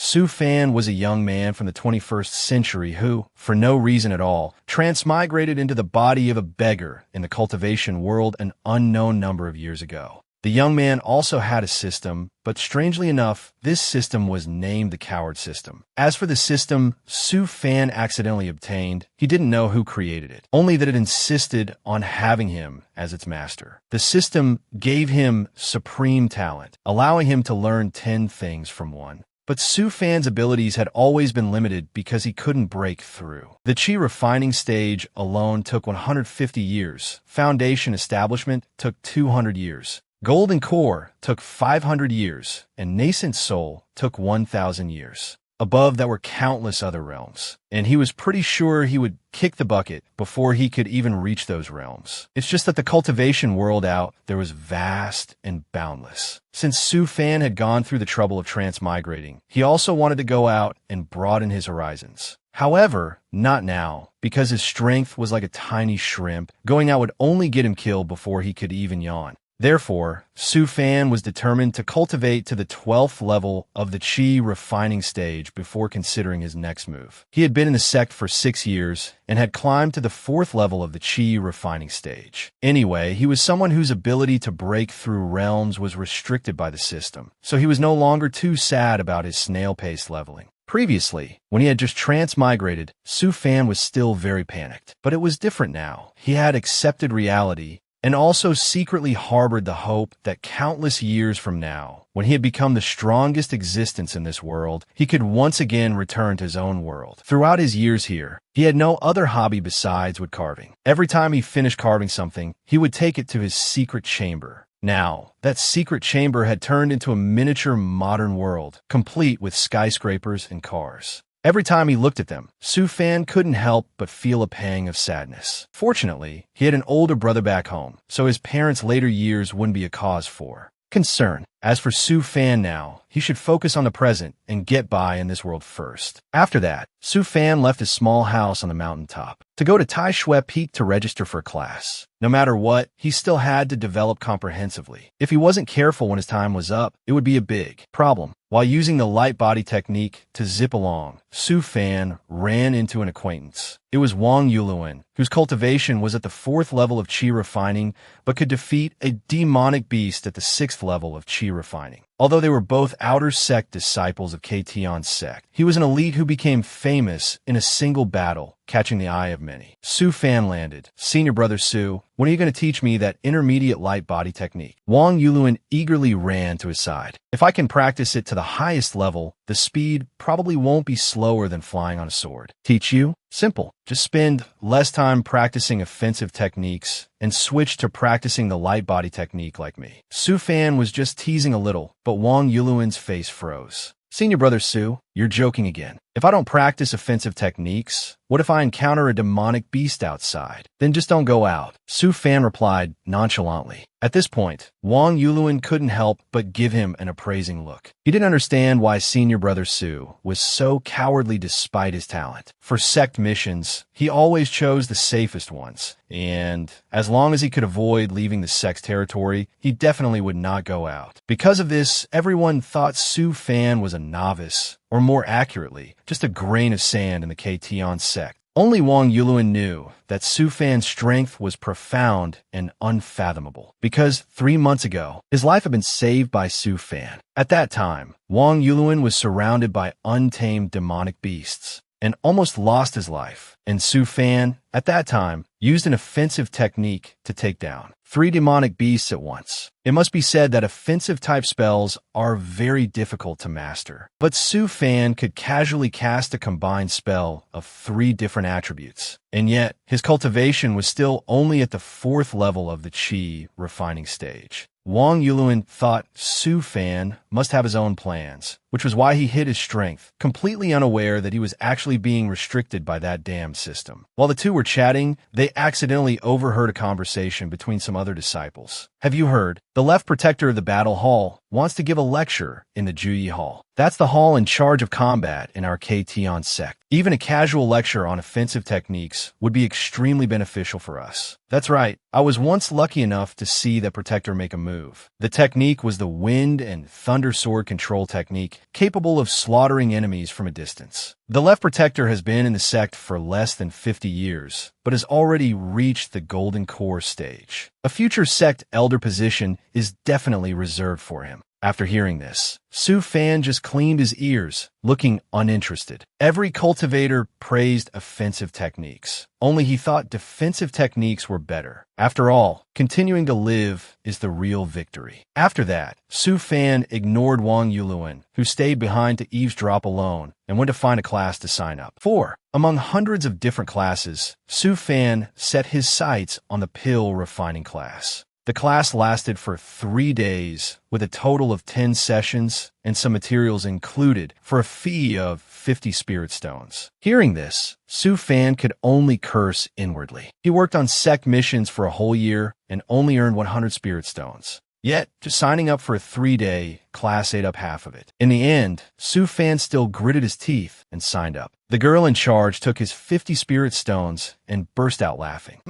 Su Fan was a young man from the 21st century who, for no reason at all, transmigrated into the body of a beggar in the cultivation world an unknown number of years ago. The young man also had a system, but strangely enough, this system was named the Coward System. As for the system Su Fan accidentally obtained, he didn't know who created it, only that it insisted on having him as its master. The system gave him supreme talent, allowing him to learn 10 things from one. But Su Fan's abilities had always been limited because he couldn't break through. The Qi refining stage alone took 150 years. Foundation establishment took 200 years. Golden Core took 500 years, and Nascent Soul took 1,000 years. Above that were countless other realms, and he was pretty sure he would kick the bucket before he could even reach those realms. It's just that the cultivation world out there was vast and boundless. Since Su Fan had gone through the trouble of transmigrating, he also wanted to go out and broaden his horizons. However, not now, because his strength was like a tiny shrimp. Going out would only get him killed before he could even yawn. Therefore, Su Fan was determined to cultivate to the 12th level of the Qi refining stage before considering his next move. He had been in the sect for 6 years and had climbed to the 4th level of the Qi refining stage. Anyway, he was someone whose ability to break through realms was restricted by the system, so he was no longer too sad about his snail-paced leveling. Previously, when he had just transmigrated, Su Fan was still very panicked. But it was different now. He had accepted reality and also secretly harbored the hope that countless years from now, when he had become the strongest existence in this world, he could once again return to his own world. Throughout his years here, he had no other hobby besides wood carving. Every time he finished carving something, he would take it to his secret chamber. Now, that secret chamber had turned into a miniature modern world, complete with skyscrapers and cars. Every time he looked at them, Su Fan couldn't help but feel a pang of sadness. Fortunately, he had an older brother back home, so his parents' later years wouldn't be a cause for concern. As for Su Fan now, he should focus on the present and get by in this world first. After that, Su Fan left his small house on the mountaintop to go to Tai Shui Peak to register for class. No matter what, he still had to develop comprehensively. If he wasn't careful when his time was up, it would be a big problem. While using the light body technique to zip along, Su Fan ran into an acquaintance. It was Wang Yuluan, whose cultivation was at the 4th level of Qi refining, but could defeat a demonic beast at the 6th level of Qi refining. Although they were both outer sect disciples of Ktion's sect, he was an elite who became famous in a single battle, catching the eye of many. Su Fan landed. "Senior brother Su, when are you going to teach me that intermediate light body technique?" Wang Yuluan eagerly ran to his side. "If I can practice it to the highest level, the speed probably won't be slower than flying on a sword." "Teach you? Simple. Just spend less time practicing offensive techniques and switch to practicing the light body technique like me." Su Fan was just teasing a little, but Wang Yuluan's face froze. "Senior brother Su, you're joking again. If I don't practice offensive techniques, what if I encounter a demonic beast outside? Then just don't go out." Su Fan replied nonchalantly. At this point, Wang Yuluan couldn't help but give him an appraising look. He didn't understand why senior brother Su was so cowardly despite his talent. For sect missions, he always chose the safest ones, and as long as he could avoid leaving the sect's territory, he definitely would not go out. Because of this, everyone thought Su Fan was a novice, or more accurately, just a grain of sand in the Ktion sect. Only Wang Yuluan knew that Su Fan's strength was profound and unfathomable, because 3 months ago, his life had been saved by Su Fan. At that time, Wang Yuluan was surrounded by untamed demonic beasts and almost lost his life, and Su Fan, at that time, used an offensive technique to take down 3 demonic beasts at once. It must be said that offensive-type spells are very difficult to master, but Su Fan could casually cast a combined spell of 3 different attributes, and yet his cultivation was still only at the 4th level of the Qi refining stage. Wang Yuluan thought Su Fan must have his own plans, which was why he hid his strength, completely unaware that he was actually being restricted by that damn system. While the two were chatting, they accidentally overheard a conversation between some other disciples. "Have you heard? The left protector of the battle hall wants to give a lecture in the Juyi Hall. That's the hall in charge of combat in our Ktion sect. Even a casual lecture on offensive techniques would be extremely beneficial for us." "That's right. I was once lucky enough to see that protector make a move. The technique was the wind and thunder sword control technique, capable of slaughtering enemies from a distance. The left protector has been in the sect for less than 50 years, but has already reached the golden core stage. A future sect elder position is definitely reserved for him. After hearing this, Su Fan just cleaned his ears, looking uninterested. Every cultivator praised offensive techniques, only he thought defensive techniques were better. After all, continuing to live is the real victory. After that, Su Fan ignored Wang Yuluan, who stayed behind to eavesdrop alone, and went to find a class to sign up for. Among hundreds of different classes, Su Fan set his sights on the pill refining class. The class lasted for 3 days, with a total of 10 sessions and some materials included for a fee of 50 spirit stones. Hearing this, Su Fan could only curse inwardly. He worked on sect missions for a whole year and only earned 100 spirit stones. Yet, just signing up for a 3-day class ate up half of it. In the end, Su Fan still gritted his teeth and signed up. The girl in charge took his 50 spirit stones and burst out laughing.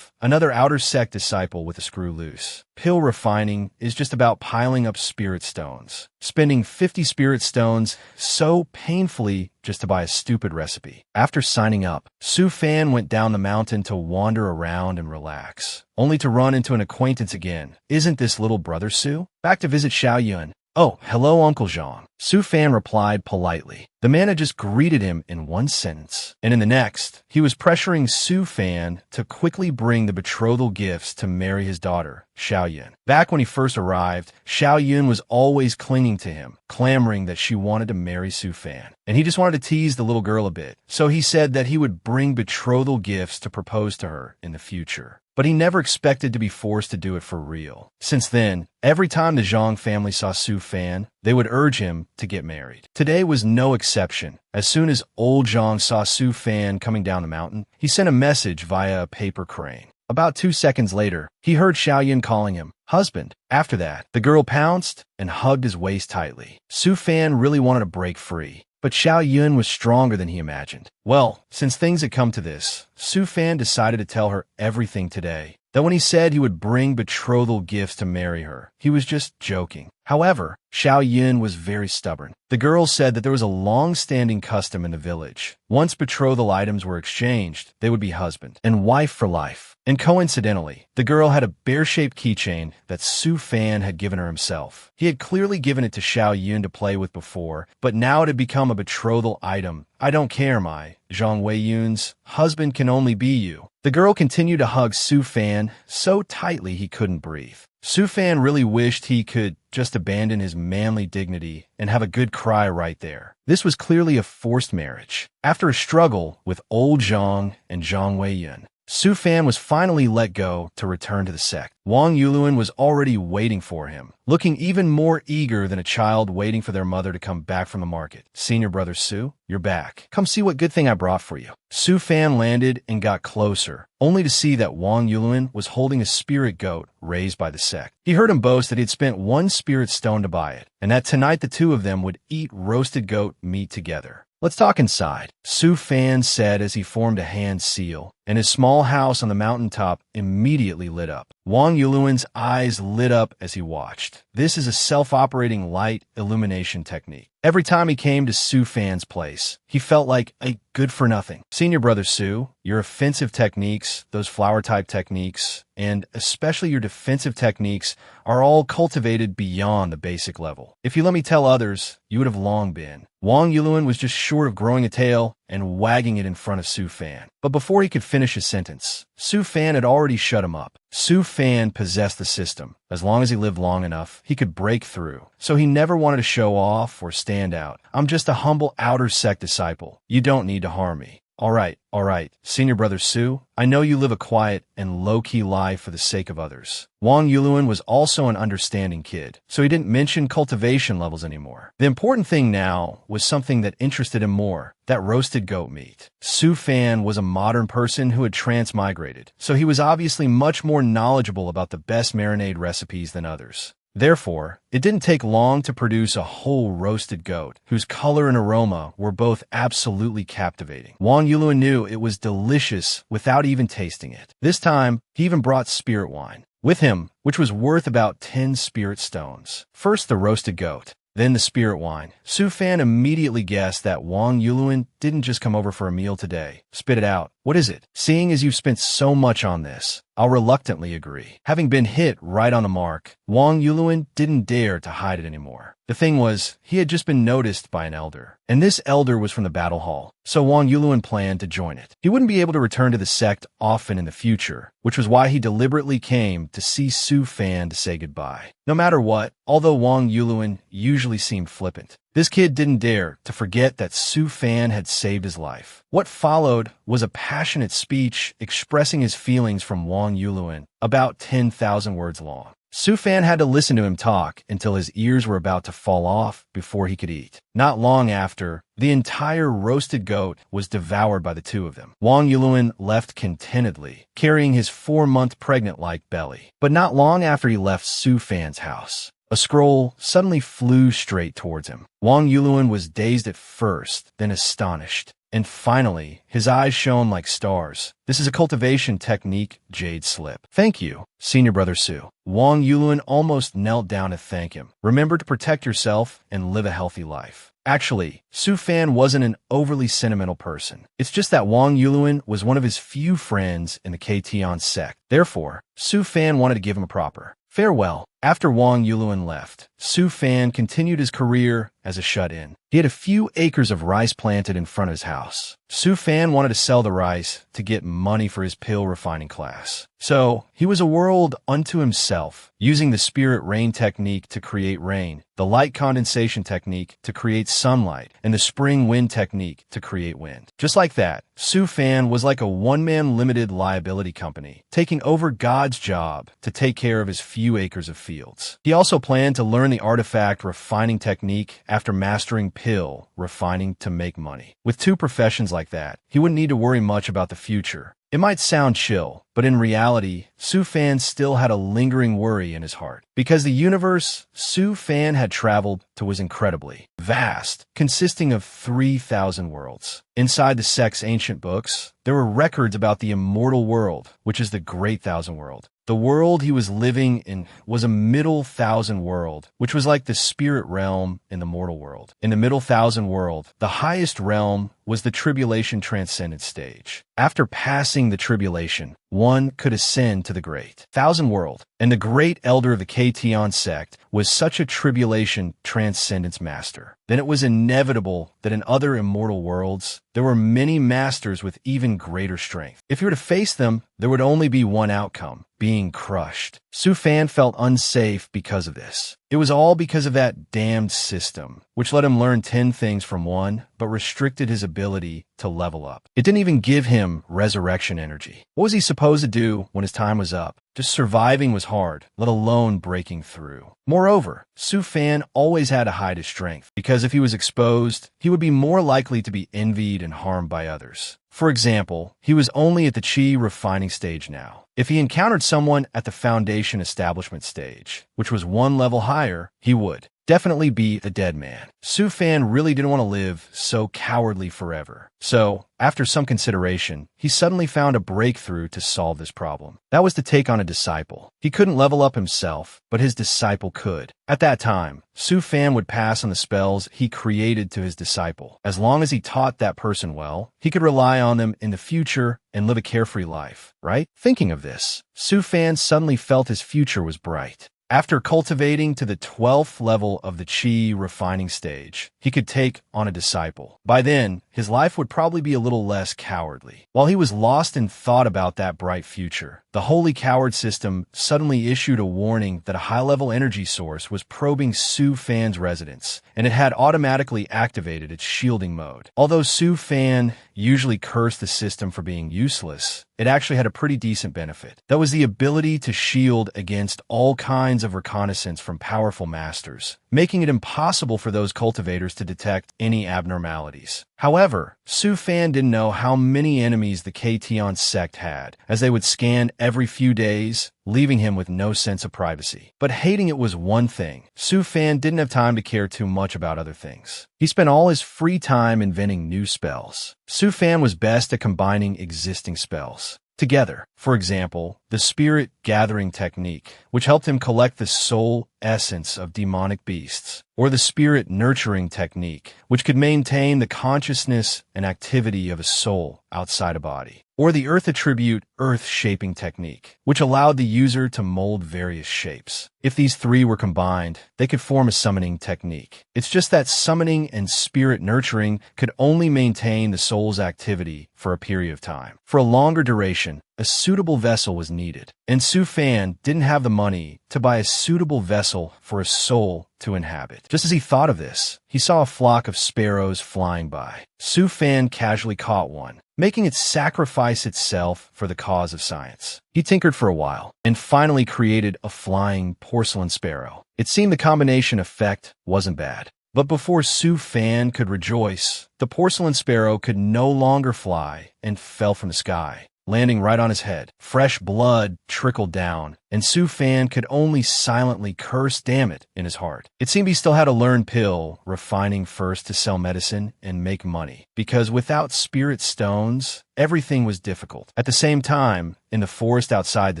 Another outer sect disciple with a screw loose. Pill refining is just about piling up spirit stones, spending 50 spirit stones so painfully just to buy a stupid recipe. After signing up, Su Fan went down the mountain to wander around and relax, only to run into an acquaintance again. Isn't this little brother Su? Back to visit Xiao Yun. Oh, hello, Uncle Zhang. Su Fan replied politely. The man had just greeted him in one sentence, and in the next, he was pressuring Su Fan to quickly bring the betrothal gifts to marry his daughter, Xiao Yun. Back when he first arrived, Xiao Yun was always clinging to him, clamoring that she wanted to marry Su Fan. And he just wanted to tease the little girl a bit, so he said that he would bring betrothal gifts to propose to her in the future. But he never expected to be forced to do it for real. Since then, every time the Zhang family saw Su Fan, they would urge him to get married. Today was no exception. As soon as old Zhang saw Su Fan coming down the mountain, he sent a message via a paper crane. About 2 seconds later, he heard Xiao Yun calling him husband. After that, the girl pounced and hugged his waist tightly. Su Fan really wanted to break free, but Xiao Yun was stronger than he imagined. Well, since things had come to this, Su Fan decided to tell her everything today. That when he said he would bring betrothal gifts to marry her, he was just joking. However, Xiao Yun was very stubborn. The girl said that there was a long-standing custom in the village. Once betrothal items were exchanged, they would be husband and wife for life. And coincidentally, the girl had a bear-shaped keychain that Su Fan had given her himself. He had clearly given it to Xiao Yun to play with before, but now it had become a betrothal item. I don't care, my Zhang Wei Yun's husband can only be you. The girl continued to hug Su Fan so tightly he couldn't breathe. Su Fan really wished he could just abandon his manly dignity and have a good cry right there. This was clearly a forced marriage. After a struggle with old Zhang and Zhang Wei Yun, Su Fan was finally let go to return to the sect. Wang Yuluan was already waiting for him, looking even more eager than a child waiting for their mother to come back from the market. Senior brother Su, you're back. Come see what good thing I brought for you. Su Fan landed and got closer, only to see that Wang Yuluan was holding a spirit goat raised by the sect. He heard him boast that he had spent 1 spirit stone to buy it, and that tonight the two of them would eat roasted goat meat together. Let's talk inside, Su Fan said as he formed a hand seal, and his small house on the mountaintop immediately lit up. Wang Yuluan's eyes lit up as he watched. This is a self-operating light illumination technique. Every time he came to Su Fan's place, he felt like a good-for-nothing. Senior brother Su, your offensive techniques, those flower-type techniques, and especially your defensive techniques are all cultivated beyond the basic level. If you let me tell others, you would have long been. Wang Yuluan was just short of growing a tail and wagging it in front of Su Fan. But before he could finish his sentence, Su Fan had already shut him up. Su Fan possessed the system. As long as he lived long enough, he could break through. So he never wanted to show off or stand out. I'm just a humble outer sect disciple. You don't need to harm me. All right, Senior brother Su, I know you live a quiet and low-key life for the sake of others. Wang Yuluan was also an understanding kid, so he didn't mention cultivation levels anymore. The important thing now was something that interested him more, that roasted goat meat. Su Fan was a modern person who had transmigrated, so he was obviously much more knowledgeable about the best marinade recipes than others. Therefore, it didn't take long to produce a whole roasted goat, whose color and aroma were both absolutely captivating. Wang Yuluan knew it was delicious without even tasting it. This time, he even brought spirit wine with him, which was worth about 10 spirit stones. First, the roasted goat. Then the spirit wine. Su Fan immediately guessed that Wang Yuluan didn't just come over for a meal today. Spit it out. What is it? Seeing as you've spent so much on this, I'll reluctantly agree. Having been hit right on the mark, Wang Yuluan didn't dare to hide it anymore. The thing was, he had just been noticed by an elder, and this elder was from the battle hall, so Wang Yuluan planned to join it. He wouldn't be able to return to the sect often in the future, which was why he deliberately came to see Su Fan to say goodbye. No matter what, although Wang Yuluan usually seemed flippant, this kid didn't dare to forget that Su Fan had saved his life. What followed was a passionate speech expressing his feelings from Wang Yuluan, about 10,000 words long. Su Fan had to listen to him talk until his ears were about to fall off before he could eat. Not long after, the entire roasted goat was devoured by the two of them. Wang Yuluan left contentedly, carrying his 4-month pregnant-like belly. But not long after he left Su Fan's house, a scroll suddenly flew straight towards him. Wang Yuluan was dazed at first, then astonished. And finally, his eyes shone like stars. This is a cultivation technique, Jade Slip. Thank you, Senior Brother Su. Wang Yuluan almost knelt down to thank him. Remember to protect yourself and live a healthy life. Actually, Su Fan wasn't an overly sentimental person. It's just that Wang Yuluan was one of his few friends in the Ktion sect. Therefore, Su Fan wanted to give him a proper farewell. After Wang Yuluan left, Su Fan continued his career as a shut-in. He had a few acres of rice planted in front of his house. Su Fan wanted to sell the rice to get money for his pill refining class. So, he was a world unto himself, using the spirit rain technique to create rain, the light condensation technique to create sunlight, and the spring wind technique to create wind. Just like that, Su Fan was like a one-man limited liability company, taking over God's job to take care of his few acres of fields. He also planned to learn the artifact refining technique after mastering pill refining to make money. With two professions like that, he wouldn't need to worry much about the future. It might sound chill, but in reality, Su Fan still had a lingering worry in his heart. Because the universe Su Fan had traveled to was incredibly vast, consisting of 3,000 worlds. Inside the sect's ancient books, there were records about the immortal world, which is the Great Thousand World. The world he was living in was a middle thousand world, which was like the spirit realm in the mortal world. In the middle thousand world, the highest realm was the tribulation transcendent stage. After passing the tribulation, one could ascend to the great thousand world, and the great elder of the Ktion sect was such a tribulation transcendence master. Then it was inevitable that in other immortal worlds, there were many masters with even greater strength. If you were to face them, there would only be one outcome: being crushed. Su Fan felt unsafe because of this. It was all because of that damned system, which let him learn 10 things from one, but restricted his ability to level up. It didn't even give him resurrection energy. What was he supposed to do when his time was up? Just surviving was hard, let alone breaking through. Moreover, Su Fan always had to hide his strength, because if he was exposed, he would be more likely to be envied and harmed by others. For example, he was only at the Qi refining stage now. If he encountered someone at the foundation establishment stage, which was one level higher, he would definitely be the dead man. Su Fan really didn't want to live so cowardly forever. So, after some consideration, he suddenly found a breakthrough to solve this problem. That was to take on a disciple. He couldn't level up himself, but his disciple could. At that time, Su Fan would pass on the spells he created to his disciple. As long as he taught that person well, he could rely on them in the future and live a carefree life, right? Thinking of this, Su Fan suddenly felt his future was bright. After cultivating to the 12th level of the Qi refining stage, he could take on a disciple. By then, his life would probably be a little less cowardly. While he was lost in thought about that bright future, the Holy Coward system suddenly issued a warning that a high-level energy source was probing Su Fan's residence, and it had automatically activated its shielding mode. Although Su Fan usually cursed the system for being useless, it actually had a pretty decent benefit. That was the ability to shield against all kinds of reconnaissance from powerful masters, making it impossible for those cultivators to detect any abnormalities. However, Su Fan didn't know how many enemies the Ktion sect had, as they would scan every few days, leaving him with no sense of privacy. But hating it was one thing. Su Fan didn't have time to care too much about other things. He spent all his free time inventing new spells. Su Fan was best at combining existing spells. together. For example, the spirit gathering technique, which helped him collect the soul essence of demonic beasts, or the spirit nurturing technique, which could maintain the consciousness and activity of a soul outside a body, or the earth attribute earth-shaping technique, which allowed the user to mold various shapes. If these three were combined, they could form a summoning technique. It's just that summoning and spirit nurturing could only maintain the soul's activity for a period of time. For a longer duration, a suitable vessel was needed, and Su Fan didn't have the money to buy a suitable vessel for a soul to inhabit. Just as he thought of this, he saw a flock of sparrows flying by. Su Fan casually caught one, making it sacrifice itself for the cause of science. He tinkered for a while, and finally created a flying porcelain sparrow. It seemed the combination effect wasn't bad. But before Su Fan could rejoice, the porcelain sparrow could no longer fly and fell from the sky, landing right on his head. Fresh blood trickled down, and Su Fan could only silently curse "damn it" in his heart. It seemed he still had to learn pill refining first to sell medicine and make money, because without spirit stones, everything was difficult. At the same time, in the forest outside the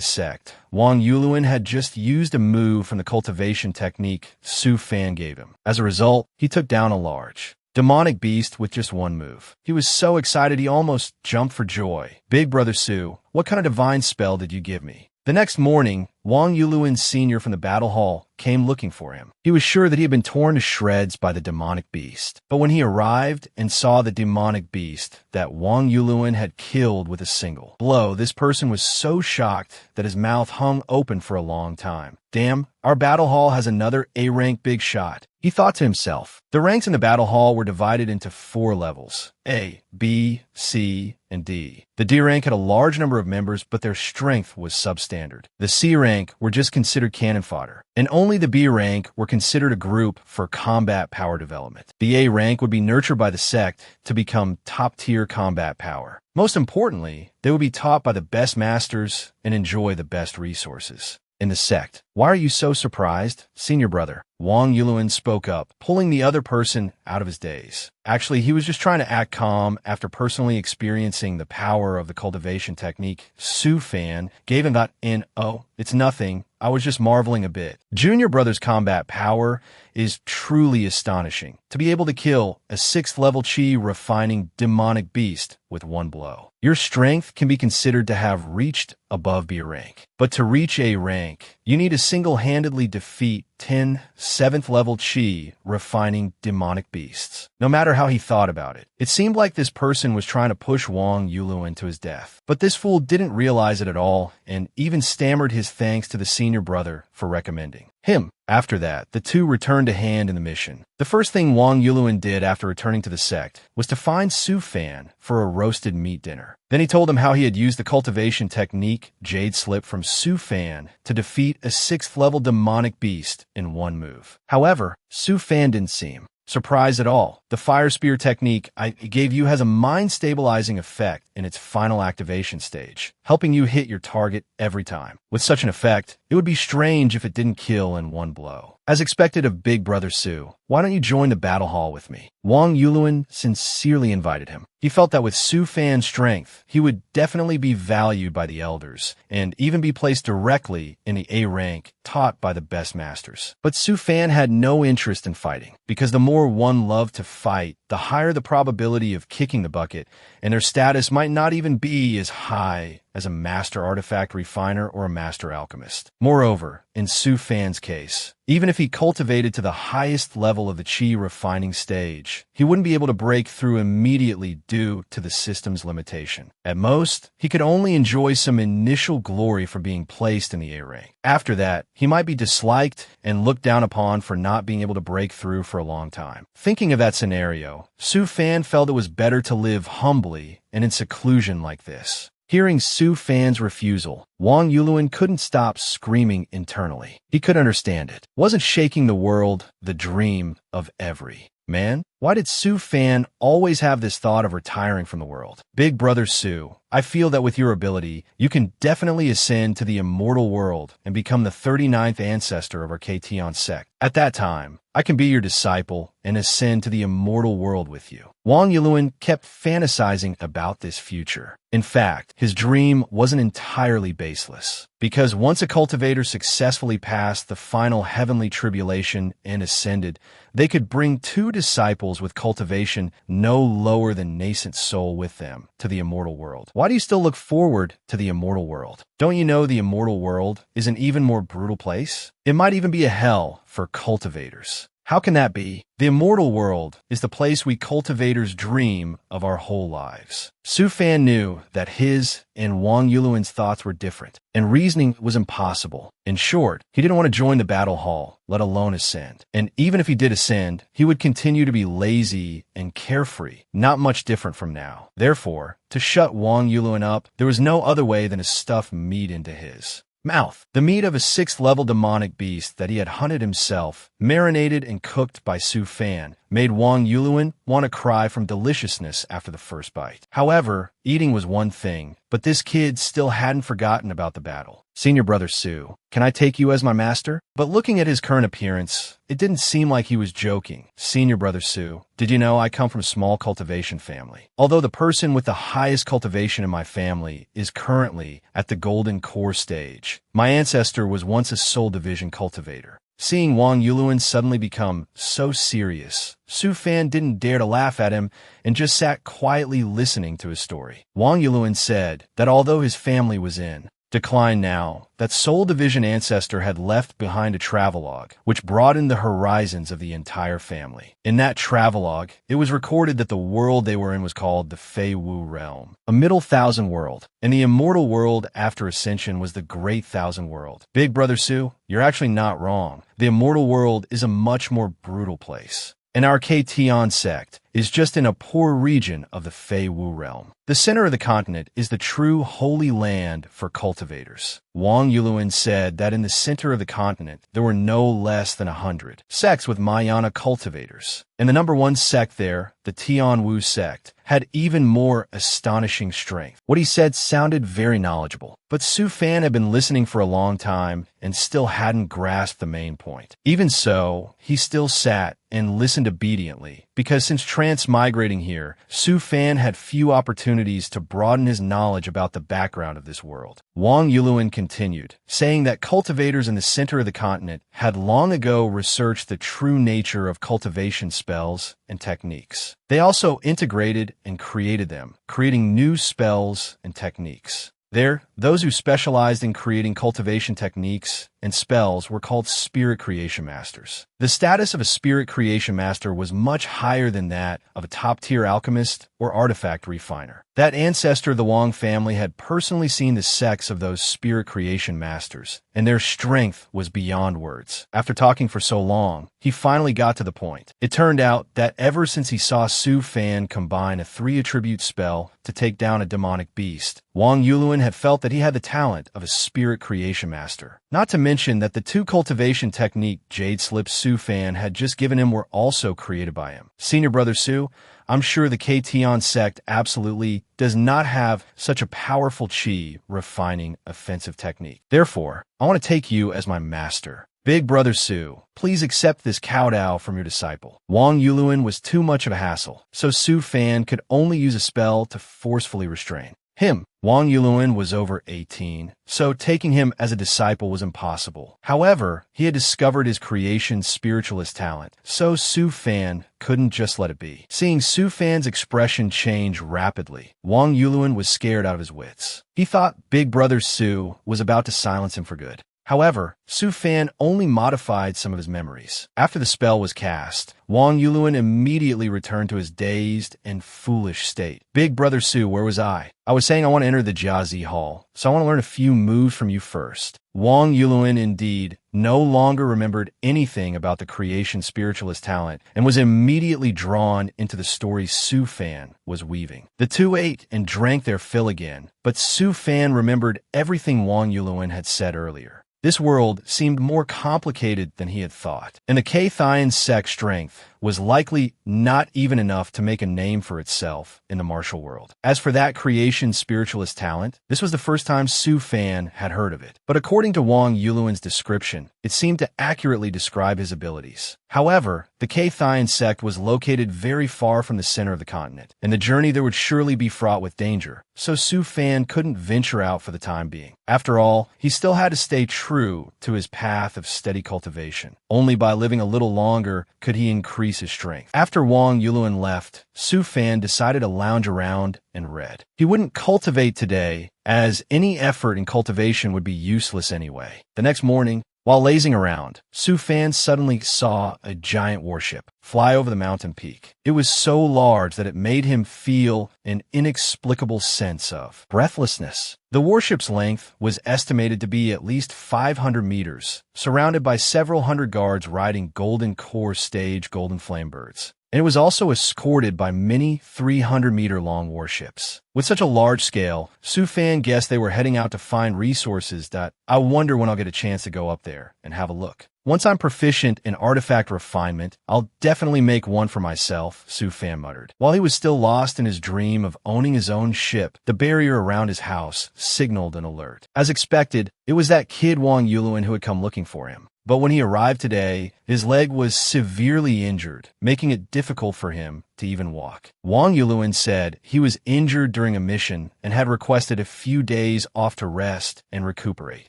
sect, Wang Yuluin had just used a move from the cultivation technique Su Fan gave him. As a result, he took down a large demonic beast with just one move. He was so excited he almost jumped for joy. "Big Brother Su, what kind of divine spell did you give me?" The next morning, Wang Yuluin Sr. from the battle hall came looking for him. He was sure that he had been torn to shreds by the demonic beast. But when he arrived and saw the demonic beast that Wang Yuluin had killed with a single blow, this person was so shocked that his mouth hung open for a long time. "Damn, our battle hall has another A-rank big shot," he thought to himself. The ranks in the battle hall were divided into 4 levels: A, B, C, and D. The D rank had a large number of members, but their strength was substandard. The C rank were just considered cannon fodder, and only the B rank were considered a group for combat power development. The A rank would be nurtured by the sect to become top-tier combat power. Most importantly, they would be taught by the best masters and enjoy the best resources. In the sect. "Why are you so surprised, senior brother?" Wang Yuluin spoke up, pulling the other person out of his daze. Actually, he was just trying to act calm after personally experiencing the power of the cultivation technique Su Fan gave him that "Oh, it's nothing. I was just marveling a bit." Junior brother's combat power is truly astonishing. To be able to kill a 6th level chi refining demonic beast with one blow. Your strength can be considered to have reached above B rank. But to reach A rank, you need to single-handedly defeat 10 7th level chi refining demonic beasts. No matter how he thought about it, it seemed like this person was trying to push Wang Yuluin to his death. But this fool didn't realize it at all, and even stammered his thanks to the senior brother for recommending him. After that, the two returned to hand in the mission. The first thing Wang Yuluin did after returning to the sect was to find Su Fan for a roasted meat dinner. Then he told him how he had used the cultivation technique Jade Slip from Su Fan to defeat a 6th level demonic beast in one move. However, Su Fan didn't seem surprised at all. The fire spear technique I gave you has a mind-stabilizing effect in its final activation stage, helping you hit your target every time. With such an effect, it would be strange if it didn't kill in one blow. As expected of Big Brother Su, "Why don't you join the battle hall with me?" Wang Yuluin sincerely invited him. He felt that with Su Fan's strength, he would definitely be valued by the elders, and even be placed directly in the A rank taught by the best masters. But Su Fan had no interest in fighting, because the more one loved to fight, the higher the probability of kicking the bucket, and their status might not even be as high as a master artifact refiner or a master alchemist. Moreover, in Su Fan's case, even if he cultivated to the highest level of the chi refining stage, he wouldn't be able to break through immediately due to the system's limitation. At most, he could only enjoy some initial glory for being placed in the A rank. After that, he might be disliked and looked down upon for not being able to break through for a long time. Thinking of that scenario, Su Fan felt it was better to live humbly and in seclusion like this. Hearing Su Fan's refusal, Wang Yuluin couldn't stop screaming internally. He could understand it. Wasn't shaking the world the dream of every man? Why did Su Fan always have this thought of retiring from the world? Big Brother Su, I feel that with your ability, you can definitely ascend to the immortal world and become the 39th ancestor of our Ktion sect. At that time, I can be your disciple and ascend to the immortal world with you. Wang Yulun kept fantasizing about this future. In fact, his dream wasn't entirely baseless, because once a cultivator successfully passed the final heavenly tribulation and ascended, they could bring 2 disciples with cultivation no lower than nascent soul with them to the immortal world. Why do you still look forward to the immortal world? Don't you know the immortal world is an even more brutal place? It might even be a hell for cultivators. How can that be? The immortal world is the place we cultivators dream of our whole lives. Su Fan knew that his and Wang Yulun's thoughts were different, and reasoning was impossible. In short, he didn't want to join the battle hall, let alone ascend. And even if he did ascend, he would continue to be lazy and carefree, not much different from now. Therefore, to shut Wang Yulun up, there was no other way than to stuff meat into his mouth. The meat of a 6th-level demonic beast that he had hunted himself, marinated and cooked by Su Fan, made Wang Yulun want to cry from deliciousness after the first bite. However, eating was one thing, but this kid still hadn't forgotten about the battle. Senior Brother Su, can I take you as my master? But looking at his current appearance, it didn't seem like he was joking. Senior Brother Su, did you know I come from a small cultivation family? Although the person with the highest cultivation in my family is currently at the golden core stage, my ancestor was once a soul division cultivator. Seeing Wang Yulun suddenly become so serious, Su Fan didn't dare to laugh at him and just sat quietly listening to his story. Wang Yulun said that although his family was in decline now, that Soul Division ancestor had left behind a travelogue, which broadened the horizons of the entire family. In that travelogue, it was recorded that the world they were in was called the Fei Wu Realm, a middle thousand world, and the immortal world after ascension was the Great Thousand World. Big Brother Su, you're actually not wrong. The immortal world is a much more brutal place. And our Ktion sect is just in a poor region of the Fei Wu realm. The center of the continent is the true holy land for cultivators. Wang Yulun said that in the center of the continent, there were no less than 100 sects with Mayana cultivators. And the number 1 sect there, the Tian Wu sect, had even more astonishing strength. What he said sounded very knowledgeable, but Su Fan had been listening for a long time and still hadn't grasped the main point. Even so, he still sat and listened obediently, because since transmigrating here, Su Fan had few opportunities to broaden his knowledge about the background of this world. Wang Yulun continued, saying that cultivators in the center of the continent had long ago researched the true nature of cultivation spells and techniques. They also integrated and created them, creating new spells and techniques. There, those who specialized in creating cultivation techniques and spells were called spirit creation masters. The status of a spirit creation master was much higher than that of a top-tier alchemist or artifact refiner. That ancestor of the Wang family had personally seen the sex of those spirit creation masters, and their strength was beyond words. After talking for so long, he finally got to the point. It turned out that ever since he saw Su Fan combine a 3-attribute spell to take down a demonic beast, Wang Yulun had felt that he had the talent of a spirit creation master. Not to mention that the 2 cultivation technique Jade Slip Su Fan had just given him were also created by him. Senior Brother Su, I'm sure the Ktion sect absolutely does not have such a powerful chi refining offensive technique. Therefore, I want to take you as my master. Big Brother Su, please accept this kowtow from your disciple. Wang Yulun was too much of a hassle, so Su Fan could only use a spell to forcefully restrain him. Wang Yulun was over 18, so taking him as a disciple was impossible. However, he had discovered his creation's spiritualist talent, so Su Fan couldn't just let it be. Seeing Su Fan's expression change rapidly, Wang Yulun was scared out of his wits. He thought Big Brother Su was about to silence him for good. However, Su Fan only modified some of his memories. After the spell was cast, Wang Yulun immediately returned to his dazed and foolish state. Big Brother Su, where was I? I was saying I want to enter the Jiazi Hall, so I want to learn a few moves from you first. Wang Yulun indeed no longer remembered anything about the creation spiritualist talent and was immediately drawn into the story Su Fan was weaving. The 2 ate and drank their fill again, but Su Fan remembered everything Wang Yulun had said earlier. This world seemed more complicated than he had thought, and the Ktion sect strength was likely not even enough to make a name for itself in the martial world. As for that creation spiritualist talent, this was the first time Su Fan had heard of it. But according to Wang Yuluan's description, it seemed to accurately describe his abilities. However, the Cathian sect was located very far from the center of the continent, and the journey there would surely be fraught with danger, so Su Fan couldn't venture out for the time being. After all, he still had to stay true to his path of steady cultivation. Only by living a little longer could he increase his strength. After Wang Yuluan left, Su Fan decided to lounge around and read. He wouldn't cultivate today, as any effort in cultivation would be useless anyway. The next morning, while lazing around, Su Fan suddenly saw a giant warship fly over the mountain peak. It was so large that it made him feel an inexplicable sense of breathlessness. The warship's length was estimated to be at least 500 meters, surrounded by several hundred guards riding golden core stage golden flame birds. And it was also escorted by many 300-meter-long warships. With such a large scale, Su Fan guessed they were heading out to find resources that I wonder when I'll get a chance to go up there and have a look. Once I'm proficient in artifact refinement, I'll definitely make one for myself, Su Fan muttered. While he was still lost in his dream of owning his own ship, the barrier around his house signaled an alert. As expected, it was that kid Wang Yuluan who had come looking for him. But when he arrived today, his leg was severely injured, making it difficult for him to even walk. Wang Yuluan said he was injured during a mission and had requested a few days off to rest and recuperate.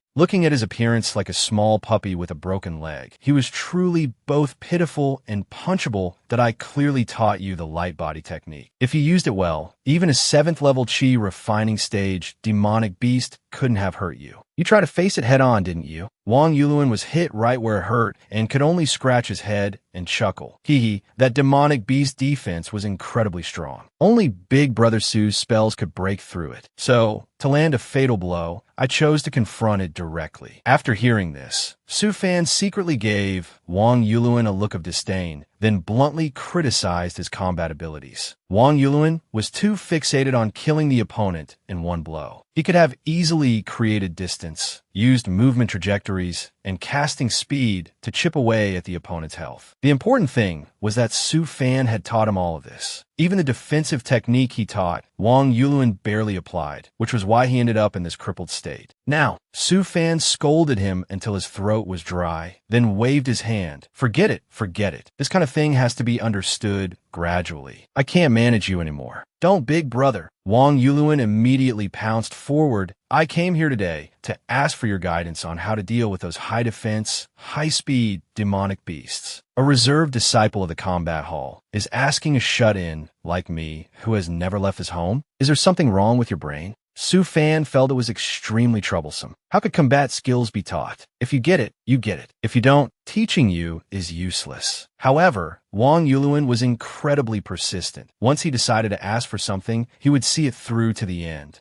Looking at his appearance like a small puppy with a broken leg, he was truly both pitiful and punchable that I clearly taught you the light body technique. If you used it well, even a 7th level Chi refining stage demonic beast couldn't have hurt you. You tried to face it head on, didn't you? Wang Yuluan was hit right where it hurt and could only scratch his head and chuckle. Hee, that demonic beast defense was incredibly strong. Only Big Brother Su's spells could break through it. So, to land a fatal blow, I chose to confront it directly. After hearing this, Su Fan secretly gave Wang Yuluan a look of disdain, then bluntly criticized his combat abilities. Wang Yuluan was too fixated on killing the opponent in one blow. He could have easily created distance, used movement trajectories, and casting speed to chip away at the opponent's health. The important thing was that Su Fan had taught him all of this. Even the defensive technique he taught, Wang Yuluan barely applied, which was why he ended up in this crippled state. Now, Su Fan scolded him until his throat was dry, then waved his hand. Forget it, forget it. This kind of thing has to be understood gradually. I can't manage you anymore. Don't, big brother. Wang Yuluan immediately pounced forward. I came here today to ask for your guidance on how to deal with those high defense, high speed, demonic beasts. A reserved disciple of the combat hall is asking a shut-in like me who has never left his home? Is there something wrong with your brain? Su Fan felt it was extremely troublesome. How could combat skills be taught? If you get it, you get it. If you don't, teaching you is useless. However, Wang Yuluan was incredibly persistent. Once he decided to ask for something, he would see it through to the end.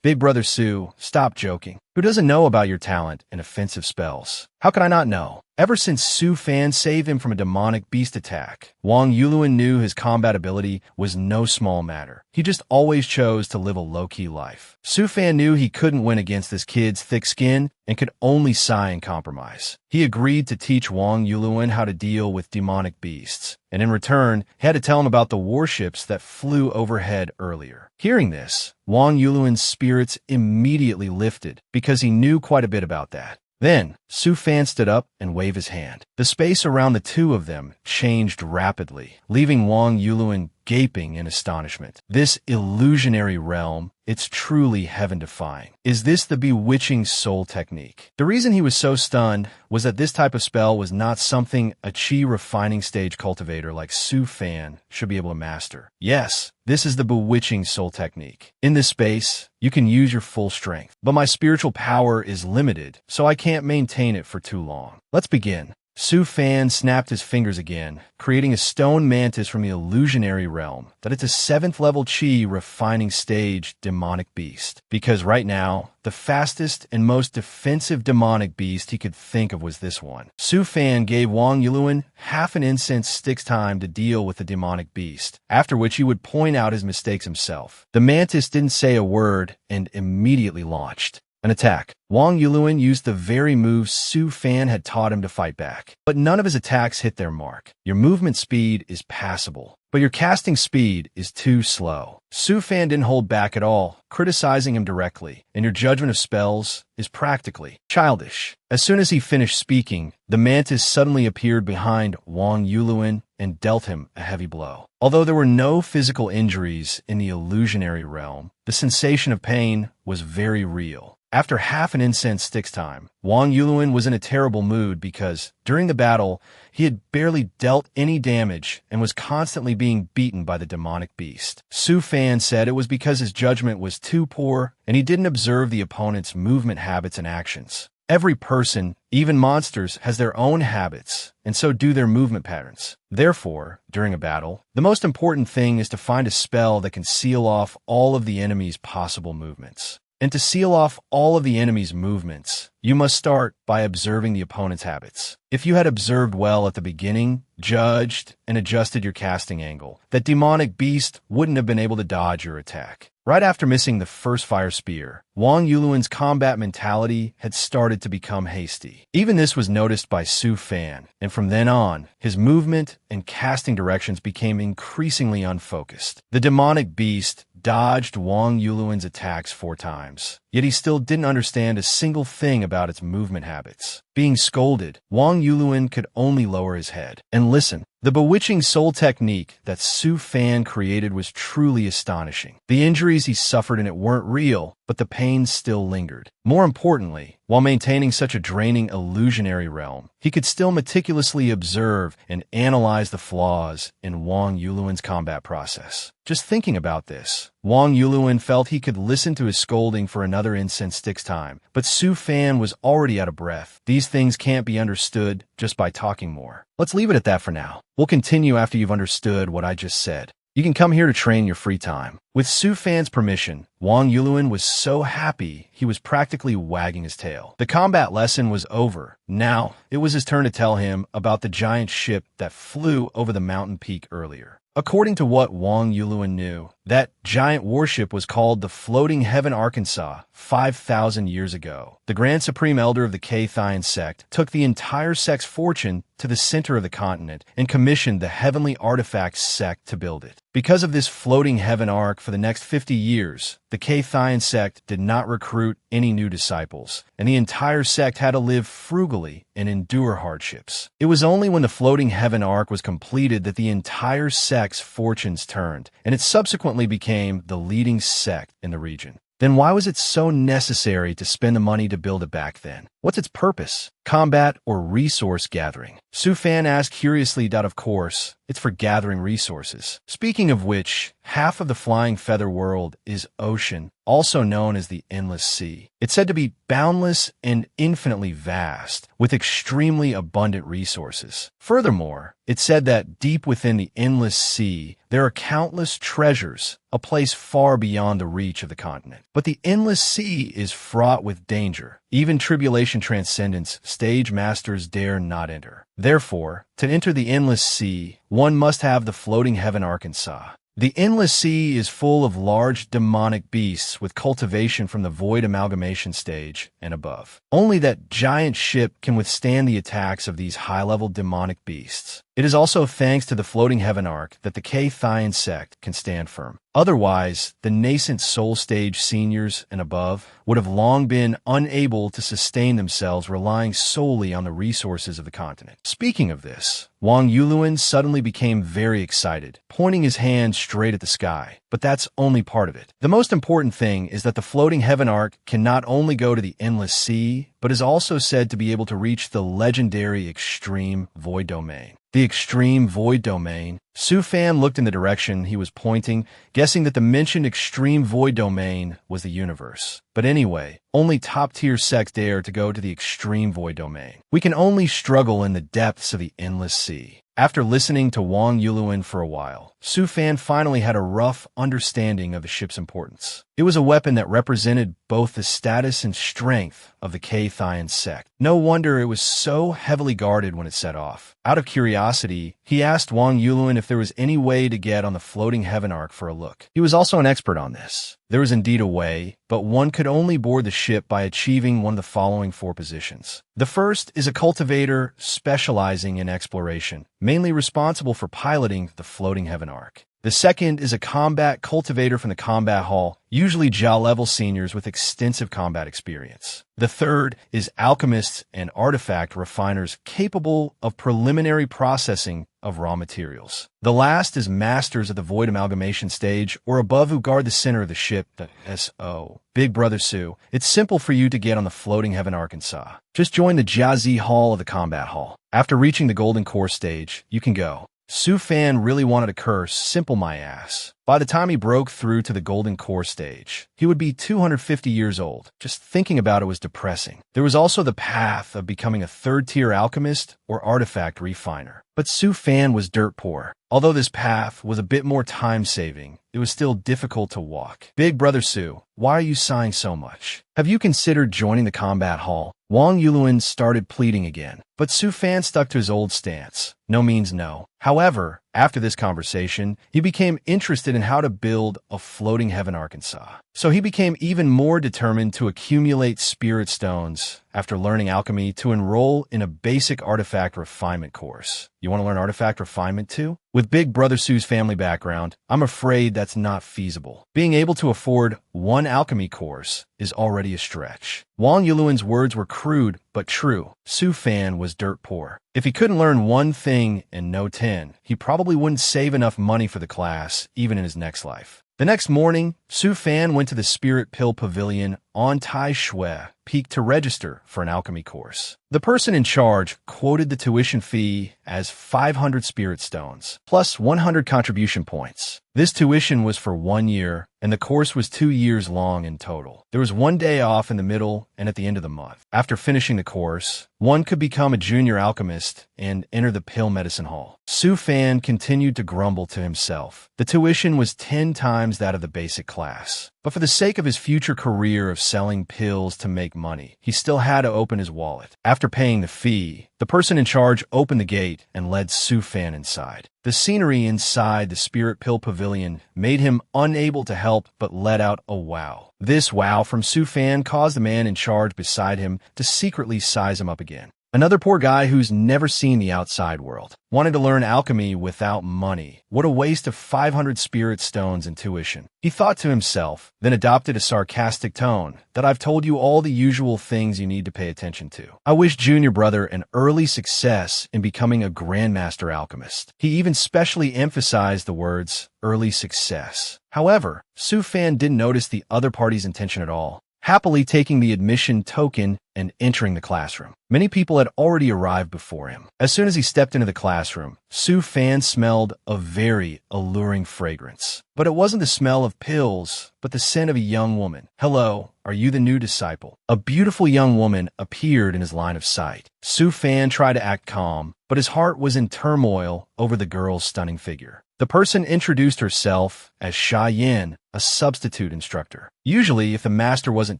Big Brother Su, stop joking. Who doesn't know about your talent in offensive spells? How could I not know? Ever since Su Fan saved him from a demonic beast attack, Wang Yuluan knew his combat ability was no small matter. He just always chose to live a low-key life. Su Fan knew he couldn't win against this kid's thick skin and could only sigh and compromise. He agreed to teach Wang Yuluan how to deal with demonic beasts, and in return, he had to tell him about the warships that flew overhead earlier. Hearing this, Wang Yuluan's spirits immediately lifted because he knew quite a bit about that. Then, Su Fan stood up and waved his hand. The space around the two of them changed rapidly, leaving Wang Yuluan gaping in astonishment. This illusionary realm, it's truly heaven-defying. Is this the bewitching soul technique? The reason he was so stunned was that this type of spell was not something a Chi refining stage cultivator like Su Fan should be able to master. Yes, this is the bewitching soul technique. In this space, you can use your full strength, but my spiritual power is limited, so I can't maintain it for too long. Let's begin. Su Fan snapped his fingers again, creating a stone mantis from the illusionary realm that it's a 7th level Chi refining stage demonic beast. Because right now, the fastest and most defensive demonic beast he could think of was this one. Su Fan gave Wang Yuluan half an incense stick's time to deal with the demonic beast, after which he would point out his mistakes himself. The mantis didn't say a word and immediately launched. An attack. Wang Yuluan used the very move Su Fan had taught him to fight back. But none of his attacks hit their mark. Your movement speed is passable, but your casting speed is too slow. Su Fan didn't hold back at all, criticizing him directly, and your judgment of spells is practically childish. As soon as he finished speaking, the mantis suddenly appeared behind Wang Yuluan and dealt him a heavy blow. Although there were no physical injuries in the illusionary realm, the sensation of pain was very real. After half an incense stick's time, Wang Yuluan was in a terrible mood because, during the battle, he had barely dealt any damage and was constantly being beaten by the demonic beast. Su Fan said it was because his judgment was too poor and he didn't observe the opponent's movement habits and actions. Every person, even monsters, has their own habits, and so do their movement patterns. Therefore, during a battle, the most important thing is to find a spell that can seal off all of the enemy's possible movements. And to seal off all of the enemy's movements, you must start by observing the opponent's habits. If you had observed well at the beginning, judged, and adjusted your casting angle, that demonic beast wouldn't have been able to dodge your attack. Right after missing the first fire spear, Wang Yuluan's combat mentality had started to become hasty. Even this was noticed by Su Fan, and from then on, his movement and casting directions became increasingly unfocused. The demonic beast dodged Wang Yuluan's attacks 4 times, yet he still didn't understand a single thing about its movement habits. Being scolded, Wang Yuluan could only lower his head and listen. The bewitching soul technique that Su Fan created was truly astonishing. The injuries he suffered in it weren't real, but the pain still lingered. More importantly, while maintaining such a draining illusionary realm, he could still meticulously observe and analyze the flaws in Wang Yuluan's combat process. Just thinking about this, Wang Yuluan felt he could listen to his scolding for another incense stick's time, but Su Fan was already out of breath. These things can't be understood just by talking more. Let's leave it at that for now. We'll continue after you've understood what I just said. You can come here to train your free time. With Su Fan's permission, Wang Yuluan was so happy he was practically wagging his tail. The combat lesson was over. Now, it was his turn to tell him about the giant ship that flew over the mountain peak earlier. According to what Wang Yuluan knew, that giant warship was called the Floating Heaven Arkansas 5,000 years ago. The Grand Supreme Elder of the Cathian sect took the entire sect's fortune to the center of the continent and commissioned the Heavenly Artifacts sect to build it. Because of this floating heaven ark for the next 50 years, the Cathian sect did not recruit any new disciples, and the entire sect had to live frugally and endure hardships. It was only when the floating heaven ark was completed that the entire sect's fortunes turned, and it subsequently became the leading sect in the region. Then why was it so necessary to spend the money to build it back then? What's its purpose? Combat or resource gathering? Su Fan asked curiously. Of course, it's for gathering resources. Speaking of which, half of the flying feather world is ocean, also known as the endless sea. It's said to be boundless and infinitely vast, with extremely abundant resources. Furthermore, it's said that deep within the endless sea, there are countless treasures, a place far beyond the reach of the continent. But the endless sea is fraught with danger. Even tribulation transcendence stage masters dare not enter. Therefore, to enter the endless sea, one must have the floating heaven Arkansas. The endless sea is full of large demonic beasts with cultivation from the void amalgamation stage and above. Only that giant ship can withstand the attacks of these high-level demonic beasts. It is also thanks to the floating heaven ark that the Cathian sect can stand firm. Otherwise, the nascent soul stage seniors and above would have long been unable to sustain themselves relying solely on the resources of the continent. Speaking of this, Wang Yuluan suddenly became very excited, pointing his hand straight at the sky. But that's only part of it. The most important thing is that the floating heaven ark can not only go to the endless sea, but is also said to be able to reach the legendary extreme void domain. The extreme void domain. Su Fan looked in the direction he was pointing, guessing that the mentioned extreme void domain was the universe. But anyway, only top-tier sects dare to go to the extreme void domain. We can only struggle in the depths of the endless sea. After listening to Wang Yuluan for a while, Su Fan finally had a rough understanding of the ship's importance. It was a weapon that represented both the status and strength of the Cathian sect. No wonder it was so heavily guarded when it set off. Out of curiosity, He asked Wang Yulin if there was any way to get on the floating heaven arc for a look. He was also an expert on this. There was indeed a way, but one could only board the ship by achieving one of the following 4 positions. The first is a cultivator specializing in exploration, mainly responsible for piloting the floating heaven arc. The second is a combat cultivator from the combat hall, usually JA-level seniors with extensive combat experience. The third is alchemists and artifact refiners capable of preliminary processing of raw materials. The last is masters of the void amalgamation stage or above who guard the center of the ship, the SO. Big Brother Sue, it's simple for you to get on the floating heaven Arkansas. Just join the Jiazi Hall of the combat hall. After reaching the golden core stage, you can go. Su Fan really wanted to curse simple my ass. By the time he broke through to the golden core stage, he would be 250 years old. Just thinking about it was depressing. There was also the path of becoming a third-tier alchemist or artifact refiner. But Su Fan was dirt poor. Although this path was a bit more time-saving, it was still difficult to walk. Big Brother Sue, why are you sighing so much? Have you considered joining the combat hall? Wang Yuluin started pleading again, but Su Fan stuck to his old stance. No means no. However, after this conversation, he became interested in how to build a floating heaven Arkansas. So he became even more determined to accumulate spirit stones after learning alchemy to enroll in a basic artifact refinement course. You want to learn artifact refinement too? With Big Brother Sue's family background, I'm afraid that's not feasible. Being able to afford one alchemy course is already a stretch. Wang Yuluin's words were crude but true. Su Fan was dirt poor. If he couldn't learn one thing and no 10, he probably wouldn't save enough money for the class, even in his next life. The next morning, Su Fan went to the Spirit Pill Pavilion on Tai Shui Peak to register for an alchemy course. The person in charge quoted the tuition fee as 500 spirit stones, plus 100 contribution points. This tuition was for 1 year, and the course was 2 years long in total. There was 1 day off in the middle and at the end of the month. After finishing the course, one could become a junior alchemist and enter the pill medicine hall. Su Fan continued to grumble to himself. The tuition was 10 times that of the basic class. But for the sake of his future career of selling pills to make money, he still had to open his wallet. After paying the fee, the person in charge opened the gate and led Su Fan inside. The scenery inside the Spirit Pill Pavilion made him unable to help but let out a wow. This wow from Su Fan caused the man in charge beside him to secretly size him up again. Another poor guy who's never seen the outside world. Wanted to learn alchemy without money. What a waste of 500 spirit stones in tuition. He thought to himself, then adopted a sarcastic tone that I've told you all the usual things you need to pay attention to. I wish Junior Brother an early success in becoming a grandmaster alchemist. He even specially emphasized the words, early success. However, Su Fan didn't notice the other party's intention at all, happily taking the admission token and entering the classroom. Many people had already arrived before him. As soon as he stepped into the classroom, Su Fan smelled a very alluring fragrance. But it wasn't the smell of pills, but the scent of a young woman. Hello, are you the new disciple? A beautiful young woman appeared in his line of sight. Su Fan tried to act calm, but his heart was in turmoil over the girl's stunning figure. The person introduced herself as Sha Yin, a substitute instructor. Usually, if the master wasn't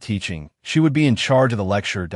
teaching, she would be in charge of the lecture.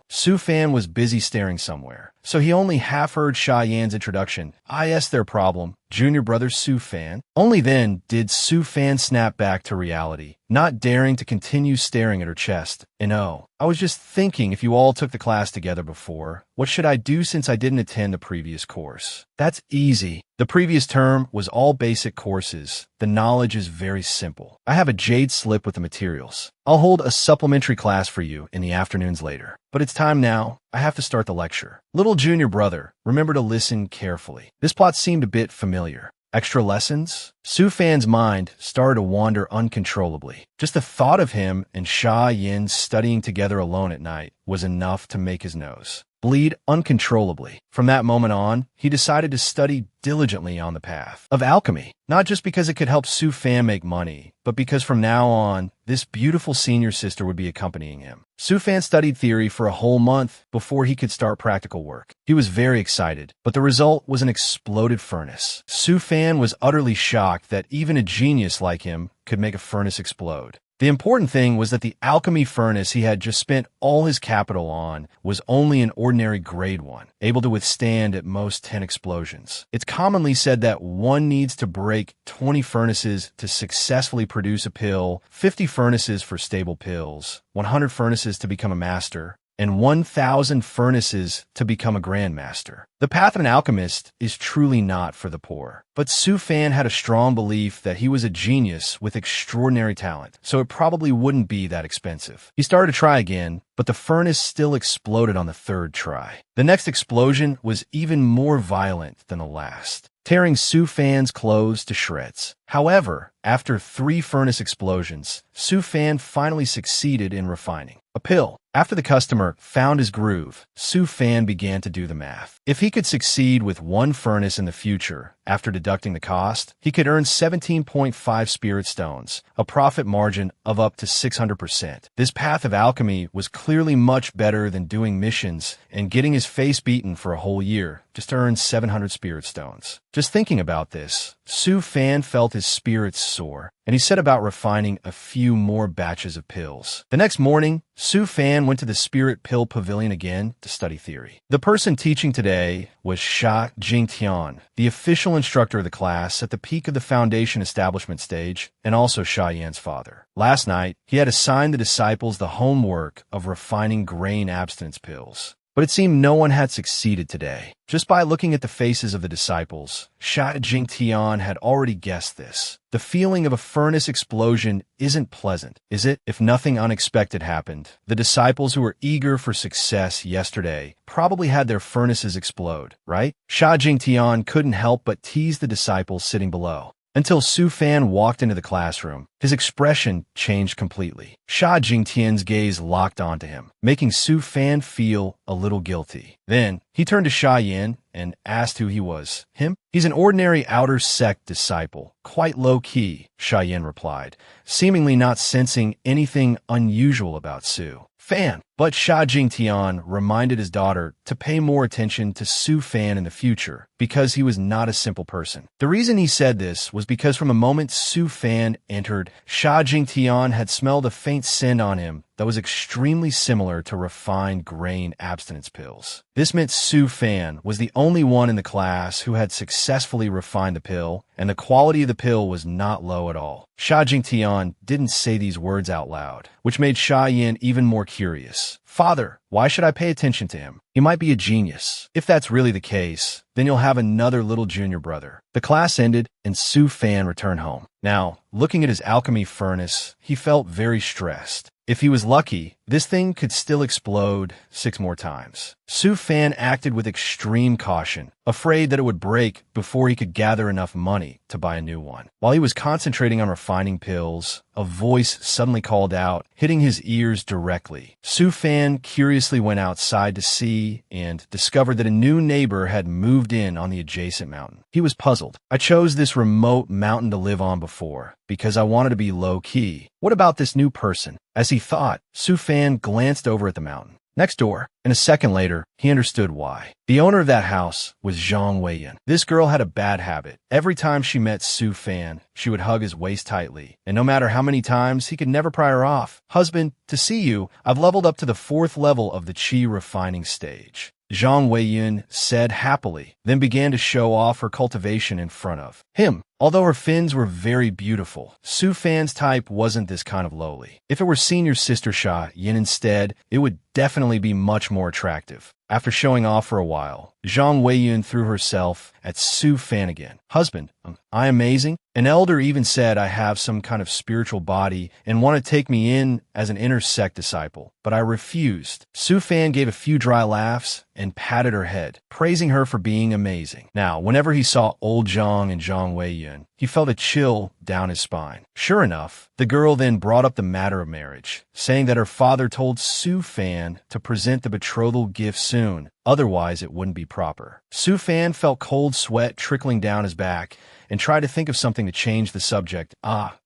Su Fan was busy staring somewhere, so he only half heard Sha Yan's introduction. Yes, their problem. Junior Brother Su Fan. Only then did Su Fan snap back to reality, not daring to continue staring at her chest. I was just thinking if you all took the class together before, what should I do since I didn't attend the previous course? That's easy. The previous term was all basic courses. The knowledge is very simple. I have a jade slip with the materials. I'll hold a supplementary class for you in the afternoons later. But it's time now. I have to start the lecture. Little Junior Brother, remember to listen carefully. This plot seemed a bit familiar. Extra lessons? Su Fan's mind started to wander uncontrollably. Just the thought of him and Sha Yin studying together alone at night was enough to make his nose bleed uncontrollably. From that moment on, he decided to study diligently on the path of alchemy, not just because it could help Su Fan make money, but because from now on, this beautiful senior sister would be accompanying him. Su Fan studied theory for a whole month before he could start practical work. He was very excited, but the result was an exploded furnace. Su Fan was utterly shocked that even a genius like him could make a furnace explode. The important thing was that the alchemy furnace he had just spent all his capital on was only an ordinary grade 1, able to withstand at most 10 explosions. It's commonly said that one needs to break 20 furnaces to successfully produce a pill, 50 furnaces for stable pills, 100 furnaces to become a master, and 1,000 furnaces to become a grandmaster. The path of an alchemist is truly not for the poor. But Su Fan had a strong belief that he was a genius with extraordinary talent, so it probably wouldn't be that expensive. He started to try again, but the furnace still exploded on the third try. The next explosion was even more violent than the last, tearing Su Fan's clothes to shreds. However, after 3 furnace explosions, Su Fan finally succeeded in refining a pill. After the customer found his groove, Su Fan began to do the math. If he could succeed with 1 furnace in the future, after deducting the cost, he could earn 17.5 spirit stones, a profit margin of up to 600%. This path of alchemy was clearly much better than doing missions and getting his face beaten for a whole year just to earn 700 spirit stones. Just thinking about this, Su Fan felt his spirits soar, and he set about refining a few more batches of pills. The next morning, Su Fan went to the Spirit Pill Pavilion again to study theory. The person teaching today was Sha Jingtian, the official instructor of the class at the peak of the foundation establishment stage, and also Sha Yan's father. Last night, he had assigned the disciples the homework of refining grain abstinence pills. But it seemed no one had succeeded today. Just by looking at the faces of the disciples, Sha Jingtian had already guessed this. The feeling of a furnace explosion isn't pleasant, is it? If nothing unexpected happened, the disciples who were eager for success yesterday probably had their furnaces explode, right? Sha Jingtian couldn't help but tease the disciples sitting below. Until Su Fan walked into the classroom, his expression changed completely. Sha Jingtian's gaze locked onto him, making Su Fan feel a little guilty. Then, he turned to Sha Yan and asked who he was. Him? He's an ordinary outer sect disciple, quite low-key, Sha Yan replied, seemingly not sensing anything unusual about Su Fan. But Sha Jingtian reminded his daughter to pay more attention to Su Fan in the future, because he was not a simple person. The reason he said this was because from the moment Su Fan entered, Sha Jingtian had smelled a faint scent on him that was extremely similar to refined grain abstinence pills. This meant Su Fan was the only one in the class who had successfully refined the pill, and the quality of the pill was not low at all. Sha Jingtian didn't say these words out loud, which made Sha Yan even more curious. Father, why should I pay attention to him? He might be a genius. If that's really the case, then you'll have another little junior brother. The class ended, and Su Fan returned home. Now, looking at his alchemy furnace, he felt very stressed. If he was lucky, this thing could still explode 6 more times. Su Fan acted with extreme caution, afraid that it would break before he could gather enough money to buy a new one. While he was concentrating on refining pills, a voice suddenly called out, hitting his ears directly. Su Fan curiously went outside to see and discovered that a new neighbor had moved in on the adjacent mountain. He was puzzled. I chose this remote mountain to live on before because I wanted to be low-key. What about this new person? As he thought, Su Fan glanced over at the mountain next door, and a second later, he understood why. The owner of that house was Zhang Weiyan. This girl had a bad habit. Every time she met Su Fan, she would hug his waist tightly, and no matter how many times, he could never pry her off. Husband, to see you, I've leveled up to the 4th level of the Qi refining stage, Zhang Weiyan said happily, then began to show off her cultivation in front of him. Although her fins were very beautiful, Su Fan's type wasn't this kind of lowly. If it were senior sister Sha Yin instead, it would definitely be much more attractive. After showing off for a while, Zhang Weiyun threw herself at Su Fan again. Husband, I am amazing. An elder even said I have some kind of spiritual body and want to take me in as an inner sect disciple, but I refused. Su Fan gave a few dry laughs and patted her head, praising her for being amazing. Now, whenever he saw old Zhang and Zhang Weiyun, he felt a chill down his spine. Sure enough, the girl then brought up the matter of marriage, saying that her father told Su Fan to present the betrothal gift soon, otherwise it wouldn't be proper. Su Fan felt cold sweat trickling down his back and tried to think of something to change the subject.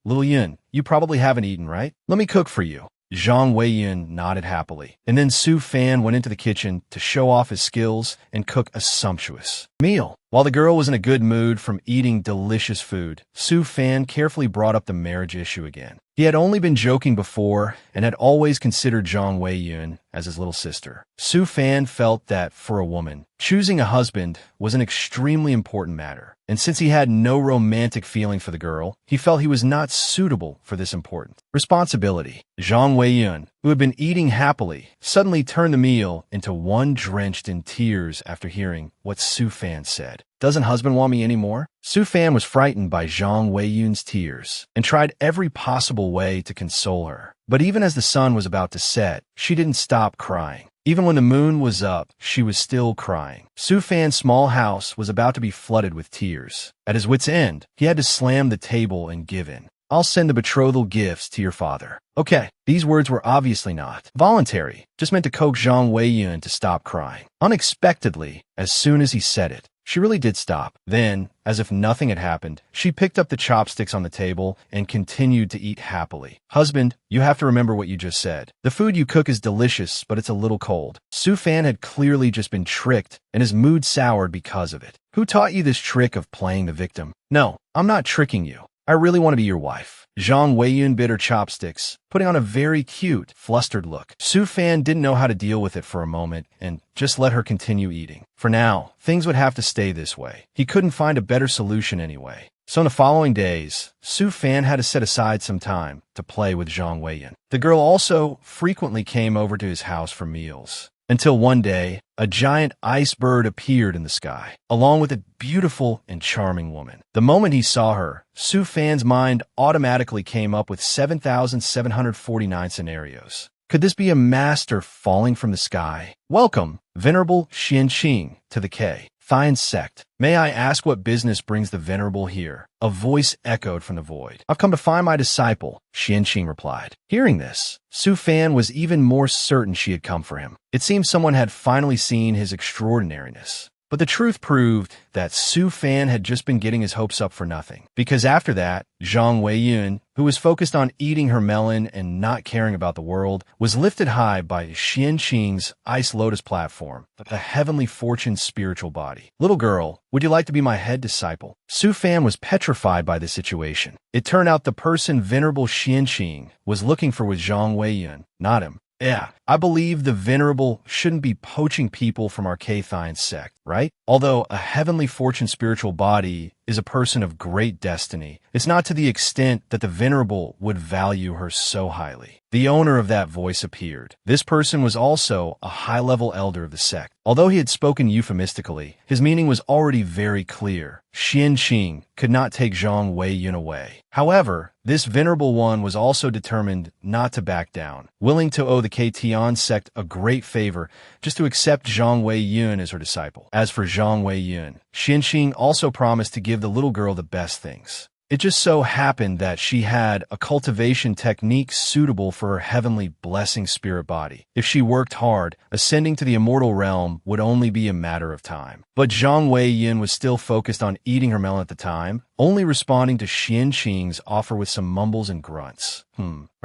Lil Yun, you probably haven't eaten, right? Let me cook for you. Zhang Weiyun nodded happily, and then Su Fan went into the kitchen to show off his skills and cook a sumptuous meal. While the girl was in a good mood from eating delicious food, Su Fan carefully brought up the marriage issue again. He had only been joking before and had always considered Zhang Weiyun as his little sister. Su Fan felt that, for a woman, choosing a husband was an extremely important matter. And since he had no romantic feeling for the girl, he felt he was not suitable for this important responsibility. Zhang Weiyun, who had been eating happily, suddenly turned the meal into one drenched in tears after hearing what Su Fan said. Doesn't husband want me anymore? Su Fan was frightened by Zhang Weiyun's tears and tried every possible way to console her. But even as the sun was about to set, she didn't stop crying. Even when the moon was up, she was still crying. Su Fan's small house was about to be flooded with tears. At his wit's end, he had to slam the table and give in. I'll send the betrothal gifts to your father. Okay, these words were obviously not voluntary, just meant to coax Zhang Weiyun to stop crying. Unexpectedly, as soon as he said it, she really did stop. Then, as if nothing had happened, she picked up the chopsticks on the table and continued to eat happily. Husband, you have to remember what you just said. The food you cook is delicious, but it's a little cold. Su Fan had clearly just been tricked, and his mood soured because of it. Who taught you this trick of playing the victim? No, I'm not tricking you. I really want to be your wife. Zhang Weiyun bit her chopsticks, putting on a very cute, flustered look. Su Fan didn't know how to deal with it for a moment and just let her continue eating. For now, things would have to stay this way. He couldn't find a better solution anyway. So in the following days, Su Fan had to set aside some time to play with Zhang Weiyun. The girl also frequently came over to his house for meals. Until one day, a giant ice bird appeared in the sky, along with a beautiful and charming woman. The moment he saw her, Su Fan's mind automatically came up with 7,749 scenarios. Could this be a master falling from the sky? Welcome, Venerable Xianqing, to the K. Thian sect. May I ask what business brings the Venerable here? A voice echoed from the void. I've come to find my disciple, Xianqing replied. Hearing this, Su Fan was even more certain she had come for him. It seemed someone had finally seen his extraordinariness. But the truth proved that Su Fan had just been getting his hopes up for nothing. Because after that, Zhang Weiyun, who was focused on eating her melon and not caring about the world, was lifted high by Xianqing's Ice Lotus platform, the heavenly fortune spiritual body. Little girl, would you like to be my head disciple? Su Fan was petrified by the situation. It turned out the person Venerable Xianqing was looking for was Zhang Weiyun, not him. Yeah, I believe the Venerable shouldn't be poaching people from our Thian sect, right? Although a heavenly fortune spiritual body is a person of great destiny, it's not to the extent that the Venerable would value her so highly. The owner of that voice appeared. This person was also a high-level elder of the sect. Although he had spoken euphemistically, his meaning was already very clear. Xianqing could not take Zhang Weiyun away. However, this venerable one was also determined not to back down, willing to owe the Thian sect a great favor just to accept Zhang Weiyun as her disciple. As for Zhang Weiyun, Xianqing also promised to give the little girl the best things. It just so happened that she had a cultivation technique suitable for her heavenly blessing spirit body. If she worked hard, ascending to the immortal realm would only be a matter of time. But Zhang Weiyun was still focused on eating her melon at the time, only responding to Xianqing's offer with some mumbles and grunts.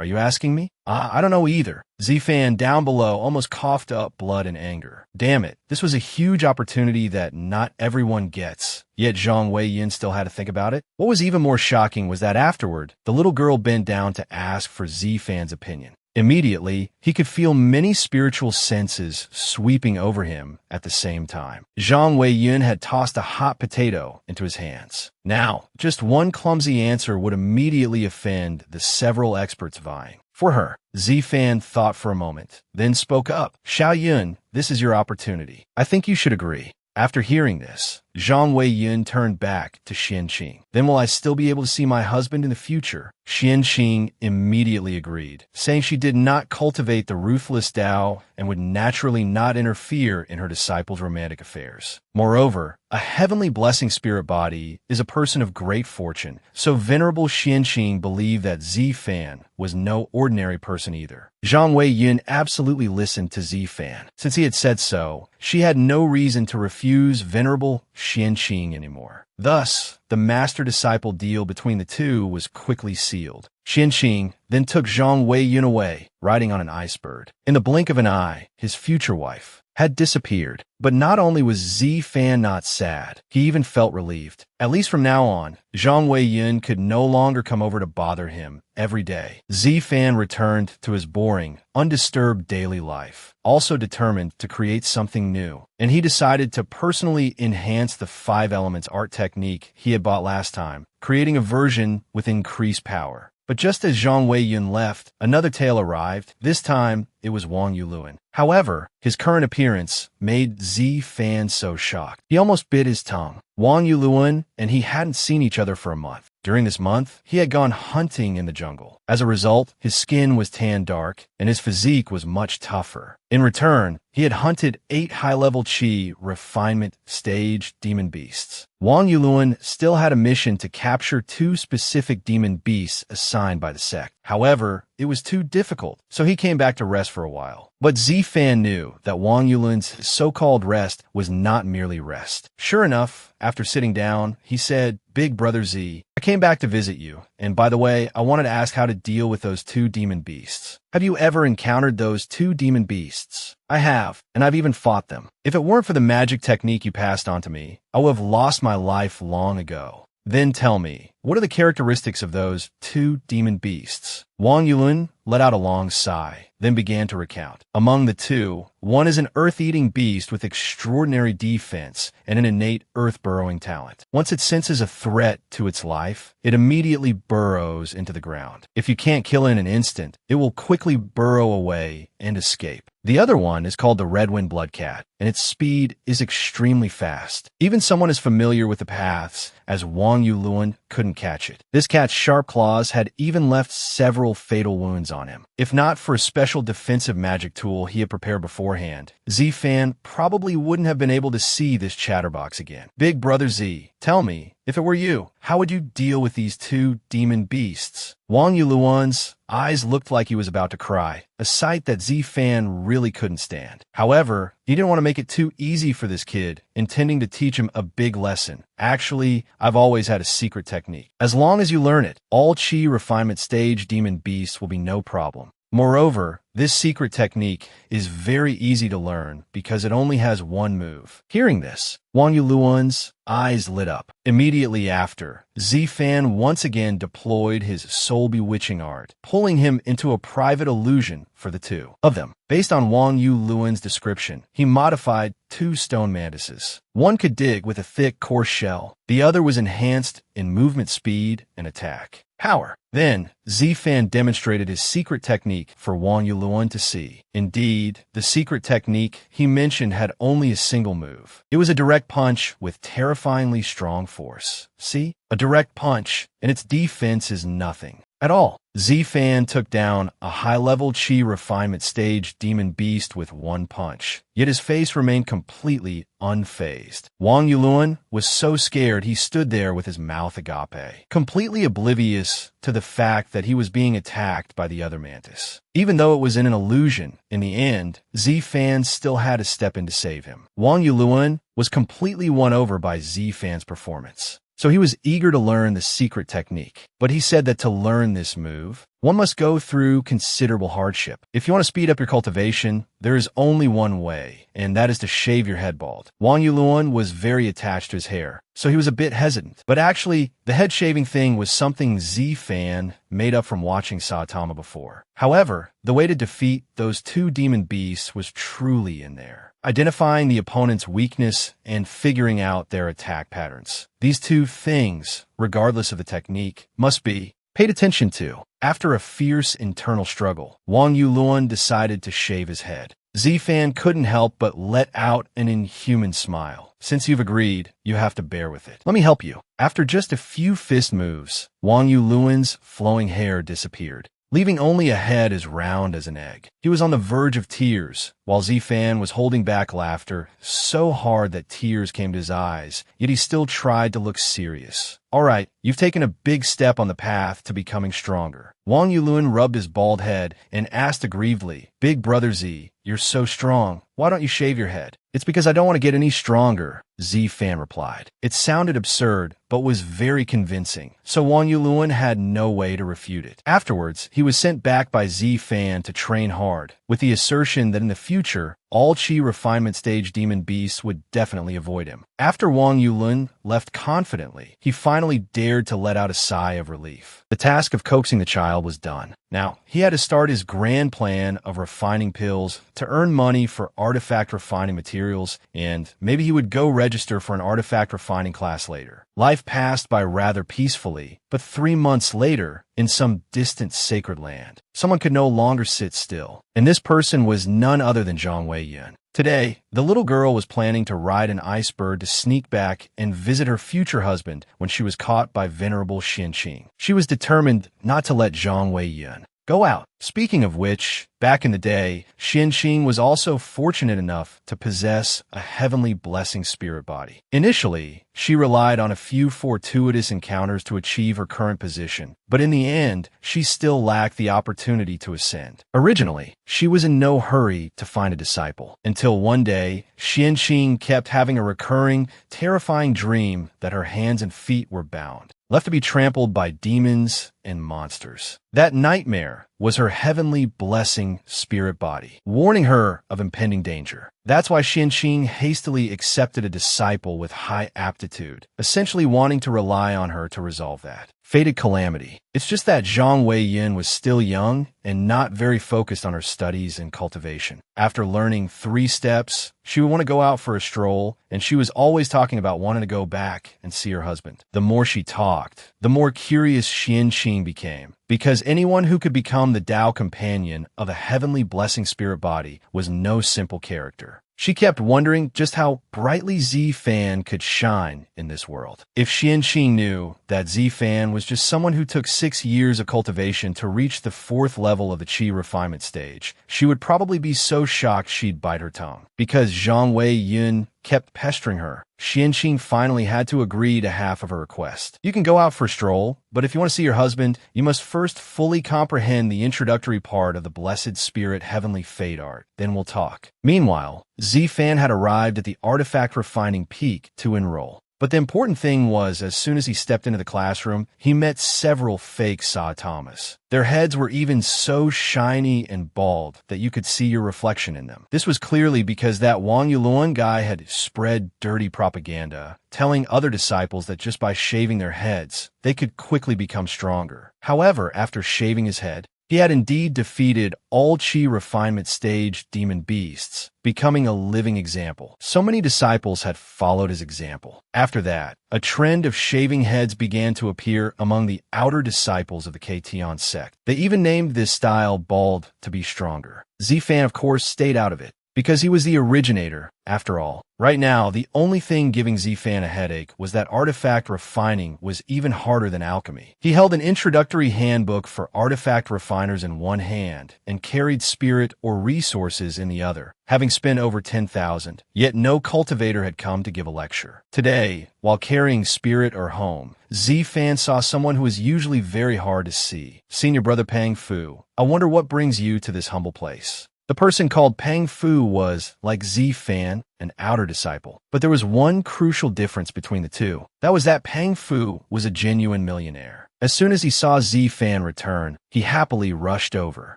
Are you asking me? I don't know either. Zifan down below almost coughed up blood and anger. Damn it, this was a huge opportunity that not everyone gets. Yet Zhang Weiyun still had to think about it. What was even more shocking was that afterward, the little girl bent down to ask for Zifan's opinion. Immediately, he could feel many spiritual senses sweeping over him at the same time. Zhang Weiyun had tossed a hot potato into his hands. Now, just one clumsy answer would immediately offend the several experts vying for her. Zifan thought for a moment, then spoke up. Xiaoyun, this is your opportunity. I think you should agree. After hearing this, Zhang Weiyun turned back to Xianqing. Then will I still be able to see my husband in the future? Xianqing immediately agreed, saying she did not cultivate the ruthless Tao and would naturally not interfere in her disciples' romantic affairs. Moreover, a heavenly blessing spirit body is a person of great fortune, so Venerable Xianqing believed that Zifan was no ordinary person either. Zhang Weiyun absolutely listened to Zifan. Since he had said so, she had no reason to refuse Venerable Xianqing anymore. Thus, the master-disciple deal between the two was quickly sealed. Xianqing then took Zhang Weiyun away, riding on an ice bird. In the blink of an eye, his future wife, had disappeared. But not only was Z-Fan not sad, he even felt relieved. At least from now on, Zhang Wei-yun could no longer come over to bother him every day. Z-Fan returned to his boring, undisturbed daily life, also determined to create something new. And he decided to personally enhance the 5 elements art technique he had bought last time, creating a version with increased power. But just as Zhang Wei-yun left, another tale arrived. This time, it was Wang Yuluan. However, his current appearance made Z-Fan so shocked. He almost bit his tongue. Wang Yuluan and he hadn't seen each other for a month. During this month, he had gone hunting in the jungle. As a result, his skin was tan dark, and his physique was much tougher. In return, he had hunted 8 high-level Qi refinement stage demon beasts. Wang Yuluan still had a mission to capture 2 specific demon beasts assigned by the sect. However, it was too difficult, so he came back to rest for a while. But Z-Fan knew that Wang Yulin's so-called rest was not merely rest. Sure enough, after sitting down, he said, "Big Brother Z, I came back to visit you, and by the way, I wanted to ask how to deal with those 2 demon beasts. Have you ever encountered those 2 demon beasts?" "I have, and I've even fought them. If it weren't for the magic technique you passed on to me, I would have lost my life long ago." "Then tell me, what are the characteristics of those 2 demon beasts?" Wang Yulin let out a long sigh, then began to recount. Among the 2, one is an earth-eating beast with extraordinary defense and an innate earth-burrowing talent. Once it senses a threat to its life, it immediately burrows into the ground. If you can't kill it in an instant, it will quickly burrow away and escape. The other one is called the Redwind Bloodcat, and its speed is extremely fast. Even someone as familiar with the paths as Wang Yuluan couldn't catch it. This cat's sharp claws had even left several fatal wounds on him. If not for a special defensive magic tool he had prepared beforehand, Z-Fan probably wouldn't have been able to see this chatterbox again. "Big Brother Z, tell me, if it were you, how would you deal with these 2 demon beasts?" Wang Yuluan's eyes looked like he was about to cry, a sight that Z-Fan really couldn't stand. However, he didn't want to make it too easy for this kid, intending to teach him a big lesson. "Actually, I've always had a secret technique. As long as you learn it, all Qi refinement stage demon beasts will be no problem. Moreover, this secret technique is very easy to learn because it only has 1 move." Hearing this, Wang Yuluan's eyes lit up. Immediately after, Z-Fan once again deployed his soul-bewitching art, pulling him into a private illusion for the 2 of them. Based on Wang Yuluan's description, he modified 2 stone mantises. One could dig with a thick, coarse shell. The other was enhanced in movement speed and attack power. Then, Z-Fan demonstrated his secret technique for Wang Yuluan to see. Indeed, the secret technique he mentioned had only a single move. It was a direct punch with terrifyingly strong force. See? A direct punch, and its defense is nothing at all. Z-Fan took down a high-level Qi refinement stage demon beast with 1 punch, yet his face remained completely unfazed. Wang Yuluan was so scared he stood there with his mouth agape, completely oblivious to the fact that he was being attacked by the other mantis. Even though it was in an illusion, in the end, Z-Fan still had to step in to save him. Wang Yuluan was completely won over by Z-Fan's performance. So he was eager to learn the secret technique. But he said that to learn this move, one must go through considerable hardship. If you want to speed up your cultivation, there is only one way, and that is to shave your head bald. Wang Yuluan was very attached to his hair, so he was a bit hesitant. But actually, the head shaving thing was something Z-Fan made up from watching Saitama before. However, the way to defeat those 2 demon beasts was truly in there. Identifying the opponent's weakness and figuring out their attack patterns. These 2 things, regardless of the technique, must be paid attention to. After a fierce internal struggle, Wang Yuluan decided to shave his head. Z-Fan couldn't help but let out an inhuman smile. "Since you've agreed, you have to bear with it. Let me help you." After just a few fist moves, Wang Yuluan's flowing hair disappeared, leaving only a head as round as an egg. He was on the verge of tears, while Z-Fan was holding back laughter so hard that tears came to his eyes, yet he still tried to look serious. "All right, you've taken a big step on the path to becoming stronger." Wang Yuluan rubbed his bald head and asked aggrievedly, "Big Brother Z, you're so strong. Why don't you shave your head?" "It's because I don't want to get any stronger," Z-Fan replied. It sounded absurd, but was very convincing, so Wang Yulun had no way to refute it. Afterwards, he was sent back by Z-Fan to train hard, with the assertion that in the future, all Qi refinement stage demon beasts would definitely avoid him. After Wang Yulun left confidently, he finally dared to let out a sigh of relief. The task of coaxing the child was done. Now, he had to start his grand plan of refining pills to earn money for artifact refining materials, and maybe he would go register for an artifact refining class later. Life passed by rather peacefully, but 3 months later, in some distant sacred land, someone could no longer sit still, and this person was none other than Zhang Weiyun. Today, the little girl was planning to ride an iceberg to sneak back and visit her future husband when she was caught by venerable Xianqing. She was determined not to let Zhang Weiyun go out. Speaking of which, back in the day, Xianqing was also fortunate enough to possess a heavenly blessing spirit body. Initially, she relied on a few fortuitous encounters to achieve her current position, but in the end, she still lacked the opportunity to ascend. Originally, she was in no hurry to find a disciple, until one day, Xianqing kept having a recurring, terrifying dream that her hands and feet were bound, left to be trampled by demons and monsters. That nightmare was her heavenly blessing spirit body, warning her of impending danger. That's why Xianqing hastily accepted a disciple with high aptitude, essentially wanting to rely on her to resolve that fated calamity. It's just that Zhang Weiyun was still young and not very focused on her studies and cultivation. After learning 3 steps, she would want to go out for a stroll, and she was always talking about wanting to go back and see her husband. The more she talked, the more curious Xianqing became, because anyone who could become the Tao companion of a heavenly blessing spirit body was no simple character. She kept wondering just how brightly Z-Fan could shine in this world. If Xianqing knew that Z-Fan was just someone who took 6 years of cultivation to reach the 4th level of the Qi refinement stage, she would probably be so shocked she'd bite her tongue. Because Zhang Weiyun kept pestering her, Xianqing finally had to agree to half of her request. You can go out for a stroll, but if you want to see your husband, you must first fully comprehend the introductory part of the Blessed Spirit Heavenly Fate art. Then we'll talk. Meanwhile, Z-Fan had arrived at the artifact refining peak to enroll. But the important thing was, as soon as he stepped into the classroom, he met several fake Saitomas. Their heads were even so shiny and bald that you could see your reflection in them. This was clearly because that Wang Yulun guy had spread dirty propaganda, telling other disciples that just by shaving their heads, they could quickly become stronger. However, after shaving his head, he had indeed defeated all Qi refinement stage demon beasts, becoming a living example. So many disciples had followed his example. After that, a trend of shaving heads began to appear among the outer disciples of the Katian sect. They even named this style bald to be stronger. Z-Fan, of course, stayed out of it, because he was the originator, after all. Right now, the only thing giving Z-Fan a headache was that artifact refining was even harder than alchemy. He held an introductory handbook for artifact refiners in one hand and carried spirit or resources in the other, having spent over 10,000. Yet no cultivator had come to give a lecture. Today, while carrying spirit or home, Z-Fan saw someone who was usually very hard to see. Senior Brother Pang Fu, I wonder what brings you to this humble place. The person called Pang Fu was, like Z-Fan, an outer disciple. But there was one crucial difference between the two. That was that Pang Fu was a genuine millionaire. As soon as he saw Z-Fan return, he happily rushed over,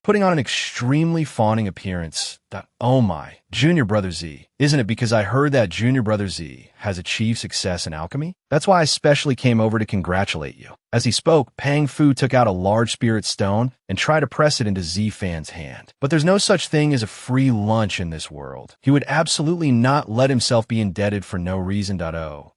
putting on an extremely fawning appearance that, oh my, Junior Brother Z, isn't it because I heard that Junior Brother Z has achieved success in alchemy? That's why I specially came over to congratulate you. As he spoke, Pang Fu took out a large spirit stone and tried to press it into Z-Fan's hand. But there's no such thing as a free lunch in this world. He would absolutely not let himself be indebted for no reason.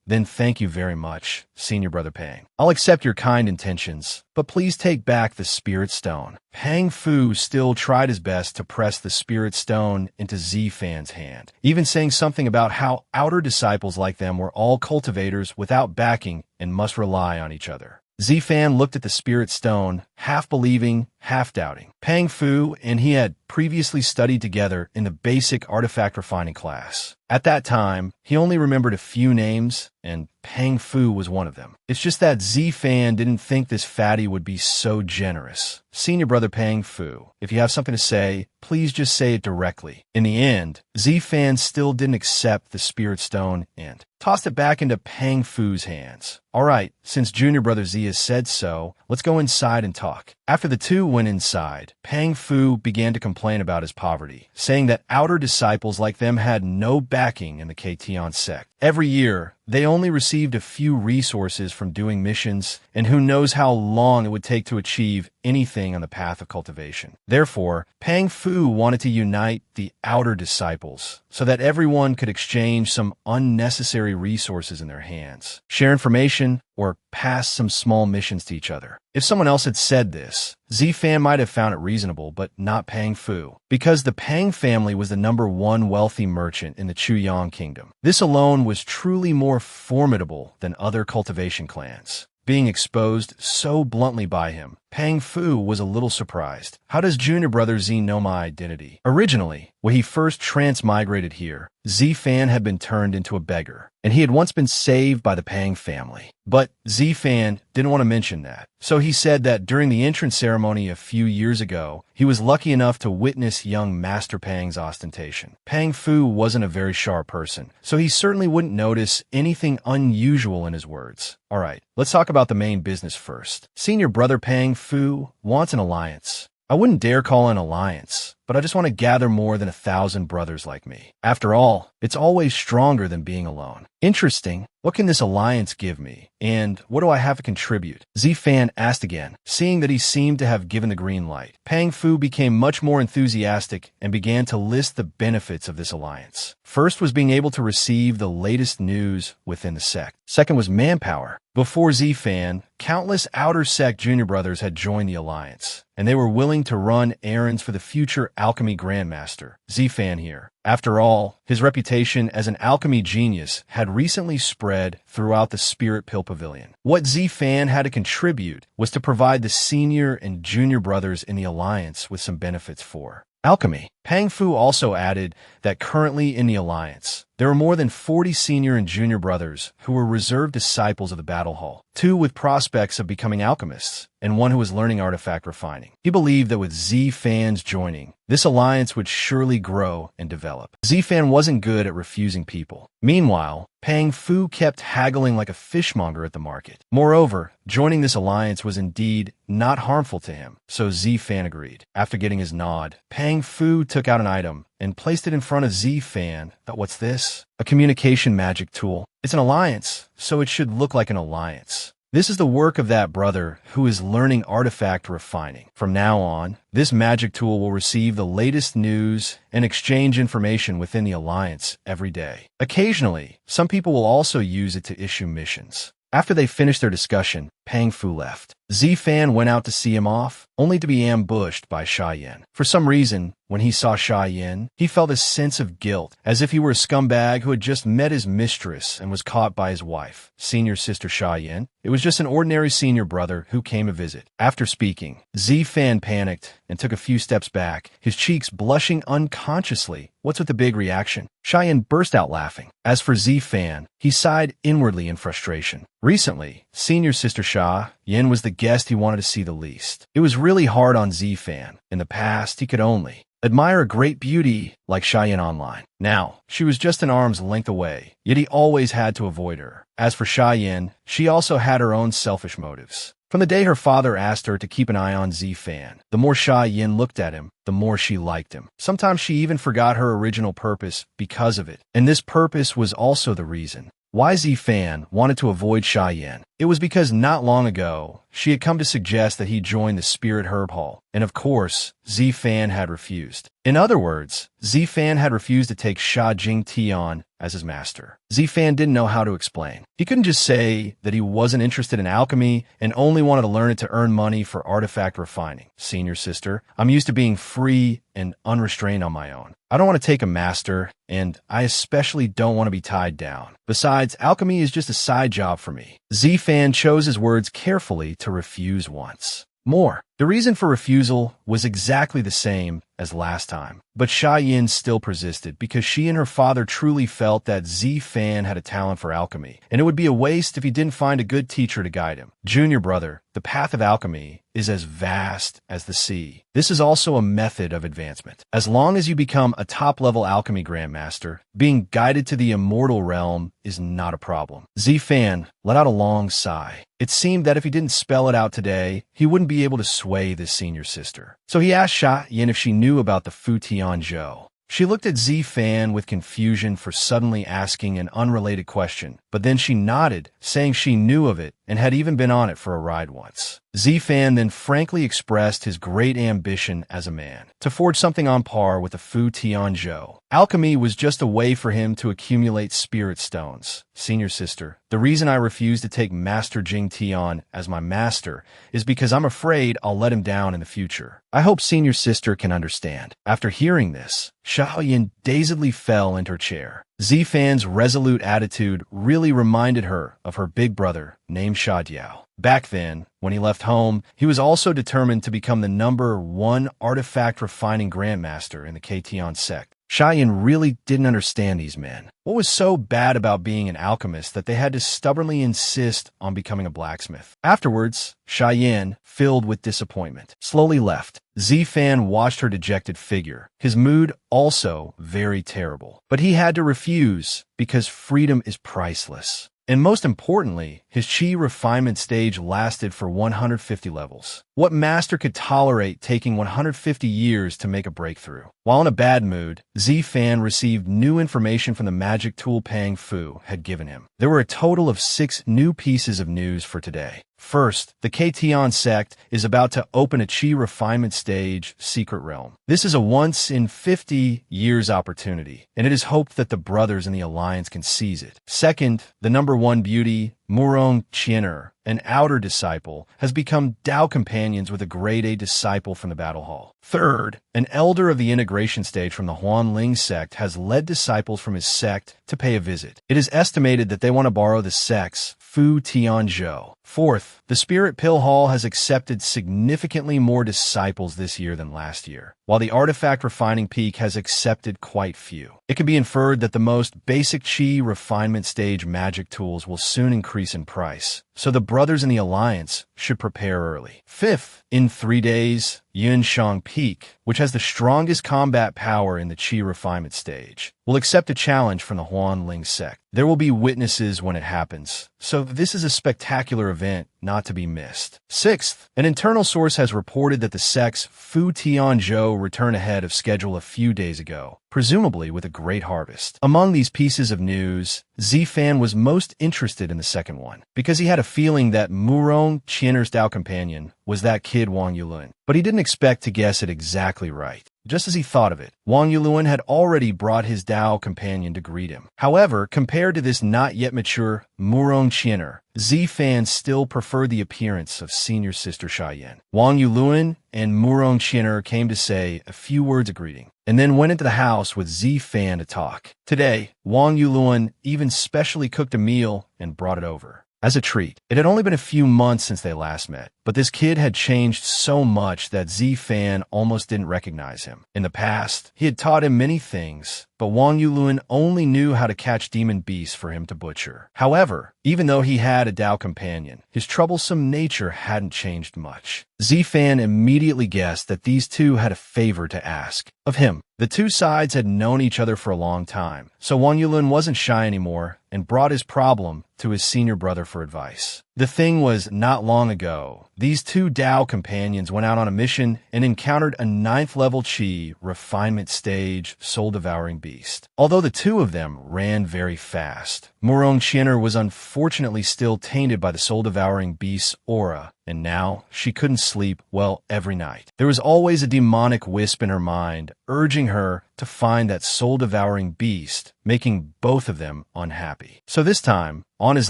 Then thank you very much, Senior Brother Pang. I'll accept your kind intentions, but please take back the spirit stone. Pang Fu still tried his best to press the spirit stone into Z-Fan's hand, even saying something about how outer disciples like them were all cultivators without backing and must rely on each other. Z-Fan looked at the spirit stone, half believing, half-doubting. Pang Fu and he had previously studied together in the basic artifact refining class. At that time, he only remembered a few names, and Pang Fu was one of them. It's just that Z-Fan didn't think this fatty would be so generous. Senior brother Pang Fu, if you have something to say, please just say it directly. In the end, Z-Fan still didn't accept the Spirit Stone and tossed it back into Pang Fu's hands. All right, since Junior Brother Z has said so, let's go inside and talk. After the two went inside, Pang Fu began to complain about his poverty, saying that outer disciples like them had no backing in the Ktion sect. Every year, they only received a few resources from doing missions, and who knows how long it would take to achieve anything on the path of cultivation. Therefore, Pang Fu wanted to unite the outer disciples so that everyone could exchange some unnecessary resources in their hands, share information, or pass some small missions to each other. If someone else had said this, Z-Fan might have found it reasonable, but not Pang Fu, because the Pang family was the #1 wealthy merchant in the Chuyang kingdom. This alone was truly more formidable than other cultivation clans. Being exposed so bluntly by him, Pang Fu was a little surprised. How does Junior Brother Z know my identity? Originally, when he first transmigrated here, Z-Fan had been turned into a beggar, and he had once been saved by the Pang family. But Z-Fan didn't want to mention that, so he said that during the entrance ceremony a few years ago, he was lucky enough to witness young Master Pang's ostentation. Pang Fu wasn't a very sharp person, so he certainly wouldn't notice anything unusual in his words. Alright, let's talk about the main business first. Senior Brother Pang Fu wants an alliance. I wouldn't dare call it an alliance, but I just want to gather more than 1,000 brothers like me. After all, it's always stronger than being alone. Interesting. What can this alliance give me? And what do I have to contribute? Z-Fan asked again, seeing that he seemed to have given the green light. Pang Fu became much more enthusiastic and began to list the benefits of this alliance. First was being able to receive the latest news within the sect. Second was manpower. Before Z-Fan, countless outer sect junior brothers had joined the alliance, and they were willing to run errands for the future alchemy grandmaster, Z-Fan here. After all, his reputation as an alchemy genius had recently spread throughout the Spirit Pill Pavilion. What Z-Fan had to contribute was to provide the senior and junior brothers in the alliance with some benefits for alchemy. Pang Fu also added that currently in the alliance, there were more than 40 senior and junior brothers who were reserved disciples of the Battle Hall, 2 with prospects of becoming alchemists, and 1 who was learning artifact refining. He believed that with Z-Fan's joining, this alliance would surely grow and develop. Z-Fan wasn't good at refusing people. Meanwhile, Pang Fu kept haggling like a fishmonger at the market. Moreover, joining this alliance was indeed not harmful to him, so Z-Fan agreed. After getting his nod, Pang Fu took out an item and placed it in front of Z-Fan. What's this? A communication magic tool. It's an alliance, so it should look like an alliance. This is the work of that brother who is learning artifact refining. From now on, this magic tool will receive the latest news and exchange information within the alliance every day. Occasionally, some people will also use it to issue missions. After they finished their discussion, Pang Fu left. Z-Fan went out to see him off, only to be ambushed by Sha Yin. For some reason, when he saw Sha Yin, he felt a sense of guilt, as if he were a scumbag who had just met his mistress and was caught by his wife, senior sister Sha Yin. It was just an ordinary senior brother who came to visit. After speaking, Z-Fan panicked and took a few steps back, his cheeks blushing unconsciously. What's with the big reaction? Sha Yin burst out laughing. As for Z-Fan, he sighed inwardly in frustration. Recently, senior sister Sha Yin was the guest he wanted to see the least. It was really hard on Z-Fan. In the past, he could only admire a great beauty like Sha Yin online. Now, she was just an arm's length away, yet he always had to avoid her. As for Sha Yin, she also had her own selfish motives. From the day her father asked her to keep an eye on Z-Fan, the more Sha Yin looked at him, the more she liked him. Sometimes she even forgot her original purpose because of it. And this purpose was also the reason why Z-Fan wanted to avoid Sha Yin. It was because not long ago, she had come to suggest that he join the Spirit Herb Hall, and of course, Z-Fan had refused. In other words, Z-Fan had refused to take Sha Jingtian as his master. Z-Fan didn't know how to explain. He couldn't just say that he wasn't interested in alchemy and only wanted to learn it to earn money for artifact refining. Senior sister, I'm used to being free and unrestrained on my own. I don't want to take a master, and I especially don't want to be tied down. Besides, alchemy is just a side job for me. Z-Fan chose his words carefully to refuse once more. The reason for refusal was exactly the same as last time, but Sha Yin still persisted because she and her father truly felt that Zi Fan had a talent for alchemy, and it would be a waste if he didn't find a good teacher to guide him. Junior brother, the path of alchemy is as vast as the sea. This is also a method of advancement. As long as you become a top-level alchemy grandmaster, being guided to the immortal realm is not a problem. Zi Fan let out a long sigh. It seemed that if he didn't spell it out today, he wouldn't be able to sway this senior sister. So he asked Sha Yin if she knew about the Fu Tian Zhou. She looked at Zi Fan with confusion for suddenly asking an unrelated question, but then she nodded, saying she knew of it and had even been on it for a ride once. Zi Fan then frankly expressed his great ambition as a man, to forge something on par with the Fu Tian Zhou. Alchemy was just a way for him to accumulate spirit stones. Senior sister, the reason I refuse to take Master Jing Tian as my master is because I'm afraid I'll let him down in the future. I hope senior sister can understand. After hearing this, Xiaoyan dazedly fell into her chair. Zi Fan's resolute attitude really reminded her of her big brother named Sha Diao. Back then, when he left home, he was also determined to become the #1 artifact refining grandmaster in the Katian sect. Xiaoyan really didn't understand these men. What was so bad about being an alchemist that they had to stubbornly insist on becoming a blacksmith? Afterwards, Xiaoyan, filled with disappointment, slowly left. Zi Fan watched her dejected figure, his mood also very terrible. But he had to refuse because freedom is priceless. And most importantly, his chi refinement stage lasted for 150 levels. What master could tolerate taking 150 years to make a breakthrough? While in a bad mood, Zi Fan received new information from the magic tool Pang Fu had given him. There were a total of 6 new pieces of news for today. First, the Katian sect is about to open a chi refinement stage secret realm. This is a once-in-50 years opportunity, and it is hoped that the brothers in the alliance can seize it. Second, the #1 beauty, Murong Qianer, an outer disciple, has become Dao companions with a grade A disciple from the battle hall. Third, an elder of the integration stage from the Huanling sect has led disciples from his sect to pay a visit. It is estimated that they want to borrow the sect's Fu Tian Zhou. Fourth, the Spirit Pill Hall has accepted significantly more disciples this year than last year, while the Artifact Refining Peak has accepted quite few. It can be inferred that the most basic chi refinement stage magic tools will soon increase in price, so the brothers in the alliance should prepare early. Fifth, in 3 days, Yunshang Peak, which has the strongest combat power in the chi refinement stage, will accept a challenge from the Huanling sect. There will be witnesses when it happens, so this is a spectacular event not to be missed. Sixth, an internal source has reported that the sect's Fu Tian Zhou returned ahead of schedule a few days ago, presumably with a great harvest. Among these pieces of news, Zi Fan was most interested in the second one, because he had a feeling that Murong Qianer's Dao companion was that kid Wang Yulun, but he didn't expect to guess it exactly right. Just as he thought of it, Wang Yulun had already brought his Dao companion to greet him. However, compared to this not yet mature Murong Qianer, Zi Fan still preferred the appearance of senior sister Xiaoyan. Wang Yulun and Murong Qianer came to say a few words of greeting, and then went into the house with Zi Fan to talk. Today, Wang Yulun even specially cooked a meal and brought it over. As a treat, it had only been a few months since they last met, but this kid had changed so much that Zi Fan almost didn't recognize him. In the past, he had taught him many things, but Wang Yulun only knew how to catch demon beasts for him to butcher. However, even though he had a Dao companion, his troublesome nature hadn't changed much. Zi Fan immediately guessed that these two had a favor to ask of him. The two sides had known each other for a long time, so Wang Yulun wasn't shy anymore and brought his problem to his senior brother for advice. The thing was, not long ago, these two Dao companions went out on a mission and encountered a 9th level chi refinement stage soul-devouring beast. Although the two of them ran very fast, Murong Qianer was unfortunately still tainted by the soul-devouring beast's aura, and now she couldn't sleep well every night. There was always a demonic wisp in her mind, urging her to find that soul-devouring beast, making both of them unhappy. So this time, on his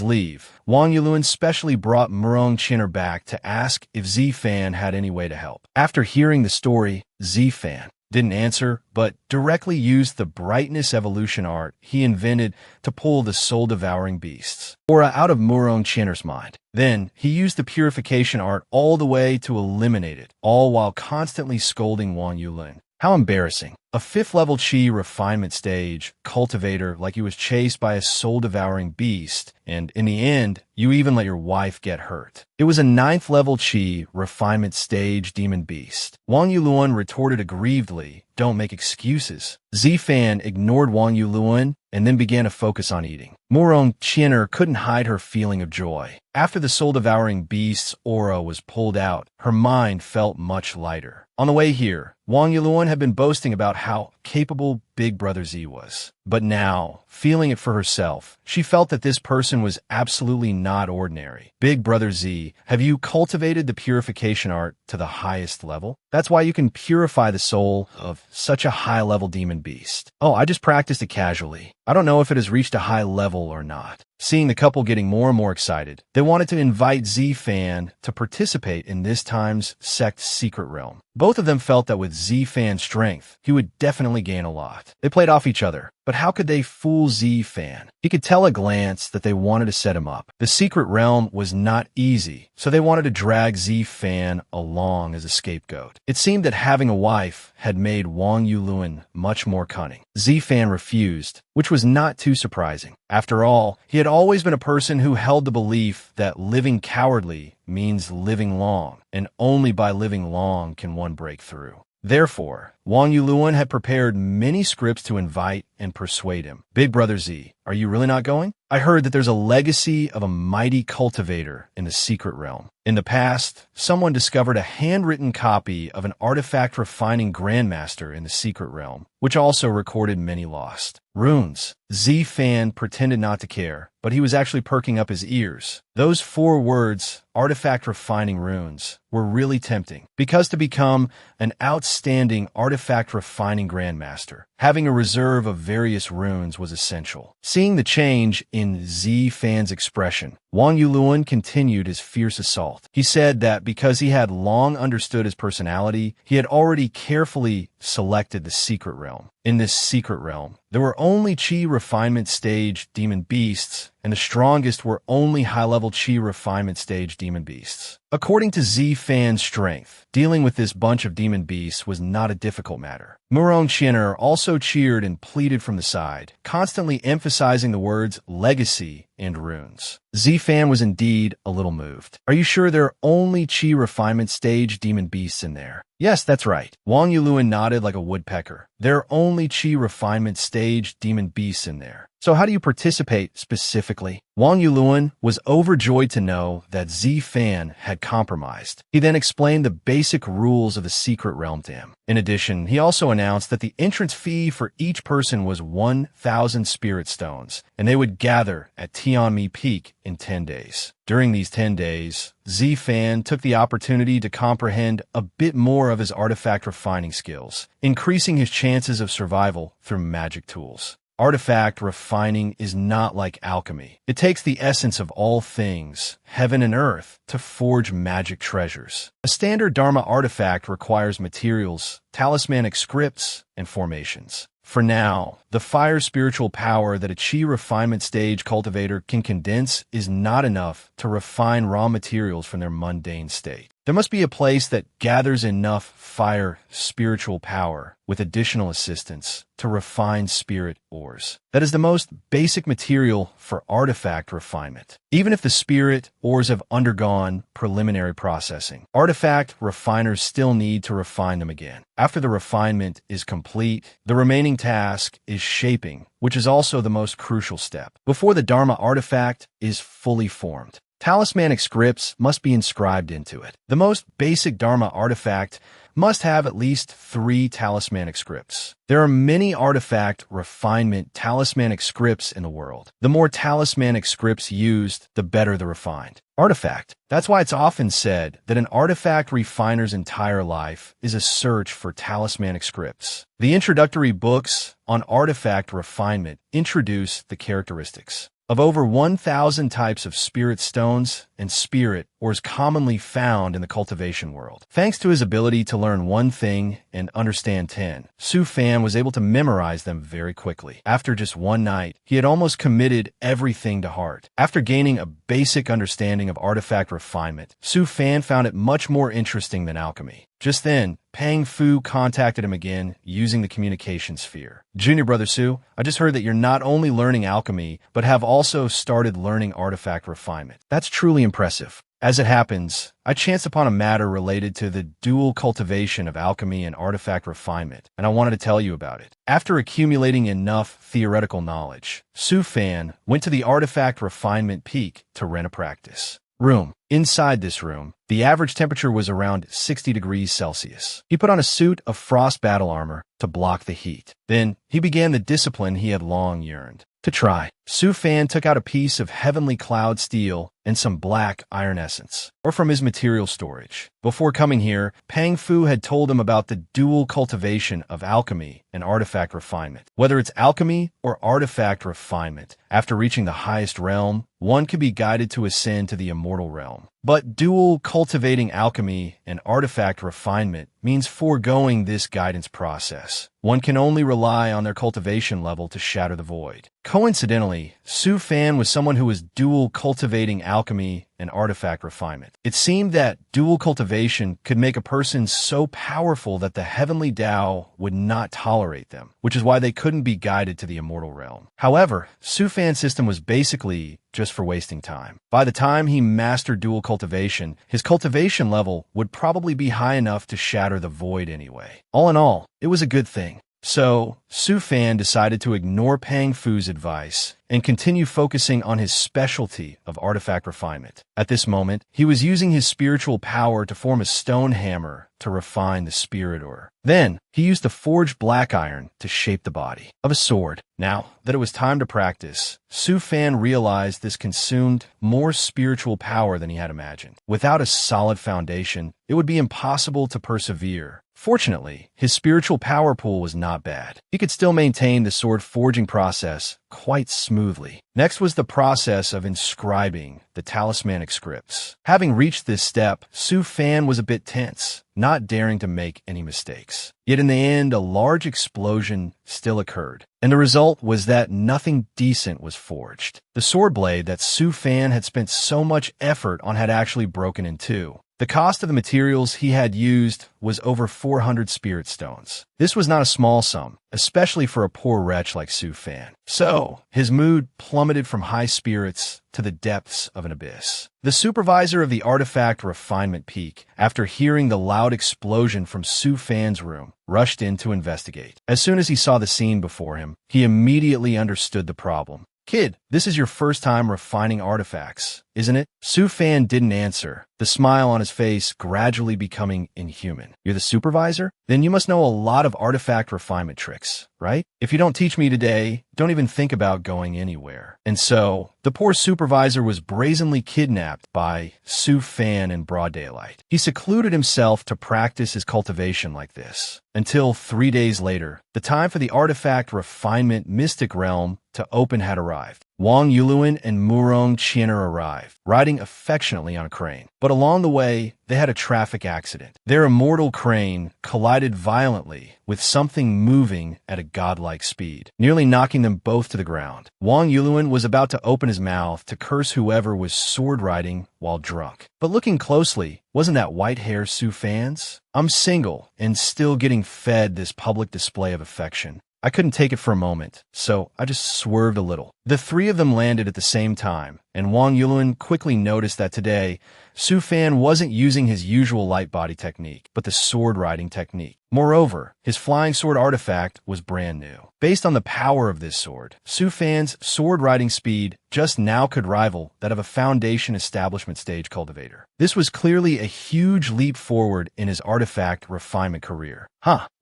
leave, Wang Yulun specially brought Murong Qianer back to ask if Zi Fan had any way to help. After hearing the story, Zi Fan didn't answer, but directly used the brightness evolution art he invented to pull the soul-devouring beasts aura out of Murong Chinner's mind. Then, he used the purification art all the way to eliminate it, all while constantly scolding Wang Yulin. How embarrassing. A 5th-level Qi refinement stage cultivator like he was chased by a soul-devouring beast, and in the end, you even let your wife get hurt. It was a 9th-level Qi refinement stage demon beast. Wang Yuluan retorted aggrievedly, "Don't make excuses." Zifan ignored Wang Yuluan and then began to focus on eating. Murong Chinner couldn't hide her feeling of joy. After the soul-devouring beast's aura was pulled out, her mind felt much lighter. On the way here, Wang Yuluan had been boasting about how capable Big Brother Z was. But now, feeling it for herself, she felt that this person was absolutely not ordinary. Big Brother Z, have you cultivated the purification art to the highest level? That's why you can purify the soul of such a high-level demon beast. Oh, I just practiced it casually. I don't know if it has reached a high level or not. Seeing the couple getting more and more excited, they wanted to invite Z-Fan to participate in this time's sect's secret realm. Both of them felt that with Z-Fan's strength, he would definitely gain a lot. They played off each other, but how could they fool Z-Fan? He could tell at a glance that they wanted to set him up. The secret realm was not easy, so they wanted to drag Z-Fan along as a scapegoat. It seemed that having a wife had made Wang Yuluan much more cunning. Z-Fan refused, which was not too surprising. After all, he had always been a person who held the belief that living cowardly means living long, and only by living long can one break through. Therefore, Wang Yuluan had prepared many scripts to invite and persuade him. Big Brother Z, are you really not going? I heard that there's a legacy of a mighty cultivator in the secret realm. In the past, someone discovered a handwritten copy of an artifact refining grandmaster in the secret realm, which also recorded many lost runes. Z-Fan pretended not to care, but he was actually perking up his ears. Those 4 words, artifact refining runes, were really tempting, because to become an outstanding artifact refining grandmaster, having a reserve of various runes was essential. Seeing the change in Z-Fan's expression, Wang Yuluan continued his fierce assault. He said that because he had long understood his personality, he had already carefully selected the secret realm. In this secret realm, there were only Qi refinement stage demon beasts, and the strongest were only high-level Qi refinement stage demon beasts. According to Z-Fan's strength, dealing with this bunch of demon beasts was not a difficult matter. Murong Chinner also cheered and pleaded from the side, constantly emphasizing the words legacy and runes. Z-Fan was indeed a little moved. Are you sure there are only Qi refinement stage demon beasts in there? Yes, that's right. Wang Yuluan nodded like a woodpecker. There are only Qi refinement stage demon beasts in there. So how do you participate specifically? Wang Yuluan was overjoyed to know that Z-Fan had compromised. He then explained the basic rules of the secret realm to him. In addition, he also announced that the entrance fee for each person was 1,000 spirit stones, and they would gather at Tianmi Peak in 10 days. During these 10 days, Z-Fan took the opportunity to comprehend a bit more of his artifact refining skills, increasing his chances of survival through magic tools. Artifact refining is not like alchemy. It takes the essence of all things, heaven and earth, to forge magic treasures. A standard Dharma artifact requires materials, talismanic scripts, and formations. For now, the fire spiritual power that a Qi refinement stage cultivator can condense is not enough to refine raw materials from their mundane state. There must be a place that gathers enough fire spiritual power with additional assistance to refine spirit ores. That is the most basic material for artifact refinement. Even if the spirit ores have undergone preliminary processing, artifact refiners still need to refine them again. After the refinement is complete, the remaining task is shaping, which is also the most crucial step, before the Dharma artifact is fully formed. Talismanic scripts must be inscribed into it. The most basic Dharma artifact must have at least 3 talismanic scripts. There are many artifact refinement talismanic scripts in the world. The more talismanic scripts used, the better the refined artifact. That's why it's often said that an artifact refiner's entire life is a search for talismanic scripts. The introductory books on artifact refinement introduce the characteristics of over 1,000 types of spirit stones and spirit or is commonly found in the cultivation world. Thanks to his ability to learn one thing and understand 10, Su Fan was able to memorize them very quickly. After just one night, he had almost committed everything to heart. After gaining a basic understanding of artifact refinement, Su Fan found it much more interesting than alchemy. Just then, Pang Fu contacted him again using the communication sphere. Junior Brother Su, I just heard that you're not only learning alchemy, but have also started learning artifact refinement. That's truly impressive. As it happens, I chanced upon a matter related to the dual cultivation of alchemy and artifact refinement, and I wanted to tell you about it. After accumulating enough theoretical knowledge, Su Fan went to the artifact refinement peak to rent a practice room. Inside this room, the average temperature was around 60 degrees Celsius. He put on a suit of frost battle armor to block the heat. Then, he began the discipline he had long yearned to try. Su Fan took out a piece of heavenly cloud steel and some black iron essence, or from his material storage. Before coming here, Pang Fu had told him about the dual cultivation of alchemy and artifact refinement. Whether it's alchemy or artifact refinement, after reaching the highest realm, one can be guided to ascend to the immortal realm. But dual cultivating alchemy and artifact refinement means foregoing this guidance process. One can only rely on their cultivation level to shatter the void. Coincidentally, Su Fan was someone who was dual cultivating alchemy and artifact refinement. It seemed that dual cultivation could make a person so powerful that the heavenly Tao would not tolerate them, which is why they couldn't be guided to the immortal realm. However, Su Fan's system was basically just for wasting time. By the time he mastered dual cultivation, his cultivation level would probably be high enough to shatter the void anyway. All in all, it was a good thing. So, Su Fan decided to ignore Pang Fu's advice and continue focusing on his specialty of artifact refinement. At this moment, he was using his spiritual power to form a stone hammer to refine the spirit ore. Then, he used the forged black iron to shape the body of a sword. Now that it was time to practice, Su Fan realized this consumed more spiritual power than he had imagined. Without a solid foundation, it would be impossible to persevere. Fortunately, his spiritual power pool was not bad. He could still maintain the sword forging process quite smoothly. Next was the process of inscribing the talismanic scripts. Having reached this step, Su Fan was a bit tense, not daring to make any mistakes. Yet in the end, a large explosion still occurred, and the result was that nothing decent was forged. The sword blade that Su Fan had spent so much effort on had actually broken in two. The cost of the materials he had used was over 400 spirit stones. This was not a small sum, especially for a poor wretch like Su Fan. So, his mood plummeted from high spirits to the depths of an abyss. The supervisor of the artifact refinement peak, after hearing the loud explosion from Su Fan's room, rushed in to investigate. As soon as he saw the scene before him, he immediately understood the problem. "Kid, this is your first time refining artifacts, isn't it?" Su Fan didn't answer, the smile on his face gradually becoming inhuman. "You're the supervisor? Then you must know a lot of artifact refinement tricks, right? If you don't teach me today, don't even think about going anywhere." And so, the poor supervisor was brazenly kidnapped by Su Fan in broad daylight. He secluded himself to practice his cultivation like this, until 3 days later, the time for the artifact refinement mystic realm to open had arrived. Wang Yuluan and Murong Chiener arrived, riding affectionately on a crane. But along the way, they had a traffic accident. Their immortal crane collided violently with something moving at a godlike speed, nearly knocking them both to the ground. Wang Yuluan was about to open his mouth to curse whoever was sword riding while drunk. But looking closely, wasn't that white hair Su Fan's? "I'm single and still getting fed this public display of affection. I couldn't take it for a moment, so I just swerved a little." The three of them landed at the same time, and Wang Yuluan quickly noticed that today, Su Fan wasn't using his usual light body technique, but the sword riding technique. Moreover, his flying sword artifact was brand new. Based on the power of this sword, Su Fan's sword riding speed just now could rival that of a foundation establishment stage cultivator. This was clearly a huge leap forward in his artifact refinement career.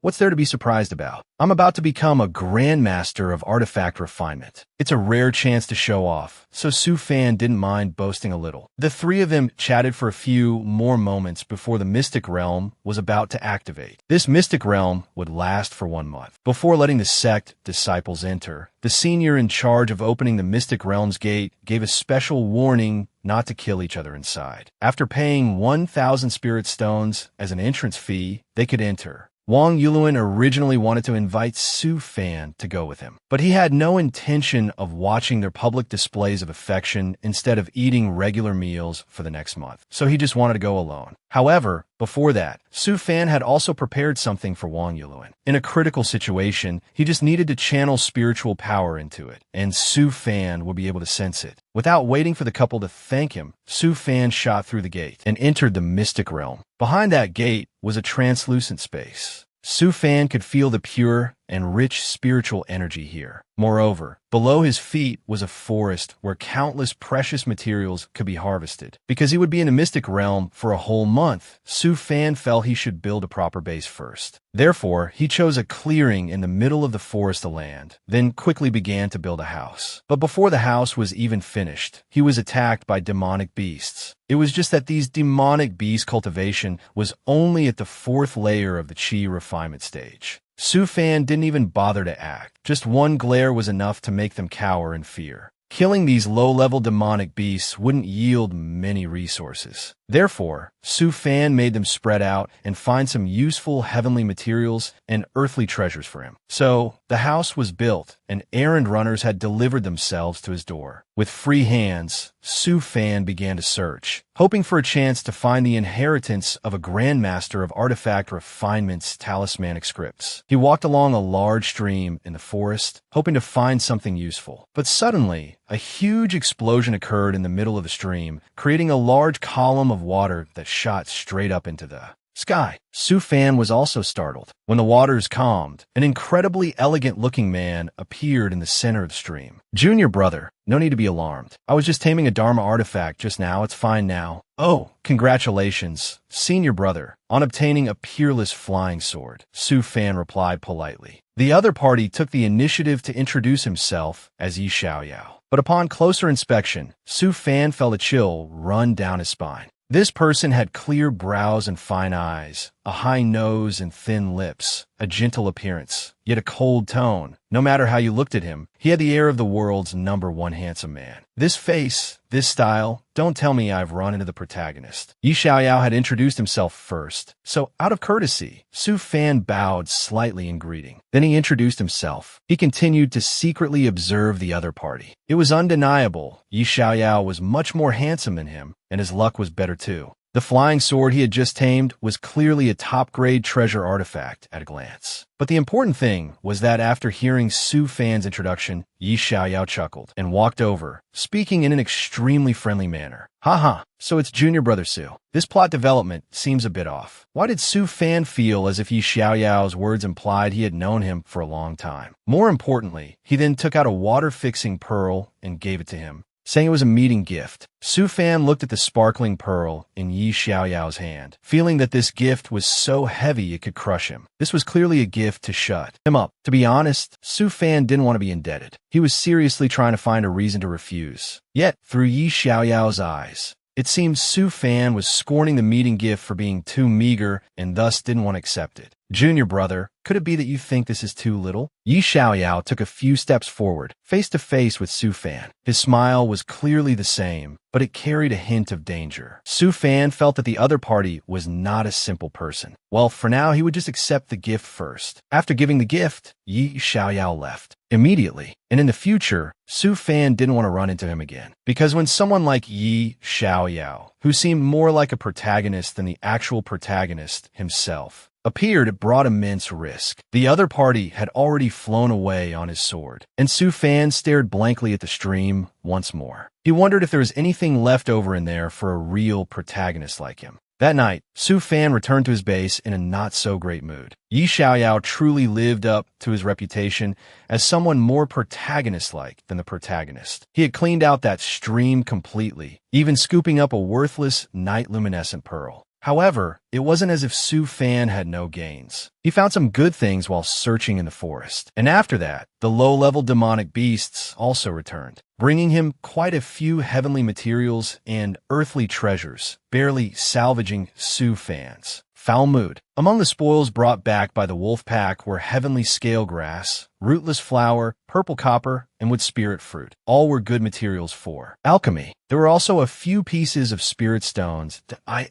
What's there to be surprised about? I'm about to become a grandmaster of artifact refinement. It's a rare chance to show off, so Su Fan didn't mind boasting a little. The three of them chatted for a few more moments before the Mystic Realm was about to activate. This Mystic Realm would last for 1 month. Before letting the sect disciples enter, the senior in charge of opening the Mystic Realm's gate gave a special warning not to kill each other inside. After paying 1,000 spirit stones as an entrance fee, they could enter. Wang Yuluan originally wanted to invite Su Fan to go with him, but he had no intention of watching their public displays of affection instead of eating regular meals for the next month, so he just wanted to go alone. However, before that, Su Fan had also prepared something for Wang Yuluan. In a critical situation, he just needed to channel spiritual power into it, and Su Fan would be able to sense it. Without waiting for the couple to thank him, Su Fan shot through the gate and entered the Mystic Realm. Behind that gate was a translucent space. Su Fan could feel the pure and rich spiritual energy here. Moreover, below his feet was a forest where countless precious materials could be harvested. Because he would be in the Mystic Realm for a whole month, Su Fan felt he should build a proper base first. Therefore, he chose a clearing in the middle of the forest of land, then quickly began to build a house. But before the house was even finished, he was attacked by demonic beasts. It was just that these demonic beast cultivation was only at the 4th layer of the Qi refinement stage. Su Fan didn't even bother to act. Just one glare was enough to make them cower in fear. Killing these low-level demonic beasts wouldn't yield many resources. Therefore, Su Fan made them spread out and find some useful heavenly materials and earthly treasures for him. So, the house was built, and errand runners had delivered themselves to his door. With free hands, Su Fan began to search, hoping for a chance to find the inheritance of a grandmaster of artifact refinement's talismanic scripts. He walked along a large stream in the forest, hoping to find something useful. But suddenly, a huge explosion occurred in the middle of the stream, creating a large column of water that shot straight up into the sky. Su Fan was also startled. When the waters calmed, an incredibly elegant-looking man appeared in the center of the stream. "Junior brother, no need to be alarmed. I was just taming a Dharma artifact just now. It's fine now." "Oh, congratulations, senior brother, on obtaining a peerless flying sword," Su Fan replied politely. The other party took the initiative to introduce himself as Yi Xiaoyao. But upon closer inspection, Su Fan felt a chill run down his spine. This person had clear brows and fine eyes, a high nose and thin lips, a gentle appearance, yet a cold tone. No matter how you looked at him, he had the air of the world's #1 handsome man. This face, this style, don't tell me I've run into the protagonist. Yi Xiaoyao had introduced himself first, so out of courtesy, Su Fan bowed slightly in greeting. Then he introduced himself. He continued to secretly observe the other party. It was undeniable. Yi Xiaoyao was much more handsome than him, and his luck was better too. The flying sword he had just tamed was clearly a top-grade treasure artifact at a glance. But the important thing was that after hearing Su Fan's introduction, Yi Xiaoyao chuckled and walked over, speaking in an extremely friendly manner. "Haha, so it's junior brother Su. This plot development seems a bit off." Why did Su Fan feel as if Yi Xiaoyao's words implied he had known him for a long time? More importantly, he then took out a water-fixing pearl and gave it to him, saying it was a meeting gift. Su Fan looked at the sparkling pearl in Yi Xiaoyao's hand, feeling that this gift was so heavy it could crush him. This was clearly a gift to shut him up. To be honest, Su Fan didn't want to be indebted. He was seriously trying to find a reason to refuse. Yet, through Yi Xiaoyao's eyes, it seemed Su Fan was scorning the meeting gift for being too meager and thus didn't want to accept it. "Junior brother, could it be that you think this is too little?" Yi Xiaoyao took a few steps forward, face to face with Su Fan. His smile was clearly the same, but it carried a hint of danger. Su Fan felt that the other party was not a simple person. Well, for now, he would just accept the gift first. After giving the gift, Yi Xiaoyao left immediately. And in the future, Su Fan didn't want to run into him again. Because when someone like Yi Xiaoyao, who seemed more like a protagonist than the actual protagonist himself, appeared, it brought immense risk. The other party had already flown away on his sword, and Su Fan stared blankly at the stream once more. He wondered if there was anything left over in there for a real protagonist like him. That night, Su Fan returned to his base in a not-so-great mood. Yi Xiaoyao truly lived up to his reputation as someone more protagonist-like than the protagonist. He had cleaned out that stream completely, even scooping up a worthless night-luminescent pearl. However, it wasn't as if Su Fan had no gains. He found some good things while searching in the forest. And after that, the low-level demonic beasts also returned, bringing him quite a few heavenly materials and earthly treasures, barely salvaging Su Fan's foul mood. Among the spoils brought back by the wolf pack were heavenly scale grass, rootless flower, purple copper, and wood spirit fruit. All were good materials for alchemy. There were also a few pieces of spirit stones.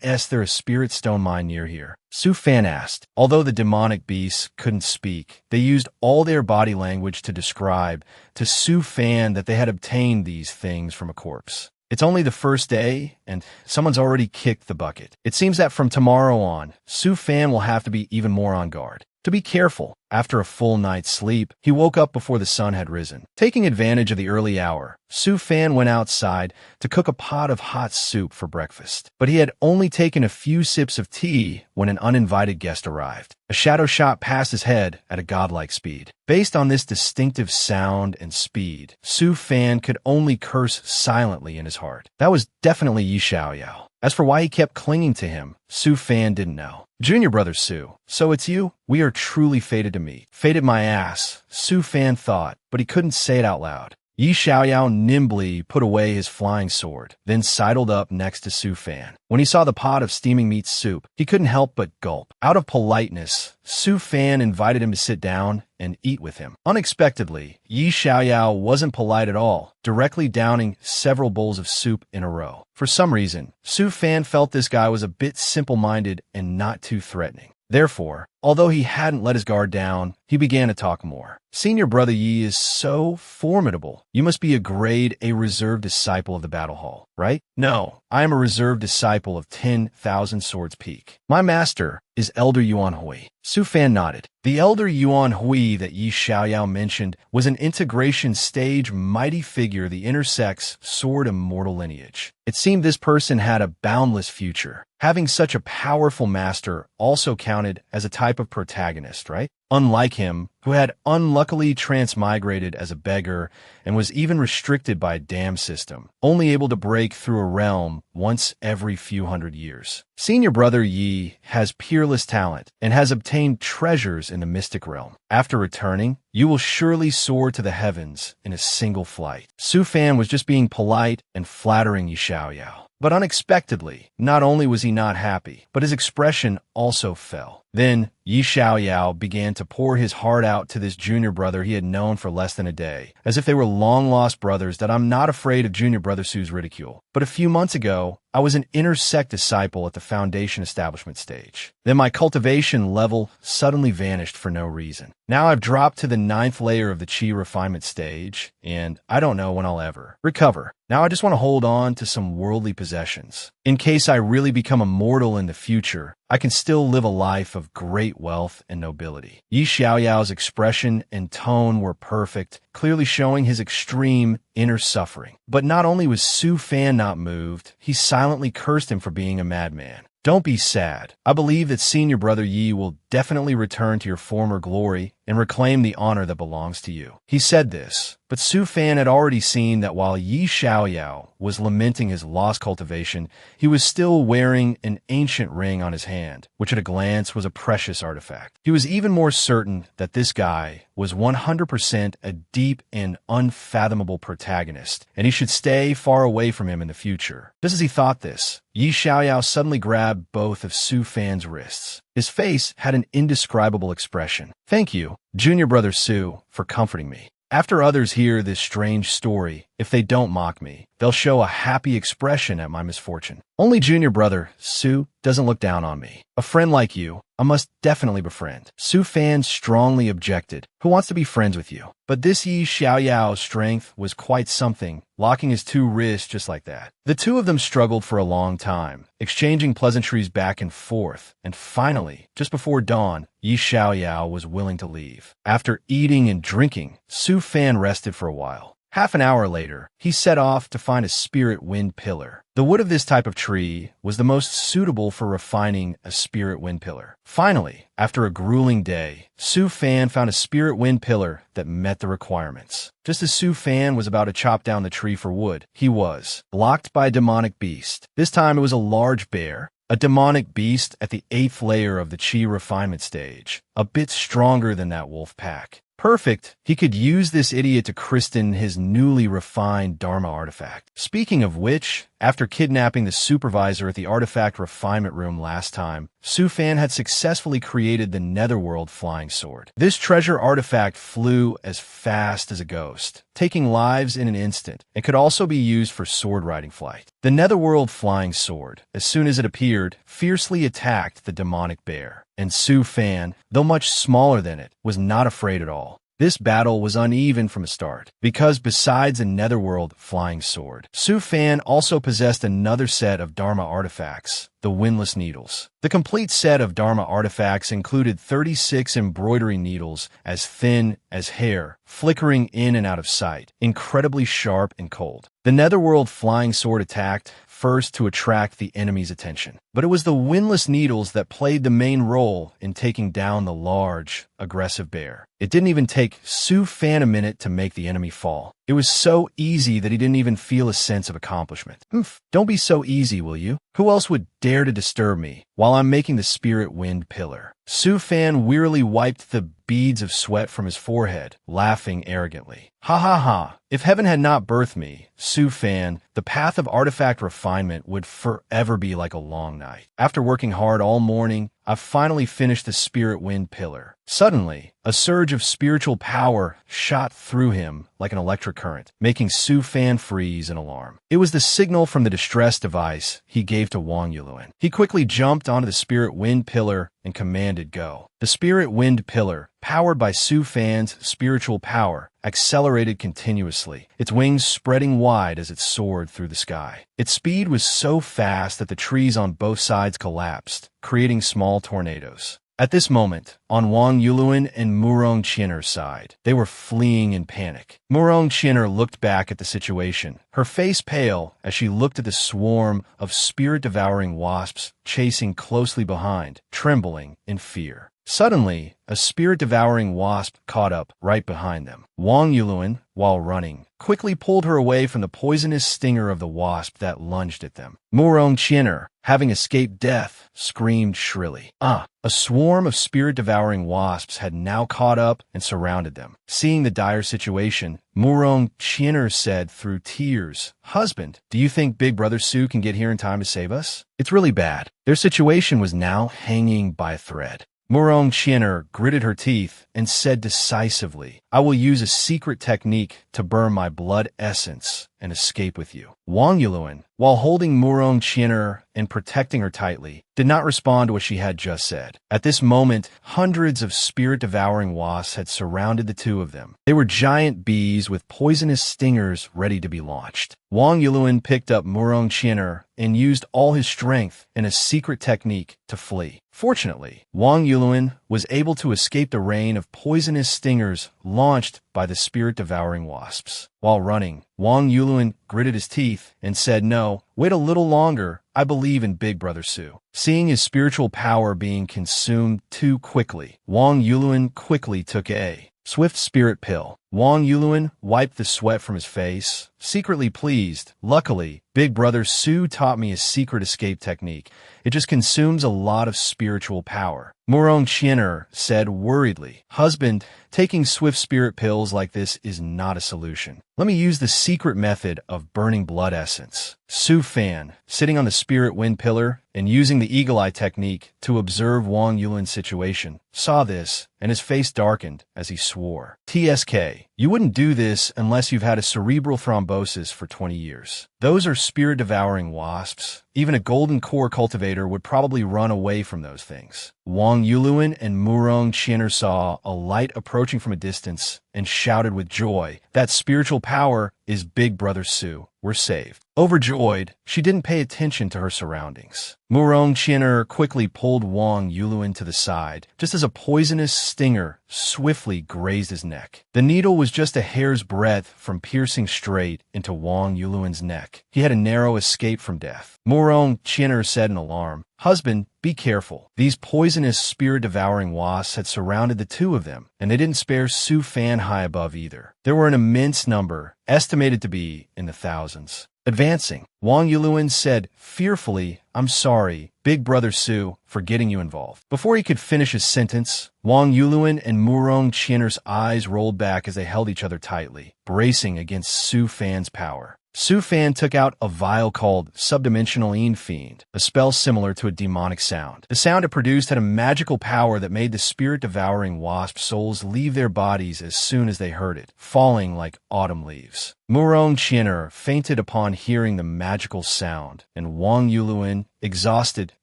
Is there a spirit stone mine near here? Su Fan asked. Although the demonic beasts couldn't speak, they used all their body language to describe to Su Fan that they had obtained these things from a corpse. It's only the first day, and someone's already kicked the bucket. It seems that from tomorrow on, Su Fan will have to be even more on guard. To be careful, after a full night's sleep, he woke up before the sun had risen. Taking advantage of the early hour, Su Fan went outside to cook a pot of hot soup for breakfast. But he had only taken a few sips of tea when an uninvited guest arrived. A shadow shot past his head at a godlike speed. Based on this distinctive sound and speed, Su Fan could only curse silently in his heart. That was definitely Yi Xiaoyao. As for why he kept clinging to him, Su Fan didn't know. Junior brother Su, so it's you? We are truly fated to meet. Fated my ass, Su Fan thought, but he couldn't say it out loud. Yi Xiaoyao nimbly put away his flying sword, then sidled up next to Su Fan. When he saw the pot of steaming meat soup, he couldn't help but gulp. Out of politeness, Su Fan invited him to sit down and eat with him. Unexpectedly, Yi Xiaoyao wasn't polite at all, directly downing several bowls of soup in a row. For some reason, Su Fan felt this guy was a bit simple-minded and not too threatening. Therefore, although he hadn't let his guard down, he began to talk more. Senior brother Yi is so formidable. You must be a grade A reserve disciple of the battle hall, right? No, I am a reserve disciple of 10,000 Swords Peak. My master is Elder Yuan Hui. Su Fan nodded. The Elder Yuan Hui that Yi Xiaoyao mentioned was an integration stage mighty figure of the intersex sword immortal lineage. It seemed this person had a boundless future. Having such a powerful master also counted as a type of protagonist, right? Unlike him, who had unluckily transmigrated as a beggar and was even restricted by a dam system, only able to break through a realm once every few hundred years. Senior brother Yi has peerless talent and has obtained treasures in the mystic realm. After returning, you will surely soar to the heavens in a single flight. Su Fan was just being polite and flattering Yi Xiaoyao. But unexpectedly, not only was he not happy, but his expression also fell. Then, Yi Xiaoyao began to pour his heart out to this junior brother he had known for less than a day, as if they were long-lost brothers. That I'm not afraid of junior brother Su's ridicule. But a few months ago, I was an intersect disciple at the foundation establishment stage. Then my cultivation level suddenly vanished for no reason. Now I've dropped to the 9th layer of the Qi refinement stage, and I don't know when I'll ever recover. Now I just want to hold on to some worldly possessions. In case I really become immortal in the future, I can still live a life of great wealth and nobility. Yi Xiaoyao's expression and tone were perfect, clearly showing his extreme inner suffering. But not only was Su Fan not moved, he silently cursed him for being a madman. Don't be sad. I believe that senior brother Yi will definitely return to your former glory and reclaim the honor that belongs to you. He said this, but Su Fan had already seen that while Yi Xiaoyao was lamenting his lost cultivation, he was still wearing an ancient ring on his hand, which at a glance was a precious artifact. He was even more certain that this guy was 100% a deep and unfathomable protagonist, and he should stay far away from him in the future. Just as he thought this, Yi Xiaoyao suddenly grabbed both of Su Fan's wrists. His face had an indescribable expression. Thank you, junior brother Su, for comforting me. After others hear this strange story, if they don't mock me, they'll show a happy expression at my misfortune. Only junior brother Su doesn't look down on me. A friend like you, I must definitely befriend. Su Fan strongly objected. Who wants to be friends with you? But this Yi Xiaoyao's strength was quite something, locking his two wrists just like that. The two of them struggled for a long time, exchanging pleasantries back and forth, and finally, just before dawn, Yi Xiaoyao was willing to leave. After eating and drinking, Su Fan rested for a while. Half an hour later, he set off to find a spirit wind pillar. The wood of this type of tree was the most suitable for refining a spirit wind pillar. Finally, after a grueling day, Su Fan found a spirit wind pillar that met the requirements. Just as Su Fan was about to chop down the tree for wood, he was blocked by a demonic beast. This time it was a large bear, a demonic beast at the 8th layer of the chi refinement stage, a bit stronger than that wolf pack. Perfect. He could use this idiot to christen his newly refined Dharma artifact. Speaking of which, after kidnapping the supervisor at the artifact refinement room last time, Su Fan had successfully created the Netherworld flying sword. This treasure artifact flew as fast as a ghost, taking lives in an instant, and could also be used for sword riding flight. The Netherworld flying sword, as soon as it appeared, fiercely attacked the demonic bear, and Su Fan, though much smaller than it, was not afraid at all. This battle was uneven from the start, because besides a Netherworld flying sword, Su Fan also possessed another set of Dharma artifacts, the Windless Needles. The complete set of Dharma artifacts included 36 embroidery needles as thin as hair, flickering in and out of sight, incredibly sharp and cold. The Netherworld flying sword attacked first to attract the enemy's attention, but it was the Windless Needles that played the main role in taking down the large, aggressive bear. It didn't even take Su Fan a minute to make the enemy fall. It was so easy that he didn't even feel a sense of accomplishment. Don't be so easy, will you? Who else would dare to disturb me while I'm making the spirit wind pillar? Su Fan wearily wiped the beads of sweat from his forehead, laughing arrogantly. Ha ha ha. If heaven had not birthed me, Su Fan, the path of artifact refinement would forever be like a long night. After working hard all morning, I've finally finished the spirit wind pillar. Suddenly, a surge of spiritual power shot through him like an electric current, making Su Fan freeze in alarm. It was the signal from the distress device he gave to Wang Yulin. He quickly jumped onto the spirit wind pillar and commanded go. The spirit wind pillar, powered by Su Fan's spiritual power, accelerated continuously, its wings spreading wide as it soared through the sky. Its speed was so fast that the trees on both sides collapsed, creating small tornadoes. At this moment, on Wang Yulin and Murong Qin'er's side, they were fleeing in panic. Murong Qin'er looked back at the situation, her face pale as she looked at the swarm of spirit-devouring wasps chasing closely behind, trembling in fear. Suddenly, a spirit-devouring wasp caught up right behind them. Wang Yulin, while running, quickly pulled her away from the poisonous stinger of the wasp that lunged at them. Murong Qin'er, having escaped death, screamed shrilly. A swarm of spirit-devouring wasps had now caught up and surrounded them. Seeing the dire situation, Murong Qin'er said through tears, "Husband, do you think Big Brother Su can get here in time to save us? It's really bad." Their situation was now hanging by a thread. Murong Qin'er gritted her teeth and said decisively, "I will use a secret technique to burn my blood essence and escape with you." Wang Yulin, while holding Murong Qin'er and protecting her tightly, did not respond to what she had just said. At this moment, hundreds of spirit-devouring wasps had surrounded the two of them. They were giant bees with poisonous stingers ready to be launched. Wang Yulin picked up Murong Qin'er and used all his strength in a secret technique to flee. Fortunately, Wang Yulin was able to escape the rain of poisonous stingers launched by the spirit-devouring wasps. While running, Wang Yulin gritted his teeth and said, "No, wait a little longer. I believe in Big Brother Su." Seeing his spiritual power being consumed too quickly, Wang Yulin quickly took a swift spirit pill. Wang Yulin wiped the sweat from his face, secretly pleased. "Luckily, Big Brother Su taught me a secret escape technique. It just consumes a lot of spiritual power." Murong Qin'er said worriedly, "Husband, taking swift spirit pills like this is not a solution. Let me use the secret method of burning blood essence." Su Fan, sitting on the spirit wind pillar and using the eagle eye technique to observe Wang Yulin's situation, saw this, and his face darkened as he swore. "TSK, you wouldn't do this unless you've had a cerebral thrombosis for 20 years. Those are spirit-devouring wasps. Even a golden core cultivator would probably run away from those things." Wang Yulin and Murong Qin'er saw a light approaching from a distance and shouted with joy, "That spiritual power is Big Brother Su. We're saved." Overjoyed, she didn't pay attention to her surroundings. Murong Qin'er quickly pulled Wang Yulin to the side, just as a poisonous stinger swiftly grazed his neck. The needle was just a hair's breadth from piercing straight into Wang Yulin's neck. He had a narrow escape from death. Murong Qin'er said in alarm, "Husband, be careful." These poisonous spirit-devouring wasps had surrounded the two of them, and they didn't spare Su Fan high above either. There were an immense number, estimated to be in the thousands. Advancing, Wang Yuluin said fearfully, "I'm sorry, Big Brother Su, for getting you involved." Before he could finish his sentence, Wang Yuluin and Murong Qian'er's eyes rolled back as they held each other tightly, bracing against Su Fan's power. Su Fan took out a vial called Subdimensional Fiend, a spell similar to a demonic sound. The sound it produced had a magical power that made the spirit-devouring wasp souls leave their bodies as soon as they heard it, falling like autumn leaves. Murong Qian'er fainted upon hearing the magical sound, and Wang Yuluin, exhausted,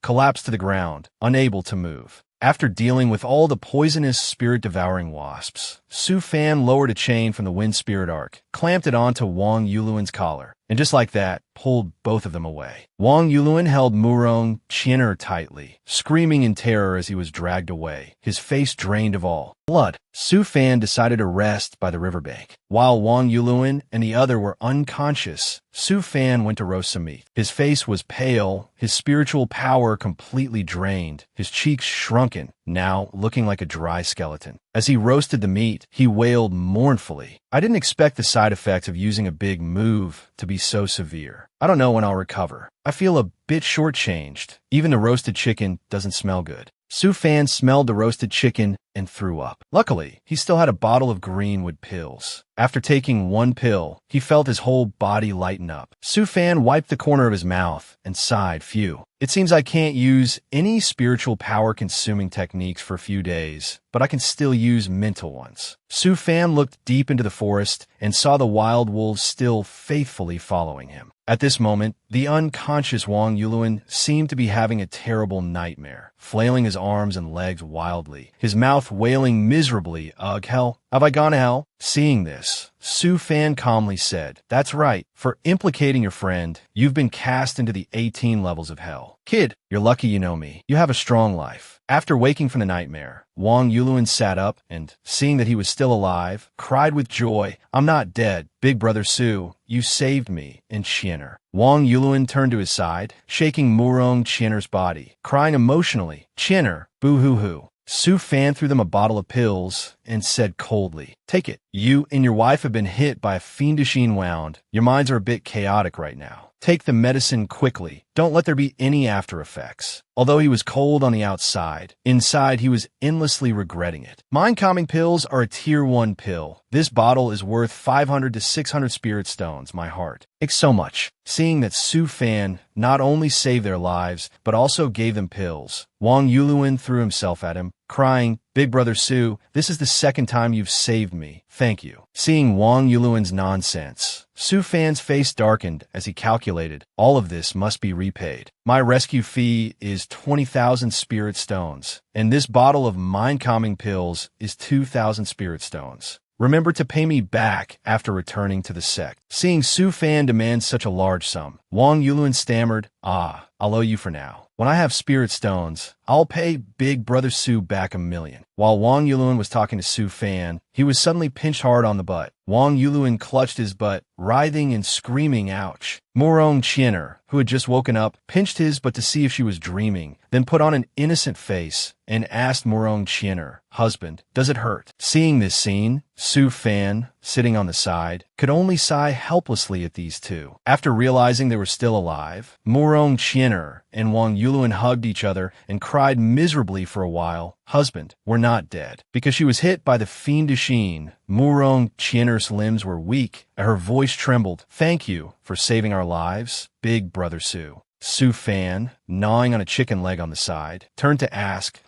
collapsed to the ground, unable to move. After dealing with all the poisonous spirit-devouring wasps, Su Fan lowered a chain from the Wind Spirit Arc, clamped it onto Wang Yuluin's collar, and just like that, pulled both of them away. Wang Yuluin held Murong Qian'er tightly, screaming in terror as he was dragged away, his face drained of all blood. Su Fan decided to rest by the riverbank. While Wang Yuluin and the other were unconscious, Su Fan went to roast some meat. His face was pale, his spiritual power completely drained, his cheeks shrunken, now looking like a dry skeleton. As he roasted the meat, he wailed mournfully, "I didn't expect the side effects of using a big move to be so severe. I don't know when I'll recover. I feel a bit shortchanged. Even the roasted chicken doesn't smell good." Su Fan smelled the roasted chicken and threw up. Luckily, he still had a bottle of Greenwood pills. After taking one pill, he felt his whole body lighten up. Su Fan wiped the corner of his mouth and sighed, "Phew. It seems I can't use any spiritual power-consuming techniques for a few days, but I can still use mental ones." Su Fan looked deep into the forest and saw the wild wolves still faithfully following him. At this moment, the unconscious Wang Yuluin seemed to be having a terrible nightmare, flailing his arms and legs wildly, his mouth wailing miserably, "Ugh, hell, have I gone to hell?" Seeing this, Su Fan calmly said, "That's right. For implicating your friend, you've been cast into the 18 levels of hell. Kid, you're lucky you know me. You have a strong life." After waking from the nightmare, Wang Yuluin sat up and, seeing that he was still alive, cried with joy, "I'm not dead. Big Brother Su, you saved me and Qian'er." Wang Yuluin turned to his side, shaking Murong Qian'er's body, crying emotionally, "Qian'er, boo-hoo-hoo." Su Fan threw them a bottle of pills and said coldly, "Take it. You and your wife have been hit by a fiendish wound. Your minds are a bit chaotic right now. Take the medicine quickly. Don't let there be any after effects." Although he was cold on the outside, inside he was endlessly regretting it. Mind-calming pills are a tier 1 pill. This bottle is worth 500 to 600 spirit stones, my heart. Thanks so much. Seeing that Su Fan not only saved their lives, but also gave them pills, Wang Yuluin threw himself at him, crying, "Big Brother Su, this is the second time you've saved me. Thank you." Seeing Wang Yuluin's nonsense, Su Fan's face darkened as he calculated, "All of this must be repaid. My rescue fee is 20,000 spirit stones, and this bottle of mind-calming pills is 2,000 spirit stones. Remember to pay me back after returning to the sect." Seeing Su Fan demand such a large sum, Wang Yuluin stammered, "I'll owe you for now. When I have spirit stones, I'll pay Big Brother Su back 1,000,000. While Wang Yuluin was talking to Su Fan, he was suddenly pinched hard on the butt. Wang Yuluin clutched his butt, writhing and screaming, "Ouch." Murong Qian'er, who had just woken up, pinched his butt to see if she was dreaming, then put on an innocent face and asked Murong Qian'er, "Husband, does it hurt?" Seeing this scene, Su Fan, sitting on the side, could only sigh helplessly at these two. After realizing they were still alive, Murong Qian'er and Wang Yuluin hugged each other and cried miserably for a while, "Husband, we're not dead." Because she was hit by the fiendish Murong Qian'er's limbs were weak, and her voice trembled. "Thank you for saving our lives, Big Brother Su." Su Fan, gnawing on a chicken leg on the side, turned to ask,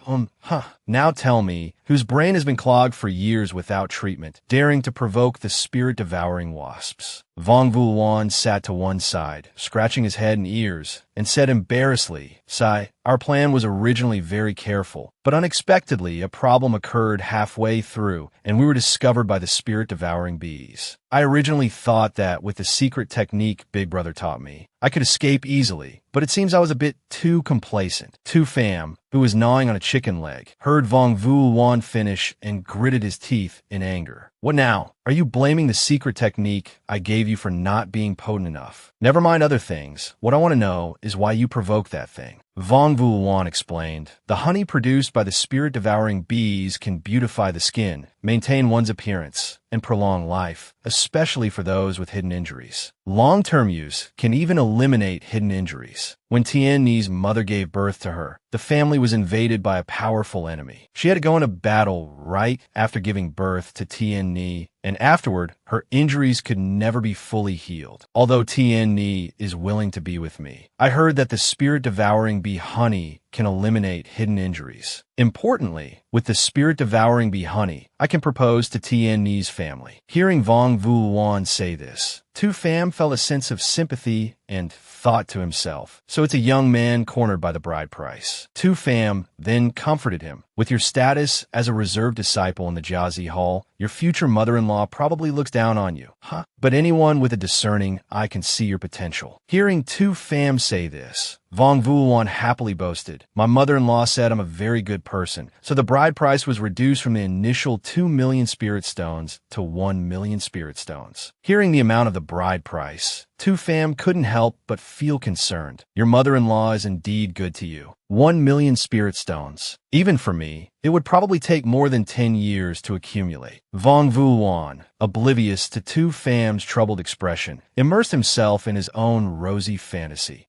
Now tell me, whose brain has been clogged for years without treatment, daring to provoke the spirit-devouring wasps?" Vong Vuan sat to one side, scratching his head and ears, and said embarrassedly, "Sai, our plan was originally very careful, but unexpectedly a problem occurred halfway through, and we were discovered by the spirit-devouring bees. I originally thought that with the secret technique Big Brother taught me, I could escape easily, but it seems I was a bit too complacent. Too fam, who was gnawing on a chicken leg, heard Vong Vuwan finish and gritted his teeth in anger. What now? Are you blaming the secret technique I gave you for not being potent enough? Never mind other things. What I want to know is why you provoked that thing. Vong Vuwan explained, the honey produced by the spirit-devouring bees can beautify the skin, maintain one's appearance, and prolong life, especially for those with hidden injuries. Long-term use can even eliminate hidden injuries. When Tien Ni's mother gave birth to her, the family was invaded by a powerful enemy. She had to go into battle right after giving birth to Tien Ni, and afterward, her injuries could never be fully healed. Although Tien Ni is willing to be with me, I heard that the spirit-devouring bee honey can eliminate hidden injuries. Importantly, with the spirit-devouring bee honey, I can propose to Tien Ni's family. Hearing Vong Vuwan say this, Tu Pham felt a sense of sympathy and thought to himself, so it's a young man cornered by the bride price. Tu Pham then comforted him. With your status as a reserved disciple in the Jiazi Hall, your future mother-in-law probably looks down on you. Huh? But anyone with a discerning eye can see your potential. Hearing Tu Pham say this, Vong Vuwan happily boasted, my mother-in-law said I'm a very good person, so the bride price was reduced from the initial 2 million spirit stones to 1 million spirit stones. Hearing the amount of the bride price, Tu Pham couldn't help but feel concerned. Your mother-in-law is indeed good to you. 1 million spirit stones. Even for me, it would probably take more than 10 years to accumulate. Vong Vuwan, oblivious to Tu Pham's troubled expression, immersed himself in his own rosy fantasy.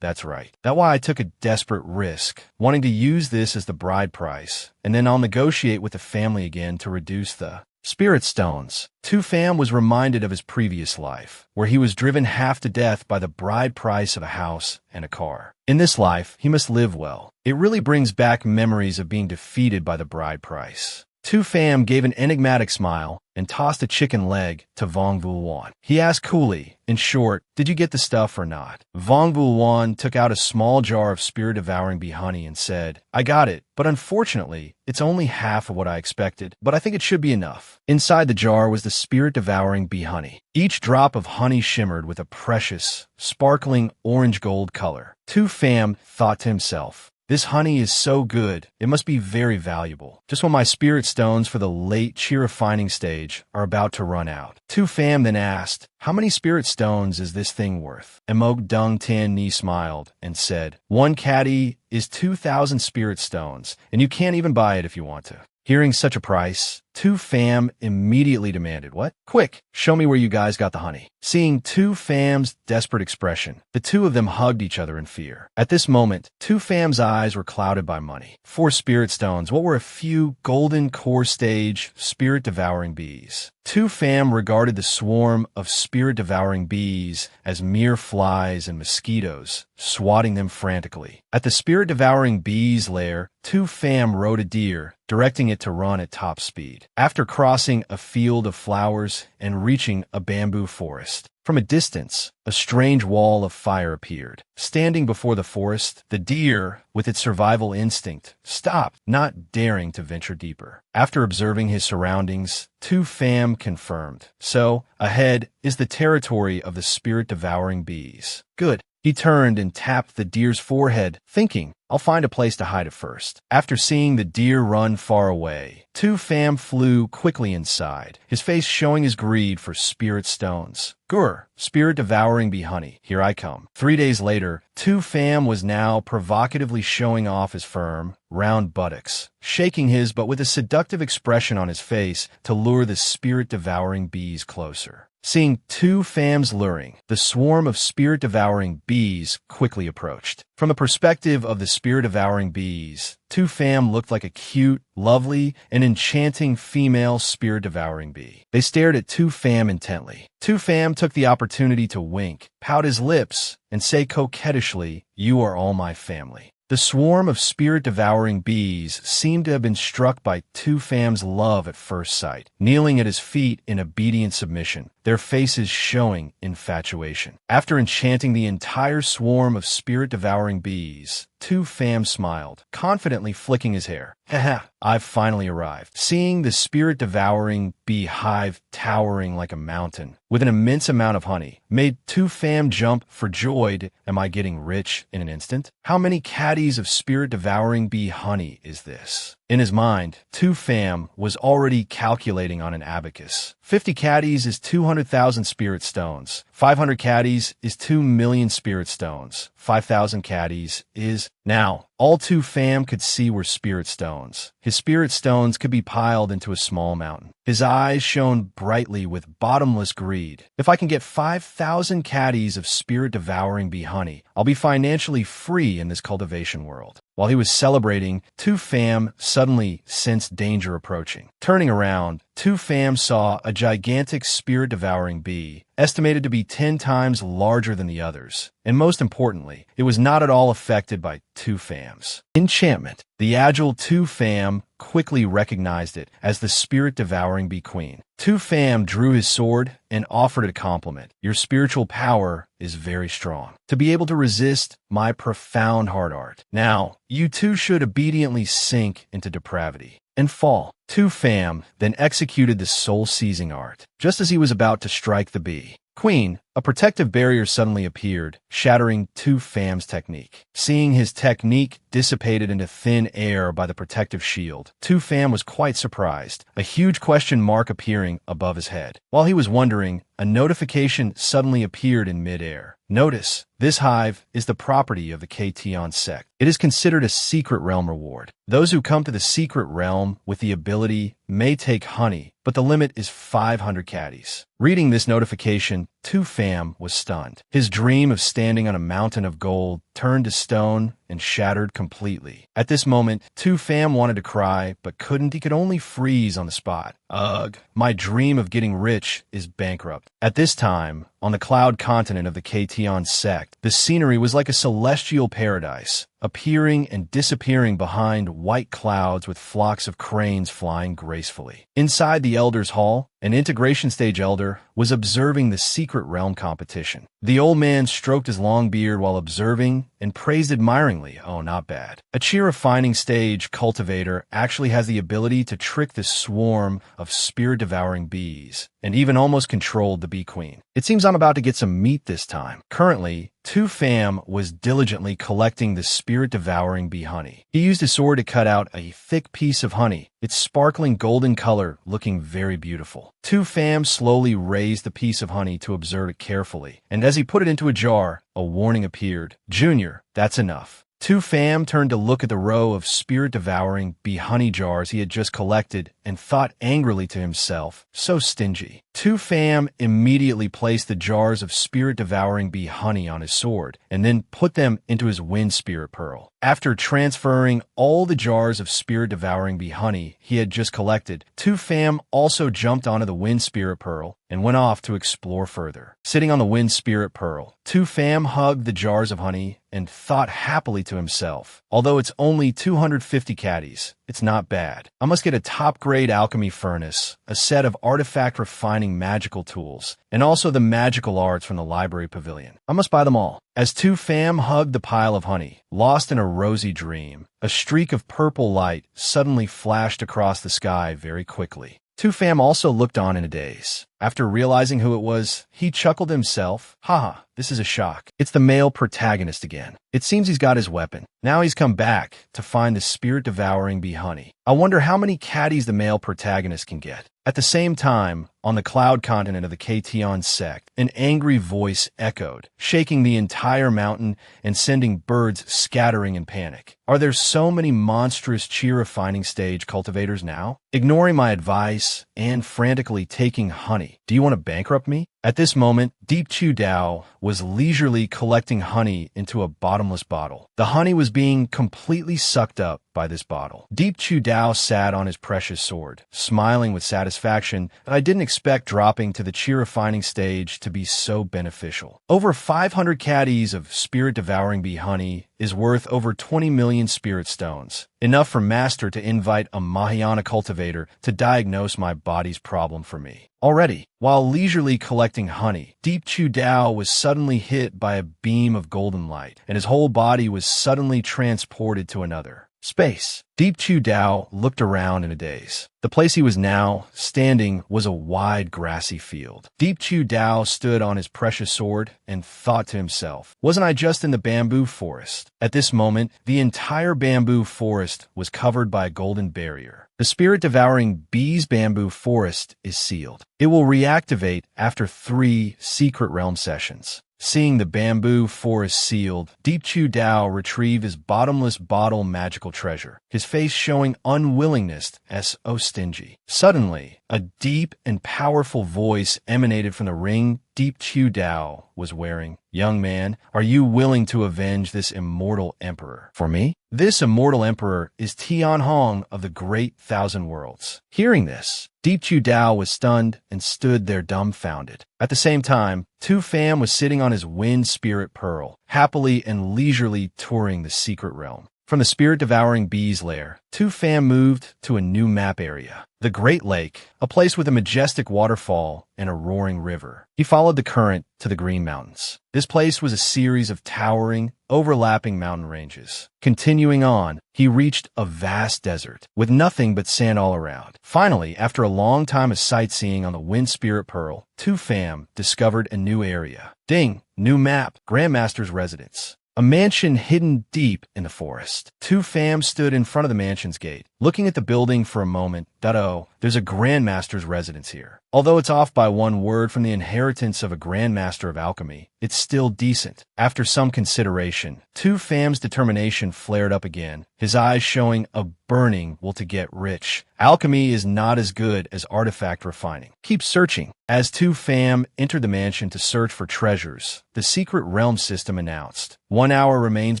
That's right. That's why I took a desperate risk, wanting to use this as the bride price, and then I'll negotiate with the family again to reduce the spirit stones. Tu Pham was reminded of his previous life, where he was driven half to death by the bride price of a house and a car. In this life, he must live well. It really brings back memories of being defeated by the bride price. Tu Pham gave an enigmatic smile and tossed a chicken leg to Vong Vuwan. He asked coolly, in short, did you get the stuff or not? Vong Vuwan took out a small jar of spirit-devouring bee honey and said, I got it, but unfortunately, it's only half of what I expected, but I think it should be enough. Inside the jar was the spirit-devouring bee honey. Each drop of honey shimmered with a precious, sparkling orange-gold color. Tu Pham thought to himself, this honey is so good, it must be very valuable. Just when my spirit stones for the late chi-refining stage are about to run out. Tu Pham then asked, how many spirit stones is this thing worth? Emok Dung Tien Ni smiled and said, 1 caddy is 2,000 spirit stones, and you can't even buy it if you want to. Hearing such a price, Tu Pham immediately demanded, what? Quick, show me where you guys got the honey. Seeing Tu Pham's desperate expression, the two of them hugged each other in fear. At this moment, Tu Pham's eyes were clouded by money. 4 spirit stones, what were a few golden core stage spirit-devouring bees? Tu Pham regarded the swarm of spirit-devouring bees as mere flies and mosquitoes, swatting them frantically. At the spirit-devouring bees' lair, Tu Pham rode a deer, directing it to run at top speed. After crossing a field of flowers and reaching a bamboo forest, from a distance, a strange wall of fire appeared. Standing before the forest, the deer, with its survival instinct, stopped, not daring to venture deeper. After observing his surroundings, Tu Pham confirmed, so, ahead is the territory of the spirit-devouring bees. Good. He turned and tapped the deer's forehead, thinking, I'll find a place to hide it first. After seeing the deer run far away, Tu Pham flew quickly inside, his face showing his greed for spirit stones. Gur, spirit-devouring bee honey, here I come. 3 days later, Tu Pham was now provocatively showing off his firm, round buttocks, shaking his but with a seductive expression on his face to lure the spirit-devouring bees closer. Seeing Tu Pham's luring, the swarm of spirit-devouring bees quickly approached. From the perspective of the spirit-devouring bees, Tu Pham looked like a cute, lovely, and enchanting female spirit-devouring bee. They stared at Tu Pham intently. Tu Pham took the opportunity to wink, pout his lips, and say coquettishly, you are all my family. The swarm of spirit-devouring bees seemed to have been struck by Tu Pham's love at first sight, kneeling at his feet in obedient submission, their faces showing infatuation. After enchanting the entire swarm of spirit-devouring bees, Tu Pham smiled, confidently flicking his hair. Haha, I've finally arrived. Seeing the spirit-devouring beehive towering like a mountain, with an immense amount of honey, made Tu Pham jump for joy. Am I getting rich in an instant? How many caddies of spirit-devouring bee honey is this? In his mind, Tu Pham was already calculating on an abacus. 50 caddies is 200,000 spirit stones. 500 caddies is 2 million spirit stones. 5,000 caddies is... Now, all Tu Pham could see were spirit stones. His spirit stones could be piled into a small mountain. His eyes shone brightly with bottomless greed. If I can get 5,000 caddies of spirit-devouring bee honey, I'll be financially free in this cultivation world. While he was celebrating, Tu Pham suddenly sensed danger approaching. Turning around, Tu Pham saw a gigantic spirit-devouring bee, estimated to be 10 times larger than the others. And most importantly, it was not at all affected by Tu Pham's enchantment. The agile Tu Pham quickly recognized it as the spirit-devouring bee queen. Tu Pham drew his sword and offered it a compliment. Your spiritual power is very strong, to be able to resist my profound hard art. Now, you too should obediently sink into depravity and fall. Tu Pham then executed the soul-seizing art. Just as he was about to strike the bee queen, a protective barrier suddenly appeared, shattering Tu Pham's technique. Seeing his technique dissipated into thin air by the protective shield, Tu Pham was quite surprised, a huge question mark appearing above his head. While he was wondering, a notification suddenly appeared in mid-air. Notice, this hive is the property of the Ktion sect. It is considered a secret realm reward. Those who come to the secret realm with the ability may take honey, but the limit is 500 caddies. Reading this notification, Tu Pham was stunned. His dream of standing on a mountain of gold turned to stone and shattered completely. At this moment, Tu Pham wanted to cry, but couldn't. He could only freeze on the spot. Ugh, my dream of getting rich is bankrupt. At this time, on the cloud continent of the Ktion sect, the scenery was like a celestial paradise, appearing and disappearing behind white clouds with flocks of cranes flying gracefully. Inside the Elder's Hall, an integration stage elder was observing the secret realm competition. The old man stroked his long beard while observing and praised admiringly, oh, not bad. A cheer refining stage cultivator actually has the ability to trick the swarm of spirit-devouring bees, and even almost controlled the bee queen. It seems I'm about to get some meat this time. Currently, Tu Pham was diligently collecting the spirit-devouring bee honey. He used his sword to cut out a thick piece of honey, its sparkling golden color looking very beautiful. Tu Pham slowly raised the piece of honey to observe it carefully, and as he put it into a jar, a warning appeared. Junior, that's enough. Tu Pham turned to look at the row of spirit-devouring bee honey jars he had just collected and thought angrily to himself, so stingy. Tu Pham immediately placed the jars of spirit-devouring bee honey on his sword and then put them into his wind spirit pearl. After transferring all the jars of spirit-devouring bee honey he had just collected, Tu Pham also jumped onto the wind spirit pearl and went off to explore further. Sitting on the wind spirit pearl, Tu Pham hugged the jars of honey and thought happily to himself, although it's only 250 caddies, it's not bad. I must get a top-grade alchemy furnace, a set of artifact refining magical tools, and also the magical arts from the library pavilion. I must buy them all. As Tu Pham hugged the pile of honey, lost in a rosy dream, a streak of purple light suddenly flashed across the sky very quickly. Tu Pham also looked on in a daze. After realizing who it was, he chuckled to himself. Haha, this is a shock. It's the male protagonist again. It seems he's got his weapon. Now he's come back to find the spirit-devouring bee honey. I wonder how many caddies the male protagonist can get. At the same time, on the cloud continent of the Ktion sect, an angry voice echoed, shaking the entire mountain and sending birds scattering in panic. Are there so many monstrous cheer refining stage cultivators now? Ignoring my advice and frantically taking honey, do you want to bankrupt me? At this moment, Deep Chu Dao was leisurely collecting honey into a bottomless bottle. The honey was being completely sucked up by this bottle. Deep Chu Dao sat on his precious sword, smiling with satisfaction that I didn't expect dropping to the cheer refining stage to be so beneficial. Over 500 caddies of spirit-devouring bee honey is worth over 20 million spirit stones, enough for Master to invite a Mahayana cultivator to diagnose my body's problem for me. Already, while leisurely collecting collecting honey. Deep Chu Dao was suddenly hit by a beam of golden light, and his whole body was suddenly transported to another space. Deep Chu Dao looked around in a daze. The place he was now standing was a wide grassy field. Deep Chu Dao stood on his precious sword and thought to himself, wasn't I just in the bamboo forest? At this moment, the entire bamboo forest was covered by a golden barrier. The spirit-devouring bee's bamboo forest is sealed. It will reactivate after 3 secret realm sessions. Seeing the bamboo forest sealed, Deep Chu Dao retrieved his bottomless bottle magical treasure, his face showing unwillingness as stingy. Suddenly, a deep and powerful voice emanated from the ring Deep Chu Dao was wearing. Young man, are you willing to avenge this immortal emperor for me? This immortal emperor is Tian Hong of the Great Thousand Worlds. Hearing this, Deep Chu Dao was stunned and stood there dumbfounded. At the same time, Tu Fam was sitting on his wind spirit pearl, happily and leisurely touring the secret realm. From the spirit-devouring bee's lair, Tu Fam moved to a new map area, the Great Lake, a place with a majestic waterfall and a roaring river. He followed the current to the Green Mountains. This place was a series of towering, overlapping mountain ranges. Continuing on, he reached a vast desert, with nothing but sand all around. Finally, after a long time of sightseeing on the Wind Spirit Pearl, Tu Fam discovered a new area. Ding! New map, Grandmaster's residence. A mansion hidden deep in the forest. Tu Fam stood in front of the mansion's gate, looking at the building for a moment. There's a Grandmaster's residence here. Although it's off by one word from the inheritance of a Grandmaster of Alchemy, it's still decent. After some consideration, Tu Fam's determination flared up again, his eyes showing a burning will to get rich. Alchemy is not as good as artifact refining. Keep searching. As Tu Fam entered the mansion to search for treasures, the secret realm system announced, 1 hour remains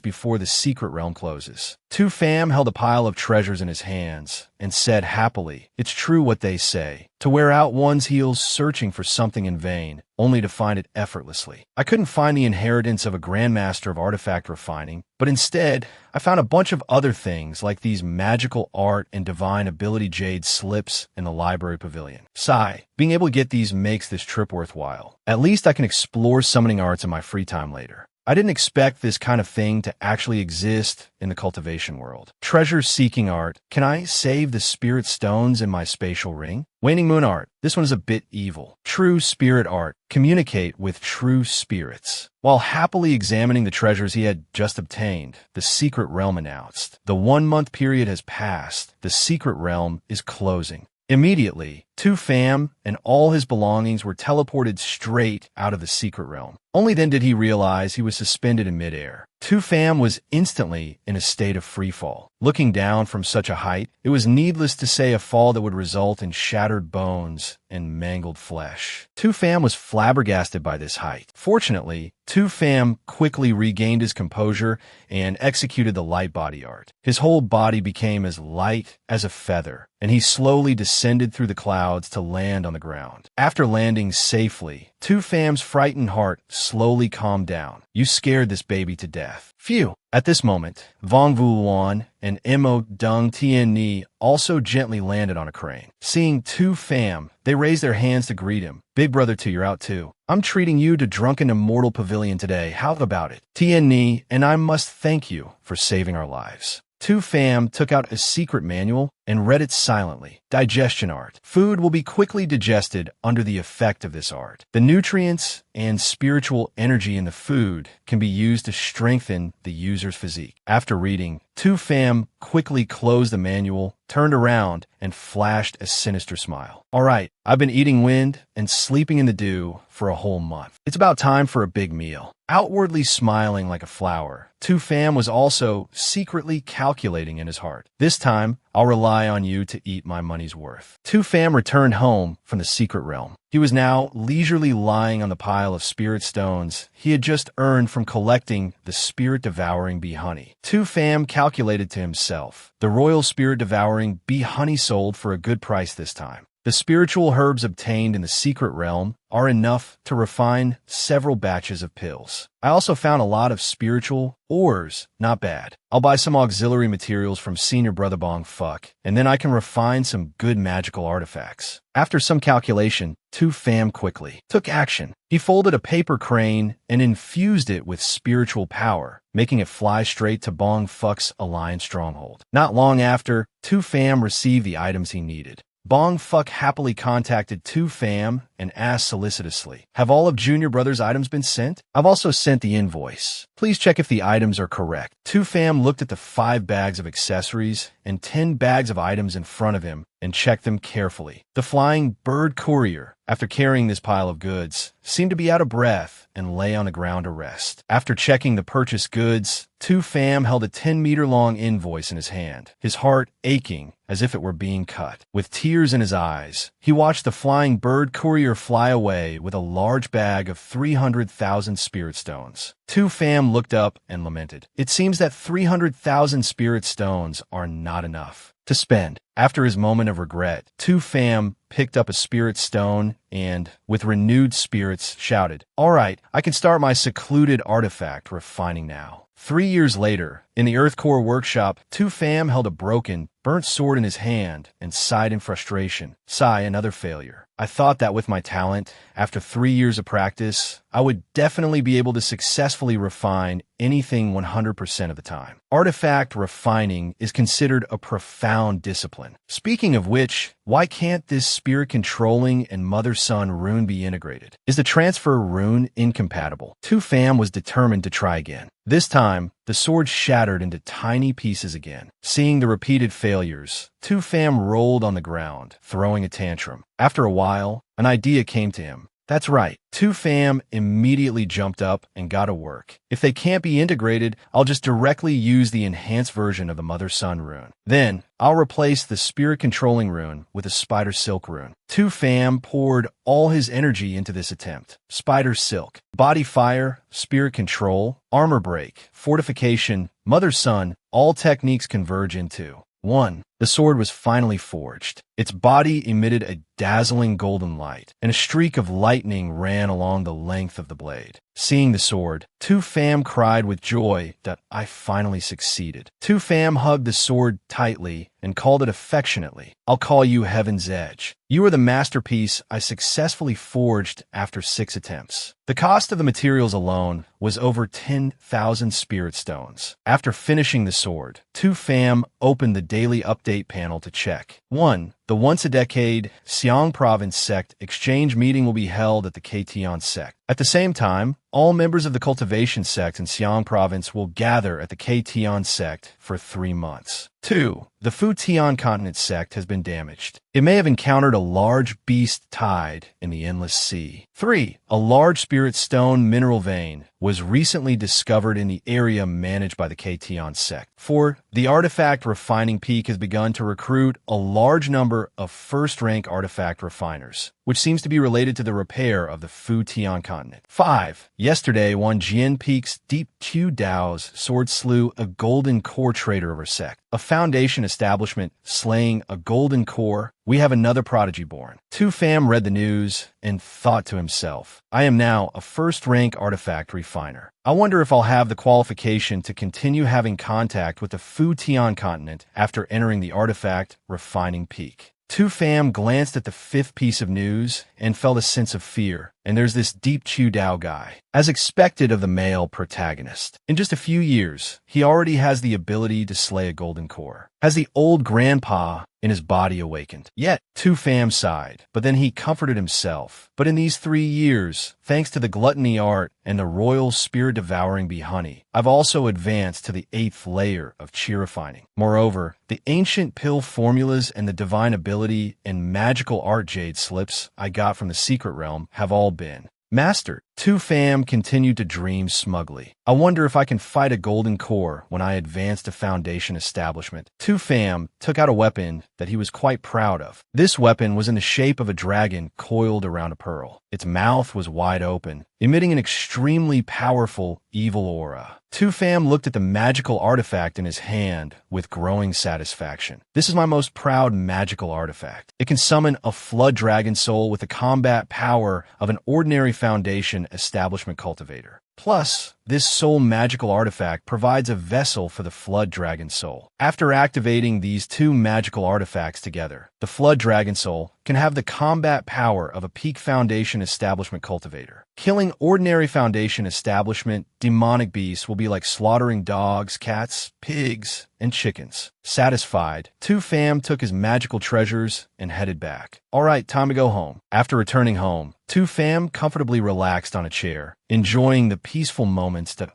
before the secret realm closes. Tu Fam held a pile of treasures in his hands and said happily, it's true what they say, to wear out one's heels searching for something in vain, only to find it effortlessly. I couldn't find the inheritance of a Grandmaster of artifact refining, but instead, I found a bunch of other things like these magical art and divine ability jade slips in the library pavilion. Sigh, being able to get these makes this trip worthwhile. At least I can explore summoning arts in my free time later. I didn't expect this kind of thing to actually exist in the cultivation world. Treasure-seeking art. Can I save the spirit stones in my spatial ring? Waning moon art. This one is a bit evil. True spirit art. Communicate with true spirits. While happily examining the treasures he had just obtained, the secret realm announced. The 1-month period has passed. The secret realm is closing. Immediately, Tu Fam and all his belongings were teleported straight out of the secret realm. Only then did he realize he was suspended in midair. Tu Fam was instantly in a state of freefall. Looking down from such a height, it was needless to say a fall that would result in shattered bones and mangled flesh. Tu Fam was flabbergasted by this height. Fortunately, Tu Fam quickly regained his composure and executed the light body art. His whole body became as light as a feather, and he slowly descended through the clouds to land on the ground. After landing safely, Tu Fam's frightened heart slowly calmed down. You scared this baby to death. Phew. At this moment, Vong Vu Luan and Mo Dung Tien Ni also gently landed on a crane. Seeing Tu Fam, they raised their hands to greet him. Big brother 2, you're out too. I'm treating you to Drunken Immortal Pavilion today. How about it? Tien Ni and I must thank you for saving our lives. Tu Fam took out a secret manual and read it silently. Digestion art. Food will be quickly digested under the effect of this art. The nutrients and spiritual energy in the food can be used to strengthen the user's physique. After reading, Tu Fam quickly closed the manual, turned around, and flashed a sinister smile. All right, I've been eating wind and sleeping in the dew for a whole month. It's about time for a big meal. Outwardly smiling like a flower, Tu Fam was also secretly calculating in his heart. This time, I'll rely on you to eat my money's worth. Tu Fam returned home from the secret realm. He was now leisurely lying on the pile of spirit stones he had just earned from collecting the spirit-devouring bee honey. Tu Fam calculated to himself, the royal spirit-devouring bee honey sold for a good price this time. The spiritual herbs obtained in the secret realm are enough to refine several batches of pills. I also found a lot of spiritual ores, not bad. I'll buy some auxiliary materials from Senior Brother Bong Fuck, and then I can refine some good magical artifacts. After some calculation, Tu Pham quickly took action. He folded a paper crane and infused it with spiritual power, making it fly straight to Bong Fuck's alliance stronghold. Not long after, Tu Pham received the items he needed. Bong Fuck happily contacted Tu Pham and asked solicitously, "Have all of Junior Brother's items been sent? I've also sent the invoice. Please check if the items are correct." Tu Pham looked at the 5 bags of accessories and 10 bags of items in front of him and checked them carefully. The flying bird courier, after carrying this pile of goods, seemed to be out of breath and lay on the ground to rest. After checking the purchased goods, Tu Pham held a 10-meter-long invoice in his hand, his heart aching as if it were being cut. With tears in his eyes, he watched the flying bird courier fly away with a large bag of 300,000 spirit stones. Tu Pham looked up and lamented. It seems that 300,000 spirit stones are not enough to spend. After his moment of regret, Tu Pham picked up a spirit stone and, with renewed spirits, shouted, "All right, I can start my secluded artifact refining now." 3 years later, in the Earth Core workshop, Tu Pham held a broken, burnt sword in his hand and sighed in frustration. Sigh, another failure. I thought that with my talent, after 3 years of practice, I would definitely be able to successfully refine anything 100% of the time. Artifact refining is considered a profound discipline. Speaking of which, why can't this spirit-controlling and mother-son rune be integrated? Is the transfer rune incompatible? Tu Pham was determined to try again. This time, the sword shattered into tiny pieces again. Seeing the repeated failures, Tu Pham rolled on the ground, throwing a tantrum. After a while, an idea came to him. That's right. Tu Pham immediately jumped up and got to work. If they can't be integrated, I'll just directly use the enhanced version of the Mother-Son rune. Then, I'll replace the spirit-controlling rune with a Spider Silk rune. Tu Pham poured all his energy into this attempt. Spider Silk, Body Fire, Spirit Control, Armor Break, Fortification, Mother-Son, all techniques converge into 1. The sword was finally forged. Its body emitted a dazzling golden light, and a streak of lightning ran along the length of the blade. Seeing the sword, Tu Pham cried with joy that I finally succeeded. Tu Pham hugged the sword tightly and called it affectionately, "I'll call you Heaven's Edge. You are the masterpiece I successfully forged after 6 attempts." The cost of the materials alone was over 10,000 spirit stones. After finishing the sword, Tu Pham opened the daily update panel to check. 1. The once-a-decade Siang Province Sect exchange meeting will be held at the Kation Sect. At the same time, all members of the Cultivation Sect in Siang Province will gather at the Kation Sect for 3 months. 2. The Fu-Tian Continent Sect has been damaged. It may have encountered a large beast tide in the Endless Sea. 3. A large spirit stone mineral vein was recently discovered in the area managed by the Kation Sect. 4. The artifact refining peak has begun to recruit a large number of first-rank artifact refiners, which seems to be related to the repair of the Fu-Tian Continent. 5. Yesterday, one Jian Peak's Deep Q Dao's sword slew a golden core trader of her sect. A foundation establishment slaying a golden core. We have another prodigy born. Tu Pham read the news and thought to himself, I am now a first-rank artifact refiner. I wonder if I'll have the qualification to continue having contact with the Fu-Tian Continent after entering the artifact refining peak. Tu Pham glanced at the 5th piece of news and felt a sense of fear. And there's this Deep Chu Dao guy. As expected of the male protagonist, in just a few years, he already has the ability to slay a golden core. Has the old grandpa in his body awakened? Yet, Tu Pham sighed, but then he comforted himself. But in these 3 years, thanks to the gluttony art and the royal spirit-devouring bee honey, I've also advanced to the 8th layer of chi refining. Moreover, the ancient pill formulas and the divine ability and magical art jade slips I got from the secret realm have all been mastered. Tu Pham continued to dream smugly. I wonder if I can fight a golden core when I advance to Foundation establishment. Tu Pham took out a weapon that he was quite proud of. This weapon was in the shape of a dragon coiled around a pearl. Its mouth was wide open, emitting an extremely powerful, evil aura. Tu Pham looked at the magical artifact in his hand with growing satisfaction. This is my most proud magical artifact. It can summon a flood dragon soul with the combat power of an ordinary Foundation establishment cultivator. Plus, this soul magical artifact provides a vessel for the Flood Dragon Soul. After activating these two magical artifacts together, the Flood Dragon Soul can have the combat power of a peak Foundation establishment cultivator. Killing ordinary Foundation establishment demonic beasts will be like slaughtering dogs, cats, pigs, and chickens. Satisfied, Tu Pham took his magical treasures and headed back. All right, time to go home. After returning home, Tu Pham comfortably relaxed on a chair, enjoying the peaceful moments that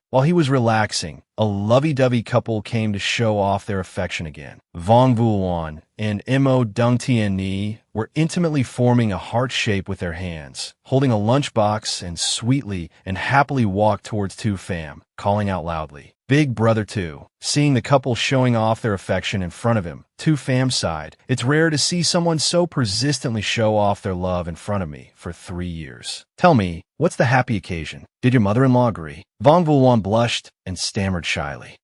While he was relaxing, a lovey-dovey couple came to show off their affection again. Vong Vuan and Mo Dung Tien Ni were intimately forming a heart shape with their hands, holding a lunchbox, and sweetly and happily walked towards Tu Pham, calling out loudly, "Big brother too." Seeing the couple showing off their affection in front of him, Tu Pham sighed. It's rare to see someone so persistently show off their love in front of me for 3 years. Tell me, what's the happy occasion? Did your mother-in-law agree? Vong Vuan blushed and stammered shyly.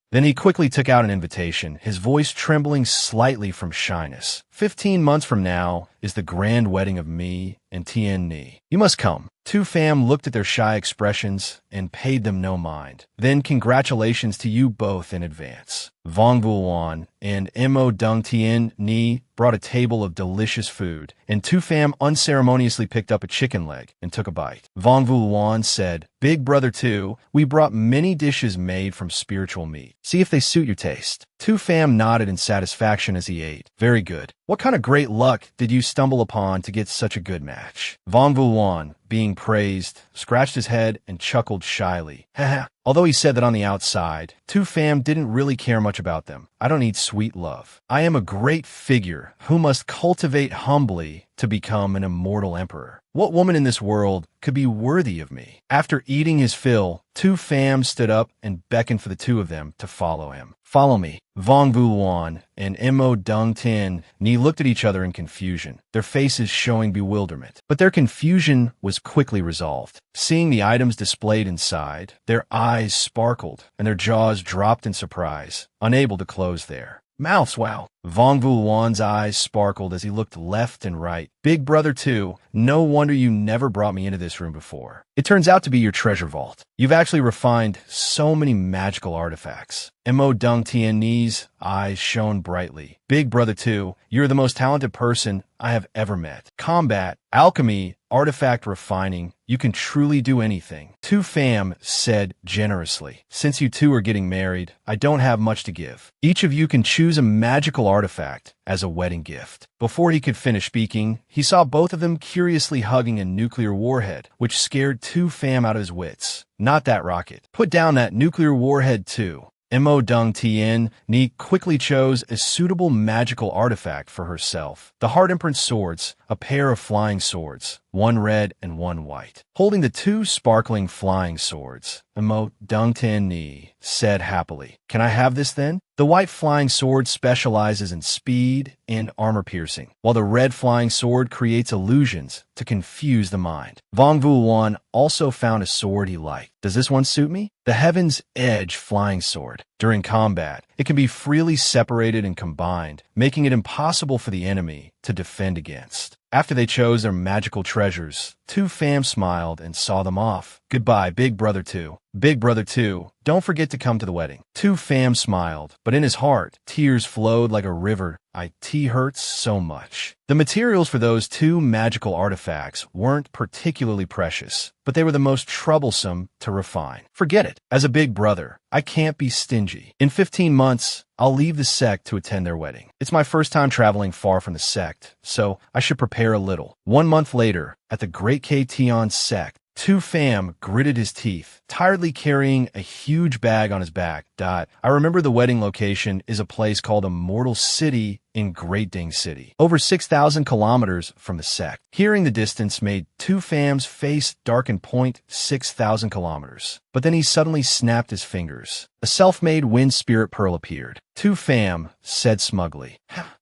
Then he quickly took out an invitation, his voice trembling slightly from shyness. 15 months from now is the grand wedding of me and Tien Ni. You must come. Tu Pham looked at their shy expressions and paid them no mind. Then congratulations to you both in advance. Vong Vuan and Mo Dung Tien Ni brought a table of delicious food, and Tu Pham unceremoniously picked up a chicken leg and took a bite. Vong Vuan said, "Big brother too, we brought many dishes made from spiritual meat. See if they suit your taste." Tu Pham nodded in satisfaction as he ate. Very good. What kind of great luck did you stumble upon to get such a good match? Vong Vuan, being praised, scratched his head and chuckled shyly. Haha. Although he said that on the outside, Tu Pham didn't really care much about them. I don't need sweet love. I am a great figure who must cultivate humbly to become an immortal emperor. What woman in this world could be worthy of me? After eating his fill, Tu Pham stood up and beckoned for the two of them to follow him. Follow me. Vong Vuan and Mo Dung Tien Ni looked at each other in confusion, their faces showing bewilderment. But their confusion was quickly resolved. Seeing the items displayed inside, their eyes sparkled and their jaws dropped in surprise, unable to close their mouths. Wow. Vong Vuan's eyes sparkled as he looked left and right. Big brother too, no wonder you never brought me into this room before. It turns out to be your treasure vault. You've actually refined so many magical artifacts. Mo Dung Tien Ni's eyes shone brightly. Big brother too, you're the most talented person I have ever met. Combat, alchemy, artifact refining, you can truly do anything. Tu Pham said generously. Since you two are getting married, I don't have much to give. Each of you can choose a magical artifact as a wedding gift. Before he could finish speaking, he saw both of them curiously hugging a nuclear warhead, which scared Tu Pham out of his wits. Not that rocket. Put down that nuclear warhead too. Mo Dung Tien Ni quickly chose a suitable magical artifact for herself. The heart imprint swords, a pair of flying swords, one red and one white. Holding the two sparkling flying swords, Mo Dung Tien Ni said happily, "Can I have this then?" The white flying sword specializes in speed and armor piercing, while the red flying sword creates illusions to confuse the mind. Vong Vuan also found a sword he liked. Does this one suit me? The Heaven's Edge flying sword. During combat, it can be freely separated and combined, making it impossible for the enemy to defend against. After they chose their magical treasures, Tu Pham smiled and saw them off. Goodbye, Big brother too. Big brother too, don't forget to come to the wedding. Tu Pham smiled, but in his heart, tears flowed like a river. It hurts so much. The materials for those two magical artifacts weren't particularly precious, but they were the most troublesome to refine. Forget it. As a big brother, I can't be stingy. In 15 months, I'll leave the sect to attend their wedding. It's my first time traveling far from the sect, so I should prepare a little. 1 month later, at the Great K Tion sect, Tu Pham gritted his teeth, tiredly carrying a huge bag on his back. I remember the wedding location is a place called Immortal City in Great Ding City, over 6,000 kilometers from the sect. Hearing the distance made Tu Pham's face darken 6,000 kilometers. But then he suddenly snapped his fingers. A self-made wind spirit pearl appeared. Tu Pham said smugly,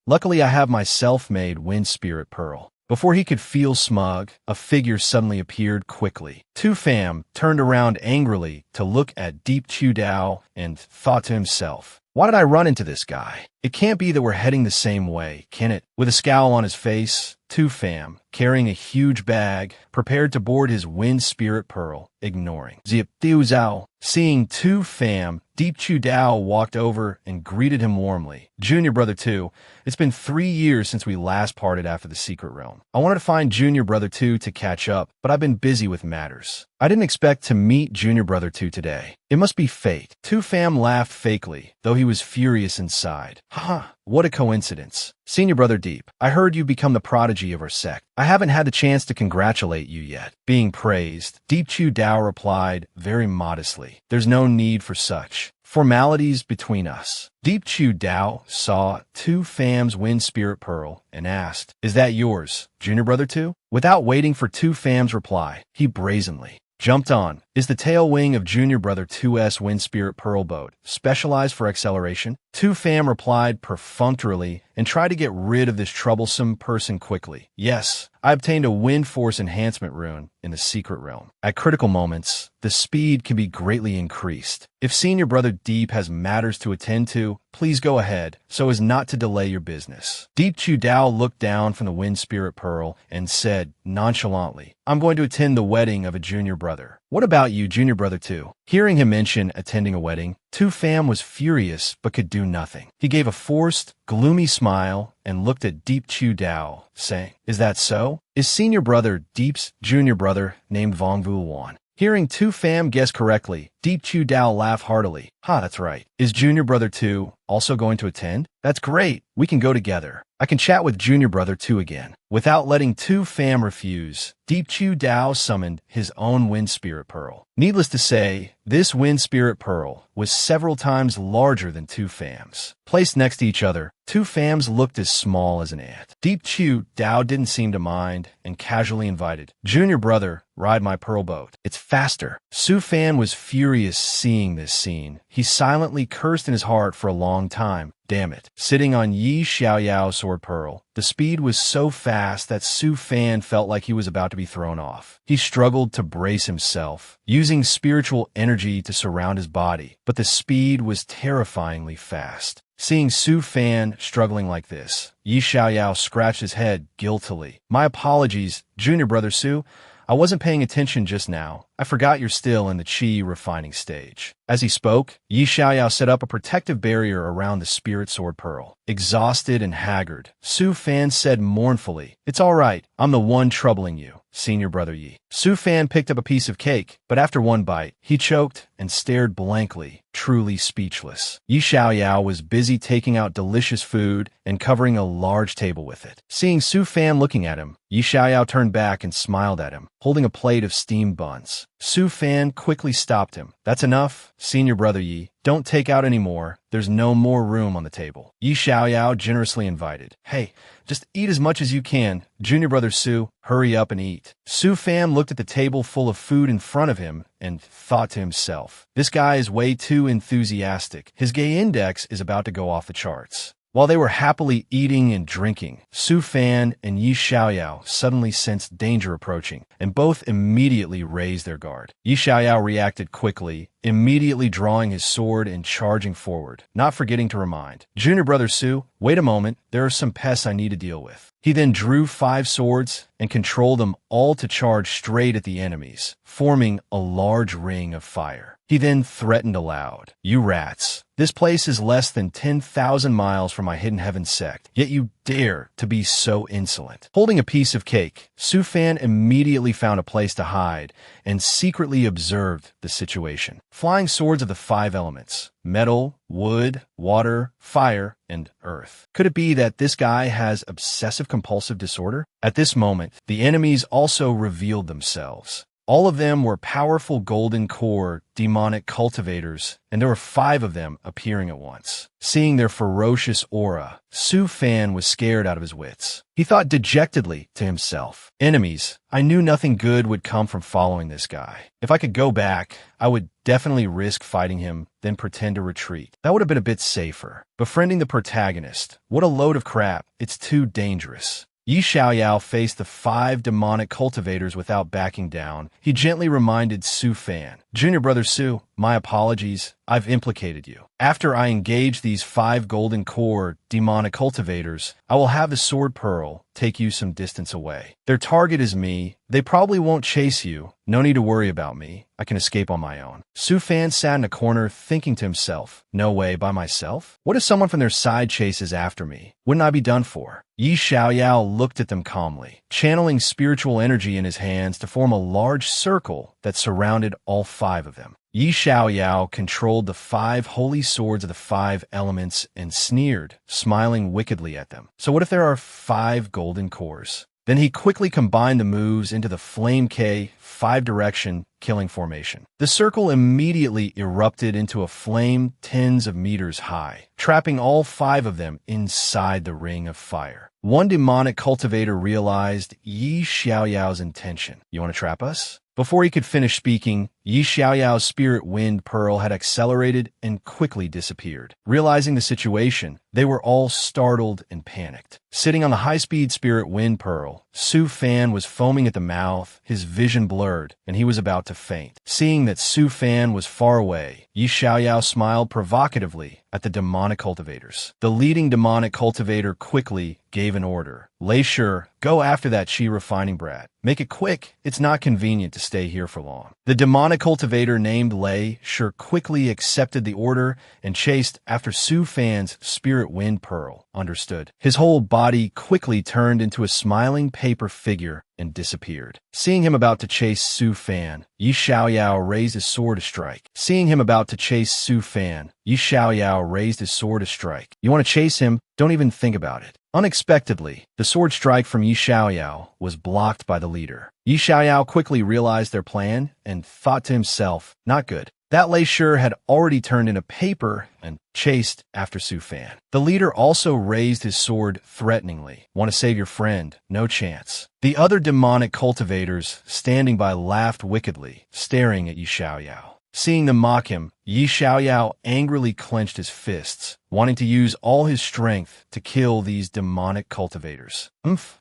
"Luckily I have my self-made wind spirit pearl." Before he could feel smug, a figure suddenly appeared quickly. Tu Pham turned around angrily to look at Deep Chu Dao and thought to himself, "Why did I run into this guy? It can't be that we're heading the same way, can it?" With a scowl on his face, Tu Pham, carrying a huge bag, prepared to board his wind spirit pearl, ignoring Zip Diu Zhao. Seeing Tu Pham, Deep Chu Dao walked over and greeted him warmly. "Junior Brother 2, it's been 3 years since we last parted after the Secret Realm. I wanted to find Junior Brother 2 to catch up, but I've been busy with matters. I didn't expect to meet Junior Brother 2 today. It must be fate." Tu Pham laughed fakely, though he was furious inside. "Haha, what a coincidence. Senior Brother Deep, I heard you've become the prodigy of our sect. I haven't had the chance to congratulate you yet." Being praised, Deep Chu Dao replied very modestly, "There's no need for such formalities between us." Deep Chu Dao saw Tu Pham's wind spirit pearl and asked, "Is that yours, Junior Brother 2? Without waiting for Tu Pham's reply, he brazenly jumped on. "Is the tail wing of Junior Brother 2's wind spirit pearl boat specialized for acceleration?" Tu Pham replied perfunctorily and tried to get rid of this troublesome person quickly. "Yes, I obtained a wind force enhancement rune in the secret realm. At critical moments, the speed can be greatly increased. If Senior Brother Deep has matters to attend to, please go ahead, so as not to delay your business." Deep Chu Dao looked down from the wind spirit pearl and said nonchalantly, "I'm going to attend the wedding of a junior brother. What about you, Junior Brother 2? Hearing him mention attending a wedding, Tu Pham was furious but could do nothing. He gave a forced, gloomy smile and looked at Deep Chu Dao, saying, "Is that so? Is Senior Brother Deep's junior brother named Vongvu Wan?" Hearing Tu Pham guess correctly, Deep Chu Dao laughed heartily. That's right. Is Junior Brother 2 also going to attend? That's great. We can go together. I can chat with Junior Brother 2 again." Without letting Tu Pham refuse, Deep Chu Dao summoned his own wind spirit pearl. Needless to say, this wind spirit pearl was several times larger than Tu Pham's. Placed next to each other, Tu Pham's looked as small as an ant. Deep Chu Dao didn't seem to mind and casually invited, "Junior Brother, ride my pearl boat. It's faster." Su Fan was furious seeing this scene. He silently cursed in his heart for a long time. Damn it. Sitting on Yi Xiaoyao's sword pearl, the speed was so fast that Su Fan felt like he was about to be thrown off. He struggled to brace himself, using spiritual energy to surround his body, but the speed was terrifyingly fast. Seeing Su Fan struggling like this, Yi Xiaoyao scratched his head guiltily. "My apologies, Junior Brother Su. I wasn't paying attention just now. I forgot you're still in the Qi refining stage." As he spoke, Yi Xiaoyao set up a protective barrier around the spirit sword pearl. Exhausted and haggard, Su Fan said mournfully, "It's all right. I'm the one troubling you, Senior Brother Yi." Su Fan picked up a piece of cake, but after one bite, he choked and stared blankly, truly speechless. Yi Xiaoyao was busy taking out delicious food and covering a large table with it. Seeing Su Fan looking at him, Yi Xiaoyao turned back and smiled at him, holding a plate of steamed buns. Su Fan quickly stopped him. "That's enough, Senior Brother Yi. Don't take out any more. There's no more room on the table." Yi Xiaoyao generously invited, "Hey, just eat as much as you can. Junior Brother Su, hurry up and eat." Su Fan looked at the table full of food in front of him and thought to himself, "This guy is way too enthusiastic. His gay index is about to go off the charts." While they were happily eating and drinking, Su Fan and Yi Xiaoyao suddenly sensed danger approaching, and both immediately raised their guard. Yi Xiaoyao reacted quickly, immediately drawing his sword and charging forward, not forgetting to remind, "Junior Brother Su, wait a moment, there are some pests I need to deal with." He then drew 5 swords and controlled them all to charge straight at the enemies, forming a large ring of fire. He then threatened aloud, "You rats, this place is less than 10,000 miles from my Hidden Heaven sect, yet you dare to be so insolent." Holding a piece of cake, Su Fan immediately found a place to hide and secretly observed the situation. Flying swords of the 5 elements, metal, wood, water, fire, and earth. Could it be that this guy has obsessive compulsive disorder? At this moment, the enemies also revealed themselves. All of them were powerful golden core demonic cultivators, and there were 5 of them appearing at once. Seeing their ferocious aura, Su Fan was scared out of his wits. He thought dejectedly to himself, "Enemies, I knew nothing good would come from following this guy. If I could go back, I would definitely risk fighting him, then pretend to retreat. That would have been a bit safer. Befriending the protagonist, what a load of crap. It's too dangerous." Yi Xiaoyao faced the 5 demonic cultivators without backing down. He gently reminded Su Fan, "Junior brother Su, my apologies. I've implicated you. After I engage these 5 golden core demonic cultivators, I will have the sword pearl take you some distance away. Their target is me. They probably won't chase you. No need to worry about me. I can escape on my own." Su Fan sat in a corner thinking to himself, "No way, by myself? What if someone from their side chases after me? Wouldn't I be done for?" Yi Xiaoyao looked at them calmly, channeling spiritual energy in his hands to form a large circle that surrounded all 5 of them. Yi Xiaoyao controlled the 5 holy swords of the 5 elements and sneered, smiling wickedly at them. "So what if there are 5 golden cores?" Then he quickly combined the moves into the Flame K 5-direction killing formation. The circle immediately erupted into a flame tens of meters high, trapping all 5 of them inside the ring of fire. One demonic cultivator realized Yi Xiaoyao's intention. "You want to trap us?" Before he could finish speaking, Yi Xiaoyao's spirit wind pearl had accelerated and quickly disappeared. Realizing the situation, they were all startled and panicked. Sitting on the high-speed spirit wind pearl, Su Fan was foaming at the mouth, his vision blurred, and he was about to faint. Seeing that Su Fan was far away, Yi Xiaoyao smiled provocatively at the demonic cultivators. The leading demonic cultivator quickly gave an order. "Lei Shi, go after that Qi refining brat. Make it quick. It's not convenient to stay here for long." The demonic cultivator named Lei Shi quickly accepted the order and chased after Su Fan's spirit wind pearl. Understood. His whole body quickly turned into a smiling paper figure and disappeared. Seeing him about to chase Su Fan, Yi Xiaoyao raised his sword to strike. "You want to chase him? Don't even think about it." Unexpectedly, the sword strike from Yi Xiaoyao was blocked by the leader. Yi Xiaoyao quickly realized their plan and thought to himself, "Not good." That Lei Shi had already turned into paper and chased after Su Fan. The leader also raised his sword threateningly. "Want to save your friend? No chance." The other demonic cultivators standing by laughed wickedly, staring at Yi Xiaoyao. Seeing them mock him, Yi Xiaoyao angrily clenched his fists, wanting to use all his strength to kill these demonic cultivators.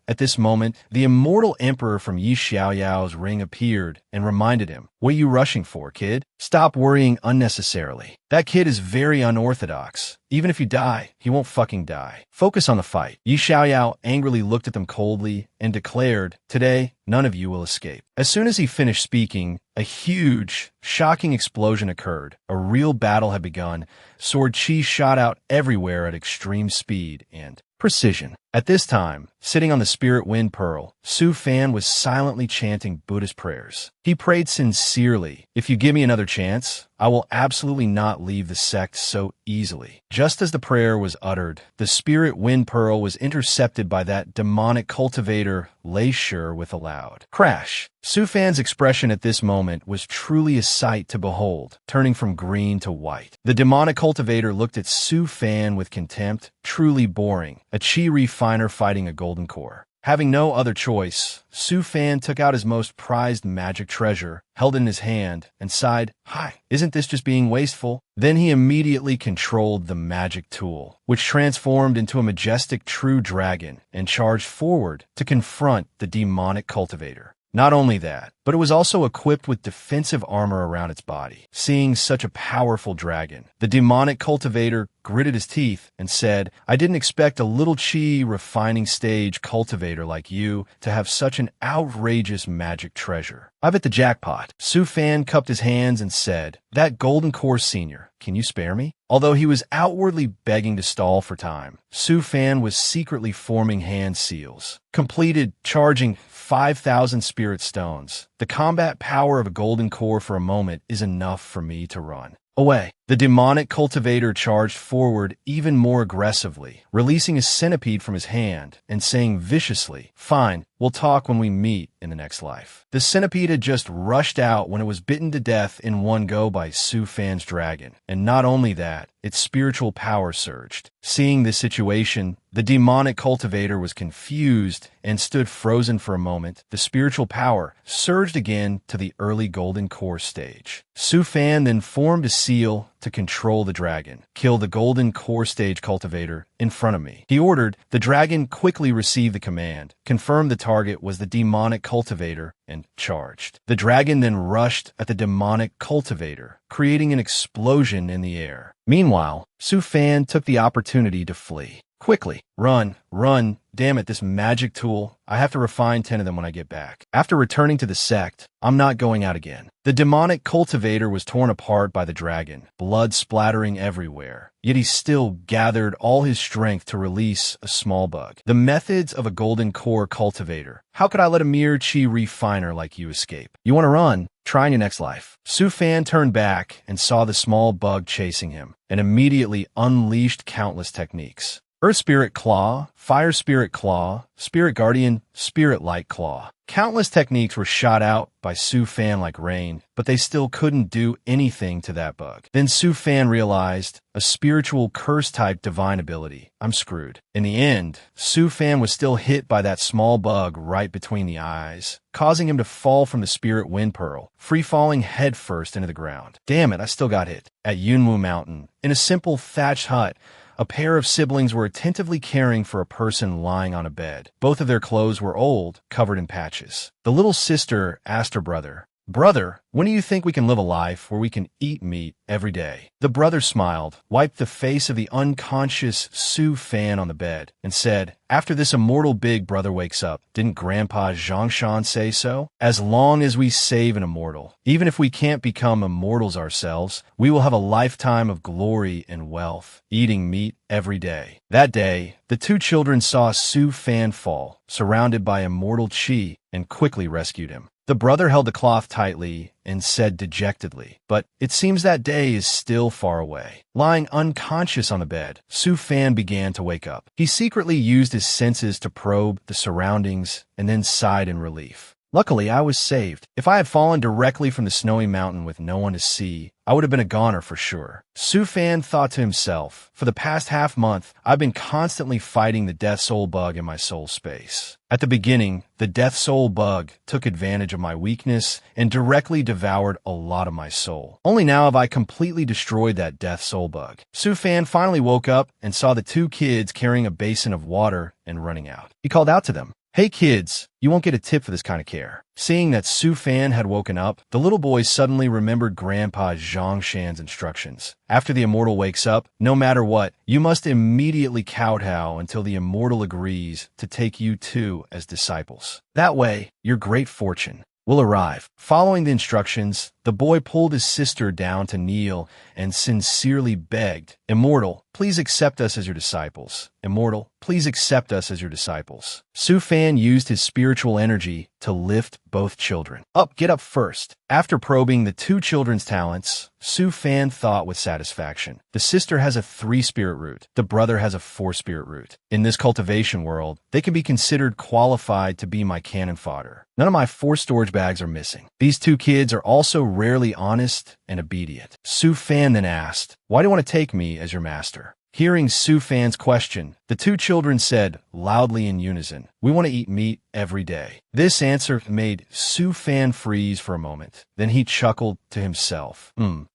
At this moment, the immortal emperor from Yi Xiaoyao's ring appeared and reminded him, "What are you rushing for, kid? Stop worrying unnecessarily. That kid is very unorthodox. Even if you die, he won't fucking die. Focus on the fight." Yi Xiaoyao angrily looked at them coldly and declared, "Today, none of you will escape." As soon as he finished speaking, a huge, shocking explosion occurred. A real battle had begun. Sword chi shot out everywhere at extreme speed and precision. At this time, sitting on the spirit wind pearl, Su Fan was silently chanting Buddhist prayers. He prayed sincerely, "If you give me another chance, I will absolutely not leave the sect so easily." Just as the prayer was uttered, the spirit wind pearl was intercepted by that demonic cultivator Lei Shi with a loud crash. Su Fan's expression at this moment was truly a sight to behold, turning from green to white. The demonic cultivator looked at Su Fan with contempt. Truly boring. A chi refiner fighting a golden core. Having no other choice, Su Fan took out his most prized magic treasure, held it in his hand, and sighed, "Hi, isn't this just being wasteful?" Then he immediately controlled the magic tool, which transformed into a majestic true dragon and charged forward to confront the demonic cultivator. Not only that, but it was also equipped with defensive armor around its body. Seeing such a powerful dragon, the demonic cultivator gritted his teeth and said, "I didn't expect a little chi refining stage cultivator like you to have such an outrageous magic treasure. I've hit the jackpot." Su Fan cupped his hands and said, "That golden core senior, can you spare me?" Although he was outwardly begging to stall for time, Su Fan was secretly forming hand seals. Completed charging 5,000 spirit stones. The combat power of a golden core for a moment is enough for me to run away. The demonic cultivator charged forward even more aggressively, releasing a centipede from his hand and saying viciously, "Fine, we'll talk when we meet in the next life." The centipede had just rushed out when it was bitten to death in one go by Su Fan's dragon. And not only that, its spiritual power surged. Seeing this situation, the demonic cultivator was confused and stood frozen for a moment. The spiritual power surged again to the early golden core stage. Su Fan then formed a seal to control the dragon. "Kill the golden core stage cultivator in front of me," he ordered. The dragon quickly received the command, confirmed the target was the demonic cultivator, and charged. The dragon then rushed at the demonic cultivator, creating an explosion in the air. Meanwhile, Su Fan took the opportunity to flee. "Quickly, run, run, damn it, this magic tool. I have to refine 10 of them when I get back. After returning to the sect, I'm not going out again." The demonic cultivator was torn apart by the dragon, blood splattering everywhere. Yet he still gathered all his strength to release a small bug. The methods of a golden core cultivator. How could I let a mere chi refiner like you escape? You want to run? Try in your next life. Su Fan turned back and saw the small bug chasing him, and immediately unleashed countless techniques. Earth Spirit Claw, Fire Spirit Claw, Spirit Guardian, Spirit Light Claw. Countless techniques were shot out by Su Fan like rain, but they still couldn't do anything to that bug. Then Su Fan realized, a spiritual curse-type divine ability. I'm screwed. In the end, Su Fan was still hit by that small bug right between the eyes, causing him to fall from the Spirit Wind Pearl, free-falling headfirst into the ground. Damn it, I still got hit. At Yunwu Mountain, in a simple thatched hut, a pair of siblings were attentively caring for a person lying on a bed. Both of their clothes were old, covered in patches. The little sister asked her brother, "Brother, when do you think we can live a life where we can eat meat every day?" The brother smiled, wiped the face of the unconscious Su Fan on the bed, and said, "After this immortal big brother wakes up, didn't Grandpa Zhongshan say so? As long as we save an immortal, even if we can't become immortals ourselves, we will have a lifetime of glory and wealth, eating meat every day." That day, the two children saw Su Fan fall, surrounded by immortal chi, and quickly rescued him. The brother held the cloth tightly and said dejectedly, "But it seems that day is still far away." Lying unconscious on the bed, Su Fan began to wake up. He secretly used his senses to probe the surroundings and then sighed in relief. "Luckily, I was saved. If I had fallen directly from the snowy mountain with no one to see, I would have been a goner for sure." Su Fan thought to himself, "For the past half-month, I've been constantly fighting the Death Soul bug in my soul space. At the beginning, the Death Soul bug took advantage of my weakness and directly devoured a lot of my soul. Only now have I completely destroyed that Death Soul bug." Su Fan finally woke up and saw the two kids carrying a basin of water and running out. He called out to them, "Hey kids, you won't get a tip for this kind of care." Seeing that Su Fan had woken up, the little boy suddenly remembered Grandpa Zhongshan's instructions. After the immortal wakes up, no matter what, you must immediately kowtow until the immortal agrees to take you too as disciples. That way, your great fortune will arrive. Following the instructions, the boy pulled his sister down to kneel and sincerely begged, "Immortal, please accept us as your disciples. Immortal, please accept us as your disciples." Su Fan used his spiritual energy to lift both children. "Up, get up first." After probing the two children's talents, Su Fan thought with satisfaction. The sister has a 3-spirit root. The brother has a 4-spirit root. In this cultivation world, they can be considered qualified to be my cannon fodder. None of my 4 storage bags are missing. These two kids are also rarely honest and obedient. Su Fan then asked, "Why do you want to take me as your master?" Hearing Su Fan's question, the two children said loudly in unison, "We want to eat meat every day." This answer made Su Fan freeze for a moment. Then he chuckled to himself.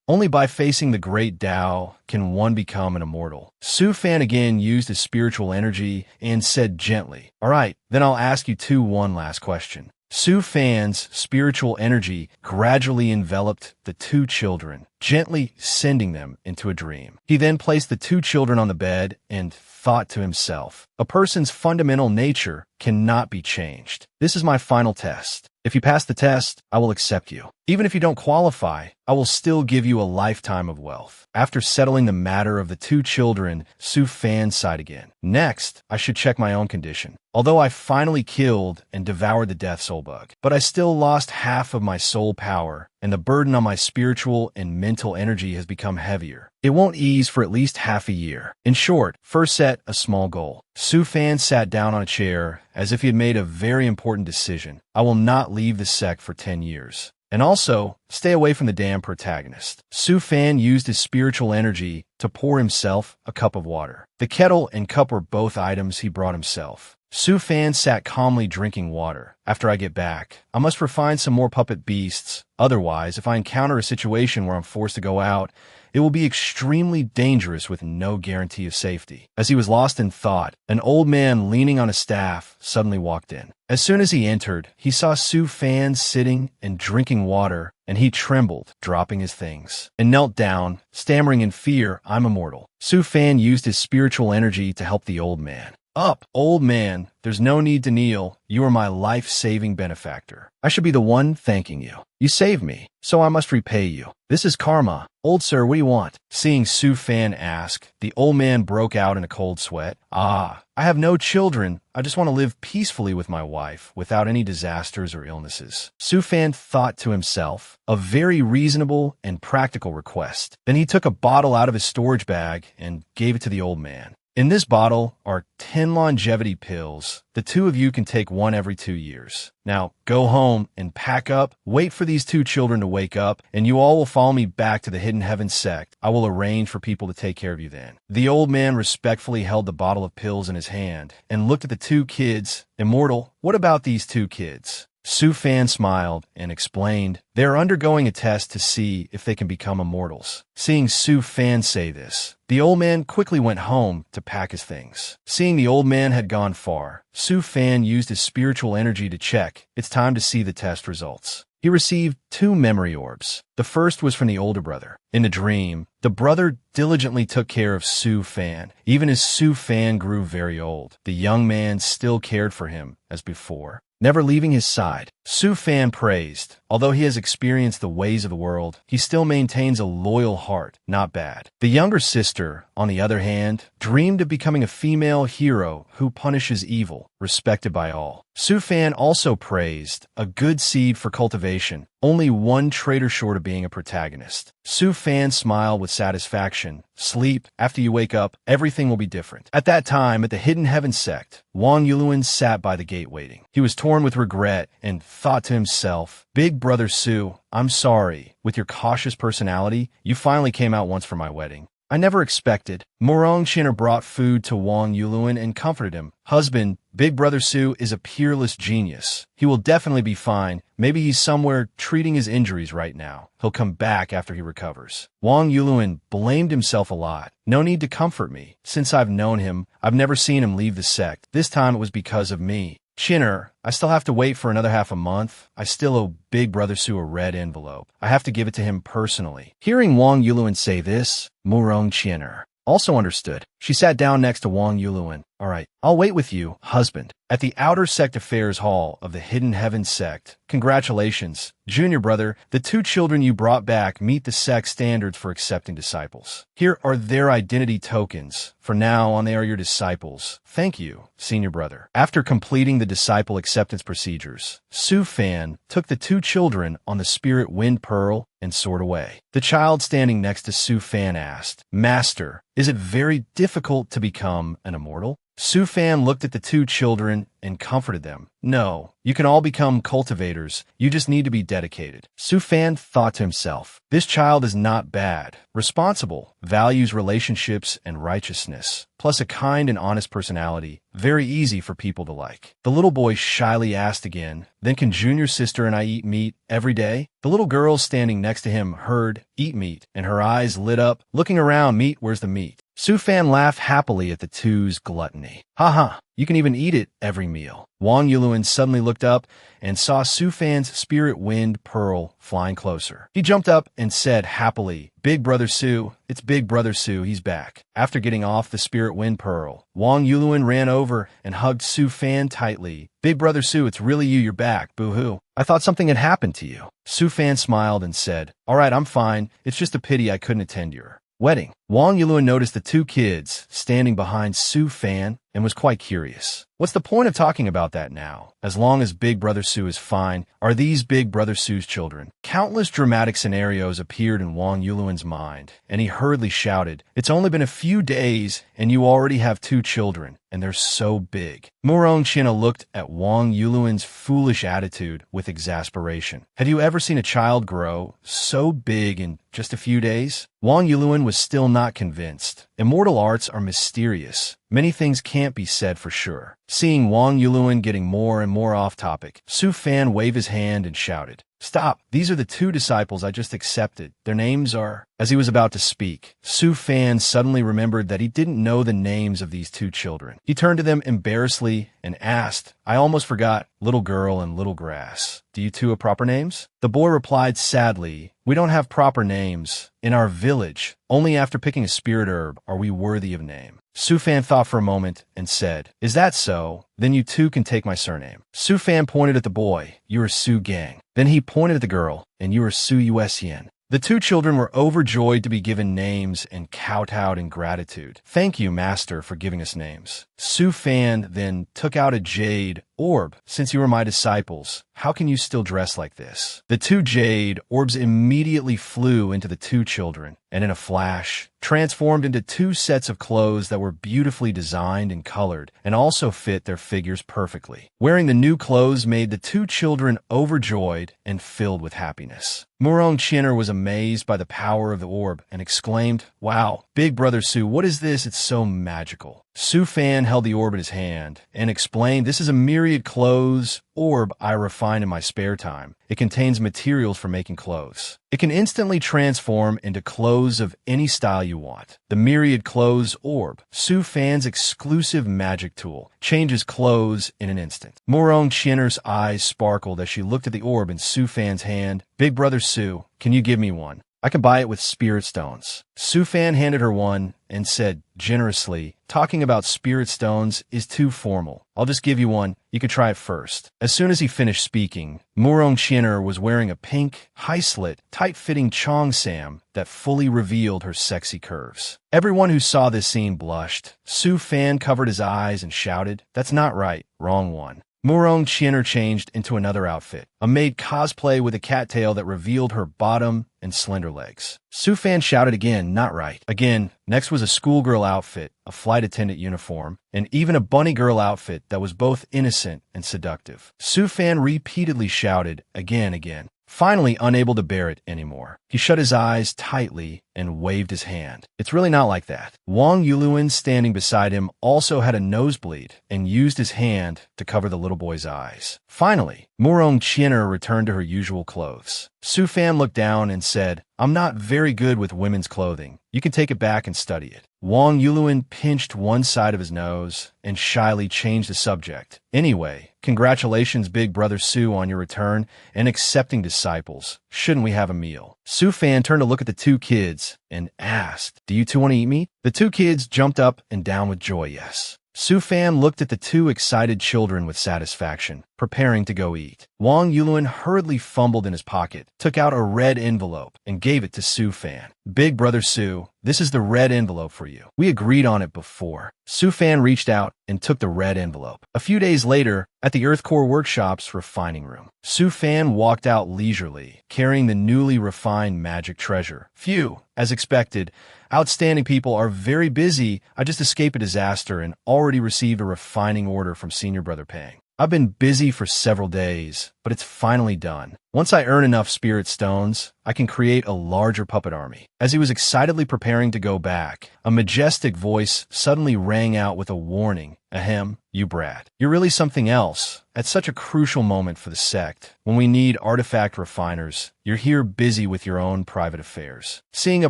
Only by facing the great Tao can one become an immortal." Su Fan again used his spiritual energy and said gently, "All right, then I'll ask you one last question." Su Fan's spiritual energy gradually enveloped the two children, gently sending them into a dream. He then placed the two children on the bed and thought to himself, "A person's fundamental nature cannot be changed. This is my final test. If you pass the test, I will accept you. Even if you don't qualify, I will still give you a lifetime of wealth." After settling the matter of the two children, Su Fan sighed again. "Next, I should check my own condition. Although I finally killed and devoured the Death Soul bug, but I still lost half of my soul power and the burden on my spiritual and mental energy has become heavier. It won't ease for at least half a year. In short, first set a small goal. Su Fan sat down on a chair as if he had made a very important decision. I will not leave the sect for 10 years. And also, stay away from the damn protagonist. Su Fan used his spiritual energy to pour himself a cup of water. The kettle and cup were both items he brought himself. Su Fan sat calmly drinking water. After I get back, I must refine some more puppet beasts. Otherwise, if I encounter a situation where I'm forced to go out, it will be extremely dangerous with no guarantee of safety. As he was lost in thought, an old man leaning on a staff suddenly walked in. As soon as he entered, he saw Su Fan sitting and drinking water, and he trembled, dropping his things, and knelt down, stammering in fear, "I'm immortal." Su Fan used his spiritual energy to help the old man. "Up, old man, there's no need to kneel. You are my life-saving benefactor. I should be the one thanking you. You saved me, so I must repay you. This is karma. Old sir, what do you want?" Seeing Su Fan ask, the old man broke out in a cold sweat. "I have no children. I just want to live peacefully with my wife, without any disasters or illnesses." Su Fan thought to himself, a very reasonable and practical request. Then he took a bottle out of his storage bag and gave it to the old man. "In this bottle are 10 longevity pills. The two of you can take one every 2 years. Now, go home and pack up, wait for these 2 children to wake up, and you all will follow me back to the Hidden Heaven sect. I will arrange for people to take care of you then." The old man respectfully held the bottle of pills in his hand and looked at the 2 kids. "Immortal, what about these 2 kids?" Su Fan smiled and explained, "They are undergoing a test to see if they can become immortals." Seeing Su Fan say this, the old man quickly went home to pack his things. Seeing the old man had gone far, Su Fan used his spiritual energy to check. It's time to see the test results. He received 2 memory orbs. The first was from the older brother. In the dream, the brother diligently took care of Su Fan. Even as Su Fan grew very old, the young man still cared for him as before, never leaving his side. Su Fan praised, although he has experienced the ways of the world, he still maintains a loyal heart. Not bad. The younger sister, on the other hand, dreamed of becoming a female hero who punishes evil, respected by all. Su Fan also praised, a good seed for cultivation, only one traitor short of being a protagonist. Su Fan smiled with satisfaction. Sleep, after you wake up, everything will be different. At that time, at the Hidden Heaven sect, Wang Yuluan sat by the gate waiting. He was torn with regret and thought to himself, "Big brother Su, I'm sorry. With your cautious personality, you finally came out once for my wedding. I never expected." Morong Chinner brought food to Wang Yuluan and comforted him. "Husband, Big brother Su is a peerless genius. He will definitely be fine. Maybe he's somewhere treating his injuries right now. He'll come back after he recovers." Wang Yuluan blamed himself a lot. "No need to comfort me. Since I've known him, I've never seen him leave the sect. This time it was because of me. Chinner, I still have to wait for another half a month. I still owe Big brother Su a red envelope. I have to give it to him personally." Hearing Wang Yuluan say this, Morong Chinner also understood. She sat down next to Wang Yuluan. "All right, I'll wait with you, husband." At the outer sect affairs hall of the Hidden Heaven sect, "Congratulations, junior brother. The 2 children you brought back meet the sect standards for accepting disciples. Here are their identity tokens. For now on, they are your disciples. Thank you, senior brother." After completing the disciple acceptance procedures, Su Fan took the 2 children on the spirit wind pearl and soared away. The child standing next to Su Fan asked, "Master, is it very difficult to become an immortal?" Su Fan looked at the 2 children and comforted them. "No, you can all become cultivators. You just need to be dedicated." Su Fan thought to himself, "This child is not bad, responsible, values relationships and righteousness, plus a kind and honest personality, very easy for people to like." The little boy shyly asked again, "Then can junior sister and I eat meat every day?" The little girl standing next to him heard, "Eat meat," and her eyes lit up. Looking around, "Meat, where's the meat?" Su Fan laughed happily at the 2's gluttony. "Ha, you can even eat it every meal." Wang Yuluan suddenly looked up and saw Su Fan's spirit wind pearl flying closer. He jumped up and said happily, "Big brother Su, it's Big brother Su, he's back." After getting off the spirit wind pearl, Wang Yuluan ran over and hugged Su Fan tightly. "Big brother Su, it's really you, you're back, boo-hoo. I thought something had happened to you." Su Fan smiled and said, "All right, I'm fine. It's just a pity I couldn't attend your wedding." Wang Yuluan noticed the 2 kids standing behind Su Fan and was quite curious. What's the point of talking about that now? As long as Big Brother Sue is fine, are these Big Brother Sue's children? Countless dramatic scenarios appeared in Wang Yuluan's mind, and he hurriedly shouted, "It's only been a few days, and you already have 2 children, and they're so big." Murong China looked at Wang Yuluan's foolish attitude with exasperation. Had you ever seen a child grow so big in just a few days? Wang Yuluan was still not convinced. Immortal arts are mysterious. Many things can't be said for sure. Seeing Wang Yuluan getting more and more off topic, Su Fan waved his hand and shouted, "Stop! These are the 2 disciples I just accepted. Their names are—" As he was about to speak, Su Fan suddenly remembered that he didn't know the names of these 2 children. He turned to them embarrassedly and asked, "I almost forgot, Little Girl and Little Grass. Do you 2 have proper names?" The boy replied sadly, "We don't have proper names. In our village, only after picking a spirit herb are we worthy of name." Su Fan thought for a moment and said, "Is that so? Then you 2 can take my surname." Su Fan pointed at the boy, "You are Su Gang." Then he pointed at the girl, "And you are Su Yuesian." The 2 children were overjoyed to be given names and kowtowed in gratitude. "Thank you, Master, for giving us names." Su Fan then took out a jade orb. "Since you are my disciples, how can you still dress like this?" The 2 jade orbs immediately flew into the 2 children, and in a flash, transformed into 2 sets of clothes that were beautifully designed and colored, and also fit their figures perfectly. Wearing the new clothes made the 2 children overjoyed and filled with happiness. Murong Chinner was amazed by the power of the orb and exclaimed, "Wow, Big Brother Su, what is this? It's so magical." Su Fan held the orb in his hand and explained, "This is a myriad clothes orb I refine in my spare time. It contains materials for making clothes. It can instantly transform into clothes of any style you want. The myriad clothes orb, Su Fan's exclusive magic tool, changes clothes in an instant." Murong Chinner's eyes sparkled as she looked at the orb in Su Fan's hand. "Big Brother Su, can you give me one? I can buy it with spirit stones." Su Fan handed her one and said generously, "Talking about spirit stones is too formal. I'll just give you one. You could try it first." As soon as he finished speaking, Murong Chinner was wearing a pink, high-slit, tight-fitting cheongsam that fully revealed her sexy curves. Everyone who saw this scene blushed. Su Fan covered his eyes and shouted, "That's not right. Wrong one." Murong Chinner changed into another outfit, a maid cosplay with a cattail that revealed her bottom and slender legs. Su Fan shouted again, "Not right." Again, next was a schoolgirl outfit, a flight attendant uniform, and even a bunny girl outfit that was both innocent and seductive. Su Fan repeatedly shouted, again. Finally, unable to bear it anymore, he shut his eyes tightly and waved his hand. "It's really not like that." Wang Yuluan, standing beside him, also had a nosebleed and used his hand to cover the little boy's eyes. Finally, Murong Chinner returned to her usual clothes. Su Fan looked down and said, "I'm not very good with women's clothing. You can take it back and study it." Wang Yuluan pinched one side of his nose and shyly changed the subject. "Anyway, congratulations, Big Brother Su, on your return and accepting disciples. Shouldn't we have a meal?" Su Fan turned to look at the 2 kids and asked, "Do you 2 want to eat meat?" The 2 kids jumped up and down with joy, yes. Su Fan looked at the 2 excited children with satisfaction, preparing to go eat. Wang Yuluan hurriedly fumbled in his pocket, took out a red envelope, and gave it to Su Fan. "Big Brother Su, this is the red envelope for you. We agreed on it before." Su Fan reached out and took the red envelope. A few days later, at the Earthcore Workshop's refining room, Su Fan walked out leisurely, carrying the newly refined magic treasure. "Phew, as expected. Outstanding people are very busy. I just escaped a disaster and already received a refining order from Senior Brother Pang. I've been busy for several days, but it's finally done. Once I earn enough spirit stones, I can create a larger puppet army." As he was excitedly preparing to go back, a majestic voice suddenly rang out with a warning. "Ahem, you brat. You're really something else. At such a crucial moment for the sect, when we need artifact refiners, you're here busy with your own private affairs." Seeing a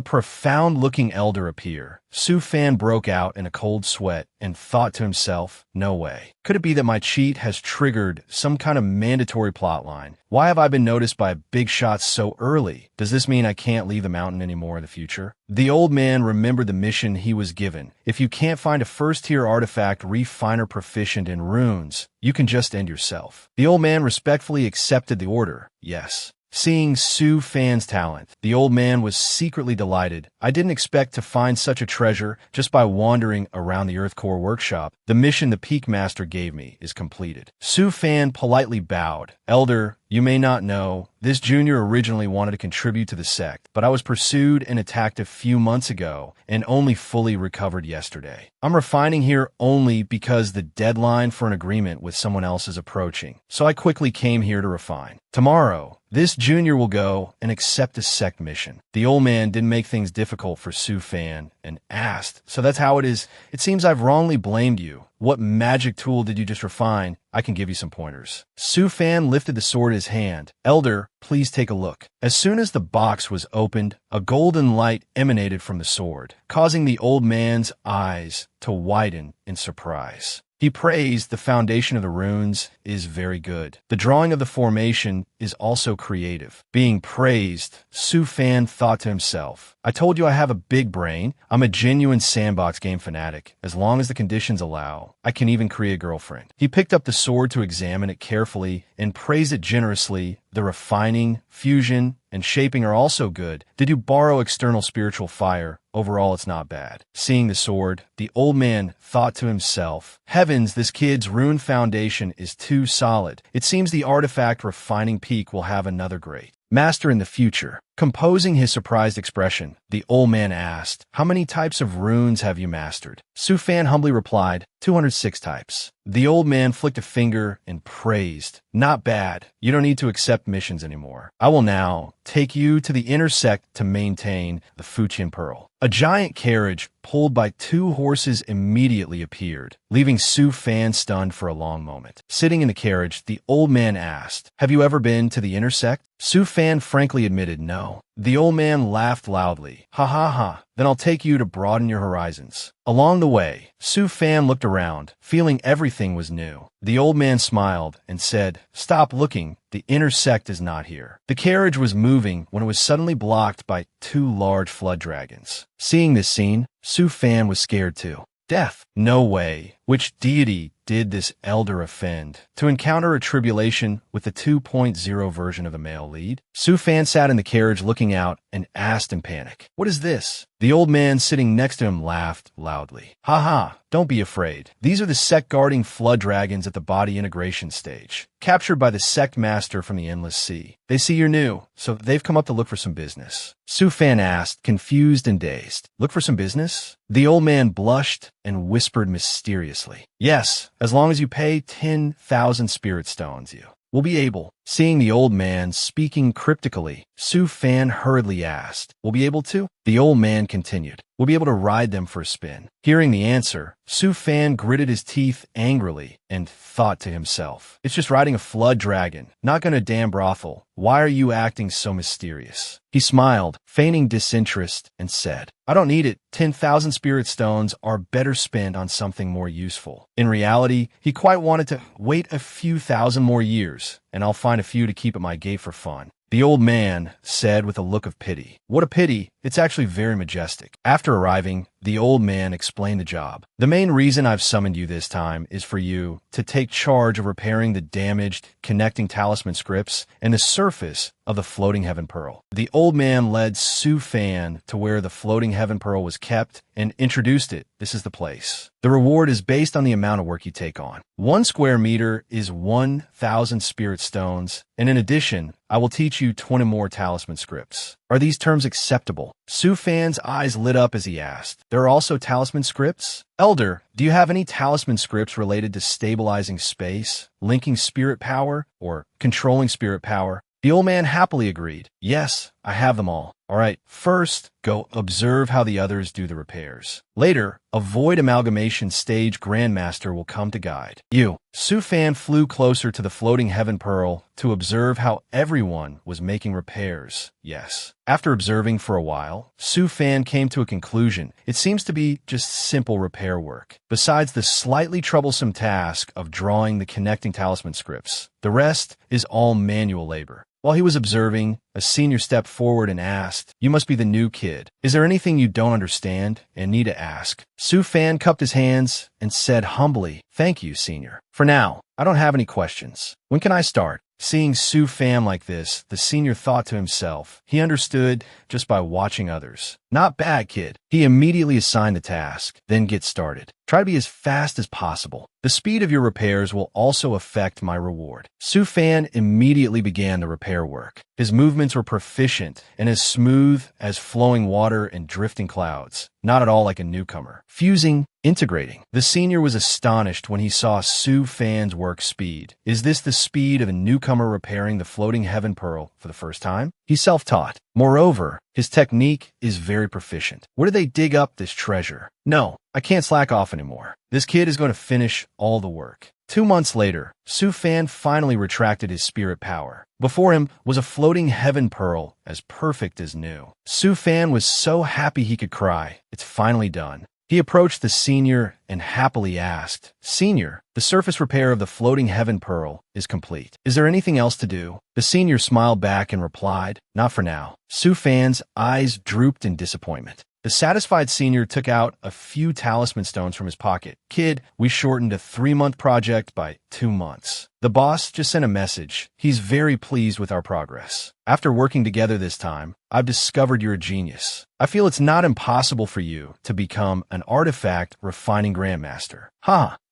profound-looking elder appear, Su Fan broke out in a cold sweat and thought to himself, "No way. Could it be that my cheat has triggered some kind of mandatory plotline? Why have I been noticed by big shots so early? Does this mean I can't leave the mountain anymore in the future?" The old man remembered the mission he was given. If you can't find a first-tier artifact refiner proficient in runes, you can just end yourself. The old man respectfully accepted the order. Yes, Seeing Su Fan's talent, the old man was secretly delighted. I didn't expect to find such a treasure just by wandering around the Earth Core workshop. The mission the Peak Master gave me is completed. Su Fan politely bowed. Elder, you may not know, this junior originally wanted to contribute to the sect, but I was pursued and attacked a few months ago and only fully recovered yesterday. I'm refining here only because the deadline for an agreement with someone else is approaching, so I quickly came here to refine. Tomorrow, this junior will go and accept a sect mission. The old man didn't make things difficult for Su Fan and asked, so that's how it is. It seems I've wrongly blamed you. What magic tool did you just refine? I can give you some pointers. Su Fan lifted the sword in his hand. Elder, please take a look. As soon as the box was opened, a golden light emanated from the sword, causing the old man's eyes to widen in surprise. He praised the foundation of the runes is very good. The drawing of the formation is also creative. Being praised, Su Fan thought to himself, I told you I have a big brain. I'm a genuine sandbox game fanatic. As long as the conditions allow, I can even create a girlfriend. He picked up the sword to examine it carefully and praised it generously. The refining, fusion, and shaping are also good. Did you borrow external spiritual fire? Overall, it's not bad. Seeing the sword, the old man thought to himself, heavens, this kid's rune foundation is too solid. It seems the artifact refining peak will have another great master in the future. Composing his surprised expression, the old man asked, how many types of runes have you mastered? Su Fan humbly replied, 206 types. The old man flicked a finger and praised, not bad. You don't need to accept missions anymore. I will now take you to the inner sect to maintain the Fuchin Pearl. A giant carriage pulled by 2 horses immediately appeared, leaving Su Fan stunned for a long moment. Sitting in the carriage, the old man asked, have you ever been to the inner sect? Su Fan frankly admitted no. The old man laughed loudly. Ha ha ha, then I'll take you to broaden your horizons. Along the way, Su Fan looked around, feeling everything was new. The old man smiled and said, stop looking, the inner sect is not here. The carriage was moving when it was suddenly blocked by 2 large flood dragons. Seeing this scene, Su Fan was scared too. Death? No way. Which deity did this elder offend? To encounter a tribulation with the 2.0 version of a male lead? Su Fan sat in the carriage looking out and asked in panic, what is this? The old man sitting next to him laughed loudly. Ha ha, don't be afraid. These are the sect-guarding flood dragons at the body integration stage, captured by the sect master from the Endless Sea. They see you're new, so they've come up to look for some business. Su Fan asked, confused and dazed. Look for some business? The old man blushed and whispered mysteriously. Yes, as long as you pay 10,000 spirit stones, you will be able. Seeing the old man speaking cryptically, Su Fan hurriedly asked, we'll be able to? The old man continued, we'll be able to ride them for a spin. Hearing the answer, Su Fan gritted his teeth angrily and thought to himself, it's just riding a flood dragon, not gonna damn brothel. Why are you acting so mysterious? He smiled, feigning disinterest, and said, I don't need it. 10,000 spirit stones are better spent on something more useful. In reality, he quite wanted to wait a few thousand more years, and I'll find a few to keep at my gate for fun. The old man said with a look of pity, what a pity, it's actually very majestic. After arriving, the old man explained the job. The main reason I've summoned you this time is for you to take charge of repairing the damaged connecting talisman scripts and the surface of the floating heaven pearl. The old man led Su Fan to where the floating heaven pearl was kept and introduced it. This is the place. The reward is based on the amount of work you take on. 1 square meter is 1,000 spirit stones, and in addition, I will teach you 20 more talisman scripts. Are these terms acceptable? Su Fan's eyes lit up as he asked. There are also talisman scripts? Elder, do you have any talisman scripts related to stabilizing space, linking spirit power, or controlling spirit power? The old man happily agreed. Yes, I have them all. All right, first, go observe how the others do the repairs. Later, a void amalgamation stage grandmaster will come to guide you. Su Fan flew closer to the floating heaven pearl to observe how everyone was making repairs. Yes. After observing for a while, Su Fan came to a conclusion. It seems to be just simple repair work. Besides the slightly troublesome task of drawing the connecting talisman scripts, the rest is all manual labor. While he was observing, a senior stepped forward and asked, you must be the new kid. Is there anything you don't understand and need to ask? Su Fan cupped his hands and said humbly, thank you, senior. For now, I don't have any questions. When can I start? Seeing Su Fan like this, the senior thought to himself. He understood just by watching others. Not bad, kid. He immediately assigned the task. Then get started. Try to be as fast as possible. The speed of your repairs will also affect my reward. Su Fan immediately began the repair work. His movements were proficient and as smooth as flowing water and drifting clouds. Not at all like a newcomer. Fusing, integrating. The senior was astonished when he saw Su Fan's work speed. Is this the speed of a newcomer repairing the floating heaven pearl for the first time? He's self-taught. Moreover, his technique is very proficient. Where do they dig up this treasure? No, I can't slack off anymore. This kid is going to finish all the work. 2 months later, Su Fan finally retracted his spirit power. Before him was a floating heaven pearl as perfect as new. Su Fan was so happy he could cry. It's finally done. He approached the senior and happily asked, "Senior, the surface repair of the floating heaven pearl is complete. Is there anything else to do?" The senior smiled back and replied, "Not for now." Su Fan's eyes drooped in disappointment. The satisfied senior took out a few talisman stones from his pocket. "Kid, we shortened a 3-month project by 2 months. The boss just sent a message. He's very pleased with our progress. After working together this time, I've discovered you're a genius. I feel it's not impossible for you to become an artifact refining grandmaster.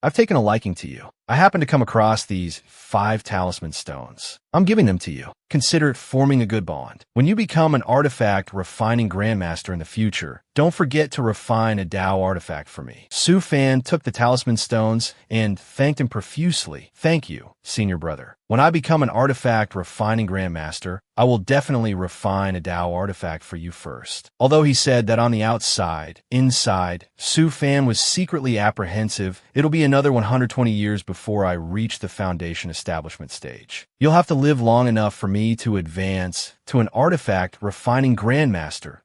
I've taken a liking to you. I happen to come across these 5 talisman stones. I'm giving them to you. Consider it forming a good bond. When you become an artifact refining grandmaster in the future, don't forget to refine a Dao artifact for me." Su Fan took the talisman stones and thanked him profusely. "Thank you, senior brother. When I become an artifact refining grandmaster, I will definitely refine a Dao artifact for you first." Although he said that on the inside, Su Fan was secretly apprehensive. It'll be another 120 years before I reach the foundation establishment stage. You'll have to live long enough for me to advance to an artifact refining grandmaster.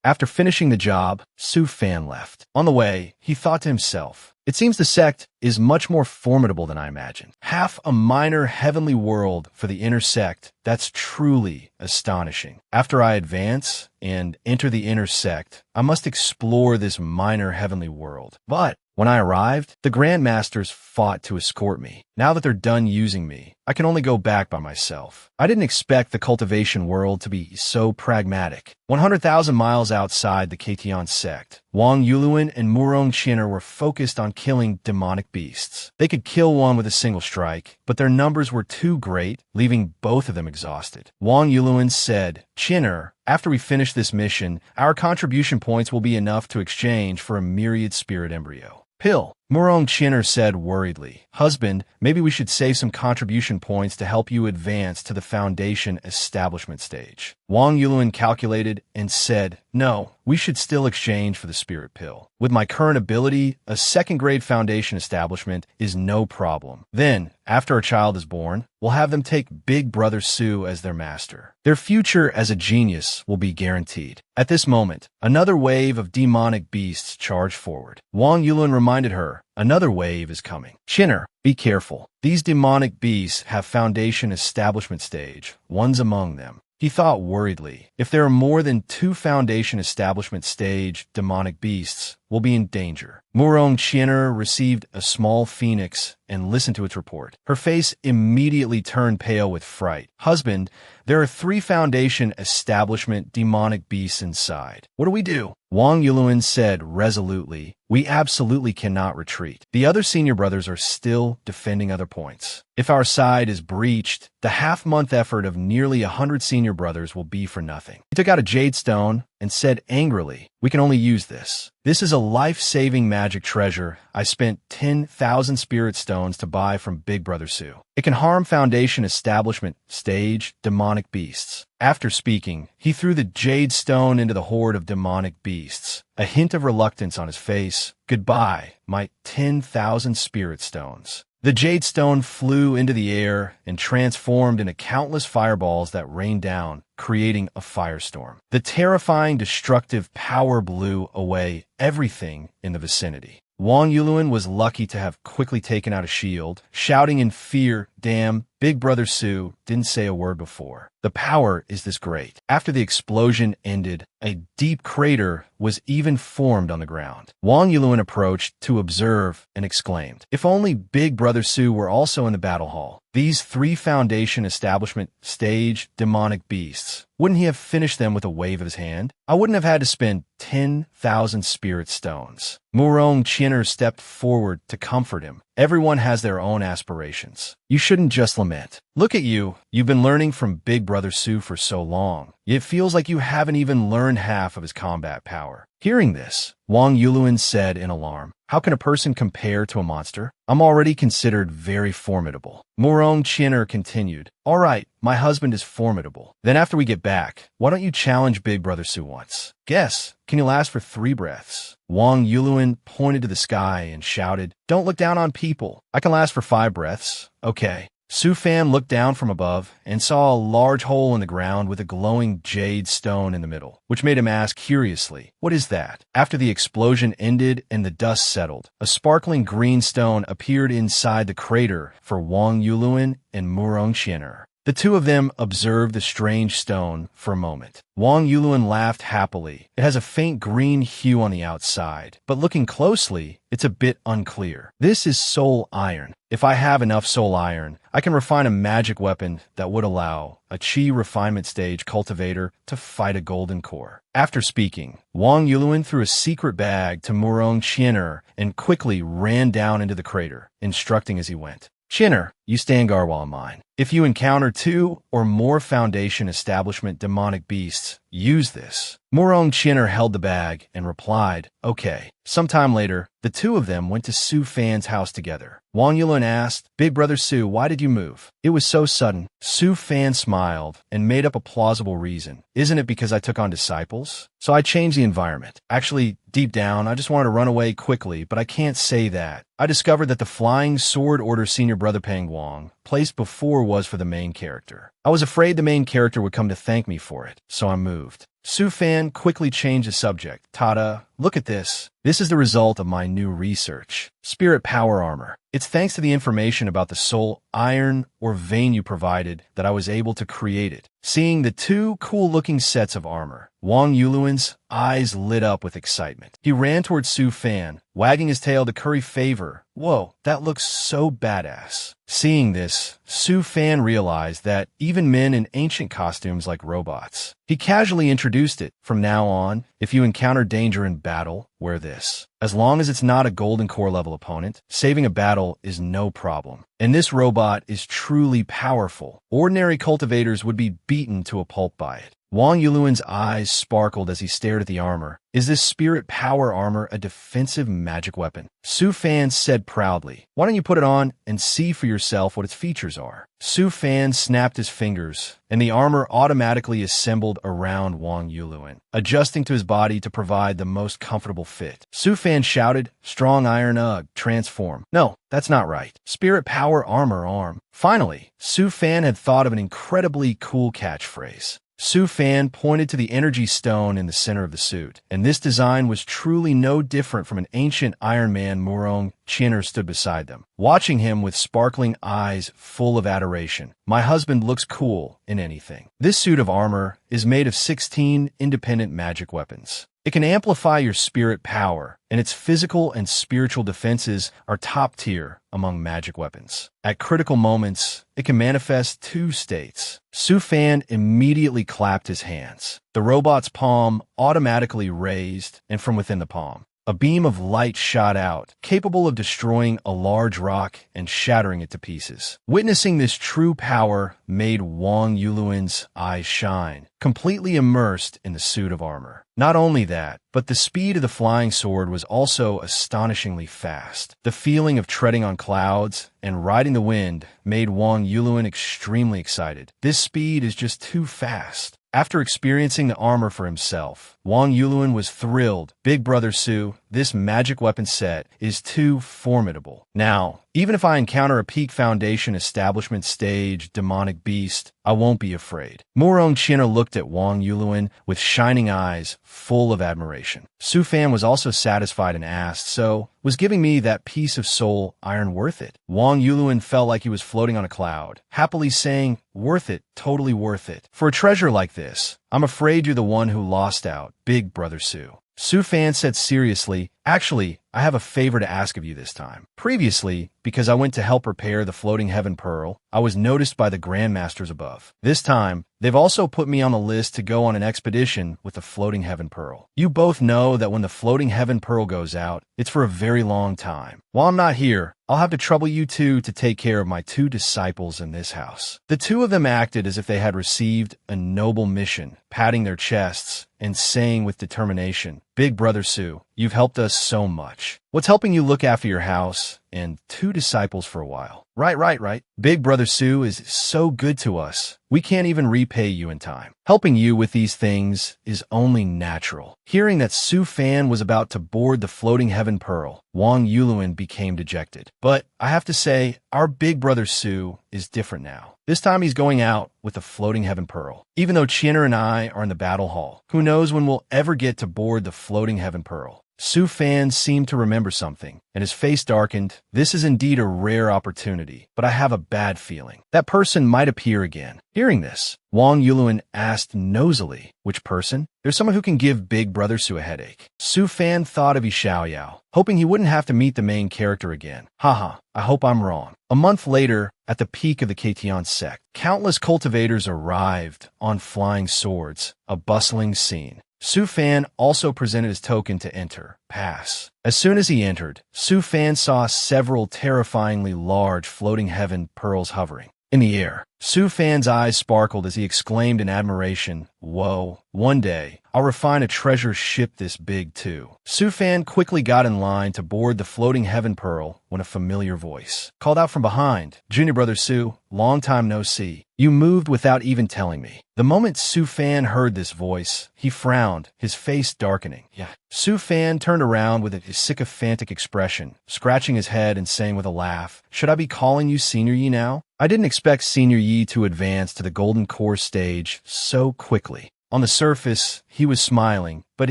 After finishing the job, Su Fan left. On the way, he thought to himself, "It seems the sect is much more formidable than I imagined. Half a minor heavenly world for the inner sect. That's truly astonishing. After I advance and enter the inner sect, I must explore this minor heavenly world." But when I arrived, the grandmasters fought to escort me. Now that they're done using me, I can only go back by myself. I didn't expect the cultivation world to be so pragmatic. 100,000 miles outside the Katian sect, Wang Yuluan and Murong Chinner were focused on killing demonic beasts. They could kill one with a single strike, but their numbers were too great, leaving both of them exhausted. Wang Yuluan said, "Chinner, after we finish this mission, our contribution points will be enough to exchange for a myriad spirit embryo." "Pill," Murong Chinner said worriedly. "Husband, maybe we should save some contribution points to help you advance to the foundation establishment stage." Wang Yuluan calculated and said, "No, we should still exchange for the spirit pill. With my current ability, a second-grade foundation establishment is no problem. Then, after our child is born, we'll have them take Big Brother Su as their master. Their future as a genius will be guaranteed." At this moment, another wave of demonic beasts charged forward. Wang Yuluan reminded her, "Another wave is coming. Chinner, be careful. These demonic beasts have foundation establishment stage. One's among them." He thought worriedly, if there are more than 2 foundation establishment stage demonic beasts, we'll be in danger. Murong Chinner received a small phoenix and listened to its report. Her face immediately turned pale with fright. "Husband, there are 3 foundation establishment demonic beasts inside. What do we do?" Wang Yuluan said resolutely, "We absolutely cannot retreat. The other senior brothers are still defending other points. If our side is breached, the half-month effort of nearly 100 senior brothers will be for nothing." He took out a jade stone and said angrily, "We can only use this. This is a life-saving magic treasure I spent 10,000 spirit stones to buy from Big Brother Su. It can harm foundation establishment stage demonic beasts." After speaking, he threw the jade stone into the horde of demonic beasts. A hint of reluctance on his face. "Goodbye, my 10,000 spirit stones." The jade stone flew into the air and transformed into countless fireballs that rained down, creating a firestorm. The terrifying, destructive power blew away everything in the vicinity. Wang Yuluan was lucky to have quickly taken out a shield. Shouting in fear, "Damn, Big Brother Sue didn't say a word before. The power is this great. After the explosion ended, a deep crater was even formed on the ground. Wang Yulun approached to observe and exclaimed, "If only Big Brother Sue were also in the battle hall. These 3 Foundation establishment stage demonic beasts. Wouldn't he have finished them with a wave of his hand? I wouldn't have had to spend 10,000 spirit stones." Murong Chinner stepped forward to comfort him. Everyone has their own aspirations. You shouldn't just lament. Look at you. You've been learning from Big Brother Sue for so long. It feels like you haven't even learned half of his combat power. Hearing this, Wang Yulun said in alarm, "How can a person compare to a monster? I'm already considered very formidable." Murong Chinner continued, "All right, my husband is formidable. Then after we get back, why don't you challenge Big Brother Sue once? Guess, can you last for 3 breaths? Wang Yulun pointed to the sky and shouted, "Don't look down on people. I can last for 5 breaths. Okay." Su Fan looked down from above and saw a large hole in the ground with a glowing jade stone in the middle, which made him ask curiously, "What is that?" After the explosion ended and the dust settled, a sparkling green stone appeared inside the crater for Wang Yulun and Murong Chinner. The 2 of them observed the strange stone for a moment. Wang Yulun laughed happily. It has a faint green hue on the outside, but looking closely, it's a bit unclear. This is soul iron. If I have enough soul iron, I can refine a magic weapon that would allow a chi refinement stage cultivator to fight a golden core. After speaking, Wang Yulun threw a secret bag to Murong Chinner and quickly ran down into the crater, instructing as he went. "Chinner, you stand guard while I'm mine. If you encounter 2 or more Foundation establishment demonic beasts, use this." Murong Chinner held the bag and replied, "Okay." Sometime later, the 2 of them went to Su Fan's house together. Wang Yulun asked, "Big Brother Su, why did you move?" "It was so sudden." Su Fan smiled and made up a plausible reason. "Isn't it because I took on disciples? So I changed the environment. Actually, deep down, I just wanted to run away quickly, but I can't say that. I discovered that the Flying Sword Order Senior Brother Peng Wang placed before was for the main character. I was afraid the main character would come to thank me for it, so I moved." Su Fan quickly changed the subject. "Tada, look at this. This is the result of my new research. Spirit Power Armor. It's thanks to the information about the soul iron or vein you provided that I was able to create it." Seeing the 2 cool-looking sets of armor, Wang Yulun's eyes lit up with excitement. He ran towards Su Fan, wagging his tail to curry favor. "Whoa, that looks so badass." Seeing this, Su Fan realized that even men in ancient costumes like robots. He casually introduced it. "From now on, if you encounter danger in battle, wear this. As long as it's not a golden core level opponent, saving a battle is no problem. And this robot is truly powerful. Ordinary cultivators would be beaten to a pulp by it." Wang Yulun's eyes sparkled as he stared at the armor. "Is this spirit power armor a defensive magic weapon?" Su Fan said proudly, "Why don't you put it on and see for yourself what its features are?" Su Fan snapped his fingers, and the armor automatically assembled around Wang Yulun, adjusting to his body to provide the most comfortable fit. Su Fan shouted, "Strong iron ugh, transform." "No, that's not right. Spirit power armor arm." Finally, Su Fan had thought of an incredibly cool catchphrase. Su Fan pointed to the energy stone in the center of the suit, and this design was truly no different from an ancient Iron Man. Murong Chinner stood beside them, watching him with sparkling eyes full of adoration. "My husband looks cool in anything." This suit of armor is made of 16 independent magic weapons. It can amplify your spirit power, and its physical and spiritual defenses are top tier among magic weapons. At critical moments, it can manifest 2 states. Su Fan immediately clapped his hands. The robot's palm automatically raised, and from within the palm, a beam of light shot out, capable of destroying a large rock and shattering it to pieces. Witnessing this true power made Wang Yulun's eyes shine, completely immersed in the suit of armor. Not only that, but the speed of the flying sword was also astonishingly fast. The feeling of treading on clouds and riding the wind made Wang Yulun extremely excited. This speed is just too fast. After experiencing the armor for himself, Wang Yulun was thrilled. "Big Brother Su, this magic weapon set is too formidable. Now, even if I encounter a peak foundation establishment stage demonic beast, I won't be afraid. Morong China looked at Wang Yuluan with shining eyes full of admiration. Su Fan was also satisfied and asked, so, was giving me that piece of soul iron worth it? Wang Yuluan felt like he was floating on a cloud, happily saying, worth it, totally worth it. For a treasure like this, I'm afraid you're the one who lost out, Big Brother Su. Su Fan said seriously, actually, I have a favor to ask of you this time. Previously, because I went to help repair the Floating Heaven Pearl, I was noticed by the Grandmasters above. This time, they've also put me on the list to go on an expedition with the Floating Heaven Pearl. You both know that when the Floating Heaven Pearl goes out, it's for a very long time. While I'm not here, I'll have to trouble you two to take care of my two disciples in this house. The two of them acted as if they had received a noble mission, patting their chests and saying with determination, Big Brother Su, you've helped us so much. What's helping you look after your house and two disciples for a while? Right. Big Brother Su is so good to us. We can't even repay you in time. Helping you with these things is only natural. Hearing that Su Fan was about to board the Floating Heaven Pearl, Wang Yuluan became dejected. But I have to say, our Big Brother Su is different now. This time he's going out with the Floating Heaven Pearl. Even though Chinner and I are in the battle hall, who knows when we'll ever get to board the Floating Heaven Pearl. Su Fan seemed to remember something, and his face darkened. This is indeed a rare opportunity, but I have a bad feeling. That person might appear again. Hearing this, Wang Yuluan asked nosily, which person? There's someone who can give Big Brother Su a headache. Su Fan thought of Xiaoyao, hoping he wouldn't have to meet the main character again. Haha, I hope I'm wrong. A month later, at the peak of the Katian sect, countless cultivators arrived on flying swords, a bustling scene. Su Fan also presented his token to enter, pass. As soon as he entered, Su Fan saw several terrifyingly large floating heaven pearls hovering in the air. Su Fan's eyes sparkled as he exclaimed in admiration, whoa, one day, I'll refine a treasure ship this big too. Su Fan quickly got in line to board the Floating Heaven Pearl when a familiar voice called out from behind, Junior Brother Su, long time no see. You moved without even telling me. The moment Su Fan heard this voice, he frowned, his face darkening. Yeah. Su Fan turned around with a sycophantic expression, scratching his head and saying with a laugh, should I be calling you Senior Yi now? I didn't expect Senior Yi to advance to the Golden Core stage so quickly. On the surface, he was smiling, but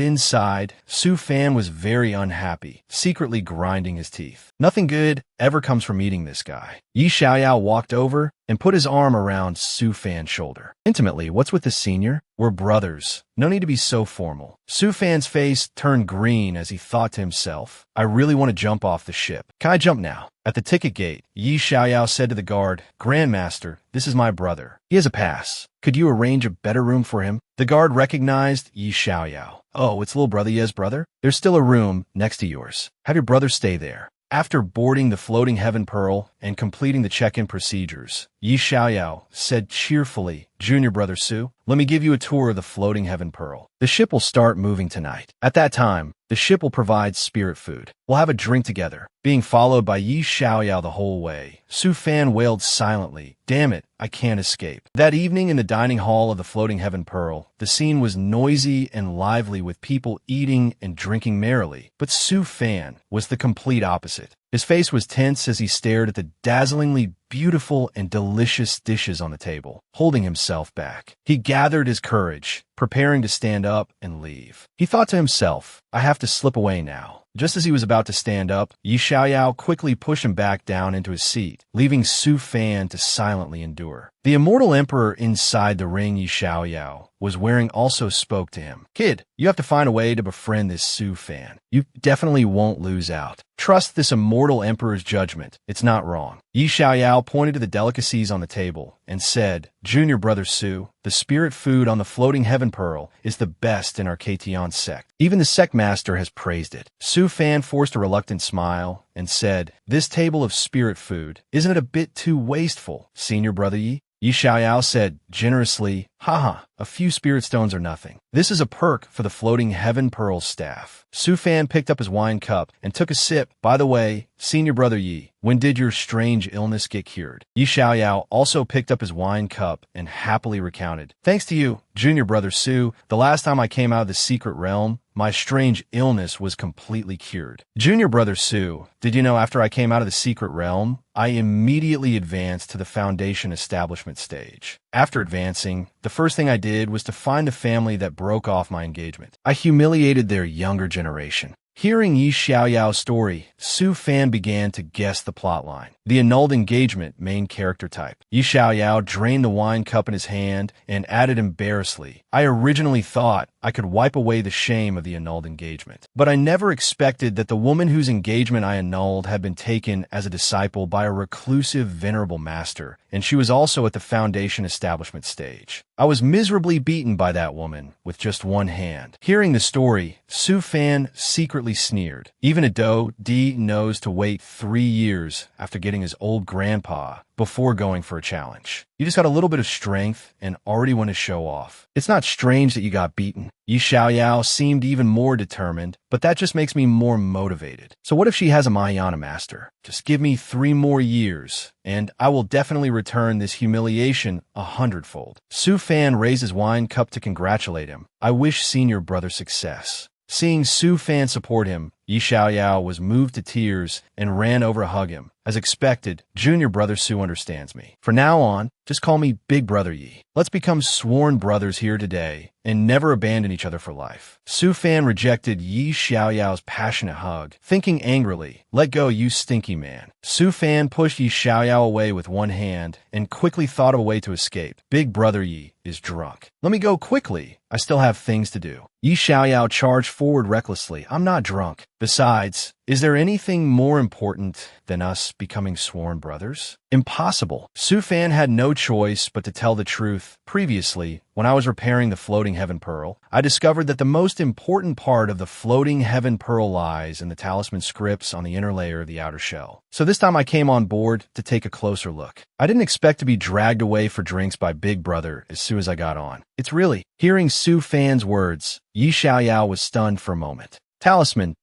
inside, Su Fan was very unhappy, secretly grinding his teeth. Nothing good ever comes from meeting this guy. Yi Xiaoyao walked over and put his arm around Su Fan's shoulder. Intimately, what's with the senior? We're brothers. No need to be so formal. Su Fan's face turned green as he thought to himself, I really want to jump off the ship. Can I jump now? At the ticket gate, Yi Xiaoyao said to the guard, Grandmaster, this is my brother. He has a pass. Could you arrange a better room for him? The guard recognized Yi Xiaoyao. Oh, it's little brother Ye's brother? There's still a room next to yours. Have your brother stay there. After boarding the Floating Heaven Pearl and completing the check-in procedures, Yi Xiaoyao said cheerfully, Junior Brother Su, let me give you a tour of the Floating Heaven Pearl. The ship will start moving tonight. At that time, the ship will provide spirit food. We'll have a drink together. Being followed by Yi Xiaoyao the whole way, Su Fan wailed silently, damn it, I can't escape. That evening in the dining hall of the Floating Heaven Pearl, the scene was noisy and lively with people eating and drinking merrily. But Su Fan was the complete opposite. His face was tense as he stared at the dazzlingly beautiful and delicious dishes on the table, holding himself back. He gathered his courage, preparing to stand up and leave. He thought to himself, I have to slip away now. Just as he was about to stand up, Yi Xiaoyao quickly pushed him back down into his seat, leaving Su Fan to silently endure. The immortal emperor inside the ring Yi Xiaoyao was wearing also spoke to him. Kid, you have to find a way to befriend this Su Fan. You definitely won't lose out. Trust this immortal emperor's judgment. It's not wrong. Yi Xiaoyao pointed to the delicacies on the table and said, Junior Brother Su, the spirit food on the Floating Heaven Pearl is the best in our Katian sect. Even the sect master has praised it. Su Fan forced a reluctant smile and said, this table of spirit food, isn't it a bit too wasteful, Senior Brother Yi? Yi Xiaoyao said generously, haha, a few spirit stones are nothing. This is a perk for the Floating Heaven Pearl staff. Su Fan picked up his wine cup and took a sip. By the way, Senior Brother Yi, when did your strange illness get cured? Yi Xiaoyao also picked up his wine cup and happily recounted. Thanks to you, Junior Brother Su, the last time I came out of the secret realm, my strange illness was completely cured. Junior brother Sue, did you know after I came out of the secret realm, I immediately advanced to the foundation establishment stage. After advancing, the first thing I did was to find the family that broke off my engagement. I humiliated their younger generation. Hearing Yi Xiaoyao's story, Su Fan began to guess the plotline. The annulled engagement main character type. Yi Xiaoyao drained the wine cup in his hand and added embarrassedly, I originally thought I could wipe away the shame of the annulled engagement. But I never expected that the woman whose engagement I annulled had been taken as a disciple by a reclusive, venerable master, and she was also at the foundation establishment stage. I was miserably beaten by that woman with just one hand. Hearing the story, Su Fan secretly sneered. Even a Do Di knows to wait 3 years after getting his old grandpa before going for a challenge. You just got a little bit of strength and already want to show off. It's not strange that you got beaten. Yi Xiaoyao seemed even more determined, but that just makes me more motivated. So what if she has a Mahayana master? Just give me 3 more years, and I will definitely return this humiliation 100-fold. Su Fan raised his wine cup to congratulate him. I wish senior brother success. Seeing Su Fan support him, Yi Xiaoyao was moved to tears and ran over to hug him. As expected, junior brother Su understands me. From now on, just call me Big Brother Yi. Let's become sworn brothers here today and never abandon each other for life. Su Fan rejected Yi Xiaoyao's passionate hug, thinking angrily, let go, you stinky man. Su Fan pushed Yi Xiaoyao away with one hand and quickly thought of a way to escape. Big Brother Yi is drunk. Let me go quickly. I still have things to do. Yi Xiaoyao charged forward recklessly. I'm not drunk. Besides, is there anything more important than us becoming sworn brothers? Impossible. Su Fan had no choice but to tell the truth. Previously, when I was repairing the floating heaven pearl, I discovered that the most important part of the floating heaven pearl lies in the talisman scripts on the inner layer of the outer shell. So this time I came on board to take a closer look. I didn't expect to be dragged away for drinks by Big Brother as soon as I got on. It's really, hearing Su Fan's words, Yi Xiaoyao was stunned for a moment. Talisman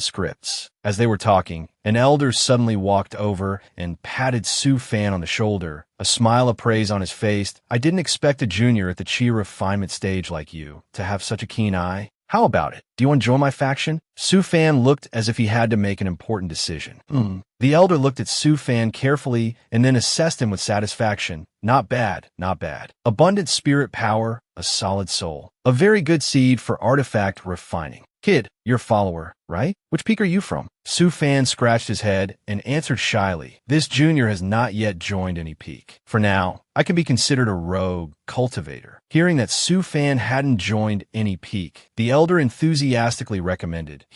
scripts. As they were talking, an elder suddenly walked over and patted Su Fan on the shoulder, a smile of praise on his face. I didn't expect a junior at the chi refinement stage like you to have such a keen eye. How about it? Do you want to join my faction? Su Fan looked as if he had to make an important decision. The elder looked at Su Fan carefully and then assessed him with satisfaction. Not bad, not bad. Abundant spirit power, a solid soul. A very good seed for artifact refining. Kid, you're a follower, right? Which peak are you from? Su Fan scratched his head and answered shyly. This junior has not yet joined any peak. For now, I can be considered a rogue cultivator. Hearing that Su Fan hadn't joined any peak, the elder enthusiastically recommended,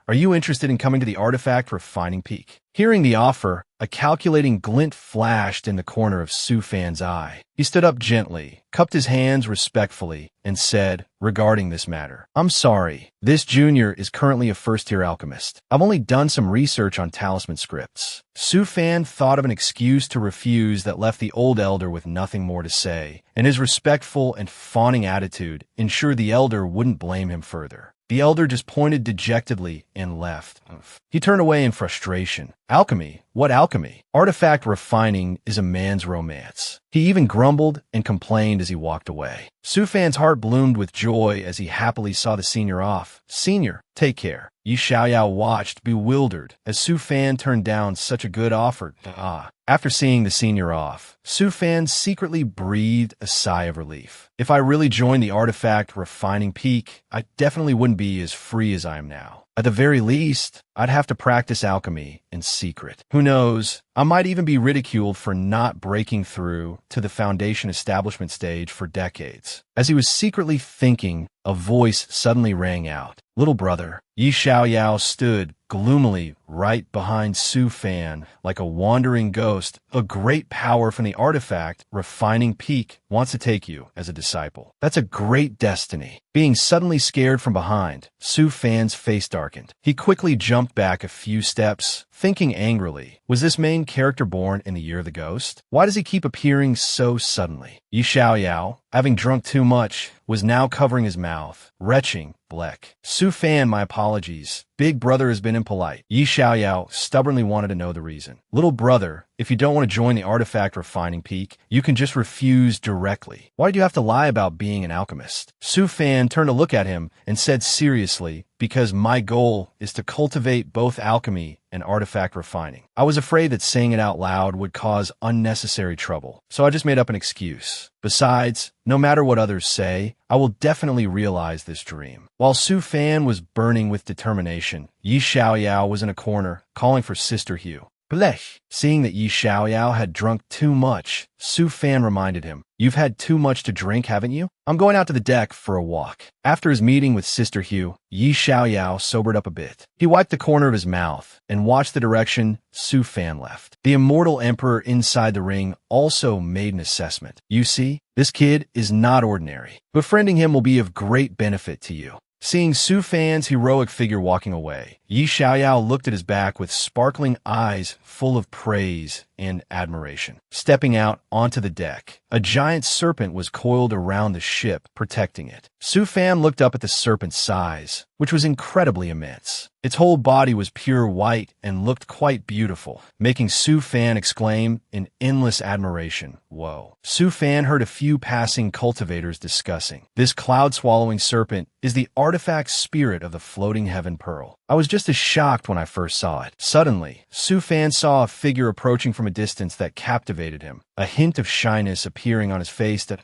are you interested in coming to the artifact refining peak? Hearing the offer, a calculating glint flashed in the corner of Su Fan's eye. He stood up gently, cupped his hands respectfully, and said, regarding this matter, I'm sorry, this junior is currently a first-tier alchemist. I've only done some research on talisman scripts. Su Fan thought of an excuse to refuse that left the old elder with nothing more to say, and his respectful and fawning attitude ensured the elder wouldn't blame him further. The elder just pointed dejectedly and left. He turned away in frustration. Alchemy? What alchemy? Artifact refining is a man's romance. He even grumbled and complained as he walked away. Su Fan's heart bloomed with joy as he happily saw the senior off. Senior, take care. Yi Xiaoyao watched, bewildered, as Su Fan turned down such a good offer. After seeing the senior off, Su Fan secretly breathed a sigh of relief. If I really joined the artifact refining peak, I definitely wouldn't be as free as I am now. At the very least, I'd have to practice alchemy in secret. Who knows, I might even be ridiculed for not breaking through to the foundation establishment stage for decades. As he was secretly thinking, a voice suddenly rang out. Little brother. Yi Xiaoyao stood gloomily right behind Su Fan like a wandering ghost. A great power from the artifact refining peak wants to take you as a disciple. That's a great destiny. Being suddenly scared from behind, Su Fan's face darkened. He quickly jumped back a few steps, thinking angrily, was this main character born in the year of the ghost? Why does he keep appearing so suddenly? Yi Xiaoyao, having drunk too much, was now covering his mouth, retching, Bleck. Su Fan, my apologies. Big brother has been impolite. Yi Xiaoyao stubbornly wanted to know the reason. Little brother, if you don't want to join the artifact refining peak, you can just refuse directly. Why do you have to lie about being an alchemist? Su Fan turned to look at him and said seriously, because my goal is to cultivate both alchemy and artifact refining. I was afraid that saying it out loud would cause unnecessary trouble, so I just made up an excuse. Besides, no matter what others say, I will definitely realize this dream. While Su Fan was burning with determination, Yi Xiaoyao was in a corner, calling for Sister Hugh. Blech! Seeing that Yi Xiaoyao had drunk too much, Su Fan reminded him, "You've had too much to drink, haven't you? I'm going out to the deck for a walk." After his meeting with Sister Hugh, Yi Xiaoyao sobered up a bit. He wiped the corner of his mouth and watched the direction Su Fan left. The immortal emperor inside the ring also made an assessment. "You see, this kid is not ordinary. Befriending him will be of great benefit to you." Seeing Su Fan's heroic figure walking away, Yi Xiaoyao looked at his back with sparkling eyes full of praise and admiration. Stepping out onto the deck, a giant serpent was coiled around the ship, protecting it. Su Fan looked up at the serpent's size, which was incredibly immense. Its whole body was pure white and looked quite beautiful, making Su Fan exclaim in endless admiration, "Whoa." Su Fan heard a few passing cultivators discussing. This cloud-swallowing serpent is the artifact spirit of the floating heaven pearl. I was just as shocked when I first saw it. Suddenly, Su Fan saw a figure approaching from a distance that captivated him. A hint of shyness appearing on his face that,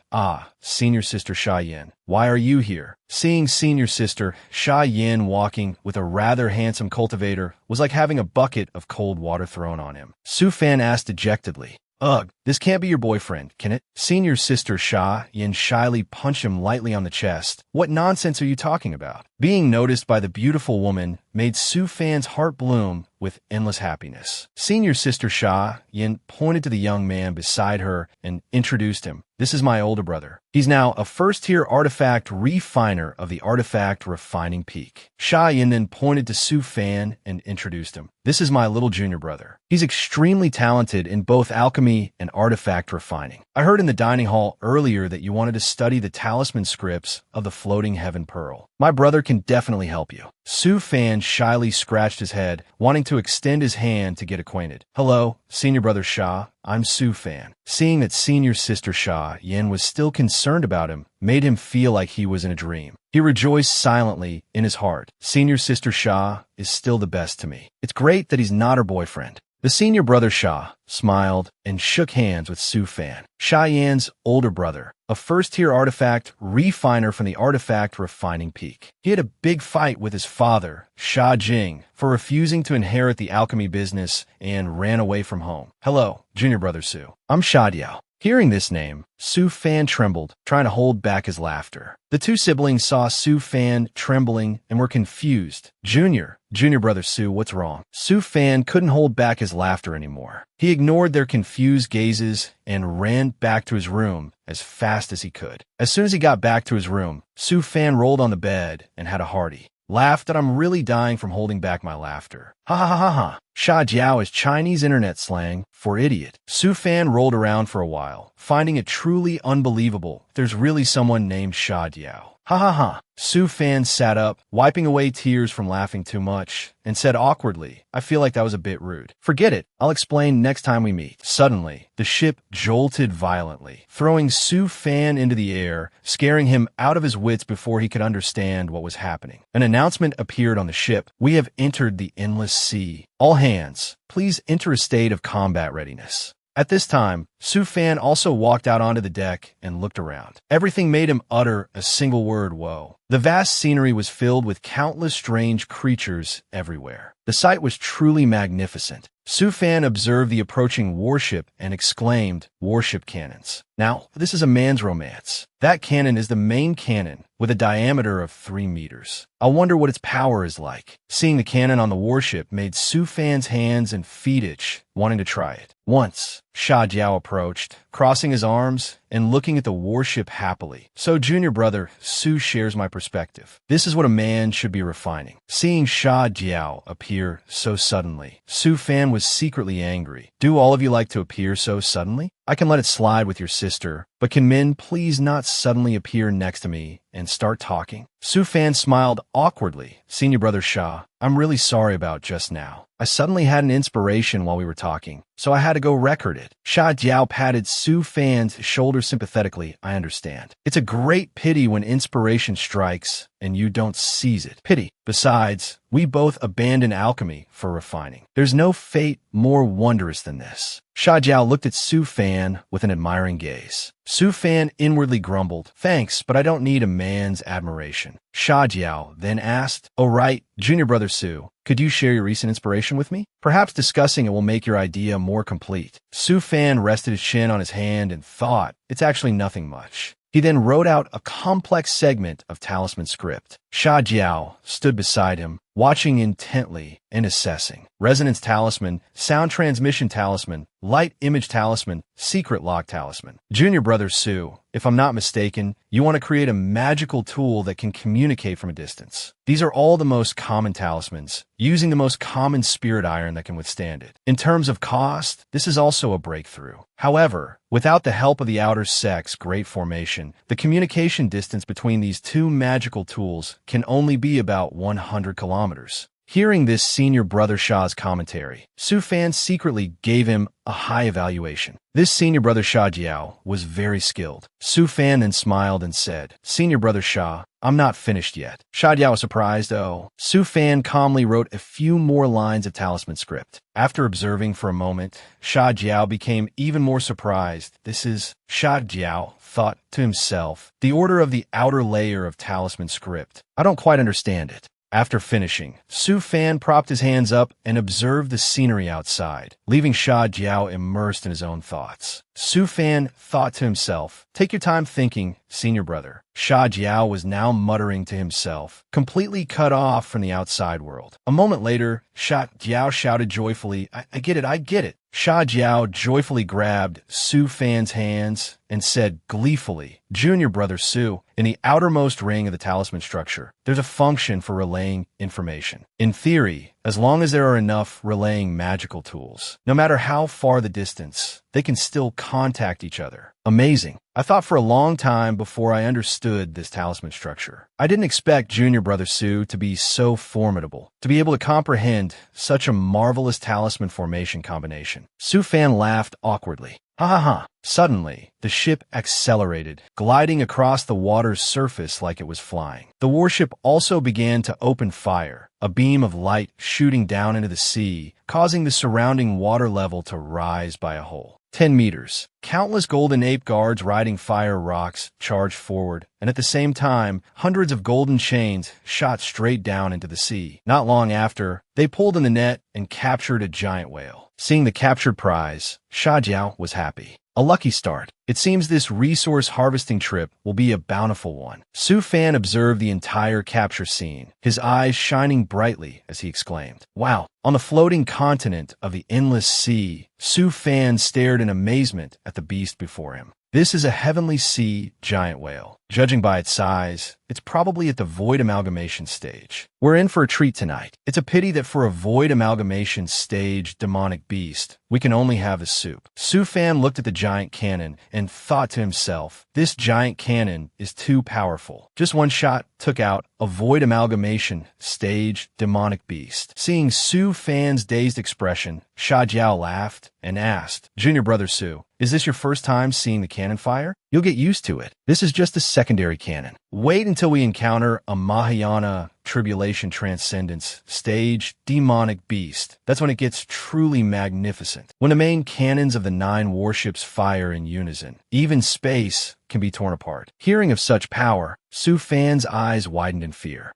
Senior Sister Sha Yin, why are you here? Seeing Senior Sister Sha Yin walking with a rather handsome cultivator was like having a bucket of cold water thrown on him. Su Fan asked dejectedly, "Ugh, this can't be your boyfriend, can it?" Senior Sister Sha Yin shyly punched him lightly on the chest. "What nonsense are you talking about?" Being noticed by the beautiful woman made Su Fan's heart bloom with endless happiness. Senior Sister Sha Yin pointed to the young man beside her and introduced him. "This is my older brother. He's now a first-tier artifact refiner of the artifact refining peak." Sha Yin then pointed to Su Fan and introduced him. "This is my little junior brother. He's extremely talented in both alchemy and artifact refining. I heard in the dining hall earlier that you wanted to study the talisman scripts of the floating heaven pearl. My brother can definitely help you." Su Fan shyly scratched his head, wanting to extend his hand to get acquainted. "Hello, Senior Brother Sha. I'm Su Fan." Seeing that Senior Sister Sha Yin was still concerned about him made him feel like he was in a dream. He rejoiced silently in his heart. Senior Sister Sha is still the best to me. It's great that he's not her boyfriend. The senior brother Sha smiled and shook hands with Su Fan. Sha Yan's older brother, a first-tier artifact refiner from the artifact refining peak. He had a big fight with his father, Sha Jing, for refusing to inherit the alchemy business and ran away from home. "Hello, junior brother Su. I'm Sha Diao." Hearing this name, Su Fan trembled, trying to hold back his laughter. The two siblings saw Su Fan trembling and were confused. Junior brother Su, what's wrong?" Su Fan couldn't hold back his laughter anymore. He ignored their confused gazes and ran back to his room as fast as he could. As soon as he got back to his room, Su Fan rolled on the bed and had a hearty laugh that I'm really dying from holding back my laughter. "Ha ha ha ha ha." Sha Jiao is Chinese internet slang for idiot. Su Fan rolled around for a while, finding it truly unbelievable there's really someone named Sha Jiao. "Ha ha ha." Su Fan sat up, wiping away tears from laughing too much, and said awkwardly, "I feel like that was a bit rude." "Forget it. I'll explain next time we meet." Suddenly, the ship jolted violently, throwing Su Fan into the air, scaring him out of his wits before he could understand what was happening. An announcement appeared on the ship. "We have entered the endless sea. All hands, please enter a state of combat readiness." At this time, Su Fan also walked out onto the deck and looked around. Everything made him utter a single word, "Whoa." The vast scenery was filled with countless strange creatures everywhere. The sight was truly magnificent. Su Fan observed the approaching warship and exclaimed, "Warship cannons. Now, this is a man's romance. That cannon is the main cannon with a diameter of 3 meters. I wonder what its power is like." Seeing the cannon on the warship made Su Fan's hands and feet itch, wanting to try it. Once, Sha Jiao approached, crossing his arms and looking at the warship happily. "So, junior brother, Su shares my perspective. This is what a man should be refining." Seeing Sha Jiao appear so suddenly, Su Fan was secretly angry. "Do all of you like to appear so suddenly? I can let it slide with your sister, but can Min please not suddenly appear next to me and start talking? Su Fan smiled awkwardly. Senior Brother Sha, I'm really sorry about just now. I suddenly had an inspiration while we were talking, so I had to go record it. Sha Jiao patted Su Fan's shoulder sympathetically. I understand. It's a great pity when inspiration strikes and you don't seize it. Pity. Besides, we both abandon alchemy for refining. There's no fate more wondrous than this. Sha Jiao looked at Su Fan with an admiring gaze. Su Fan inwardly grumbled, thanks, but I don't need a man's admiration. Sha Jiao then asked, oh right, Junior Brother Su, could you share your recent inspiration with me? Perhaps discussing it will make your idea more complete. Su Fan rested his chin on his hand and thought, it's actually nothing much. He then wrote out a complex segment of talisman script. Sha Jiao stood beside him, watching intently and assessing. Resonance talisman, sound transmission talisman, light image talisman, secret lock talisman. Junior Brother Su, if I'm not mistaken, you want to create a magical tool that can communicate from a distance. These are all the most common talismans, using the most common spirit iron that can withstand it. In terms of cost, this is also a breakthrough. However, without the help of the outer sex great formation, the communication distance between these two magical tools can only be about 100 kilometers. Hearing this Senior Brother Sha's commentary, Su Fan secretly gave him a high evaluation. This Senior Brother Sha Jiao was very skilled. Su Fan then smiled and said, Senior Brother Sha, I'm not finished yet. Sha Jiao was surprised, oh. Su Fan calmly wrote a few more lines of talisman script. After observing for a moment, Sha Jiao became even more surprised. This is Sha Jiao thought to himself, the order of the outer layer of talisman script. I don't quite understand it. After finishing, Su Fan propped his hands up and observed the scenery outside, leaving Sha Jiao immersed in his own thoughts. Su Fan thought to himself, take your time thinking, Senior Brother. Sha Jiao was now muttering to himself, completely cut off from the outside world. A moment later, Sha Jiao shouted joyfully, I get it, I get it. Sha Jiao joyfully grabbed Su Fan's hands and said gleefully, Junior Brother Su, in the outermost ring of the talisman structure, there's a function for relaying information. In theory, as long as there are enough relaying magical tools, no matter how far the distance, they can still contact each other. Amazing. I thought for a long time before I understood this talisman structure. I didn't expect Junior Brother Su to be so formidable, to be able to comprehend such a marvelous talisman formation combination. Su Fan laughed awkwardly. Ha ha ha. Suddenly, the ship accelerated, gliding across the water's surface like it was flying. The warship also began to open fire, a beam of light shooting down into the sea, causing the surrounding water level to rise by a whole 10 meters. Countless golden ape guards riding fire rocks charged forward, and at the same time, hundreds of golden chains shot straight down into the sea. Not long after, they pulled in the net and captured a giant whale. Seeing the captured prize, Sha Jiao was happy. A lucky start. It seems this resource harvesting trip will be a bountiful one. Su Fan observed the entire capture scene, his eyes shining brightly as he exclaimed, wow! On the floating continent of the endless sea, Su Fan stared in amazement at the beast before him. This is a heavenly sea giant whale. Judging by its size, it's probably at the void amalgamation stage. We're in for a treat tonight. It's a pity that for a void amalgamation stage demonic beast, we can only have the soup. Su Fan looked at the giant cannon and thought to himself, this giant cannon is too powerful. Just one shot took out a void amalgamation stage demonic beast. Seeing Su Fan's dazed expression, Sha Jiao laughed and asked, Junior Brother Su, is this your first time seeing the cannon fire? You'll get used to it. This is just a secondary cannon. Wait until we encounter a Mahayana Tribulation Transcendence stage demonic beast. That's when it gets truly magnificent. When the main cannons of the 9 warships fire in unison, even space can be torn apart. Hearing of such power, Su Fan's eyes widened in fear.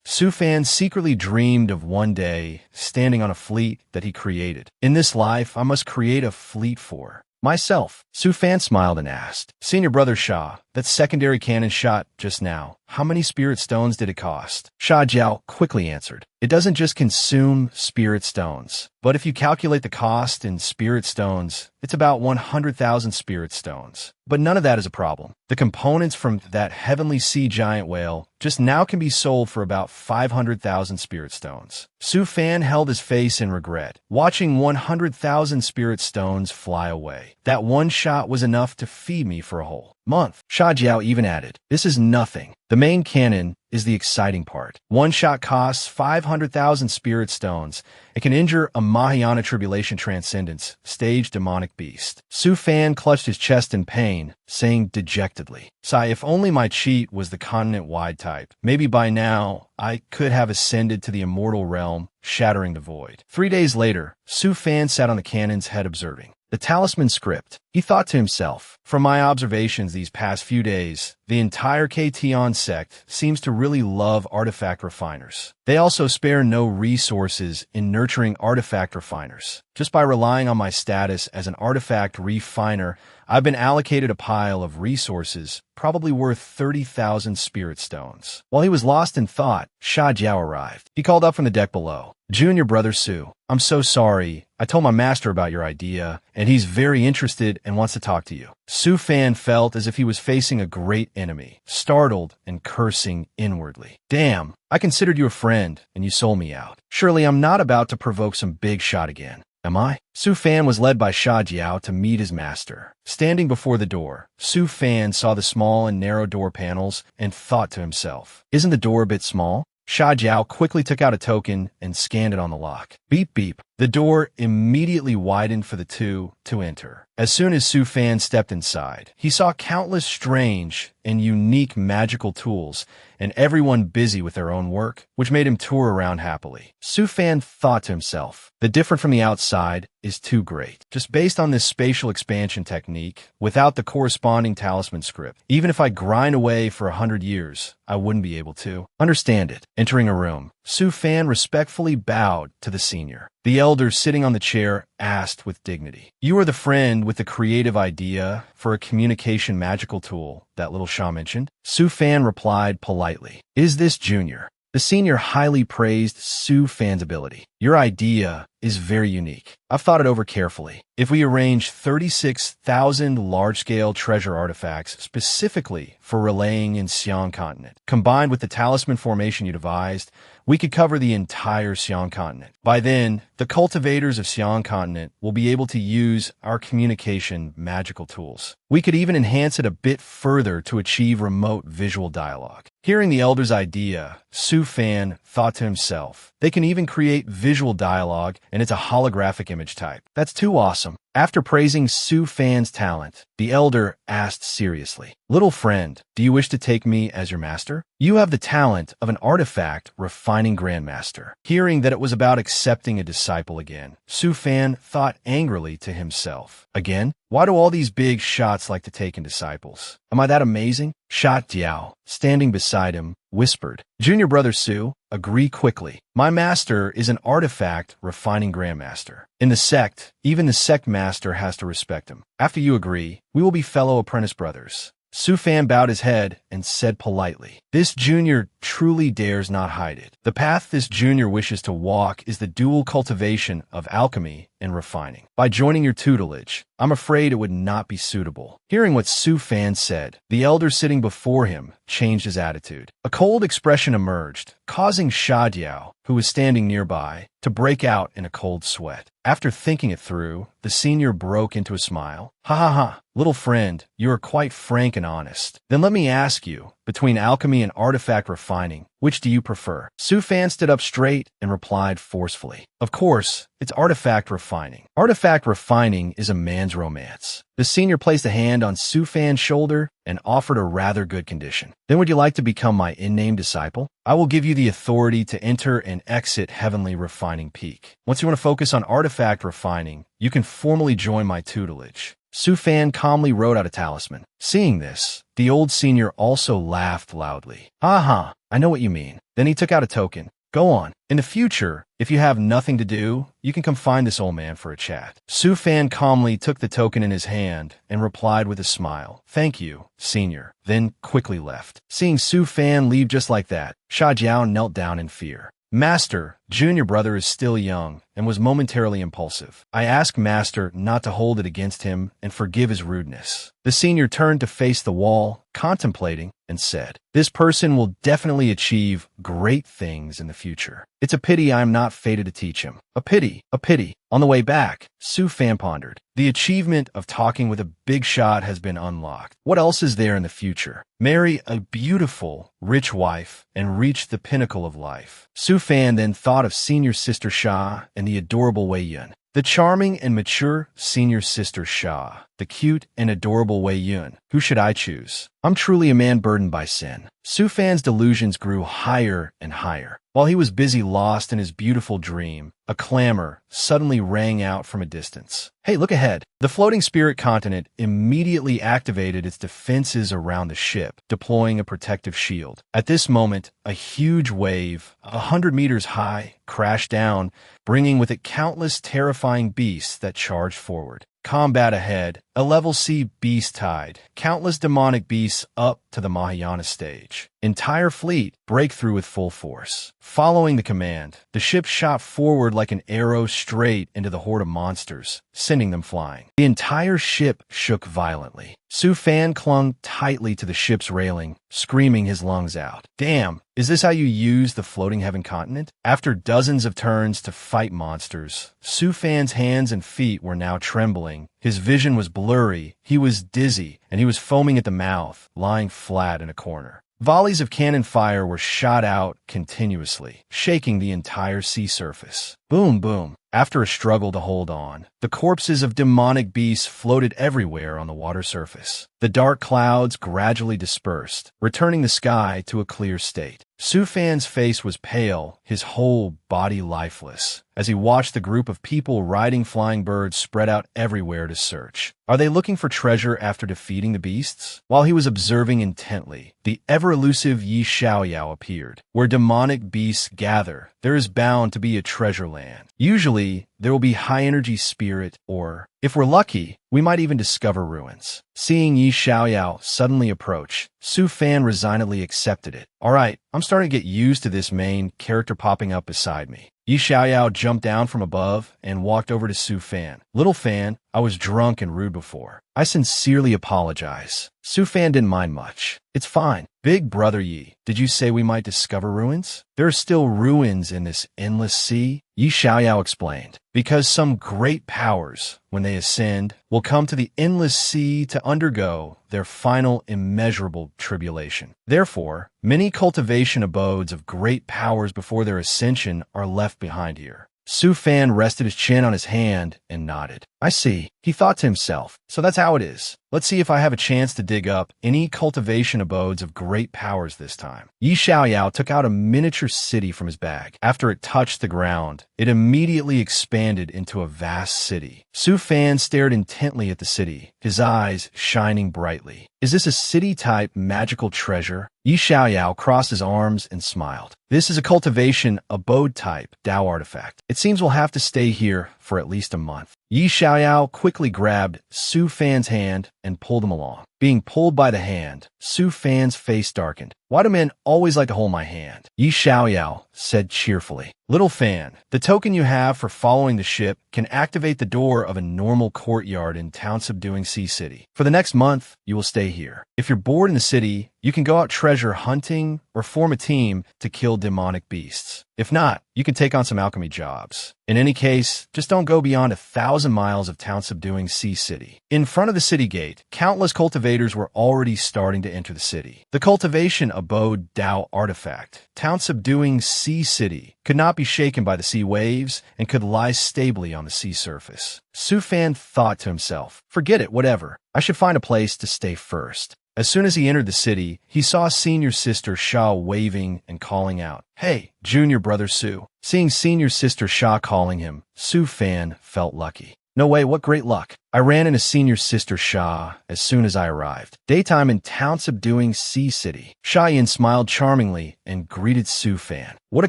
Su Fan secretly dreamed of one day standing on a fleet that he created. In this life, I must create a fleet for myself. Su Fan smiled and asked, Senior Brother Sha, That secondary cannon shot just now. How many spirit stones did it cost? Sha Jiao quickly answered. It doesn't just consume spirit stones, but if you calculate the cost in spirit stones, it's about 100,000 spirit stones. But none of that is a problem. The components from that heavenly sea giant whale just now can be sold for about 500,000 spirit stones. Su Fan held his face in regret, watching 100,000 spirit stones fly away. That one shot was enough to feed me for a whole month. Sha Jiao even added, this is nothing. The main cannon is the exciting part. One shot costs 500,000 spirit stones. It can injure a Mahayana Tribulation Transcendence, stage demonic beast. Su Fan clutched his chest in pain, saying dejectedly, Sai, if only my cheat was the continent-wide type. Maybe by now, I could have ascended to the immortal realm, shattering the void. 3 days later, Su Fan sat on the cannon's head observing. The talisman script. He thought to himself, from my observations these past few days, the entire Ktion sect seems to really love artifact refiners. They also spare no resources in nurturing artifact refiners. Just by relying on my status as an artifact refiner, I've been allocated a pile of resources, probably worth 30,000 spirit stones. While he was lost in thought, Sha Jiao arrived. He called up from the deck below. Junior brother Su, I'm so sorry. I told my master about your idea, and he's very interested and wants to talk to you. Su Fan felt as if he was facing a great enemy, startled and cursing inwardly. Damn, I considered you a friend, and you sold me out. Surely I'm not about to provoke some big shot again. Am I? Su Fan was led by Sha Jiao to meet his master. Standing before the door, Su Fan saw the small and narrow door panels and thought to himself, isn't the door a bit small? Sha Jiao quickly took out a token and scanned it on the lock. Beep beep. The door immediately widened for the two to enter. As soon as Su Fan stepped inside, he saw countless strange and unique magical tools and everyone busy with their own work, which made him tour around happily. Su Fan thought to himself, the difference from the outside is too great. Just based on this spatial expansion technique, without the corresponding talisman script, even if I grind away for 100 years, I wouldn't be able to understand it. Entering a room, Su Fan respectfully bowed to the senior. The elder sitting on the chair asked with dignity, you are the friend with the creative idea for a communication magical tool that little Sha mentioned? Su Fan replied politely, is this Junior? The senior highly praised Su Fan's ability. Your idea is very unique. I've thought it over carefully. If we arrange 36,000 large-scale treasure artifacts specifically for relaying in Xi'an continent, combined with the talisman formation you devised, we could cover the entire Xi'an continent. By then, the cultivators of Xi'an continent will be able to use our communication magical tools. We could even enhance it a bit further to achieve remote visual dialogue. Hearing the elder's idea, Su Fan thought to himself, they can even create visual dialogue, and it's a holographic image type. That's too awesome. After praising Su Fan's talent, the elder asked seriously, little friend, do you wish to take me as your master? You have the talent of an artifact refining grandmaster. Hearing that it was about accepting a disciple again, Su Fan thought angrily to himself, again? Why do all these big shots like to take in disciples? Am I that amazing? Sha Jiao, standing beside him, whispered, Junior brother Su, agree quickly. My master is an artifact refining grandmaster. In the sect, even the sect master has to respect him. After you agree, we will be fellow apprentice brothers. Su Fan bowed his head and said politely, this junior truly dares not hide it. The path this junior wishes to walk is the dual cultivation of alchemy and refining. By joining your tutelage, I'm afraid it would not be suitable. Hearing what Su Fan said, the elder sitting before him changed his attitude. A cold expression emerged, causing Sha Jiao, who was standing nearby, to break out in a cold sweat. After thinking it through, the senior broke into a smile. Ha ha ha, little friend, you are quite frank and honest. Then let me ask you, between alchemy and artifact refining, which do you prefer? Su Fan stood up straight and replied forcefully. Of course, it's artifact refining. Artifact refining is a man's romance. The senior placed a hand on Su Fan's shoulder and offered a rather good condition. Then would you like to become my in-name disciple? I will give you the authority to enter and exit Heavenly Refining Peak. Once you want to focus on artifact refining, you can formally join my tutelage. Su Fan calmly wrote out a talisman. Seeing this, the old senior also laughed loudly. Aha, I know what you mean. Then he took out a token. Go on. In the future, if you have nothing to do, you can come find this old man for a chat. Su Fan calmly took the token in his hand and replied with a smile. Thank you, senior, then quickly left. Seeing Su Fan leave just like that, Sha Jiao knelt down in fear. Master, junior brother is still young and was momentarily impulsive. I ask Master not to hold it against him and forgive his rudeness. The senior turned to face the wall, contemplating, and said, this person will definitely achieve great things in the future. It's a pity I am not fated to teach him. A pity, a pity. On the way back, Su Fan pondered. The achievement of talking with a big shot has been unlocked. What else is there in the future? Marry a beautiful, rich wife and reach the pinnacle of life. Su Fan then thought of senior sister Sha and the adorable Wei Yun. The charming and mature senior sister Sha, the cute and adorable Wei Yun. Who should I choose? I'm truly a man burdened by sin. Su Fan's delusions grew higher and higher. While he was busy lost in his beautiful dream, a clamor suddenly rang out from a distance. Hey, look ahead. The floating spirit continent immediately activated its defenses around the ship, deploying a protective shield. At this moment, a huge wave, 100 meters high, crashed down, bringing with it countless terrifying beasts that charged forward. Combat ahead, a level C beast tide, countless demonic beasts up to the Mahayana stage. Entire fleet break through with full force. Following the command, the ship shot forward like an arrow straight into the horde of monsters, sending them flying. The entire ship shook violently. Su Fan clung tightly to the ship's railing, screaming his lungs out. Damn, is this how you use the floating heaven continent? After dozens of turns to fight monsters, Su Fan's hands and feet were now trembling. His vision was blurry, he was dizzy, and he was foaming at the mouth, lying flat in a corner. Volleys of cannon fire were shot out continuously, shaking the entire sea surface. Boom, boom. After a struggle to hold on, the corpses of demonic beasts floated everywhere on the water surface. The dark clouds gradually dispersed, returning the sky to a clear state. Su Fan's face was pale, his whole body lifeless, as he watched the group of people riding flying birds spread out everywhere to search. Are they looking for treasure after defeating the beasts? While he was observing intently, the ever-elusive Yi Xiaoyao appeared. Where demonic beasts gather, there is bound to be a treasure land. Usually, there will be high-energy spirit, or, if we're lucky, we might even discover ruins. Seeing Yi Xiaoyao suddenly approach, Su Fan resignedly accepted it. Alright, I'm starting to get used to this main character popping up beside me. Yi Xiaoyao jumped down from above and walked over to Su Fan. Little Fan, I was drunk and rude before. I sincerely apologize. Su Fan didn't mind much. It's fine. Big brother Yi, did you say we might discover ruins? There are still ruins in this endless sea? Yi Xiaoyao explained. Because some great powers, when they ascend, will come to the endless sea to undergo their final immeasurable tribulation. Therefore, many cultivation abodes of great powers before their ascension are left behind here. Su Fan rested his chin on his hand and nodded. I see. He thought to himself, so that's how it is. Let's see if I have a chance to dig up any cultivation abodes of great powers this time. Yi Xiaoyao took out a miniature city from his bag. After it touched the ground, it immediately expanded into a vast city. Su Fan stared intently at the city, his eyes shining brightly. Is this a city-type magical treasure? Yi Xiaoyao crossed his arms and smiled. This is a cultivation abode-type Dao artifact. It seems we'll have to stay here for at least a month. Yi Xiaoyao quickly grabbed Su Fan's hand and pulled him along. Being pulled by the hand, Su Fan's face darkened. Why do men always like to hold my hand? Yi Xiaoyao said cheerfully. Little Fan, the token you have for following the ship can activate the door of a normal courtyard in town-subduing Sea City. For the next month, you will stay here. If you're bored in the city, you can go out treasure hunting or form a team to kill demonic beasts. If not, you can take on some alchemy jobs. In any case, just don't go beyond 1,000 miles of town-subduing Sea City. In front of the city gate, countless cultivators were already starting to enter the city. The cultivation abode Dao artifact, town-subduing Sea City, could not be shaken by the sea waves and could lie stably on the sea surface. Su Fan thought to himself, forget it, whatever. I should find a place to stay first. As soon as he entered the city, he saw senior sister Sha waving and calling out, Hey, junior brother Su. Seeing senior sister Sha calling him, Su Fan felt lucky. No way, what great luck. I ran into senior sister Sha as soon as I arrived. Daytime in town subduing Sea City. Sha Yin smiled charmingly and greeted Su Fan. What a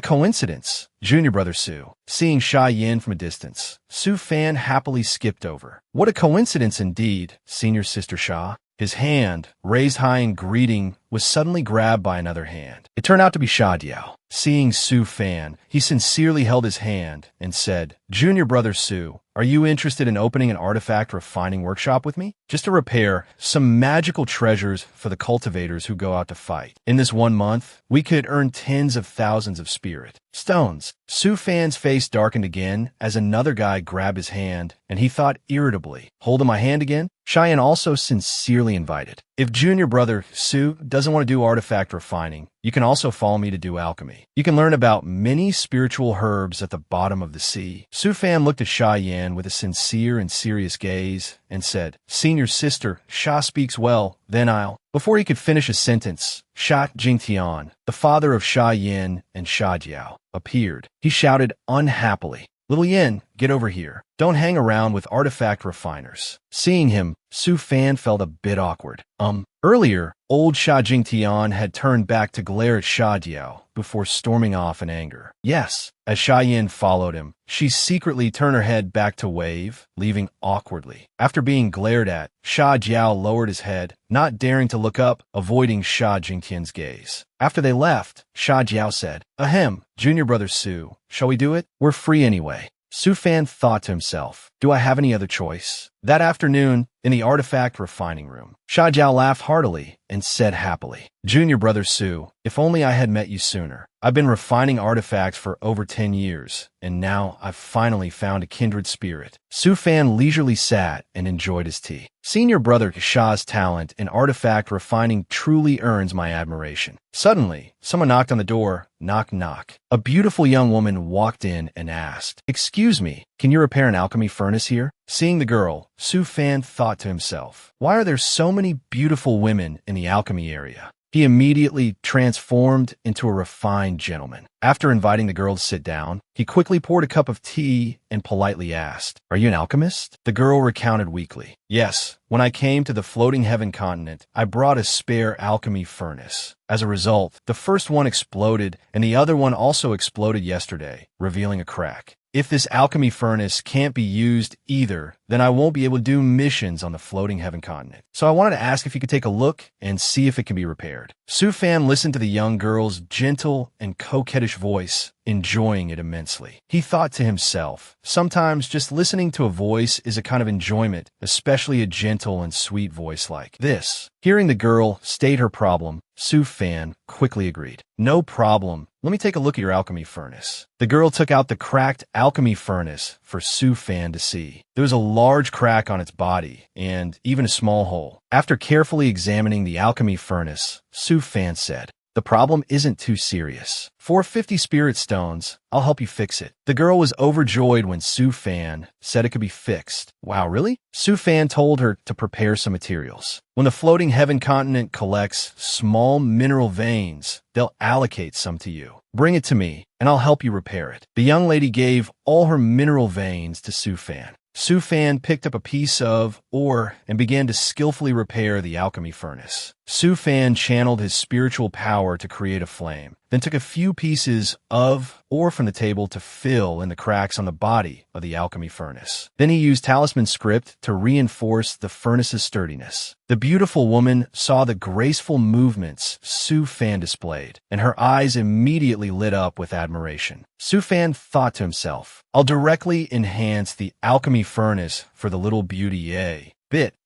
coincidence. Junior brother Su. Seeing Sha Yin from a distance, Su Fan happily skipped over. What a coincidence indeed, senior sister Sha. His hand, raised high in greeting, was suddenly grabbed by another hand. It turned out to be Sha Diao. Seeing Su Fan, he sincerely held his hand and said, Junior brother Su, are you interested in opening an artifact refining workshop with me? Just to repair some magical treasures for the cultivators who go out to fight. In this 1 month, we could earn tens of thousands of spirit stones. Su Fan's face darkened again as another guy grabbed his hand, and he thought irritably, holding my hand again? Cheyenne also sincerely invited. If junior brother Su doesn't want to do artifact refining, you can also follow me to do alchemy. You can learn about many spiritual herbs at the bottom of the sea. Su Fan looked at Sha Yan with a sincere and serious gaze and said, Senior sister, Sha speaks well, then I'll. Before he could finish a sentence, Sha Jingtian, the father of Sha Yin and Sha Jiao, appeared. He shouted unhappily, Little Yin, get over here. Don't hang around with artifact refiners. Seeing him, Su Fan felt a bit awkward. Earlier, old Sha Jingtian had turned back to glare at Sha Diao before storming off in anger. Yes, as Sha Yin followed him, she secretly turned her head back to wave, leaving awkwardly. After being glared at, Sha Jiao lowered his head, not daring to look up, avoiding Sha Jingtian's gaze. After they left, Sha Jiao said, Ahem, junior brother Su, shall we do it? We're free anyway. Su Fan thought to himself, do I have any other choice? That afternoon, in the artifact refining room, Sha Jiao laughed heartily and said happily, Junior brother Su, if only I had met you sooner. I've been refining artifacts for over 10 years, and now I've finally found a kindred spirit. Su Fan leisurely sat and enjoyed his tea. Senior brother Sha's talent in artifact refining truly earns my admiration. Suddenly, someone knocked on the door. Knock, knock. A beautiful young woman walked in and asked, Excuse me, can you repair an alchemy furnace here? Seeing the girl, Su Fan thought to himself, why are there so many beautiful women in the alchemy area? He immediately transformed into a refined gentleman. After inviting the girl to sit down, he quickly poured a cup of tea and politely asked, Are you an alchemist? The girl recounted weakly, Yes, when I came to the floating heaven continent, I brought a spare alchemy furnace. As a result, the first one exploded and the other one also exploded yesterday, revealing a crack. If this alchemy furnace can't be used either, then I won't be able to do missions on the floating heaven continent. So I wanted to ask if you could take a look and see if it can be repaired. Su Fan listened to the young girl's gentle and coquettish voice, enjoying it immensely. He thought to himself, sometimes just listening to a voice is a kind of enjoyment, especially a gentle and sweet voice like this. Hearing the girl state her problem, Su Fan quickly agreed. No problem. Let me take a look at your alchemy furnace. The girl took out the cracked alchemy furnace for Su Fan to see. There was a large crack on its body and even a small hole. After carefully examining the alchemy furnace, Su Fan said, The problem isn't too serious. For 50 spirit stones, I'll help you fix it. The girl was overjoyed when Su Fan said it could be fixed. Wow, really? Su Fan told her to prepare some materials. When the floating heaven continent collects small mineral veins, they'll allocate some to you. Bring it to me, and I'll help you repair it. The young lady gave all her mineral veins to Su Fan. Su Fan picked up a piece of ore and began to skillfully repair the alchemy furnace. Su Fan channeled his spiritual power to create a flame, then took a few pieces of ore from the table to fill in the cracks on the body of the alchemy furnace. Then he used talisman script to reinforce the furnace's sturdiness. The beautiful woman saw the graceful movements Su Fan displayed, and her eyes immediately lit up with admiration. Su Fan thought to himself, I'll directly enhance the alchemy furnace for the little beauty Ye.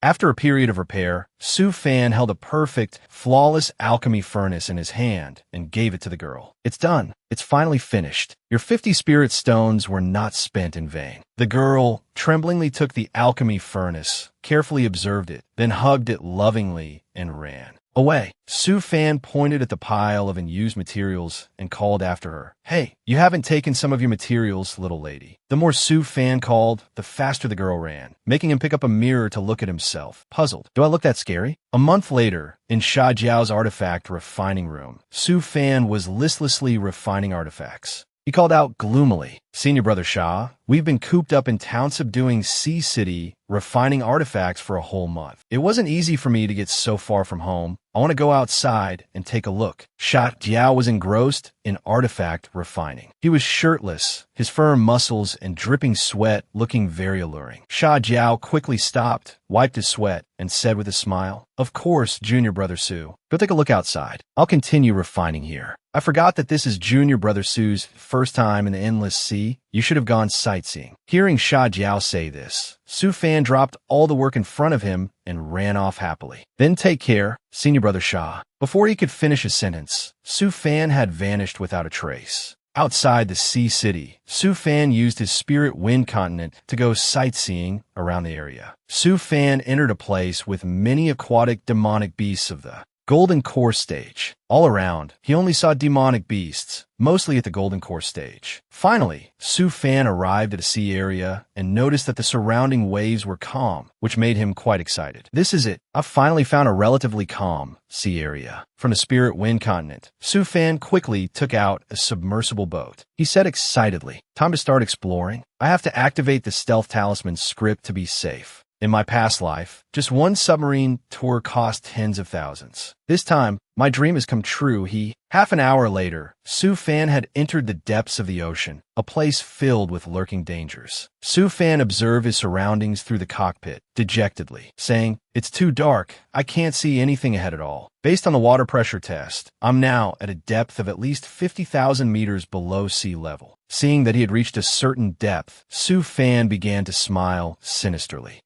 After a period of repair, Su Fan held a perfect, flawless alchemy furnace in his hand and gave it to the girl. It's done. It's finally finished. Your 50 spirit stones were not spent in vain. The girl tremblingly took the alchemy furnace, carefully observed it, then hugged it lovingly and ran away. Su Fan pointed at the pile of unused materials and called after her. Hey, you haven't taken some of your materials, little lady. The more Su Fan called, the faster the girl ran, making him pick up a mirror to look at himself. Puzzled. Do I look that scary? A month later, in Sha Jiao's artifact refining room, Su Fan was listlessly refining artifacts. He called out gloomily, Senior brother Sha, We've been cooped up in town subduing Sea City, refining artifacts for a whole month. It wasn't easy for me to get so far from home. I want to go outside and take a look. Sha Jiao was engrossed in artifact refining. He was shirtless, his firm muscles and dripping sweat looking very alluring. Sha Jiao quickly stopped, wiped his sweat, and said with a smile, "Of course, Junior Brother Su. Go take a look outside. I'll continue refining here. I forgot that this is Junior Brother Su's first time in the Endless Sea. You should have gone sightseeing." Hearing Sha Jiao say this, Su Fan dropped all the work in front of him and ran off happily. "Then take care, Senior Brother Sha." Before he could finish his sentence, Su Fan had vanished without a trace. Outside the Sea City, Su Fan used his spirit wind continent to go sightseeing around the area. Su Fan entered a place with many aquatic demonic beasts of the Golden Core stage. All around, he only saw demonic beasts, mostly at the Golden Core stage. Finally, Su Fan arrived at a sea area and noticed that the surrounding waves were calm, which made him quite excited. "This is it. I've finally found a relatively calm sea area." From the Spirit Wind continent, Su Fan quickly took out a submersible boat. He said excitedly, "Time to start exploring. I have to activate the Stealth Talisman script to be safe. In my past life, just one submarine tour cost tens of thousands. This time, my dream has come true." Half an hour later, Su Fan had entered the depths of the ocean, a place filled with lurking dangers. Su Fan observed his surroundings through the cockpit, dejectedly, saying, "It's too dark. I can't see anything ahead at all. Based on the water pressure test, I'm now at a depth of at least 50,000 meters below sea level." Seeing that he had reached a certain depth, Su Fan began to smile sinisterly.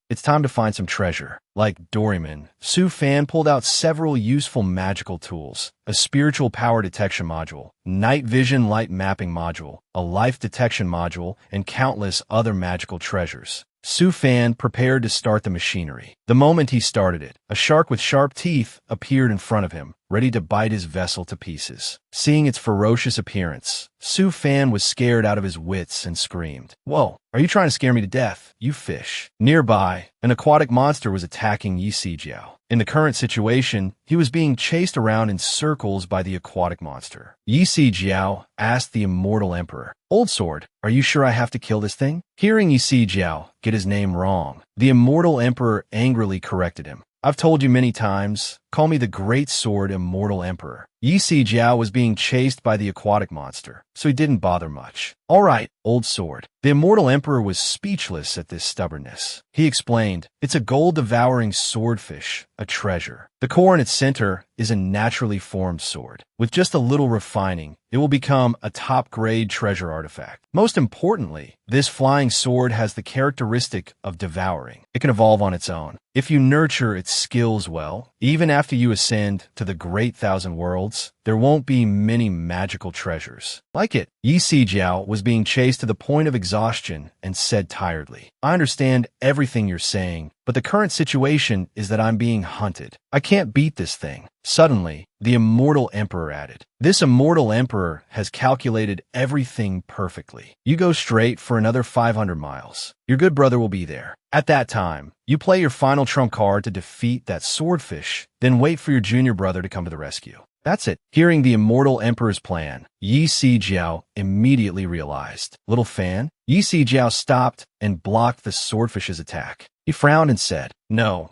It's time to find some treasure. Like Doraemon, Su Fan pulled out several useful magical tools: a spiritual power detection module, night vision light mapping module, a life detection module, and countless other magical treasures. Su Fan prepared to start the machinery. The moment he started it, a shark with sharp teeth appeared in front of him, ready to bite his vessel to pieces. Seeing its ferocious appearance, Su Fan was scared out of his wits and screamed, "Whoa, are you trying to scare me to death, you fish?" Nearby, an aquatic monster was attacking Yi Jiao. In the current situation, he was being chased around in circles by the aquatic monster. Yi Jiao asked the Immortal Emperor, "Old Sword, are you sure I have to kill this thing?" Hearing Yi Jiao get his name wrong, the Immortal Emperor angrily corrected him. "I've told you many times, call me the Great Sword Immortal Emperor." Yi Jiao was being chased by the aquatic monster, so he didn't bother much. "All right, Old Sword." The Immortal Emperor was speechless at this stubbornness. He explained, "It's a gold-devouring swordfish, a treasure. The core in its center is a naturally formed sword. With just a little refining, it will become a top-grade treasure artifact. Most importantly, this flying sword has the characteristic of devouring. It can evolve on its own. If you nurture its skills well, even after you ascend to the Great Thousand Worlds, there won't be many magical treasures like it." Yi Jiao was being chased to the point of exhaustion and said tiredly, "I understand everything you're saying, but the current situation is that I'm being hunted. I can't beat this thing." Suddenly, the Immortal Emperor added, "This Immortal Emperor has calculated everything perfectly. You go straight for another 500 miles. Your good brother will be there. At that time, you play your final trump card to defeat that swordfish, then wait for your junior brother to come to the rescue. That's it." Hearing the Immortal Emperor's plan, Yi Jiao immediately realized, "Little fan?" Yi Jiao stopped and blocked the swordfish's attack. He frowned and said, No,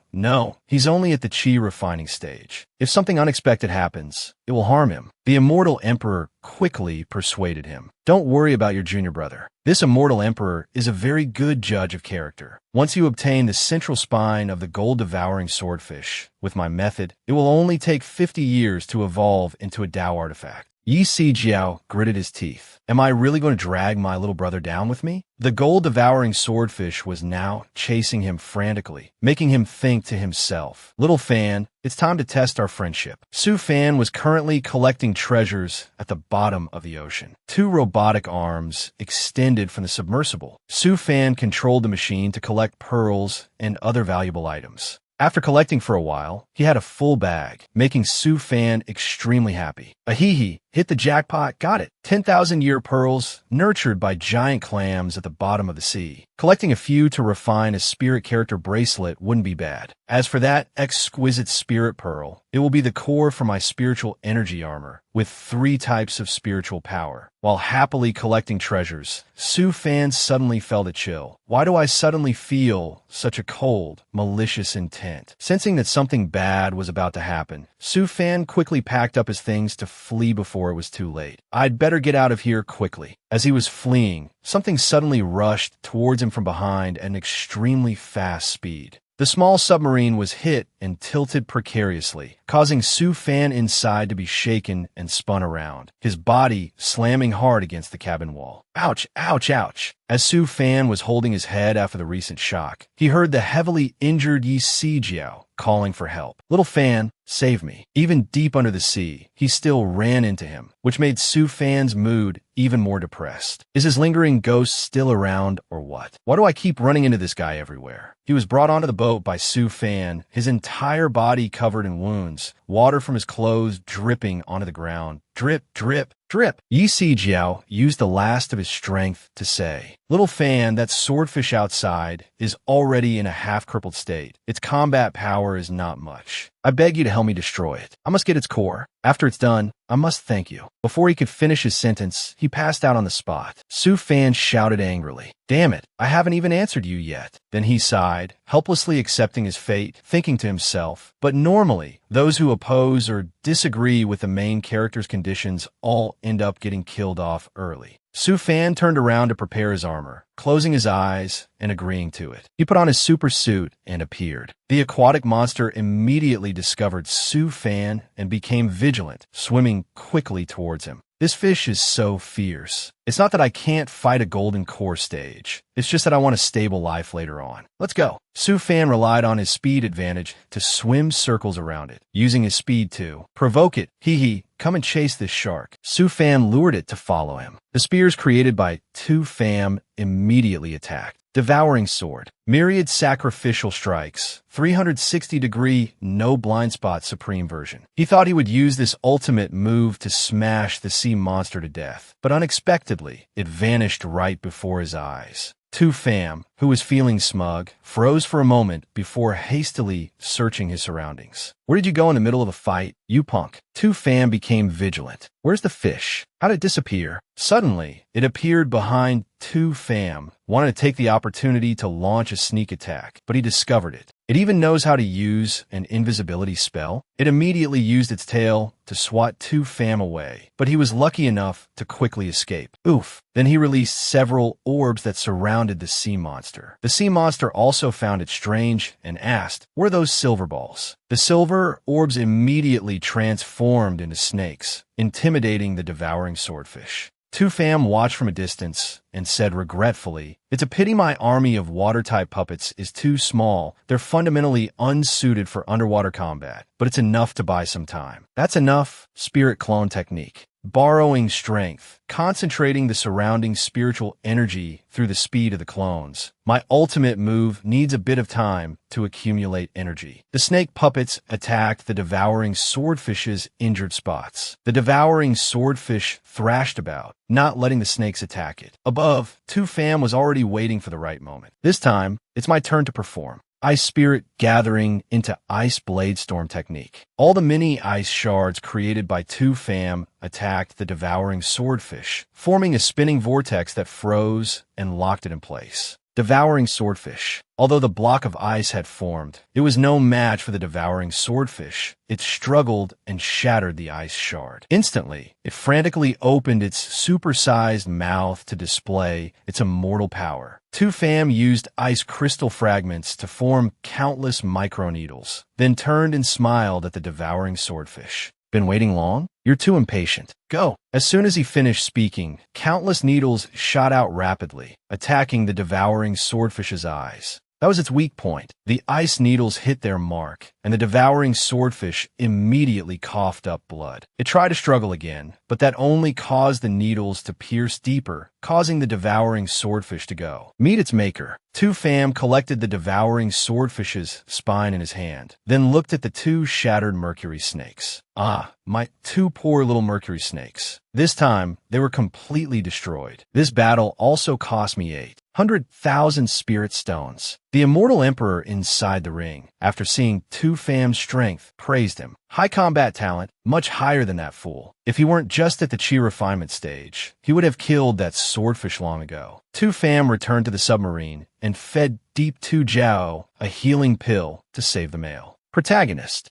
he's only at the chi refining stage. If something unexpected happens, it will harm him." The Immortal Emperor quickly persuaded him, "Don't worry about your junior brother. This Immortal Emperor is a very good judge of character. Once you obtain the central spine of the gold-devouring swordfish, with my method, it will only take 50 years to evolve into a Dao artifact." Yi Jiao gritted his teeth. "Am I really going to drag my little brother down with me?" The gold-devouring swordfish was now chasing him frantically, making him think to himself, "Little fan, it's time to test our friendship." Su Fan was currently collecting treasures at the bottom of the ocean. Two robotic arms extended from the submersible. Su Fan controlled the machine to collect pearls and other valuable items. After collecting for a while, he had a full bag, making Su Fan extremely happy. "Ahihi, Hit the jackpot, got it. 10,000-year pearls, nurtured by giant clams at the bottom of the sea. Collecting a few to refine a spirit character bracelet wouldn't be bad. As for that exquisite spirit pearl, it will be the core for my spiritual energy armor, with 3 types of spiritual power. While happily collecting treasures, Su Fan suddenly felt a chill. Why do I suddenly feel such a cold, malicious intent? Sensing that something bad was about to happen, Su Fan quickly packed up his things to flee before it was too late. I'd better get out of here quickly. As he was fleeing, something suddenly rushed towards him from behind at an extremely fast speed. The small submarine was hit and tilted precariously, causing Su Fan inside to be shaken and spun around, his body slamming hard against the cabin wall. Ouch, ouch, ouch. As Su Fan was holding his head after the recent shock, he heard the heavily injured Yi Jiao calling for help. Little Fan, save me. Even deep under the sea, he still ran into him, which made Su Fan's mood even more depressed. Is his lingering ghost still around or what? Why do I keep running into this guy everywhere? He was brought onto the boat by Su Fan, his entire body covered in wounds, water from his clothes dripping onto the ground. Drip, drip, drip. Yi Jiao used the last of his strength to say, Little Fan, that swordfish outside is already in a half-crippled state. Its combat power is not much. I beg you to help me destroy it. I must get its core. After it's done, I must thank you. Before he could finish his sentence, he passed out on the spot. Su Fan shouted angrily, Damn it, I haven't even answered you yet. Then he sighed, helplessly accepting his fate, thinking to himself, but normally, those who oppose or disagree with the main character's conditions all end up getting killed off early. Su Fan turned around to prepare his armor, closing his eyes and agreeing to it. He put on his super suit and appeared. The aquatic monster immediately discovered Su Fan and became vigilant, swimming quickly towards him. This fish is so fierce. It's not that I can't fight a golden core stage. It's just that I want a stable life later on. Let's go. Su Fan relied on his speed advantage to swim circles around it, using his speed to provoke it. Hee hee, come and chase this shark. Su Fan lured it to follow him. The spears created by Tu Fam immediately attacked. Devouring Sword. Myriad sacrificial strikes. 360-degree, no blind spot supreme version. He thought he would use this ultimate move to smash the sea monster to death, but unexpectedly, it vanished right before his eyes. Tu Fam, who was feeling smug, froze for a moment before hastily searching his surroundings. Where did you go in the middle of a fight, you punk? Tu Fam became vigilant. Where's the fish? How did it disappear? Suddenly, it appeared behind Tu Fam, wanted to take the opportunity to launch a sneak attack, but he discovered it. It even knows how to use an invisibility spell. It immediately used its tail to swat Tu Fam away, but he was lucky enough to quickly escape. Oof. Then he released several orbs that surrounded the sea monster. The sea monster also found it strange and asked, Where are those silver balls? The silver orbs immediately transformed into snakes, intimidating the devouring swordfish. Tu Fam watched from a distance and said regretfully, It's a pity my army of water-type puppets is too small. They're fundamentally unsuited for underwater combat, but it's enough to buy some time. That's enough. Spirit clone technique. Borrowing strength, concentrating the surrounding spiritual energy through the speed of the clones. My ultimate move needs a bit of time to accumulate energy. The snake puppets attacked the devouring swordfish's injured spots. The devouring swordfish thrashed about, not letting the snakes attack it. Above, Tu Fam was already waiting for the right moment. This time, it's my turn to perform. Ice Spirit gathering into Ice Blade Storm technique. All the mini ice shards created by Tu Fam attacked the devouring swordfish, forming a spinning vortex that froze and locked it in place. Devouring Swordfish. Although the block of ice had formed, it was no match for the devouring swordfish. It struggled and shattered the ice shard. Instantly, it frantically opened its supersized mouth to display its immortal power. Tu Fam used ice crystal fragments to form countless microneedles, then turned and smiled at the devouring swordfish. Been waiting long? You're too impatient. Go. As soon as he finished speaking, countless needles shot out rapidly, attacking the devouring swordfish's eyes. That was its weak point. The ice needles hit their mark, and the devouring swordfish immediately coughed up blood. It tried to struggle again, but that only caused the needles to pierce deeper, causing the devouring swordfish to go. Meet its maker. Tu Pham collected the devouring swordfish's spine in his hand, then looked at the two shattered mercury snakes. Ah, my two poor little mercury snakes. This time, they were completely destroyed. This battle also cost me 800,000 spirit stones. The immortal emperor inside the ring, after seeing Tu Pham's strength, praised him. High combat talent, much higher than that fool. If he weren't just at the chi refinement stage, he would have killed that swordfish long ago. Tu Pham returned to the submarine and fed Deep Tu Jiao a healing pill to save the male protagonist.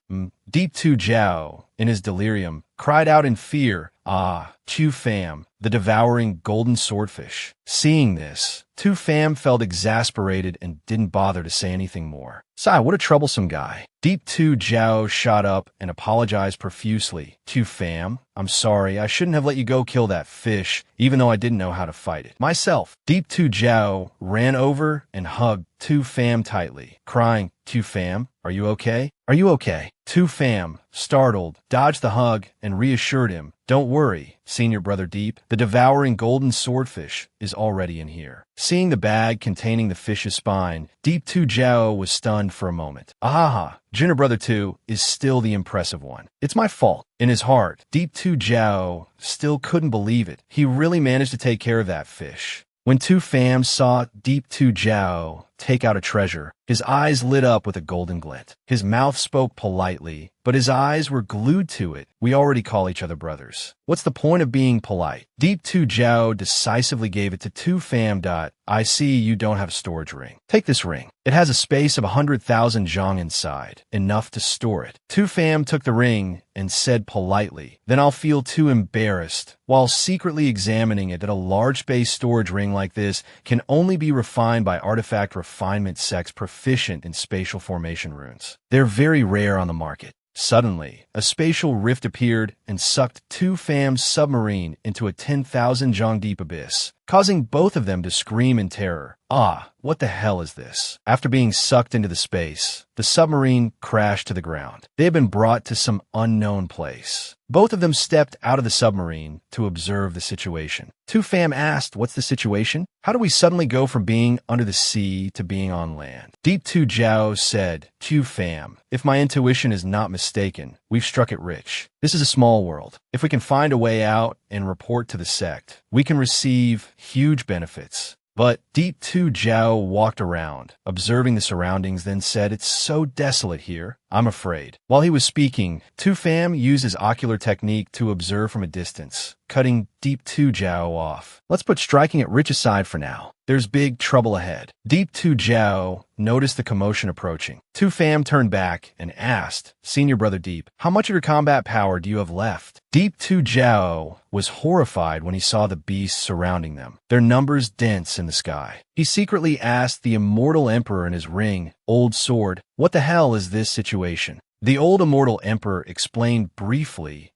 Deep Tu Jiao, in his delirium, cried out in fear, "Ah, Tu Pham, the devouring golden swordfish." Seeing this, Tu Pham felt exasperated and didn't bother to say anything more. Sigh, what a troublesome guy. Deep Tu Jiao shot up and apologized profusely. Tu Pham, I'm sorry, I shouldn't have let you go kill that fish, even though I didn't know how to fight it myself. Deep Tu Jiao ran over and hugged Tu Pham tightly, crying, Tu Pham, are you okay? Are you okay? Tu Pham, startled, dodged the hug and reassured him, don't worry, senior brother Deep, the devouring golden swordfish is already in here. Seeing the bag containing the fish's spine, Deep Tu Jiao was stunned for a moment. Ahaha, junior brother 2 is still the impressive one. It's my fault. In his heart, Deep Tu Jiao still couldn't believe it. He really managed to take care of that fish. When Tu Pham saw Deep Tu Jiao take out a treasure, his eyes lit up with a golden glint. His mouth spoke politely, but his eyes were glued to it. We already call each other brothers. What's the point of being polite? Deep Tu Jiao decisively gave it to Tu Pham. I see you don't have a storage ring. Take this ring. It has a space of 100,000 zhong inside, enough to store it. Tu Pham took the ring and said politely, then I'll feel too embarrassed, while secretly examining it, that a large space storage ring like this can only be refined by artifact refinement sects proficient in spatial formation runes. They're very rare on the market. Suddenly, a spatial rift appeared and sucked Tu Pham's submarine into a 10,000 zhong deep abyss, causing both of them to scream in terror. Ah, what the hell is this? After being sucked into the space, the submarine crashed to the ground. They had been brought to some unknown place. Both of them stepped out of the submarine to observe the situation. Tu Pham asked, what's the situation? How do we suddenly go from being under the sea to being on land? Deep Tu Jiao said, Tu Pham, if my intuition is not mistaken, we've struck it rich. This is a small world. If we can find a way out and report to the sect, we can receive huge benefits. But Deep Tu Jiao walked around, observing the surroundings, then said, it's so desolate here, I'm afraid. While he was speaking, Tu Pham used his ocular technique to observe from a distance, cutting Deep Tu Jiao off. Let's put striking it rich aside for now. There's big trouble ahead. Deep Tu Jiao noticed the commotion approaching. Tu Pham turned back and asked, Senior Brother Deep, how much of your combat power do you have left? Deep Tu Jiao was horrified when he saw the beasts surrounding them, their numbers dense in the sky. He secretly asked the immortal emperor in his ring, Old Sword, what the hell is this situation? The old immortal emperor explained briefly,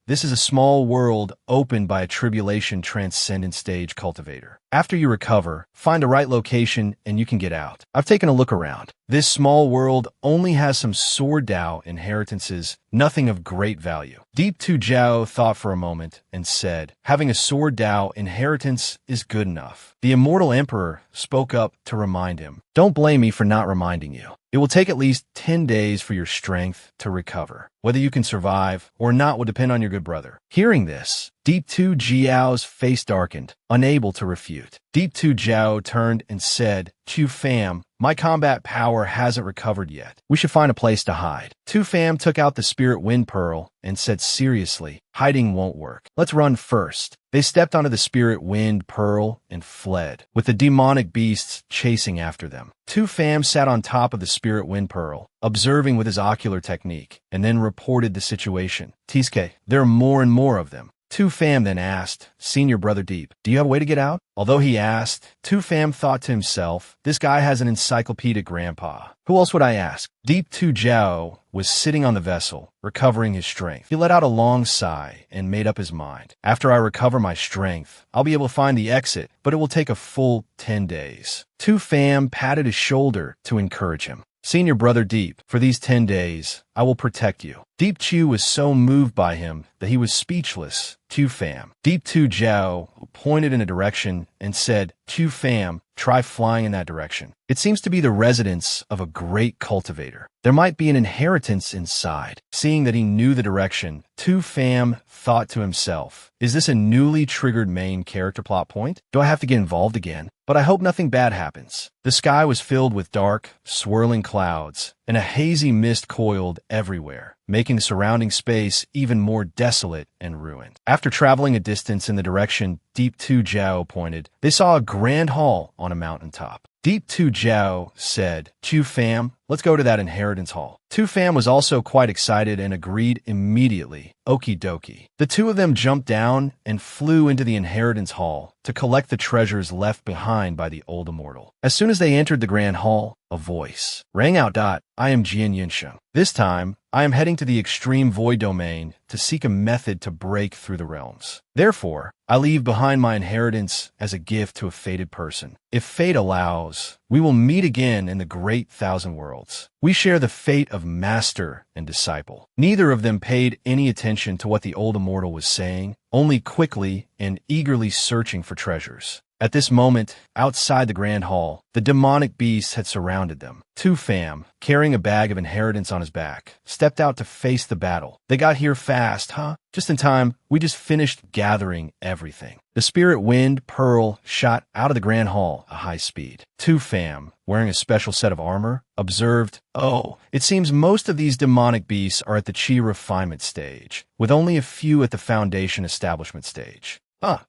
this is a small world opened by a tribulation transcendent stage cultivator. After you recover, find the right location and you can get out. I've taken a look around. This small world only has some sword Dao inheritances, nothing of great value. Deep Tu Jiao thought for a moment and said, having a sword Dao inheritance is good enough. The immortal emperor spoke up to remind him, don't blame me for not reminding you. It will take at least 10 days for your strength to recover. Whether you can survive or not will depend on your good brother. Hearing this, Deep Tu Jiao's face darkened, unable to refute. Deep Tu Jiao turned and said, Tu Pham, my combat power hasn't recovered yet. We should find a place to hide. Tu Pham took out the spirit wind pearl and said seriously, hiding won't work. Let's run first. They stepped onto the spirit wind pearl and fled, with the demonic beasts chasing after them. Tu Pham sat on top of the spirit wind pearl, observing with his ocular technique, and then reported the situation. Tiske, there are more and more of them. Tu Fam then asked, Senior Brother Deep, do you have a way to get out? Although he asked, Tu Fam thought to himself, this guy has an encyclopedic grandpa. Who else would I ask? Deep Tu Jiao was sitting on the vessel, recovering his strength. He let out a long sigh and made up his mind. After I recover my strength, I'll be able to find the exit, but it will take a full 10 days. Tu Fam patted his shoulder to encourage him. Senior Brother Deep, for these 10 days, I will protect you. Deep Chu was so moved by him that he was speechless. Tu Fam. Deep Tu Jiao pointed in a direction and said, Tu Fam, try flying in that direction. It seems to be the residence of a great cultivator. There might be an inheritance inside. Seeing that he knew the direction, Tu Fam thought to himself, is this a newly triggered main character plot point? Do I have to get involved again? But I hope nothing bad happens. The sky was filled with dark, swirling clouds, and a hazy mist coiled everywhere, making the surrounding space even more desolate and ruined. After traveling a distance in the direction Deep Tu Jiao pointed, they saw a grand hall on a mountaintop. Deep Tu Jiao said, Tu Fam, let's go to that inheritance hall. Tu Fam was also quite excited and agreed immediately. Okie dokie. The two of them jumped down and flew into the inheritance hall to collect the treasures left behind by the old immortal. As soon as they entered the grand hall, a voice rang out. I am Jian Yinsheng. This time, I am heading to the extreme void domain to seek a method to break through the realms. Therefore, I leave behind my inheritance as a gift to a fated person. If fate allows, we will meet again in the great thousand worlds. We share the fate of master and disciple. Neither of them paid any attention to what the old immortal was saying, only quickly and eagerly searching for treasures. At this moment, outside the grand hall, the demonic beast had surrounded them. Tu Fam, carrying a bag of inheritance on his back, stepped out to face the battle. They got here fast, huh? Just in time, we just finished gathering everything. The spirit wind Pearl shot out of the grand hall at high speed. Tu Fam, wearing a special set of armor, observed, oh, it seems most of these demonic beasts are at the chi refinement stage, with only a few at the foundation establishment stage.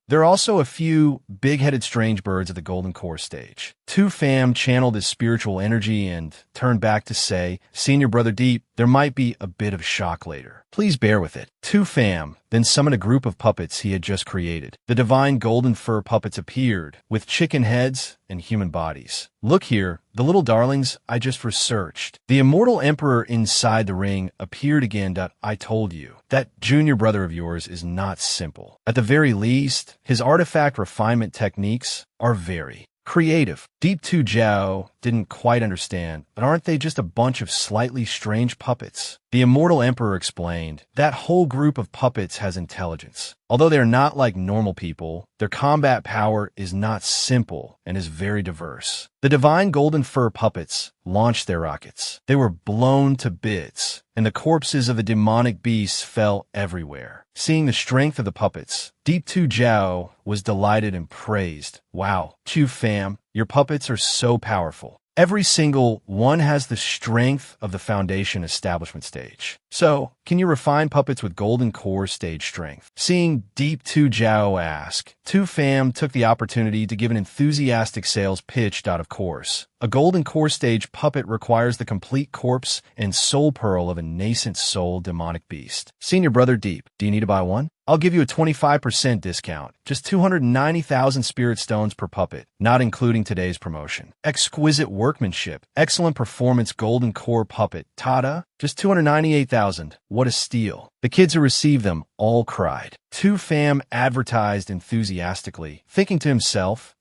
There are also a few big-headed strange birds at the golden core stage. Tu Fam channeled his spiritual energy and turned back to say, Senior Brother Deep, there might be a bit of shock later. Please bear with it. Tu Fam then summoned a group of puppets he had just created. The divine golden fur puppets appeared, with chicken heads and human bodies. Look here, the little darlings I just researched. The immortal emperor inside the ring appeared again. I told you, that junior brother of yours is not simple. At the very least, his artifact refinement techniques are very creative. Deep Tu Jiao didn't quite understand, but aren't they just a bunch of slightly strange puppets? The immortal emperor explained, that whole group of puppets has intelligence. Although they're not like normal people, their combat power is not simple and is very diverse. The divine golden fur puppets launched their rockets. They were blown to bits, and the corpses of the demonic beasts fell everywhere. Seeing the strength of the puppets, Deep Tu Jiao was delighted and praised. Wow, Tu Fam, your puppets are so powerful. Every single one has the strength of the foundation establishment stage. So, can you refine puppets with golden core stage strength? Seeing Deep Tu Jiao ask, Tu Fam took the opportunity to give an enthusiastic sales pitch. Of course, a golden core stage puppet requires the complete corpse and soul pearl of a nascent soul demonic beast. Senior Brother Deep, do you need to buy one? I'll give you a 25% discount, just 290,000 spirit stones per puppet, not including today's promotion. Exquisite workmanship, excellent performance golden core puppet, Tada, just 298,000. What a steal. The kids who received them all cried. Tu Fam advertised enthusiastically, thinking to himself,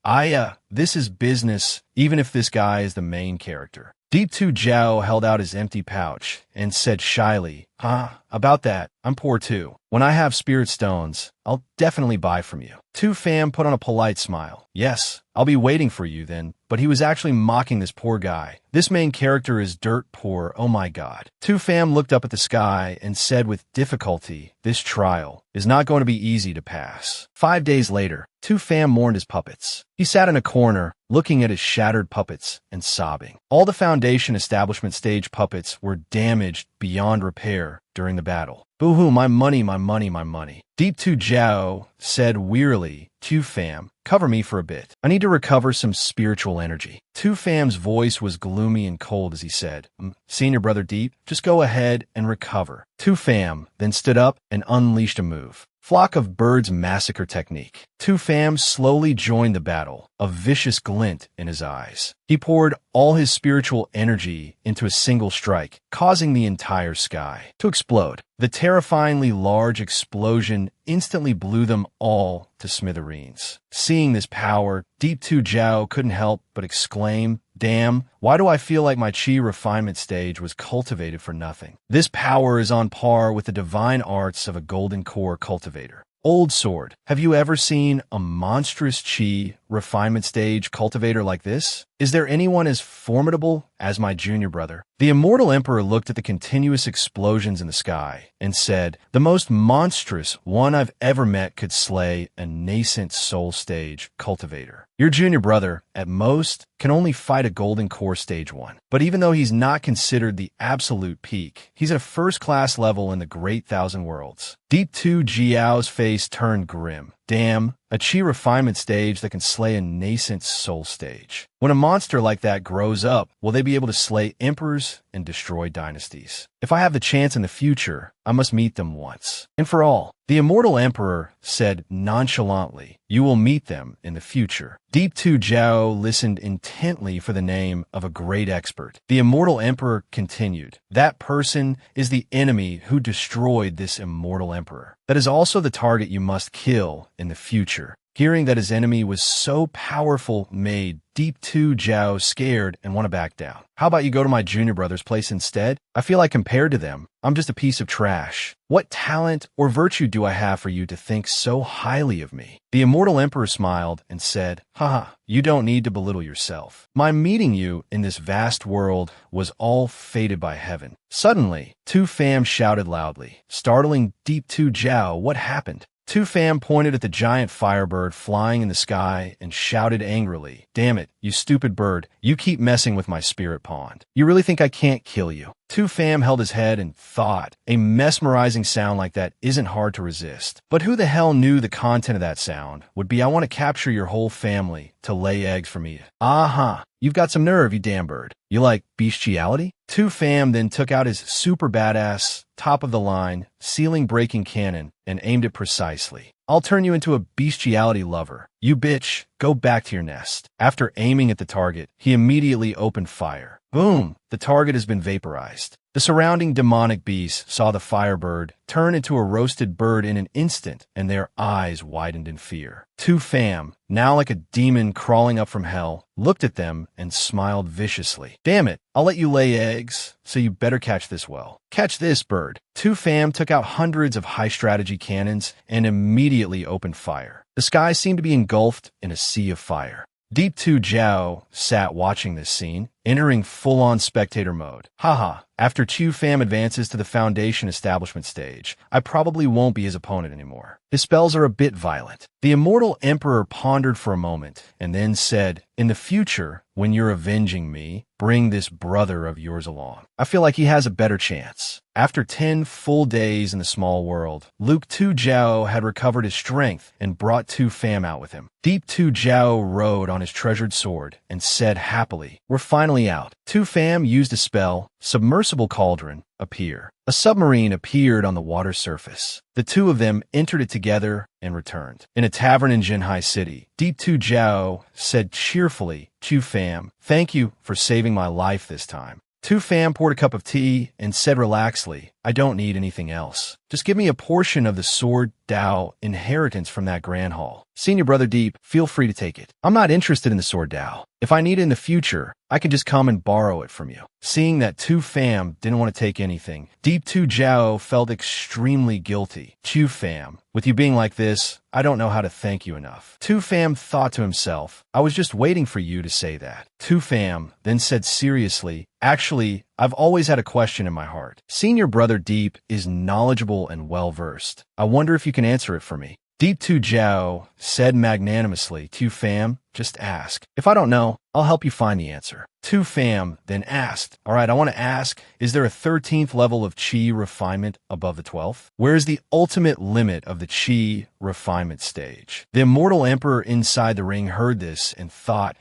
this is business, even if this guy is the main character. Deep Tu Jiao held out his empty pouch and said shyly, about that, I'm poor too. When I have spirit stones, I'll definitely buy from you. Tu Fam put on a polite smile. Yes, I'll be waiting for you then. But he was actually mocking this poor guy. This main character is dirt poor, oh my god. Tu Fam looked up at the sky and said with difficulty, this trial is not going to be easy to pass. 5 days later, Tu Fam mourned his puppets. He sat in a corner, looking at his shattered puppets and sobbing. All the foundation establishment stage puppets were damaged beyond repair during the battle. Boo-hoo, my money, my money, my money. Deep Tu Jiao said wearily, Tu fam, cover me for a bit. I need to recover some spiritual energy. Tu fam's voice was gloomy and cold as he said, Senior Brother Deep, just go ahead and recover. Tu fam then stood up and unleashed a move. Flock of birds massacre technique. Tu fam slowly joined the battle, a vicious glint in his eyes. He poured all his spiritual energy into a single strike, causing the entire sky to explode. The terrifyingly large explosion instantly blew them all to smithereens. Seeing this power, Deep Tu Jiao couldn't help but exclaim, Damn, why do I feel like my chi refinement stage was cultivated for nothing? This power is on par with the divine arts of a golden core cultivator. Old Sword, have you ever seen a monstrous chi refinement stage cultivator like this? Is there anyone as formidable as my junior brother? The immortal emperor looked at the continuous explosions in the sky and said, The most monstrous one I've ever met could slay a nascent soul stage cultivator. Your junior brother, at most, can only fight a golden core stage 1. But even though he's not considered the absolute peak, he's at a first-class level in the Great Thousand Worlds. Deep Tu Jiao's face turned grim. Damn, a chi refinement stage that can slay a nascent soul stage. When a monster like that grows up, will they be able to slay emperors and destroy dynasties? If I have the chance in the future, I must meet them once and for all. The immortal emperor said nonchalantly, You will meet them in the future. Deep Tu Jiao listened intently for the name of a great expert. The immortal emperor continued, That person is the enemy who destroyed this immortal emperor. That is also the target you must kill in the future. Hearing that his enemy was so powerful made Deep Tu Jiao scared and want to back down. How about you go to my junior brother's place instead? I feel like compared to them, I'm just a piece of trash. What talent or virtue do I have for you to think so highly of me? The immortal emperor smiled and said, Haha, you don't need to belittle yourself. My meeting you in this vast world was all fated by heaven. Suddenly, Tu fam shouted loudly, startling Deep Tu Jiao. What happened? Tu fam pointed at the giant firebird flying in the sky and shouted angrily, Damn it, you stupid bird, you keep messing with my spirit pond. You really think I can't kill you? Tu fam held his head and thought, a mesmerizing sound like that isn't hard to resist. But who the hell knew the content of that sound would be I want to capture your whole family to lay eggs for me. Aha, you've got some nerve, you damn bird. You like bestiality? Tu fam then took out his super badass, top-of-the-line, ceiling-breaking cannon and aimed it precisely. I'll turn you into a bestiality lover. You bitch, go back to your nest. After aiming at the target, he immediately opened fire. Boom! The target has been vaporized. The surrounding demonic beasts saw the firebird turn into a roasted bird in an instant, and their eyes widened in fear. Tu fam, now like a demon crawling up from hell, looked at them and smiled viciously. Damn it, I'll let you lay eggs, so you better catch this well. Catch this, bird. Tu fam took out hundreds of high-strategy cannons and immediately opened fire. The sky seemed to be engulfed in a sea of fire. Deep Tu Jiao sat watching this scene, entering full-on spectator mode. Haha, after Tu fam advances to the foundation establishment stage, I probably won't be his opponent anymore. His spells are a bit violent. The immortal emperor pondered for a moment and then said, In the future, when you're avenging me, bring this brother of yours along. I feel like he has a better chance. After 10 full days in the small world, Luke Tu Jiao had recovered his strength and brought Tu fam out with him. Deep Tu Jiao rode on his treasured sword and said happily, We're finally out. Tu fam used a spell, Submersible Cauldron, appear. A submarine appeared on the water surface. The two of them entered it together and returned. In a tavern in Jinhai City, Deep Tu Jiao said cheerfully, Tu fam, thank you for saving my life this time. Tu fam poured a cup of tea and said relaxedly, I don't need anything else. Just give me a portion of the Sword Dao inheritance from that Grand Hall. Senior Brother Deep, feel free to take it. I'm not interested in the Sword Dao. If I need it in the future, I can just come and borrow it from you. Seeing that Tu fam didn't want to take anything, Deep Tu Jiao felt extremely guilty. Tu fam, with you being like this, I don't know how to thank you enough. Tu fam thought to himself, I was just waiting for you to say that. Tu fam then said seriously, Actually, I've always had a question in my heart. Senior Brother Deep is knowledgeable and well-versed. I wonder if you can answer it for me. Deep Tu Jiao said magnanimously, Tu fam, just ask. If I don't know, I'll help you find the answer. Tu Fam then asked, all right, I want to ask, is there a 13th level of chi refinement above the 12th? Where is the ultimate limit of the chi refinement stage? The immortal emperor inside the ring heard this and thought,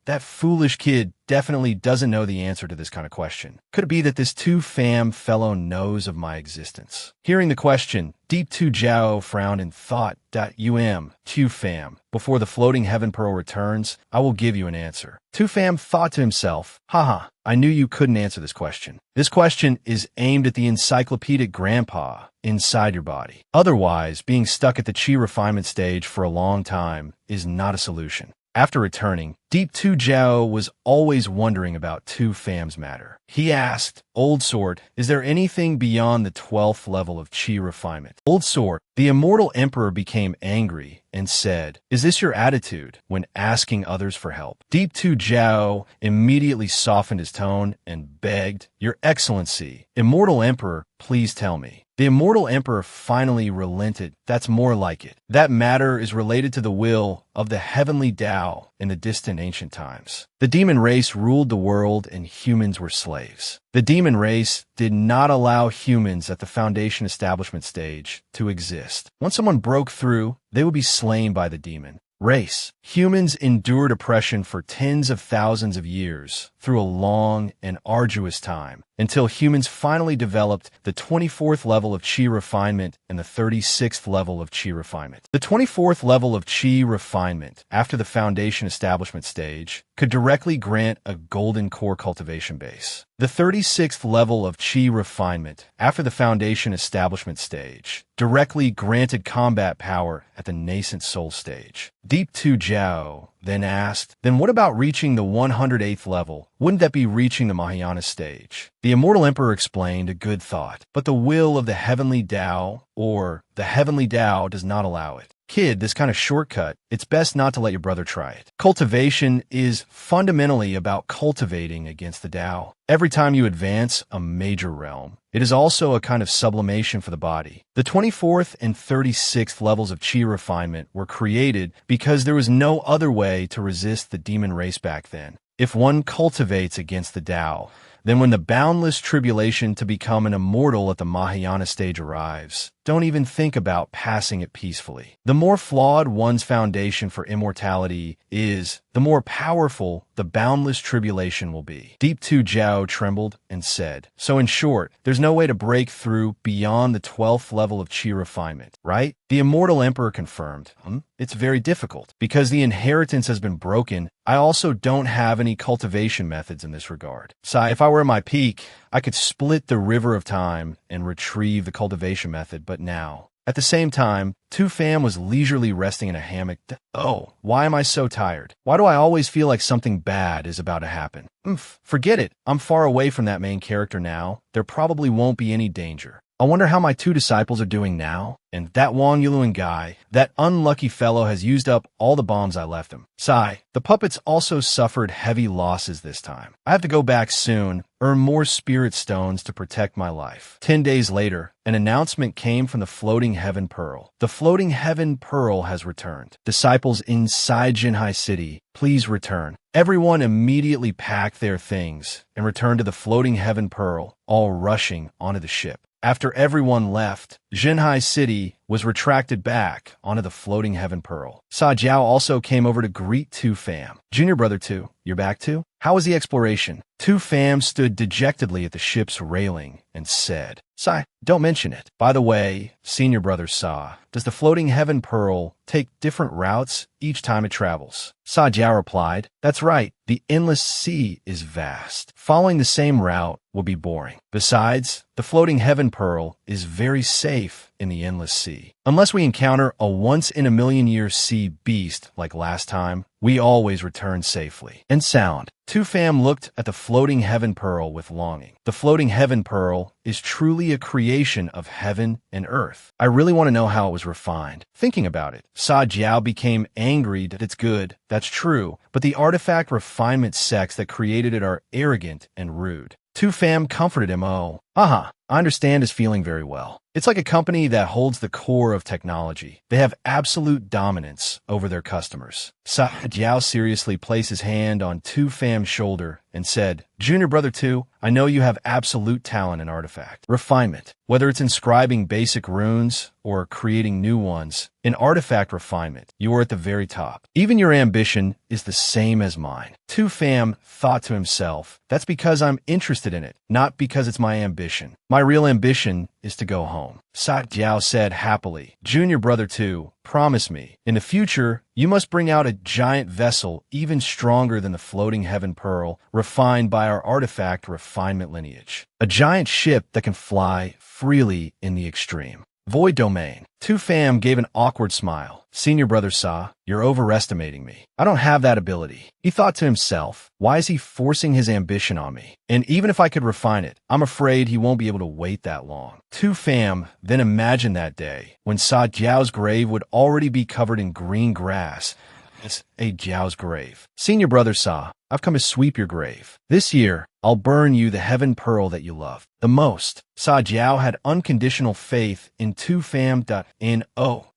that foolish kid definitely doesn't know the answer to this kind of question. Could it be that this Tu Fam fellow knows of my existence? Hearing the question, Deep Tu Jiao frowned and thought, Tu Fam, before the floating heaven pearl returns, I will give you an answer. Tu Fam thought to himself, haha, I knew you couldn't answer this question. This question is aimed at the encyclopedic grandpa inside your body. Otherwise, being stuck at the chi refinement stage for a long time is not a solution. After returning, Deep Tu Jiao was always wondering about Tu Fam's matter. He asked, Old Sword, is there anything beyond the 12th level of chi refinement? Old Sword, the immortal emperor became angry and said, is this your attitude when asking others for help? Deep Tu Jiao immediately softened his tone and begged, Your Excellency, immortal emperor, please tell me. The immortal emperor finally relented. That's more like it. That matter is related to the will of the heavenly Tao in the distant ancient times. The demon race ruled the world and humans were slaves. The demon race did not allow humans at the foundation establishment stage to exist. Once someone broke through, they would be slain by the demon race. Humans endured oppression for tens of thousands of years through a long and arduous time until humans finally developed the 24th level of chi refinement and the 36th level of chi refinement. The 24th level of chi refinement, after the foundation establishment stage, could directly grant a golden core cultivation base. The 36th level of chi refinement, after the foundation establishment stage, directly granted combat power at the nascent soul stage. Deep Tu Jiao then asked, then what about reaching the 108th level? Wouldn't that be reaching the Mahayana stage? The immortal emperor explained, a good thought, but the will of the heavenly Tao, or the heavenly Tao, does not allow it. Kid, this kind of shortcut, it's best not to let your brother try it. Cultivation is fundamentally about cultivating against the Tao. Every time you advance a major realm, it is also a kind of sublimation for the body. The 24th and 36th levels of chi refinement were created because there was no other way to resist the demon race back then. If one cultivates against the Tao, then when the boundless tribulation to become an immortal at the Mahayana stage arrives, don't even think about passing it peacefully. The more flawed one's foundation for immortality is, the more powerful the boundless tribulation will be. Deep Tu Jiao trembled and said, so in short, there's no way to break through beyond the 12th level of chi refinement, right? The immortal emperor confirmed, it's very difficult. Because the inheritance has been broken, I also don't have any cultivation methods in this regard. So if I were at my peak, I could split the river of time and retrieve the cultivation method, but now, at the same time, Tu Fam was leisurely resting in a hammock. Oh, why am I so tired? Why do I always feel like something bad is about to happen? Forget it. I'm far away from that main character now. There probably won't be any danger. I wonder how my two disciples are doing now. And that Wang Yuluan guy, that unlucky fellow has used up all the bombs I left him. Sigh, the puppets also suffered heavy losses this time. I have to go back soon, earn more spirit stones to protect my life. 10 days later, an announcement came from the floating heaven pearl. The floating heaven pearl has returned. Disciples inside Jinhai City, please return. Everyone immediately packed their things and returned to the floating heaven pearl, all rushing onto the ship. After everyone left, Jinhai City was retracted back onto the floating heaven pearl. Sa Jiao also came over to greet Tu Fam. Junior brother Tu, you're back too? How was the exploration? Tu Fam stood dejectedly at the ship's railing and said, Sai, don't mention it. By the way, senior brother Sa, does the floating heaven pearl take different routes each time it travels? Sa Jiao replied, that's right. The endless sea is vast. Following the same route will be boring. Besides, the floating heaven pearl is very safe in the endless sea. Unless we encounter a once-in-a-million-year sea beast like last time, we always return safely and sound. Tu Fam looked at the floating heaven pearl with longing. The floating heaven pearl is truly a creation of heaven and earth. I really want to know how it was refined. Thinking about it, Sa Jiao became angry that it's good. That's true, but the artifact refinement sects that created it are arrogant and rude. Tu Fam comforted him, oh, Haha, I understand his feeling very well. It's like a company that holds the core of technology. They have absolute dominance over their customers. Sa Jiao seriously placed his hand on Tu Fam's shoulder and said, Junior Brother 2, I know you have absolute talent in artifact refinement. Whether it's inscribing basic runes or creating new ones, in artifact refinement, you are at the very top. Even your ambition is the same as mine. Tu Fam thought to himself, that's because I'm interested in it, not because it's my ambition. My real ambition is to go home. Sa Jiao said happily, Junior Brother 2, promise me, in the future, you must bring out a giant vessel even stronger than the floating heaven pearl refined by our artifact refinement lineage. A giant ship that can fly freely in the extreme. Void domain. Tu Fam gave an awkward smile. Senior Brother Sa, you're overestimating me. I don't have that ability. He thought to himself, why is he forcing his ambition on me? And even if I could refine it, I'm afraid he won't be able to wait that long. Tu Fam then imagined that day when Sa Jiao's grave would already be covered in green grass. It's a Jiao's grave. Senior Brother Sa, I've come to sweep your grave. This year, I'll burn you the heaven pearl that you love the most. Sa Jiao had unconditional faith in Tu Fam.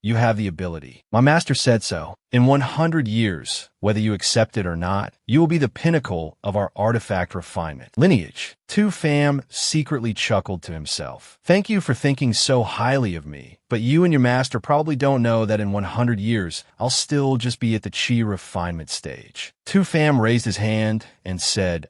You have the ability. My master said so. In 100 years, whether you accept it or not, you will be the pinnacle of our artifact refinement lineage. Tu Fam secretly chuckled to himself. Thank you for thinking so highly of me, but you and your master probably don't know that in 100 years, I'll still just be at the chi refinement stage. Tu Fam raised his hand and said,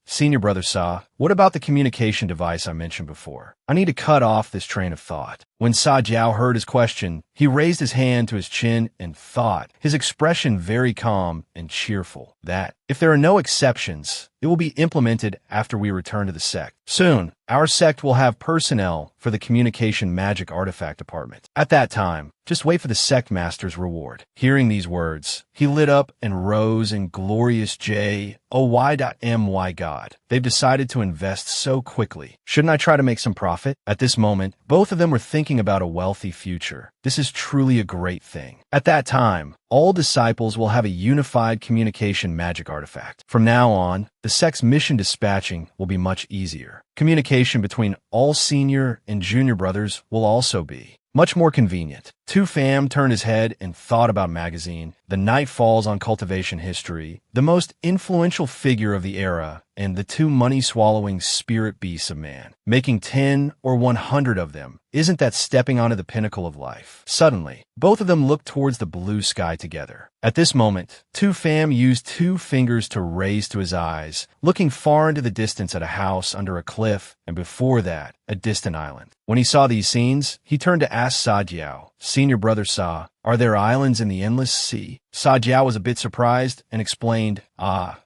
Senior Brother Sa, what about the communication device I mentioned before? I need to cut off this train of thought. When Sa Jiao heard his question, he raised his hand to his chin and thought, his expression very calm and cheerful, that, if there are no exceptions, it will be implemented after we return to the sect. Soon, our sect will have personnel for the communication magic artifact department. At that time, just wait for the sect master's reward. Hearing these words, he lit up and rose in glorious J-O-Y.my God. They've decided to invest so quickly. Shouldn't I try to make some profit? At this moment, both of them were thinking about a wealthy future. This is truly a great thing. At that time, all disciples will have a unified communication magic artifact. From now on, the sect's mission dispatching will be much easier. Communication between all senior and junior brothers will also be much more convenient. Tu Fam turned his head and thought about magazine, The Night Falls on Cultivation History, the most influential figure of the era, and the two money-swallowing spirit beasts of man. Making 10 or 100 of them, isn't that stepping onto the pinnacle of life? Suddenly, both of them looked towards the blue sky together. At this moment, Tu Fam used 2 fingers to raise to his eyes, looking far into the distance at a house under a cliff, and before that, a distant island. When he saw these scenes, he turned to ask Sa Jiao, Senior Brother Sa, are there islands in the endless sea? Sa Jiao was a bit surprised and explained,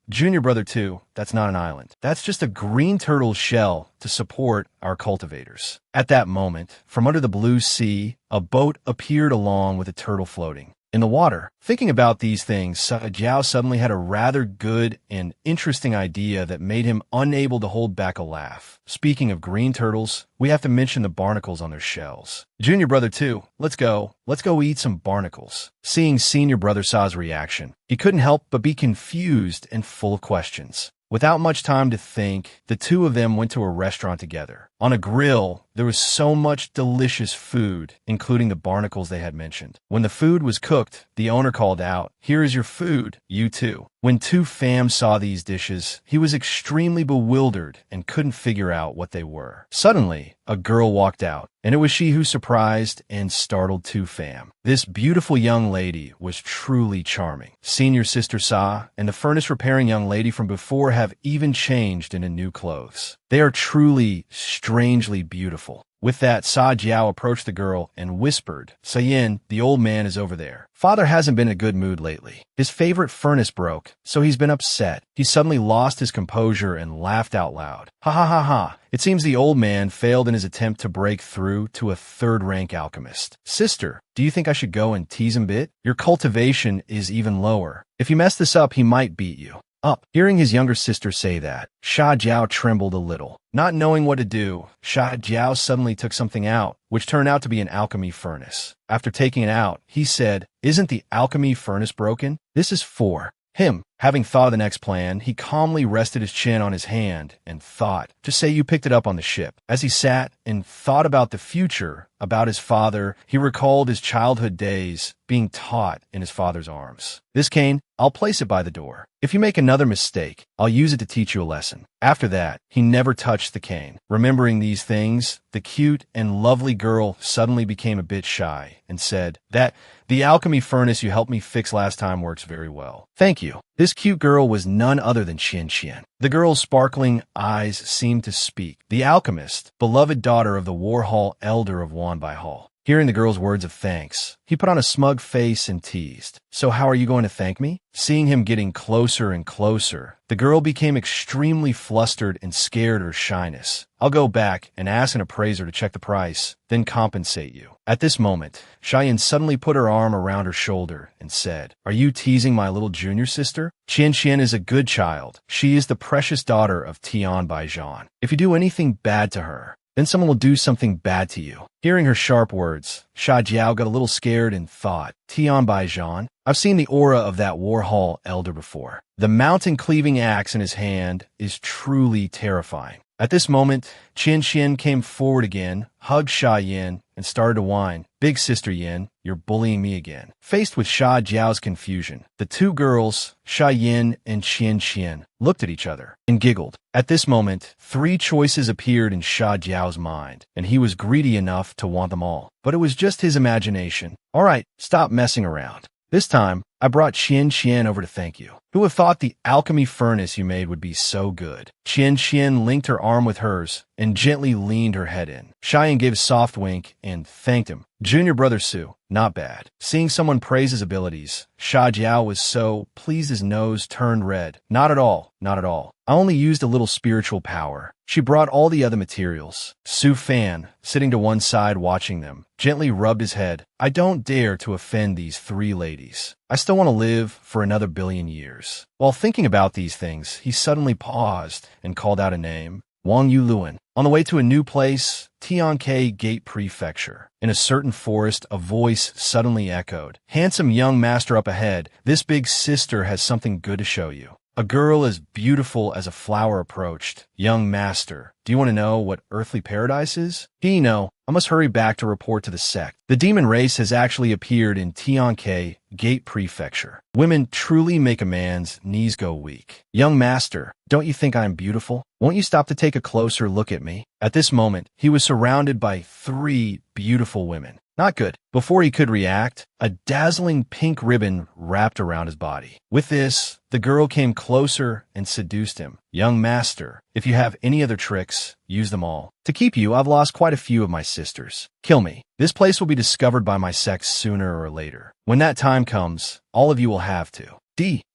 Junior Brother 2, that's not an island. That's just a green turtle's shell to support our cultivators. At that moment, from under the blue sea, a boat appeared along with a turtle floating in the water. Thinking about these things, Sa Jiao suddenly had a rather good and interesting idea that made him unable to hold back a laugh. Speaking of green turtles, we have to mention the barnacles on their shells. Junior Brother 2, let's go eat some barnacles. Seeing Senior Brother Sa's reaction, he couldn't help but be confused and full of questions. Without much time to think, the two of them went to a restaurant together. On a grill, there was so much delicious food, including the barnacles they had mentioned. When the food was cooked, the owner called out, "Here is your food, you too." When Tu Fam saw these dishes, he was extremely bewildered and couldn't figure out what they were. Suddenly, a girl walked out, and it was she who surprised and startled Tu Fam. This beautiful young lady was truly charming. Senior Sister Sa and the furnace repairing young lady from before have even changed into new clothes. They are truly, strangely beautiful. With that, Sa Jiao approached the girl and whispered, "Sayin, the old man is over there. Father hasn't been in a good mood lately. His favorite furnace broke, so he's been upset." He suddenly lost his composure and laughed out loud. "Ha ha ha ha. It seems the old man failed in his attempt to break through to a third-rank alchemist. Sister, do you think I should go and tease him a bit? Your cultivation is even lower. If you mess this up, he might beat you up." Hearing his younger sister say that, Sa Jiao trembled a little. Not knowing what to do, Sa Jiao suddenly took something out, which turned out to be an alchemy furnace. After taking it out, he said, "Isn't the alchemy furnace broken? This is for him." Having thought of the next plan, he calmly rested his chin on his hand and thought, just say you picked it up on the ship. As he sat and thought about the future, about his father, he recalled his childhood days being taught in his father's arms. This cane, I'll place it by the door. If you make another mistake, I'll use it to teach you a lesson. After that, he never touched the cane. Remembering these things, the cute and lovely girl suddenly became a bit shy and said, "That the alchemy furnace you helped me fix last time works very well. Thank you." This cute girl was none other than Qian Qian. The girl's sparkling eyes seemed to speak. The alchemist, beloved daughter of the War Hall elder of Wanbai Hall. Hearing the girl's words of thanks, he put on a smug face and teased, "So how are you going to thank me?" Seeing him getting closer and closer, the girl became extremely flustered and scared her shyness. "I'll go back and ask an appraiser to check the price, then compensate you." At this moment, Cheyenne suddenly put her arm around her shoulder and said, "Are you teasing my little junior sister? Qian Qian is a good child. She is the precious daughter of Tian Baijian. If you do anything bad to her, then someone will do something bad to you." Hearing her sharp words, Sha Jiao got a little scared and thought, Tian Baijian? I've seen the aura of that War Hall elder before. The mountain-cleaving axe in his hand is truly terrifying. At this moment, Qian Qian came forward again, hugged Sha Yin, and started to whine. "Big sister Yin, you're bullying me again." Faced with Sha Jiao's confusion, the two girls, Sha Yin and Qian Qian, looked at each other and giggled. At this moment, three choices appeared in Sha Jiao's mind, and he was greedy enough to want them all. But it was just his imagination. "All right, stop messing around. This time, I brought Qian Qian over to thank you. Who would have thought the alchemy furnace you made would be so good?" Qian Qian linked her arm with hers and gently leaned her head in. Cheyenne gave a soft wink and thanked him. "Junior brother Su, not bad." Seeing someone praise his abilities, Sha Jiao was so pleased his nose turned red. "Not at all, not at all. I only used a little spiritual power." She brought all the other materials. Su Fan, sitting to one side watching them, gently rubbed his head. "I don't dare to offend these three ladies. I still want to live for another 1,000,000,000 years." While thinking about these things, he suddenly paused and called out a name. Wang Yuluan. On the way to a new place, Tianke Gate Prefecture. In a certain forest, a voice suddenly echoed. "Handsome young master up ahead, this big sister has something good to show you." A girl as beautiful as a flower approached. "Young master, do you want to know what earthly paradise is?" "No, I must hurry back to report to the sect. The demon race has actually appeared in Tianke Gate Prefecture. Women truly make a man's knees go weak." "Young master, don't you think I am beautiful? Won't you stop to take a closer look at me?" At this moment, he was surrounded by three beautiful women. Not good. Before he could react, a dazzling pink ribbon wrapped around his body. With this, the girl came closer and seduced him. "Young master, if you have any other tricks, use them all. To keep you, I've lost quite a few of my sisters. Kill me. This place will be discovered by my sex sooner or later. When that time comes, all of you will have to."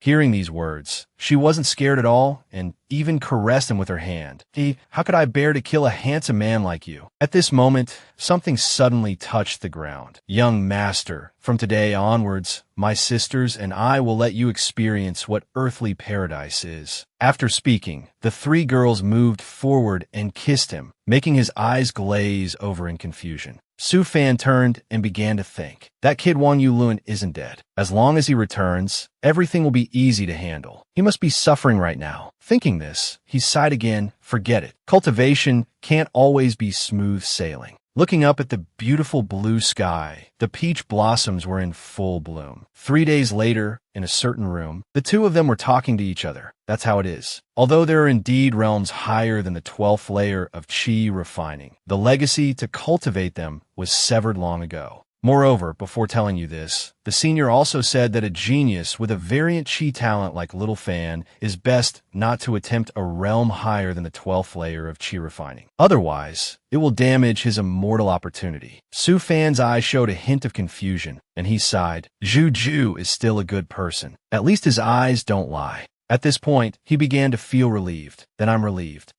Hearing these words, she wasn't scared at all and even caressed him with her hand. How could I bear to kill a handsome man like you?" At this moment, something suddenly touched the ground. "Young master, from today onwards, my sisters and I will let you experience what earthly paradise is." After speaking, the three girls moved forward and kissed him, making his eyes glaze over in confusion. Su Fan turned and began to think. That kid Wang Yulun isn't dead. As long as he returns, everything will be easy to handle. He must be suffering right now. Thinking this, he sighed again. Forget it. Cultivation can't always be smooth sailing. Looking up at the beautiful blue sky, the peach blossoms were in full bloom. 3 days later, in a certain room, the two of them were talking to each other. That's how it is. Although there are indeed realms higher than the 12th layer of qi refining, the legacy to cultivate them was severed long ago. Moreover, before telling you this, the senior also said that a genius with a variant qi talent like Little Fan is best not to attempt a realm higher than the 12th layer of qi refining. Otherwise, it will damage his immortal opportunity. Su Fan's eyes showed a hint of confusion, and he sighed. Zhu Ju is still a good person. At least his eyes don't lie. At this point, he began to feel relieved. Then I'm relieved.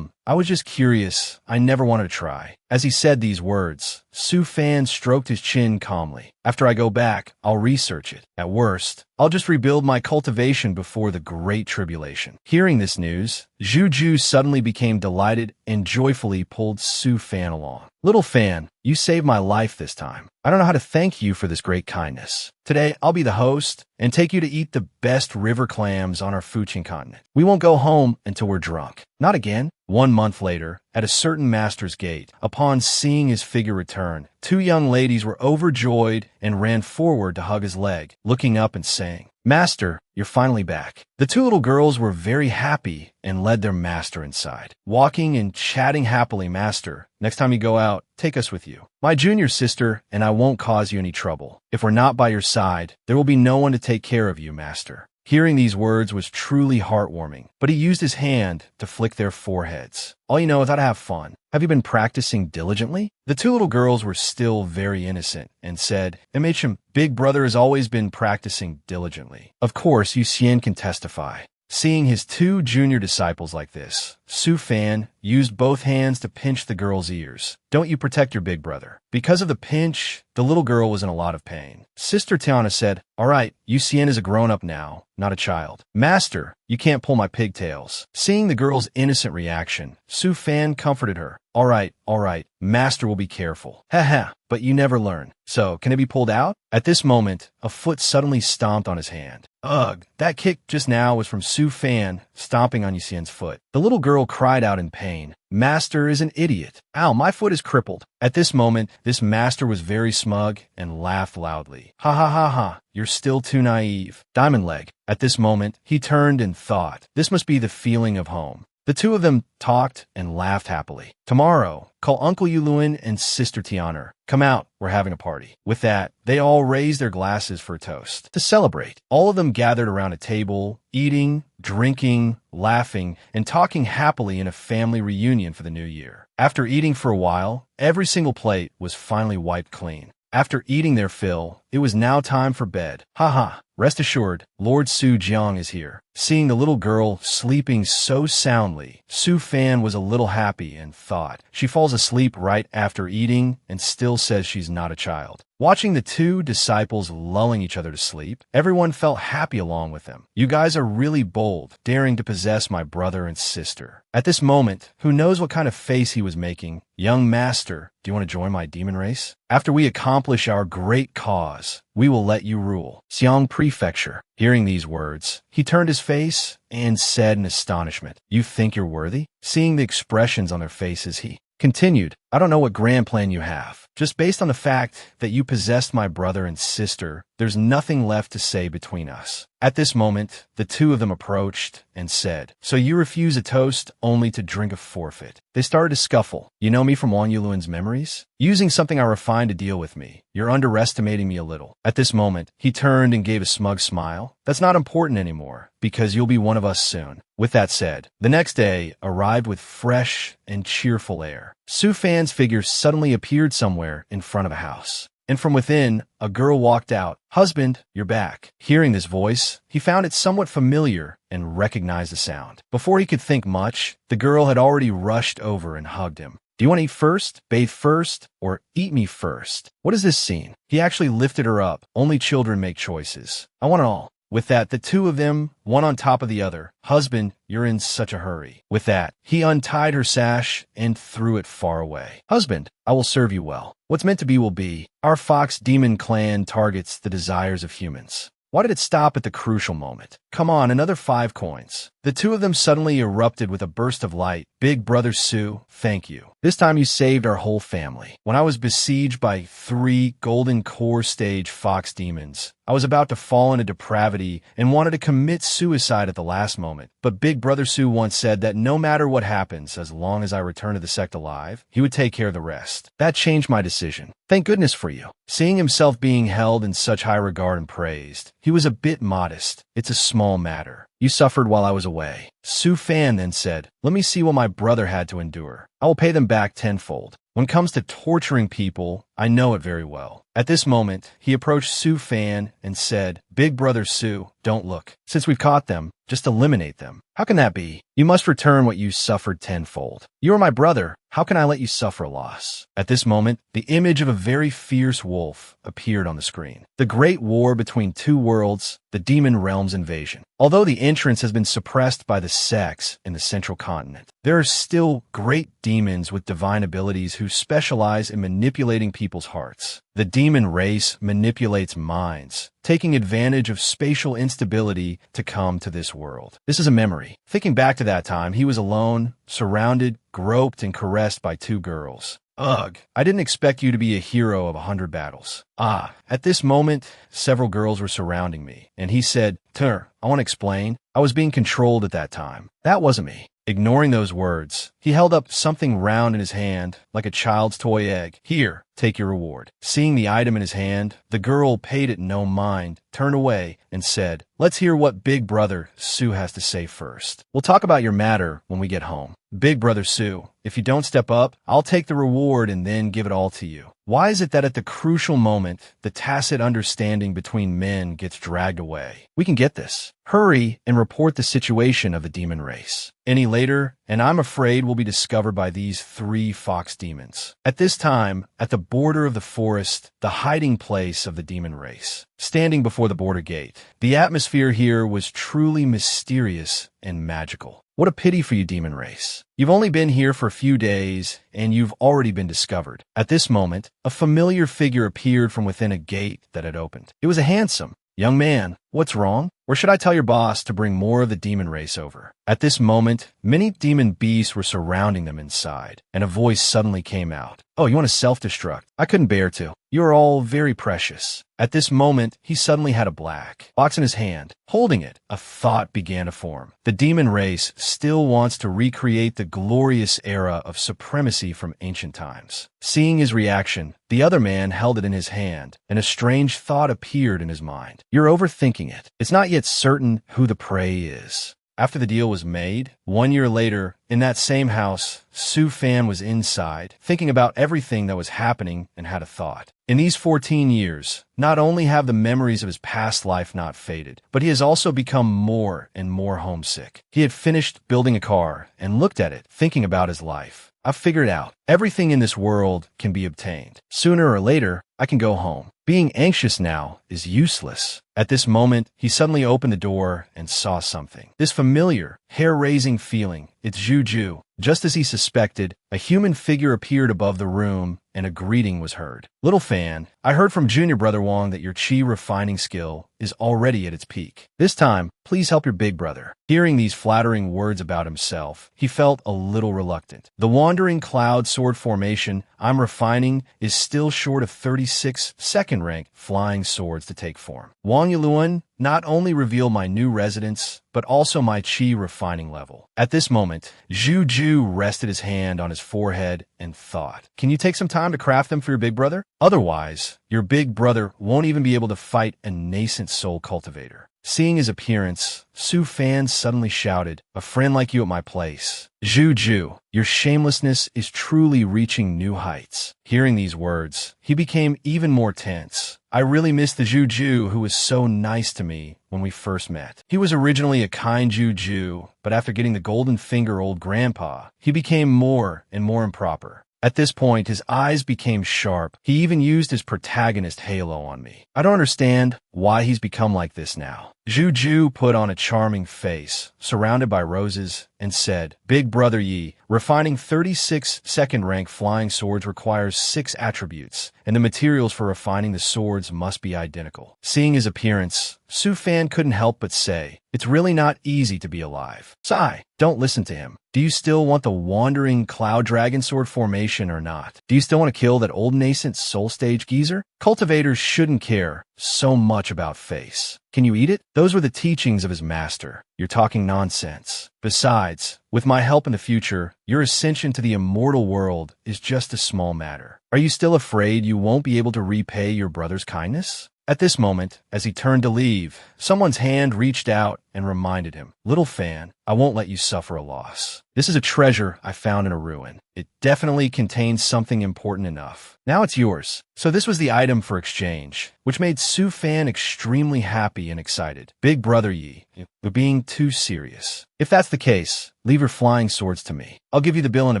I was just curious. I never wanted to try. As he said these words, Su Fan stroked his chin calmly. After I go back, I'll research it. At worst, I'll just rebuild my cultivation before the Great Tribulation. Hearing this news, Juju suddenly became delighted and joyfully pulled Su Fan along. Little Fan, you saved my life this time. I don't know how to thank you for this great kindness. Today, I'll be the host and take you to eat the best river clams on our Fuchin continent. We won't go home until we're drunk. Not again. 1 month later, at a certain master's gate, upon seeing his figure return, 2 young ladies were overjoyed and ran forward to hug his leg, looking up and saying, "Master, you're finally back." The 2 little girls were very happy and led their master inside. Walking and chatting happily, "Master, next time you go out, take us with you. My junior sister and I won't cause you any trouble. If we're not by your side, there will be no one to take care of you, Master." Hearing these words was truly heartwarming, but he used his hand to flick their foreheads. "All you know is how to have fun. Have you been practicing diligently?" The 2 little girls were still very innocent and said, "MHM, Big Brother has always been practicing diligently." Of course, Yu Xian can testify. Seeing his 2 junior disciples like this, Su Fan used both hands to pinch the girl's ears. "Don't you protect your big brother." Because of the pinch, the little girl was in a lot of pain. Sister Tiana said, "All right, Yu Xian is a grown-up now, not a child." "Master, you can't pull my pigtails." Seeing the girl's innocent reaction, Su Fan comforted her. All right, Master will be careful." "Haha, but you never learn. So, can it be pulled out?" At this moment, a foot suddenly stomped on his hand. Ugh, that kick just now was from Su Fan stomping on Yu Xian's foot. The little girl cried out in pain. "Master is an idiot. Ow, my foot is crippled." At this moment, this master was very smug and laughed loudly. "Ha ha ha ha, you're still too naive. Diamond Leg." At this moment, he turned and thought, this must be the feeling of home. The 2 of them talked and laughed happily. "Tomorrow, call Uncle Yuluin and Sister Tiana. Come out, we're having a party." With that, they all raised their glasses for a toast. To celebrate, all of them gathered around a table, eating, drinking, laughing, and talking happily in a family reunion for the new year. After eating for a while, every single plate was finally wiped clean. After eating their fill, it was now time for bed. "Haha, rest assured, Lord Su Jiang is here." Seeing the little girl sleeping so soundly, Su Fan was a little happy and thought, she falls asleep right after eating and still says she's not a child. Watching the 2 disciples lulling each other to sleep, everyone felt happy along with them. "You guys are really bold, daring to possess my brother and sister." At this moment, who knows what kind of face he was making, "Young Master, do you want to join my demon race? After we accomplish our great cause, we will let you rule Xiang Prefecture." Hearing these words, he turned his face and said in astonishment, "You think you're worthy?" Seeing the expressions on their faces, he continued, "I don't know what grand plan you have. Just based on the fact that you possessed my brother and sister, there's nothing left to say between us." At this moment, the 2 of them approached and said, "So you refuse a toast only to drink a forfeit." They started to scuffle. "You know me from Wang Yuluin's memories? Using something I refined to deal with me. You're underestimating me a little." At this moment, he turned and gave a smug smile. "That's not important anymore, because you'll be one of us soon." With that said, the next day arrived with fresh and cheerful air. Su Fan's figure suddenly appeared somewhere in front of a house. And from within, a girl walked out. "Husband, you're back." Hearing this voice, he found it somewhat familiar and recognized the sound. Before he could think much, the girl had already rushed over and hugged him. "Do you want to eat first, bathe first, or eat me first? What is this scene?" He actually lifted her up. Only children make choices. "I want it all." With that, the 2 of them, one on top of the other. "Husband, you're in such a hurry." With that, he untied her sash and threw it far away. "Husband, I will serve you well. What's meant to be will be." Our Fox Demon clan targets the desires of humans. Why did it stop at the crucial moment? Come on, another 5 coins. The 2 of them suddenly erupted with a burst of light. "Big Brother Su, thank you. This time you saved our whole family. When I was besieged by 3 golden core stage fox demons, I was about to fall into depravity and wanted to commit suicide at the last moment. But Big Brother Su once said that no matter what happens, as long as I return to the sect alive, he would take care of the rest. That changed my decision. Thank goodness for you." Seeing himself being held in such high regard and praised, he was a bit modest. "It's a small matter. You suffered while I was away." Su Fan then said, "Let me see what my brother had to endure. I will pay them back tenfold. When it comes to torturing people, I know it very well." At this moment, he approached Su Fan and said, Big Brother Sue, don't look. Since we've caught them, just eliminate them. How can that be? You must return what you suffered tenfold. You are my brother. How can I let you suffer a loss? At this moment, the image of a very fierce wolf appeared on the screen. The great war between two worlds, the demon realm's invasion. Although the entrance has been suppressed by the sex in the central continent, there are still great demons with divine abilities who specialize in manipulating people's hearts. The demon race manipulates minds, taking advantage of spatial instability to come to this world. This is a memory. Thinking back to that time, he was alone, surrounded, groped, and caressed by two girls. Ugh, I didn't expect you to be a hero of 100 battles. At this moment, several girls were surrounding me, and he said, I want to explain. I was being controlled at that time. That wasn't me. Ignoring those words, he held up something round in his hand, like a child's toy egg. Here, take your reward. Seeing the item in his hand, the girl paid it no mind, turned away, and said, let's hear what Big Brother Sue has to say first. We'll talk about your matter when we get home. Big Brother Sue, if you don't step up, I'll take the reward and then give it all to you. Why is it that at the crucial moment, the tacit understanding between men gets dragged away? We can get this. Hurry and report the situation of the demon race. Any later, and I'm afraid we'll be discovered by these 3 fox demons. At this time, at the border of the forest, the hiding place of the demon race. Standing before the border gate, the atmosphere here was truly mysterious and magical. What a pity for you, demon race. You've only been here for a few days, and you've already been discovered. At this moment, a familiar figure appeared from within a gate that had opened. It was a handsome young man. What's wrong? Or should I tell your boss to bring more of the demon race over? At this moment, many demon beasts were surrounding them inside, and a voice suddenly came out. Oh, you want to self-destruct? I couldn't bear to. You are all very precious. At this moment, he suddenly had a black box in his hand. Holding it, a thought began to form. The demon race still wants to recreate the glorious era of supremacy from ancient times. Seeing his reaction, the other man held it in his hand, and a strange thought appeared in his mind. You're overthinking it. It's not yet certain who the prey is. After the deal was made, 1 year later, in that same house, Sue Fan was inside, thinking about everything that was happening and had a thought. In these 14 years, not only have the memories of his past life not faded, but he has also become more and more homesick. He had finished building a car and looked at it, thinking about his life. I've figured out everything in this world can be obtained. Sooner or later, I can go home. Being anxious now is useless. At this moment, he suddenly opened the door and saw something. This familiar, hair-raising feeling. It's Juju. Just as he suspected, a human figure appeared above the room, and a greeting was heard. Little fan, I heard from Junior Brother Wong that your chi refining skill is already at its peak. This time, please help your big brother. Hearing these flattering words about himself, he felt a little reluctant. The wandering cloud sword formation I'm refining is still short of 36 second-rank flying swords to take form. Wang Yuluan not only reveal my new residence, but also my chi refining level. At this moment, Juju rested his hand on his forehead and thought, can you take some time to craft them for your big brother? Otherwise, your big brother won't even be able to fight a nascent soul cultivator. Seeing his appearance, Sue Fan suddenly shouted, a friend like you at my place. Juju, your shamelessness is truly reaching new heights. Hearing these words, he became even more tense. I really miss the Juju who was so nice to me when we first met. He was originally a kind Juju, but after getting the golden finger old grandpa, he became more and more improper. At this point, his eyes became sharp. He even used his protagonist halo on me. I don't understand why he's become like this now. Juju put on a charming face, surrounded by roses, and said, Big Brother Yi, refining 36 second-rank flying swords requires 6 attributes, and the materials for refining the swords must be identical. Seeing his appearance, Sue Fan couldn't help but say, it's really not easy to be alive. Sigh, don't listen to him. Do you still want the wandering cloud dragon sword formation or not? Do you still want to kill that old nascent soul stage geezer? Cultivators shouldn't care so much about face. Can you eat it? Those were the teachings of his master. You're talking nonsense. Besides, with my help in the future, your ascension to the immortal world is just a small matter. Are you still afraid you won't be able to repay your brother's kindness? At this moment, as he turned to leave, someone's hand reached out and reminded him, "Little fan, I won't let you suffer a loss. This is a treasure I found in a ruin. It definitely contains something important enough. Now it's yours." So this was the item for exchange, which made Su Fan extremely happy and excited. Big brother Yi, you're being too serious. If that's the case, leave your flying swords to me. I'll give you the bill in a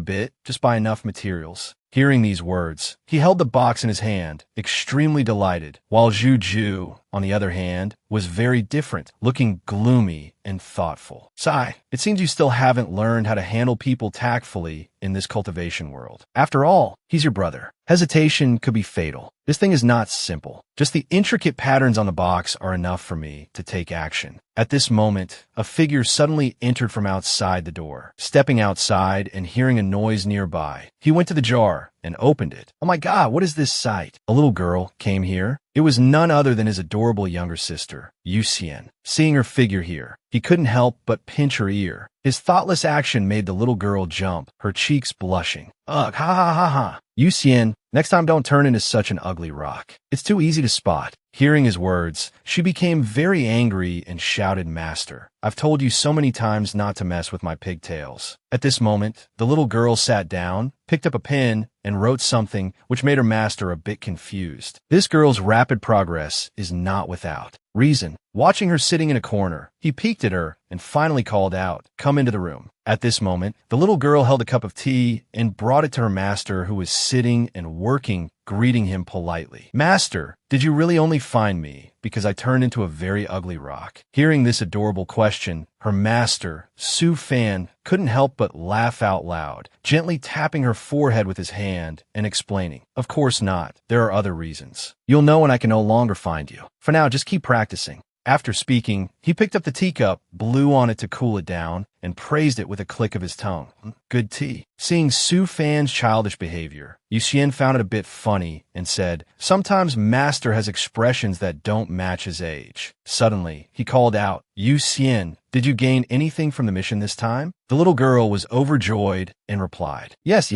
bit, just buy enough materials. Hearing these words, he held the box in his hand, extremely delighted, while Zhu Ju, on the other hand, was very different, looking gloomy and thoughtful. "Sai, it seems you still haven't learned how to handle people tactfully in this cultivation world. After all, he's your brother. Hesitation could be fatal. This thing is not simple. Just the intricate patterns on the box are enough for me to take action." At this moment, a figure suddenly entered from outside the door. Stepping outside and hearing a noise nearby, he went to the jar and opened it. "Oh my God, what is this sight?" A little girl came here. It was none other than his adorable younger sister, Yu Xian. Seeing her figure here, he couldn't help but pinch her ear. His thoughtless action made the little girl jump, her cheeks blushing. "Ugh, ha ha ha ha. Yu Xian, next time don't turn into such an ugly rock. It's too easy to spot." Hearing his words, she became very angry and shouted, "Master, I've told you so many times not to mess with my pigtails." At this moment, the little girl sat down, picked up a pen, and wrote something which made her master a bit confused. This girl's rapid progress is not without reason. Watching her sitting in a corner, he peeked at her and finally called out, "Come into the room." At this moment, the little girl held a cup of tea and brought it to her master, who was sitting and working, greeting him politely. "Master, did you really only find me because I turned into a very ugly rock?" Hearing this adorable question, her master, Su Fan, couldn't help but laugh out loud, gently tapping her forehead with his hand and explaining, "Of course not. There are other reasons. You'll know when I can no longer find you. For now, just keep practicing." After speaking, he picked up the teacup, blew on it to cool it down, and praised it with a click of his tongue. "Good tea." Seeing Su Fan's childish behavior, Yu Xian found it a bit funny and said, "Sometimes Master has expressions that don't match his age." Suddenly, he called out, "Yu Xian, did you gain anything from the mission this time?" The little girl was overjoyed and replied, Yes.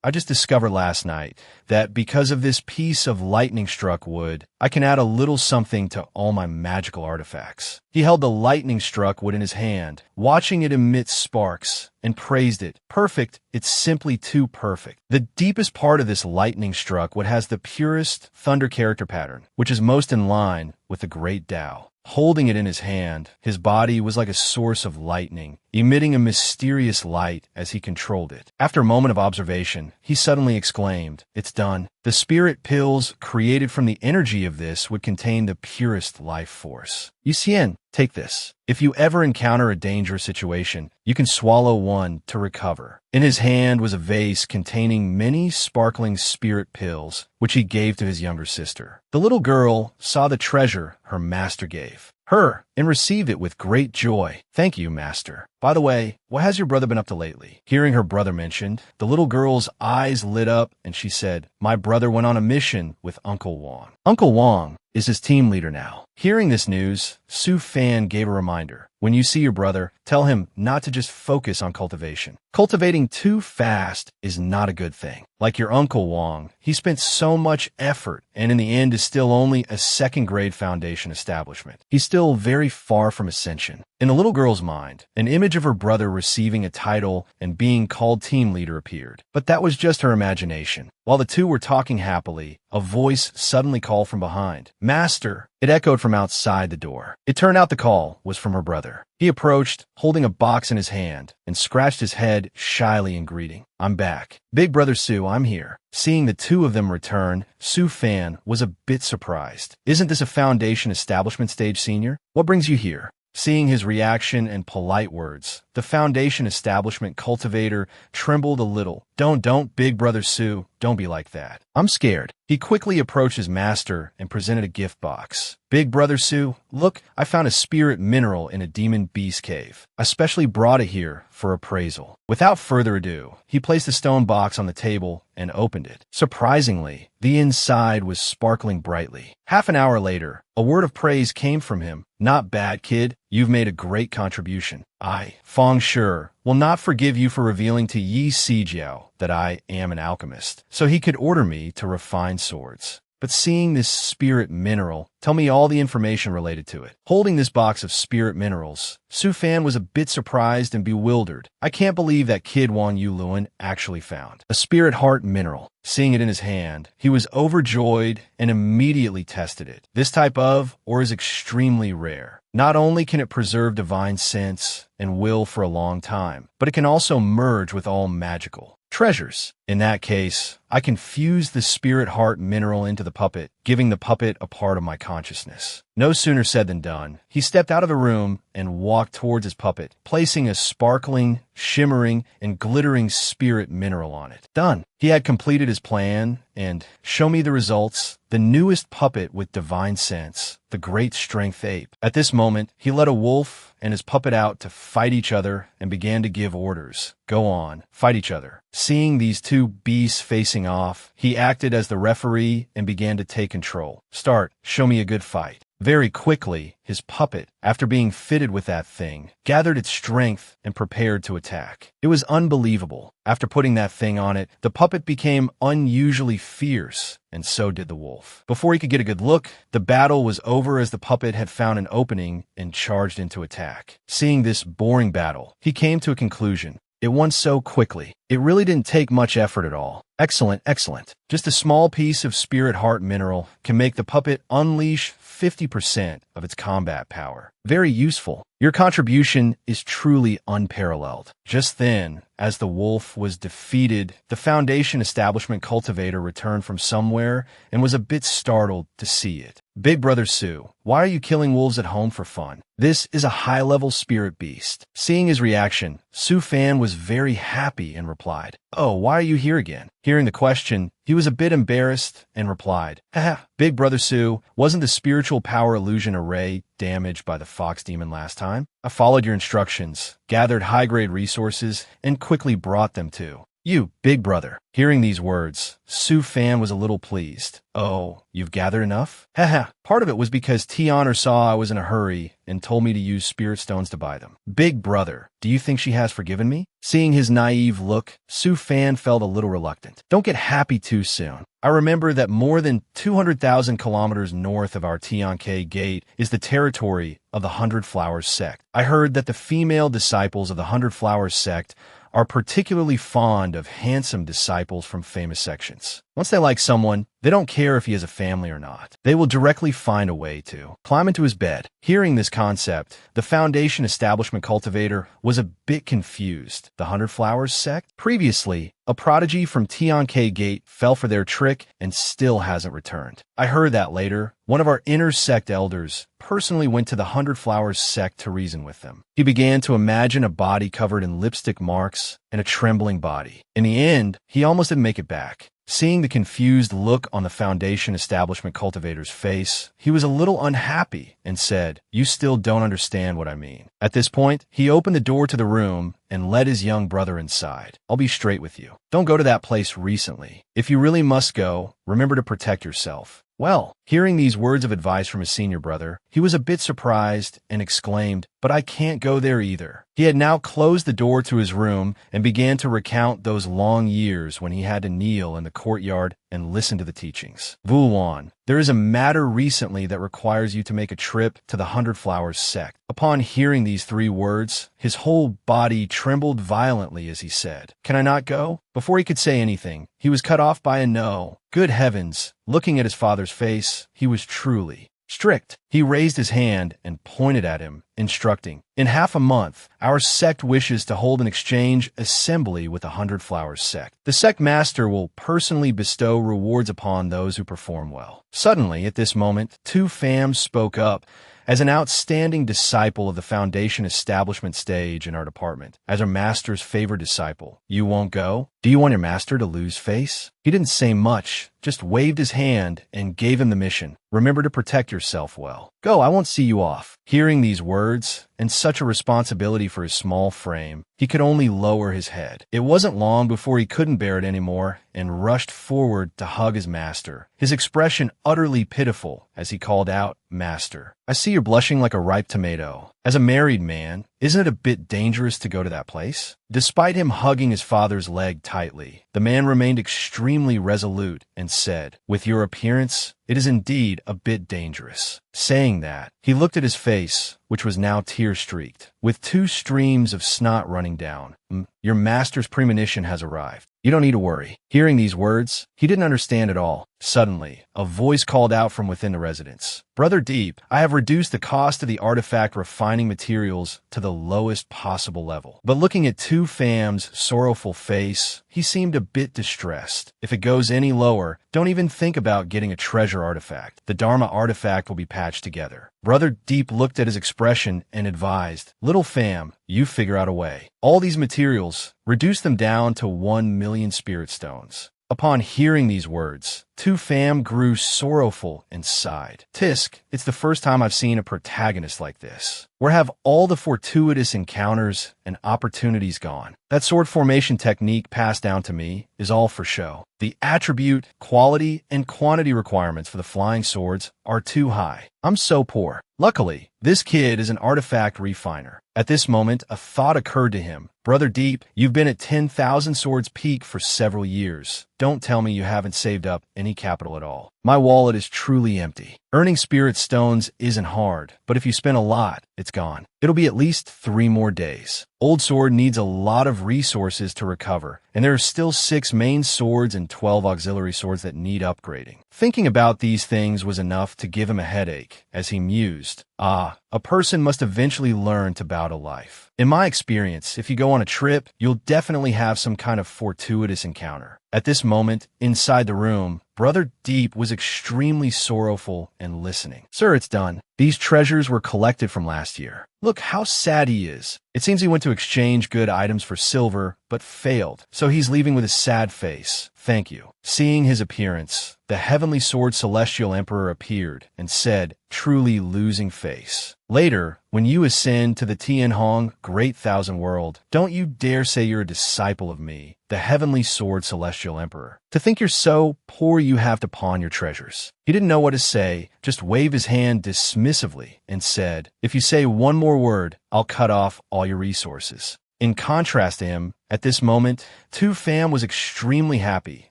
I just discovered last night that because of this piece of lightning-struck wood, I can add a little something to all my magical artifacts." He held the lightning-struck wood in his hand, watching it emit sparks, and praised it. "Perfect, it's simply too perfect." The deepest part of this lightning-struck wood has the purest thunder character pattern, which is most in line with the great Tao. Holding it in his hand, his body was like a source of lightning, emitting a mysterious light as he controlled it. After a moment of observation, he suddenly exclaimed, "It's done. The spirit pills created from the energy of this would contain the purest life force. Yu Xian, take this. If you ever encounter a dangerous situation, you can swallow one to recover." In his hand was a vase containing many sparkling spirit pills, which he gave to his younger sister. The little girl saw the treasure her master gave her and received it with great joy. "Thank you, master. By the way, what has your brother been up to lately?" Hearing her brother mentioned, the little girl's eyes lit up and she said, "My brother went on a mission with Uncle Wong. Uncle Wong is his team leader now." Hearing this news, Su Fan gave a reminder. "When you see your brother, tell him not to just focus on cultivation. Cultivating too fast is not a good thing. Like your Uncle Wong, he spent so much effort and in the end is still only a second-grade foundation establishment. He's still very far from ascension." In the little girl's mind, an image of her brother receiving a title and being called team leader appeared. But that was just her imagination. While the two were talking happily, a voice suddenly called from behind, "Master!" It echoed from outside the door. It turned out the call was from her brother. He approached, holding a box in his hand, and scratched his head shyly in greeting. "I'm back. Big brother Su, I'm here." Seeing the two of them return, Su Fan was a bit surprised. "Isn't this a foundation establishment stage senior? What brings you here?" Seeing his reaction and polite words, the foundation establishment cultivator trembled a little. Don't, big brother Su, don't be like that. I'm scared." He quickly approached his master and presented a gift box. "Big brother Su, look, I found a spirit mineral in a demon beast cave. I specially brought it here for appraisal." Without further ado, he placed the stone box on the table and opened it. Surprisingly, the inside was sparkling brightly. Half an hour later, a word of praise came from him. "Not bad, kid. You've made a great contribution. I, Feng Shi, will not forgive you for revealing to Yi Sijiao that I am an alchemist, so he could order me to refine swords. but seeing this spirit mineral, tell me all the information related to it. Holding this box of spirit minerals, Su Fan was a bit surprised and bewildered. I can't believe that kid Wang Yuluan actually found a spirit heart mineral. Seeing it in his hand, he was overjoyed and immediately tested it. This type of ore is extremely rare. Not only can it preserve divine sense and will for a long time, but it can also merge with all magical treasures. In that case, I can fuse the spirit heart mineral into the puppet, giving the puppet a part of my consciousness. No sooner said than done. He stepped out of the room and walked towards his puppet, placing a sparkling, shimmering, and glittering spirit mineral on it. Done. He had completed his plan, and show me the results. The newest puppet with divine sense, the great strength ape. At this moment, he led a wolf and his puppet out to fight each other and began to give orders. Go on, fight each other. Seeing these two beasts facing off, he acted as the referee and began to take control. Start, show me a good fight. Very quickly, his puppet, after being fitted with that thing, gathered its strength and prepared to attack. It was unbelievable. After putting that thing on it, the puppet became unusually fierce, and so did the wolf. Before he could get a good look, the battle was over as the puppet had found an opening and charged into attack. Seeing this boring battle, he came to a conclusion. It won so quickly. It really didn't take much effort at all. Excellent, excellent. Just a small piece of spirit heart mineral can make the puppet unleash 50% of its combat power. Very useful. Your contribution is truly unparalleled. Just then, as the wolf was defeated, the Foundation establishment cultivator returned from somewhere and was a bit startled to see it. Big Brother Su, why are you killing wolves at home for fun? This is a high-level spirit beast. Seeing his reaction, Su Fan was very happy and replied, "Oh, why are you here again?" Hearing the question, he was a bit embarrassed and replied, "Haha, Big Brother Su, wasn't the spiritual power illusion array damaged by the fox demon last time? I followed your instructions, gathered high-grade resources, and quickly brought them to you, Big Brother." Hearing these words, Su Fan was a little pleased. "Oh, you've gathered enough?" Haha, part of it was because T-Honor saw I was in a hurry and told me to use spirit stones to buy them. Big Brother, do you think she has forgiven me? Seeing his naive look, Su Fan felt a little reluctant. Don't get happy too soon. I remember that more than 200,000 kilometers north of our Tianke gate is the territory of the Hundred Flowers sect. I heard that the female disciples of the Hundred Flowers sect are particularly fond of handsome disciples from famous sections. Once they like someone, they don't care if he has a family or not. They will directly find a way to climb into his bed. Hearing this concept, the Foundation establishment cultivator was a bit confused. The Hundred Flowers sect? Previously, a prodigy from Tianke Gate fell for their trick and still hasn't returned. I heard that later, one of our inner sect elders personally went to the Hundred Flowers sect to reason with them. He began to imagine a body covered in lipstick marks and a trembling body. In the end, he almost didn't make it back. Seeing the confused look on the Foundation establishment cultivator's face, he was a little unhappy and said, "You still don't understand what I mean." At this point, he opened the door to the room and led his young brother inside. "I'll be straight with you. Don't go to that place recently. If you really must go, remember to protect yourself." Well, hearing these words of advice from his senior brother, he was a bit surprised and exclaimed, "But I can't go there either." He had now closed the door to his room and began to recount those long years when he had to kneel in the courtyard and listen to the teachings. "Vuwan, there is a matter recently that requires you to make a trip to the Hundred Flowers sect." Upon hearing these three words, his whole body trembled violently as he said, "Can I not go?" Before he could say anything, he was cut off by a no. Good heavens! Looking at his father's face, he was truly strict. He raised his hand and pointed at him, instructing, "In half a month, our sect wishes to hold an exchange assembly with the Hundred Flowers sect. The sect master will personally bestow rewards upon those who perform well." Suddenly, at this moment, two Phams spoke up. As an outstanding disciple of the Foundation establishment stage in our department, as our master's favorite disciple, you won't go? Do you want your master to lose face? He didn't say much, just waved his hand and gave him the mission. Remember to protect yourself well. Go, I won't see you off. Hearing these words, and such a responsibility for his small frame, he could only lower his head. It wasn't long before he couldn't bear it anymore and rushed forward to hug his master, his expression utterly pitiful as he called out, "Master, I see you're blushing like a ripe tomato. As a married man, isn't it a bit dangerous to go to that place?" Despite him hugging his father's leg tightly, the man remained extremely resolute and said, "With your appearance, it is indeed a bit dangerous." Saying that, he looked at his face, which was now tear-streaked, with 2 streams of snot running down. "Your master's premonition has arrived. You don't need to worry." Hearing these words, he didn't understand at all. Suddenly, a voice called out from within the residence. "Brother Deep, I have reduced the cost of the artifact refining materials to the lowest possible level." But looking at Tu Fam's sorrowful face, he seemed a bit distressed. "If it goes any lower, don't even think about getting a treasure artifact. The Dharma artifact will be patched together." Brother Deep looked at his expression and advised, "Little fam, you figure out a way. All these materials, reduce them down to 1,000,000 spirit stones." Upon hearing these words, Tu Fam grew sorrowful and sighed. "Tisk, it's the first time I've seen a protagonist like this. Where have all the fortuitous encounters and opportunities gone? That sword formation technique passed down to me is all for show. The attribute, quality, and quantity requirements for the flying swords are too high. I'm so poor. Luckily, this kid is an artifact refiner." At this moment, a thought occurred to him. "Brother Deep, you've been at 10,000 swords peak for several years. Don't tell me you haven't saved up any capital at all. My wallet is truly empty. Earning spirit stones isn't hard, but if you spend a lot, it's gone. It'll be at least 3 more days. Old sword needs a lot of resources to recover, and there are still 6 main swords and 12 auxiliary swords that need upgrading." Thinking about these things was enough to give him a headache, as he mused, a person must eventually learn to bow to life. In my experience, if you go on a trip, you'll definitely have some kind of fortuitous encounter." At this moment, inside the room, Brother Deep was extremely sorrowful and listening. "Sir, it's done. These treasures were collected from last year. Look how sad he is. It seems he went to exchange good items for silver, but failed, so he's leaving with a sad face. Thank you." Seeing his appearance, the Heavenly Sword Celestial Emperor appeared and said, truly losing face, "Later, when you ascend to the Tianhong Great Thousand World, don't you dare say you're a disciple of me, the Heavenly Sword Celestial Emperor. To think you're so poor you have to pawn your treasures." He didn't know what to say, just waved his hand dismissively and said, "If you say one more word, I'll cut off all your resources." In contrast to him, at this moment, Tu Fam was extremely happy,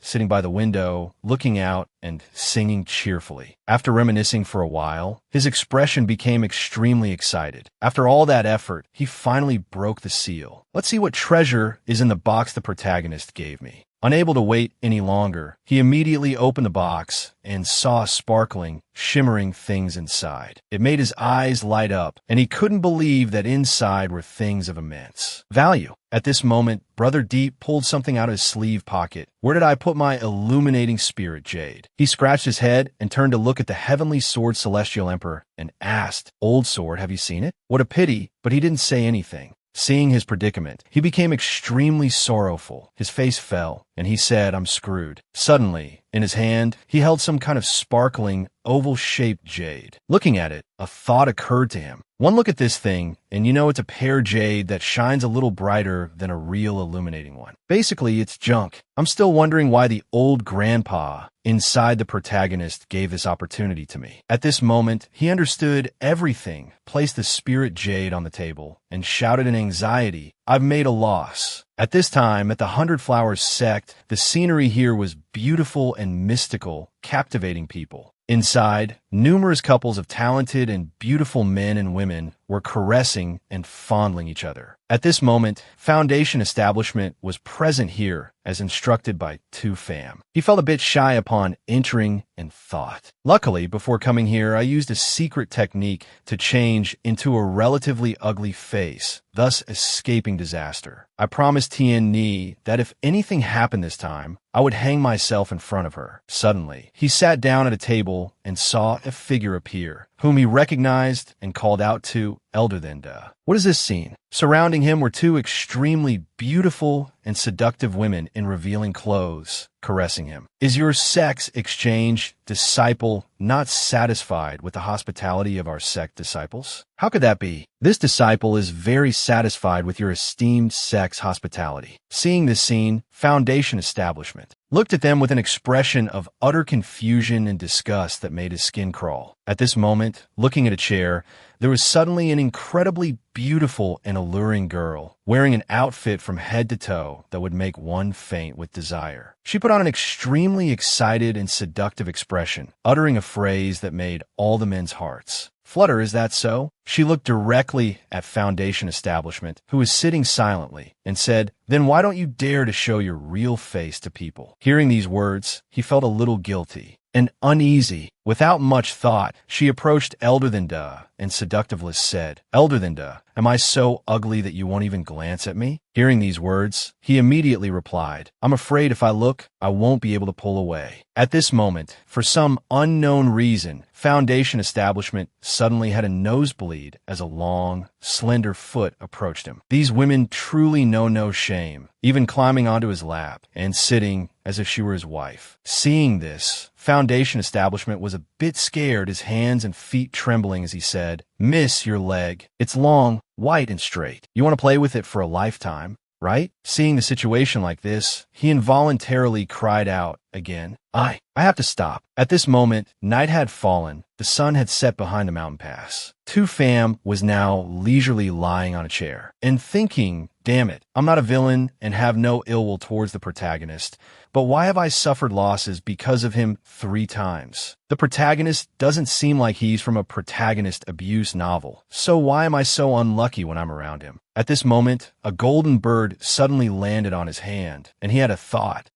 sitting by the window, looking out, and singing cheerfully. After reminiscing for a while, his expression became extremely excited. After all that effort, he finally broke the seal. "Let's see what treasure is in the box the protagonist gave me." Unable to wait any longer, he immediately opened the box and saw sparkling, shimmering things inside. It made his eyes light up, and he couldn't believe that inside were things of immense value. At this moment, Brother Deep pulled something out of his sleeve pocket. "Where did I put my illuminating spirit jade?" He scratched his head and turned to look at the Heavenly Sword Celestial Emperor and asked, "Old sword, have you seen it?" What a pity, but he didn't say anything. Seeing his predicament, he became extremely sorrowful. His face fell, and he said, "I'm screwed." Suddenly, in his hand, he held some kind of sparkling, oval-shaped jade. Looking at it, a thought occurred to him. One look at this thing, and you know it's a pear jade that shines a little brighter than a real illuminating one. Basically, it's junk. I'm still wondering why the old grandpa inside the protagonist gave this opportunity to me. At this moment, he understood everything, placed the spirit jade on the table, and shouted in anxiety, "I've made a loss." At this time, at the 100 Flowers sect, the scenery here was beautiful and mystical, captivating people. Inside, numerous couples of talented and beautiful men and women were caressing and fondling each other. At this moment, Foundation Establishment was present here, as instructed by Tu Fam. He felt a bit shy upon entering and thought. Luckily, before coming here, I used a secret technique to change into a relatively ugly face, thus escaping disaster. I promised Tien Ni that if anything happened this time, I would hang myself in front of her. Suddenly, he sat down at a table and saw a figure appear, whom he recognized and called out to, elder than Da. What is this scene? Surrounding him were 2 extremely beautiful and seductive women in revealing clothes, caressing him. Is your sex exchange disciple not satisfied with the hospitality of our sect disciples? How could that be? This disciple is very satisfied with your esteemed sex hospitality. Seeing this scene, Foundation Establishment looked at them with an expression of utter confusion and disgust that made his skin crawl. At this moment, looking at a chair, there was suddenly an incredibly beautiful and alluring girl, wearing an outfit from head to toe that would make one faint with desire. She put on an extremely excited and seductive expression, uttering a phrase that made all the men's hearts flutter. Is that so? She looked directly at Foundation Establishment, who was sitting silently, and said, "Then why don't you dare to show your real face to people?" Hearing these words, he felt a little guilty and uneasy. Without much thought, she approached Elder Than Duh and seductively said, "Elder Than Duh, am I so ugly that you won't even glance at me?" Hearing these words, he immediately replied, "I'm afraid if I look, I won't be able to pull away." At this moment, for some unknown reason, Foundation Establishment suddenly had a nosebleed as a long, slender foot approached him. These women truly know no shame, even climbing onto his lap and sitting as if she were his wife. Seeing this, Foundation Establishment was a bit scared, his hands and feet trembling as he said, "Miss, your leg. It's long, white, and straight. You want to play with it for a lifetime, right?" Seeing the situation like this, he involuntarily cried out again, I have to stop." At this moment, night had fallen. The sun had set behind the mountain pass. Two Fam was now leisurely lying on a chair and thinking, "Damn it, I'm not a villain and have no ill will towards the protagonist, but why have I suffered losses because of him 3 times? The protagonist doesn't seem like he's from a protagonist abuse novel, so why am I so unlucky when I'm around him?" At this moment, a golden bird suddenly landed on his hand, and he had a thought.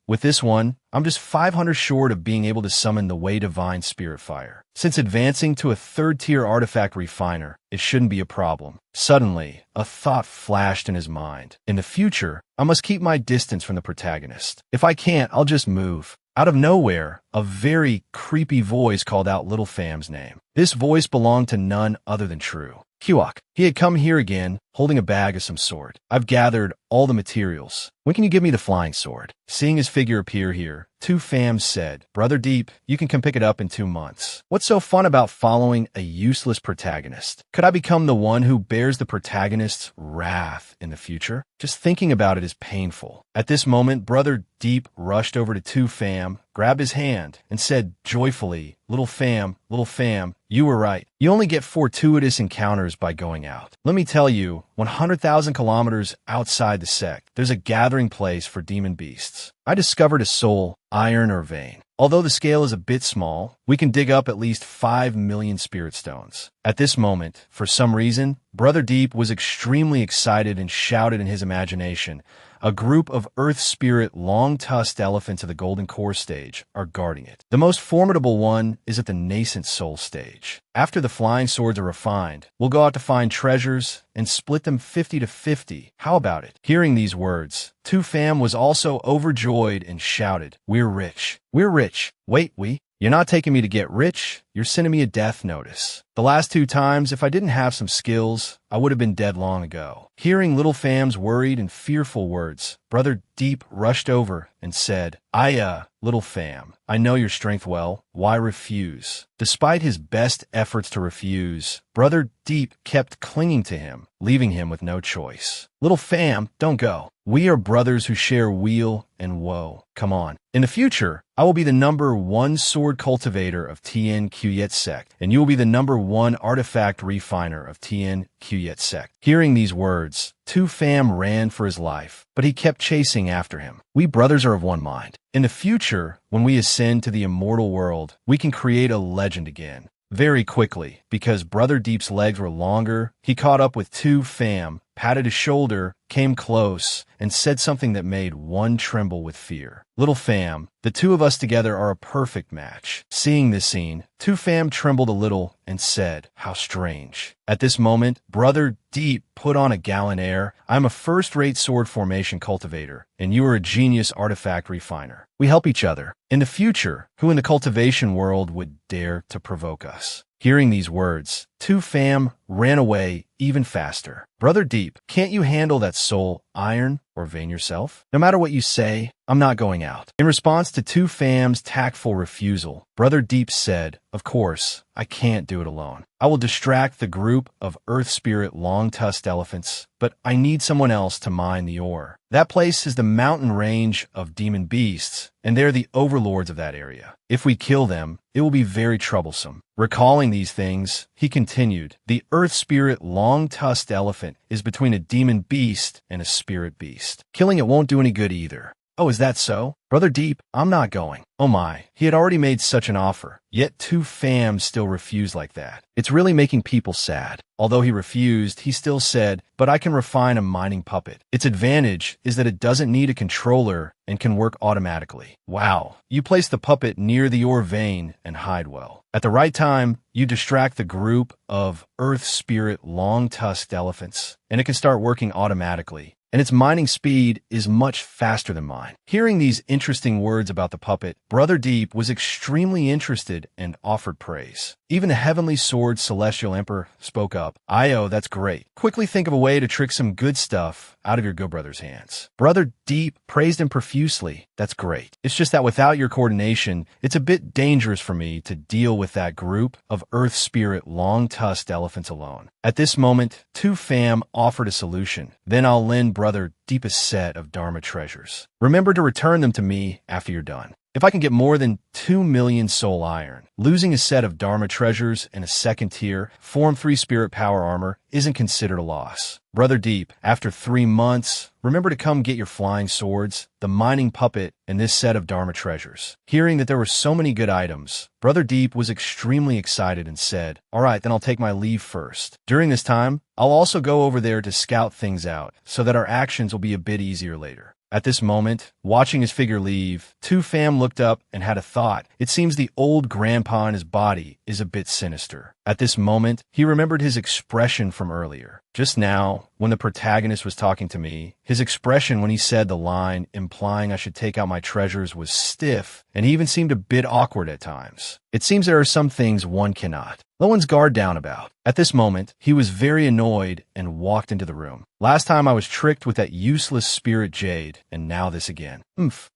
With this one, I'm just 500 short of being able to summon the Way Divine Spirit Fire. Since advancing to a 3rd-tier artifact refiner, it shouldn't be a problem. Suddenly, a thought flashed in his mind. In the future, I must keep my distance from the protagonist. If I can't, I'll just move. Out of nowhere, a very creepy voice called out Little Fam's name. This voice belonged to none other than True. Kiwak. He had come here again, holding a bag of some sort. "I've gathered all the materials. When can you give me the flying sword?" Seeing his figure appear here, Two Fam said, "Brother Deep, you can come pick it up in 2 months. What's so fun about following a useless protagonist? Could I become the one who bears the protagonist's wrath in the future? Just thinking about it is painful." At this moment, Brother Deep rushed over to Two Fam, grabbed his hand, and said joyfully, Little Fam, you were right. You only get fortuitous encounters by going out. Let me tell you, 100,000 kilometers outside the sect, there's a gathering place for demon beasts. I discovered a soul, iron or vein. Although the scale is a bit small, we can dig up at least 5 million spirit stones. At this moment, for some reason, Brother Deep was extremely excited and shouted in his imagination, "A group of Earth Spirit long-tusked elephants of the Golden Core stage are guarding it. The most formidable one is at the nascent soul stage. After the flying swords are refined, we'll go out to find treasures and split them 50 to 50. How about it?" Hearing these words, Two Fam was also overjoyed and shouted, "We're rich. We're rich. Wait, You're not taking me to get rich, you're sending me a death notice. The last 2 times, if I didn't have some skills, I would have been dead long ago." Hearing Little Fam's worried and fearful words, Brother Deep rushed over and said, Little Fam, I know your strength well. Why refuse?" Despite his best efforts to refuse, Brother Deep kept clinging to him, leaving him with no choice. "Little Fam, don't go. We are brothers who share weal and woe. Come on. In the future, I will be the #1 sword cultivator of TN Quyet sect, and you will be the #1 artifact refiner of TN Quyet sect." Hearing these words, Two Fam ran for his life, but he kept chasing after him. "We brothers are of one mind. In the future, when we ascend to the immortal world, we can create a legend again." Very quickly, because Brother Deep's legs were longer, he caught up with Two Fam, patted his shoulder, came close, and said something that made one tremble with fear. "Little Fam, the 2 of us together are a perfect match." Seeing this scene, Two Fam trembled a little and said, "How strange." At this moment, Brother Deep put on a gallant air. "I'm a first-rate sword formation cultivator, and you are a genius artifact refiner. We help each other. In the future, who in the cultivation world would dare to provoke us?" Hearing these words, Two Fam ran away even faster. "Brother Deep, can't you handle that soul iron or vein yourself? No matter what you say, I'm not going out. In response to Tu Fam's tactful refusal, Brother Deep said, of course, I can't do it alone. I will distract the group of Earth Spirit long-tusked elephants, but I need someone else to mine the ore. That place is the mountain range of demon beasts, and they're the overlords of that area. If we kill them, it will be very troublesome. Recalling these things, he continued, the Earth Spirit long-tusked elephant is between a demon beast and a spirit beast. Killing it won't do any good either. Oh, is that so? Brother Deep, I'm not going. Oh my, he had already made such an offer. Yet Tu Fam still refused like that. It's really making people sad. Although he refused, he still said, but I can refine a mining puppet. Its advantage is that it doesn't need a controller and can work automatically. Wow. You place the puppet near the ore vein and hide well. At the right time, you distract the group of Earth Spirit long-tusked elephants, and it can start working automatically. And its mining speed is much faster than mine. Hearing these interesting words about the puppet, Brother Deep was extremely interested and offered praise. Even the Heavenly Sword Celestial Emperor spoke up. Io, that's great. Quickly think of a way to trick some good stuff out of your good brother's hands. Brother Deep praised him profusely. That's great. It's just that without your coordination, it's a bit dangerous for me to deal with that group of Earth Spirit long-tusked elephants alone. At this moment, Tu Fam offered a solution. Then I'll lend Brother Deep a set of Dharma treasures. Remember to return them to me after you're done. If I can get more than 2 million soul iron, losing a set of Dharma treasures and a second tier, Form 3 Spirit Power Armor isn't considered a loss. Brother Deep, after 3 months, remember to come get your flying swords, the mining puppet, and this set of Dharma treasures. Hearing that there were so many good items, Brother Deep was extremely excited and said, all right, then I'll take my leave first. During this time, I'll also go over there to scout things out so that our actions will be a bit easier later. At this moment, watching his figure leave, Tu Fam looked up and had a thought. It seems the old grandpa in his body is a bit sinister. At this moment, he remembered his expression from earlier. Just now, when the protagonist was talking to me, his expression when he said the line implying I should take out my treasures was stiff, and he even seemed a bit awkward at times. It seems there are some things one cannot let one's guard down about. At this moment, he was very annoyed and walked into the room. Last time I was tricked with that useless spirit jade, and now this again.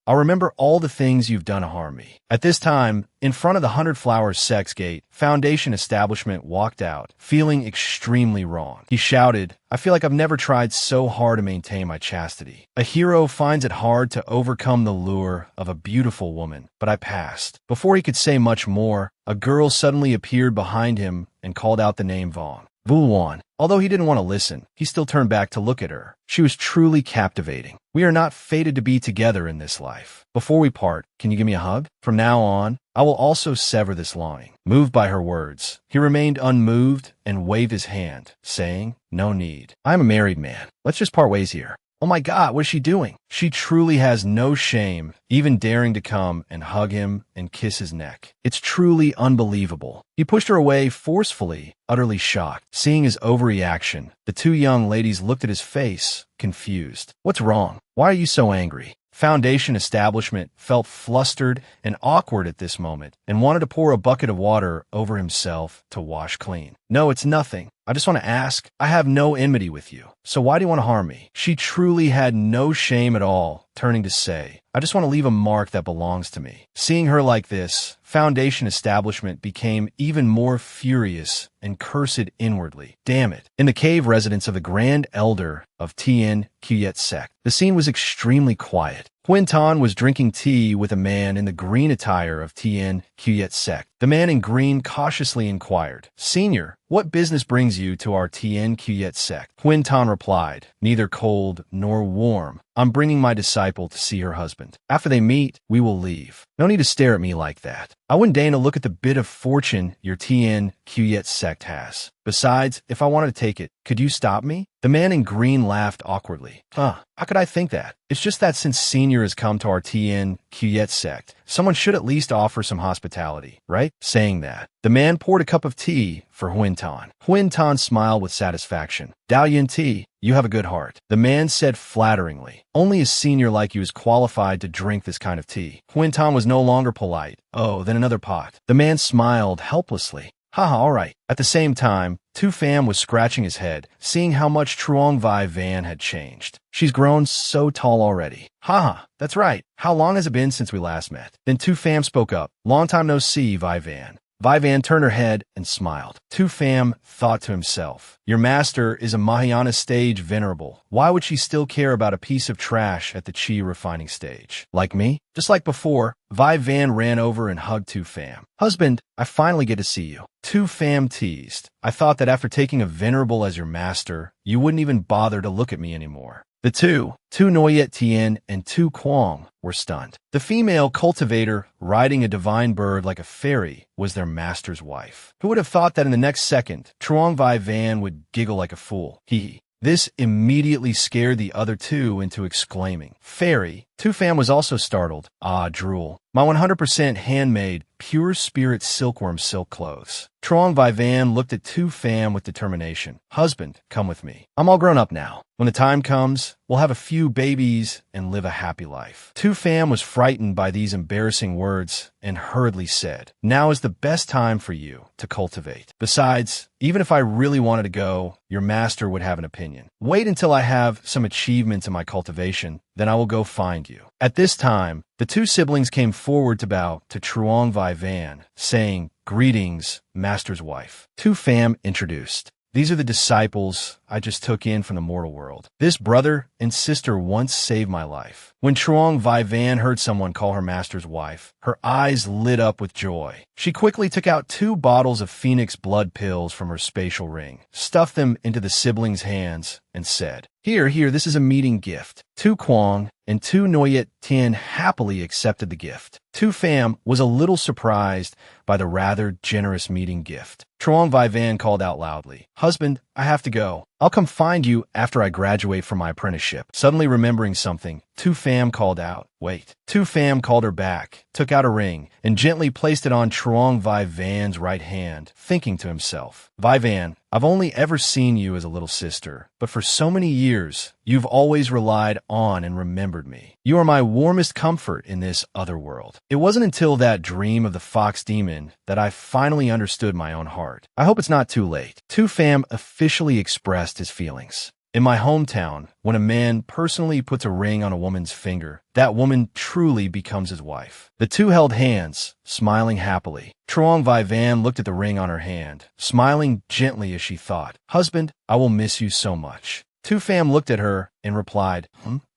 I'll remember all the things you've done to harm me. At this time, in front of the 100 Flowers sex gate, Foundation Establishment walked out, feeling extremely wrong. He shouted, I feel like I've never tried so hard to maintain my chastity. A hero finds it hard to overcome the lure of a beautiful woman, but I passed. Before he could say much more, a girl suddenly appeared behind him and called out the name Vaughn. Vulwan. Although he didn't want to listen, he still turned back to look at her. She was truly captivating. We are not fated to be together in this life. Before we part, can you give me a hug? From now on, I will also sever this longing. Moved by her words, he remained unmoved and waved his hand, saying, no need. I am a married man. Let's just part ways here. Oh my God, what is she doing? She truly has no shame, even daring to come and hug him and kiss his neck. It's truly unbelievable. He pushed her away forcefully, utterly shocked. Seeing his overreaction, the two young ladies looked at his face, confused. What's wrong? Why are you so angry? Foundation Establishment felt flustered and awkward at this moment and wanted to pour a bucket of water over himself to wash clean. No, it's nothing. I just want to ask, I have no enmity with you, so why do you want to harm me? She truly had no shame at all, turning to say, I just want to leave a mark that belongs to me. Seeing her like this, Foundation Establishment became even more furious and cursed inwardly. Damn it. In the cave residence of the Grand Elder of Tien Kuyet sect, the scene was extremely quiet. Quinton was drinking tea with a man in the green attire of Tien Kuyet sect. The man in green cautiously inquired, Senior, what business brings you to our Tien Kuyet sect? Quinton replied, neither cold nor warm. I'm bringing my disciple to see her husband. After they meet, we will leave. No need to stare at me like that. I wouldn't deign to look at the bit of fortune your Tien Kuyet sect has. Besides, if I wanted to take it, could you stop me? The man in green laughed awkwardly. How could I think that? It's just that since Senior has come to our Tien Kuyet sect, someone should at least offer some hospitality, right? Saying that, the man poured a cup of tea for Huintan. Huintan smiled with satisfaction. Dalian tea, you have a good heart. The man said flatteringly, only a senior like you is qualified to drink this kind of tea. Huintan was no longer polite. Oh, then another pot. The man smiled helplessly. Haha, all right. At the same time, Tu Pham was scratching his head, seeing how much Truong Vi Van had changed. She's grown so tall already. Haha, that's right. How long has it been since we last met? Then Tu Pham spoke up. Long time no see, Vi Van. Vi Van turned her head and smiled. Tu Pham thought to himself, your master is a Mahayana stage venerable. Why would she still care about a piece of trash at the chi refining stage? Like me? Just like before, Vi Van ran over and hugged Tu Pham. Husband, I finally get to see you. Tu Pham teased. I thought that after taking a venerable as your master, you wouldn't even bother to look at me anymore. The two, Tu Noyet Tien and Tu Quang, were stunned. The female cultivator, riding a divine bird like a fairy, was their master's wife. Who would have thought that in the next second, Truong Vi Van would giggle like a fool? Hee hee. This immediately scared the other two into exclaiming, Fairy! Tu Pham was also startled. Ah, drool. My 100% handmade, pure spirit silkworm silk clothes. Truong Vi Van looked at Tu Pham with determination. Husband, come with me. I'm all grown up now. When the time comes, we'll have a few babies and live a happy life. Tu Pham was frightened by these embarrassing words and hurriedly said, now is the best time for you to cultivate. Besides, even if I really wanted to go, your master would have an opinion. Wait until I have some achievements in my cultivation, then I will go find you. At this time, the two siblings came forward to bow to Truong Vi Van, saying, Greetings, master's wife. Tu Pham introduced. These are the disciples I just took in from the mortal world. This brother and sister once saved my life. When Truong Vi Van heard someone call her master's wife, her eyes lit up with joy. She quickly took out 2 bottles of Phoenix blood pills from her spatial ring, stuffed them into the siblings' hands, and said, Here, this is a meeting gift. Tu Quang and Tu Noyet Tien happily accepted the gift. Tu Pham was a little surprised by the rather generous meeting gift. Truong Vi Van called out loudly, Husband, I have to go. I'll come find you after I graduate from my apprenticeship. Suddenly remembering something, Tu Pham called out, Wait. Tu Pham called her back, took out a ring, and gently placed it on Truong Vi Van's right hand, thinking to himself, Vi Van, I've only ever seen you as a little sister, but for so many years, you've always relied on and remembered me. You are my warmest comfort in this other world. It wasn't until that dream of the fox demon that I finally understood my own heart. I hope it's not too late. Tu Pham officially expressed his feelings. In my hometown, when a man personally puts a ring on a woman's finger, that woman truly becomes his wife. The two held hands, smiling happily. Truong Vi Van looked at the ring on her hand, smiling gently as she thought, Husband, I will miss you so much. Tu Pham looked at her and replied,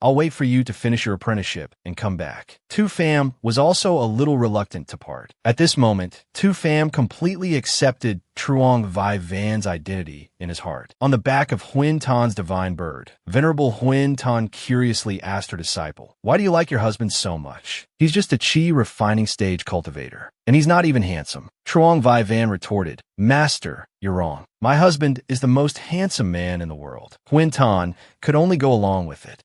I'll wait for you to finish your apprenticeship and come back. Tu Pham was also a little reluctant to part. At this moment, Tu Pham completely accepted Truong Vi Van's identity in his heart. On the back of Huyen Tan's divine bird, Venerable Huyen Tan curiously asked her disciple, Why do you like your husband so much? He's just a chi refining stage cultivator, and he's not even handsome. Truong Vi Van retorted, Master, you're wrong. My husband is the most handsome man in the world. Huyen Tan could only go along with it.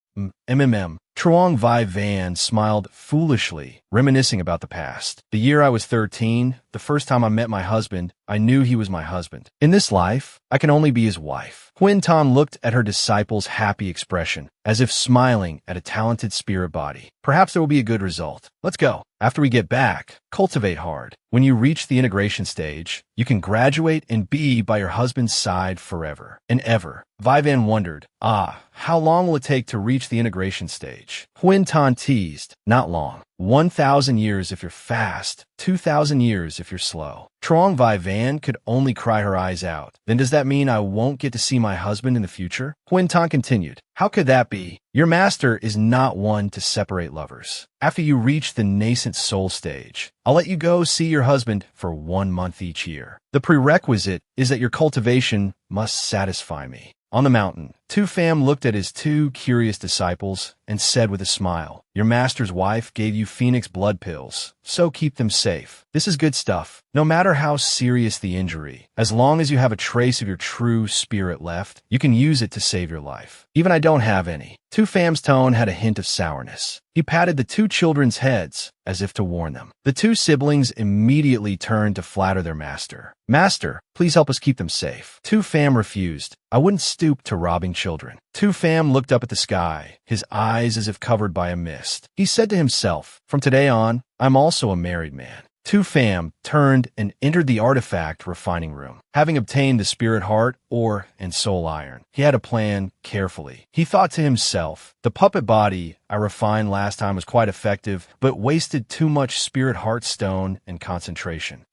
Truong Vi Van smiled foolishly, reminiscing about the past. The year I was 13, the first time I met my husband, I knew he was my husband. In this life, I can only be his wife. Huyen Tan looked at her disciple's happy expression, as if smiling at a talented spirit body. Perhaps there will be a good result. Let's go. After we get back, cultivate hard. When you reach the integration stage, you can graduate and be by your husband's side forever and ever. Vi Van wondered, how long will it take to reach the integration stage? Huyen Tan teased, not long. 1,000 years if you're fast, 2,000 years if you're slow. Truong Vi Van could only cry her eyes out. Then does that mean I won't get to see my husband in the future? Huyen Tan continued, How could that be? Your master is not one to separate lovers. After you reach the nascent soul stage, I'll let you go see your husband for 1 month each year. The prerequisite is that your cultivation must satisfy me. On the mountain, Tu Pham looked at his 2 curious disciples and said with a smile, Your master's wife gave you Phoenix blood pills, so keep them safe. This is good stuff. No matter how serious the injury, as long as you have a trace of your true spirit left, you can use it to save your life. Even I don't have any. Tu Pham's tone had a hint of sourness. He patted the 2 children's heads, as if to warn them. The 2 siblings immediately turned to flatter their master. Master, please help us keep them safe. Tu Pham refused. I wouldn't stoop to robbing children. Tu Pham looked up at the sky, his eyes as if covered by a mist. He said to himself, From today on, I'm also a married man. Tu Fam turned and entered the artifact refining room. Having obtained the spirit heart, ore, and soul iron, he had a plan carefully. He thought to himself, the puppet body I refined last time was quite effective, but wasted too much spirit heart stone and concentration.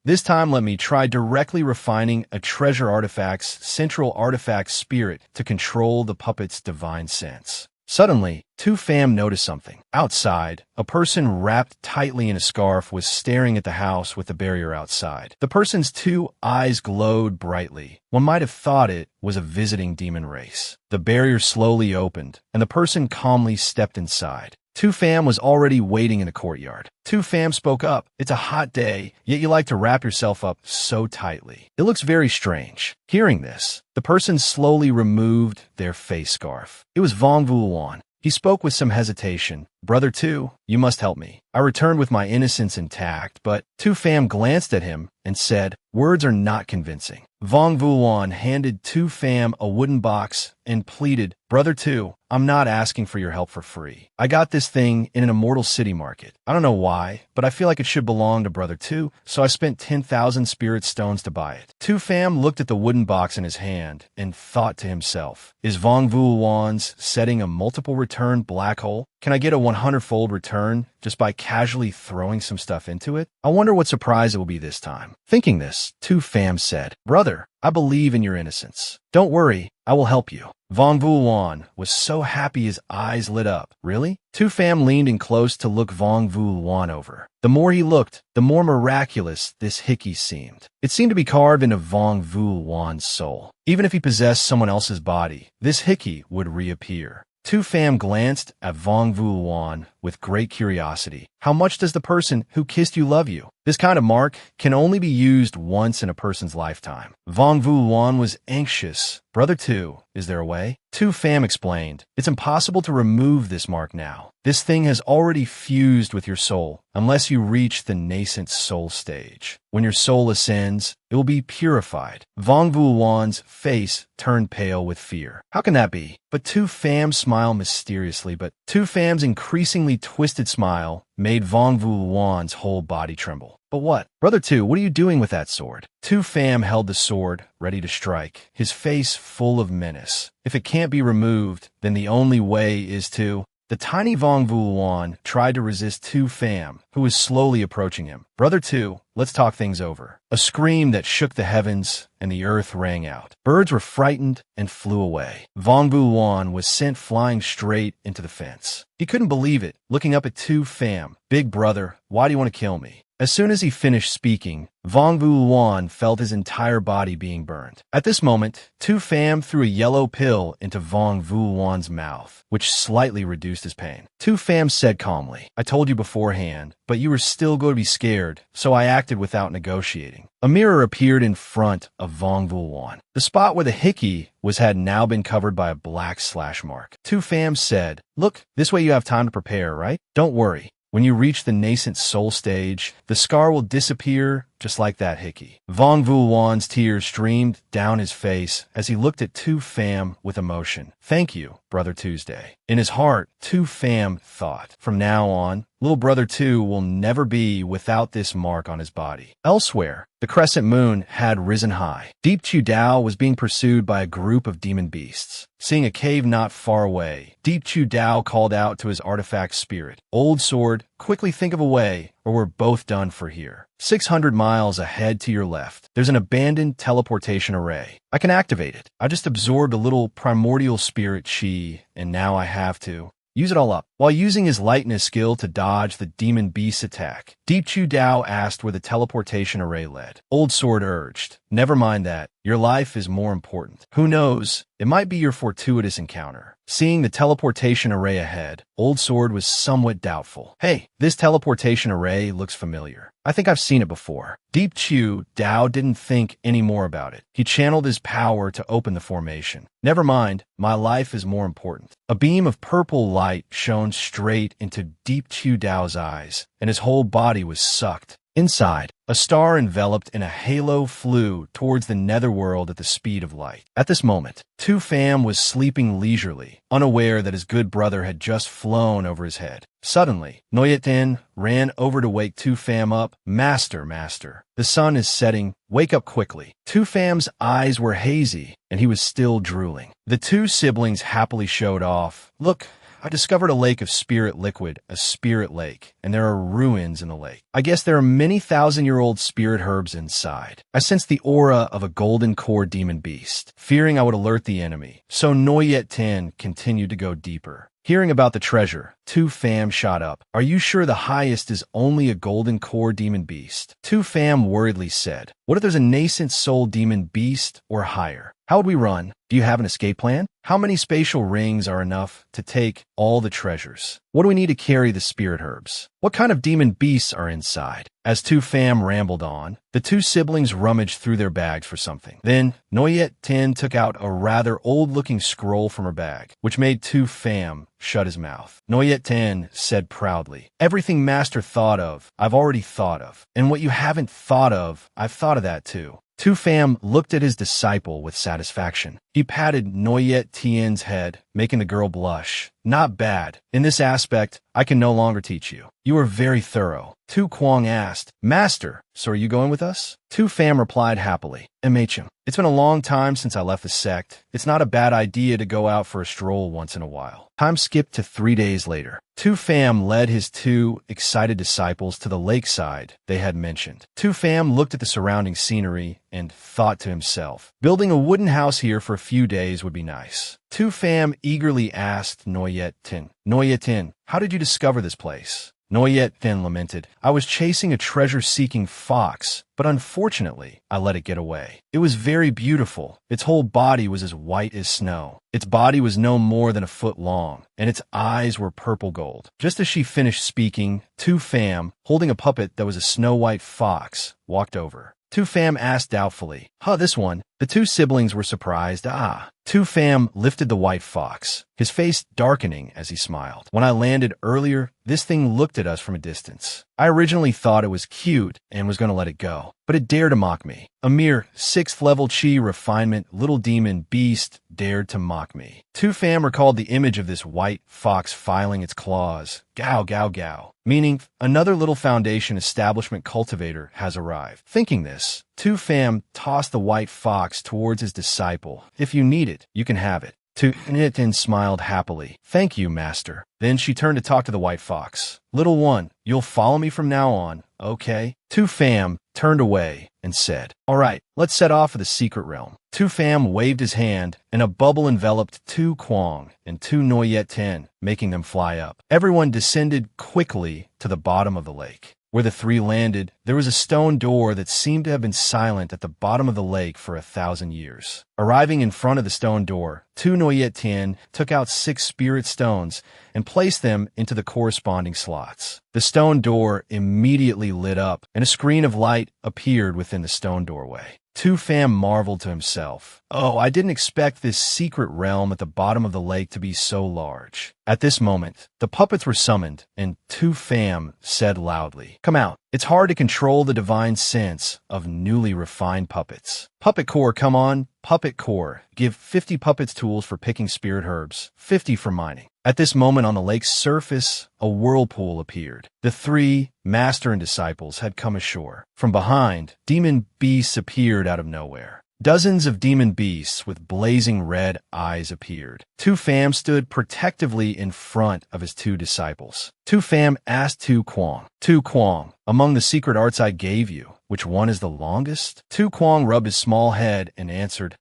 This time let me try directly refining a treasure artifact's central artifact spirit to control the puppet's divine sense. Suddenly, Tu Fam noticed something. Outside, a person wrapped tightly in a scarf was staring at the house with the barrier outside. The person's two eyes glowed brightly. One might have thought it was a visiting demon race. The barrier slowly opened, and the person calmly stepped inside. Tu Fam was already waiting in the courtyard. Tu Fam spoke up. It's a hot day, yet you like to wrap yourself up so tightly. It looks very strange. Hearing this, the person slowly removed their face scarf. It was Vong Vuan. He spoke with some hesitation. Brother Tu, you must help me. I returned with my innocence intact, but Tu Fam glanced at him and said, words are not convincing. Vong Vuan handed Tu Fam a wooden box and pleaded, Brother Tu, I'm not asking for your help for free. I got this thing in an immortal city market. I don't know why, but I feel like it should belong to Brother Tu, so I spent 10,000 spirit stones to buy it. Tu Fam looked at the wooden box in his hand and thought to himself, is Vong Vuan's setting a multiple return black hole? Can I get a 100-fold return just by casually throwing some stuff into it? I wonder what surprise it will be this time. Thinking this, Tu Fam said, Brother, I believe in your innocence. Don't worry, I will help you. Vong Vuan was so happy his eyes lit up. Really? Tu Fam leaned in close to look Vong Vuan over. The more he looked, the more miraculous this hickey seemed. It seemed to be carved into Vong Vuan's soul. Even if he possessed someone else's body, this hickey would reappear. Tu Fam glanced at Vong Vuan with great curiosity. How much does the person who kissed you love you? This kind of mark can only be used once in a person's lifetime. Vong Vuan was anxious. Brother Tu, is there a way? Tu Fam explained, it's impossible to remove this mark now. This thing has already fused with your soul, unless you reach the nascent soul stage. When your soul ascends, it will be purified. Vong Vuan's face turned pale with fear. How can that be? But Tu Fam smiled mysteriously, but Tu Fam's increasingly twisted smile made Vong Vuan's whole body tremble. But what? Brother Tu, what are you doing with that sword? Tu Fam held the sword, ready to strike, his face full of menace. If it can't be removed, then the only way is to... The tiny Vong Vuan tried to resist Tu Fam, who was slowly approaching him. Brother Tu, let's talk things over. A scream that shook the heavens and the earth rang out. Birds were frightened and flew away. Vong Vuan was sent flying straight into the fence. He couldn't believe it, looking up at Tu Fam. Big brother, why do you want to kill me? As soon as he finished speaking, Vong Vuan felt his entire body being burned. At this moment, Tu Fam threw a yellow pill into Vong Vuan's mouth, which slightly reduced his pain. Tu Fam said calmly, I told you beforehand, but you were still going to be scared, so I acted without negotiating. A mirror appeared in front of Vong Vuan. The spot where the hickey had now been covered by a black slash mark. Tu Fam said, look, this way you have time to prepare, right? Don't worry. When you reach the nascent soul stage, the scar will disappear just like that hickey. Vong Vuan's tears streamed down his face as he looked at Tu Fam with emotion. Thank you, Brother Tuesday. In his heart, Tu Fam thought, from now on, little Brother Tu will never be without this mark on his body. Elsewhere, the crescent moon had risen high. Deep Chu Dao was being pursued by a group of demon beasts. Seeing a cave not far away, Deep Chu Dao called out to his artifact spirit, Old Sword, quickly think of a way, or we're both done for here. 600 miles ahead to your left, there's an abandoned teleportation array. I can activate it. I just absorbed a little primordial spirit chi, and now I have to use it all up. While using his lightness skill to dodge the demon beast's attack, Deep Chu Dao asked where the teleportation array led. Old Sword urged, never mind that. Your life is more important. Who knows? It might be your fortuitous encounter. Seeing the teleportation array ahead, Old Sword was somewhat doubtful. Hey, this teleportation array looks familiar. I think I've seen it before. Deep Chu Dao didn't think any more about it. He channeled his power to open the formation. Never mind, my life is more important. A beam of purple light shone straight into Deep Chu Dao's eyes, and his whole body was sucked Inside, a star enveloped in a halo flew towards the netherworld at the speed of light. At this moment, Tu Pham was sleeping leisurely, unaware that his good brother had just flown over his head. Suddenly, Ngoyet Tin ran over to wake Tu Pham up. Master, master, the sun is setting. Wake up quickly. Tu Pham's eyes were hazy, and he was still drooling. The two siblings happily showed off. Look, I discovered a lake of spirit liquid, a spirit lake, and there are ruins in the lake. I guess there are many thousand-year-old spirit herbs inside. I sensed the aura of a golden core demon beast, fearing I would alert the enemy, so Ngoyet Tin continued to go deeper. Hearing about the treasure, Tu Pham shot up. Are you sure the highest is only a golden core demon beast? Tu Pham worriedly said. What if there's a nascent soul demon beast or higher? How would we run? Do you have an escape plan? How many spatial rings are enough to take all the treasures? What do we need to carry the spirit herbs? What kind of demon beasts are inside? As Tu Pham rambled on, the two siblings rummaged through their bags for something. Then, Ngoyet Tin took out a rather old-looking scroll from her bag, which made Tu Pham shut his mouth. Ngoyet Tin said proudly, everything Master thought of, I've already thought of. And what you haven't thought of, I've thought of that too. Tu Pham looked at his disciple with satisfaction. He patted Ngoyet Tin's head, making the girl blush. Not bad. In this aspect, I can no longer teach you. You are very thorough. Tu Quang asked, Master, so are you going with us? Tu Pham replied happily, MHM. It's been a long time since I left the sect. It's not a bad idea to go out for a stroll once in a while. Time skipped to 3 days later. Tu Pham led his two excited disciples to the lakeside they had mentioned. Tu Pham looked at the surrounding scenery and thought to himself, building a wooden house here for a few days would be nice. Tu Pham eagerly asked Ngoyet Tin, Ngoyet Tin, how did you discover this place? Ngoyet Tin lamented, I was chasing a treasure-seeking fox, but unfortunately, I let it get away. It was very beautiful. Its whole body was as white as snow. Its body was no more than a foot long, and its eyes were purple gold. Just as she finished speaking, Tu Pham, holding a puppet that was a snow-white fox, walked over. Tu Pham asked doubtfully, this one? The two siblings were surprised. Tu Pham lifted the white fox, his face darkening as he smiled. When I landed earlier, this thing looked at us from a distance. I originally thought it was cute and was going to let it go, but it dared to mock me. A mere 6th level chi refinement little demon beast dared to mock me. Tu Pham recalled the image of this white fox filing its claws. Gao, gao, gao. Meaning, another little foundation establishment cultivator has arrived. Thinking this, Tu Pham tossed the white fox towards his disciple. If you need it, you can have it. Tu Ngoyet smiled happily. Thank you, master. Then she turned to talk to the white fox. Little one, you'll follow me from now on, okay? Tu Pham turned away and said, all right, let's set off for the secret realm. Tu Pham waved his hand, and a bubble enveloped Tu Quang and Tu Ngoyet Tin, making them fly up. Everyone descended quickly to the bottom of the lake. Where the three landed, there was a stone door that seemed to have been silent at the bottom of the lake for 1,000 years. Arriving in front of the stone door, Tu Ngoyet Tin took out 6 spirit stones and placed them into the corresponding slots. The stone door immediately lit up, and a screen of light appeared within the stone doorway. Tu Pham marveled to himself, I didn't expect this secret realm at the bottom of the lake to be so large. At this moment, the puppets were summoned, and Tu Pham said loudly, come out. It's hard to control the divine sense of newly refined puppets. Puppet Core, come on. Puppet Core, give 50 puppets tools for picking spirit herbs, 50 for mining. At this moment on the lake's surface, a whirlpool appeared. The 3, master and disciples, had come ashore. From behind, demon beasts appeared out of nowhere. Dozens of demon beasts with blazing red eyes appeared. Tu Pham stood protectively in front of his 2 disciples. Tu Pham asked Tu Quang, Tu Quang, among the secret arts I gave you, which one is the longest? Tu Quang rubbed his small head and answered,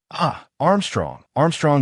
Armstrong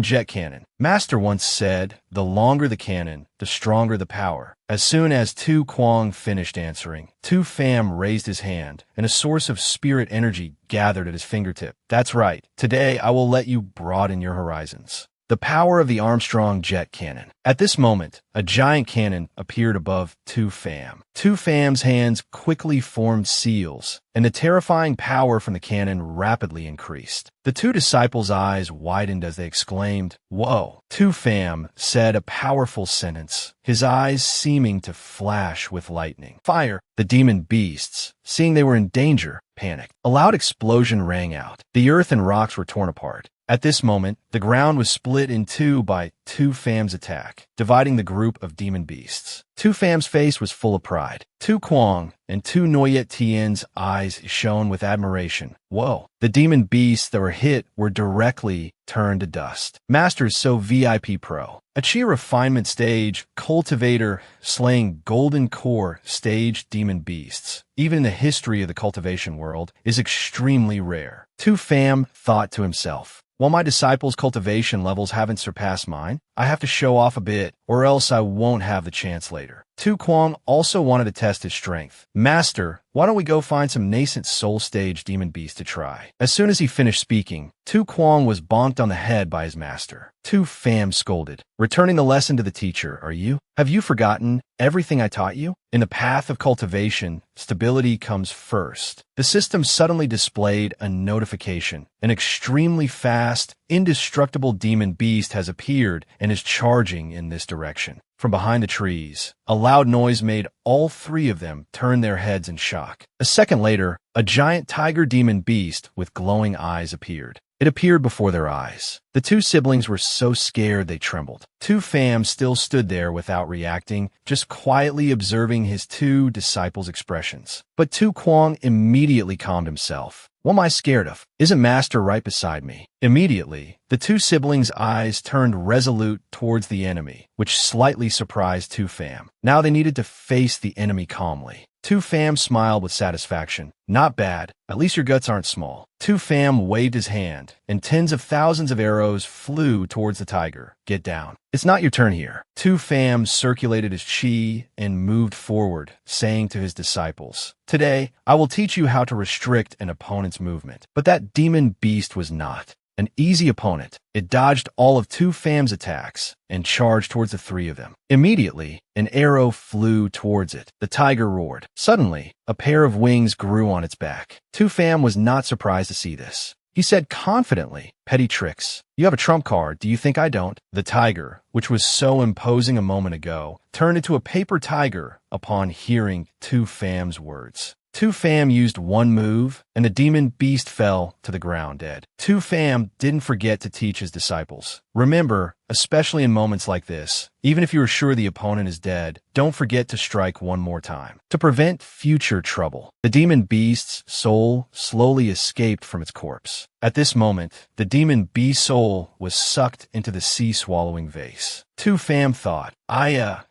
jet cannon. Master once said, the longer the cannon, the stronger the power. As soon as Tu Quang finished answering, Tu Pham raised his hand, and a source of spirit energy gathered at his fingertip. That's right. Today I will let you broaden your horizons. The power of the Armstrong jet cannon. At this moment, a giant cannon appeared above Tu Pham. Tu Pham's hands quickly formed seals, and the terrifying power from the cannon rapidly increased. The two disciples' eyes widened as they exclaimed, "Whoa!" Tu Pham said a powerful sentence, his eyes seeming to flash with lightning. Fire! The demon beasts, seeing they were in danger, panicked. A loud explosion rang out. The earth and rocks were torn apart. At this moment, the ground was split in two by Tu Pham's attack, dividing the group of demon beasts. Tu Pham's face was full of pride. Tu Quang and Tu Noyet Tien's eyes shone with admiration. Whoa! The demon beasts that were hit were directly turned to dust. Masters so VIP Pro. Achi Refinement Stage, Cultivator, slaying Golden Core Stage demon beasts, even in the history of the cultivation world, is extremely rare. Tu Pham thought to himself, while my disciples' cultivation levels haven't surpassed mine, I have to show off a bit, or else I won't have the chance later. Tu Quang also wanted to test his strength. Master, why don't we go find some nascent soul stage demon beast to try? As soon as he finished speaking, Tu Quang was bonked on the head by his master. Tu Pham scolded, returning the lesson to the teacher, are you? Have you forgotten everything I taught you? In the path of cultivation, stability comes first. The system suddenly displayed a notification. An extremely fast, indestructible demon beast has appeared and is charging in this direction. From behind the trees, a loud noise made all three of them turn their heads in shock. A second later, a giant tiger demon beast with glowing eyes appeared. It appeared before their eyes. The two siblings were so scared they trembled. Tu Pham still stood there without reacting, just quietly observing his two disciples' expressions. But Tu Quang immediately calmed himself. What am I scared of? Isn't Master right beside me? Immediately, the two siblings' eyes turned resolute towards the enemy, which slightly surprised Tu Pham. Now they needed to face the enemy calmly. Tu Pham smiled with satisfaction. Not bad. At least your guts aren't small. Tu Pham waved his hand, and tens of thousands of arrows flew towards the tiger. Get down. It's not your turn here. Tu Pham circulated his chi and moved forward, saying to his disciples, Today, I will teach you how to restrict an opponent's movement. But that demon beast was not an easy opponent. It dodged all of Tu Pham's attacks and charged towards the three of them. Immediately, an arrow flew towards it. The tiger roared. Suddenly, a pair of wings grew on its back. Tu Pham was not surprised to see this. He said confidently, Petty tricks. You have a trump card, do you think I don't? The tiger, which was so imposing a moment ago, turned into a paper tiger upon hearing Tu Pham's words. Tu Pham used one move, and the demon beast fell to the ground dead. Tu Pham didn't forget to teach his disciples. Remember, especially in moments like this, even if you are sure the opponent is dead, don't forget to strike one more time. To prevent future trouble, the demon beast's soul slowly escaped from its corpse. At this moment, the demon beast's soul was sucked into the sea-swallowing vase. Tu Pham thought,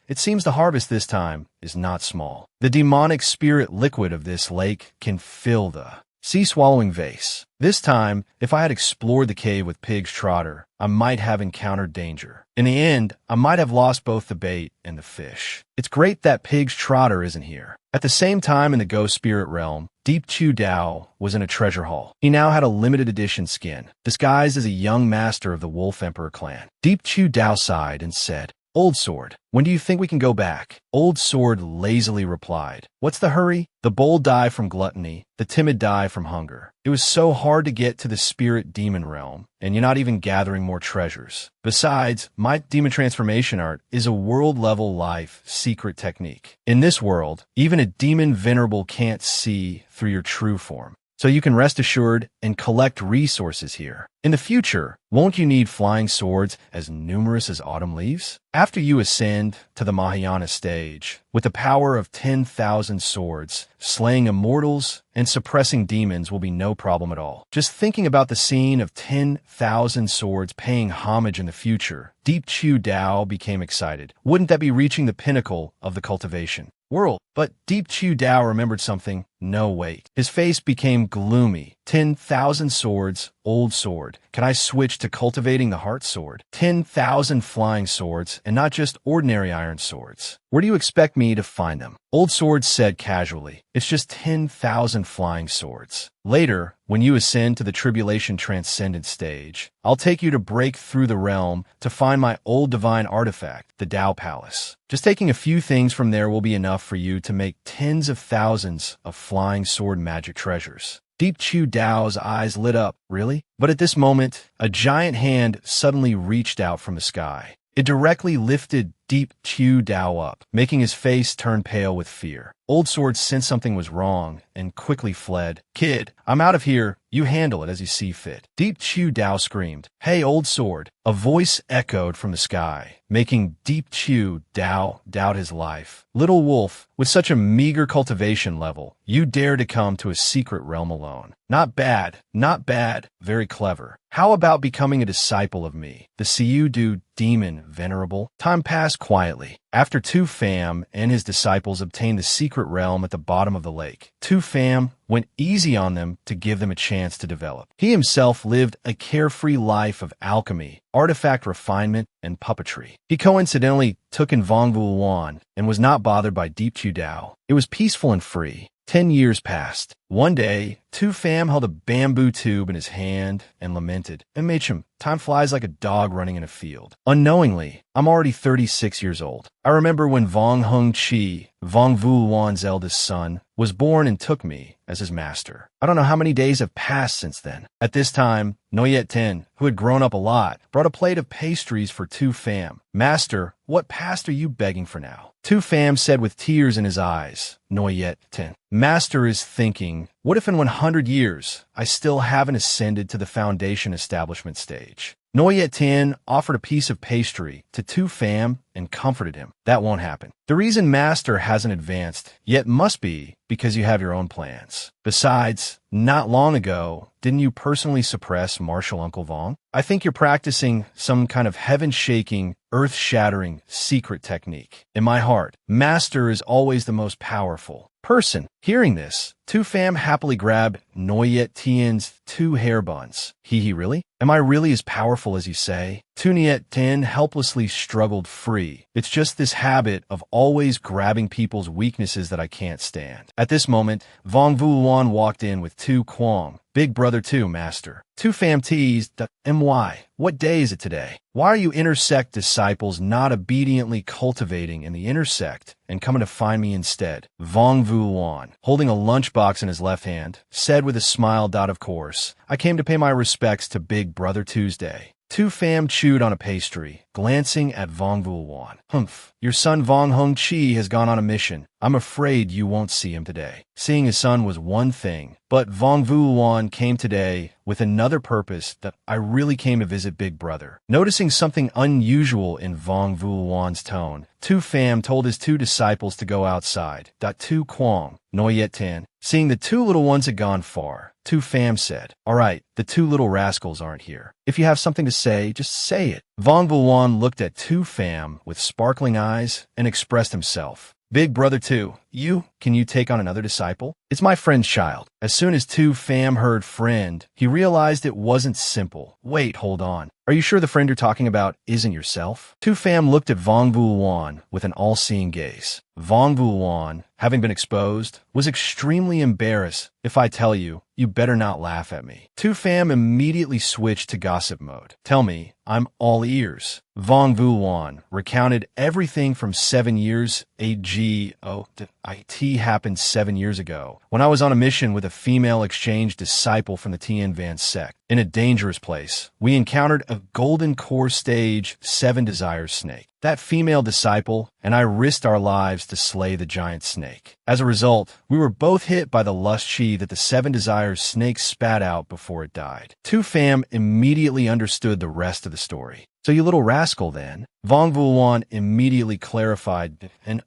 it seems the harvest this time is not small. The demonic spirit liquid of this lake can fill the sea-swallowing vase. This time, if I had explored the cave with Pig's Trotter, I might have encountered danger. In the end, I might have lost both the bait and the fish. It's great that Pig's Trotter isn't here. At the same time in the ghost spirit realm, Deep Chu Dao was in a treasure hall. He now had a limited edition skin, disguised as a young master of the Wolf Emperor clan. Deep Chu Dao sighed and said, Old Sword, when do you think we can go back? Old Sword lazily replied, What's the hurry? The bold die from gluttony, the timid die from hunger. It was so hard to get to the spirit demon realm, and you're not even gathering more treasures. Besides, my demon transformation art is a world-level life secret technique. In this world, even a demon venerable can't see through your true form. So you can rest assured and collect resources here. In the future, won't you need flying swords as numerous as autumn leaves? After you ascend to the Mahayana stage, with the power of 10,000 swords, slaying immortals and suppressing demons will be no problem at all. Just thinking about the scene of 10,000 swords paying homage in the future, Deep Chu Dao became excited. Wouldn't that be reaching the pinnacle of the cultivation world? But Deep Chu Dao remembered something. No, wait. His face became gloomy. 10,000 swords, old sword. Can I switch to cultivating the heart sword? 10,000 flying swords, and not just ordinary iron swords. Where do you expect me to find them? Old Sword said casually. It's just 10,000 flying swords. Later, when you ascend to the Tribulation Transcendent stage, I'll take you to break through the realm to find my old divine artifact, the Dao Palace. Just taking a few things from there will be enough for you to make tens of thousands of flying sword magic treasures. Deep Chu Dao's eyes lit up. Really? But at this moment, a giant hand suddenly reached out from the sky. It directly lifted Deep Chu Dao up, making his face turn pale with fear. Old Sword sensed something was wrong and quickly fled. Kid, I'm out of here. You handle it as you see fit. Deep Chu Dao screamed. Hey, Old Sword. A voice echoed from the sky, making Deep Chu Dao doubt his life. Little wolf, with such a meager cultivation level, you dare to come to a secret realm alone. Not bad, not bad, very clever. How about becoming a disciple of me, the Siyudu demon venerable? Time passed quietly. After Tu Pham and his disciples obtained the secret realm at the bottom of the lake, Tu Pham went easy on them to give them a chance to develop. He himself lived a carefree life of alchemy, artifact refinement, and puppetry. He coincidentally took in Vongvu Wan and was not bothered by Deep Chu Dao. It was peaceful and free. 10 years passed. One day, Tu Pham held a bamboo tube in his hand and lamented, "MHM, time flies like a dog running in a field. Unknowingly, I'm already 36 years old. I remember when Vong Hung Chi, Vong Vu Wan's eldest son, was born and took me as his master. I don't know how many days have passed since then." At this time, Noyet Ten, who had grown up a lot, brought a plate of pastries for Tu Pham. "Master, what past are you begging for now?" Tu Pham said with tears in his eyes. Noyet Ten. "Master is thinking, what if in 100 years I still haven't ascended to the foundation establishment stage?" Noyet Ten offered a piece of pastry to Tu Pham and comforted him. "That won't happen. The reason Master hasn't advanced yet must be because you have your own plans. Besides, not long ago, didn't you personally suppress Martial Uncle Vong? I think you're practicing some kind of heaven-shaking, earth-shattering secret technique. In my heart, Master is always the most powerful person." Hearing this, Tu Pham happily grabbed Noyet Tien's 2 hair buns. He really? Am I really as powerful as you say? Tu Niet Tien helplessly struggled free. It's just this habit of always grabbing people's weaknesses that I can't stand. At this moment, Vong Vu Wan walked in with Tu Quang. "Big brother too, master." Tu Pham teased, "My, what day is it today? Why are you intersect disciples not obediently cultivating in the intersect and coming to find me instead?" Vong Vu Wan, holding a lunchbox in his left hand, said with a smile, "Of course, I came to pay my respects to Big Brother Tuesday." Tu Pham chewed on a pastry, glancing at Vong Vu Wan. "Humph, your son Vong Hung Chi has gone on a mission. I'm afraid you won't see him today." Seeing his son was one thing, but Vong Vu Wan came today with another purpose, that I really came to visit Big Brother. Noticing something unusual in Vong Vu Wan's tone, Tu Pham told his 2 disciples to go outside. Tu Quang, Noyet Ten. Seeing the 2 little ones had gone far, Tu Pham said, "All right, the 2 little rascals aren't here. If you have something to say, just say it." Vong Vu Wan looked at Tu Pham with sparkling eyes and expressed himself. "Big brother too, can you take on another disciple? It's my friend's child." As soon as Tu Pham heard friend, he realized it wasn't simple. "Wait, hold on. Are you sure the friend you're talking about isn't yourself?" Tu Pham looked at Vong Vu Wan with an all-seeing gaze. Vong Vu Wan, having been exposed, was extremely embarrassed. "If I tell you, you better not laugh at me." Tu Pham immediately switched to gossip mode. "Tell me, I'm all ears." Vong Vu Wan recounted everything from 7 years ago to IT happened 7 years ago, when I was on a mission with a female exchange disciple from the Tien Van sect. In a dangerous place, we encountered a golden core stage 7 desires snake. That female disciple and I risked our lives to slay the giant snake. As a result, we were both hit by the lust chi that the 7 desires snake spat out before it died. Tu Pham immediately understood the rest of the story. "So you little rascal then?" Vong Vu Wan immediately clarified, "And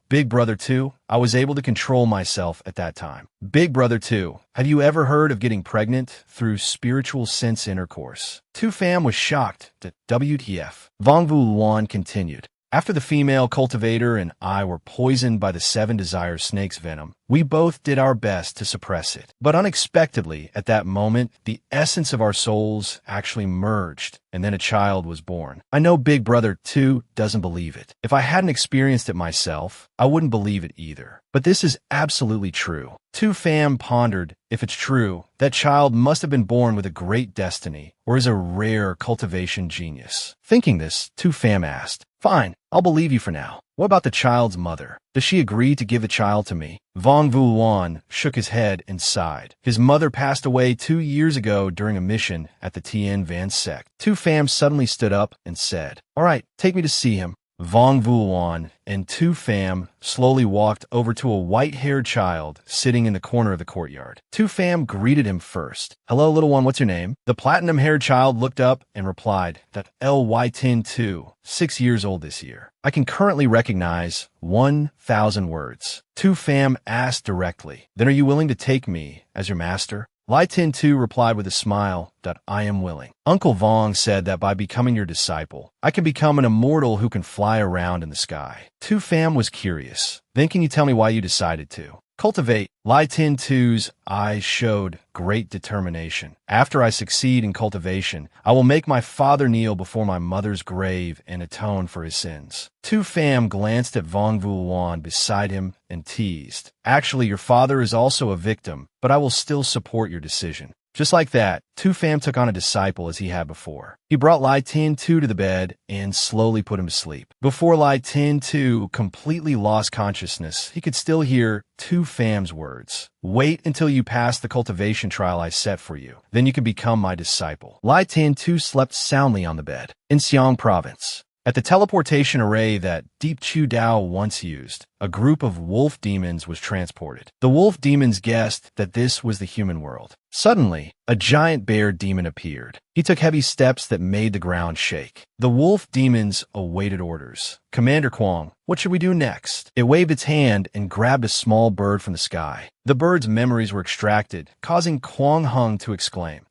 Big Brother too, I was able to control myself at that time." "Big Brother too, have you ever heard of getting pregnant through spiritual sense intercourse?" Tu Pham was shocked. WTF. Vong Vu Wan continued. After the female cultivator and I were poisoned by the 7 Desire snake's venom, we both did our best to suppress it. But unexpectedly, at that moment, the essence of our souls actually merged, and then a child was born. I know Big Brother 2 doesn't believe it. If I hadn't experienced it myself, I wouldn't believe it either. But this is absolutely true. 2Fam pondered, if it's true, that child must have been born with a great destiny, or is a rare cultivation genius. Thinking this, 2Fam asked, "Fine, I'll believe you for now. What about the child's mother? Does she agree to give the child to me?" Vong Vuan shook his head and sighed. His mother passed away 2 years ago during a mission at the Tien Van sect. 2Fam suddenly stood up and said, "All right, take me to see him." Vong Vuan and 2Fam slowly walked over to a white-haired child sitting in the corner of the courtyard. 2Fam greeted him first. "Hello, little one, what's your name?" The platinum-haired child looked up and replied that Ly-Tin-2, 6 years old this year. "I can currently recognize 1,000 words." 2Fam asked directly, "Then are you willing to take me as your master?" Ly-Tin-2 replied with a smile that "I am willing." Uncle Vong said that by becoming your disciple, I can become an immortal who can fly around in the sky. 2Fam was curious. "Then can you tell me why you decided to cultivate?" Ly-Tin-2's eyes showed great determination. "After I succeed in cultivation, I will make my father kneel before my mother's grave and atone for his sins." 2Fam glanced at Vong Vuan beside him and teased, "Actually, your father is also a victim, but I will still support your decision." Just like that, 2Fam took on a disciple as he had before. He brought Ly-Tin-2 to the bed and slowly put him to sleep. Before Ly-Tin-2 completely lost consciousness, he could still hear 2Fam's words. "Wait until you pass the cultivation trial I set for you. Then you can become my disciple." Ly-Tin-2 slept soundly on the bed. In Xiang Province, at the teleportation array that Deep Chu Dao once used, a group of wolf demons was transported. The wolf demons guessed that this was the human world. Suddenly, a giant bear demon appeared. He took heavy steps that made the ground shake. The wolf demons awaited orders. "Commander Kwong, what should we do next?" It waved its hand and grabbed a small bird from the sky. The bird's memories were extracted, causing Kwong Hung to exclaim,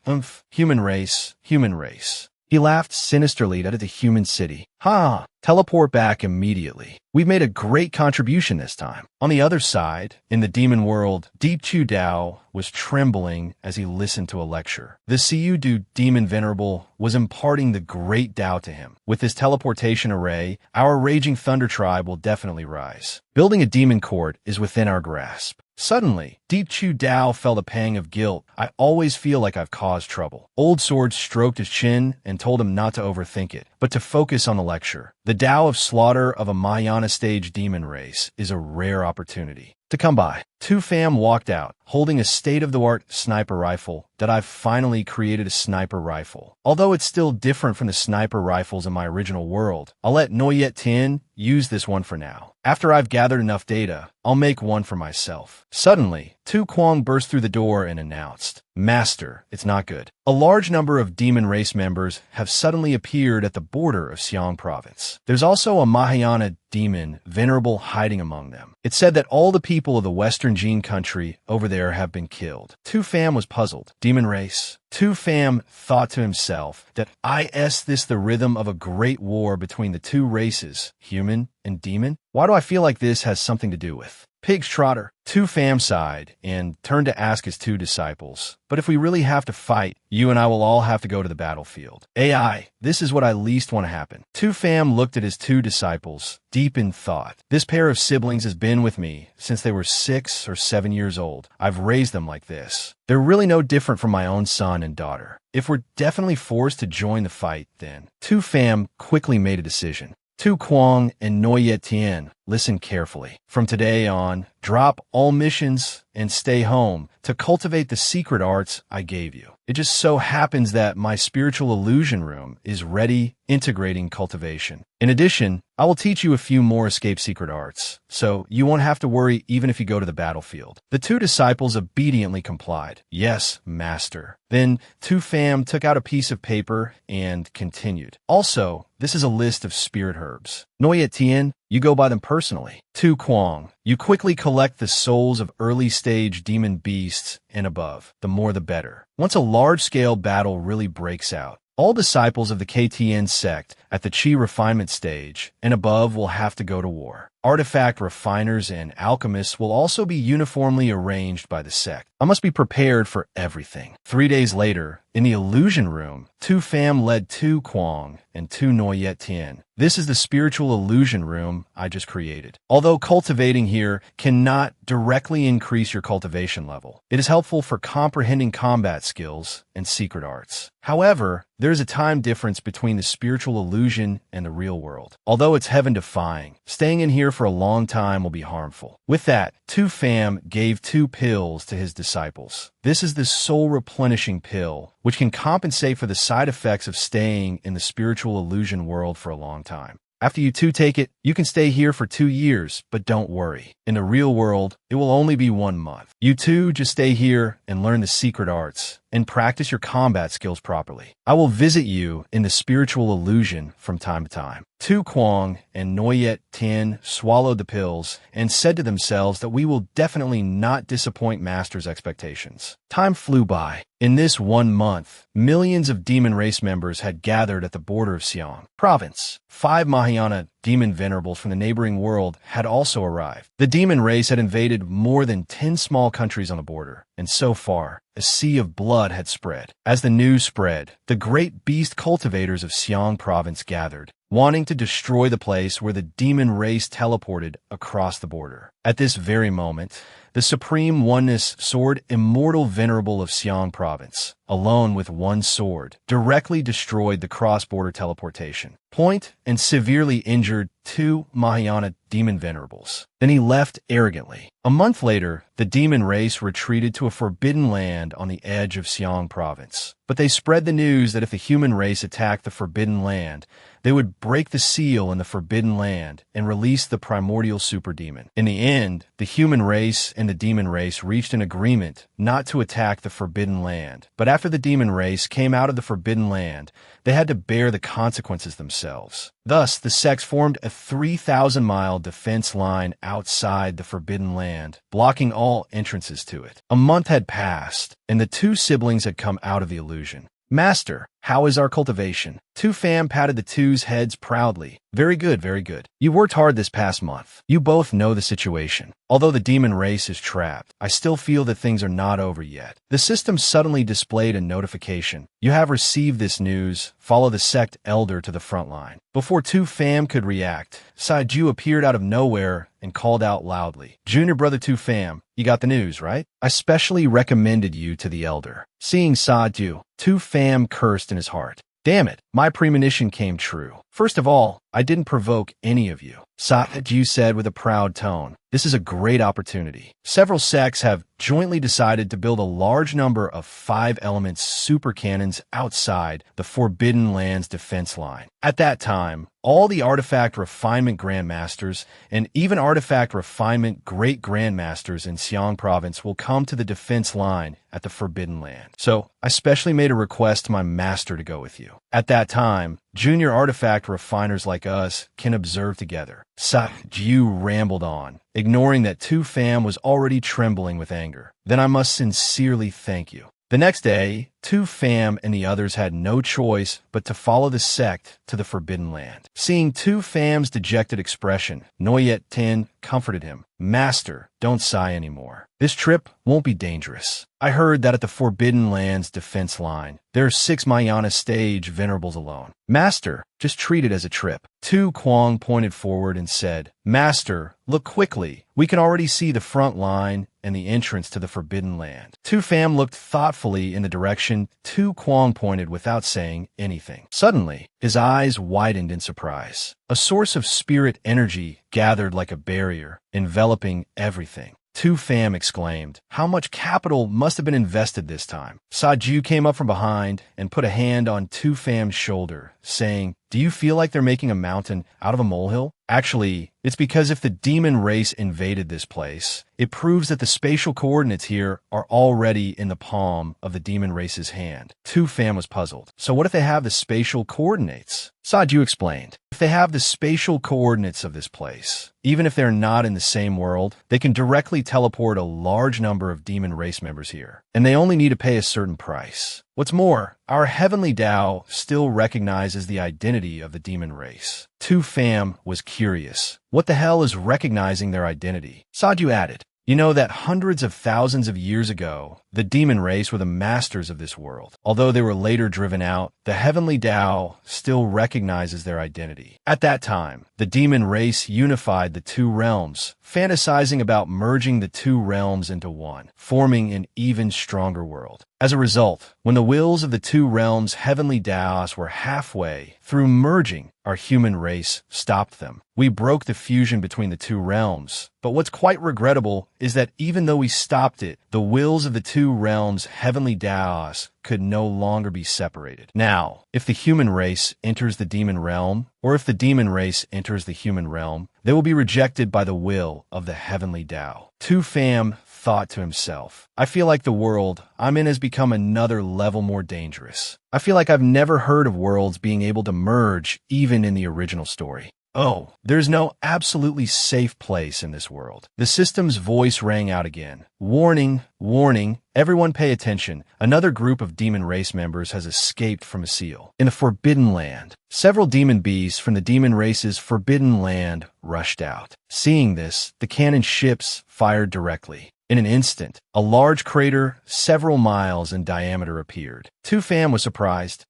human race, human race." He laughed sinisterly at the human city. "Ha! Teleport back immediately. We've made a great contribution this time." On the other side, in the demon world, Deep Chu Dao was trembling as he listened to a lecture. The Siudu demon venerable was imparting the great Dao to him. "With this teleportation array, our raging thunder tribe will definitely rise. Building a demon court is within our grasp." Suddenly, Deep Chu Dao felt a pang of guilt. "I always feel like I've caused trouble." Old Sword stroked his chin and told him not to overthink it, but to focus on the lecture. The Tao of slaughter of a Mahayana stage demon race is a rare opportunity to come by. 2Fam walked out, holding a state-of-the-art sniper rifle that I've finally created a sniper rifle. Although it's still different from the sniper rifles in my original world, I'll let Noyet Tien use this one for now. After I've gathered enough data, I'll make one for myself. Suddenly, Tu Kwong burst through the door and announced, "Master, it's not good. A large number of demon race members have suddenly appeared at the border of Xiang Province. There's also a Mahayana demon venerable hiding among them. It's said that all the people of the Western Jin country over there have been killed." 2Fam was puzzled. Demon race? 2Fam thought to himself that is this the rhythm of a great war between the two races, human and demon? Why do I feel like this has something to do with Pig's Trotter? 2Fam sighed and turned to ask his 2 disciples, "But if we really have to fight, you and I will all have to go to the battlefield." "AI, this is what I least want to happen." 2Fam looked at his 2 disciples, deep in thought. "This pair of siblings has been with me since they were 6 or 7 years old. I've raised them like this. They're really no different from my own son and daughter. If we're definitely forced to join the fight, then..." 2Fam quickly made a decision. Tu Kwong and Noyet Tien, listen carefully. From today on, drop all missions and stay home to cultivate the secret arts I gave you. It just so happens that my spiritual illusion room is ready, integrating cultivation. In addition, I will teach you a few more escape secret arts, so you won't have to worry even if you go to the battlefield. The 2 disciples obediently complied. "Yes, master." Then 2Fam took out a piece of paper and continued. "Also, this is a list of spirit herbs. Noyet Tien, you go by them personally. Tu Kwong, you quickly collect the souls of early-stage demon beasts and above. The more the better. Once a large-scale battle really breaks out, All disciples of the KTN sect at the Chi refinement stage and above will have to go to war. Artifact refiners and alchemists will also be uniformly arranged by the sect. I must be prepared for everything. 3 days later, in the illusion room, Tu Pham led Tu Quang and Tu Noyet Tien. This is the spiritual illusion room I just created. Although cultivating here cannot directly increase your cultivation level, it is helpful for comprehending combat skills and secret arts. However, there is a time difference between the spiritual illusion and the real world. Although it's heaven-defying, staying in here for a long time will be harmful. With that, Tu Pham gave 2 pills to his disciples. This is the soul-replenishing pill, which can compensate for the side effects of staying in the spiritual illusion world for a long time. After you 2 take it, you can stay here for 2 years, but don't worry. In the real world, it will only be 1 month. You 2 just stay here and learn the secret arts and practice your combat skills properly. I will visit you in the spiritual illusion from time to time. Tu Quang and Noyet Tien swallowed the pills and said to themselves that we will definitely not disappoint Master's expectations. Time flew by. In this 1 month, millions of demon race members had gathered at the border of Xiang province. 5 Mahayana demon venerables from the neighboring world had also arrived. The demon race had invaded more than 10 small countries on the border, and so far, a sea of blood had spread. As the news spread, the great beast cultivators of Xiang province gathered, wanting to destroy the place where the demon race teleported across the border. At this very moment, the Supreme Oneness Sword Immortal Venerable of Xiang province, alone with 1 sword, directly destroyed the cross-border teleportation point and severely injured 2 Mahayana demon venerables. Then he left arrogantly. A month later, the demon race retreated to a forbidden land on the edge of Xiang province. But they spread the news that if the human race attacked the forbidden land, they would break the seal in the forbidden land and release the primordial superdemon. In the end, the human race and the demon race reached an agreement not to attack the forbidden land. But after the demon race came out of the forbidden land, they had to bear the consequences themselves. Thus, the sects formed a 3,000-mile defense line outside the forbidden land, blocking all entrances to it. A month had passed, and the 2 siblings had come out of the illusion. Master, how is our cultivation? Tu Pham patted the 2's heads proudly. Very good, very good. You worked hard this past month. You both know the situation. Although the demon race is trapped, I still feel that things are not over yet. The system suddenly displayed a notification. You have received this news. Follow the sect elder to the front line. Before Tu Pham could react, Sa-ju appeared out of nowhere and called out loudly. Junior brother Tu Pham, you got the news, right? I specially recommended you to the elder. Seeing Sa-ju, Tu Pham cursed in his heart. Damn it, my premonition came true. First of all, I didn't provoke any of you. Sa-ju said with a proud tone. This is a great opportunity. Several sects have jointly decided to build a large number of 5-element super cannons outside the Forbidden Lands defense line. At that time, all the artifact refinement grandmasters and even artifact refinement great grandmasters in Xiang province will come to the defense line at the Forbidden Land. So, I specially made a request to my master to go with you. At that time, junior artifact refiners like us can observe together. Sa-ju rambled on, ignoring that Tu Pham was already trembling with anger. Then I must sincerely thank you. The next day, Tu Pham and the others had no choice but to follow the sect to the Forbidden Land. Seeing Tu Pham's dejected expression, Noyet Tien comforted him. Master, don't sigh anymore. This trip won't be dangerous. I heard that at the Forbidden Land's defense line, there are 6 Mayana stage venerables alone. Master, just treat it as a trip. Tu Quang pointed forward and said, Master, look quickly. We can already see the front line and the entrance to the Forbidden Land. Tu Pham looked thoughtfully in the direction Tu Quang pointed without saying anything. Suddenly, his eyes widened in surprise. A source of spirit energy gathered like a barrier, enveloping everything. Tu Pham exclaimed, how much capital must have been invested this time? Sa-ju came up from behind and put a hand on Tu Pham's shoulder, saying, do you feel like they're making a mountain out of a molehill? Actually, it's because if the demon race invaded this place, it proves that the spatial coordinates here are already in the palm of the demon race's hand. Tu Pham was puzzled. So what if they have the spatial coordinates? Sa-ju explained. If they have the spatial coordinates of this place, even if they're not in the same world, they can directly teleport a large number of demon race members here. and they only need to pay a certain price. What's more, our heavenly Tao still recognizes the identity of the demon race. Tu Fam was curious. What the hell is recognizing their identity? Saju added, you know that hundreds of thousands of years ago, the demon race were the masters of this world. Although they were later driven out, the heavenly Tao still recognizes their identity. At that time, the demon race unified the two realms, fantasizing about merging the two realms into one, forming an even stronger world. As a result, when the wills of the two realms' heavenly Taos were halfway through merging, our human race stopped them. We broke the fusion between the two realms. But what's quite regrettable is that even though we stopped it, the wills of the two realms' heavenly Taos could no longer be separated. Now, if the human race enters the demon realm, or if the demon race enters the human realm, they will be rejected by the will of the heavenly Tao. Tu Fam thought to himself, I feel like the world I'm in has become another level more dangerous. I feel like I've never heard of worlds being able to merge even in the original story. Oh, there's no absolutely safe place in this world. The system's voice rang out again. Warning, warning, everyone pay attention. Another group of demon race members has escaped from a seal. In the Forbidden Land, several demon beasts from the demon race's Forbidden Land rushed out. Seeing this, the cannon ships fired directly. In an instant, a large crater several miles in diameter appeared. Tu Fam was surprised.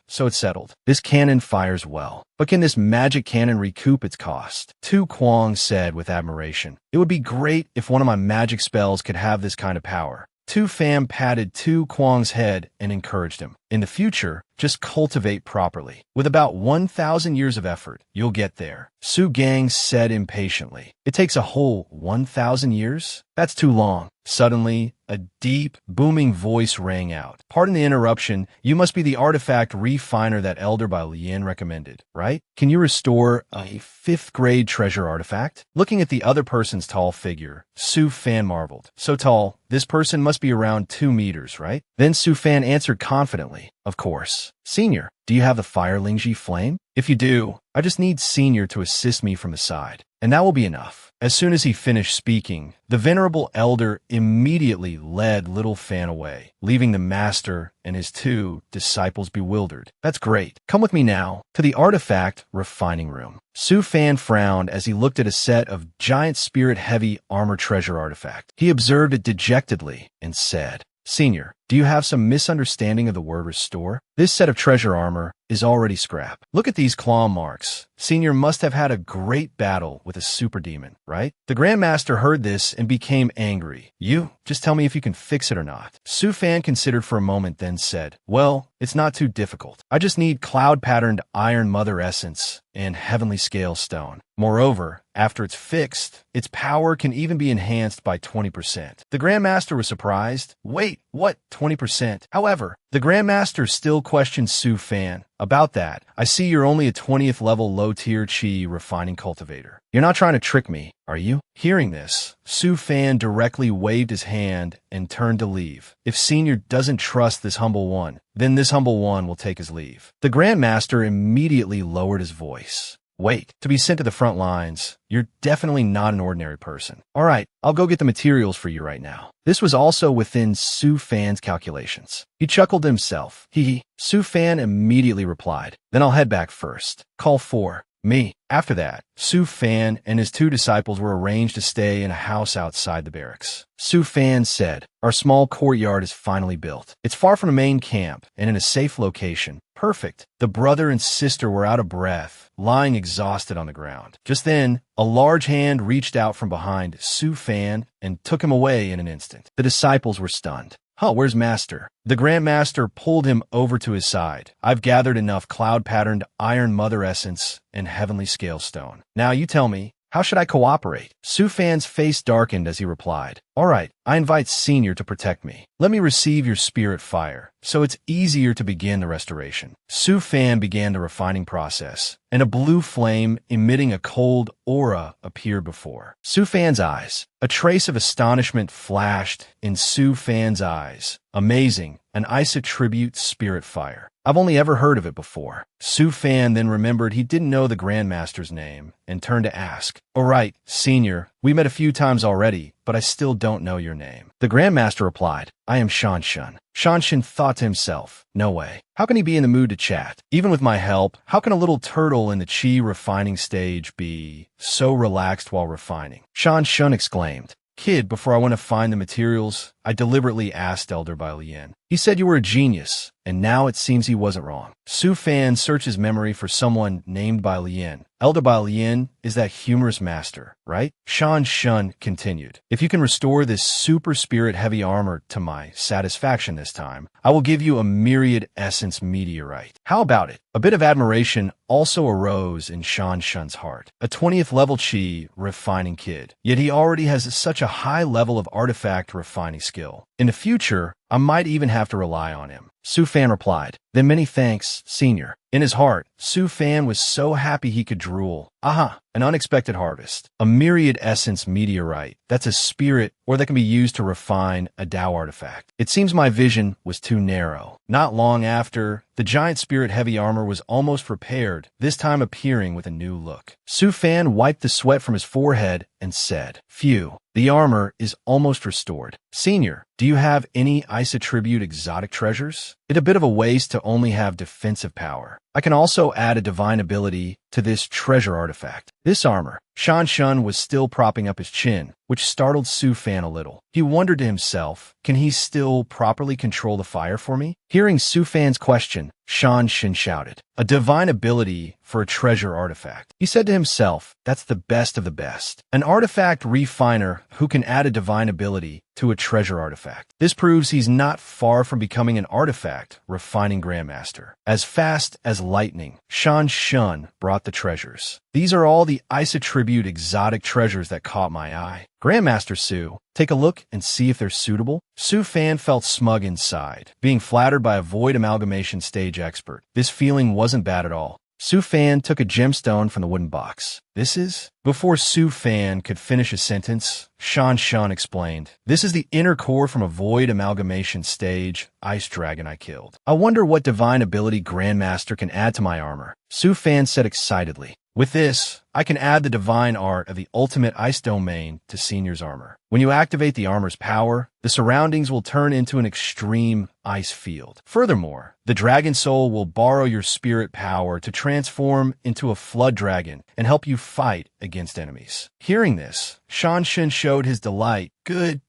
So it's settled. This cannon fires well. But can this magic cannon recoup its cost? Tu Kwang said with admiration. It would be great if one of my magic spells could have this kind of power. Tu Fam patted Tu Kwang's head and encouraged him. In the future, just cultivate properly. With about 1,000 years of effort, you'll get there. Su Gang said impatiently. It takes a whole 1,000 years? That's too long. Suddenly, a deep, booming voice rang out. Pardon the interruption, you must be the artifact refiner that Elder Bai Lian recommended, right? Can you restore a 5th grade treasure artifact? Looking at the other person's tall figure, Su Fan marveled. So tall, this person must be around 2 meters, right? Then Su Fan answered confidently, of course. Senior, do you have the Fire Lingji flame? If you do, I just need Senior to assist me from the side, and that will be enough. As soon as he finished speaking, the venerable elder immediately led little Fan away, leaving the master and his 2 disciples bewildered. That's great. Come with me now to the artifact refining room. Su Fan frowned as he looked at a set of giant spirit-heavy armor treasure artifact. He observed it dejectedly and said, Senior, do you have some misunderstanding of the word restore? This set of treasure armor is already scrap. Look at these claw marks. Senior must have had a great battle with a super demon, right? The Grandmaster heard this and became angry. You, just tell me if you can fix it or not. Su Fan considered for a moment, then said, well, it's not too difficult. I just need cloud-patterned Iron Mother Essence and Heavenly Scale Stone. Moreover, after it's fixed, its power can even be enhanced by 20%. The Grandmaster was surprised. Wait, what? 20%? However, the Grandmaster still questioned Su Fan. About that, I see you're only a 20th level low-tier Chi refining cultivator. You're not trying to trick me, are you? Hearing this, Su Fan directly waved his hand and turned to leave. If Senior doesn't trust this humble one, then this humble one will take his leave. The Grandmaster immediately lowered his voice. Wait, to be sent to the front lines, you're definitely not an ordinary person. All right, I'll go get the materials for you right now. This was also within Su Fan's calculations. He chuckled to himself. Su Fan immediately replied, then I'll head back first. Call 4. Me. After that, Su Fan and his 2 disciples were arranged to stay in a house outside the barracks. Su Fan said, our small courtyard is finally built. It's far from the main camp and in a safe location. Perfect. The brother and sister were out of breath, lying exhausted on the ground. Just then, a large hand reached out from behind Su Fan and took him away in an instant. The disciples were stunned. Huh, where's Master? The Grandmaster pulled him over to his side. I've gathered enough cloud-patterned Iron Mother Essence and Heavenly Scale Stone. Now you tell me, how should I cooperate? Su Fan's face darkened as he replied, all right, I invite Senior to protect me. Let me receive your spirit fire, so it's easier to begin the restoration. Su Fan began the refining process, and a blue flame emitting a cold aura appeared before Su Fan's eyes. A trace of astonishment flashed in Su Fan's eyes. Amazing, an ice attribute spirit fire. I've only ever heard of it before. Su Fan then remembered he didn't know the Grandmaster's name and turned to ask, All right, Senior, we met a few times already, but I still don't know your name. The Grandmaster replied, I am Shan Shun. Shan Shun thought to himself, no way. How can he be in the mood to chat? Even with my help, how can a little turtle in the chi refining stage be so relaxed while refining? Shan Shun exclaimed, Kid, before I went to find the materials, I deliberately asked Elder Bai Lian. He said you were a genius, and now it seems he wasn't wrong. Su Fan searched his memory for someone named Bai Lian. Elder Bai Lian is that humorous master, right? Shan Shun continued. If you can restore this super spirit heavy armor to my satisfaction this time, I will give you a myriad essence meteorite. How about it? A bit of admiration also arose in Shan Shun's heart. A 20th level chi refining kid, yet he already has such a high level of artifact refining skill. In the future, I might even have to rely on him. Su Fan replied, Then many thanks, Senior. In his heart, Su Fan was so happy he could drool. Aha, an unexpected harvest. A myriad essence meteorite. That's a spirit, or that can be used to refine a Tao artifact. It seems my vision was too narrow. Not long after, the giant spirit heavy armor was almost repaired, this time appearing with a new look. Su Fan wiped the sweat from his forehead and said, Phew, the armor is almost restored. Senior, do you have any ice attribute exotic treasures? It's a bit of a waste to only have defensive power. I can also add a divine ability to this treasure artifact. This armor. Shan Shun was still propping up his chin, which startled Su Fan a little. He wondered to himself, can he still properly control the fire for me? Hearing Su Fan's question, Shan Shun shouted, a divine ability for a treasure artifact. He said to himself, that's the best of the best. An artifact refiner who can add a divine ability to a treasure artifact. This proves he's not far from becoming an artifact refining Grandmaster. As fast as lightning, Shan Shun brought the treasures. These are all the ice attribute exotic treasures that caught my eye. Grandmaster Su, take a look and see if they're suitable. Su Fan felt smug inside, being flattered by a void amalgamation stage expert. This feeling wasn't bad at all. Su Fan took a gemstone from the wooden box. This is? Before Su Fan could finish a sentence, Shan Shun explained, this is the inner core from a void amalgamation stage ice dragon I killed. I wonder what divine ability Grandmaster can add to my armor. Su Fan said excitedly, with this, I can add the divine art of the ultimate ice domain to Senior's armor. When you activate the armor's power, the surroundings will turn into an extreme ice field. Furthermore, the dragon soul will borrow your spirit power to transform into a flood dragon and help you fight against enemies. Hearing this, Shan Shun showed his delight. Good.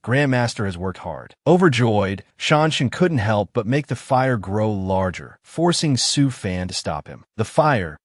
Grandmaster has worked hard. Overjoyed, Shan Shun couldn't help but make the fire grow larger, forcing Su Fan to stop him. The fire,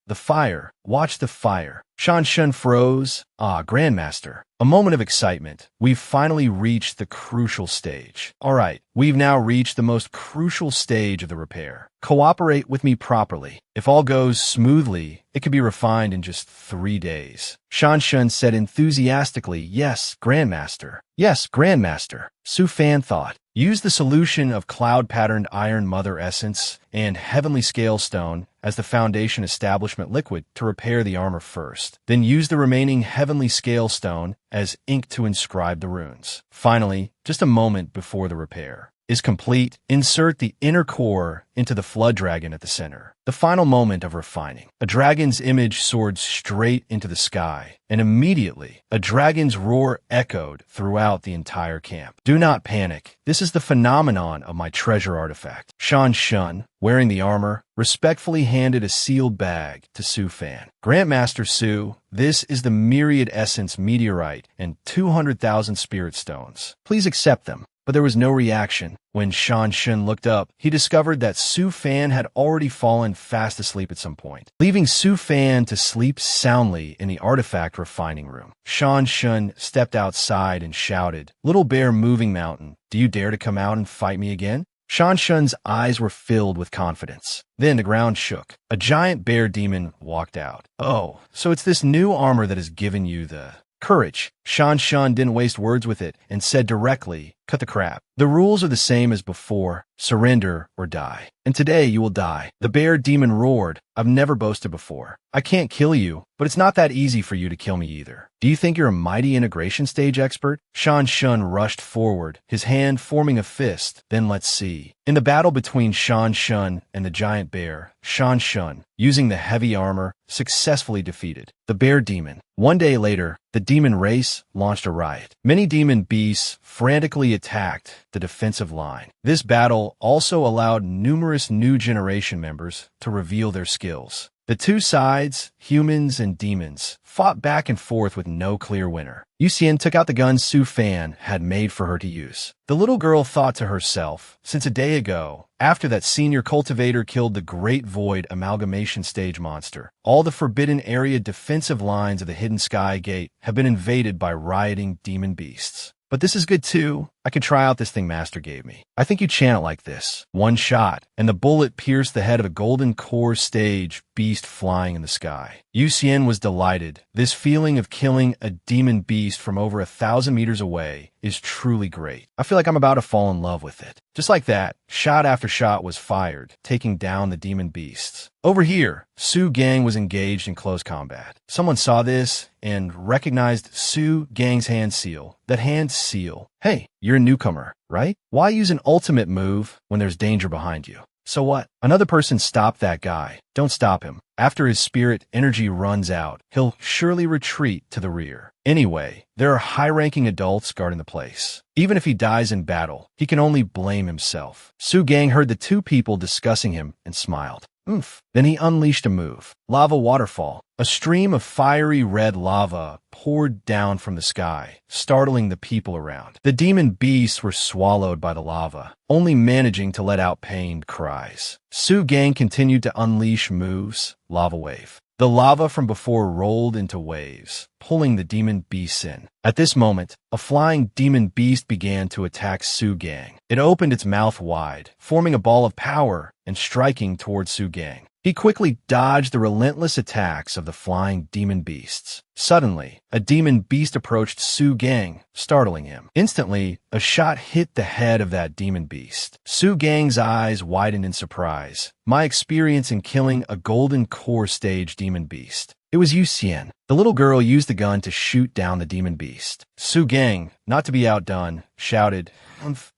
watch the fire. Shan Shun froze. Ah, Grandmaster. A moment of excitement. We've finally reached the crucial stage. All right, we've now reached the most crucial stage of the repair. Cooperate with me properly. If all goes smoothly, it could be refined in just 3 days. Shan Shun said enthusiastically, Yes, Grandmaster. Yes, Grandmaster. Su Fan thought. Use the solution of cloud-patterned iron mother essence and heavenly scale stone as the foundation establishment liquid to repair the armor first. Then use the remaining heavenly scale stone as ink to inscribe the runes. Finally, just a moment before the repair is complete, insert the inner core into the flood dragon at the center. The final moment of refining. A dragon's image soared straight into the sky, and immediately a dragon's roar echoed throughout the entire camp. Do not panic. This is the phenomenon of my treasure artifact. Shan Shun, wearing the armor, respectfully handed a sealed bag to Su Fan. Grandmaster Su, this is the myriad essence meteorite and 200,000 spirit stones. Please accept them. But there was no reaction. When Shan Shun looked up, he discovered that Su Fan had already fallen fast asleep at some point, leaving Su Fan to sleep soundly in the artifact refining room. Shan Shun stepped outside and shouted, Little Bear Moving Mountain, do you dare to come out and fight me again? Shan Shun's eyes were filled with confidence. Then the ground shook. A giant bear demon walked out. Oh, so it's this new armor that has given you the courage. Shan Shun didn't waste words with it and said directly, cut the crap. The rules are the same as before, surrender or die. And today you will die. The bear demon roared, I've never boasted before. I can't kill you, but it's not that easy for you to kill me either. Do you think you're a mighty integration stage expert? Shan Shun rushed forward, his hand forming a fist. Then let's see. In the battle between Shan Shun and the giant bear, Shan Shun, using the heavy armor, successfully defeated the bear demon. One day later, the demon race launched a riot. Many demon beasts frantically attacked the defensive line. This battle also allowed numerous new generation members to reveal their skills. The two sides, humans and demons, fought back and forth with no clear winner. Yuxian took out the gun Su Fan had made for her to use. The little girl thought to herself, since a day ago, after that senior cultivator killed the Great Void amalgamation stage monster, all the forbidden area defensive lines of the Hidden Sky Gate have been invaded by rioting demon beasts. But this is good too. I can try out this thing Master gave me. I think you chant it like this. One shot, and the bullet pierced the head of a golden core stage beast flying in the sky. Yuxian was delighted. This feeling of killing a demon beast from over 1,000 meters away is truly great. I feel like I'm about to fall in love with it. Just like that, shot after shot was fired, taking down the demon beasts. Over here, Su Gang was engaged in close combat. Someone saw this and recognized Su Gang's hand seal. That hand seal. Hey, you're a newcomer, right? Why use an ultimate move when there's danger behind you? So what? Another person stopped that guy. Don't stop him. After his spirit energy runs out, he'll surely retreat to the rear. Anyway, there are high-ranking adults guarding the place. Even if he dies in battle, he can only blame himself. Su Gang heard the two people discussing him and smiled. Oomph. Then he unleashed a move. Lava waterfall. A stream of fiery red lava poured down from the sky, startling the people around. The demon beasts were swallowed by the lava, only managing to let out pained cries. Su Gang continued to unleash moves. Lava wave. The lava from before rolled into waves, pulling the demon beasts in. At this moment, a flying demon beast began to attack Su Gang. It opened its mouth wide, forming a ball of power and striking towards Su Gang. He quickly dodged the relentless attacks of the flying demon beasts. Suddenly, a demon beast approached Su Gang, startling him. Instantly, a shot hit the head of that demon beast. Su Gang's eyes widened in surprise. My experience in killing a golden core stage demon beast. It was Yuxian. The little girl used the gun to shoot down the demon beast. Su Gang, not to be outdone, shouted,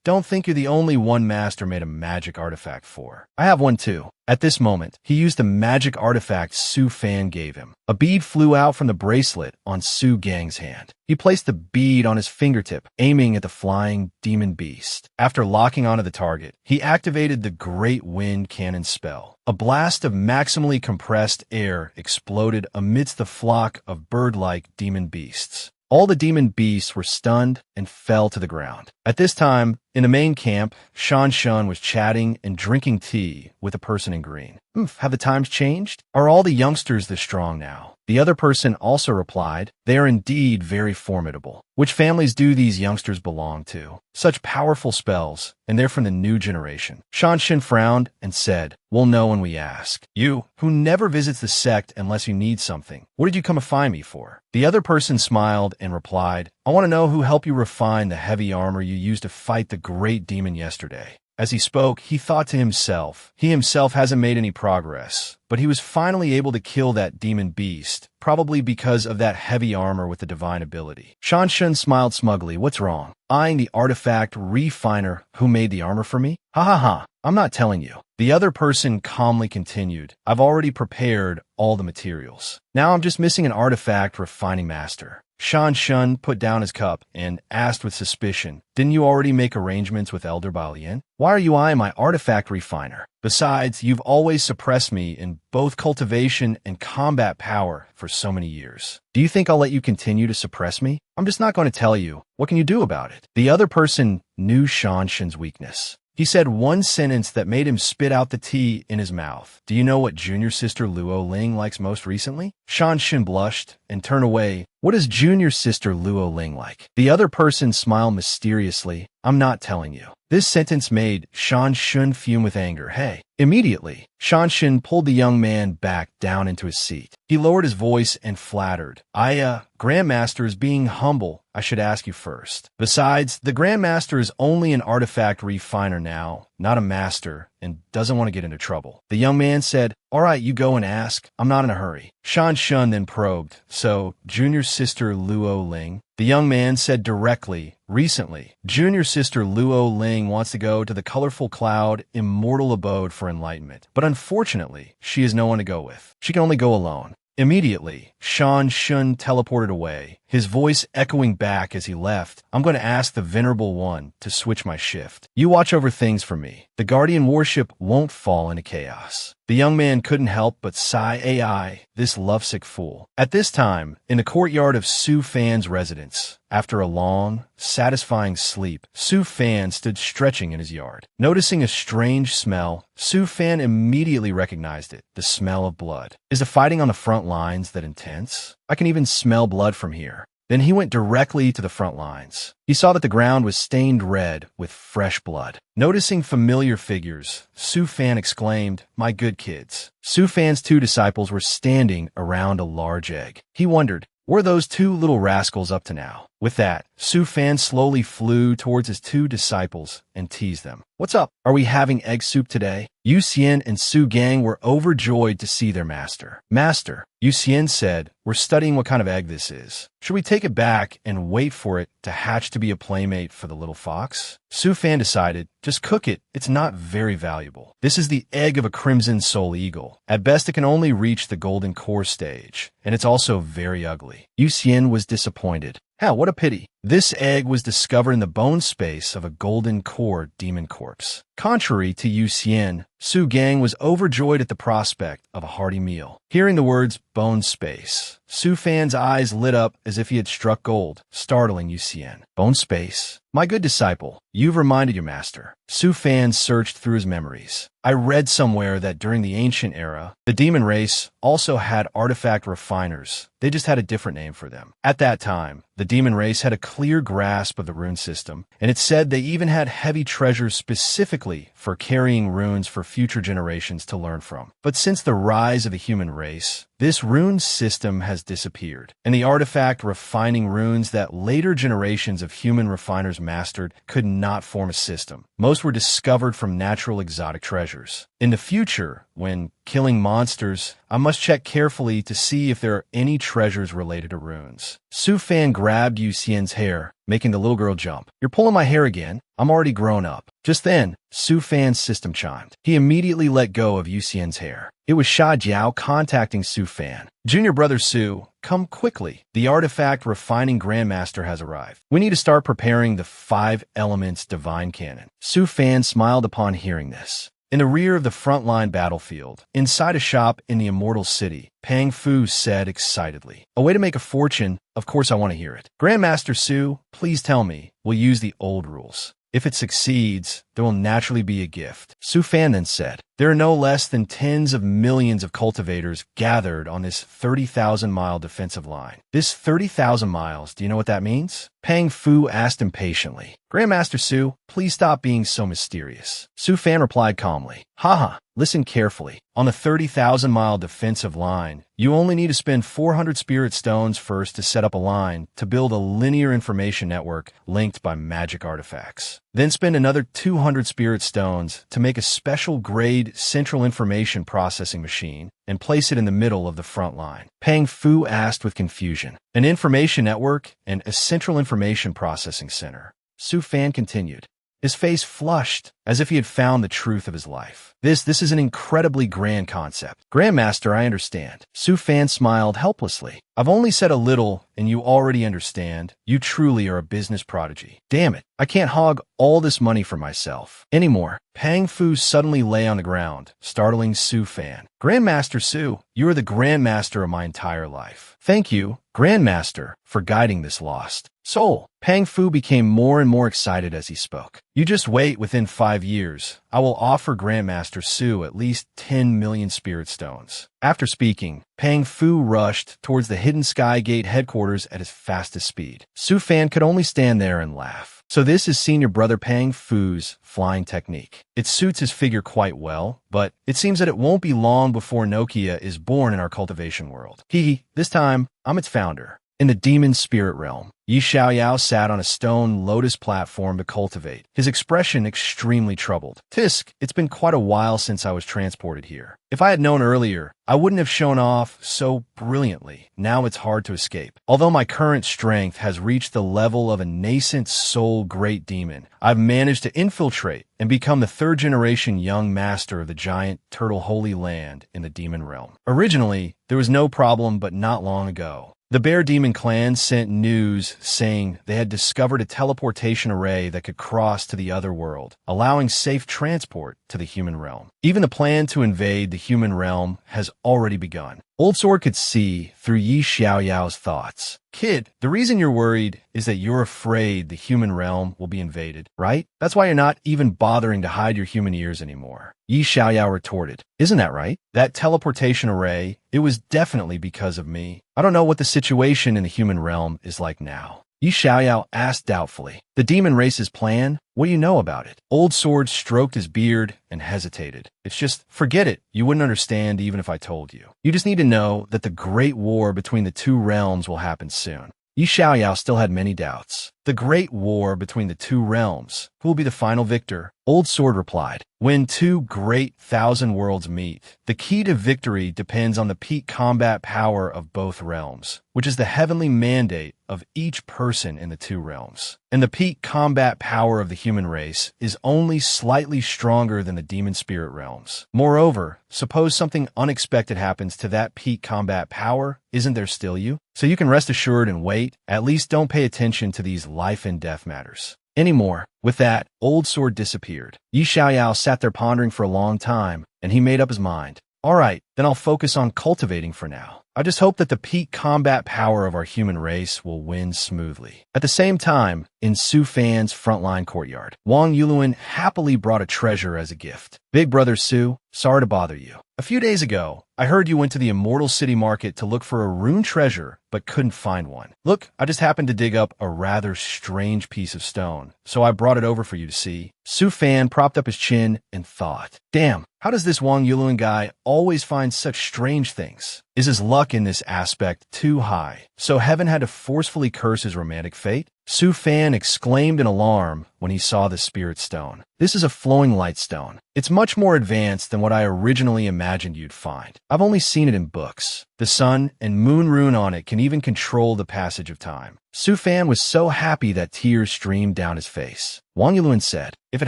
Don't think you're the only one Master made a magic artifact for. I have one too. At this moment, he used the magic artifact Su Fan gave him. A bead flew out from the bracelet on Su Gang's hand. He placed the bead on his fingertip, aiming at the flying demon beast. After locking onto the target, he activated the Great Wind Cannon spell. A blast of maximally compressed air exploded amidst the flock of bird-like demon beasts. All the demon beasts were stunned and fell to the ground. At this time, in the main camp, Shan Shun was chatting and drinking tea with a person in green. Have the times changed? Are all the youngsters this strong now? The other person also replied, they are indeed very formidable. Which families do these youngsters belong to? Such powerful spells, and they're from the new generation. Shan Shun frowned and said, we'll know when we ask. You, who never visits the sect unless you need something, what did you come to find me for? The other person smiled and replied, I want to know who helped you refine the heavy armor you used to fight the great demon yesterday. As he spoke, he thought to himself, he himself hasn't made any progress, but he was finally able to kill that demon beast, probably because of that heavy armor with the divine ability. Shan Shun smiled smugly. What's wrong? Eyeing the artifact refiner who made the armor for me? Ha ha ha, I'm not telling you. The other person calmly continued, I've already prepared all the materials. Now I'm just missing an artifact refining master. Shan Shun put down his cup and asked with suspicion, didn't you already make arrangements with Elder Balian? Why are you eyeing my artifact refiner? Besides, you've always suppressed me in both cultivation and combat power for so many years. Do you think I'll let you continue to suppress me? I'm just not going to tell you. What can you do about it? The other person knew Shan Shun's weakness. He said one sentence that made him spit out the tea in his mouth. Do you know what junior sister Luo Ling likes most recently? Shan Shun blushed and turned away. What is junior sister Luo Ling like? The other person smiled mysteriously. I'm not telling you. This sentence made Shan Shun fume with anger. Hey, Immediately, Shanshin pulled the young man back down into his seat. He lowered his voice and flattered. Grandmaster is being humble. I should ask you first. Besides, the Grandmaster is only an artifact refiner now, not a master, and doesn't want to get into trouble. The young man said, all right, you go and ask. I'm not in a hurry. Shan Shun then probed, so, junior sister Luo Ling? The young man said directly, recently, junior sister Luo Ling wants to go to the colorful cloud, immortal abode for enlightenment. But unfortunately, she has no one to go with. She can only go alone. Immediately, Shan Shun teleported away, his voice echoing back as he left. I'm going to ask the Venerable One to switch my shift. You watch over things for me. The Guardian warship won't fall into chaos. The young man couldn't help but sigh AI, this lovesick fool. At this time, in the courtyard of Su Fan's residence, after a long, satisfying sleep, Su Fan stood stretching in his yard. Noticing a strange smell, Su Fan immediately recognized it, the smell of blood. Is the fighting on the front lines that intense? I can even smell blood from here. Then he went directly to the front lines. He saw that the ground was stained red with fresh blood. Noticing familiar figures, Su Fan exclaimed, my good kids. Su Fan's two disciples were standing around a large egg. He wondered, what are those two little rascals up to now? With that, Su Fan slowly flew towards his two disciples and teased them. What's up? Are we having egg soup today? Yu Xian and Su Gang were overjoyed to see their master. Master, Yu Xian said, we're studying what kind of egg this is. Should we take it back and wait for it to hatch to be a playmate for the little fox? Su Fan decided, just cook it. It's not very valuable. This is the egg of a crimson soul eagle. At best, it can only reach the golden core stage, and it's also very ugly. Yu Xian was disappointed. How, what a pity. This egg was discovered in the bone space of a golden core demon corpse. Contrary to Yu Xian, Su Gang was overjoyed at the prospect of a hearty meal. Hearing the words bone space, Su Fan's eyes lit up as if he had struck gold, startling Yu Xian. Bone space? My good disciple, you've reminded your master. Su Fan searched through his memories. I read somewhere that during the ancient era, the demon race also had artifact refiners. They just had a different name for them. At that time, the demon race had a clear grasp of the rune system, and it said they even had heavy treasures specifically for carrying runes for future generations to learn from. But since the rise of the human race, this rune system has disappeared, and the artifact refining runes that later generations of human refiners mastered could not form a system. Most were discovered from natural exotic treasures. In the future, when killing monsters, I must check carefully to see if there are any treasures related to runes. Su Fan grabbed Yu Xian's hair, making the little girl jump. You're pulling my hair again. I'm already grown up. Just then, Su Fan's system chimed. He immediately let go of Yu Xian's hair. It was Sha Jiao contacting Su Fan. Junior brother Su, come quickly. The artifact refining grandmaster has arrived. We need to start preparing the 5 elements divine cannon. Su Fan smiled upon hearing this. In the rear of the frontline battlefield, inside a shop in the Immortal City, Pang Fu said excitedly, a way to make a fortune, of course I want to hear it. Grandmaster Su, please tell me, we'll use the old rules. If it succeeds, there will naturally be a gift. Su Fan then said, there are no less than tens of millions of cultivators gathered on this 30,000-mile defensive line. This 30,000 miles, do you know what that means? Pang Fu asked impatiently. Grandmaster Su, please stop being so mysterious. Su Fan replied calmly. Haha, listen carefully. On the 30,000-mile defensive line, you only need to spend 400 spirit stones first to set up a line to build a linear information network linked by magic artifacts. Then spend another 200 spirit stones to make a special grade central information processing machine and place it in the middle of the front line. Pang Fu asked with confusion. An information network and a central information processing center. Su Fan continued. His face flushed, as if he had found the truth of his life. This is an incredibly grand concept. Grandmaster, I understand. Su Fan smiled helplessly. I've only said a little, and you already understand. You truly are a business prodigy. Damn it, I can't hog all this money for myself anymore. Pang Fu suddenly lay on the ground, startling Su Fan. Grandmaster Su, you are the grandmaster of my entire life. Thank you, Grandmaster, for guiding this lost Soul. Pang Fu became more and more excited as he spoke. You just wait, within 5 years, I will offer Grandmaster Su at least 10 million spirit stones. After speaking, Pang Fu rushed towards the hidden Sky Gate headquarters at his fastest speed. Su Fan could only stand there and laugh. So this is senior brother Pang Fu's flying technique. It suits his figure quite well, but it seems that it won't be long before Nokia is born in our cultivation world. This time, I'm its founder. In the demon spirit realm, Yi Xiaoyao sat on a stone lotus platform to cultivate, his expression extremely troubled. Tisk, it's been quite a while since I was transported here. If I had known earlier, I wouldn't have shown off so brilliantly. Now it's hard to escape. Although my current strength has reached the level of a nascent soul great demon, I've managed to infiltrate and become the third-generation young master of the giant turtle holy land in the demon realm. Originally, there was no problem, but not long ago, the Bear Demon clan sent news saying they had discovered a teleportation array that could cross to the other world, allowing safe transport to the human realm. Even the plan to invade the human realm has already begun. Old Sword could see through Yi Xiaoyao's thoughts. Kid, the reason you're worried is that you're afraid the human realm will be invaded, right? That's why you're not even bothering to hide your human ears anymore. Yi Xiaoyao retorted. Isn't that right? That teleportation array, it was definitely because of me. I don't know what the situation in the human realm is like now. Yi Xiaoyao asked doubtfully. The demon race's plan? What do you know about it? Old Sword stroked his beard and hesitated. It's just, forget it. You wouldn't understand even if I told you. You just need to know that the great war between the two realms will happen soon. Yi Xiaoyao still had many doubts. The great war between the two realms. Who will be the final victor? Old Sword replied. When two great thousand worlds meet, the key to victory depends on the peak combat power of both realms, which is the heavenly mandate of each person in the two realms. And the peak combat power of the human race is only slightly stronger than the demon spirit realms. Moreover, suppose something unexpected happens to that peak combat power, isn't there still you? So you can rest assured and wait. At least don't pay attention to these life and death matters anymore. With that, Old Sword disappeared. Yi Xiaoyao sat there pondering for a long time, and he made up his mind. All right, then I'll focus on cultivating for now. I just hope that the peak combat power of our human race will win smoothly. At the same time, in Su Fan's frontline courtyard, Wang Yuluan happily brought a treasure as a gift. Big brother Su, sorry to bother you. A few days ago, I heard you went to the Immortal City Market to look for a rune treasure, but couldn't find one. Look, I just happened to dig up a rather strange piece of stone, so I brought it over for you to see. Su Fan propped up his chin and thought, damn, how does this Wang Yuluan guy always find such strange things? Is his luck in this aspect too high? So heaven had to forcefully curse his romantic fate? Su Fan exclaimed in alarm when he saw the spirit stone. This is a flowing light stone. It's much more advanced than what I originally imagined you'd find. I've only seen it in books. The sun and moon rune on it can even control the passage of time. Su Fan was so happy that tears streamed down his face. Wang Yuluan said, if it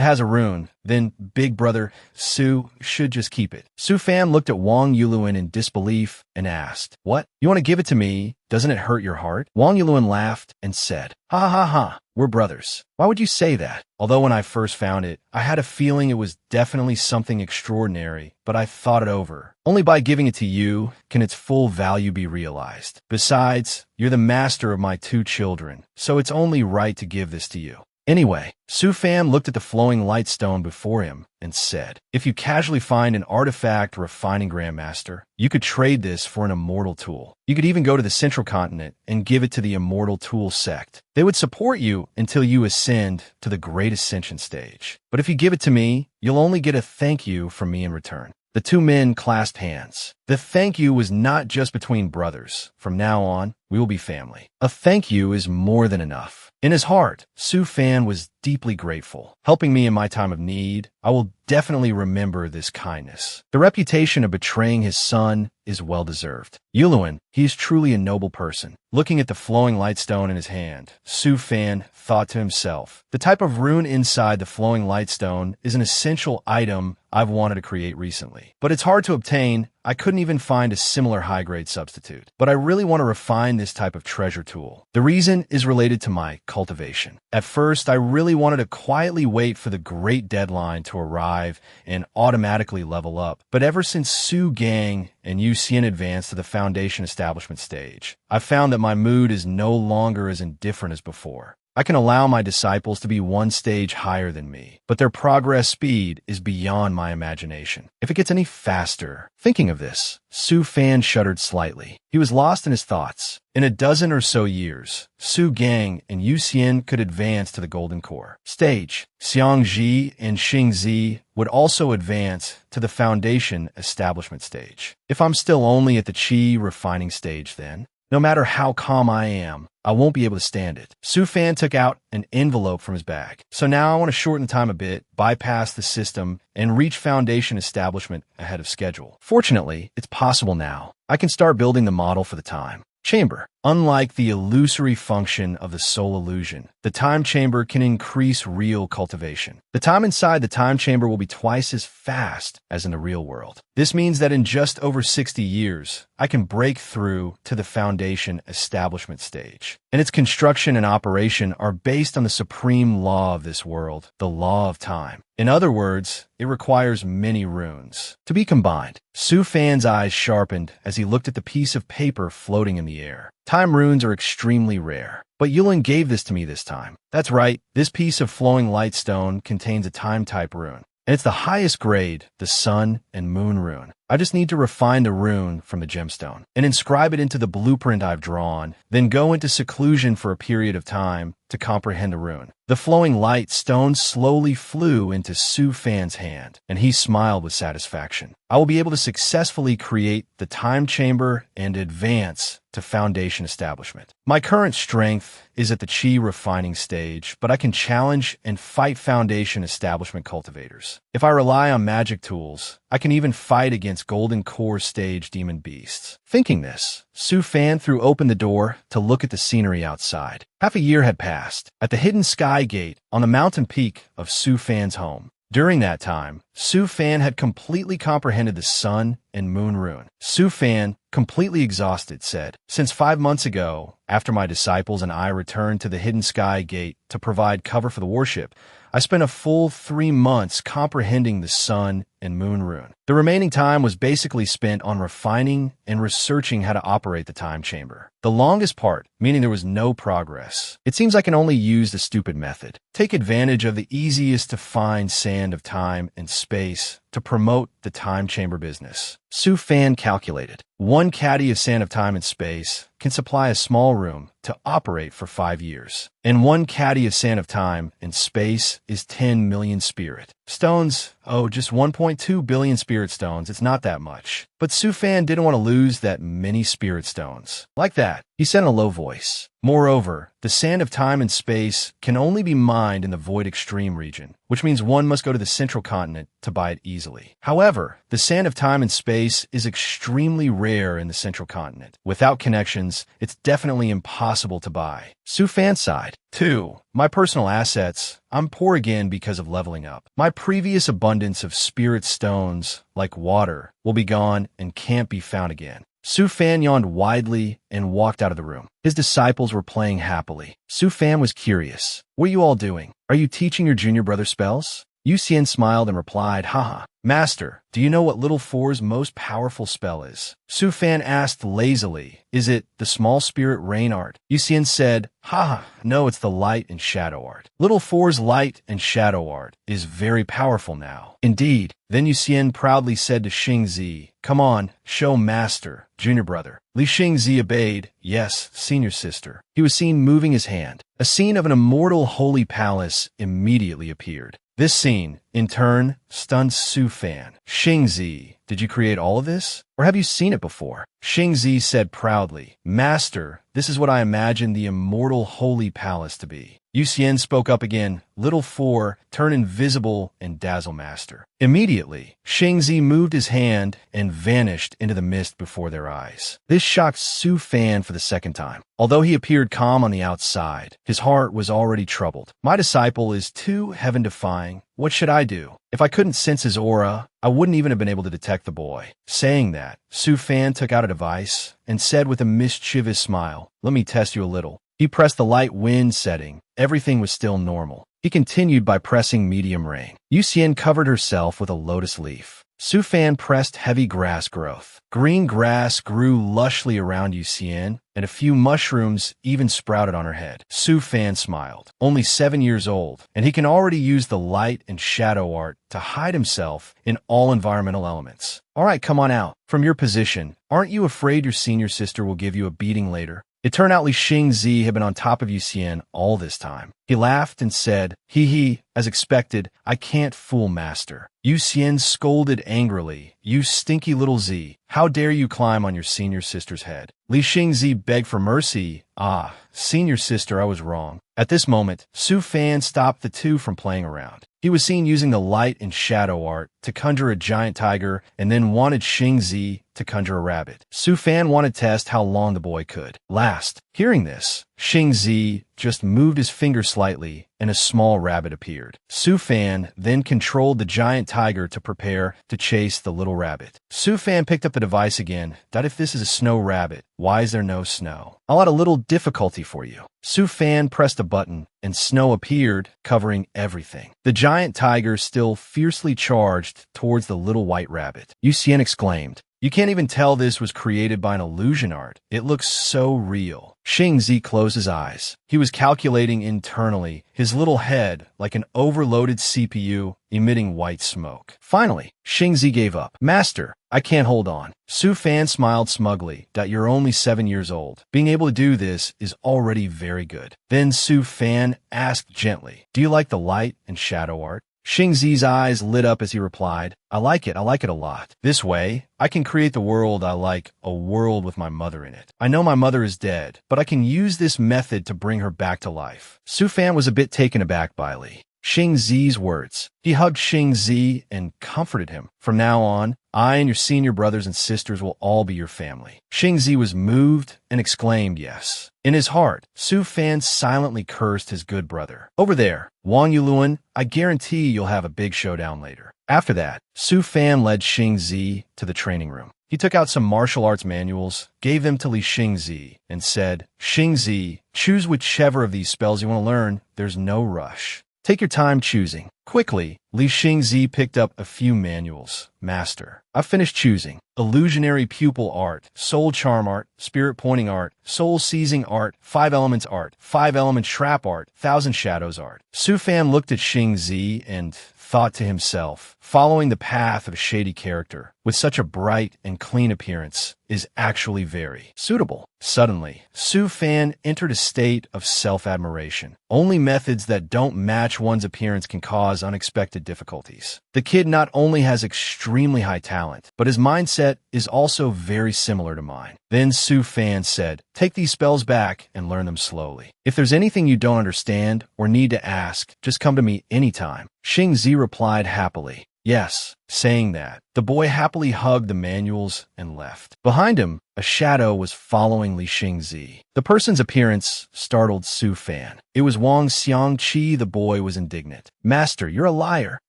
has a rune, then big brother Su should just keep it. Su Fan looked at Wang Yuluan in disbelief and asked, what? You want to give it to me? Doesn't it hurt your heart? Wang Yuluan laughed and said, ha ha ha ha. We're brothers. Why would you say that? Although when I first found it, I had a feeling it was definitely something extraordinary, but I thought it over. Only by giving it to you can its full value be realized. Besides, you're the master of my two children, so it's only right to give this to you. Anyway, Su Fan looked at the flowing light stone before him and said, if you casually find an artifact refining Grandmaster, you could trade this for an immortal tool. You could even go to the Central Continent and give it to the Immortal Tool sect. They would support you until you ascend to the Great Ascension stage. But if you give it to me, you'll only get a thank you from me in return. The two men clasped hands. The thank you was not just between brothers. From now on, we will be family. A thank you is more than enough. In his heart, Su Fan was deeply grateful. Helping me in my time of need, I will definitely remember this kindness. The reputation of betraying his son is well-deserved. Yuluan, he is truly a noble person. Looking at the flowing light stone in his hand, Su Fan thought to himself, the type of rune inside the flowing light stone is an essential item I've wanted to create recently. But it's hard to obtain. I couldn't even find a similar high-grade substitute. But I really want to refine this type of treasure tool. The reason is related to my cultivation. At first, I really merely wanted to quietly wait for the great deadline to arrive and automatically level up. But ever since Su Gang and Yu Xian advanced to the foundation establishment stage, I've found that my mood is no longer as indifferent as before. I can allow my disciples to be one stage higher than me, but their progress speed is beyond my imagination. If it gets any faster... Thinking of this, Su Fan shuddered slightly. He was lost in his thoughts. In a dozen or so years, Su Gang and Yu Xian could advance to the Golden Core stage. Xiang Ji and Xing Zi would also advance to the foundation establishment stage. If I'm still only at the Qi refining stage then, no matter how calm I am, I won't be able to stand it. Su Fan took out an envelope from his bag. So now I want to shorten the time a bit, bypass the system, and reach foundation establishment ahead of schedule. Fortunately, it's possible now. I can start building the model for the time chamber. Unlike the illusory function of the soul illusion, the time chamber can increase real cultivation. The time inside the time chamber will be twice as fast as in the real world. This means that in just over 60 years, I can break through to the foundation establishment stage. And its construction and operation are based on the supreme law of this world, the law of time. In other words, it requires many runes to be combined. Su Fan's eyes sharpened as he looked at the piece of paper floating in the air. Time runes are extremely rare, but Yulin gave this to me this time. That's right, this piece of flowing light stone contains a time-type rune, and it's the highest grade, the Sun and Moon rune. I just need to refine the rune from the gemstone and inscribe it into the blueprint I've drawn, then go into seclusion for a period of time to comprehend the rune. The flowing light stone slowly flew into Su Fan's hand, and he smiled with satisfaction. I will be able to successfully create the time chamber and advance to foundation establishment. My current strength is at the Qi refining stage, but I can challenge and fight foundation establishment cultivators. If I rely on magic tools, I can even fight against Golden Core stage demon beasts. Thinking this, Su Fan threw open the door to look at the scenery outside. Half a year had passed. At the hidden sky gate on the mountain peak of Su Fan's home. During that time, Su Fan had completely comprehended the Sun and Moon rune. Su Fan, completely exhausted, said, "Since 5 months ago, after my disciples and I returned to the hidden sky gate to provide cover for the warship, I spent a full 3 months comprehending the Sun and Moon rune. The remaining time was basically spent on refining and researching how to operate the time chamber. The longest part, meaning there was no progress. It seems I can only use the stupid method. Take advantage of the easiest to find sand of time and space to promote the time chamber business." Su Fan calculated. 1 caddy of sand of time and space can supply a small room to operate for 5 years. And 1 caddy of sand of time and space is 10 million spirit stones. Oh, just 1.2 billion spirit stones. It's not that much. But Su Fan didn't want to lose that many spirit stones. Like that, he said in a low voice. Moreover, the sand of time and space can only be mined in the Void Extreme region, which means one must go to the central continent to buy it easily. However, the sand of time and space is extremely rare in the central continent. Without connections, it's definitely impossible to buy. Su Fan sighed. 2. My personal assets. I'm poor again because of leveling up. My previous abundance of spirit stones, like water, will be gone and can't be found again. Su Fan yawned widely and walked out of the room. His disciples were playing happily. Su Fan was curious. "What are you all doing? Are you teaching your junior brother spells?" Yu Xian smiled and replied, "Haha. Master, do you know what Little Four's most powerful spell is?" Su Fan asked lazily, "Is it the small spirit rain art?" Yu Xian said, "Haha, no, it's the light and shadow art. Little Four's light and shadow art is very powerful now." Indeed. Then Yu Xian proudly said to Xing Zi, "Come on, show master, junior brother." Li Xing Zi obeyed. "Yes, senior sister." He was seen moving his hand. A scene of an immortal holy palace immediately appeared. This scene, in turn, stunned Su Fan. "Xing Zi, did you create all of this? Or have you seen it before?" Xing Zi said proudly, "Master, this is what I imagine the immortal holy palace to be." Yu Xian spoke up again. "Little Four, turn invisible and dazzle master." Immediately, Xing Zi moved his hand and vanished into the mist before their eyes. This shocked Su Fan for the second time. Although he appeared calm on the outside, his heart was already troubled. "My disciple is too heaven-defying. What should I do? If I couldn't sense his aura, I wouldn't even have been able to detect the boy." Saying that, Su Fan took out a device and said with a mischievous smile, "Let me test you a little." He pressed the light wind setting. Everything was still normal. He continued by pressing medium rain. Yu Xian covered herself with a lotus leaf. Su Fan pressed heavy grass growth. Green grass grew lushly around Yu Xian, and a few mushrooms even sprouted on her head. Su Fan smiled. Only 7 years old, and he can already use the light and shadow art to hide himself in all environmental elements. All right, come on out. From your position, aren't you afraid your senior sister will give you a beating later? It turned out Li Xingzi had been on top of Yu Xian all this time. He laughed and said, "Hee, as expected, I can't fool master." Yu Xian scolded angrily, "You stinky little Z, how dare you climb on your senior sister's head?" Li Xingzi begged for mercy. "Ah, senior sister, I was wrong." At this moment, Su Fan stopped the two from playing around. He was seen using the light and shadow art to conjure a giant tiger and then wanted Xingzi to conjure a rabbit. Su Fan wanted to test how long the boy could last. Hearing this, Xingzi just moved his finger slightly and a small rabbit appeared. Su Fan then controlled the giant tiger to prepare to chase the little rabbit. Su Fan picked up the device again. If this is a snow rabbit, why is there no snow? I'll add a little difficulty for you. Su Fan pressed a button and snow appeared, covering everything. The giant tiger still fiercely charged towards the little white rabbit. Yu Xian exclaimed, "You can't even tell this was created by an illusion art. It looks so real." Xingzi closed his eyes. He was calculating internally, his little head like an overloaded CPU emitting white smoke. Finally, Xingzi gave up. "Master, I can't hold on." Su Fan smiled smugly. "You're only 7 years old. Being able to do this is already very good." Then Su Fan asked gently, "Do you like the light and shadow art?" Xingzi's eyes lit up as he replied, I like it a lot. This way, I can create the world I like, a world with my mother in it. I know my mother is dead, but I can use this method to bring her back to life." Su Fan was a bit taken aback by Li Xingzi's words. He hugged Xingzi and comforted him. "From now on, I and your senior brothers and sisters will all be your family." Xingzi was moved and exclaimed yes. In his heart, Su Fan silently cursed his good brother. "Over there, Wang Yuluan, I guarantee you'll have a big showdown later." After that, Su Fan led Xingzi to the training room. He took out some martial arts manuals, gave them to Li Xingzi, and said, "Xingzi, choose whichever of these spells you want to learn. There's no rush. Take your time choosing." Quickly, Li Xingzi picked up a few manuals. "Master, I've finished choosing. Illusionary pupil art, soul charm art, spirit pointing art, soul seizing art, 5 elements art, 5 element trap art, 1,000 shadows art." Su Fan looked at Xingzi and thought to himself, following the path of a shady character with such a bright and clean appearance is actually very suitable. Suddenly, Su Fan entered a state of self-admiration. Only methods that don't match one's appearance can cause unexpected difficulties. The kid not only has extremely high talent, but his mindset is also very similar to mine. Then Su Fan said, "Take these spells back and learn them slowly. If there's anything you don't understand or need to ask, just come to me anytime." Xingzi replied happily, "Yes." Saying that, the boy happily hugged the manuals and left. Behind him, a shadow was following Li Xingzi. The person's appearance startled Su Fan. It was Wang Xiangqi. The boy was indignant. "Master, you're a liar.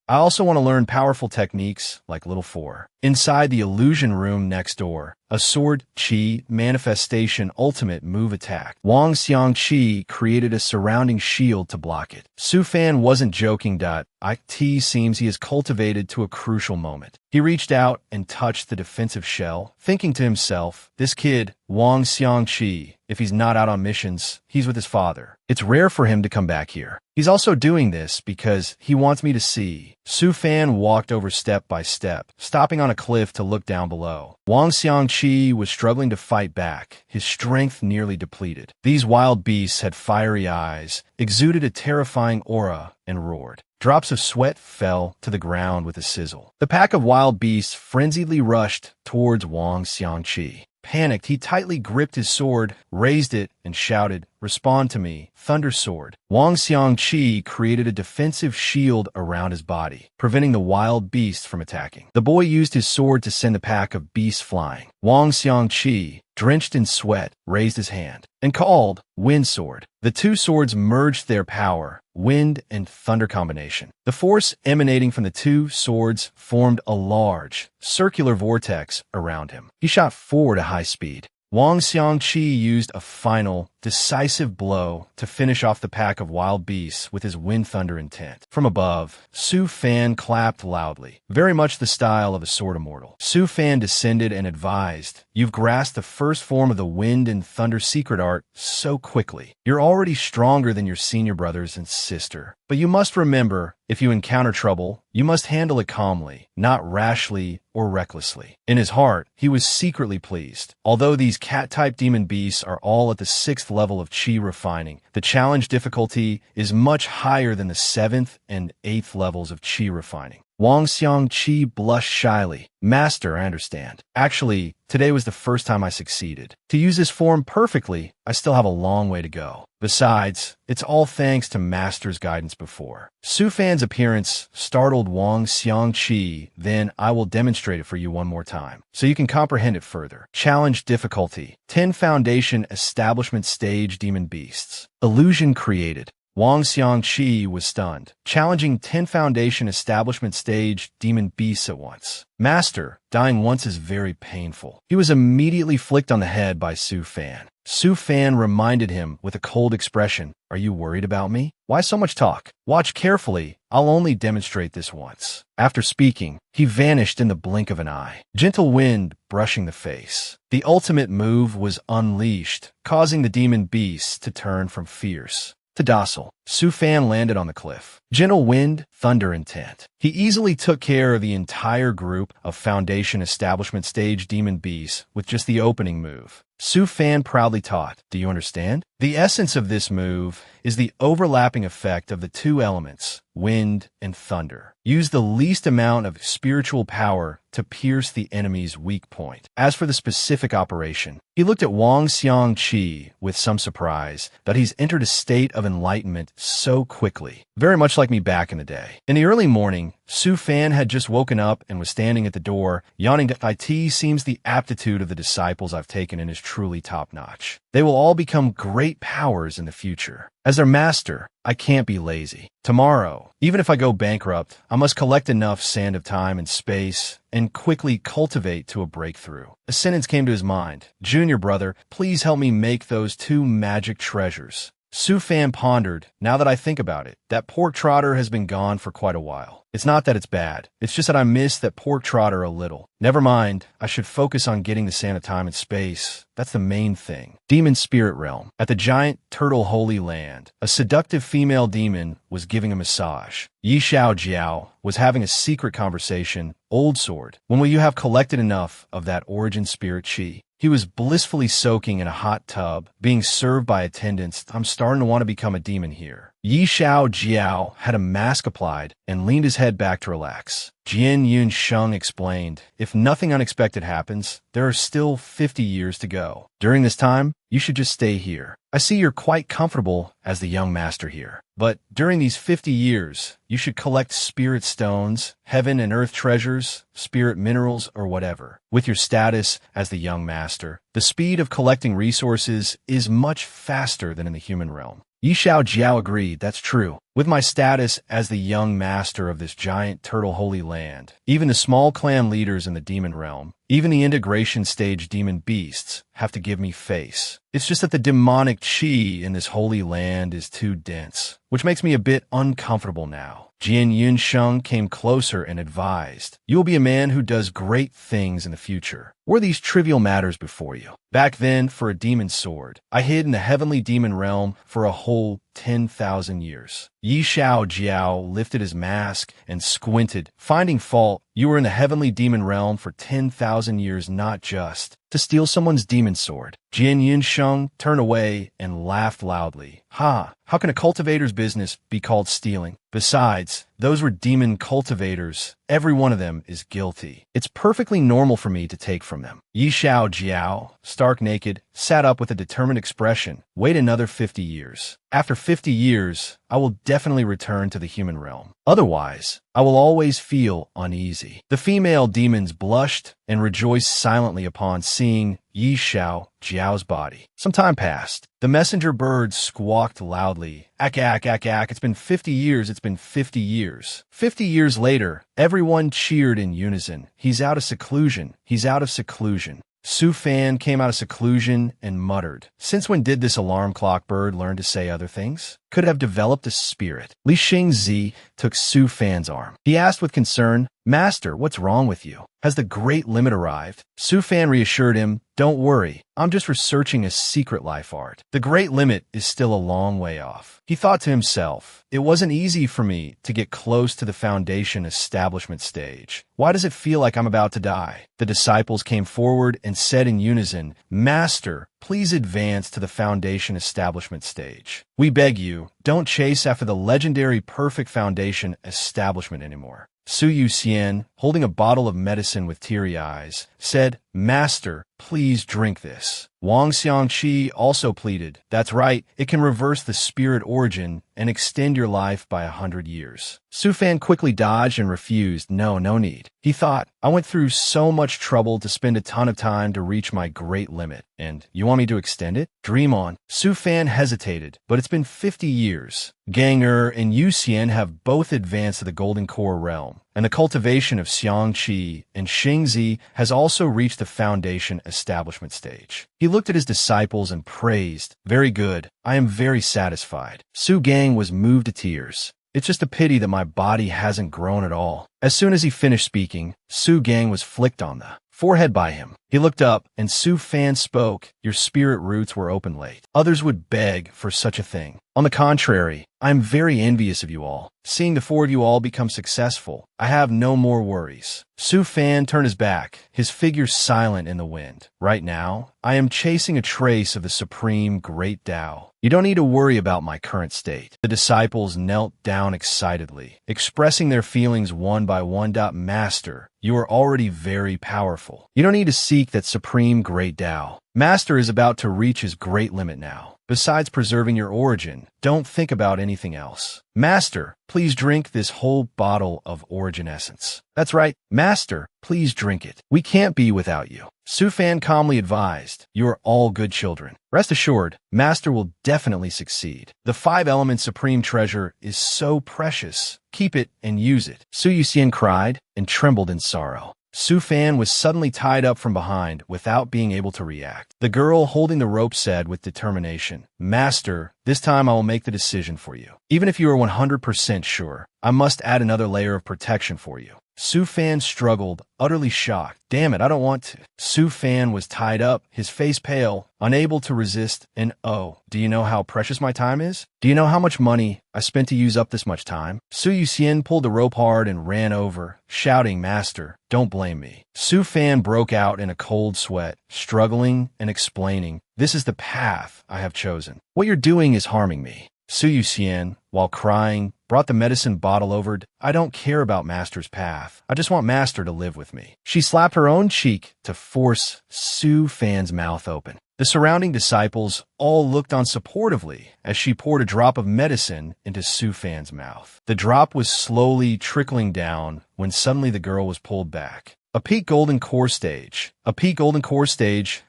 I also want to learn powerful techniques like Little Four." Inside the illusion room next door, a sword chi manifestation ultimate move attack. Wang Xiangqi created a surrounding shield to block it. Su Fan wasn't joking. It seems he has cultivated to a crucial moment. He reached out and touched the defensive shell, thinking to himself, this kid, Wang Xiangqi, if he's not out on missions, he's with his father. It's rare for him to come back here. He's also doing this because he wants me to see. Su Fan walked over step by step, stopping on a cliff to look down below. Wang Xiangqi was struggling to fight back, his strength nearly depleted. These wild beasts had fiery eyes, exuded a terrifying aura, and roared. Drops of sweat fell to the ground with a sizzle. The pack of wild beasts frenziedly rushed towards Wang Xiangqi. Panicked, he tightly gripped his sword, raised it, and shouted, "Respond to me, Thunder Sword." Wang Xiangqi created a defensive shield around his body, preventing the wild beasts from attacking. The boy used his sword to send the pack of beasts flying. Wang Xiangqi, drenched in sweat, raised his hand and called, "Wind Sword." The two swords merged their power, wind and thunder combination. The force emanating from the two swords formed a large, circular vortex around him. He shot forward at high speed. Wang Xiangqi used a final, decisive blow to finish off the pack of wild beasts with his wind thunder intent. From above, Su Fan clapped loudly, very much the style of a sword immortal. Su Fan descended and advised, "You've grasped the first form of the wind and thunder secret art so quickly. You're already stronger than your senior brothers and sister. But you must remember, if you encounter trouble, you must handle it calmly, not rashly or recklessly." In his heart, he was secretly pleased. Although these cat-type demon beasts are all at the 6th level of chi refining, the challenge difficulty is much higher than the 7th and 8th levels of chi refining. Wang Xiangqi blushed shyly. "Master, I understand. Actually, today was the first time I succeeded. To use this form perfectly, I still have a long way to go. Besides, it's all thanks to Master's guidance before." Su Fan's appearance startled Wang Xiangqi. "Then I will demonstrate it for you one more time, so you can comprehend it further. Challenge difficulty: 10 Foundation Establishment Stage Demon Beasts. Illusion created." Wang Xiangqi was stunned. Challenging 10 Foundation Establishment Stage Demon Beasts at once. "Master, dying once is very painful." He was immediately flicked on the head by Su Fan. Su Fan reminded him with a cold expression, "Are you worried about me? Why so much talk? Watch carefully. I'll only demonstrate this once." After speaking, he vanished in the blink of an eye. Gentle wind brushing the face. The ultimate move was unleashed, causing the demon beasts to turn from fierce to docile. Su Fan landed on the cliff. Gentle wind, thunder intent. He easily took care of the entire group of Foundation Establishment Stage Demon Beasts with just the opening move. Su Fan proudly taught, "Do you understand? The essence of this move is the overlapping effect of the two elements, wind and thunder. Use the least amount of spiritual power to pierce the enemy's weak point." As for the specific operation, he looked at Wang Xiangqi with some surprise that he's entered a state of enlightenment so quickly. Very much like me back in the day. In the early morning, Su Fan had just woken up and was standing at the door, yawning. "It seems the aptitude of the disciples I've taken in is truly top-notch. They will all become great powers in the future. As their master, I can't be lazy. Tomorrow, even if I go bankrupt, I must collect enough sand of time and space and quickly cultivate to a breakthrough." A sentence came to his mind. "Junior brother, please help me make those 2 magic treasures." Su Fan pondered. "Now that I think about it, that pork trotter has been gone for quite a while. It's not that it's bad. It's just that I miss that pork trotter a little. Never mind, I should focus on getting the sand of time and space. That's the main thing." Demon Spirit Realm. At the giant turtle holy land, a seductive female demon was giving a massage. Yi Xiao Jiao was having a secret conversation. "Old sword, when will you have collected enough of that origin spirit chi?" He was blissfully soaking in a hot tub, being served by attendants. "I'm starting to want to become a demon here." Yi Xiao Jiao had a mask applied and leaned his head back to relax. Jian Yun Sheng explained, "If nothing unexpected happens, there are still 50 years to go. During this time, you should just stay here. I see you're quite comfortable as the young master here. But during these 50 years, you should collect spirit stones, heaven and earth treasures, spirit minerals, or whatever. With your status as the young master, the speed of collecting resources is much faster than in the human realm." Yi Xiao Jiao agreed, "That's true. With my status as the young master of this giant turtle holy land, even the small clan leaders in the demon realm, even the integration stage demon beasts, have to give me face. It's just that the demonic chi in this holy land is too dense, which makes me a bit uncomfortable now." Jian Yunsheng came closer and advised, "You will be a man who does great things in the future. Were these trivial matters before you? Back then, for a demon sword, I hid in the heavenly demon realm for a whole 10,000 years." Yi Xiao Jiao lifted his mask and squinted, finding fault. "You were in the heavenly demon realm for 10,000 years, not just to steal someone's demon sword." Jian Yunsheng turned away and laughed loudly. "Ha! How can a cultivator's business be called stealing? Besides, those were demon cultivators. Every one of them is guilty. It's perfectly normal for me to take from them." Yi Xiao Jiao, stark naked, sat up with a determined expression. "Wait another 50 years. After 50 years, I will definitely return to the human realm. Otherwise, I will always feel uneasy." The female demons blushed and rejoiced silently upon seeing Yi Xiao Jiao's body. Some time passed. The messenger bird squawked loudly. "Ack, ack, ack, ack, it's been 50 years, it's been 50 years. 50 years later, everyone cheered in unison. "He's out of seclusion, he's out of seclusion." Su Fan came out of seclusion and muttered, "Since when did this alarm clock bird learn to say other things? Could it have developed a spirit?" Li Xingzi took Su Fan's arm. He asked with concern, "Master, what's wrong with you? Has the great limit arrived?" Su Fan reassured him, "Don't worry, I'm just researching a secret life art. The great limit is still a long way off." He thought to himself, "It wasn't easy for me to get close to the foundation establishment stage. Why does it feel like I'm about to die?" The disciples came forward and said in unison, "Master, please advance to the foundation establishment stage. We beg you, don't chase after the legendary perfect foundation establishment anymore." Su Yuxian, holding a bottle of medicine with teary eyes, said, "Master, please drink this." Wang Xiangqi also pleaded, "That's right, it can reverse the spirit origin and extend your life by 100 years. Su Fan quickly dodged and refused, no need. He thought, "I went through so much trouble to spend a ton of time to reach my great limit, and you want me to extend it? Dream on." Su Fan hesitated, but it's been 50 years. Ganger and Yuxian have both advanced to the Golden Core realm, and the cultivation of Xiangqi and Xingzi has also reached the foundation establishment stage. He looked at his disciples and praised, "Very good. I am very satisfied." Su Gang was moved to tears. "It's just a pity that my body hasn't grown at all." As soon as he finished speaking, Su Gang was flicked on the forehead by him. He looked up, and Su Fan spoke, "Your spirit roots were open late. Others would beg for such a thing. On the contrary, I am very envious of you all. Seeing the four of you all become successful, I have no more worries." Su Fan turned his back, his figure silent in the wind. "Right now, I am chasing a trace of the supreme great Tao. You don't need to worry about my current state." The disciples knelt down excitedly, expressing their feelings one by one. "Master, you are already very powerful. You don't need to seek that supreme great Tao. Master is about to reach his great limit now. Besides preserving your origin, don't think about anything else. Master, please drink this whole bottle of origin essence." "That's right, Master, please drink it. We can't be without you." Su Fan calmly advised, "You are all good children. Rest assured, Master will definitely succeed. The five-element supreme treasure is so precious. Keep it and use it." Su Yuxian cried and trembled in sorrow. Su Fan was suddenly tied up from behind without being able to react. The girl holding the rope said with determination, "Master, this time I will make the decision for you. Even if you are 100% sure, I must add another layer of protection for you." Su Fan struggled, utterly shocked. "Damn it, I don't want to." Su Fan was tied up, his face pale, unable to resist, and "Oh, do you know how precious my time is? Do you know how much money I spent to use up this much time?" Su Yuxian pulled the rope hard and ran over, shouting, "Master, don't blame me." Su Fan broke out in a cold sweat, struggling and explaining, "This is the path I have chosen. What you're doing is harming me." Su Yuxian, while crying, brought the medicine bottle over. "I don't care about Master's path. I just want Master to live with me." She slapped her own cheek to force Su Fan's mouth open. The surrounding disciples all looked on supportively as she poured a drop of medicine into Su Fan's mouth. The drop was slowly trickling down when suddenly the girl was pulled back. A peak golden core stage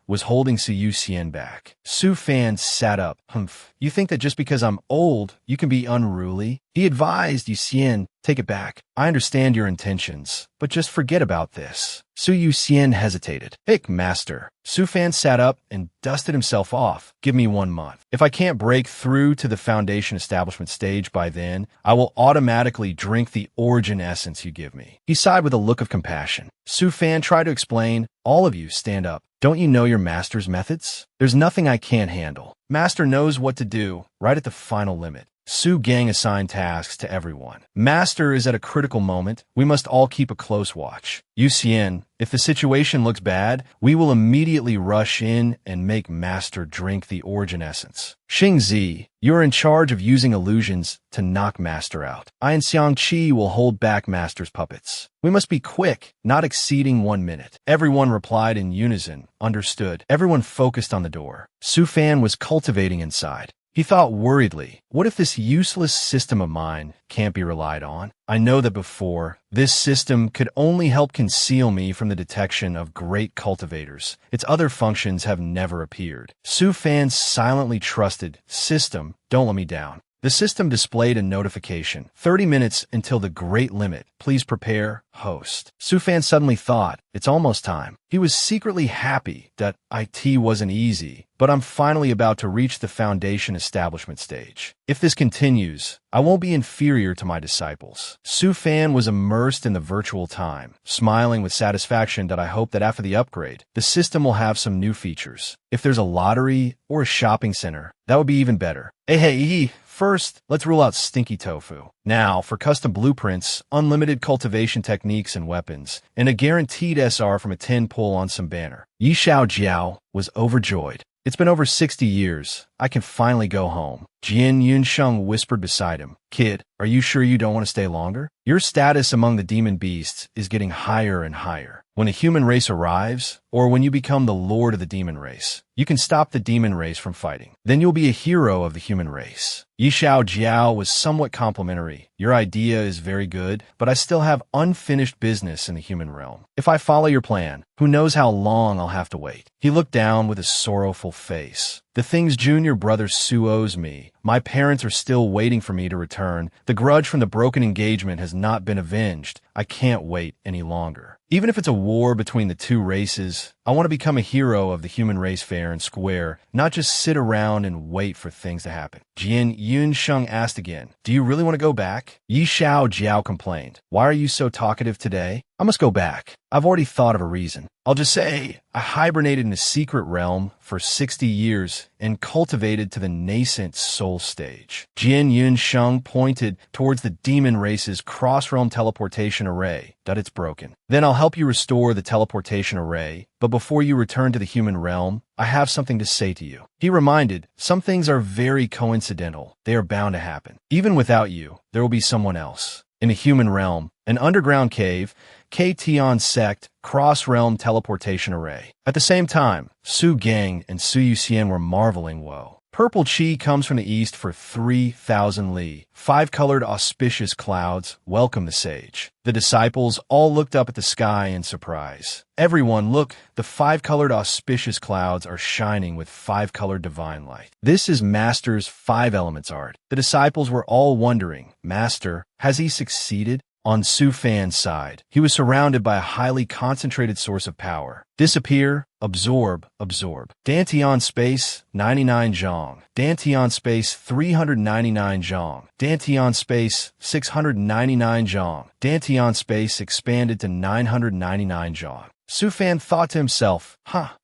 was holding Su Yuxian back. Su Fan sat up. "Humph, you think that just because I'm old, you can be unruly?" He advised Yuxian, "Take it back. I understand your intentions, but just forget about this." Su Yuxian hesitated. "Hick, Master." Su Fan sat up and dusted himself off. "Give me 1 month. If I can't break through to the foundation establishment stage by then, I will automatically drink the origin essence you give me." He sighed with a look of compassion. Su Fan tried to explain, "All of you, stand up. Don't you know your Master's methods? There's nothing I can't handle. Master knows what to do, right at the final limit." Su Gang assigned tasks to everyone. "Master is at a critical moment. We must all keep a close watch. Yuxian, if the situation looks bad, we will immediately rush in and make Master drink the origin essence. Xingzi, you are in charge of using illusions to knock Master out. I and Xiangqi will hold back Master's puppets. We must be quick, not exceeding 1 minute." Everyone replied in unison, "Understood." Everyone focused on the door. Su Fan was cultivating inside. He thought worriedly, what if this useless system of mine can't be relied on? I know that before, this system could only help conceal me from the detection of great cultivators. Its other functions have never appeared. Su Fan silently trusted, "System, don't let me down." The system displayed a notification. 30 minutes until the great limit. Please prepare, host. Sufan suddenly thought, it's almost time. He was secretly happy that IT wasn't easy, but I'm finally about to reach the foundation establishment stage. If this continues, I won't be inferior to my disciples. Sufan was immersed in the virtual time, smiling with satisfaction that I hope that after the upgrade, the system will have some new features. If there's a lottery or a shopping center, that would be even better. Hey, first, let's rule out stinky tofu. Now, for custom blueprints, unlimited cultivation techniques and weapons, and a guaranteed SR from a 10 pull on some banner. Yi Xiao Jiao was overjoyed. It's been over 60 years. I can finally go home. Jian Yunsheng whispered beside him. Kid, are you sure you don't want to stay longer? Your status among the demon beasts is getting higher and higher. When the human race arrives, or when you become the lord of the demon race, you can stop the demon race from fighting. Then you'll be a hero of the human race. Yi Xiao Jiao was somewhat complimentary. Your idea is very good, but I still have unfinished business in the human realm. If I follow your plan, who knows how long I'll have to wait. He looked down with a sorrowful face. The things junior brother Su owes me. My parents are still waiting for me to return. The grudge from the broken engagement has not been avenged. I can't wait any longer. Even if it's a war between the two races, I want to become a hero of the human race fair and square, not just sit around and wait for things to happen. Jian Yunsheng asked again, do you really want to go back? Yi Xiao Jiao complained. Why are you so talkative today? I must go back. I've already thought of a reason. I'll just say, I hibernated in a secret realm for 60 years and cultivated to the nascent soul stage. Jian Yunsheng pointed towards the demon race's cross-realm teleportation array, that it's broken. Then I'll help you restore the teleportation array, but before you return to the human realm, I have something to say to you. He reminded, some things are very coincidental. They are bound to happen. Even without you, there will be someone else. In the human realm, an underground cave, K-Tion sect, cross-realm teleportation array. At the same time, Su Gang and Su Yuxian were marveling woe. Purple chi comes from the east for 3,000 li. 5-colored auspicious clouds welcome the sage. The disciples all looked up at the sky in surprise. Everyone, look, the 5-colored auspicious clouds are shining with 5-colored divine light. This is Master's 5 elements art. The disciples were all wondering, Master, has he succeeded? On Su Fan's side, he was surrounded by a highly concentrated source of power. Disappear, absorb, absorb. Dantian space, 99 zhong. Dantian space, 399 zhong. Dantian space, 699 zhong. Dantian space expanded to 999 zhong. Su Fan thought to himself,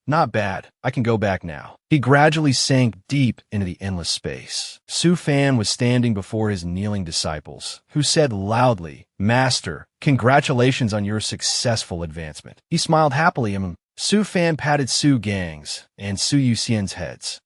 not bad. I can go back now. He gradually sank deep into the endless space. Su Fan was standing before his kneeling disciples, who said loudly, Master, congratulations on your successful advancement. He smiled happily and Su Fan patted Su Gang's and Su Yuxian's heads.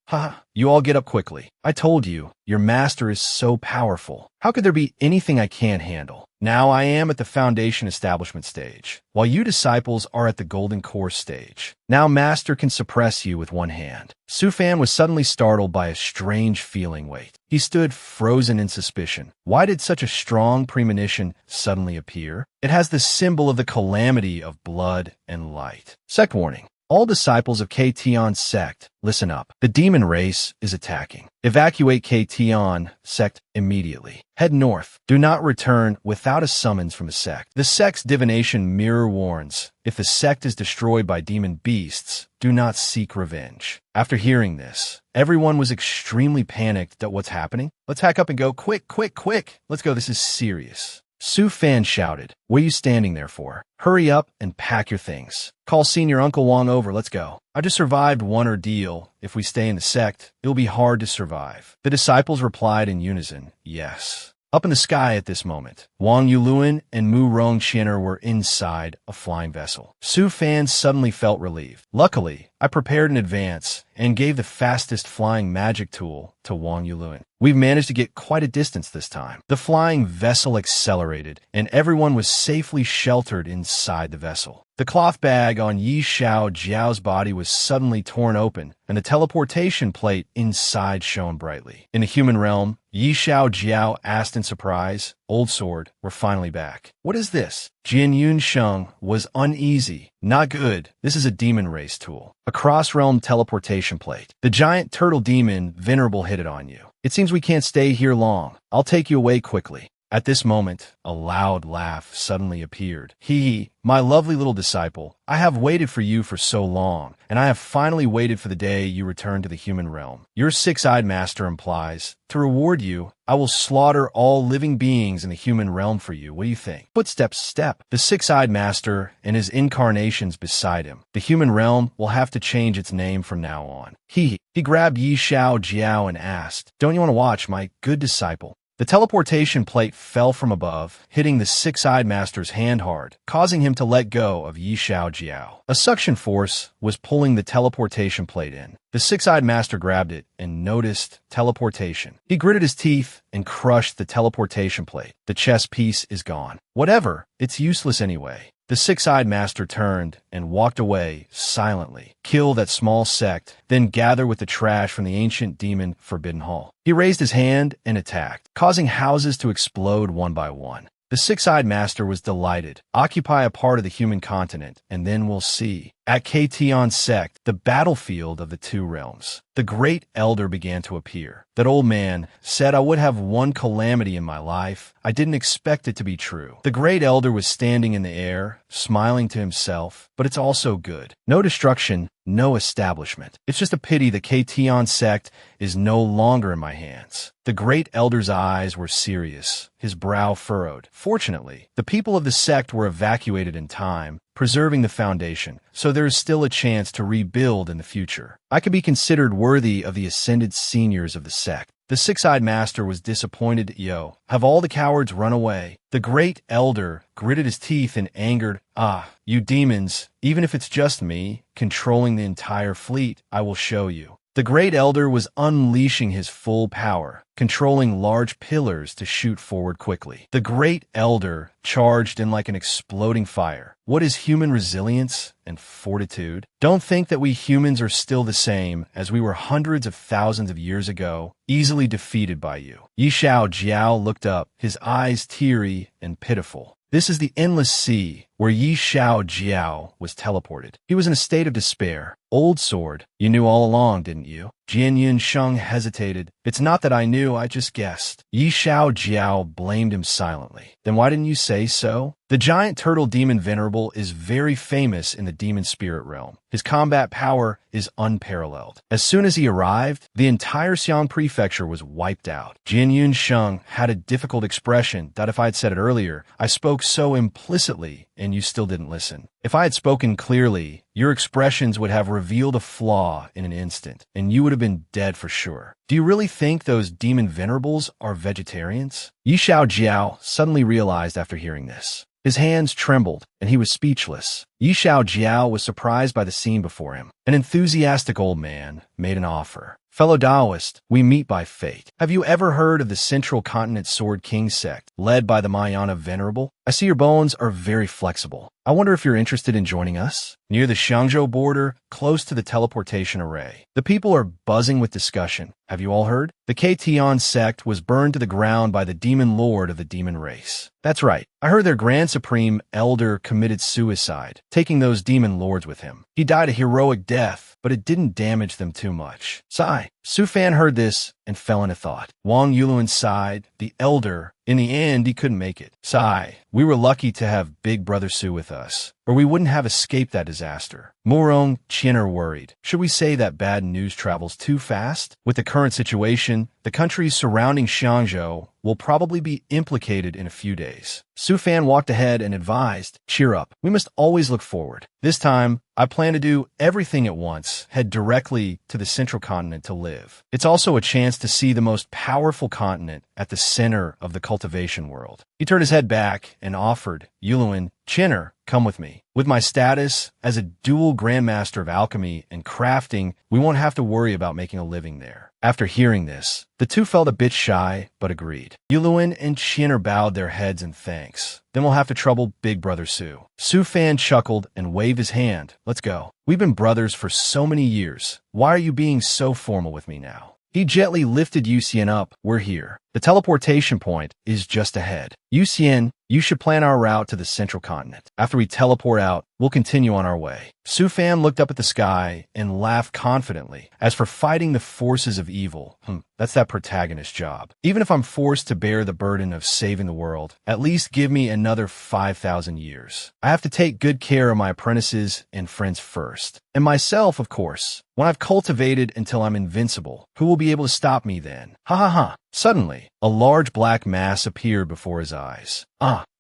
You all get up quickly. I told you, your master is so powerful. How could there be anything I can't handle? Now I am at the foundation establishment stage, while you disciples are at the golden core stage. Now master can suppress you with one hand. Su Fan was suddenly startled by a strange feeling weight. He stood frozen in suspicion. Why did such a strong premonition suddenly appear? It has the symbol of the calamity of blood and light. Sect warning. All disciples of K-Tion sect, listen up. The demon race is attacking. Evacuate K-Tion sect immediately. Head north. Do not return without a summons from the sect. The sect's divination mirror warns, if the sect is destroyed by demon beasts, do not seek revenge. After hearing this, everyone was extremely panicked at what's happening. Let's hack up and go. Quick, quick, quick. Let's go. This is serious. Su Fan shouted, what are you standing there for? Hurry up and pack your things. Call Senior Uncle Wong over, let's go. I just survived one ordeal. If we stay in the sect, it'll be hard to survive. The disciples replied in unison, yes. Up in the sky at this moment, Wang Yuluan and Mu Rongqianer were inside a flying vessel. Su Fan suddenly felt relieved. Luckily, I prepared in advance and gave the fastest flying magic tool to Wang Yuluan. We've managed to get quite a distance this time. The flying vessel accelerated, and everyone was safely sheltered inside the vessel. The cloth bag on Yi Xiao Jiao's body was suddenly torn open, and the teleportation plate inside shone brightly. In the human realm, Yi Xiao Jiao asked in surprise, Old Sword, we're finally back. What is this? Jian Yunsheng was uneasy. Not good. This is a demon race tool. A cross-realm teleportation plate. The giant turtle demon Venerable hit it on you. It seems we can't stay here long. I'll take you away quickly." At this moment, a loud laugh suddenly appeared. "Hee, my lovely little disciple, I have waited for you for so long, and I have finally waited for the day you return to the human realm. Your six-eyed master implies, to reward you, I will slaughter all living beings in the human realm for you. What do you think?" Footsteps step. The six-eyed master and his incarnations beside him. The human realm will have to change its name from now on. He grabbed Yi Xiao Jiao and asked, "Don't you want to watch, my good disciple?" The teleportation plate fell from above, hitting the six-eyed master's hand hard, causing him to let go of Yi Xiao Jiao. A suction force was pulling the teleportation plate in. The six-eyed master grabbed it and noticed teleportation. He gritted his teeth and crushed the teleportation plate. The chess piece is gone. Whatever, it's useless anyway. The six-eyed master turned and walked away silently. Kill that small sect, then gather with the trash from the ancient demon Forbidden Hall. He raised his hand and attacked, causing houses to explode one by one. The six-eyed master was delighted. Occupy a part of the human continent, and then we'll see. At Kation sect, the battlefield of the two realms, the great elder began to appear. That old man said I would have one calamity in my life. I didn't expect it to be true. The great elder was standing in the air, smiling to himself, but it's also good. No destruction, no establishment. It's just a pity the Kation sect is no longer in my hands. The great elder's eyes were serious, his brow furrowed. Fortunately, the people of the sect were evacuated in time, preserving the foundation, so there is still a chance to rebuild in the future. I could be considered worthy of the ascended seniors of the sect. The six-eyed master was disappointed. Yo, have all the cowards run away? The great elder gritted his teeth in anger. Ah, you demons, even if it's just me, controlling the entire fleet, I will show you. The great elder was unleashing his full power, controlling large pillars to shoot forward quickly. The great elder charged in like an exploding fire. What is human resilience and fortitude? Don't think that we humans are still the same as we were hundreds of thousands of years ago, easily defeated by you. Yi Xiao Jiao looked up, his eyes teary and pitiful. This is the endless sea where Yi Xiao Jiao was teleported. He was in a state of despair. Old sword, you knew all along, didn't you? Jian Yun Sheng hesitated. It's not that I knew, I just guessed. Yi Xiao Jiao blamed him silently. Then why didn't you say so? The giant turtle demon Venerable is very famous in the demon spirit realm. His combat power is unparalleled. As soon as he arrived, the entire Xiang prefecture was wiped out. Jian Yun Sheng had a difficult expression that if I had said it earlier, I spoke so implicitly and you still didn't listen. If I had spoken clearly, your expressions would have revealed a flaw in an instant, and you would have been dead for sure. Do you really think those demon venerables are vegetarians? Yi Xiao Jiao suddenly realized after hearing this. His hands trembled, and he was speechless. Yi Xiao Jiao was surprised by the scene before him. An enthusiastic old man made an offer. Fellow Taoist, we meet by fate. Have you ever heard of the Central Continent Sword King sect, led by the Mayana Venerable? I see your bones are very flexible. I wonder if you're interested in joining us? Near the Shangzhou border, close to the teleportation array. The people are buzzing with discussion. Have you all heard? The Kation sect was burned to the ground by the demon lord of the demon race. That's right. I heard their Grand Supreme Elder committed suicide, taking those demon lords with him. He died a heroic death, but it didn't damage them too much. Sigh. Su Fan heard this and fell into thought. Wang Yuluan sighed. The elder, in the end, he couldn't make it. Sigh. We were lucky to have Big Brother Su with us, or we wouldn't have escaped that disaster. Murong Qian worried. Should we say that bad news travels too fast? With the current situation, the countries surrounding Shangzhou will probably be implicated in a few days. Su Fan walked ahead and advised, cheer up. We must always look forward. This time, I plan to do everything at once, head directly to the Central Continent to live. It's also a chance to see the most powerful continent at the center of the cultivation world. He turned his head back and offered, Yuluan, Chinner, come with me. With my status as a dual grandmaster of alchemy and crafting, we won't have to worry about making a living there. After hearing this, the two felt a bit shy, but agreed. Yuluan and Chinner bowed their heads in thanks. Then we'll have to trouble Big Brother Su. Su Fan chuckled and waved his hand. Let's go. We've been brothers for so many years. Why are you being so formal with me now? He gently lifted Yuxian up. We're here. The teleportation point is just ahead. Yuxian, You should plan our route to the central continent. After we teleport out, we'll continue on our way. Su Fan looked up at the sky and laughed confidently. As for fighting the forces of evil, that's that protagonist's job. Even if I'm forced to bear the burden of saving the world, at least give me another 5,000 years. I have to take good care of my apprentices and friends first. And myself, of course. When I've cultivated until I'm invincible, who will be able to stop me then? Ha ha ha. Suddenly, a large black mass appeared before his eyes.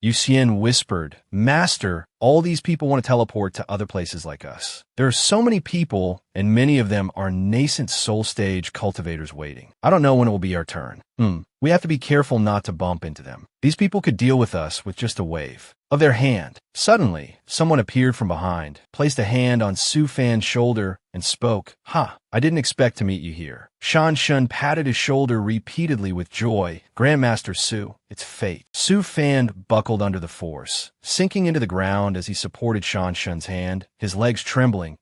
Yu Xian whispered, Master, all these people want to teleport to other places like us. There are so many people, and many of them are nascent soul stage cultivators waiting. I don't know when it will be our turn. We have to be careful not to bump into them. These people could deal with us with just a wave of their hand. Suddenly, someone appeared from behind, placed a hand on Su Fan's shoulder, and spoke. I didn't expect to meet you here. Shan Shun patted his shoulder repeatedly with joy. Grandmaster Su, it's fate. Su Fan buckled under the force, sinking into the ground as he supported Shan Shun's hand, his legs trembling.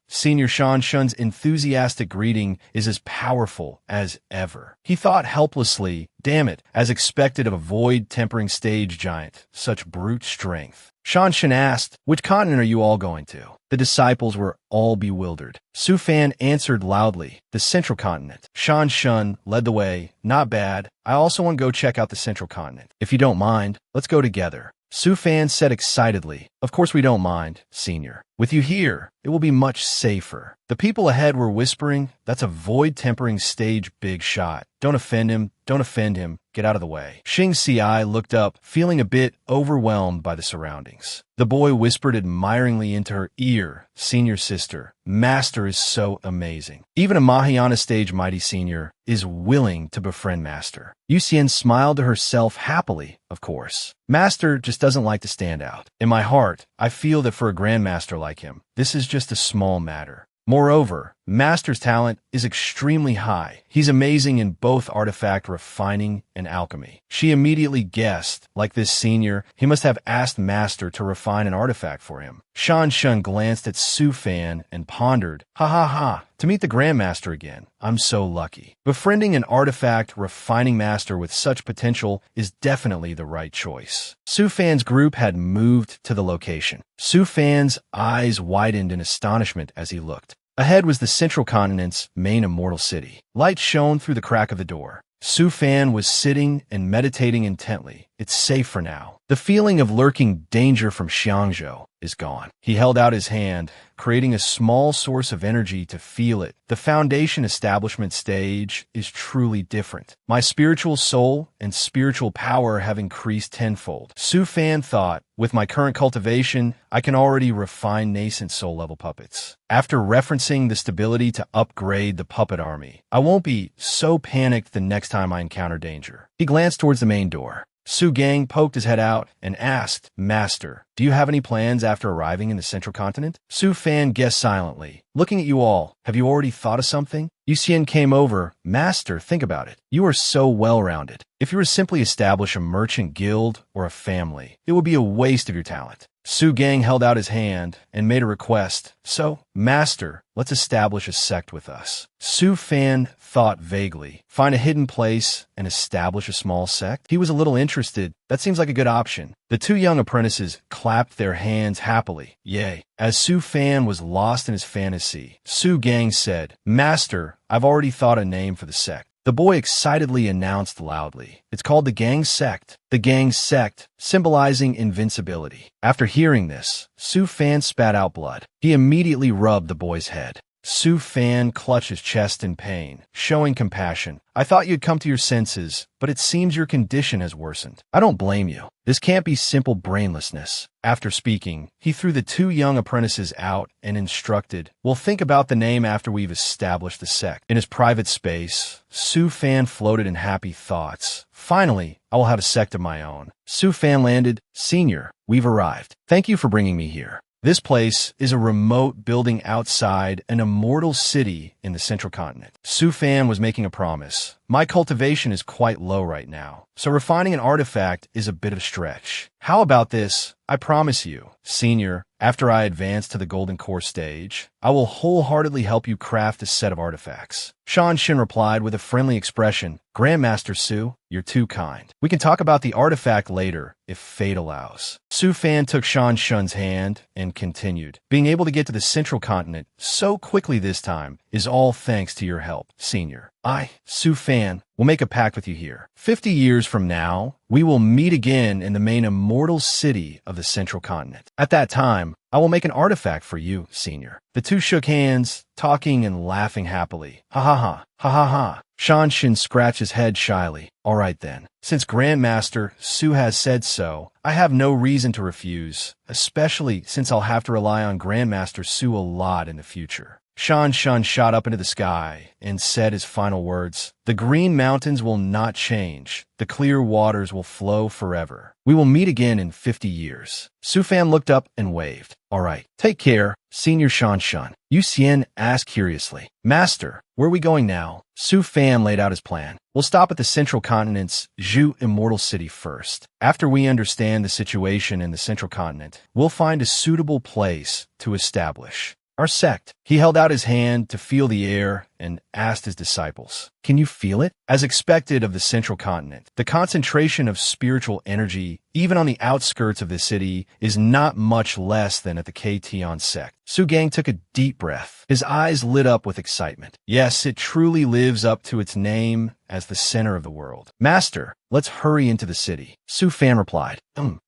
Senior Shan Shun's enthusiastic greeting is as powerful as ever. He thought helplessly, damn it, as expected of a void-tempering stage giant, such brute strength. Shan Shun asked, which continent are you all going to? The disciples were all bewildered. Su Fan answered loudly, the central continent. Shan Shun led the way. Not bad. I also want to go check out the central continent. If you don't mind, let's go together. Su Fan said excitedly, of course we don't mind, Senior. With you here, it will be much safer. The people ahead were whispering, that's a void-tempering stage big shot. Don't offend him, don't offend him, get out of the way. Xing Xiai looked up, feeling a bit overwhelmed by the surroundings. The boy whispered admiringly into her ear, Senior sister, Master is so amazing. Even a Mahayana stage mighty senior is willing to befriend Master. Yu Xian smiled to herself happily, of course. Master just doesn't like to stand out. In my heart, I feel that for a grandmaster like him, this is just a small matter. Moreover, Master's talent is extremely high. He's amazing in both artifact refining and alchemy. She immediately guessed, like this senior, he must have asked Master to refine an artifact for him. Shan Shun glanced at Su Fan and pondered, to meet the Grandmaster again. I'm so lucky. Befriending an artifact refining master with such potential is definitely the right choice. Su Fan's group had moved to the location. Su Fan's eyes widened in astonishment as he looked. Ahead was the central continent's main immortal city. Light shone through the crack of the door. Su Fan was sitting and meditating intently. It's safe for now. The feeling of lurking danger from Xiangzhou is gone. He held out his hand, creating a small source of energy to feel it. The foundation establishment stage is truly different. My spiritual soul and spiritual power have increased tenfold. Su Fan thought, with my current cultivation, I can already refine nascent soul-level puppets. After referencing the stability to upgrade the puppet army, I won't be so panicked the next time I encounter danger. He glanced towards the main door. Su Gang poked his head out and asked, Master, do you have any plans after arriving in the central continent? Su Fan guessed silently. Looking at you all, have you already thought of something? Yu Xian came over. Master, think about it. You are so well-rounded. If you were to simply establish a merchant guild or a family, it would be a waste of your talent. Su Gang held out his hand and made a request. So, Master, let's establish a sect with us. Su Fan thought vaguely. Find a hidden place and establish a small sect? He was a little interested. That seems like a good option. The two young apprentices clapped their hands happily. Yay. As Su Fan was lost in his fantasy, Su Gang said, Master, I've already thought a name for the sect. The boy excitedly announced loudly, it's called the Gang Sect. The Gang Sect, symbolizing invincibility. After hearing this, Su Fan spat out blood. He immediately rubbed the boy's head. Su Fan clutched his chest in pain, showing compassion. I thought you'd come to your senses, but it seems your condition has worsened. I don't blame you. This can't be simple brainlessness. After speaking, he threw the two young apprentices out and instructed, we'll think about the name after we've established the sect. In his private space, Su Fan floated in happy thoughts. Finally, I will have a sect of my own. Su Fan landed, Senior, we've arrived. Thank you for bringing me here. This place is a remote building outside an immortal city in the central continent. Su Fan was making a promise. my cultivation is quite low right now, so refining an artifact is a bit of a stretch. How about this? I promise you, Senior, after I advance to the Golden Core stage, I will wholeheartedly help you craft a set of artifacts. Shan Shin replied with a friendly expression, Grandmaster Su, you're too kind. We can talk about the artifact later, if fate allows. Su Fan took Shan Shun's hand and continued. Being able to get to the central continent so quickly this time is all thanks to your help, Senior. I, Su Fan, will make a pact with you here. 50 years from now, we will meet again in the main immortal city of the central continent. At that time, I will make an artifact for you, Senior. The two shook hands, talking and laughing happily. Ha ha ha, ha ha ha. Shan Shin scratched his head shyly. All right then. Since Grandmaster Su has said so, I have no reason to refuse, especially since I'll have to rely on Grandmaster Su a lot in the future. Shan Shun shot up into the sky and said his final words, The green mountains will not change. The clear waters will flow forever. We will meet again in 50 years. Su Fan looked up and waved. All right, take care, Senior Shan Shun. Yu Xian asked curiously, Master, where are we going now? Su Fan laid out his plan. We'll stop at the central continent's Zhu Immortal City first. After we understand the situation in the central continent, we'll find a suitable place to establish our sect. He held out his hand to feel the air and asked his disciples, Can you feel it? As expected of the central continent, the concentration of spiritual energy, even on the outskirts of the city, is not much less than at the Ktion sect. Su Gang took a deep breath. His eyes lit up with excitement. Yes, it truly lives up to its name as the center of the world. Master, let's hurry into the city. Su Fan replied.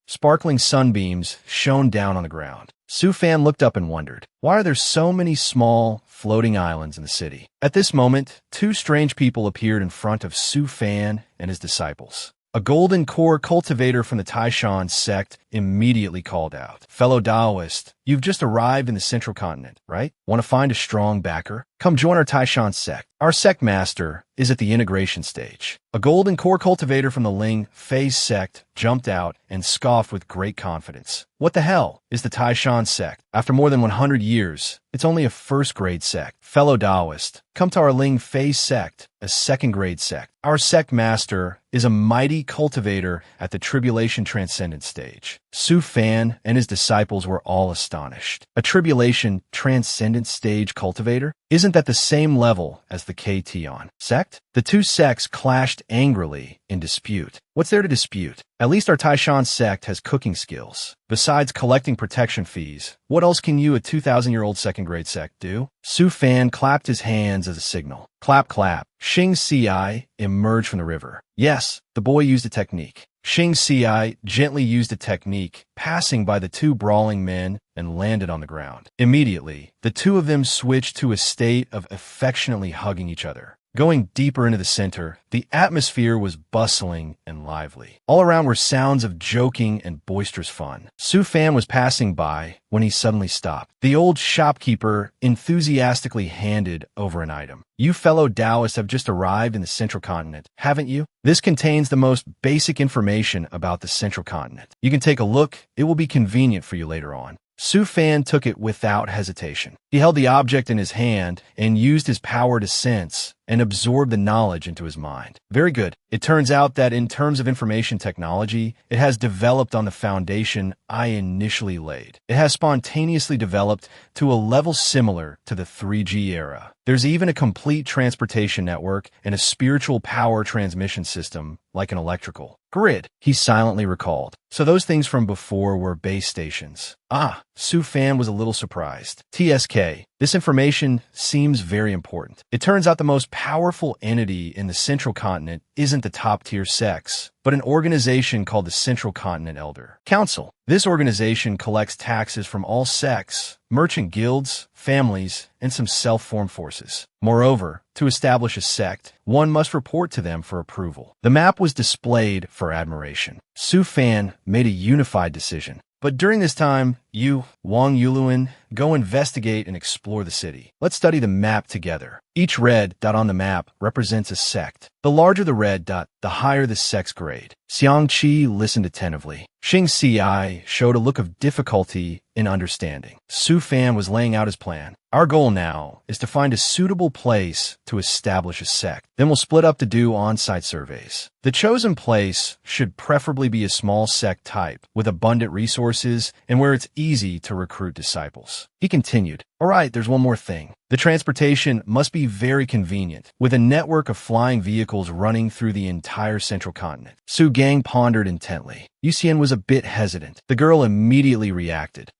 Sparkling sunbeams shone down on the ground. Su Fan looked up and wondered, why are there so many small, floating islands in the city? At this moment, two strange people appeared in front of Su Fan and his disciples. A golden core cultivator from the Taishan sect immediately called out, Fellow Taoist, you've just arrived in the central continent, right? Want to find a strong backer? Come join our Taishan sect. Our sect master is at the integration stage. A golden core cultivator from the Ling Fei sect jumped out and scoffed with great confidence. What the hell is the Taishan sect? After more than 100 years, it's only a first-grade sect. Fellow Taoist, come to our Ling Fei sect, a second-grade sect. Our sect master is a mighty cultivator at the Tribulation Transcendence stage. Su Fan and his disciples were all astonished. A Tribulation Transcendence stage cultivator? Isn't that the same level as the Ktion sect? The two sects clashed angrily in dispute. What's there to dispute? At least our Taishan sect has cooking skills. Besides collecting protection fees, what else can you, a 2,000-year-old second-grade sect, do? Su Fan clapped his hands as a signal. Clap, clap. Xing Ci emerged from the river. Yes, the boy used a technique. Xing Ci gently used a technique, passing by the two brawling men and landed on the ground. Immediately, the two of them switched to a state of affectionately hugging each other. Going deeper into the center, the atmosphere was bustling and lively. All around were sounds of joking and boisterous fun. Su Fan was passing by when he suddenly stopped. The old shopkeeper enthusiastically handed over an item. You fellow Taoists have just arrived in the central continent, haven't you? This contains the most basic information about the central continent. You can take a look. It will be convenient for you later on. Su Fan took it without hesitation. He held the object in his hand and used his power to sense and absorb the knowledge into his mind. Very good. It turns out that in terms of information technology, it has developed on the foundation I initially laid. It has spontaneously developed to a level similar to the 3G era. There's even a complete transportation network and a spiritual power transmission system like an electrical grid, he silently recalled. So those things from before were base stations. Ah, Su Fan was a little surprised. TSK, this information seems very important. It turns out the most powerful entity in the central continent isn't the top-tier sects, but an organization called the Central Continent Elder Council. This organization collects taxes from all sects, merchant guilds, families, and some self-formed forces. Moreover, to establish a sect, one must report to them for approval. The map was displayed for admiration. Su Fan made a unified decision. But during this time, you, Wang Yuluan, go investigate and explore the city. Let's study the map together. Each red dot on the map represents a sect. The larger the red dot, the higher the sect's grade. Xiang Qi listened attentively. Xing Ci showed a look of difficulty in understanding. Su Fan was laying out his plan. Our goal now is to find a suitable place to establish a sect. Then we'll split up to do on-site surveys. The chosen place should preferably be a small sect type with abundant resources and where it's easy to recruit disciples. He continued, all right, there's one more thing. The transportation must be very convenient, with a network of flying vehicles running through the entire central continent. Su Gang pondered intently. Yuxian was a bit hesitant. The girl immediately reacted.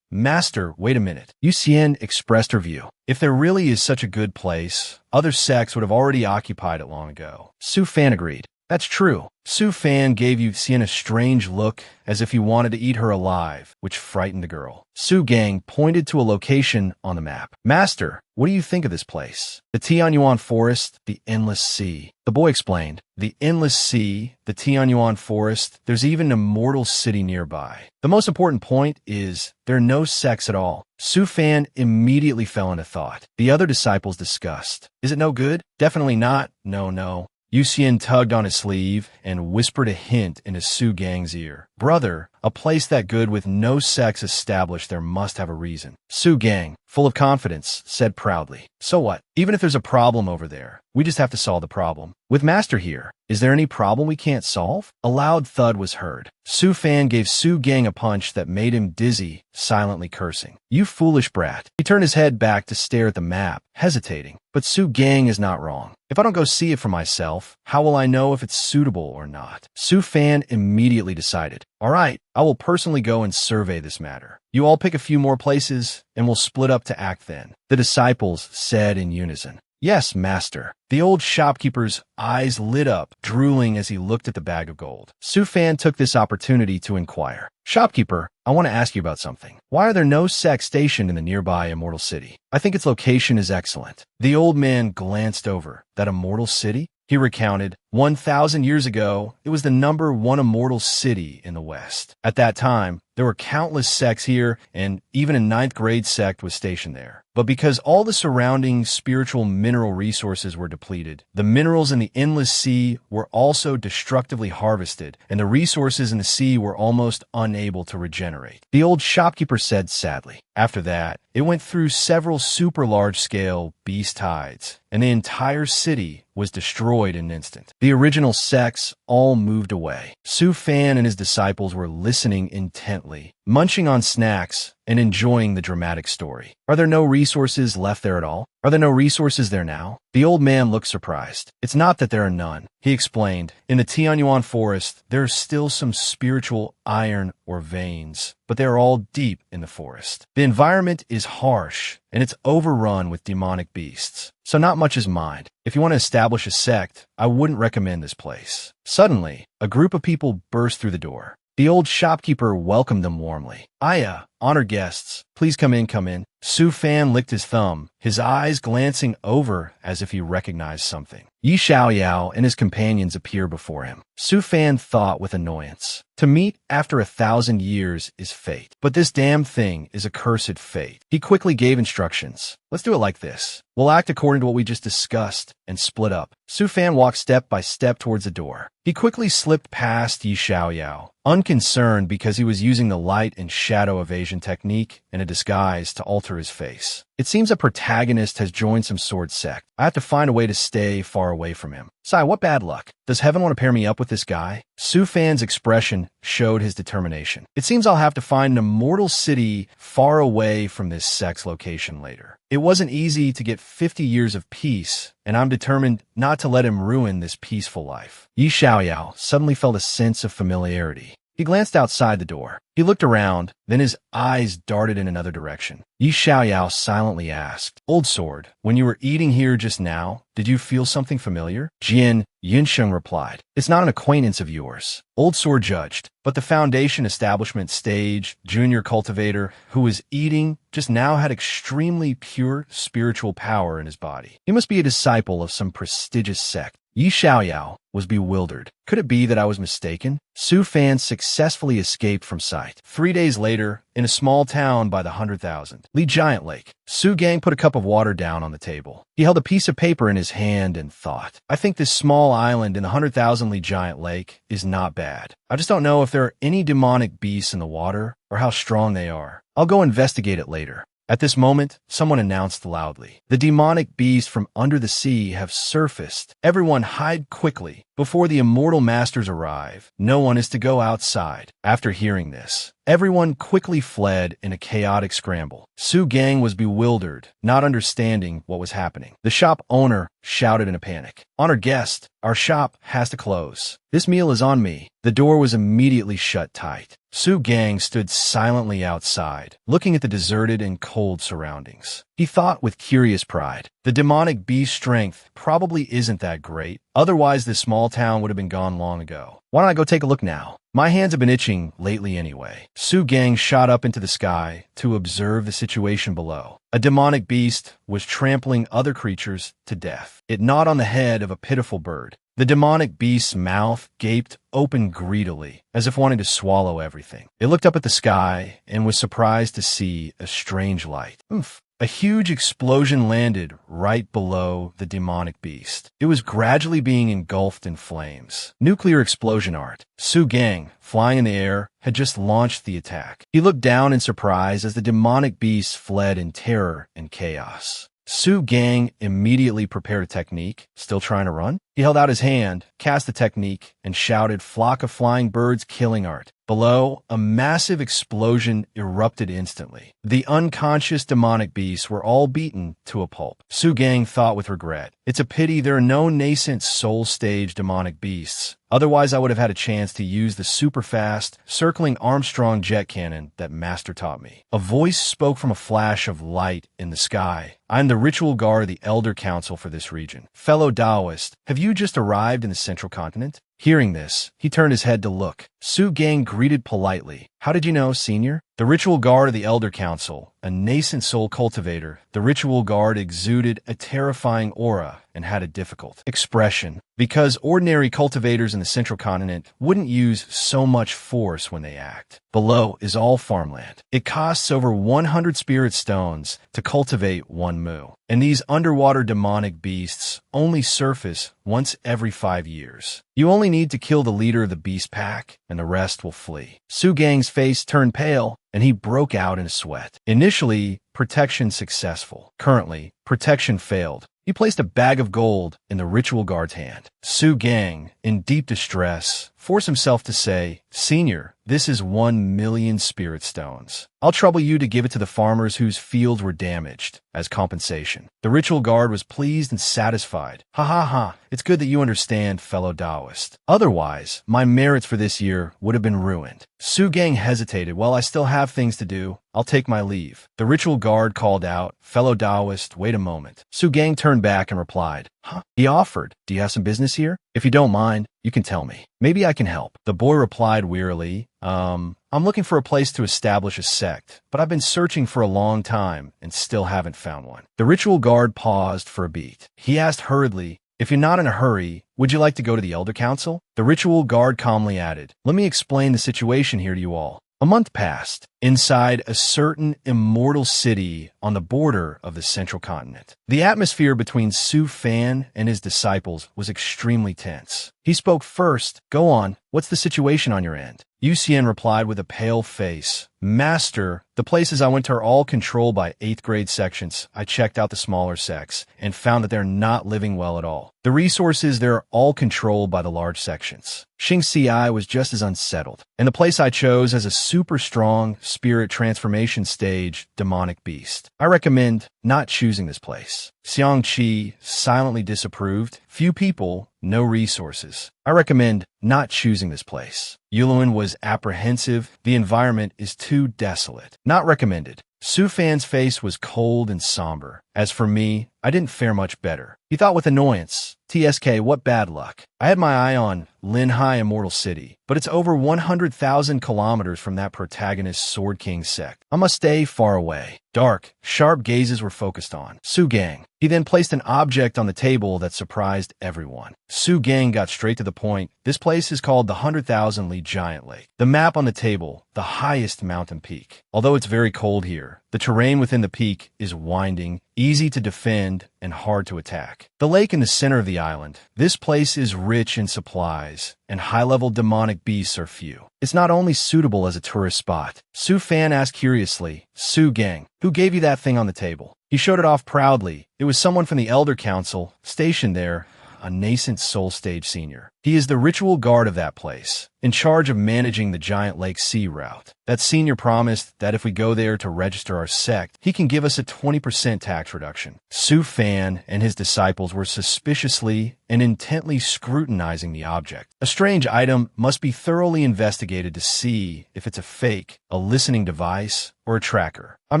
Master, wait a minute. Yuxian expressed her view. If there really is such a good place, other sects would have already occupied it long ago. Su Fan agreed. That's true. Su Fan gave Yuxian a strange look as if he wanted to eat her alive, which frightened the girl. Su Gang pointed to a location on the map. Master, what do you think of this place? The Tianyuan Forest, the Endless Sea. The boy explained. The Endless Sea, the Tianyuan Forest, there's even an immortal city nearby. The most important point is there are no sects at all. Su Fan immediately fell into thought. The other disciples discussed. Is it no good? Definitely not. No. Yuxian tugged on his sleeve and whispered a hint into Su Gang's ear. Brother, a place that good with no sects established there must have a reason. Su Gang, full of confidence, said proudly. So what? Even if there's a problem over there, we just have to solve the problem. With Master here, is there any problem we can't solve? A loud thud was heard. Su Fan gave Su Gang a punch that made him dizzy, silently cursing. You foolish brat. He turned his head back to stare at the map, hesitating. But Su Gang is not wrong. If I don't go see it for myself, how will I know if it's suitable or not? Su Fan immediately decided. All right, I will personally go and survey this matter. You all pick a few more places, and we'll split up to act then. The disciples said in unison. Yes, master. The old shopkeeper's eyes lit up, drooling as he looked at the bag of gold. Su Fan took this opportunity to inquire. Shopkeeper, I want to ask you about something. Why are there no sects stationed in the nearby immortal city? I think its location is excellent. The old man glanced over. That immortal city? He recounted, 1,000 years ago, it was the #1 immortal city in the West. At that time, there were countless sects here, and even a 9th grade sect was stationed there. But because all the surrounding spiritual mineral resources were depleted, the minerals in the endless sea were also destructively harvested, and the resources in the sea were almost unable to regenerate. The old shopkeeper said sadly. After that, it went through several super large-scale beast tides, and the entire city was destroyed in an instant. The original sects all moved away. Su Fan and his disciples were listening intently, munching on snacks and enjoying the dramatic story. Are there no resources left there at all? Are there no resources there now? The old man looked surprised. It's not that there are none. He explained, in the Tianyuan Forest, there are still some spiritual iron or veins, but they are all deep in the forest. The environment is harsh, and it's overrun with demonic beasts. So not much is mined. If you want to establish a sect, I wouldn't recommend this place. Suddenly, a group of people burst through the door. The old shopkeeper welcomed them warmly. Aya, honored guests, please come in, come in. Su Fan licked his thumb, his eyes glancing over as if he recognized something. Yi Xiaoyao and his companions appear before him. Su Fan thought with annoyance. To meet after 1,000 years is fate. But this damn thing is a cursed fate. He quickly gave instructions. Let's do it like this. We'll act according to what we just discussed and split up. Su Fan walked step by step towards the door. He quickly slipped past Yi Xiaoyao, unconcerned because he was using the light and shadow evasion technique and a disguise to alter his face. It seems a protagonist has joined some sword sect. I have to find a way to stay far away from him. Sai, what bad luck. Does heaven want to pair me up with this guy? Su Fan's expression showed his determination. It seems I'll have to find an immortal city far away from this sect's location later. It wasn't easy to get 50 years of peace, and I'm determined not to let him ruin this peaceful life. Yi Xiaoyao suddenly felt a sense of familiarity. He glanced outside the door. He looked around, then his eyes darted in another direction. Yi Xiaoyao silently asked, Old Sword, when you were eating here just now, did you feel something familiar? Jian Yunsheng replied, It's not an acquaintance of yours. Old Sword judged, but the Foundation Establishment Stage junior cultivator who was eating just now had extremely pure spiritual power in his body. He must be a disciple of some prestigious sect. Yi Xiaoyao was bewildered. Could it be that I was mistaken? Su Fan successfully escaped from sight. 3 days later, in a small town by the 100,000, Li Giant Lake, Su Gang put a cup of water down on the table. He held a piece of paper in his hand and thought, I think this small island in the 100,000 Li Giant Lake is not bad. I just don't know if there are any demonic beasts in the water or how strong they are. I'll go investigate it later. At this moment, someone announced loudly, "The demonic beasts from under the sea have surfaced. Everyone hide quickly before the immortal masters arrive. No one is to go outside." After hearing this, everyone quickly fled in a chaotic scramble. Su Gang was bewildered, not understanding what was happening. The shop owner shouted in a panic, "Honored guest, our shop has to close. This meal is on me." The door was immediately shut tight. Su Gang stood silently outside, looking at the deserted and cold surroundings. He thought with curious pride, the demonic beast strength probably isn't that great. Otherwise, this small town would have been gone long ago. Why don't I go take a look now? My hands have been itching lately anyway. Su Gang shot up into the sky to observe the situation below. A demonic beast was trampling other creatures to death. It gnawed on the head of a pitiful bird. The demonic beast's mouth gaped open greedily, as if wanting to swallow everything. It looked up at the sky and was surprised to see a strange light. Oomph! A huge explosion landed right below the demonic beast. It was gradually being engulfed in flames. Nuclear explosion art. Su Gang, flying in the air, had just launched the attack. He looked down in surprise as the demonic beast fled in terror and chaos. Su Gang immediately prepared a technique, still trying to run. He held out his hand, cast the technique, and shouted, "Flock of flying birds killing art." Below, a massive explosion erupted instantly. The unconscious demonic beasts were all beaten to a pulp. Su Gang thought with regret, "It's a pity there are no nascent soul-stage demonic beasts. Otherwise, I would have had a chance to use the super-fast, circling Armstrong jet cannon that Master taught me." A voice spoke from a flash of light in the sky. "I'm the ritual guard of the Elder Council for this region. Fellow Taoist, have you just arrived in the Central Continent?" Hearing this, he turned his head to look. Su Gang greeted politely. "How did you know, senior?" The ritual guard of the Elder Council, a nascent soul cultivator. The ritual guard exuded a terrifying aura and had a difficult expression, because ordinary cultivators in the Central Continent wouldn't use so much force when they act. Below is all farmland. It costs over 100 spirit stones to cultivate 1 mu. And these underwater demonic beasts only surface once every 5 years. You only need to kill the leader of the beast pack, and the rest will flee. Su Gang's face turned pale, and he broke out in a sweat. Initially, protection successful. Currently, protection failed. He placed a bag of gold in the ritual guard's hand. Su Gang, in deep distress, forced himself to say, "Senior, this is 1 million spirit stones. I'll trouble you to give it to the farmers whose fields were damaged as compensation." The ritual guard was pleased and satisfied. "Ha ha ha, it's good that you understand, fellow Taoist. Otherwise, my merits for this year would have been ruined." Su Gang hesitated. "Well, I still have things to do. I'll take my leave." The ritual guard called out, "Fellow Taoist, wait a moment." Su Gang turned back and replied, "Huh?" He offered, "Do you have some business here? If you don't mind, you can tell me. Maybe I can help." The boy replied wearily, I'm looking for a place to establish a sect, but I've been searching for a long time and still haven't found one." The ritual guard paused for a beat. He asked hurriedly, "If you're not in a hurry, would you like to go to the Elder Council?" The ritual guard calmly added, "Let me explain the situation here to you all." A month passed, inside a certain immortal city on the border of the Central Continent. The atmosphere between Su Fan and his disciples was extremely tense. He spoke first. "Go on, what's the situation on your end?" Yu Xian replied with a pale face, "Master, the places I went to are all controlled by 8th grade sections. I checked out the smaller sects and found that they're not living well at all. The resources there are all controlled by the large sections." Xing Ci was just as unsettled. "And the place I chose as a super strong spirit transformation stage demonic beast. I recommend not choosing this place." Xiang Qi silently disapproved. "Few people, no resources. I recommend not choosing this place." Yulin was apprehensive. "The environment is too desolate. Not recommended." Su Fan's face was cold and somber. "As for me, I didn't fare much better." He thought with annoyance, "TSK, what bad luck. I had my eye on Linhai Immortal City, but it's over 100,000 kilometers from that protagonist's Sword King sect. I must stay far away." Dark, sharp gazes were focused on Su Gang. He then placed an object on the table that surprised everyone. Su Gang got straight to the point. "This place is called the 100,000 Li Giant Lake. The map on the table, the highest mountain peak. Although it's very cold here, the terrain within the peak is winding, easy to defend, and hard to attack. The lake in the center of the island. This place is rich in supplies, and high-level demonic beasts are few. It's not only suitable as a tourist spot. Su Fan asked curiously, Su Gang, who gave you that thing on the table? He showed it off proudly. It was someone from the Elder Council, stationed there, a nascent soul stage senior. He is the ritual guard of that place, in charge of managing the Giant Lake Sea route. That senior promised that if we go there to register our sect, he can give us a 20% tax reduction. Su Fan and his disciples were suspiciously and intently scrutinizing the object. A strange item must be thoroughly investigated to see if it's a fake, a listening device, or a tracker. I've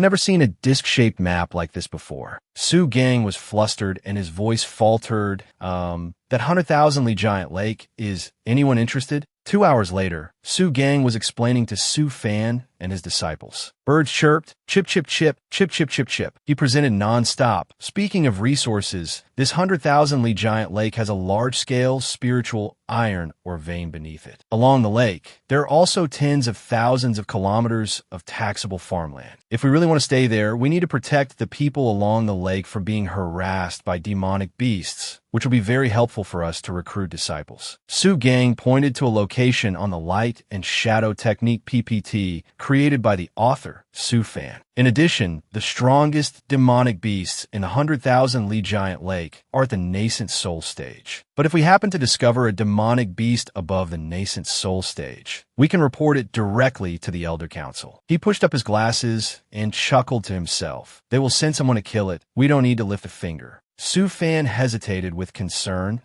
never seen a disc-shaped map like this before. Su Gang was flustered and his voice faltered. That 100,000 Li Giant Lake, is anyone interested? 2 hours later, Su Gang was explaining to Su Fan and his disciples. Birds chirped, chip, chip, chip, chip, chip, chip, chip. He presented non-stop. Speaking of resources, this 100,000 Li Giant Lake has a large-scale spiritual iron or vein beneath it. Along the lake, there are also tens of thousands of kilometers of taxable farmland. If we really want to stay there, we need to protect the people along the lake from being harassed by demonic beasts, which will be very helpful for us to recruit disciples. Su Gang pointed to a location on the light and shadow technique PPT created by the author, Su Fan. In addition, the strongest demonic beasts in the 100,000 Li Giant Lake are at the nascent soul stage. But if we happen to discover a demonic beast above the nascent soul stage, we can report it directly to the Elder Council. He pushed up his glasses and chuckled to himself. They will send someone to kill it. We don't need to lift a finger. Su Fan hesitated with concern.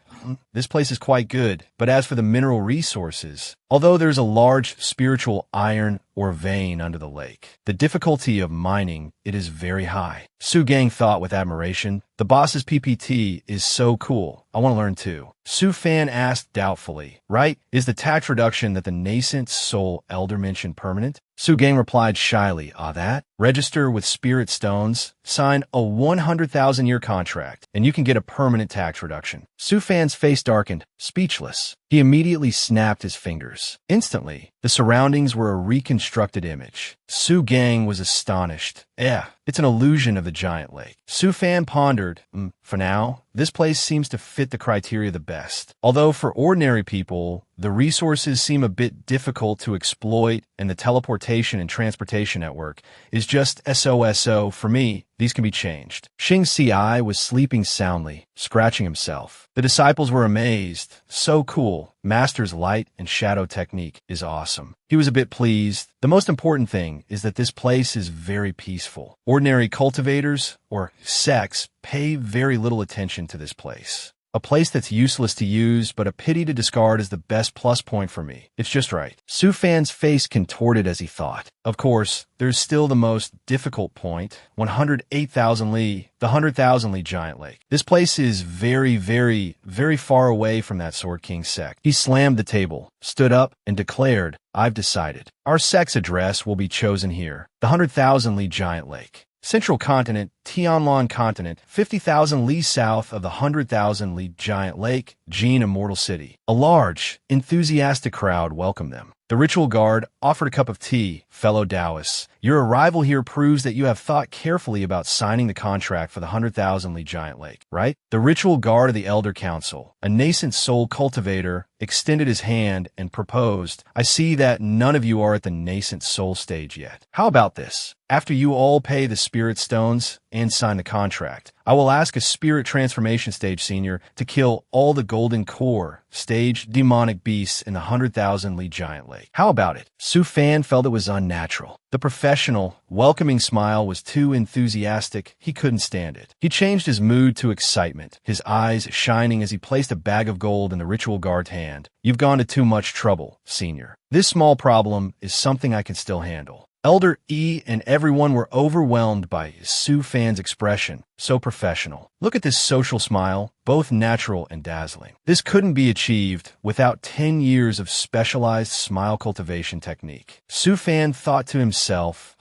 This place is quite good, but as for the mineral resources, although there's a large spiritual iron or vein under the lake, the difficulty of mining it is very high. Su Gang thought with admiration, the boss's PPT is so cool. I want to learn too. Su Fan asked doubtfully, right? Is the tax reduction that the nascent soul elder mentioned permanent? Su Gang replied shyly, that? Register with spirit stones, sign a 100,000-year contract, and you can get a permanent tax reduction. Su Fan's face darkened, speechless. He immediately snapped his fingers. Instantly, the surroundings were a reconstructed image. Su Gang was astonished. It's an illusion of the giant lake. Su Fan pondered, for now, this place seems to fit the criteria the best. Although for ordinary people, the resources seem a bit difficult to exploit and the teleportation and transportation network is just SOSO. For me, these can be changed. Xing Ci was sleeping soundly, scratching himself. The disciples were amazed. So cool. Master's light and shadow technique is awesome. He was a bit pleased. The most important thing is that this place is very peaceful. Ordinary cultivators, or sects, pay very little attention to this place. A place that's useless to use, but a pity to discard is the best plus point for me. It's just right. Su Fan's face contorted as he thought. Of course, there's still the most difficult point, 108,000 Li, the 100,000 Li Giant Lake. This place is very, very, very far away from that Sword King sect. He slammed the table, stood up, and declared, I've decided. Our sect's address will be chosen here, the 100,000 Li Giant Lake. Central Continent, Tianlan Continent, 50,000 li south of the 100,000 li Giant Lake, Jin Immortal City. A large, enthusiastic crowd welcomed them. The ritual guard offered a cup of tea. Fellow Taoists, your arrival here proves that you have thought carefully about signing the contract for the 100,000 li Giant Lake, right? The ritual guard of the Elder Council, a nascent soul cultivator, extended his hand and proposed, I see that none of you are at the nascent soul stage yet. How about this? After you all pay the spirit stones and sign the contract, I will ask a spirit transformation stage senior to kill all the golden core stage demonic beasts in the 100,000 li Giant Lake. How about it? Su Fan felt it was unnatural. The professional, welcoming smile was too enthusiastic. He couldn't stand it. He changed his mood to excitement, his eyes shining as he placed a bag of gold in the ritual guard's hand. You've gone to too much trouble, senior. This small problem is something I can still handle. Elder E and everyone were overwhelmed by Su Fan's expression, so professional. Look at this social smile, both natural and dazzling. This couldn't be achieved without 10 years of specialized smile cultivation technique. Su Fan thought to himself,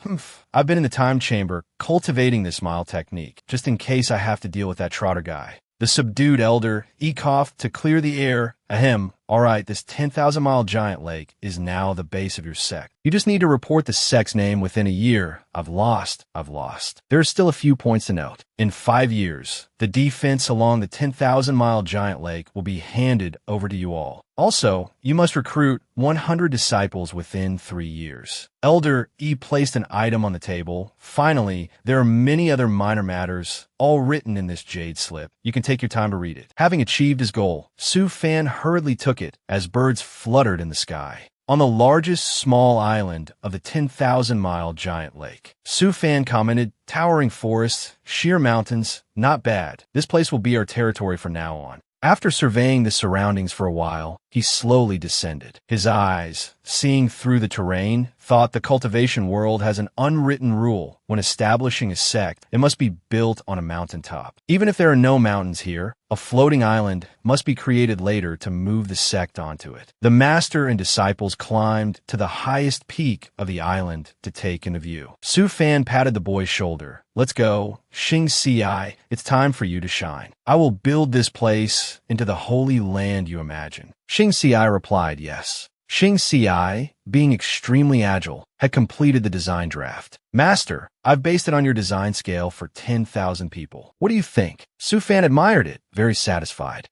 I've been in the time chamber cultivating this smile technique, just in case I have to deal with that trotter guy. The subdued elder, E coughed to clear the air. Ahem. Alright, this 10,000-mile giant lake is now the base of your sect. You just need to report the sect's name within a year. I've lost. There are still a few points to note. In 5 years, the defense along the 10,000-mile giant lake will be handed over to you all. Also, you must recruit 100 disciples within 3 years. Elder E placed an item on the table. Finally, there are many other minor matters, all written in this jade slip. You can take your time to read it. Having achieved his goal, Su Fan hurriedly took it as birds fluttered in the sky. On the largest small island of the 10,000-mile giant lake, Su Fan commented, towering forests, sheer mountains, not bad. This place will be our territory from now on. After surveying the surroundings for a while, he slowly descended. His eyes, seeing through the terrain, thought the cultivation world has an unwritten rule. When establishing a sect, it must be built on a mountaintop. Even if there are no mountains here, a floating island must be created later to move the sect onto it. The master and disciples climbed to the highest peak of the island to take in a view. Su Fan patted the boy's shoulder. Let's go, Xing Ci, it's time for you to shine. I will build this place into the holy land you imagine. Xing Ci replied yes. Xing Ci, being extremely agile, had completed the design draft. Master, I've based it on your design scale for 10,000 people. What do you think? Su Fan admired it, very satisfied.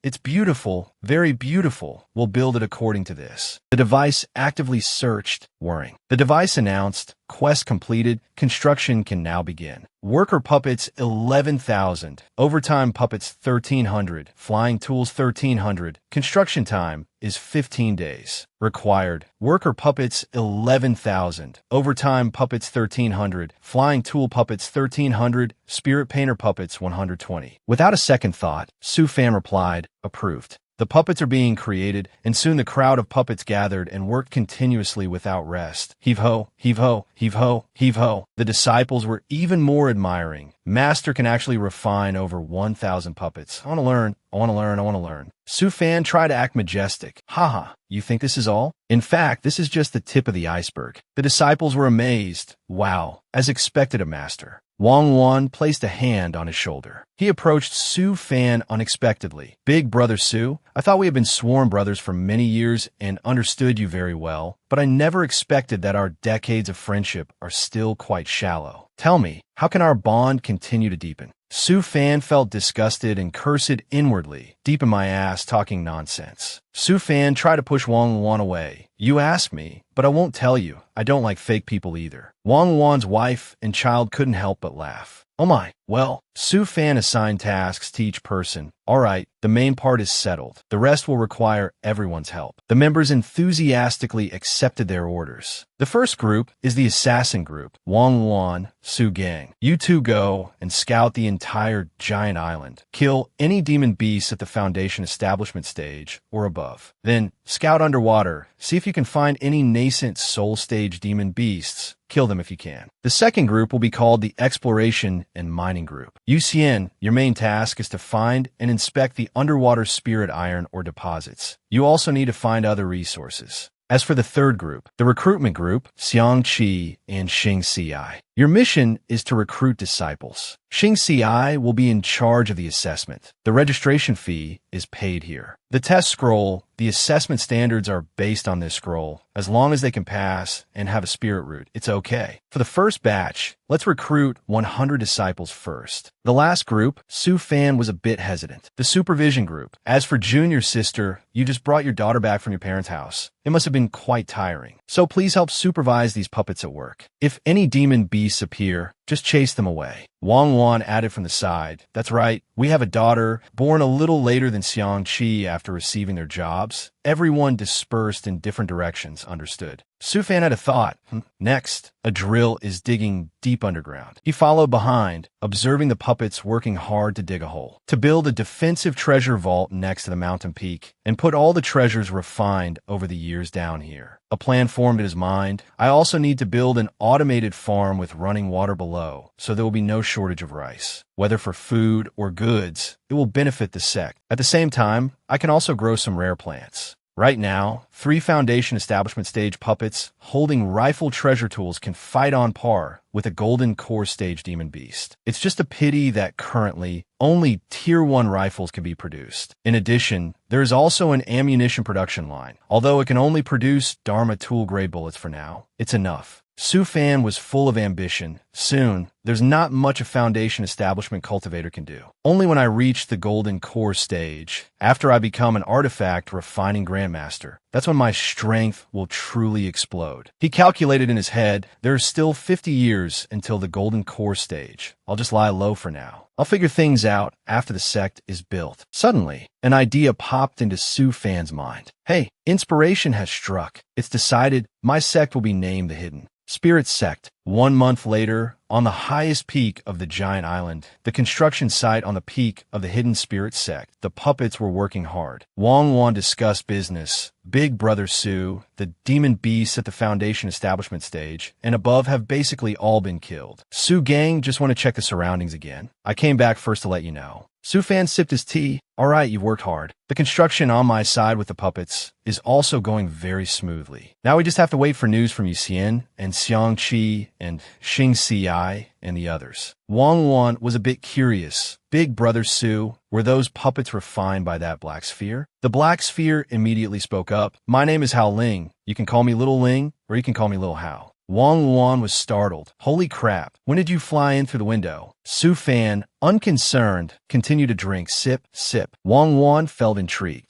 It's beautiful, very beautiful. We'll build it according to this. The device actively searched, whirring. The device announced, quest completed, construction can now begin. Worker puppets 11,000, overtime puppets 1,300, flying tools 1,300, construction time is 15 days. Required, worker puppets 11,000, overtime puppets 1,300, flying tool puppets 1,300, spirit painter puppets 120. Without a second thought, Su Fan replied, approved. The puppets are being created, and soon the crowd of puppets gathered and worked continuously without rest. Heave-ho, heave-ho, heave-ho, heave-ho. The disciples were even more admiring. Master can actually refine over 1,000 puppets. I want to learn. Su Fan tried to act majestic. Haha, you think this is all? In fact, this is just the tip of the iceberg. The disciples were amazed. Wow, as expected of Master. Wang Wan placed a hand on his shoulder. He approached Su Fan unexpectedly. Big brother Su, I thought we had been sworn brothers for many years and understood you very well, but I never expected that our decades of friendship are still quite shallow. Tell me, how can our bond continue to deepen? Su Fan felt disgusted and cursed inwardly. Deep in my ass talking nonsense. Su Fan tried to push Wang Wan away. You asked me, but I won't tell you. I don't like fake people either. Wang Wan's wife and child couldn't help but laugh. Oh my, well, Su Fan assigned tasks to each person. All right, the main part is settled. The rest will require everyone's help. The members enthusiastically accepted their orders. The first group is the assassin group, Wang Wan, Su Gang. You two go and scout the entire giant island. Kill any demon beasts at the Foundation establishment stage or above. Then scout underwater. See if you can find any nascent soul stage demon beasts. Kill them if you can. The second group will be called the Exploration and Mining Group. UCN, your main task is to find and inspect the underwater spirit iron or deposits. You also need to find other resources. As for the third group, the recruitment group, Xiang Qi and Xing Ci. Your mission is to recruit disciples. Xing Ci will be in charge of the assessment. The registration fee is paid here. The test scroll, the assessment standards are based on this scroll. As long as they can pass and have a spirit root, it's okay. For the first batch, let's recruit 100 disciples first. The last group, Su Fan was a bit hesitant. The supervision group. As for junior sister, you just brought your daughter back from your parents' house. It must have been quite tiring. So please help supervise these puppets at work. If any demon beasts appear, just chase them away. Wang Wan added from the side. That's right, we have a daughter, born a little later than Xiang Qi after receiving their jobs. Everyone dispersed in different directions, understood. Su Fan had a thought. Next, a drill is digging deep underground. He followed behind, observing the puppets working hard to dig a hole. To build a defensive treasure vault next to the mountain peak, and put all the treasures refined over the years down here. A plan formed in his mind. I also need to build an automated farm with running water below, so there will be no shortage of rice. Whether for food or goods, it will benefit the sect. At the same time, I can also grow some rare plants. Right now, 3 Foundation Establishment stage puppets holding rifle treasure tools can fight on par with a Golden Core stage demon beast. It's just a pity that currently only Tier 1 rifles can be produced. In addition, there is also an ammunition production line. Although it can only produce Dharma tool-grade bullets for now, it's enough. Su Fan was full of ambition. Soon, there's not much a Foundation Establishment cultivator can do. Only when I reach the Golden Core stage, after I become an artifact refining Grandmaster, that's when my strength will truly explode. He calculated in his head, there are still 50 years until the Golden Core stage. I'll just lie low for now. I'll figure things out after the sect is built. Suddenly, an idea popped into Su Fan's mind. Hey, inspiration has struck. It's decided my sect will be named the Hidden Spirit Sect. 1 month later, on the highest peak of the giant island, the construction site on the peak of the Hidden Spirit Sect, the puppets were working hard. Wang Wan discussed business. Big Brother Su, the demon beasts at the Foundation Establishment stage, and above have basically all been killed. Su Gang just want to check the surroundings again. I came back first to let you know. Su Fan sipped his tea. All right, you've worked hard. The construction on my side with the puppets is also going very smoothly. Now we just have to wait for news from Yuxian and Xiangqi and Xing Ci and the others. Wang Wan was a bit curious. Big Brother Su, were those puppets refined by that black sphere? The black sphere immediately spoke up. My name is Hao Ling. You can call me Little Ling, or you can call me Little Hao. Wang Wan was startled. Holy crap, when did you fly in through the window? Su Fan, unconcerned, continued to drink sip, sip. Wang Wan felt intrigued.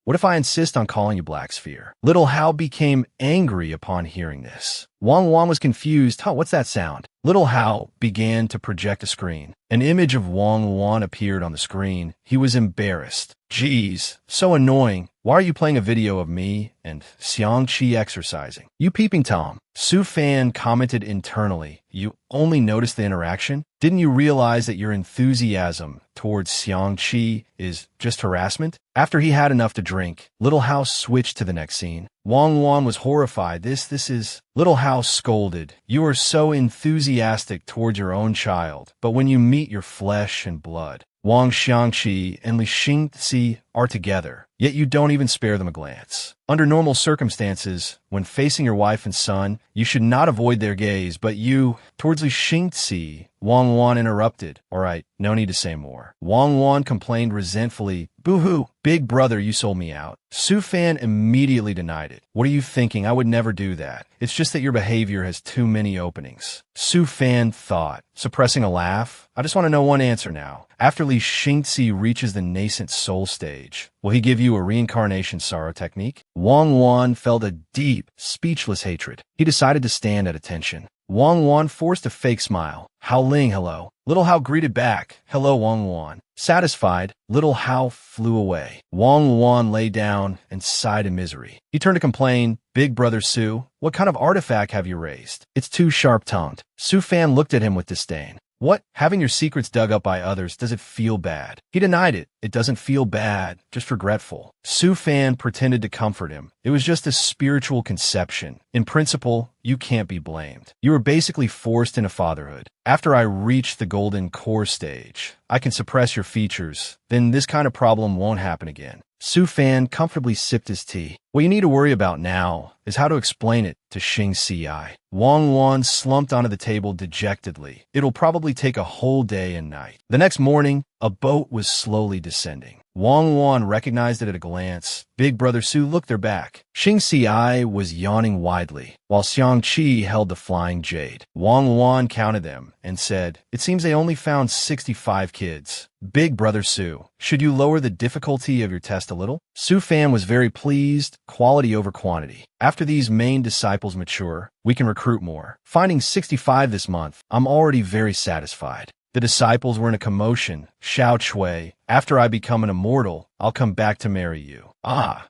What if I insist on calling you Black Sphere? Little Hao became angry upon hearing this. Wang Wan was confused. What's that sound? Little Hao began to project a screen. An image of Wang Wan appeared on the screen. He was embarrassed. Geez, so annoying. Why are you playing a video of me and Xiangqi exercising? You peeping Tom. Su Fan commented internally. You only noticed the interaction? Didn't you realize that your enthusiasm towards Xiangqi is just harassment? After he had enough to drink, Little House switched to the next scene. Wang Wan was horrified. This is... Little House scolded. You are so enthusiastic towards your own child, but when you meet your flesh and blood, Wang Xiangqi and Li Xingzi are together, yet you don't even spare them a glance. Under normal circumstances, when facing your wife and son, you should not avoid their gaze, but you, towards Li Xingzi, Wang Wan interrupted. All right, no need to say more. Wang Wan complained resentfully. Boo-hoo, big brother, you sold me out. Su Fan immediately denied it. What are you thinking? I would never do that. It's just that your behavior has too many openings. Su Fan thought, suppressing a laugh. I just want to know one answer now. After Li Xingzi reaches the nascent soul stage, will he give you a reincarnation sorrow technique? Wang Wan felt a deep, speechless hatred. He decided to stand at attention. Wang Wan forced a fake smile. Hao Ling, hello. Little Hao greeted back. Hello, Wang Wan. Satisfied, Little Hao flew away. Wang Wan lay down and sighed in misery. He turned to complain. Big Brother Su, what kind of artifact have you raised? It's too sharp-tongued. Su Fan looked at him with disdain. What? Having your secrets dug up by others, does it feel bad? He denied it. It doesn't feel bad, just regretful. Su Fan pretended to comfort him. It was just a spiritual conception. In principle, you can't be blamed. You were basically forced into fatherhood. After I reach the Golden Core stage, I can suppress your features. Then this kind of problem won't happen again. Su Fan comfortably sipped his tea. What you need to worry about now is how to explain it to Xing Ci. Wang Wan slumped onto the table dejectedly. It'll probably take a whole day and night. The next morning, a boat was slowly descending. Wang Wan recognized it at a glance. Big Brother Su looked their back. Xing Ci was yawning widely, while Xiangqi held the flying jade. Wang Wan counted them and said, it seems they only found 65 kids. Big Brother Su, should you lower the difficulty of your test a little? Su Fan was very pleased, quality over quantity. After these main disciples mature, we can recruit more. Finding 65 this month, I'm already very satisfied. The disciples were in a commotion. Xiao Chui, after I become an immortal, I'll come back to marry you.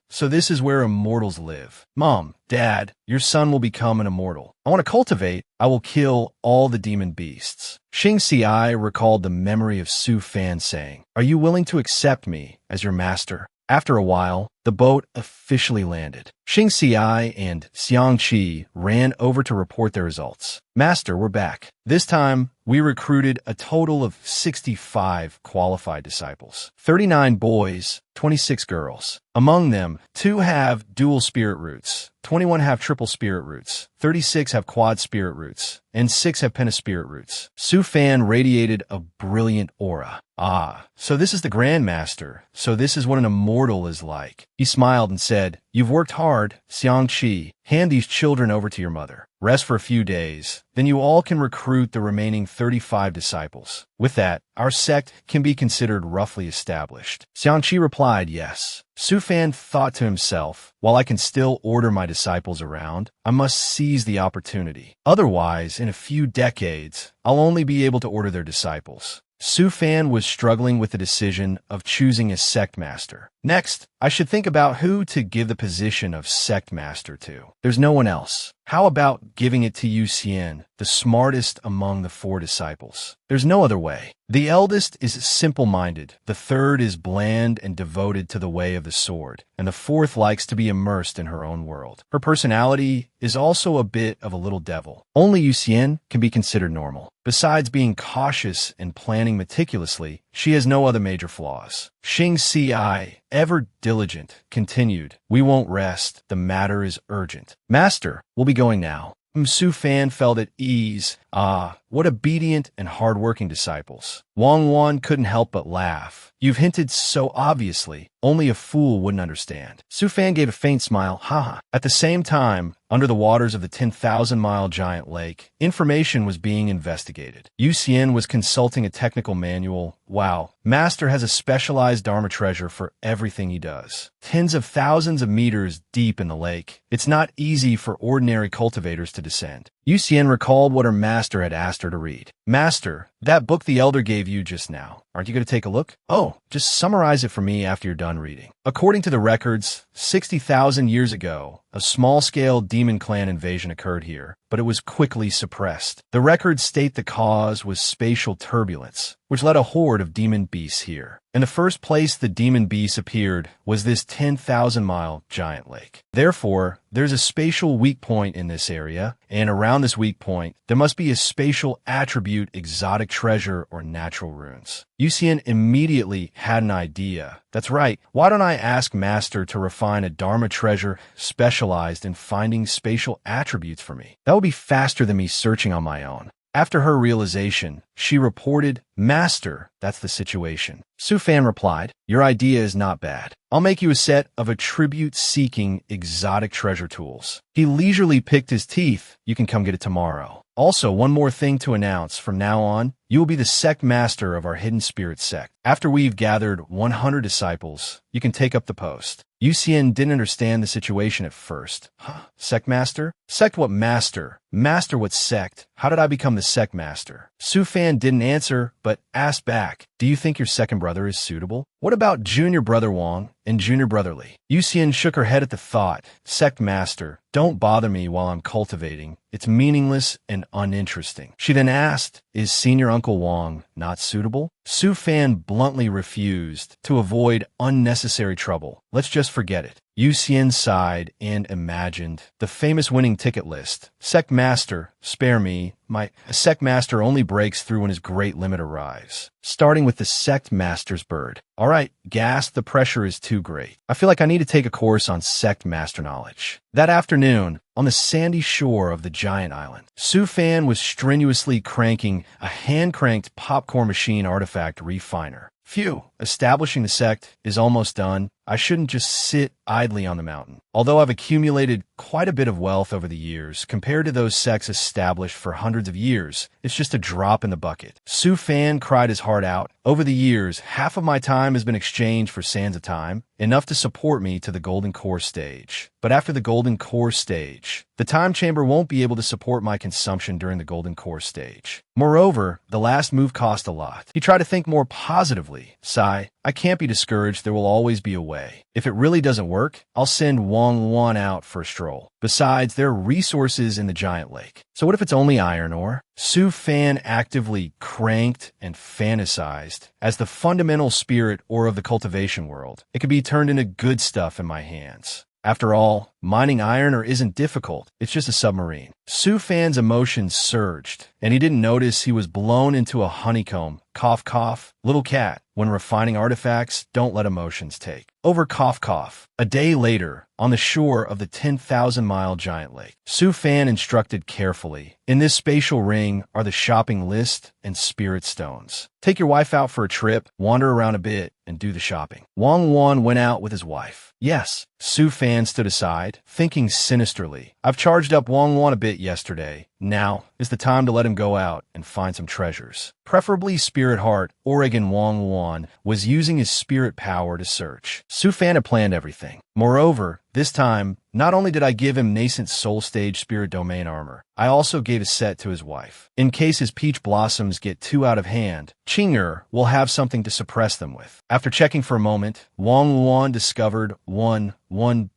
So this is where immortals live. Mom, Dad, your son will become an immortal. I want to cultivate. I will kill all the demon beasts. Xing Ci recalled the memory of Su Fan saying, are you willing to accept me as your master? After a while, the boat officially landed. Xing Xiai and Xiang Qi ran over to report their results. Master, we're back. This time, we recruited a total of 65 qualified disciples. 39 boys, 26 girls. Among them, 2 have dual spirit roots, 21 have triple spirit roots, 36 have quad spirit roots, and 6 have pentaspirit roots. Su Fan radiated a brilliant aura. Ah, so this is the Grandmaster. So this is what an immortal is like. He smiled and said, "You've worked hard, Xiang Qi. Hand these children over to your mother. Rest for a few days. Then you all can recruit the remaining 35 disciples. With that, our sect can be considered roughly established." Xiang Qi replied, "Yes." Su Fan thought to himself, while I can still order my disciples around, I must seize the opportunity. Otherwise, in a few decades, I'll only be able to order their disciples. Su Fan was struggling with the decision of choosing a sect master. Next, I should think about who to give the position of sect master to. There's no one else. How about giving it to Yu Xian, the smartest among the 4 disciples? There's no other way. The eldest is simple-minded, the third is bland and devoted to the way of the sword, and the 4th likes to be immersed in her own world. Her personality is also a bit of a little devil. Only Yu Xian can be considered normal. Besides being cautious and planning meticulously, she has no other major flaws. Xing Xiai, ever diligent, continued, "We won't rest. The matter is urgent. Master, we'll be going now." Su Fan felt at ease. Ah, what obedient and hard-working disciples. Wang Wan couldn't help but laugh. "You've hinted so obviously, only a fool wouldn't understand." Su Fan gave a faint smile, haha. At the same time, under the waters of the 10,000-mile giant lake, information was being investigated. Yu Xian was consulting a technical manual. Wow, Master has a specialized Dharma treasure for everything he does. Tens of thousands of meters deep in the lake, it's not easy for ordinary cultivators to descend. Yu Xian recalled what her master had asked her to read. "Master, that book the elder gave you just now. Aren't you going to take a look?" "Oh, just summarize it for me after you're done reading." According to the records, 60,000 years ago, a small-scale demon clan invasion occurred here, but it was quickly suppressed. The records state the cause was spatial turbulence, which led a horde of demon beasts here. In the first place the demon beasts appeared was this 10,000-mile giant lake. Therefore, there's a spatial weak point in this area, and around this weak point, there must be a spatial attribute, exotic treasure, or natural runes. Yu Xian immediately had an idea. That's right, why don't I ask Master to refine a Dharma treasure specialized in finding spatial attributes for me? That would be faster than me searching on my own. After her realization, she reported, "Master, that's the situation." Su Fan replied, "Your idea is not bad. I'll make you a set of attribute-seeking exotic treasure tools." He leisurely picked his teeth. "You can come get it tomorrow. Also, one more thing to announce. From now on, you will be the sect master of our hidden spirit sect. After we've gathered 100 disciples, you can take up the post." Yu Xian didn't understand the situation at first. Huh? Sect master? Sect what master? Master what sect? How did I become the sect master? Su Fan didn't answer, but asked back, "Do you think your second brother is suitable? What about junior brother Wang and junior brother Li?" Yu Xian shook her head at the thought. "Sect master, don't bother me while I'm cultivating. It's meaningless and uninteresting." She then asked, "Is senior uncle Wang not suitable?" Su Fan bluntly refused. To avoid unnecessary trouble, let's just forget it. Yu Xian sighed and imagined the famous winning ticket list. "Sect master, spare me. My sect master only breaks through when his great limit arrives." Starting with the sect master's bird. "All right, gasped, the pressure is too great. I feel like I need to take a course on sect master knowledge." That afternoon, on the sandy shore of the giant island, Su Fan was strenuously cranking a hand-cranked popcorn machine artifact refiner. Phew, establishing the sect is almost done. I shouldn't just sit idly on the mountain. Although I've accumulated quite a bit of wealth over the years, compared to those sects established for hundreds of years, it's just a drop in the bucket. Su Fan cried his heart out. Over the years, half of my time has been exchanged for sands of time, enough to support me to the Golden Core stage. But after the Golden Core stage, the time chamber won't be able to support my consumption during the Golden Core stage. Moreover, the last move cost a lot. He tried to think more positively. Sigh, I can't be discouraged, there will always be a way. way. If it really doesn't work, I'll send Wang Wan out for a stroll. Besides, there are resources in the giant lake. So what if it's only iron ore? Su Fan actively cranked and fantasized. As the fundamental spirit ore of the cultivation world, it could be turned into good stuff in my hands. After all, mining iron ore isn't difficult, it's just a submarine. Su Fan's emotions surged, and he didn't notice he was blown into a honeycomb. Cough, cough. Little cat, when refining artifacts, don't let emotions take over. Cough, cough. A day later, on the shore of the 10,000-mile giant lake, Su Fan instructed carefully. In this spatial ring are the shopping list and spirit stones. Take your wife out for a trip, wander around a bit, and do the shopping. Wang Wan went out with his wife. Yes. Su Fan stood aside, thinking sinisterly. I've charged up Wang Wan a bit yesterday. Now is the time to let him go out and find some treasures. Preferably Spirit Heart. Oregon Wang Wan was using his spirit power to search. Su Fan had planned everything. Moreover, this time, not only did I give him nascent soul stage spirit domain armor, I also gave a set to his wife. In case his peach blossoms get too out of hand, Chinger will have something to suppress them with. After checking for a moment, Wang Wan discovered 1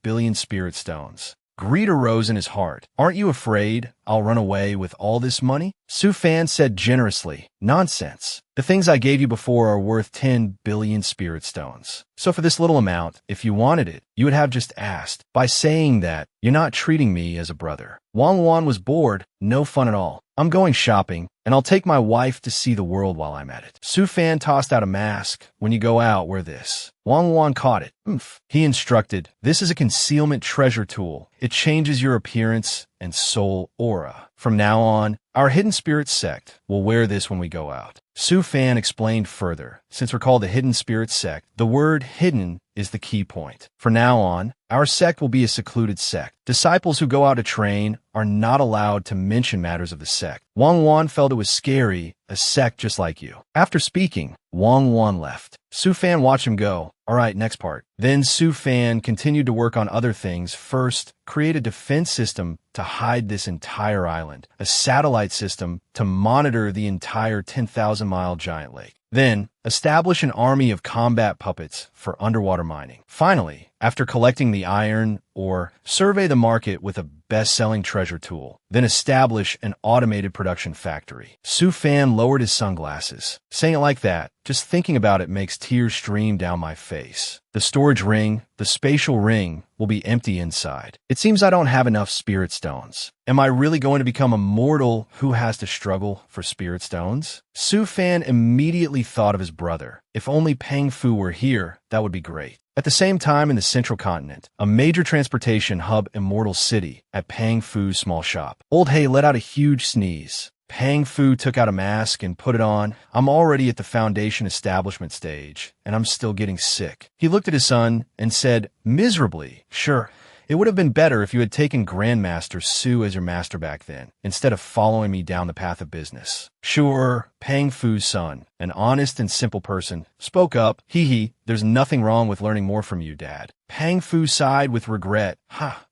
billion spirit stones. Greed arose in his heart. Aren't you afraid I'll run away with all this money? Su Fan said generously, nonsense. The things I gave you before are worth 10 billion spirit stones. So for this little amount, if you wanted it, you would have just asked. By saying that, you're not treating me as a brother. Wang Wan was bored, no fun at all. I'm going shopping, and I'll take my wife to see the world while I'm at it. Su Fan tossed out a mask. When you go out, wear this. Wang Wan caught it. He instructed, this is a concealment treasure tool. It changes your appearance and soul aura. From now on, our hidden spirit sect will wear this when we go out. Su Fan explained further. Since we're called the Hidden Spirit Sect, the word hidden is the key point. From now on, our sect will be a secluded sect. Disciples who go out to train are not allowed to mention matters of the sect. Wang Wan felt it was scary, a sect just like you. After speaking, Wang Wan left. Su Fan watched him go. All right, next part. Then Su Fan continued to work on other things. First, create a defense system to hide this entire island, a satellite system to monitor the entire 10,000-mile giant lake. Then, establish an army of combat puppets for underwater mining. Finally, after collecting the iron ore, survey the market with a best-selling treasure tool. Then establish an automated production factory. Su Fan lowered his sunglasses. Saying it like that, just thinking about it makes tears stream down my face. The storage ring, the spatial ring, will be empty inside. It seems I don't have enough spirit stones. Am I really going to become a mortal who has to struggle for spirit stones? Su Fan immediately thought of his brother. If only Pang Fu were here, that would be great. At the same time in the central continent, a major transportation hub Immortal City at Pang Fu's small shop. Old Hay let out a huge sneeze. Pang Fu took out a mask and put it on. I'm already at the foundation establishment stage, and I'm still getting sick. He looked at his son and said, miserably, sure, it would have been better if you had taken Grandmaster Su as your master back then, instead of following me down the path of business. Sure, Pang Fu's son, an honest and simple person, spoke up. Hee, there's nothing wrong with learning more from you, Dad. Pang Fu sighed with regret.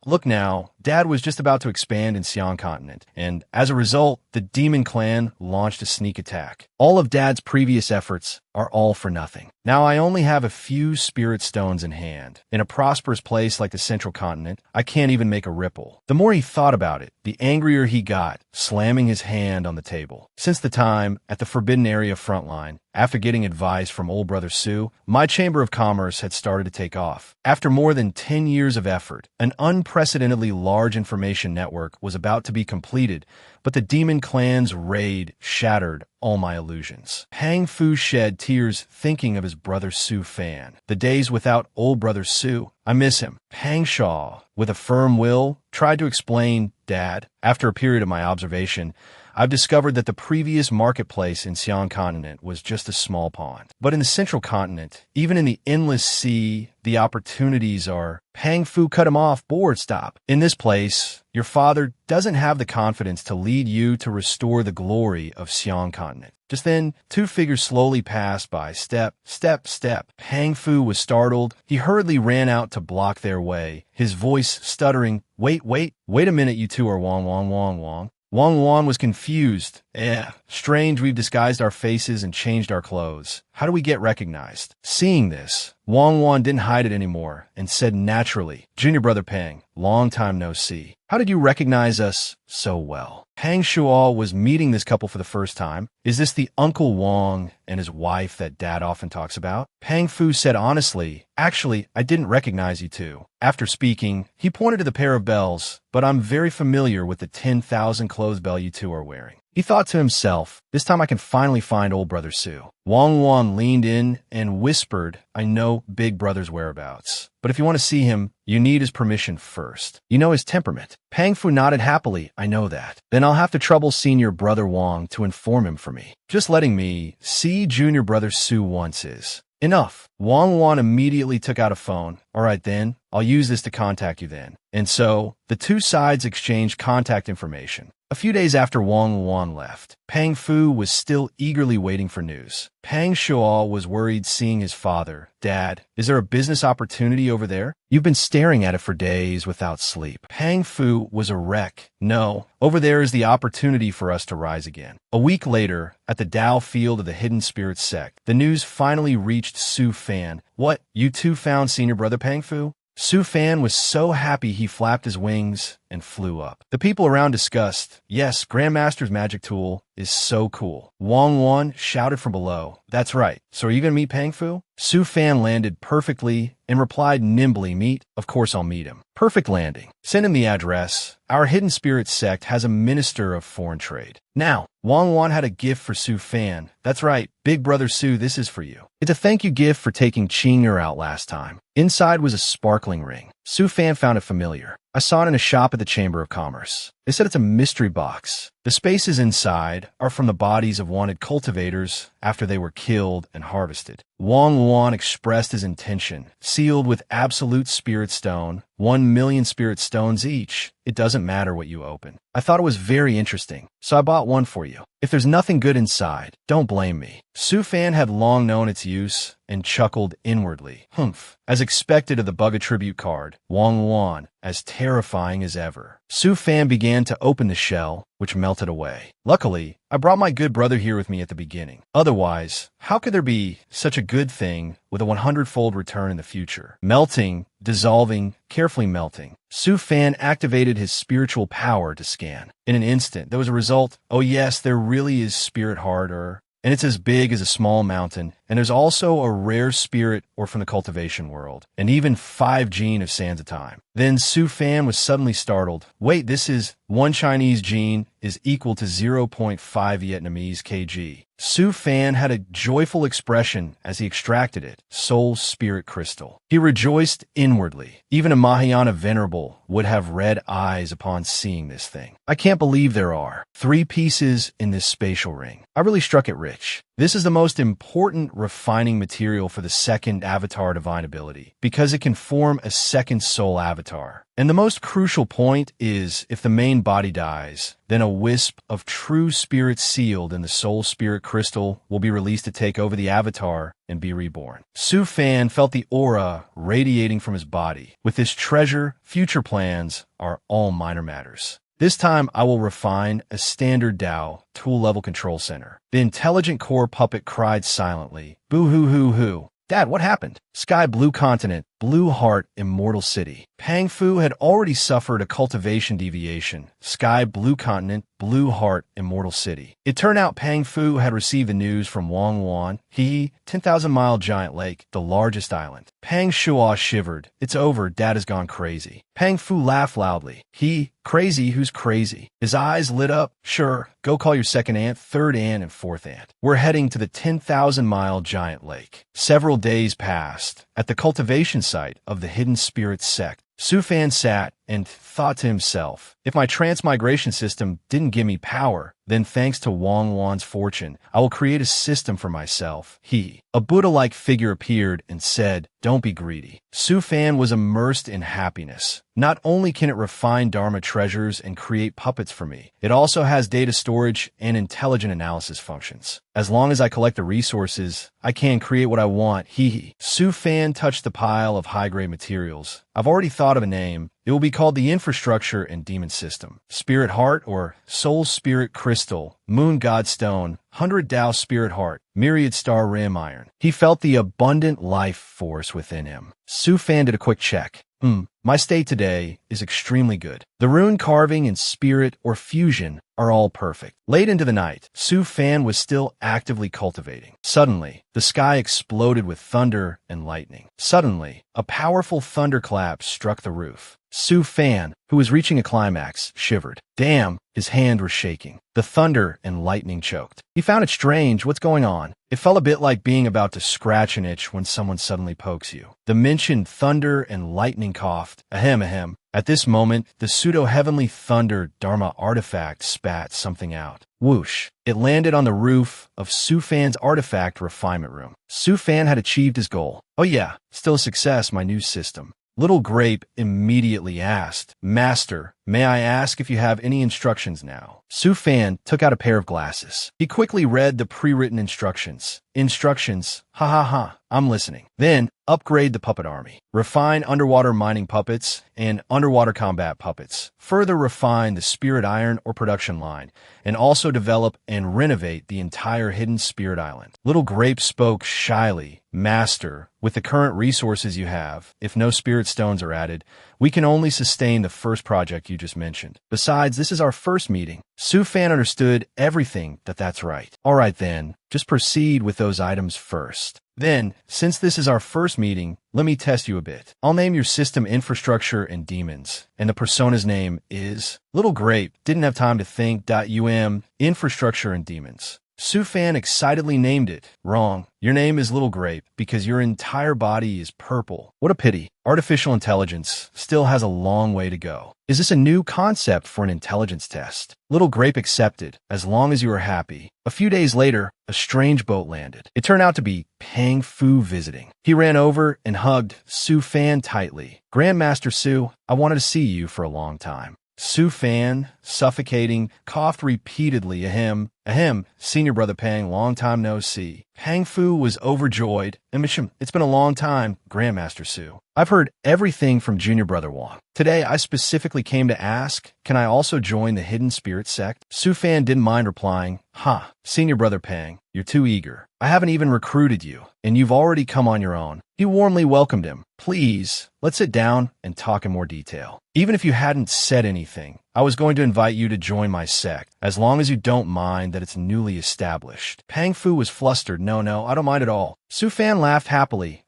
Look now, Dad was just about to expand in Xi'an continent, and as a result, the Demon Clan launched a sneak attack. All of Dad's previous efforts are all for nothing. Now I only have a few spirit stones in hand. In a prosperous place like the central continent, I can't even make a ripple. The more he thought about it, the angrier he got, slamming his hand on the table. Since the time at the Forbidden Area frontline, after getting advice from old brother Su, my Chamber of Commerce had started to take off. After more than 10 years of effort, an unprecedentedly large information network was about to be completed, but the Demon Clan's raid shattered all my illusions. Pang Fu shed tears thinking of his brother Su Fan. The days without old brother Su, I miss him. Pang Shaw, with a firm will, tried to explain, Dad. After a period of my observation, I've discovered that the previous marketplace in Xi'an continent was just a small pond. But in the central continent, even in the endless sea, the opportunities are... Pang Fu cut him off. Bored, stop. In this place, your father doesn't have the confidence to lead you to restore the glory of Xi'an continent. Just then, two figures slowly passed by. Step, step, step. Pang Fu was startled. He hurriedly ran out to block their way, his voice stuttering. Wait a minute, you two are Wang. Wang Wan was confused. Strange, we've disguised our faces and changed our clothes. How do we get recognized? Seeing this, Wang Wan didn't hide it anymore and said naturally, Junior brother Peng, long time no see. How did you recognize us so well? Pang Shuo was meeting this couple for the first time. Is this the Uncle Wang and his wife that Dad often talks about? Pang Fu said honestly, actually, I didn't recognize you two. After speaking, he pointed to the pair of bells, but I'm very familiar with the 10,000 clothes bell you two are wearing. He thought to himself, this time I can finally find old brother Su. Wang Wan leaned in and whispered, I know big brother's whereabouts, but if you want to see him, you need his permission first. You know his temperament. Pang Fu nodded happily, I know that. Then I'll have to trouble senior brother Wang to inform him for me. Just letting me see junior brother Su once is enough. Wang Wan immediately took out a phone. All right then, I'll use this to contact you then. And so, the two sides exchanged contact information. A few days after Wang Wan left, Pang Fu was still eagerly waiting for news. Pang Shuo was worried seeing his father. Dad, is there a business opportunity over there? You've been staring at it for days without sleep. Pang Fu was a wreck. No, over there is the opportunity for us to rise again. A week later, at the Dao field of the Hidden Spirit sect, the news finally reached Su Fan. What, you two found senior brother Pang Fu? Su Fan was so happy he flapped his wings and flew up. The people around discussed, yes, Grandmaster's magic tool is so cool. Wang Wan shouted from below, that's right, so are you going to meet Pang Fu? Su Fan landed perfectly and replied nimbly, meet? Of course I'll meet him. Perfect landing. Send him the address. Our Hidden Spirit sect has a minister of foreign trade. Now, Wang Wan had a gift for Su Fan. That's right, big brother Su, this is for you. It's a thank you gift for taking Qing'er out last time. Inside was a sparkling ring. Su Fan found it familiar. I saw it in a shop at the Chamber of Commerce. They said it's a mystery box. The spaces inside are from the bodies of wanted cultivators after they were killed and harvested. Wang Wan expressed his intention, sealed with absolute spirit stone, 1,000,000 spirit stones each. It doesn't matter what you open. I thought it was very interesting, so I bought one for you. If there's nothing good inside, don't blame me. Su Fan had long known its use and chuckled inwardly. Humph. As expected of the Bug Attribute card, Wang Wan, as terrifying as ever. Su Fan began to open the shell, which melted away. Luckily, I brought my good brother here with me at the beginning. Otherwise, how could there be such a good thing with a 100-fold return in the future? Melting, dissolving, carefully melting. Su Fan activated his spiritual power to scan. In an instant, there was a result. Oh yes, there really is spirit harder. And it's as big as a small mountain, and there's also a rare spirit or from the cultivation world, and even 5 gene of sands a time. Then Su Fan was suddenly startled. Wait, this is 1 Chinese gene is equal to 0.5 Vietnamese kg. Su Fan had a joyful expression as he extracted it, soul spirit crystal. He rejoiced inwardly. Even a Mahayana venerable would have red eyes upon seeing this thing. I can't believe there are 3 pieces in this spatial ring. I really struck it rich. This is the most important refining material for the second avatar divine ability, because it can form a second soul avatar. And the most crucial point is, if the main body dies, then a wisp of true spirit sealed in the soul spirit crystal will be released to take over the avatar and be reborn. Su Fan felt the aura radiating from his body. With this treasure, future plans are all minor matters. This time, I will refine a standard Dao tool-level control center. The intelligent core puppet cried silently. Boo-hoo-hoo-hoo. Dad, what happened? Sky Blue Continent, Blue Heart, Immortal City. Pang Fu had already suffered a cultivation deviation. Sky Blue Continent, Blue Heart, Immortal City. It turned out Pang Fu had received the news from Wang Wan. 10,000-mile giant lake, the largest island. Pang Shuo shivered. It's over, Dad has gone crazy. Pang Fu laughed loudly. Crazy, who's crazy? His eyes lit up. Sure, go call your second aunt, third aunt, and fourth aunt. We're heading to the 10,000-mile giant lake. Several days passed. At the cultivation site of the Hidden Spirit sect, Su Fan sat and thought to himself, if my transmigration system didn't give me power, then thanks to Wang Wan's fortune, I will create a system for myself. A Buddha-like figure appeared and said, don't be greedy. Su Fan was immersed in happiness. Not only can it refine Dharma treasures and create puppets for me, it also has data storage and intelligent analysis functions. As long as I collect the resources, I can create what I want. Hee hee. Su Fan touched the pile of high-grade materials. I've already thought of a name. It will be called the Infrastructure and Demon System. Spirit Heart or Soul Spirit Crystal, Moon God Stone, 100 Tao Spirit Heart, Myriad Star Rim Iron. He felt the abundant life force within him. Su Fan did a quick check. My state today is extremely good. The rune carving and spirit or fusion are all perfect. Late into the night, Su Fan was still actively cultivating. Suddenly, the sky exploded with thunder and lightning. Suddenly, a powerful thunderclap struck the roof. Su Fan, who was reaching a climax, shivered. Damn, his hand was shaking. The thunder and lightning choked. He found it strange. What's going on? It felt a bit like being about to scratch an itch when someone suddenly pokes you. The mentioned thunder and lightning coughed. Ahem, ahem. At this moment, the pseudo-heavenly thunder Dharma artifact spat something out. Whoosh. It landed on the roof of Su Fan's artifact refinement room. Su Fan had achieved his goal. Oh yeah, still a success, my new system. Little Grape immediately asked, Master, may I ask if you have any instructions now? Su Fan took out a pair of glasses. He quickly read the pre-written instructions. Instructions? Ha ha ha, I'm listening. Then, upgrade the puppet army. Refine underwater mining puppets and underwater combat puppets. Further refine the spirit iron or production line, and also develop and renovate the entire hidden spirit island. Little Grape spoke shyly. Master, with the current resources you have, if no spirit stones are added, we can only sustain the first project you just mentioned. Besides, this is our first meeting. Su Fan understood everything that's right. All right then, just proceed with those items first. Then, since this is our first meeting, let me test you a bit. I'll name your system Infrastructure and Demons, and the persona's name is... Little Grape didn't have time to think. Infrastructure and Demons. Su Fan excitedly named it. Wrong. Your name is Little Grape because your entire body is purple. What a pity. Artificial intelligence still has a long way to go. Is this a new concept for an intelligence test? Little Grape accepted, as long as you are happy. A few days later, a strange boat landed. It turned out to be Pang Fu visiting. He ran over and hugged Su Fan tightly. Grandmaster Su, I wanted to see you for a long time. Su Fan, suffocating, coughed repeatedly. Ahem, senior brother Pang, long time no see. Pang Fu was overjoyed. It's been a long time, Grandmaster Su. I've heard everything from junior brother Wong. Today, I specifically came to ask, can I also join the hidden spirit sect? Su Fan didn't mind replying, senior brother Pang, you're too eager. I haven't even recruited you, and you've already come on your own. He warmly welcomed him. Please, let's sit down and talk in more detail. Even if you hadn't said anything, I was going to invite you to join my sect, as long as you don't mind that it's newly established. Pang Fu was flustered. No, I don't mind at all. Su Fan laughed happily.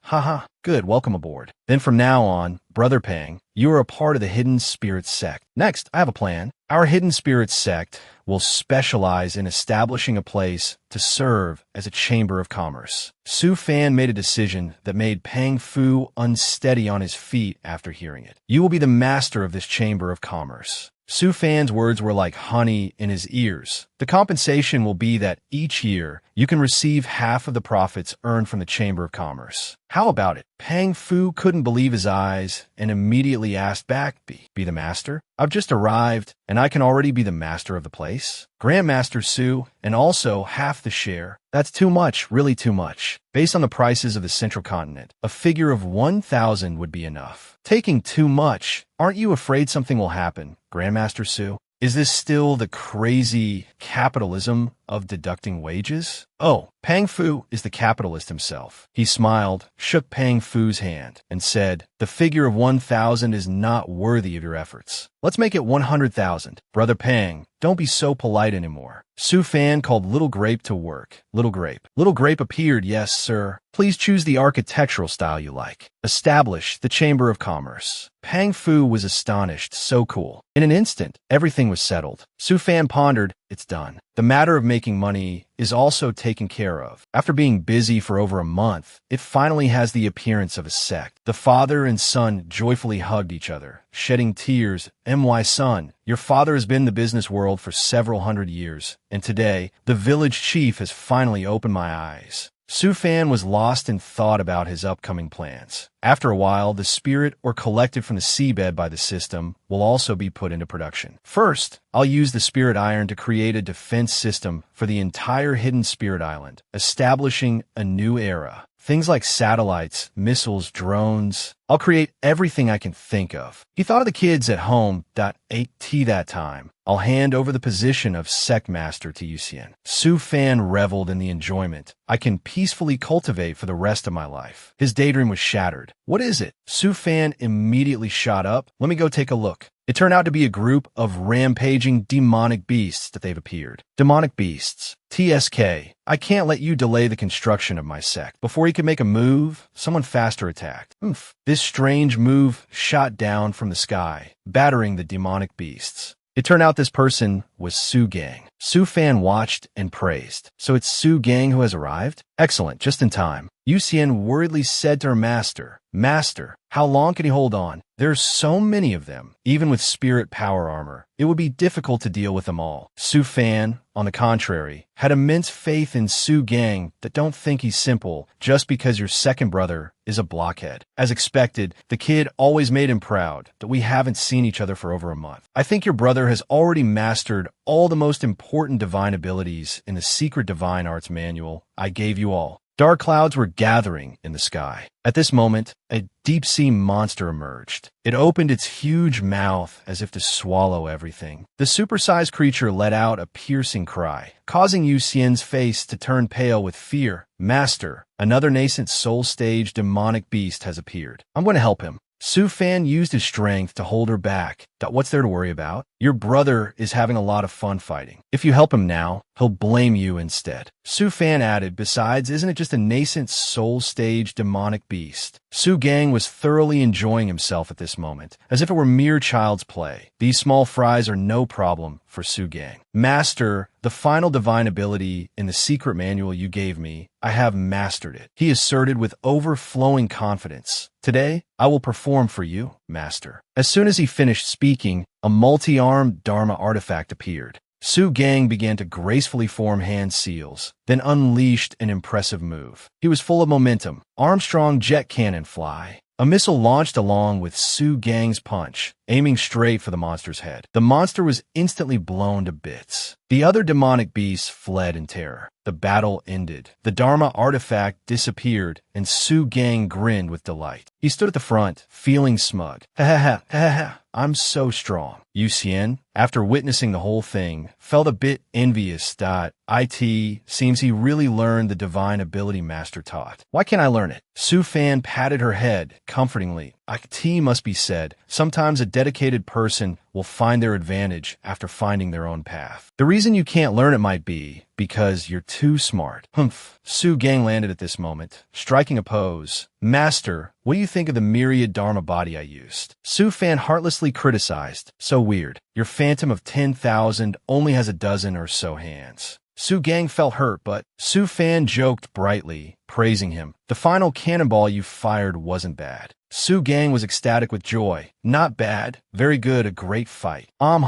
Good, welcome aboard. Then from now on, Brother Pang, you are a part of the Hidden Spirits sect. Next, I have a plan. Our Hidden Spirits sect will specialize in establishing a place to serve as a chamber of commerce. Su Fan made a decision that made Pang Fu unsteady on his feet after hearing it. You will be the master of this chamber of commerce. Su Fan's words were like honey in his ears. The compensation will be that each year you can receive half of the profits earned from the Chamber of Commerce. How about it? Pang Fu couldn't believe his eyes and immediately asked back, Be the master? I've just arrived, and I can already be the master of the place? Grandmaster Su, and also half the share. That's too much, really too much. Based on the prices of the central continent, a figure of 1,000 would be enough. Taking too much. Aren't you afraid something will happen, Grandmaster Su? Is this still the crazy capitalism of deducting wages? Oh, Pang Fu is the capitalist himself. He smiled, shook Pang Fu's hand, and said, the figure of 1,000 is not worthy of your efforts. Let's make it 100,000. Brother Pang, don't be so polite anymore. Su Fan called Little Grape to work. Little Grape appeared. Yes, sir. Please choose the architectural style you like. Establish the Chamber of Commerce. Pang Fu was astonished. So cool. In an instant, everything was settled. Su Fan pondered. It's done. The matter of making money is also taken care of. After being busy for over a month, it finally has the appearance of a sect. The father and son joyfully hugged each other, shedding tears. My son, your father has been in the business world for several hundred years, and today, the village chief has finally opened my eyes. Su Fan was lost in thought about his upcoming plans. After a while, the spirit ore collected from the seabed by the system will also be put into production. First, I'll use the spirit iron to create a defense system for the entire hidden spirit island, establishing a new era. Things like satellites, missiles, drones. I'll create everything I can think of. He thought of the kids at home. Ate tea that time. I'll hand over the position of sect master to Yuxian. Su Fan reveled in the enjoyment I can peacefully cultivate for the rest of my life. His daydream was shattered. What is it? Su Fan immediately shot up. Let me go take a look. It turned out to be a group of rampaging demonic beasts that they've appeared. Demonic beasts. TSK. I can't let you delay the construction of my sect. Before he could make a move, someone faster attacked. Oof. This strange move shot down from the sky, battering the demonic beasts. It turned out this person was Su Gang. Su Fan watched and praised. So it's Su Gang who has arrived? Excellent, just in time. Yuxian worriedly said to her master, Master, how long can he hold on? There's so many of them. Even with spirit power armor, it would be difficult to deal with them all. Su Fan, on the contrary, had immense faith in Su Gang that don't think he's simple just because your second brother is a blockhead. As expected, the kid always made him proud that we haven't seen each other for over a month. I think your brother has already mastered all the most important divine abilities in the secret divine arts manual I gave you all. Dark clouds were gathering in the sky. At this moment, a deep-sea monster emerged. It opened its huge mouth as if to swallow everything. The supersized creature let out a piercing cry, causing Yuxian's face to turn pale with fear. Master, another nascent soul-stage demonic beast has appeared. I'm going to help him. Su Fan used his strength to hold her back. What's there to worry about? Your brother is having a lot of fun fighting. If you help him now, he'll blame you instead. Su Fan added, besides, isn't it just a nascent soul-stage demonic beast? Su Gang was thoroughly enjoying himself at this moment, as if it were mere child's play. These small fries are no problem for Su Gang. Master, the final divine ability in the secret manual you gave me, I have mastered it. He asserted with overflowing confidence. Today, I will perform for you, Master. As soon as he finished speaking, a multi-armed Dharma artifact appeared. Su Gang began to gracefully form hand seals, then unleashed an impressive move. He was full of momentum. Armstrong jet cannon fly. A missile launched along with Su Gang's punch, aiming straight for the monster's head. The monster was instantly blown to bits. The other demonic beasts fled in terror. The battle ended. The Dharma artifact disappeared, and Su Gang grinned with delight. He stood at the front, feeling smug. Ha ha ha ha ha. I'm so strong. Yuxian, after witnessing the whole thing, felt a bit envious. It seems he really learned the divine ability Master taught. Why can't I learn it? Su Fan patted her head comfortingly. It must be said, sometimes a dedicated person will find their advantage after finding their own path. The reason you can't learn it might be because you're too smart. Humph. Su Gang landed at this moment, striking a pose. Master, what do you think of the myriad Dharma body I used? Su Fan heartlessly criticized. So weird. Your phantom of 10,000 only has a dozen or so hands. Su Gang felt hurt, but Su Fan joked brightly, praising him. The final cannonball you fired wasn't bad. Su Gang was ecstatic with joy. Not bad. Very good, a great fight. Oh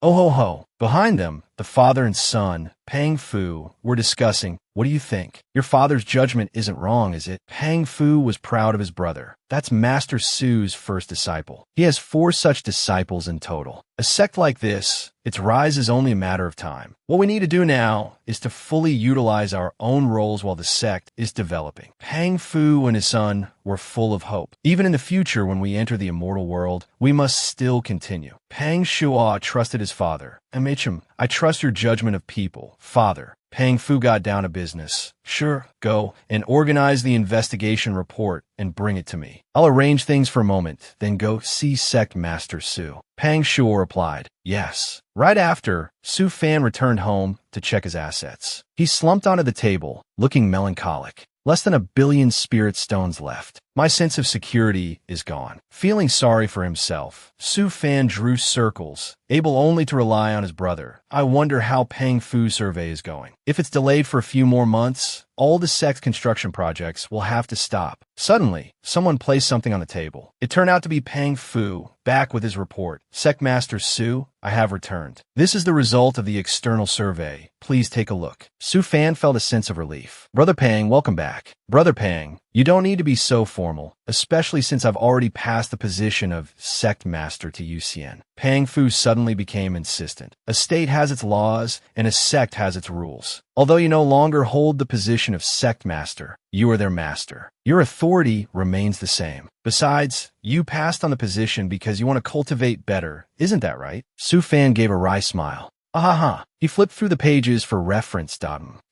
ho ho. Behind them, the father and son, Pang Fu, were discussing. What do you think? Your father's judgment isn't wrong, is it? Pang Fu was proud of his brother. That's Master Su's first disciple. He has 4 such disciples in total. A sect like this, its rise is only a matter of time. What we need to do now is to fully utilize our own roles while the sect is developing. Pang Fu and his son were full of hope. Even in the future, when we enter the immortal world, we must still continue. Pang Shua trusted his father. MHM, I trust your judgment of people, father. Pang Fu got down to business. Sure, go and organize the investigation report and bring it to me. I'll arrange things for a moment, then go see Sect Master Su. Pang Shu replied, yes. Right after, Su Fan returned home to check his assets. He slumped onto the table, looking melancholic. Less than 1 billion spirit stones left. My sense of security is gone. Feeling sorry for himself, Su Fan drew circles, able only to rely on his brother. I wonder how Pang Fu's survey is going. If it's delayed for a few more months, all the sect construction projects will have to stop. Suddenly, someone placed something on the table. It turned out to be Pang Fu, back with his report. Sect Master Su, I have returned. This is the result of the external survey. Please take a look. Su Fan felt a sense of relief. Brother Pang, welcome back. Brother Pang, you don't need to be so formal, especially since I've already passed the position of Sect Master to Yuxian. Pang Fu suddenly became insistent. A state has its laws, and a sect has its rules. Although you no longer hold the position of Sect Master, you are their master. Your authority remains the same. Besides, you passed on the position because you want to cultivate better, isn't that right? Su Fan gave a wry smile. Ahaha. He flipped through the pages for reference.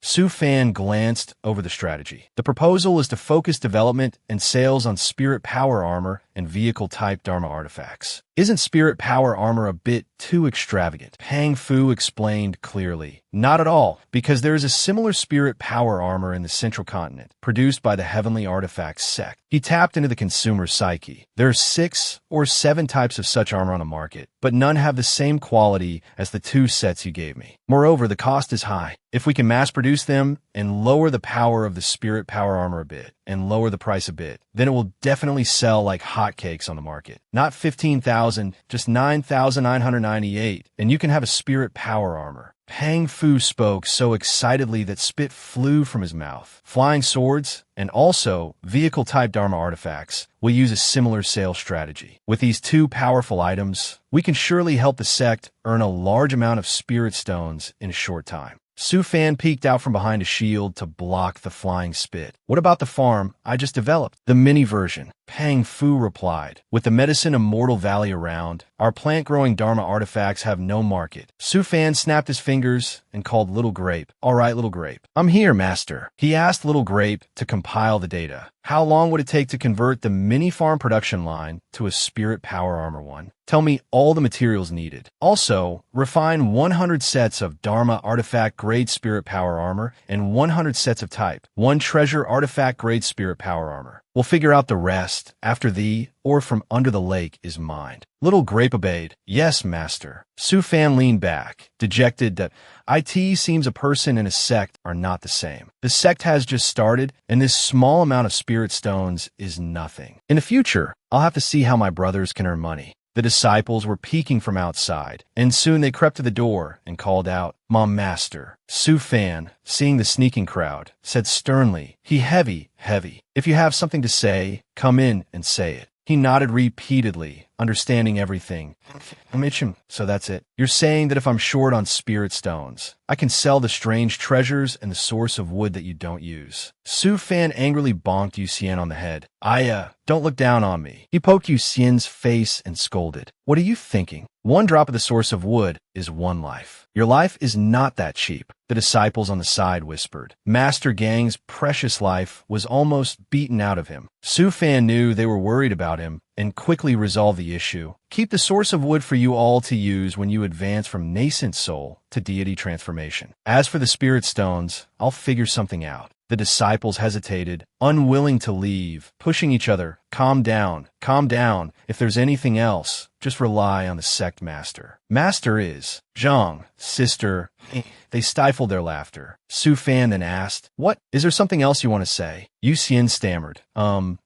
Su Fan glanced over the strategy. The proposal is to focus development and sales on spirit power armor and vehicle-type Dharma artifacts. Isn't spirit power armor a bit too extravagant? Pang Fu explained clearly. Not at all, because there is a similar spirit power armor in the central continent, produced by the Heavenly Artifacts sect. He tapped into the consumer psyche. There are 6 or 7 types of such armor on the market, but none have the same quality as the 2 sets you gave me. Moreover, the cost is high. If we can mass produce them and lower the power of the spirit power armor a bit, and lower the price a bit, then it will definitely sell like hotcakes on the market. Not 15,000, just 9,998, and you can have a spirit power armor. Pang Fu spoke so excitedly that spit flew from his mouth. Flying swords, and also vehicle-type Dharma artifacts, will use a similar sales strategy. With these 2 powerful items, we can surely help the sect earn a large amount of spirit stones in a short time. Su Fan peeked out from behind a shield to block the flying spit. What about the farm I just developed? The mini version. Pang Fu replied. With the medicine Immortal Valley around, our plant-growing Dharma artifacts have no market. Su Fan snapped his fingers and called Little Grape. All right, Little Grape. I'm here, Master. He asked Little Grape to compile the data. How long would it take to convert the mini farm production line to a spirit power armor one? Tell me all the materials needed. Also, refine 100 sets of Dharma artifact grade spirit power armor and 100 sets of type. 1 treasure artifact grade spirit power armor. We'll figure out the rest after the or from under the lake is mined. Little Grape obeyed. Yes, Master. Su Fan leaned back, dejected that it seems a person and a sect are not the same. The sect has just started, and this small amount of spirit stones is nothing. In the future, I'll have to see how my brothers can earn money. The disciples were peeking from outside, and soon they crept to the door and called out, "Mom, Master." Su Fan, seeing the sneaking crowd, said sternly, heavy. If you have something to say, come in and say it. He nodded repeatedly, understanding everything. Mitchum, so that's it. You're saying that if I'm short on spirit stones, I can sell the strange treasures and the source of wood that you don't use. Su Fan angrily bonked Yuxian on the head. Don't look down on me. He poked Yuxian's face and scolded. What are you thinking? 1 drop of the source of wood is 1 life. Your life is not that cheap, the disciples on the side whispered. Master Gang's precious life was almost beaten out of him. Su Fan knew they were worried about him and quickly resolved the issue. Keep the source of wood for you all to use when you advance from nascent soul to deity transformation. As for the spirit stones, I'll figure something out. The disciples hesitated, unwilling to leave, pushing each other. Calm down. If there's anything else, just rely on the sect master. Master is Zhang, sister. They stifled their laughter. Su Fan then asked, "What? Is there something else you want to say?" Yuxian stammered.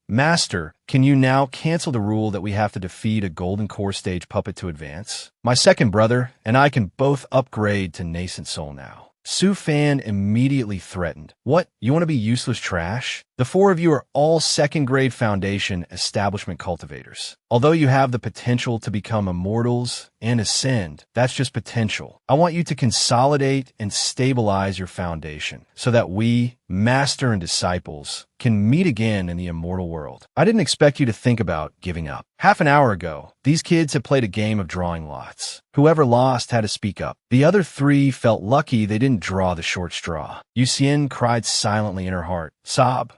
Master, can you now cancel the rule that we have to defeat a golden core stage puppet to advance? My second brother and I can both upgrade to nascent soul now. Su Fan immediately threatened. What? You want to be useless trash? The 4 of you are all second-grade foundation establishment cultivators. Although you have the potential to become immortals and ascend, that's just potential. I want you to consolidate and stabilize your foundation so that we, master and disciples, can meet again in the immortal world. I didn't expect you to think about giving up. Half an hour ago, these kids had played a game of drawing lots. Whoever lost had to speak up. The other 3 felt lucky they didn't draw the short straw. Yuxian cried silently in her heart. Sob.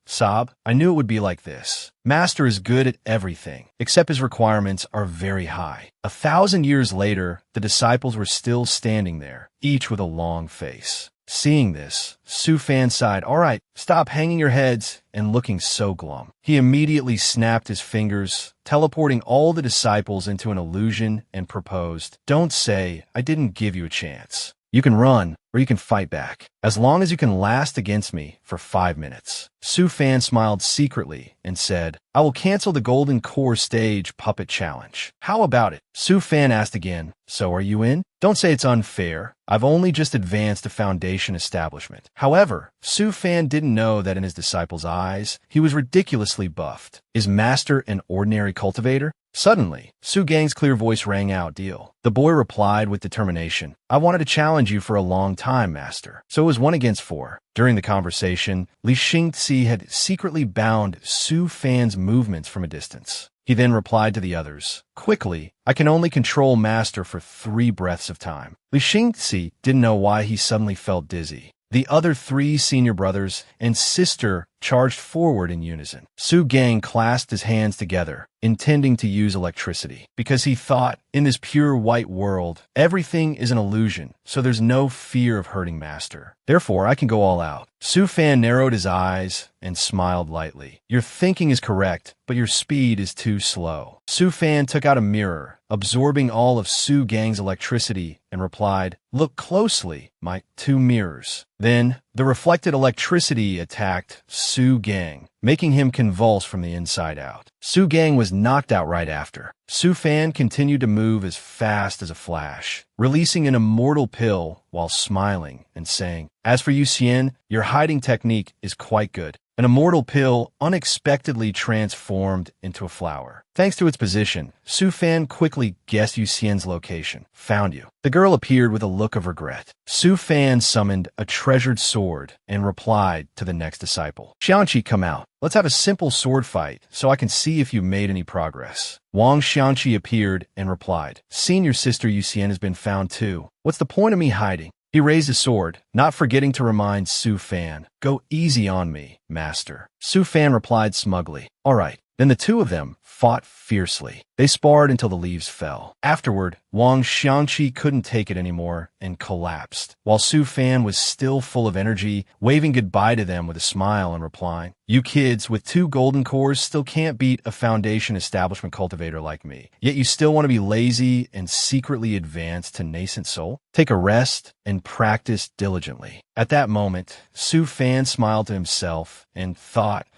I knew it would be like this. Master is good at everything, except his requirements are very high. 1,000 years later, the disciples were still standing there, each with a long face. Seeing this, Su Fan sighed. All right, stop hanging your heads and looking so glum. He immediately snapped his fingers, teleporting all the disciples into an illusion, and proposed, "Don't say I didn't give you a chance. You can run, or you can fight back, as long as you can last against me for 5 minutes." Su Fan smiled secretly and said, "I will cancel the Golden Core Stage Puppet Challenge. How about it?" Su Fan asked again, "So are you in? Don't say it's unfair. I've only just advanced to Foundation Establishment." However, Su Fan didn't know that in his disciples' eyes, he was ridiculously buffed. Is Master an ordinary cultivator? Suddenly, Su Gang's clear voice rang out. "Deal." The boy replied with determination, "I wanted to challenge you for a long time, Master." So it was 1 against 4. During the conversation, Li Xingzi had secretly bound Su Fan's movements from a distance. He then replied to the others, "Quickly, I can only control Master for 3 breaths of time." Li Xingzi didn't know why he suddenly felt dizzy. The other 3 senior brothers and sister charged forward in unison. Su Gang clasped his hands together, intending to use electricity, because he thought, in this pure white world, everything is an illusion, so there's no fear of hurting Master. Therefore, I can go all out. Su Fan narrowed his eyes and smiled lightly. "Your thinking is correct, but your speed is too slow." Su Fan took out a mirror, absorbing all of Su Gang's electricity, and replied, "Look closely, my 2 mirrors." Then, the reflected electricity attacked Su Gang, making him convulse from the inside out. Su Gang was knocked out right after. Su Fan continued to move as fast as a flash, releasing an immortal pill while smiling and saying, "As for you, Xian, your hiding technique is quite good." An immortal pill unexpectedly transformed into a flower. Thanks to its position, Su Fan quickly guessed Yu Xian's location. "Found you." The girl appeared with a look of regret. Su Fan summoned a treasured sword and replied to the next disciple, "Xianqi, come out. Let's have a simple sword fight so I can see if you made any progress." Wang Xianqi appeared and replied, "Seeing your sister Yu Xian has been found too. What's the point of me hiding?" He raised his sword, not forgetting to remind Su Fan, "Go easy on me, Master." Su Fan replied smugly, "All right." Then the 2 of them fought fiercely. They sparred until the leaves fell. Afterward, Wang Xianqi couldn't take it anymore and collapsed, while Su Fan was still full of energy, waving goodbye to them with a smile and replying, "You kids with 2 golden cores still can't beat a Foundation Establishment cultivator like me. Yet you still want to be lazy and secretly advance to nascent soul? Take a rest and practice diligently." At that moment, Su Fan smiled to himself and thought,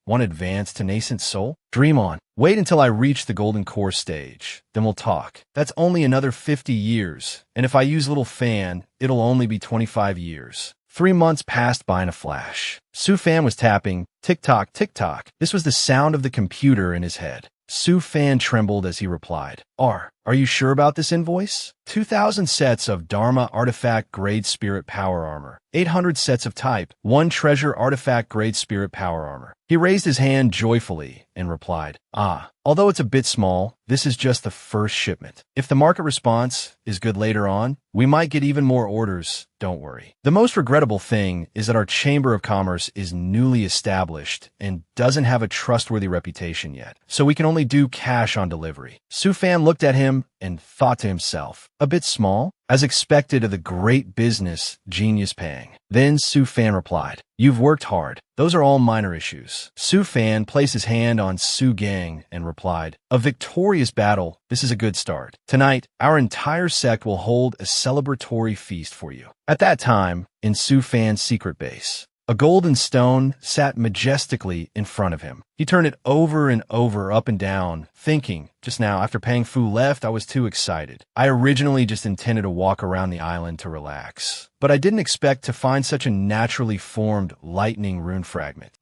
"Want to advance to nascent soul? Dream on. Wait until I reach the Golden Core stage. Then we'll talk. That's only another 50 years. And if I use Little Fan, it'll only be 25 years. 3 months passed by in a flash. Su Fan was tapping, tick-tock, tick-tock. This was the sound of the computer in his head. Su Fan trembled as he replied, Are you sure about this invoice? 2,000 sets of Dharma Artifact Grade Spirit Power Armor. 800 sets of Type 1 Treasure Artifact Grade Spirit Power Armor." He raised his hand joyfully and replied, although it's a bit small, this is just the first shipment. If the market response is good later on, we might get even more orders, don't worry. The most regrettable thing is that our Chamber of Commerce is newly established and doesn't have a trustworthy reputation yet, so we can only do cash on delivery." Su Fan looked at him and thought to himself, a bit small, as expected of the great business genius Pang. Then Su Fan replied, "You've worked hard. Those are all minor issues." Su Fan placed his hand on Su Gang and replied, "A victorious battle. This is a good start. Tonight, our entire sect will hold a celebratory feast for you." At that time, in Su Fan's secret base, a golden stone sat majestically in front of him. He turned it over and over, up and down, thinking, just now, after Pang Fu left, I was too excited. I originally just intended to walk around the island to relax, but I didn't expect to find such a naturally formed lightning rune fragment.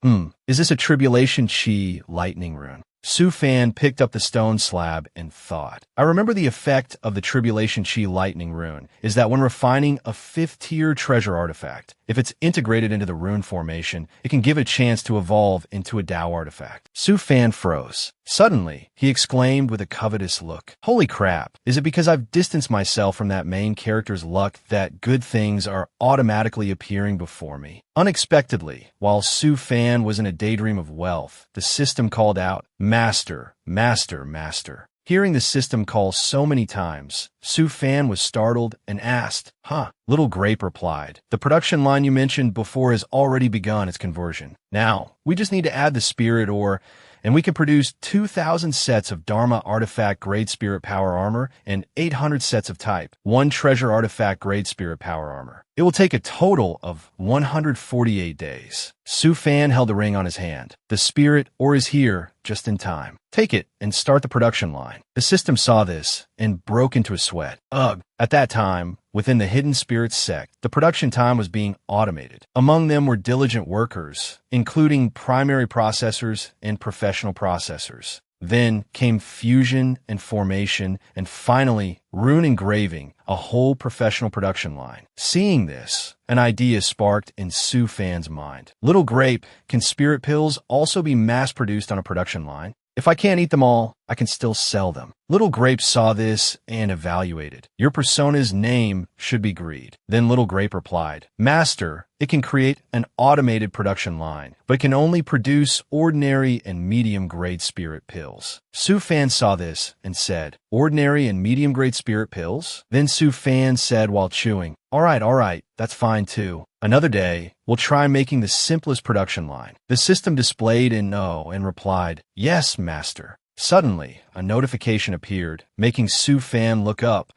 Is this a Tribulation Chi lightning rune? Su Fan picked up the stone slab and thought. I remember the effect of the Tribulation Chi lightning rune is that when refining a 5th-tier treasure artifact, if it's integrated into the rune formation, it can give a chance to evolve into a Dao artifact. Su Fan froze. Suddenly, he exclaimed with a covetous look, "Holy crap, is it because I've distanced myself from that main character's luck that good things are automatically appearing before me?" Unexpectedly, while Su Fan was in a daydream of wealth, the system called out, "Master, master, master." Hearing the system call so many times, Su Fan was startled and asked, "Huh?" Little Grape replied, "The production line you mentioned before has already begun its conversion. Now, we just need to add the spirit ore, and we can produce 2,000 sets of Dharma Artifact Grade Spirit Power Armor and 800 sets of Type 1 Treasure Artifact Grade Spirit Power Armor. It will take a total of 148 days." Su Fan held the ring on his hand. "The spirit ore is here, just in time. Take it and start the production line." The system saw this and broke into a sweat. Ugh! At that time, within the Hidden Spirits sect, the production time was being automated. Among them were diligent workers, including primary processors and professional processors. Then came fusion and formation, and finally, rune engraving, a whole professional production line. Seeing this, an idea sparked in Su Fan's mind. "Little Grape, can spirit pills also be mass-produced on a production line? If I can't eat them all, I can still sell them." Little Grape saw this and evaluated. "Your persona's name should be Greed." Then Little Grape replied, "Master, it can create an automated production line, but can only produce ordinary and medium-grade spirit pills." Su Fan saw this and said, "Ordinary and medium-grade spirit pills?" Then Su Fan said while chewing, all right, that's fine too. Another day, we'll try making the simplest production line." The system displayed in no and replied, "Yes, Master." Suddenly, a notification appeared, making Su Fan look up.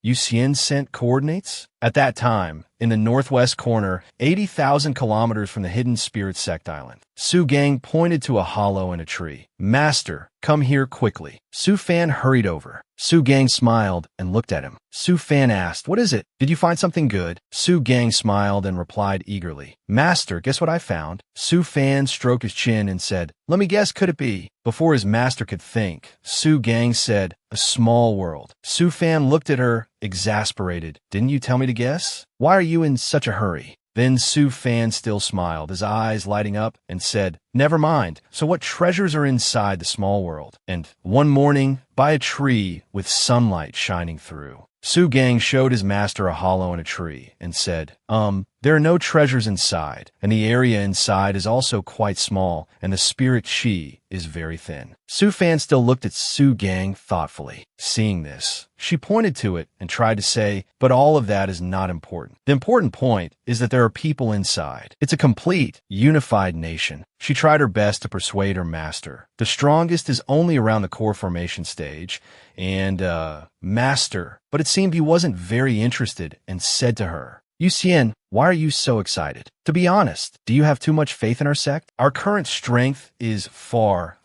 Yuxian sent coordinates? At that time, in the northwest corner, 80,000 kilometers from the Hidden Spirit Sect Island, Su Gang pointed to a hollow in a tree. "Master, come here quickly." Su Fan hurried over. Su Gang smiled and looked at him. Su Fan asked, "What is it? Did you find something good?" Su Gang smiled and replied eagerly, "Master, guess what I found?" Su Fan stroked his chin and said, "Let me guess, could it be?" Before his master could think, Su Gang said, "A small world." Su Fan looked at her, exasperated. "Didn't you tell me to guess? Why are you in such a hurry?" Then Su Fan still smiled, his eyes lighting up, and said, "Never mind. So what treasures are inside the small world?" And one morning, by a tree with sunlight shining through, Su Gang showed his master a hollow in a tree and said, There are no treasures inside, and the area inside is also quite small, and the spirit chi is very thin." Su Fan still looked at Su Gang thoughtfully. Seeing this, she pointed to it and tried to say, "But all of that is not important. The important point is that there are people inside. It's a complete, unified nation." She tried her best to persuade her master. "The strongest is only around the core formation stage, and, master." But it seemed he wasn't very interested and said to her, "Yuxian, why are you so excited? To be honest, do you have too much faith in our sect? Our current strength is far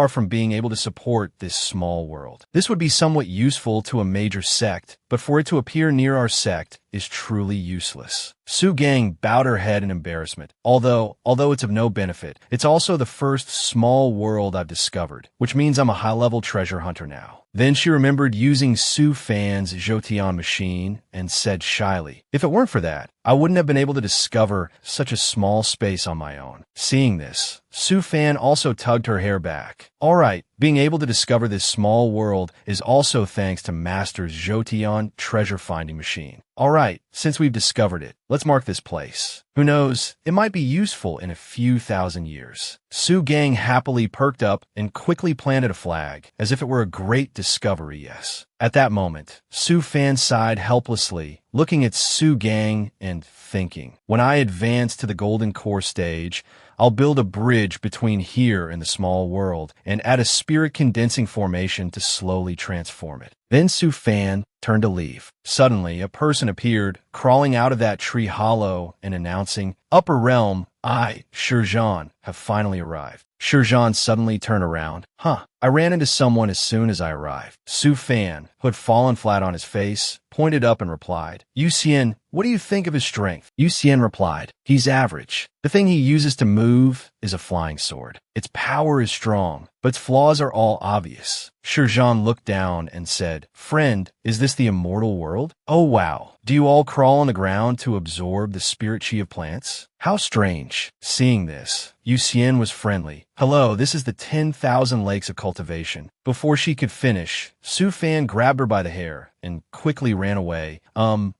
from being able to support this small world. This would be somewhat useful to a major sect, but for it to appear near our sect is truly useless." Su Gang bowed her head in embarrassment. Although it's of no benefit, it's also the first small world I've discovered, which means I'm a high-level treasure hunter now. Then she remembered using Su Fan's Jotian machine and said shyly, "If it weren't for that, I wouldn't have been able to discover such a small space on my own." Seeing this, Su Fan also tugged her hair back. "All right, being able to discover this small world is also thanks to Master's Jotian treasure-finding machine. All right, since we've discovered it, let's mark this place. Who knows, it might be useful in a few thousand years." Su Gang happily perked up and quickly planted a flag, as if it were a great discovery, yes. At that moment, Su Fan sighed helplessly, looking at Su Gang and thinking, "When I advance to the Golden Core stage, I'll build a bridge between here and the small world and add a spirit condensing formation to slowly transform it." Then Su Fan turned to leave. Suddenly, a person appeared, crawling out of that tree hollow and announcing, "Upper Realm, I, Shizhan, have finally arrived." Shizhan suddenly turned around. I ran into someone as soon as I arrived." Su Fan, who had fallen flat on his face, pointed up and replied, "Yuxian, what do you think of his strength?" Yuxian replied, "He's average. The thing he uses to move is a flying sword. Its power is strong, but its flaws are all obvious." Shizhan looked down and said, "Friend, is this the immortal world? Oh wow. Do you all crawl on the ground to absorb the spirit chi of plants? How strange." Seeing this, Yuxian was friendly. "Hello, this is the 10,000 lakes of cultivation." Before she could finish, Su Fan grabbed her by the hair and quickly ran away.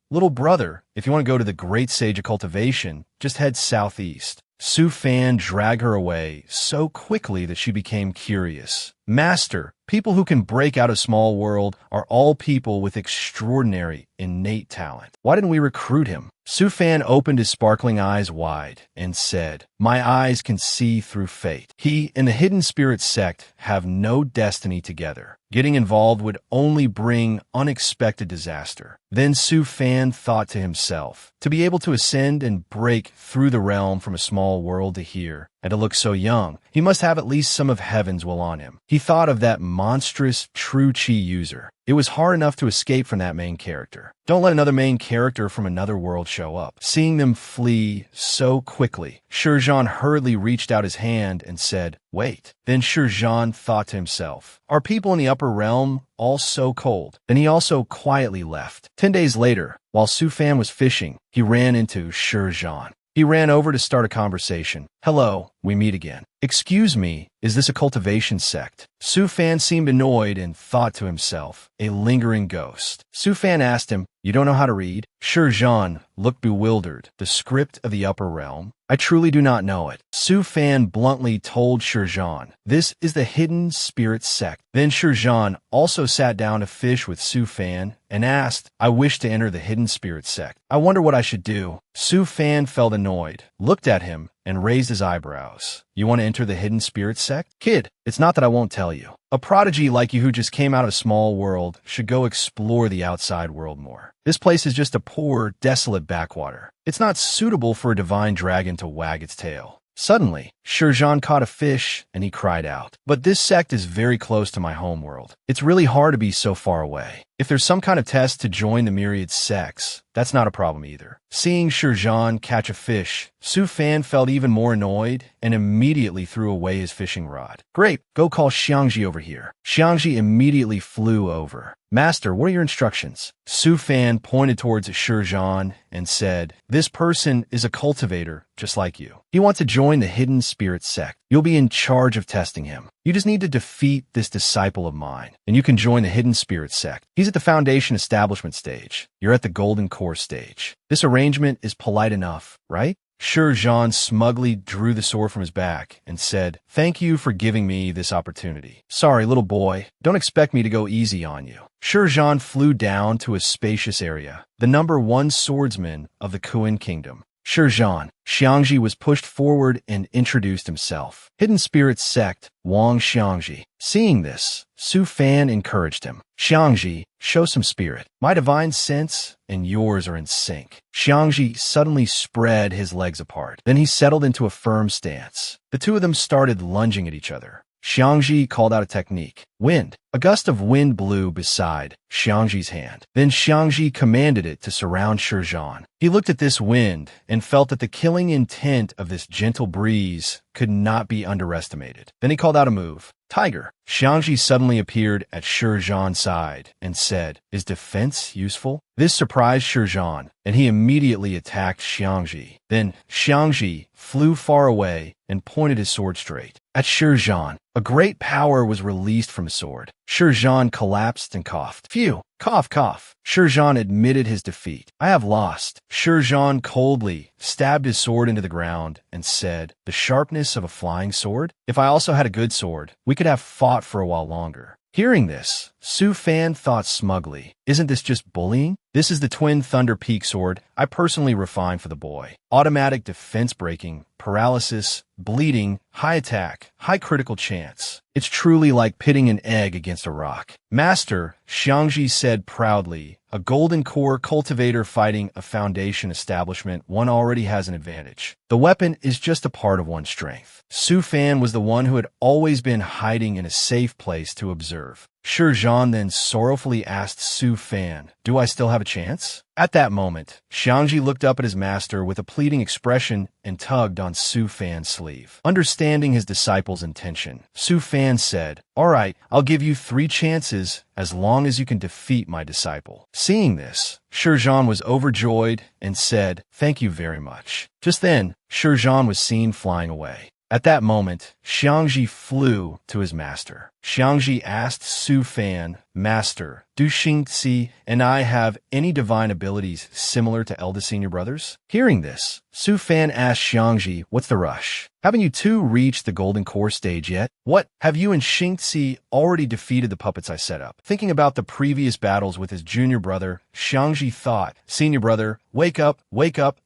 Little brother, if you want to go to the Great Sage of Cultivation, just head southeast." Su Fan dragged her away so quickly that she became curious. Master, people who can break out a small world are all people with extraordinary innate talent. Why didn't we recruit him? Su Fan opened his sparkling eyes wide and said, My eyes can see through fate. He and the Hidden Spirit sect have no destiny together. Getting involved would only bring unexpected disaster. Then Su Fan thought to himself, to be able to ascend and break through the realm from a small world to here, and to look so young, he must have at least some of heaven's will on him. He thought of that monstrous true chi user. It was hard enough to escape from that main character. Don't let another main character from another world show up. Seeing them flee so quickly, Shizhan hurriedly reached out his hand and said, Wait. Then Shizhan thought to himself, Are people in the upper realm all so cold? Then he also quietly left. 10 days later, while Su Fan was fishing, he ran into Shizhan. He ran over to start a conversation. Hello, we meet again. Excuse me, is this a cultivation sect? Su Fan seemed annoyed and thought to himself, a lingering ghost. Su Fan asked him, You don't know how to read? Shizhan looked bewildered. The script of the upper realm? I truly do not know it. Su Fan bluntly told Shizhan, This is the Hidden Spirit sect. Then Shizhan also sat down to fish with Su Fan and asked, I wish to enter the Hidden Spirit sect. I wonder what I should do. Su Fan felt annoyed, looked at him, and raised his eyebrows. You want to enter the Hidden Spirit sect? Kid, it's not that I won't tell you. A prodigy like you who just came out of a small world should go explore the outside world more. This place is just a poor, desolate backwater. It's not suitable for a divine dragon to wag its tail. Suddenly, Shizhan caught a fish, and he cried out, But this sect is very close to my home world. It's really hard to be so far away. If there's some kind of test to join the myriad sects, that's not a problem either. Seeing Shizhan catch a fish, Su Fan felt even more annoyed and immediately threw away his fishing rod. Great, go call Xiangji over here. Xiangji immediately flew over. Master, what are your instructions? Su Fan pointed towards Shizhan and said, This person is a cultivator, just like you. He wants to join the Hidden Spirit sect. You'll be in charge of testing him. You just need to defeat this disciple of mine, and you can join the Hidden Spirit sect. He's at the Foundation Establishment stage. You're at the Golden Core stage. This arrangement is polite enough, right? Shizhan smugly drew the sword from his back and said, Thank you for giving me this opportunity. Sorry, little boy. Don't expect me to go easy on you. Shizhan flew down to a spacious area, the #1 swordsman of the Kuan Kingdom. Shizhan, Xiangji was pushed forward and introduced himself. Hidden Spirit sect, Wang Xiangji. Seeing this, Su Fan encouraged him. Xiangji, show some spirit. My divine sense and yours are in sync. Xiangji suddenly spread his legs apart. Then he settled into a firm stance. The two of them started lunging at each other. Xiangji called out a technique. Wind. A gust of wind blew beside Xiangji's hand. Then Xiangji commanded it to surround Shizhan. He looked at this wind and felt that the killing intent of this gentle breeze could not be underestimated. Then he called out a move. Tiger. Xiangji suddenly appeared at Shizhan's side and said, Is defense useful? This surprised Shizhan, and he immediately attacked Xiangji. Then Xiangji flew far away and pointed his sword straight at Shizhan. A great power was released from his sword. Shizhan collapsed and coughed. Phew! Cough, cough. Shizhan admitted his defeat. I have lost. Shizhan coldly stabbed his sword into the ground and said, The sharpness of a flying sword? If I also had a good sword, we could have fought for a while longer. Hearing this, Su Fan thought smugly, Isn't this just bullying? This is the Twin Thunder Peak sword I personally refined for the boy. Automatic defense breaking, paralysis, bleeding, high attack, high critical chance. It's truly like pitting an egg against a rock. Master, Xiangji said proudly, a golden core cultivator fighting a foundation establishment, one already has an advantage. The weapon is just a part of one's strength. Su Fan was the one who had always been hiding in a safe place to observe. Shizhan then sorrowfully asked Su Fan, Do I still have a chance? At that moment, Xiangji looked up at his master with a pleading expression and tugged on Su Fan's sleeve. Understanding his disciple's intention, Su Fan said, All right, I'll give you 3 chances as long as you can defeat my disciple. Seeing this, Shizhan was overjoyed and said, Thank you very much. Just then, Shizhan was seen flying away. At that moment, Xiangji flew to his master. Xiangji asked Su Fan, Master, do Xingxi and I have any divine abilities similar to eldest senior brothers? Hearing this, Su Fan asked Xiangji, what's the rush? Haven't you two reached the golden core stage yet? What? Have you and Xingxi already defeated the puppets I set up? Thinking about the previous battles with his junior brother, Xiangji thought, senior brother, wake up,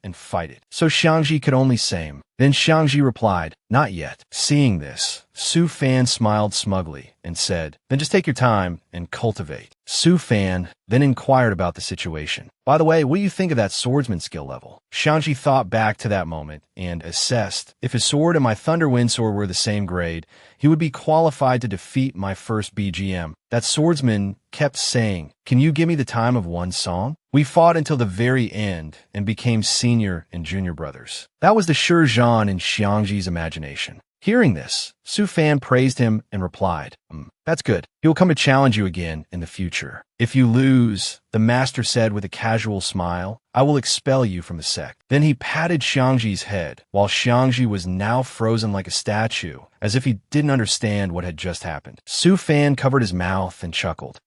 and fight it. So Xiangji could only say him. Then Xiangji replied, not yet. Seeing this, Su Fan smiled smugly and said, then just take your time and cultivate. Su Fan then inquired about the situation. By the way, what do you think of that swordsman skill level? Xiangji thought back to that moment and assessed, if his sword and my Thunder Wind sword were the same grade, he would be qualified to defeat my first BGM. That swordsman kept saying, can you give me the time of one song? We fought until the very end and became senior and junior brothers. That was the sure Zhan in Xiangji's imagination. Hearing this, Su Fan praised him and replied, that's good. He will come to challenge you again in the future. If you lose, the master said with a casual smile, I will expel you from the sect. Then he patted Xiangji's head, while Xiangji was now frozen like a statue, as if he didn't understand what had just happened. Su Fan covered his mouth and chuckled.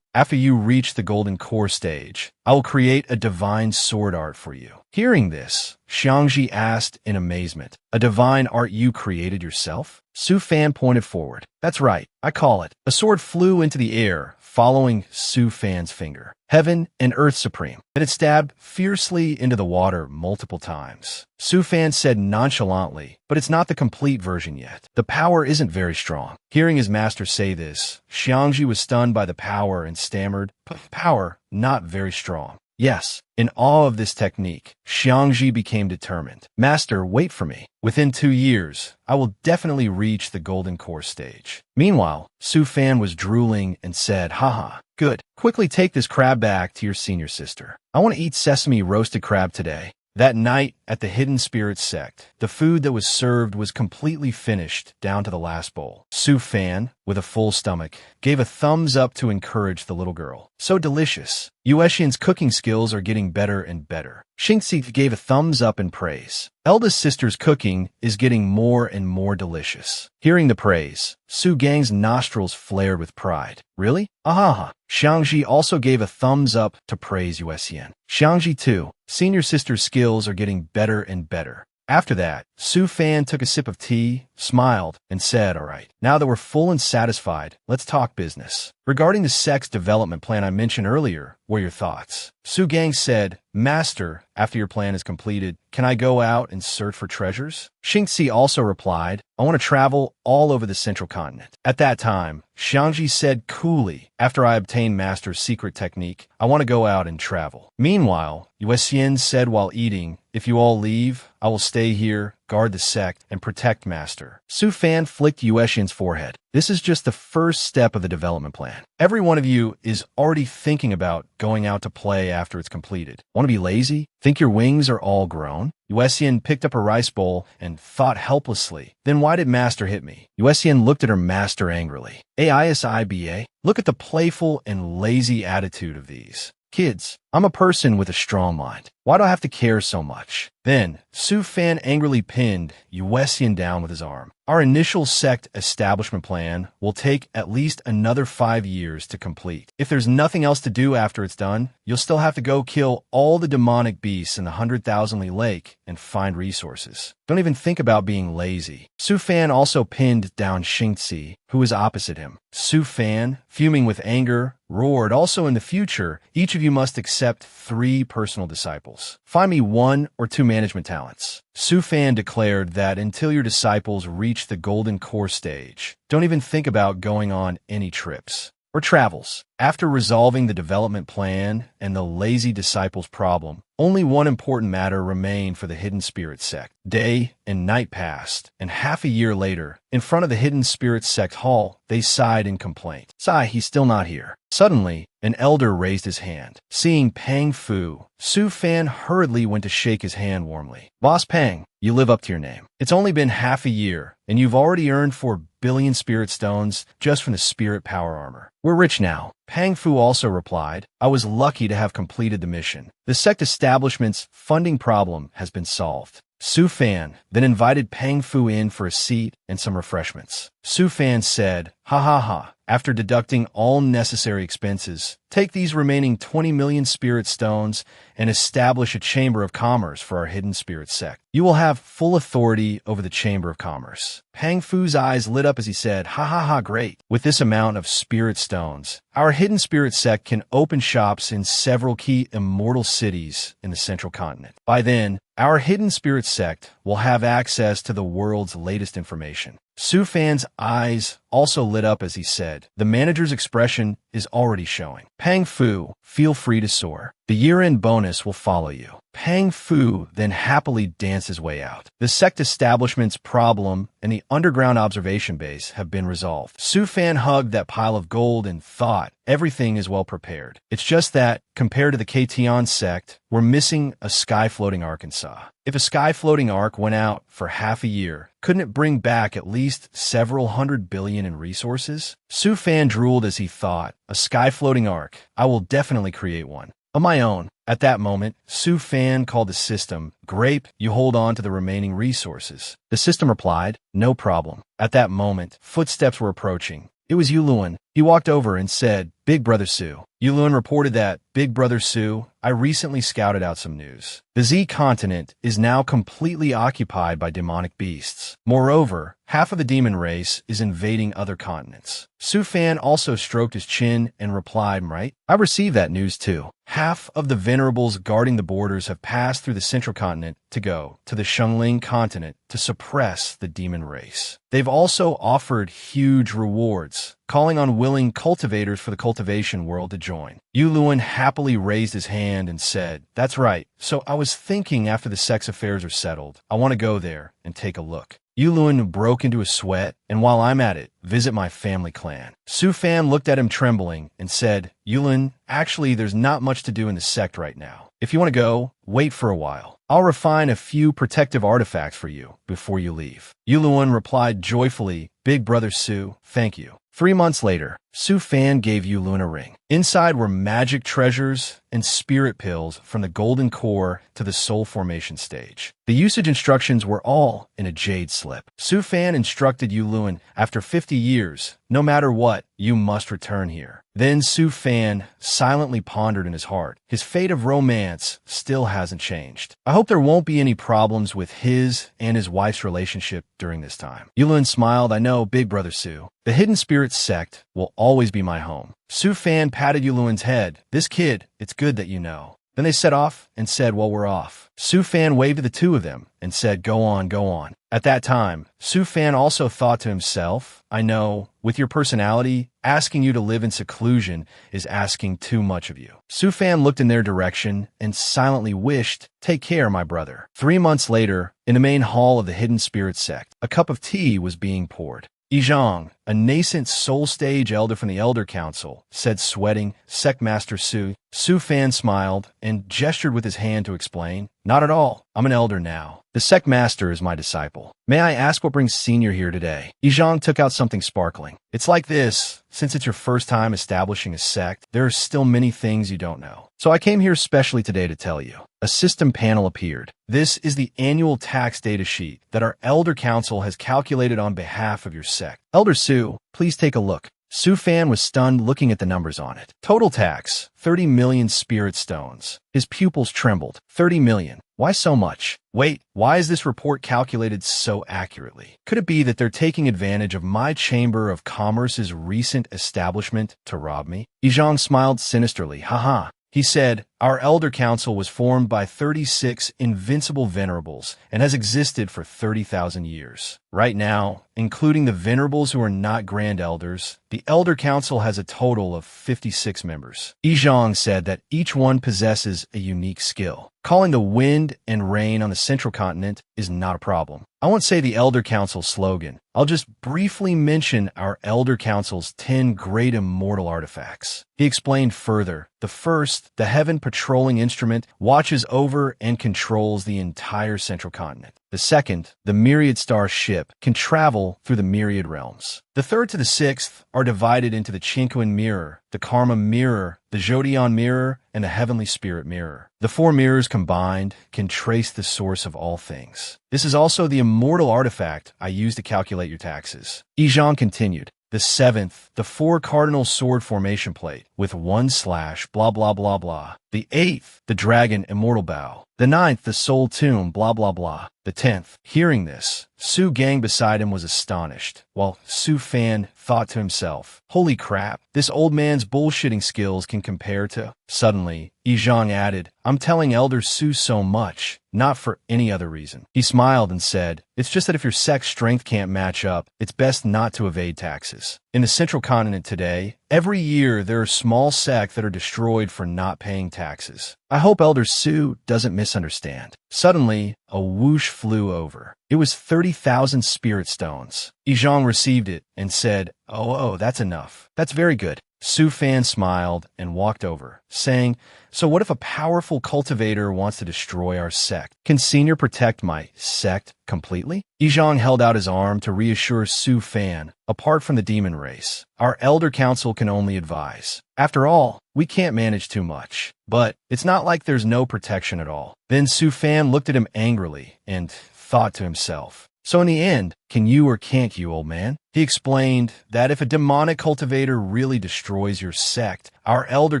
After you reach the golden core stage, I will create a divine sword art for you. Hearing this, Xiangji asked in amazement, a divine art you created yourself? Su Fan pointed forward. That's right, I call it. A sword flew into the air, following Su Fan's finger. Heaven and Earth Supreme. Then it stabbed fiercely into the water multiple times. Su Fan said nonchalantly, but it's not the complete version yet. The power isn't very strong. Hearing his master say this, Xiangji was stunned by the power and stammered, power, not very strong. Yes, in awe of this technique, Xiangji became determined. Master, wait for me. Within 2 years, I will definitely reach the golden core stage. Meanwhile, Su Fan was drooling and said, haha, good. Quickly take this crab back to your senior sister. I want to eat sesame roasted crab today. That night, at the Hidden Spirit sect, the food that was served was completely finished down to the last bowl. Su Fan, with a full stomach, gave a thumbs up to encourage the little girl. So delicious. Yuexian's cooking skills are getting better and better. Xingxi gave a thumbs up in praise. Eldest sister's cooking is getting more and more delicious. Hearing the praise, Su Gang's nostrils flared with pride. Really? Ahaha. Xiangji also gave a thumbs up to praise Yuexian. Xiangji too. Senior sister's skills are getting better and better. After that, Su Fan took a sip of tea, smiled, and said, all right, now that we're full and satisfied, let's talk business. Regarding the sect's development plan I mentioned earlier, what are your thoughts? Su Gang said, Master, after your plan is completed, can I go out and search for treasures? Xingxi also replied, I want to travel all over the central continent. At that time, Xiangji said coolly, after I obtain Master's secret technique, I want to go out and travel. Meanwhile, Yuexian said while eating, if you all leave, I will stay here, guard the sect, and protect Master. Su Fan flicked Yuexian's forehead. This is just the first step of the development plan. Every one of you is already thinking about going out to play after it's completed. Want to be lazy? Think your wings are all grown? Yuexian picked up a rice bowl and thought helplessly, then why did Master hit me? Yuexian looked at her master angrily. AISIBA? Look at the playful and lazy attitude of these. Kids, I'm a person with a strong mind. Why do I have to care so much? Then, Su Fan angrily pinned Yuexian down with his arm. Our initial sect establishment plan will take at least another 5 years to complete. If there's nothing else to do after it's done, you'll still have to go kill all the demonic beasts in the 100,000 Li Lake and find resources. Don't even think about being lazy. Su Fan also pinned down Xingxi, who was opposite him. Su Fan, fuming with anger, roared, also in the future, each of you must accept 3 personal disciples. Find me 1 or 2 management talents. Su Fan declared that until your disciples reach the golden core stage, don't even think about going on any trips or travels. After resolving the development plan and the lazy disciples problem, only one important matter remained for the Hidden Spirit sect. Day and night passed, and half a year later, in front of the Hidden Spirit sect hall, they sighed in complaint. Sigh, he's still not here. Suddenly, an elder raised his hand. Seeing Pang Fu, Su Fan hurriedly went to shake his hand warmly. Boss Pang, you live up to your name. It's only been half a year, and you've already earned 4 billion spirit stones just from the spirit power armor. We're rich now. Pang Fu also replied, I was lucky to have completed the mission. The sect establishment's funding problem has been solved. Su Fan then invited Pang Fu in for a seat and some refreshments. Su Fan said, "Ha ha ha. After deducting all necessary expenses, take these remaining 20 million spirit stones and establish a chamber of commerce for our hidden spirit sect. You will have full authority over the chamber of commerce." Pang Fu's eyes lit up as he said, "Ha ha ha, great. With this amount of spirit stones, our hidden spirit sect can open shops in several key immortal cities in the central continent. By then, our hidden spirit sect will have access to the world's latest information." Su Fan's eyes also lit up as he said, "The manager's expression is already showing. Pang Fu, feel free to soar. The year-end bonus will follow you." Pang Fu then happily danced his way out. The sect establishment's problem and the underground observation base have been resolved. Su Fan hugged that pile of gold and thought, everything is well prepared. It's just that, compared to the Kation sect, we're missing a sky-floating Arkansas. If a sky-floating arc went out for half a year, couldn't it bring back at least several hundred billion in resources? Su Fan drooled as he thought, a sky-floating arc. I will definitely create one. Of my own. At that moment, Su Fan called the system, "Grape, you hold on to the remaining resources." The system replied, "No problem." At that moment, footsteps were approaching. It was Yuluan. He walked over and said, "Big Brother Su." Yuluan reported that, "Big Brother Su, I recently scouted out some news. The Z continent is now completely occupied by demonic beasts. Moreover, half of the demon race is invading other continents." Su Fan also stroked his chin and replied, "Right? I received that news too. Half of the venerables guarding the borders have passed through the central continent to go to the Shengling continent to suppress the demon race. They've also offered huge rewards, calling on willing cultivators for the cultivation world to join." Yuluan happily raised his hand and said, "That's right. So I was thinking after the sex affairs are settled, I want to go there and take a look." Yuluan broke into a sweat, "And while I'm at it, visit my family clan." Su Fan looked at him trembling and said, "Yuluan, actually there's not much to do in the sect right now. If you want to go, wait for a while. I'll refine a few protective artifacts for you before you leave." Yuluan replied joyfully, "Big Brother Su, thank you." 3 months later, Su Fan gave Yuluan a ring. Inside were magic treasures and spirit pills from the golden core to the soul formation stage. The usage instructions were all in a jade slip. Su Fan instructed Yuluan, "After 50 years, no matter what, you must return here." Then Su Fan silently pondered in his heart. His fate of romance still hasn't changed. I hope there won't be any problems with his and his wife's relationship during this time. Yuluan smiled, "I know, Big Brother Su. The Hidden Spirit sect will always be my home." Su Fan patted Yuluan's head. "This kid, it's good that you know." Then they set off and said, "Well, we're off." Su Fan waved to the two of them and said, "Go on, go on." At that time, Su Fan also thought to himself, "I know, with your personality, asking you to live in seclusion is asking too much of you." Su Fan looked in their direction and silently wished, "Take care, my brother." 3 months later, in the main hall of the Hidden Spirit sect, a cup of tea was being poured. Yizhang, a nascent soul stage elder from the Elder Council, said sweating, "Sect Master Su." Su Fan smiled and gestured with his hand to explain, "Not at all. I'm an elder now. The Sect Master is my disciple. May I ask what brings Senior here today?" Yizhang took out something sparkling. "It's like this. Since it's your first time establishing a sect, there are still many things you don't know. So I came here specially today to tell you." A system panel appeared. "This is the annual tax data sheet that our Elder Council has calculated on behalf of your sect. Elder Su, please take a look." Su Fan was stunned looking at the numbers on it. Total tax, 30 million spirit stones. His pupils trembled. 30 million. Why so much? Wait, why is this report calculated so accurately? Could it be that they're taking advantage of my Chamber of Commerce's recent establishment to rob me? Yizhang smiled sinisterly. "Haha." He said, "Our Elder Council was formed by 36 invincible venerables and has existed for 30,000 years. Right now, including the venerables who are not Grand Elders, the Elder Council has a total of 56 members." Yizhang said that each one possesses a unique skill. Calling the wind and rain on the central continent is not a problem. I won't say the Elder Council slogan. I'll just briefly mention our Elder Council's 10 great immortal artifacts. He explained further. The first, the Heaven Patrolling Instrument, watches over and controls the entire central continent. The second, the myriad star ship, can travel through the myriad realms. The third to the sixth are divided into the Chinquan mirror, the Karma mirror, the Zodion mirror, and the Heavenly Spirit mirror. The four mirrors combined can trace the source of all things. This is also the immortal artifact I use to calculate your taxes. Yizhang continued. The seventh, the four cardinal sword formation plate, with 1/ blah blah blah blah. The eighth, the dragon immortal bow. The ninth, the soul tomb, blah blah blah. The 10th. Hearing this, Su Gang beside him was astonished, while Su Fan thought to himself, holy crap, this old man's bullshitting skills can compare to... Suddenly, Yizhang added, I'm telling Elder Su so much, not for any other reason. He smiled and said, it's just that if your sex strength can't match up, it's best not to evade taxes. In the central continent today, every year there are small sects that are destroyed for not paying taxes. I hope Elder Su doesn't misunderstand. Suddenly, a whoosh flew over. It was 30,000 spirit stones. Yizhang received it and said, oh, that's enough. That's very good. Su Fan smiled and walked over, saying, so what if a powerful cultivator wants to destroy our sect? Can Senior protect my sect completely? Yizhang held out his arm to reassure Su Fan, apart from the demon race, our Elder Council can only advise. After all, we can't manage too much. But it's not like there's no protection at all. Then Su Fan looked at him angrily and thought to himself, so in the end, can you or can't you, old man? He explained that if a demonic cultivator really destroys your sect, our Elder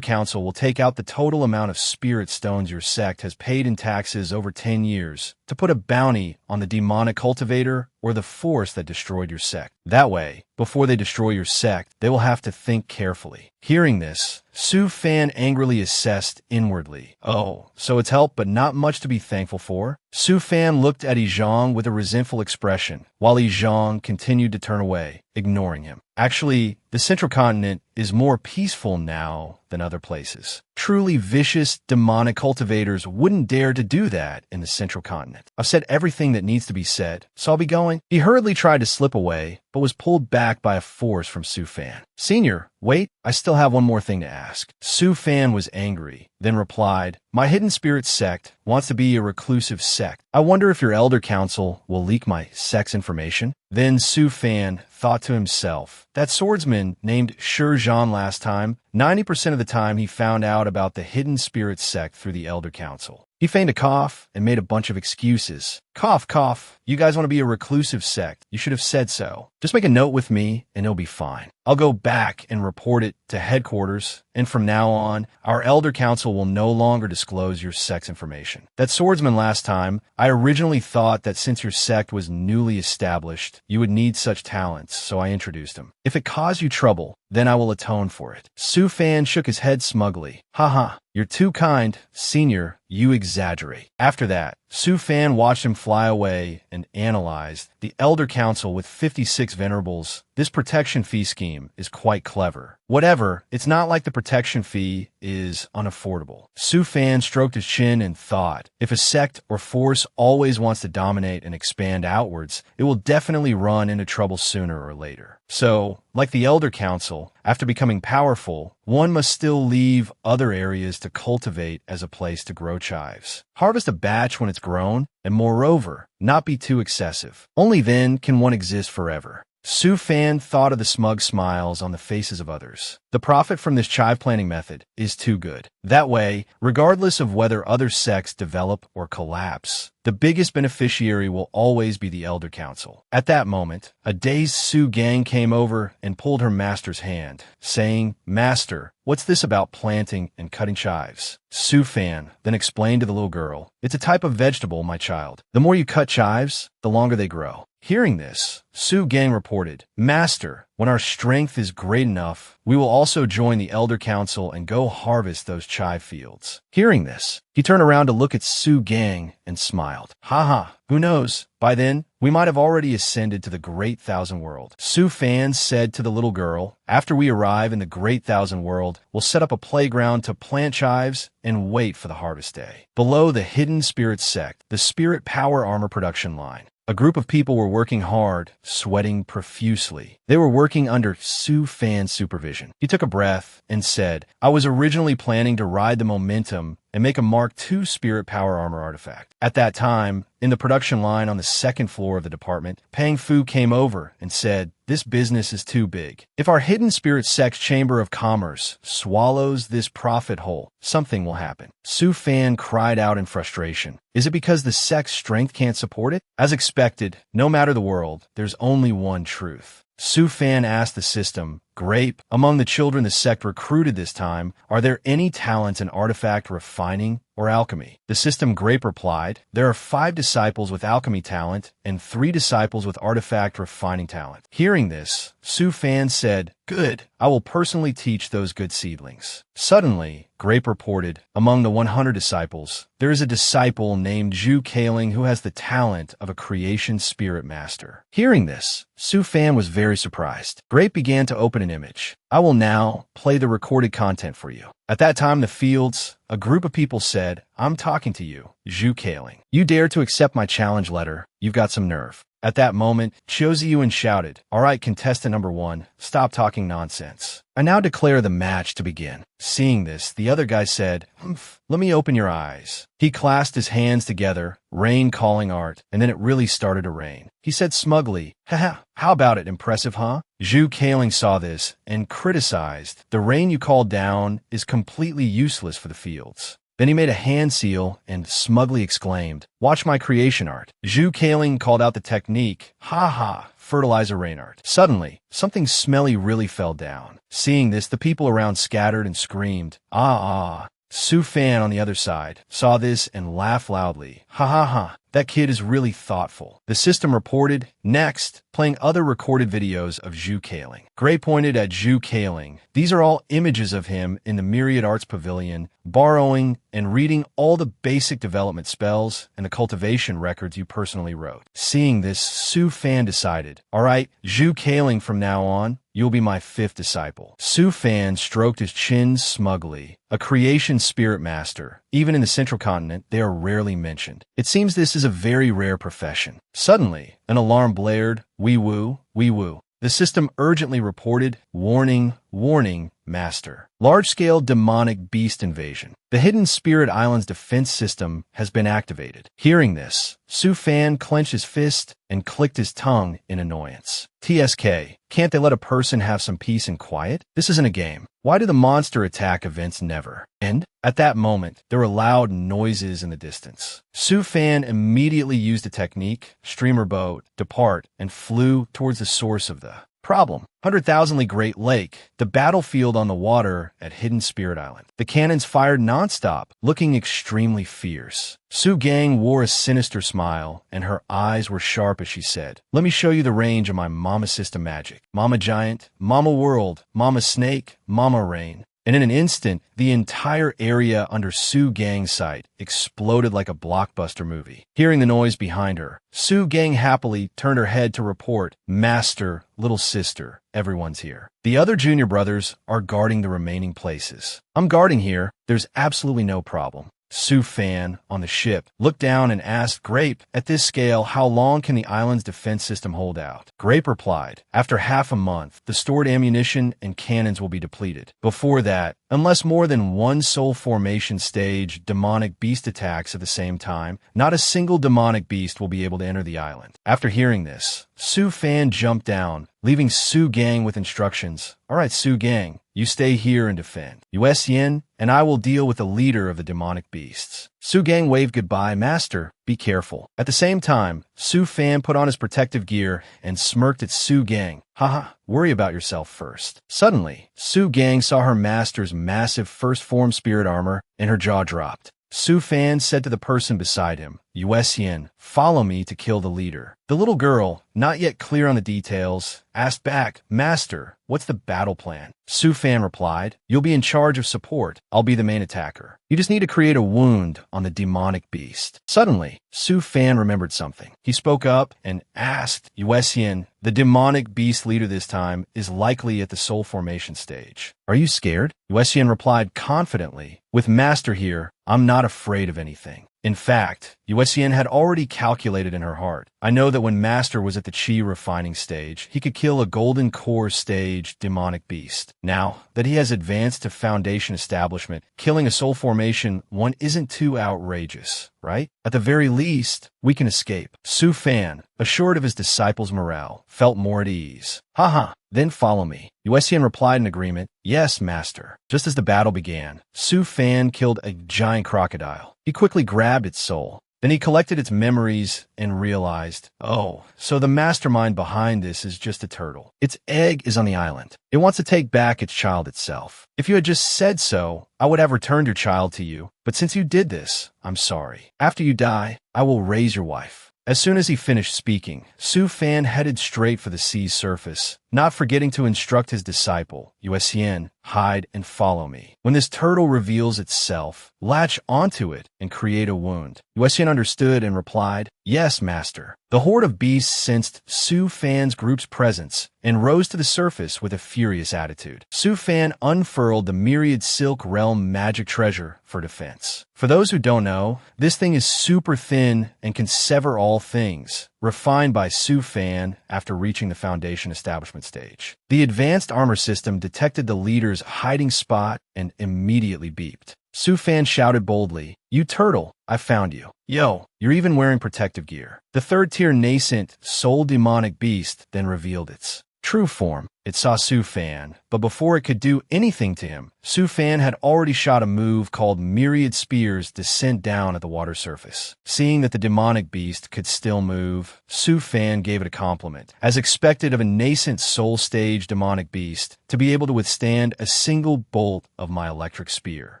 Council will take out the total amount of spirit stones your sect has paid in taxes over 10 years to put a bounty on the demonic cultivator or the force that destroyed your sect. That way, before they destroy your sect, they will have to think carefully. Hearing this, Su Fan angrily assessed inwardly. Oh, so it's help but not much to be thankful for? Su Fan looked at Yizhang with a resentful expression, while Yizhang continued to turn away, ignoring him. Actually, the central continent is more peaceful now than other places. Truly vicious, demonic cultivators wouldn't dare to do that in the central continent. I've said everything that needs to be said, so I'll be going. He hurriedly tried to slip away, but was pulled back by a force from Su Fan. Senior, wait, I still have one more thing to ask. Su Fan was angry, then replied, my hidden spirit sect wants to be a reclusive sect. I wonder if your Elder Council will leak my sect's information? Then Su Fan thought to himself, that swordsman named Zhan last time, 90% of the time he found out about the hidden spirit sect through the Elder Council. He feigned a cough and made a bunch of excuses. Cough, cough. You guys want to be a reclusive sect. You should have said so. Just make a note with me and it'll be fine. I'll go back and report it to headquarters, and from now on, our Elder Council will no longer disclose your sect's information. That swordsman last time, I originally thought that since your sect was newly established, you would need such talents, so I introduced him. If it caused you trouble, then I will atone for it. Su Fan shook his head smugly. Haha, you're too kind, Senior, you exaggerate. After that, Su Fan watched him fly away and analyzed the Elder Council with 56 venerables. This protection fee scheme is quite clever. Whatever, it's not like the protection fee is unaffordable. Su Fan stroked his chin and thought, if a sect or force always wants to dominate and expand outwards, it will definitely run into trouble sooner or later. So, like the Elder Council, after becoming powerful, one must still leave other areas to cultivate as a place to grow chives. Harvest a batch when it's grown, and moreover, not be too excessive. Only then can one exist forever. Su Fan thought of the smug smiles on the faces of others. The profit from this chive planting method is too good. That way, regardless of whether other sects develop or collapse, the biggest beneficiary will always be the Elder Council. At that moment, a dazed Su Gang came over and pulled her master's hand, saying, Master, what's this about planting and cutting chives? Su Fan then explained to the little girl, it's a type of vegetable, my child. The more you cut chives, the longer they grow. Hearing this, Su Gang reported, Master, when our strength is great enough, we will also join the Elder Council and go harvest those chive fields. Hearing this, he turned around to look at Su Gang and smiled. Haha, who knows? By then, we might have already ascended to the Great Thousand World. Su Fan said to the little girl, after we arrive in the Great Thousand World, we'll set up a playground to plant chives and wait for the harvest day. Below the Hidden Spirit Sect, the Spirit Power Armor production line, a group of people were working hard, sweating profusely. They were working under Su Fan's supervision. He took a breath and said, I was originally planning to ride the momentum and make a Mark II spirit power armor artifact. At that time, in the production line on the second floor of the department, Pang Fu came over and said, "This business is too big. If our hidden spirit sex chamber of commerce swallows this profit hole, something will happen." Su Fan cried out in frustration. Is it because the sex strength can't support it? As expected, no matter the world, there's only one truth. Su Fan asked the system, "Grape, among the children the sect recruited this time, are there any talents in artifact refining or alchemy?" The system Grape replied, "There are 5 disciples with alchemy talent and 3 disciples with artifact refining talent." Hearing this, Su Fan said, "Good, I will personally teach those good seedlings." Suddenly, Grape reported, "Among the 100 disciples, there is a disciple named Zhu Kaling who has the talent of a creation spirit master." Hearing this, Su Fan was very surprised. Grape began to open an image. "I will now play the recorded content for you." At that time in the fields, a group of people said, "I'm talking to you, Zhu Kaling. You dare to accept my challenge letter? You've got some nerve." At that moment, Chiu Ziyuan shouted, "All right, contestant number 1, stop talking nonsense. I now declare the match to begin." Seeing this, the other guy said, "Humph, let me open your eyes." He clasped his hands together, rain calling art, and then it really started to rain. He said smugly, "Haha, how about it, impressive, huh?" Zhu Kaling saw this and criticized, "The rain you called down is completely useless for the fields." Then he made a hand seal and smugly exclaimed, "Watch my creation art." Zhu Kaling called out the technique, "Ha ha, fertilizer rain art." Suddenly, something smelly really fell down. Seeing this, the people around scattered and screamed, "Ah ah." Su Fan on the other side saw this and laughed loudly, "Ha ha ha, that kid is really thoughtful." The system reported, next, playing other recorded videos of Zhu Kaling. Gray pointed at Zhu Kaling. "These are all images of him in the Myriad Arts Pavilion, borrowing and reading all the basic development spells and the cultivation records you personally wrote." Seeing this, Su Fan decided, "All right, Zhu Kaling, from now on, you'll be my 5th disciple." Su Fan stroked his chin smugly. A creation spirit master. Even in the Central Continent, they are rarely mentioned. It seems this is a very rare profession. Suddenly, an alarm blared, "Wee woo, wee woo." The system urgently reported, "Warning, warning, master. Large-scale demonic beast invasion. The Hidden Spirit Island's defense system has been activated." Hearing this, Su Fan clenched his fist and clicked his tongue in annoyance. TSK, can't they let a person have some peace and quiet? This isn't a game. Why do the monster attack events never end? At that moment, there were loud noises in the distance. Su Fan immediately used the technique, streamer boat, depart, and flew towards the source of the problem. 100,000 Li Great Lake, the battlefield on the water at Hidden Spirit Island. The cannons fired nonstop, looking extremely fierce. Su Gang wore a sinister smile, and her eyes were sharp as she said, "Let me show you the range of my Mama System magic. Mama Giant, Mama World, Mama Snake, Mama Rain." And in an instant, the entire area under Su Gang's sight exploded like a blockbuster movie. Hearing the noise behind her, Su Gang happily turned her head to report, "Master, little sister, everyone's here. The other junior brothers are guarding the remaining places. I'm guarding here. There's absolutely no problem." Su Fan, on the ship, looked down and asked Grape, "At this scale, how long can the island's defense system hold out?" Grape replied, "After half a month, the stored ammunition and cannons will be depleted. Before that, unless more than one soul formation stage demonic beast attacks at the same time, not a single demonic beast will be able to enter the island." After hearing this, Su Fan jumped down, leaving Su Gang with instructions. "All right, Su Gang, you stay here and defend. US Yin, and I will deal with the leader of the demonic beasts." Su Gang waved goodbye. "Master, be careful." At the same time, Su Fan put on his protective gear and smirked at Su Gang. "Haha, worry about yourself first." Suddenly, Su Gang saw her master's massive first form spirit armor, and her jaw dropped. Su Fan said to the person beside him, "US Yin, follow me to kill the leader." The little girl, not yet clear on the details, asked back, "Master, what's the battle plan?" Su Fan replied, "You'll be in charge of support. I'll be the main attacker. You just need to create a wound on the demonic beast." Suddenly, Su Fan remembered something. He spoke up and asked, "US Yin, the demonic beast leader this time is likely at the soul formation stage. Are you scared?" US Yin replied confidently, "With Master here, I'm not afraid of anything." In fact, Yuesian had already calculated in her heart. I know that when Master was at the chi refining stage, he could kill a golden core stage demonic beast. Now that he has advanced to foundation establishment, killing a soul formation one isn't too outrageous, right? At the very least, we can escape. Su Fan, assured of his disciples' morale, felt more at ease. Haha, then follow me. Yuesian replied in agreement, yes, master. Just as the battle began, Su Fan killed a giant crocodile. He quickly grabbed its soul. Then he collected its memories and realized, oh, so the mastermind behind this is just a turtle. Its egg is on the island. It wants to take back its child itself. If you had just said so, I would have returned your child to you. But since you did this, I'm sorry. After you die, I will raise your wife. As soon as he finished speaking, Su Fan headed straight for the sea's surface, not forgetting to instruct his disciple, Yuesian, hide and follow me. When this turtle reveals itself, latch onto it and create a wound. Yuesian understood and replied, yes, master. The horde of beasts sensed Su Fan's group's presence and rose to the surface with a furious attitude. Su Fan unfurled the myriad silk realm magic treasure for defense. For those who don't know, this thing is super thin and can sever all things, refined by Su Fan after reaching the foundation establishment stage. The advanced armor system detected the leader's hiding spot and immediately beeped. Su Fan shouted boldly, you turtle, I found you. Yo, you're even wearing protective gear. The third-tier nascent soul demonic beast then revealed its true form. It saw Su Fan, but before it could do anything to him, Su Fan had already shot a move called Myriad Spears descent down at the water surface. Seeing that the demonic beast could still move, Su Fan gave it a compliment, as expected of a nascent soul stage demonic beast to be able to withstand a single bolt of my electric spear.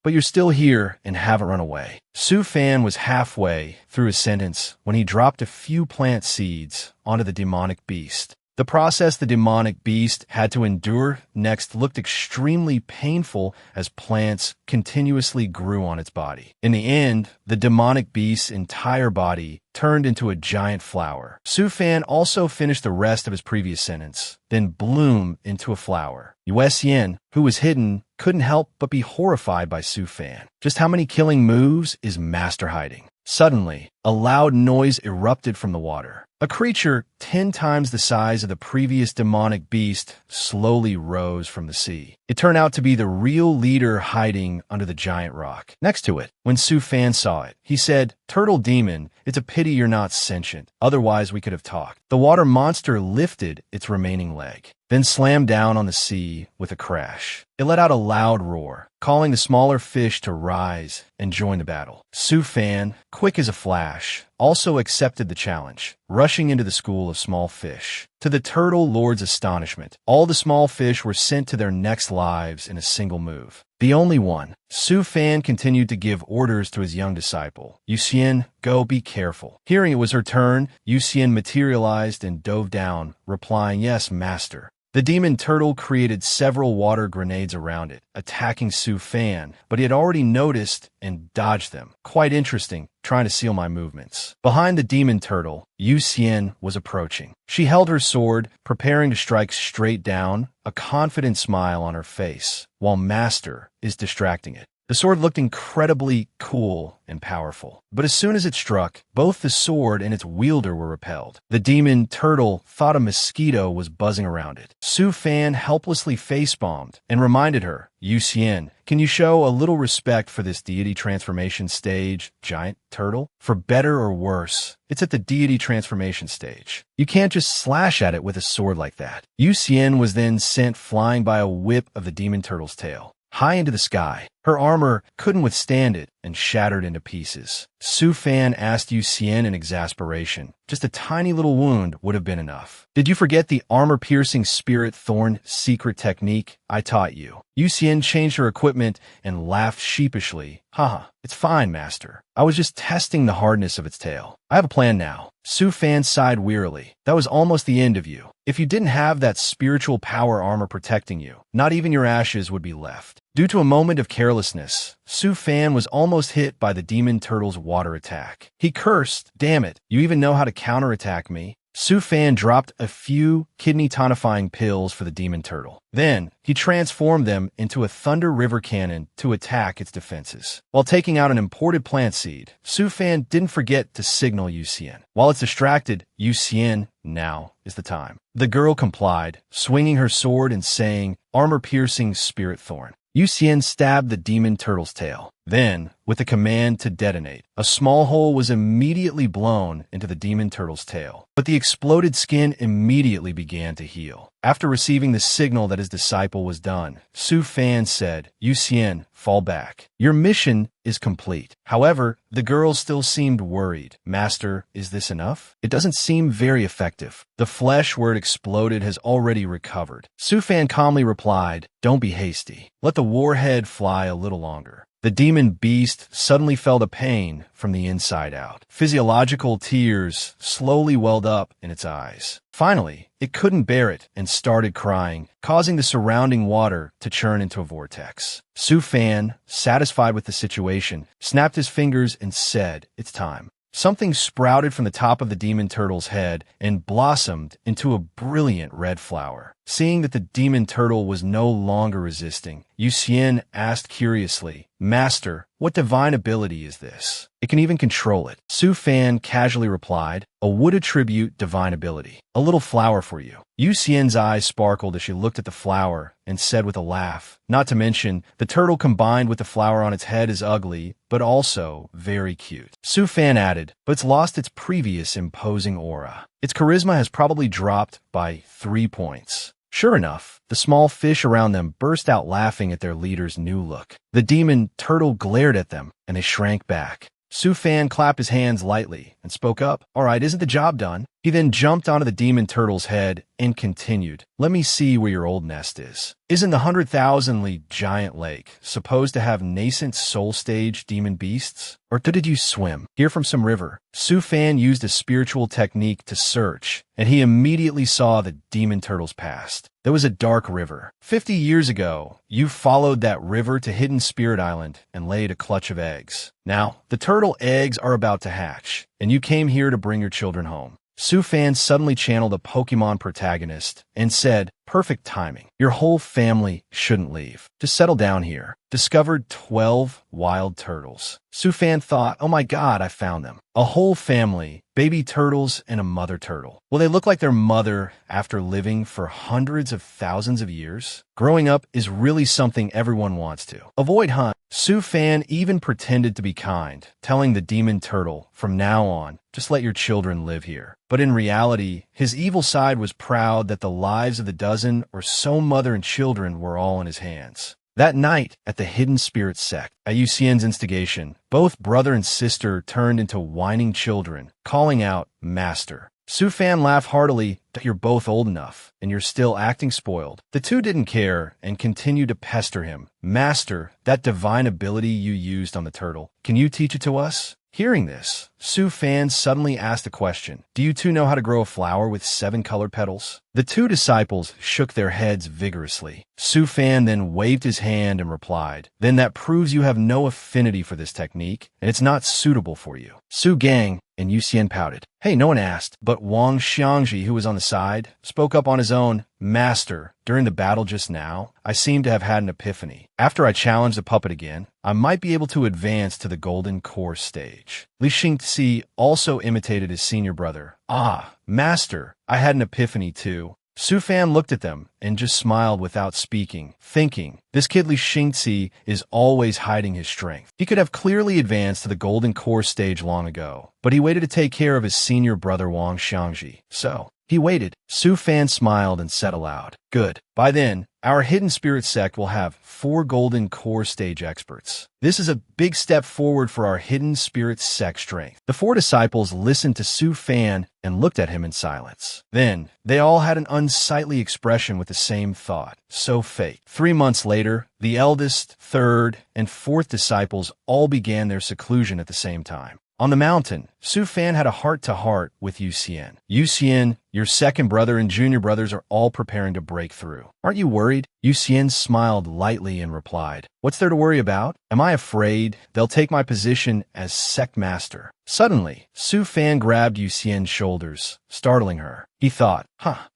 But you're still here and haven't run away. Su Fan was halfway through his sentence when he dropped a few plant seeds onto the demonic beast. The process the demonic beast had to endure next looked extremely painful as plants continuously grew on its body. In the end, the demonic beast's entire body turned into a giant flower. Su Fan also finished the rest of his previous sentence, then bloomed into a flower. Yuesian, who was hidden, couldn't help but be horrified by Su Fan. Just how many killing moves is Master hiding? Suddenly, a loud noise erupted from the water. A creature 10 times the size of the previous demonic beast slowly rose from the sea. It turned out to be the real leader hiding under the giant rock next to it. When Su Fan saw it, he said, Turtle Demon, it's a pity you're not sentient. Otherwise, we could have talked. The water monster lifted its remaining leg, then slammed down on the sea with a crash. It let out a loud roar, calling the smaller fish to rise and join the battle. Su Fan, quick as a flash, also accepted the challenge, rushing into the school of small fish. To the turtle lord's astonishment, all the small fish were sent to their next lives in a single move. The only one. Su Fan continued to give orders to his young disciple. Yuesian, go be careful. Hearing it was her turn, Yuesian materialized and dove down, replying, yes, master. The demon turtle created several water grenades around it, attacking Su Fan, but he had already noticed and dodged them. Quite interesting, trying to seal my movements. Behind the demon turtle, Yuesian was approaching. She held her sword, preparing to strike straight down, a confident smile on her face, while Master is distracting it. The sword looked incredibly cool and powerful, but as soon as it struck, both the sword and its wielder were repelled. The demon turtle thought a mosquito was buzzing around it. Su Fan helplessly face-bombed and reminded her, Yuesian, can you show a little respect for this deity transformation stage, giant turtle? For better or worse, it's at the deity transformation stage. You can't just slash at it with a sword like that. Yuesian was then sent flying by a whip of the demon turtle's tail, high into the sky. Her armor couldn't withstand it and shattered into pieces. Su Fan asked Yuesian in exasperation. Just a tiny little wound would have been enough. Did you forget the armor-piercing spirit thorn secret technique I taught you? Yuesian changed her equipment and laughed sheepishly. Haha, it's fine, master. I was just testing the hardness of its tail. I have a plan now. Su Fan sighed wearily. That was almost the end of you. If you didn't have that spiritual power armor protecting you, not even your ashes would be left. Due to a moment of carelessness, Su Fan was almost hit by the demon turtle's water attack. He cursed, damn it, you even know how to counterattack me? Su Fan dropped a few kidney-tonifying pills for the demon turtle. Then, he transformed them into a Thunder River cannon to attack its defenses. While taking out an imported plant seed, Su Fan didn't forget to signal Yu Xian. While it's distracted, Yu Xian, now is the time. The girl complied, swinging her sword and saying, armor-piercing spirit thorn. Yu Xian stabbed the demon turtle's tail. Then, with a command to detonate, a small hole was immediately blown into the demon turtle's tail. But the exploded skin immediately began to heal. After receiving the signal that his disciple was done, Su Fan said, Yu Xian, fall back. Your mission is complete. However, the girl still seemed worried. Master, is this enough? It doesn't seem very effective. The flesh where it exploded has already recovered. Su Fan calmly replied, don't be hasty. Let the warhead fly a little longer. The demon beast suddenly felt a pain from the inside out. Physiological tears slowly welled up in its eyes. Finally, it couldn't bear it and started crying, causing the surrounding water to churn into a vortex. Su Fan, satisfied with the situation, snapped his fingers and said, it's time. Something sprouted from the top of the demon turtle's head and blossomed into a brilliant red flower. Seeing that the demon turtle was no longer resisting, Yu Xian asked curiously, Master, what divine ability is this? It can even control it. Su Fan casually replied, a wood attribute divine ability. A little flower for you. Yu Xian's eyes sparkled as she looked at the flower and said with a laugh, not to mention, the turtle combined with the flower on its head is ugly, but also very cute. Su Fan added, but it's lost its previous imposing aura. Its charisma has probably dropped by 3 points. Sure enough, the small fish around them burst out laughing at their leader's new look. The demon turtle glared at them, and they shrank back. Su Fan clapped his hands lightly and spoke up, all right, isn't the job done? He then jumped onto the demon turtle's head and continued, let me see where your old nest is. Isn't the 100,000-ly giant lake supposed to have nascent soul stage demon beasts? Or did you swim? Here from some river. Su Fan used a spiritual technique to search, and he immediately saw the demon turtle's past. There was a dark river. 50 years ago, you followed that river to Hidden Spirit Island and laid a clutch of eggs. Now, the turtle eggs are about to hatch, and you came here to bring your children home. Su Fan suddenly channeled a Pokemon protagonist and said, perfect timing. Your whole family shouldn't leave. Just settle down here. Discovered 12 wild turtles. Su Fan thought, oh my god, I found them. A whole family, baby turtles and a mother turtle. Will they look like their mother after living for hundreds of thousands of years? Growing up is really something everyone wants to. Avoid hunt. Su Fan even pretended to be kind, telling the demon turtle, from now on, just let your children live here. But in reality, his evil side was proud that the lives of the dozen or so mother and children were all in his hands. That night, at the Hidden Spirit sect, at Yu Xian's instigation, both brother and sister turned into whining children, calling out, Master. Su Fan laughed heartily that you're both old enough, and you're still acting spoiled. The two didn't care and continued to pester him. Master, that divine ability you used on the turtle, can you teach it to us? Hearing this, Su Fan suddenly asked a question. Do you two know how to grow a flower with 7 colored petals? The two disciples shook their heads vigorously. Su Fan then waved his hand and replied, then that proves you have no affinity for this technique, and it's not suitable for you. Su Gang and Yu Xian pouted. Hey, no one asked, but Wang Xiangji, who was on the side, spoke up on his own. Master, during the battle just now, I seem to have had an epiphany. After I challenge the puppet again, I might be able to advance to the Golden Core stage. Li Xingzi also imitated his senior brother. Ah, Master, I had an epiphany too. Su Fan looked at them and just smiled without speaking, thinking, this kid Li Xingzi is always hiding his strength. He could have clearly advanced to the Golden Core stage long ago, but he waited to take care of his senior brother Wang Xiangji. So, he waited. Su Fan smiled and said aloud, good. By then, our Hidden Spirit sect will have 4 Golden Core stage experts. This is a big step forward for our Hidden Spirit sect strength. The 4 disciples listened to Su Fan and looked at him in silence. Then, they all had an unsightly expression with the same thought. So fake. 3 months later, the eldest, third, and fourth disciples all began their seclusion at the same time. On the mountain, Su Fan had a heart-to-heart with Yu Xian. Yu Xian, your second brother and junior brothers are all preparing to break through. Aren't you worried? Yu Xian smiled lightly and replied, "What's there to worry about? Am I afraid they'll take my position as sect master?" Suddenly, Su Fan grabbed Yu Xian's shoulders, startling her. He thought,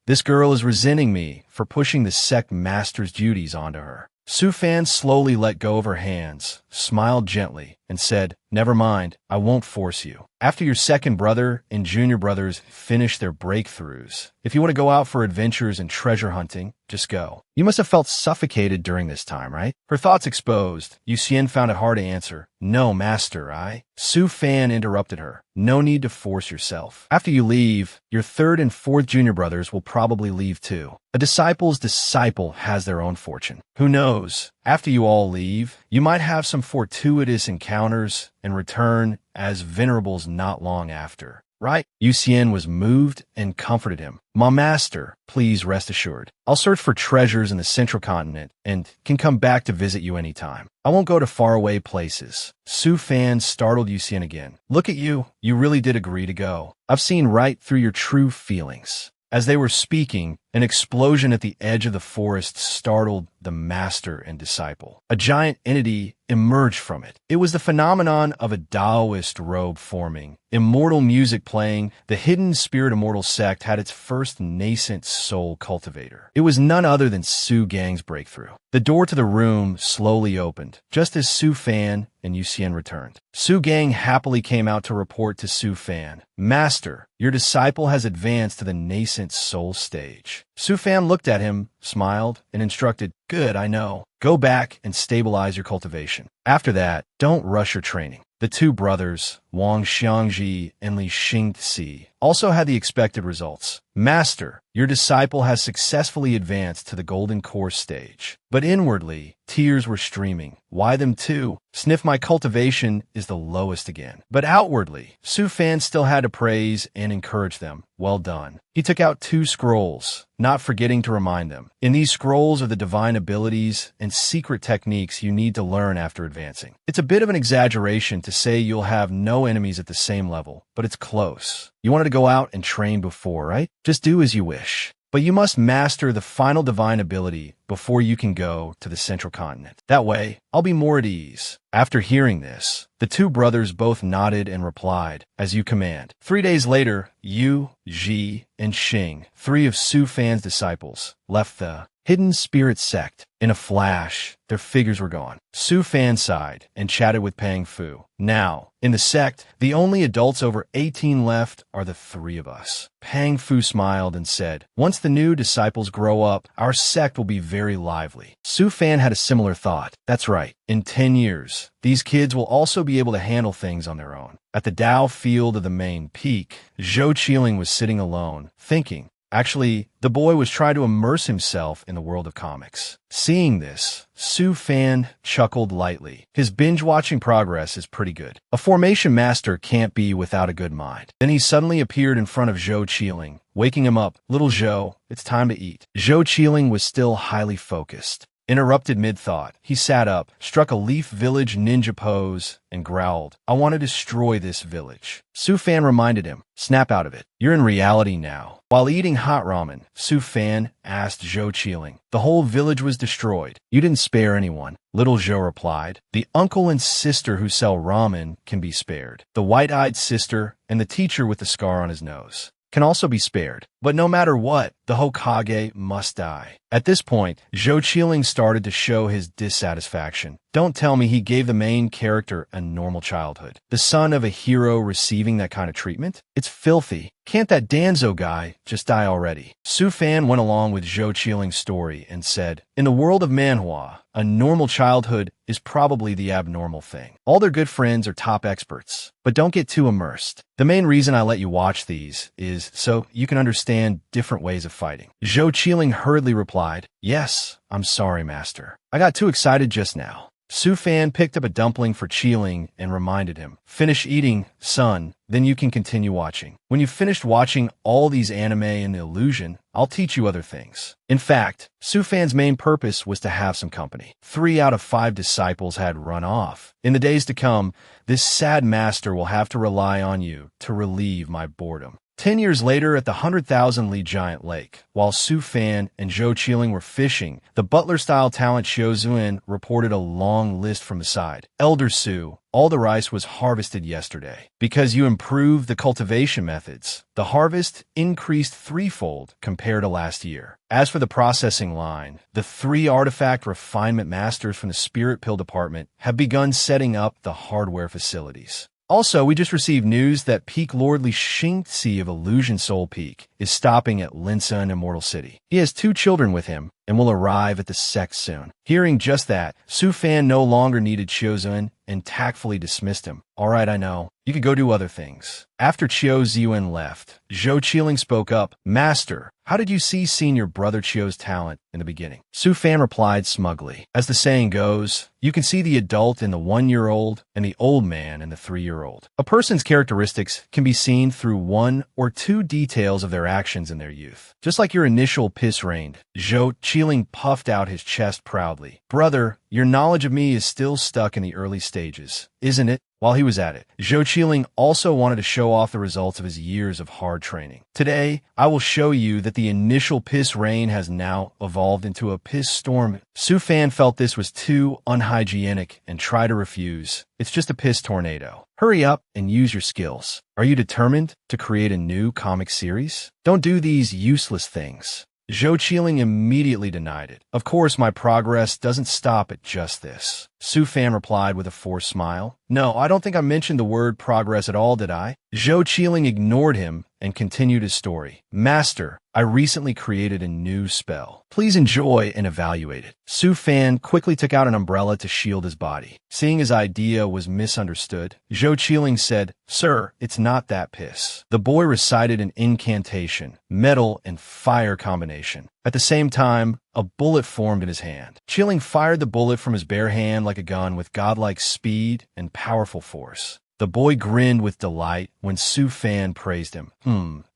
this girl is resenting me for pushing the sect master's duties onto her. Su Fan slowly let go of her hands, smiled gently, and said, "Never mind, I won't force you. After your second brother and junior brothers finish their breakthroughs, if you want to go out for adventures and treasure hunting, just go." You must have felt suffocated during this time, right? Her thoughts exposed, Yu Xian found it hard to answer. "No, master, Su Fan interrupted her. "No need to force yourself. After you leave, your third and fourth junior brothers will probably leave too. A disciple's disciple has their own fortune. Who knows? After you all leave, you might have some fortuitous encounters and return as venerables not long after. Right?" Yu Xian was moved and comforted him. "My master, please rest assured. I'll search for treasures in the central continent and can come back to visit you anytime. I won't go to faraway places." Su Fan startled Yu Xian again. "Look at you. You really did agree to go. I've seen right through your true feelings." As they were speaking, an explosion at the edge of the forest startled the master and disciple. A giant entity emerged from it. It was the phenomenon of a Taoist robe forming, immortal music playing. The hidden spirit immortal sect had its first nascent soul cultivator. It was none other than Su Gang's breakthrough. The door to the room slowly opened, just as Su Fan and Yu Xian returned. Su Gang happily came out to report to Su Fan, "Master, your disciple has advanced to the nascent soul stage." Su Fan looked at him, smiled, and instructed, "Good, I know. Go back and stabilize your cultivation. After that, don't rush your training." The two brothers, Wang Xiangji and Li Xingzi, also had the expected results. "Master, your disciple has successfully advanced to the golden core stage." But inwardly, tears were streaming. "Why them too? Sniff my cultivation is the lowest again." But outwardly, Su Fan still had to praise and encourage them. "Well done." He took out 2 scrolls, not forgetting to remind them. "In these scrolls are the divine abilities and secret techniques you need to learn after advancing." It's a bit of an exaggeration to say you'll have no enemies at the same level, but it's close. You wanted to go out and train before, right? Just do as you wish. But you must master the final divine ability before you can go to the central continent. That way, I'll be more at ease. After hearing this, the two brothers both nodded and replied, "As you command." 3 days later, Yu, Ji, and Xing, 3 of Su Fan's disciples, left the hidden spirit sect. In a flash, their figures were gone. Su Fan sighed and chatted with Pang Fu. "Now, in the sect, the only adults over 18 left are the 3 of us." Pang Fu smiled and said, "Once the new disciples grow up, our sect will be very lively." Su Fan had a similar thought. That's right. In 10 years, these kids will also be able to handle things on their own. At the Dao field of the main peak, Zhou Qiling was sitting alone, thinking. Actually, the boy was trying to immerse himself in the world of comics. Seeing this, Su Fan chuckled lightly. His binge-watching progress is pretty good. A formation master can't be without a good mind. Then he suddenly appeared in front of Zhou Qiling, waking him up. "Little Zhou, it's time to eat." Zhou Qiling was still highly focused. Interrupted mid-thought, he sat up, struck a leaf village ninja pose, and growled, "I want to destroy this village." Su Fan reminded him, "Snap out of it. You're in reality now." While eating hot ramen, Su Fan asked Zhou Qiling, "The whole village was destroyed. You didn't spare anyone." Little Zhou replied, "The uncle and sister who sell ramen can be spared. The white-eyed sister and the teacher with the scar on his nose can also be spared. But no matter what, the Hokage must die." At this point, Zhou Qiling started to show his dissatisfaction. Don't tell me he gave the main character a normal childhood. The son of a hero receiving that kind of treatment? It's filthy. Can't that Danzo guy just die already? Su Fan went along with Zhou Qiling's story and said, "In the world of Manhwa, a normal childhood is probably the abnormal thing. All their good friends are top experts. But don't get too immersed. The main reason I let you watch these is so you can understand different ways of fighting." Zhou Qiling hurriedly replied, "Yes, I'm sorry, master. I got too excited just now." Su Fan picked up a dumpling for Qiling and reminded him, "Finish eating, son, then you can continue watching. When you've finished watching all these anime and the illusion, I'll teach you other things." In fact, Su Fan's main purpose was to have some company. 3 out of 5 disciples had run off. In the days to come, this sad master will have to rely on you to relieve my boredom. 10 years later, at the 100,000-li giant lake, while Su Fan and Zhou Qiling were fishing, the butler-style talent Xiao Zuan reported a long list from the side. "Elder Su, all the rice was harvested yesterday. Because you improved the cultivation methods, the harvest increased threefold compared to last year. As for the processing line, the 3 artifact refinement masters from the Spirit Pill department have begun setting up the hardware facilities. Also, we just received news that Peak Lord Li Xingxi of Illusion Soul Peak is stopping at Linsa in Immortal City. He has 2 children with him and will arrive at the sect soon." Hearing just that, Su Fan no longer needed Qiuzhen and tactfully dismissed him. "All right, I know. You could go do other things." After Qiu Ziyuan left, Zhou Qiling spoke up. "Master, how did you see seeing your brother Qiu's talent in the beginning?" Su Fan replied smugly, "As the saying goes, you can see the adult in the 1-year-old and the old man in the 3-year-old. A person's characteristics can be seen through 1 or 2 details of their actions in their youth. Just like your initial piss reigned." Zhou Qiling puffed out his chest proudly. "Brother, your knowledge of me is still stuck in the early stages, isn't it?" While he was at it, Zhou Qiling also wanted to show off the results of his years of hard training. "Today, I will show you that the initial piss rain has now evolved into a piss storm." Su Fan felt this was too unhygienic and tried to refuse. "It's just a piss tornado. Hurry up and use your skills. Are you determined to create a new comic series? Don't do these useless things." Zhou Qiling immediately denied it. "Of course, my progress doesn't stop at just this." Su Fan replied with a forced smile. "No, I don't think I mentioned the word progress at all, did I?" Zhou Qiling ignored him and continued his story. "Master, I recently created a new spell. Please enjoy and evaluate it." Su Fan quickly took out an umbrella to shield his body. Seeing his idea was misunderstood, Zhou Qiling said, "Sir, it's not that piss." The boy recited an incantation, metal and fire combination. At the same time, a bullet formed in his hand. Qiling fired the bullet from his bare hand like a gun with godlike speed and powerful force. The boy grinned with delight when Su Fan praised him.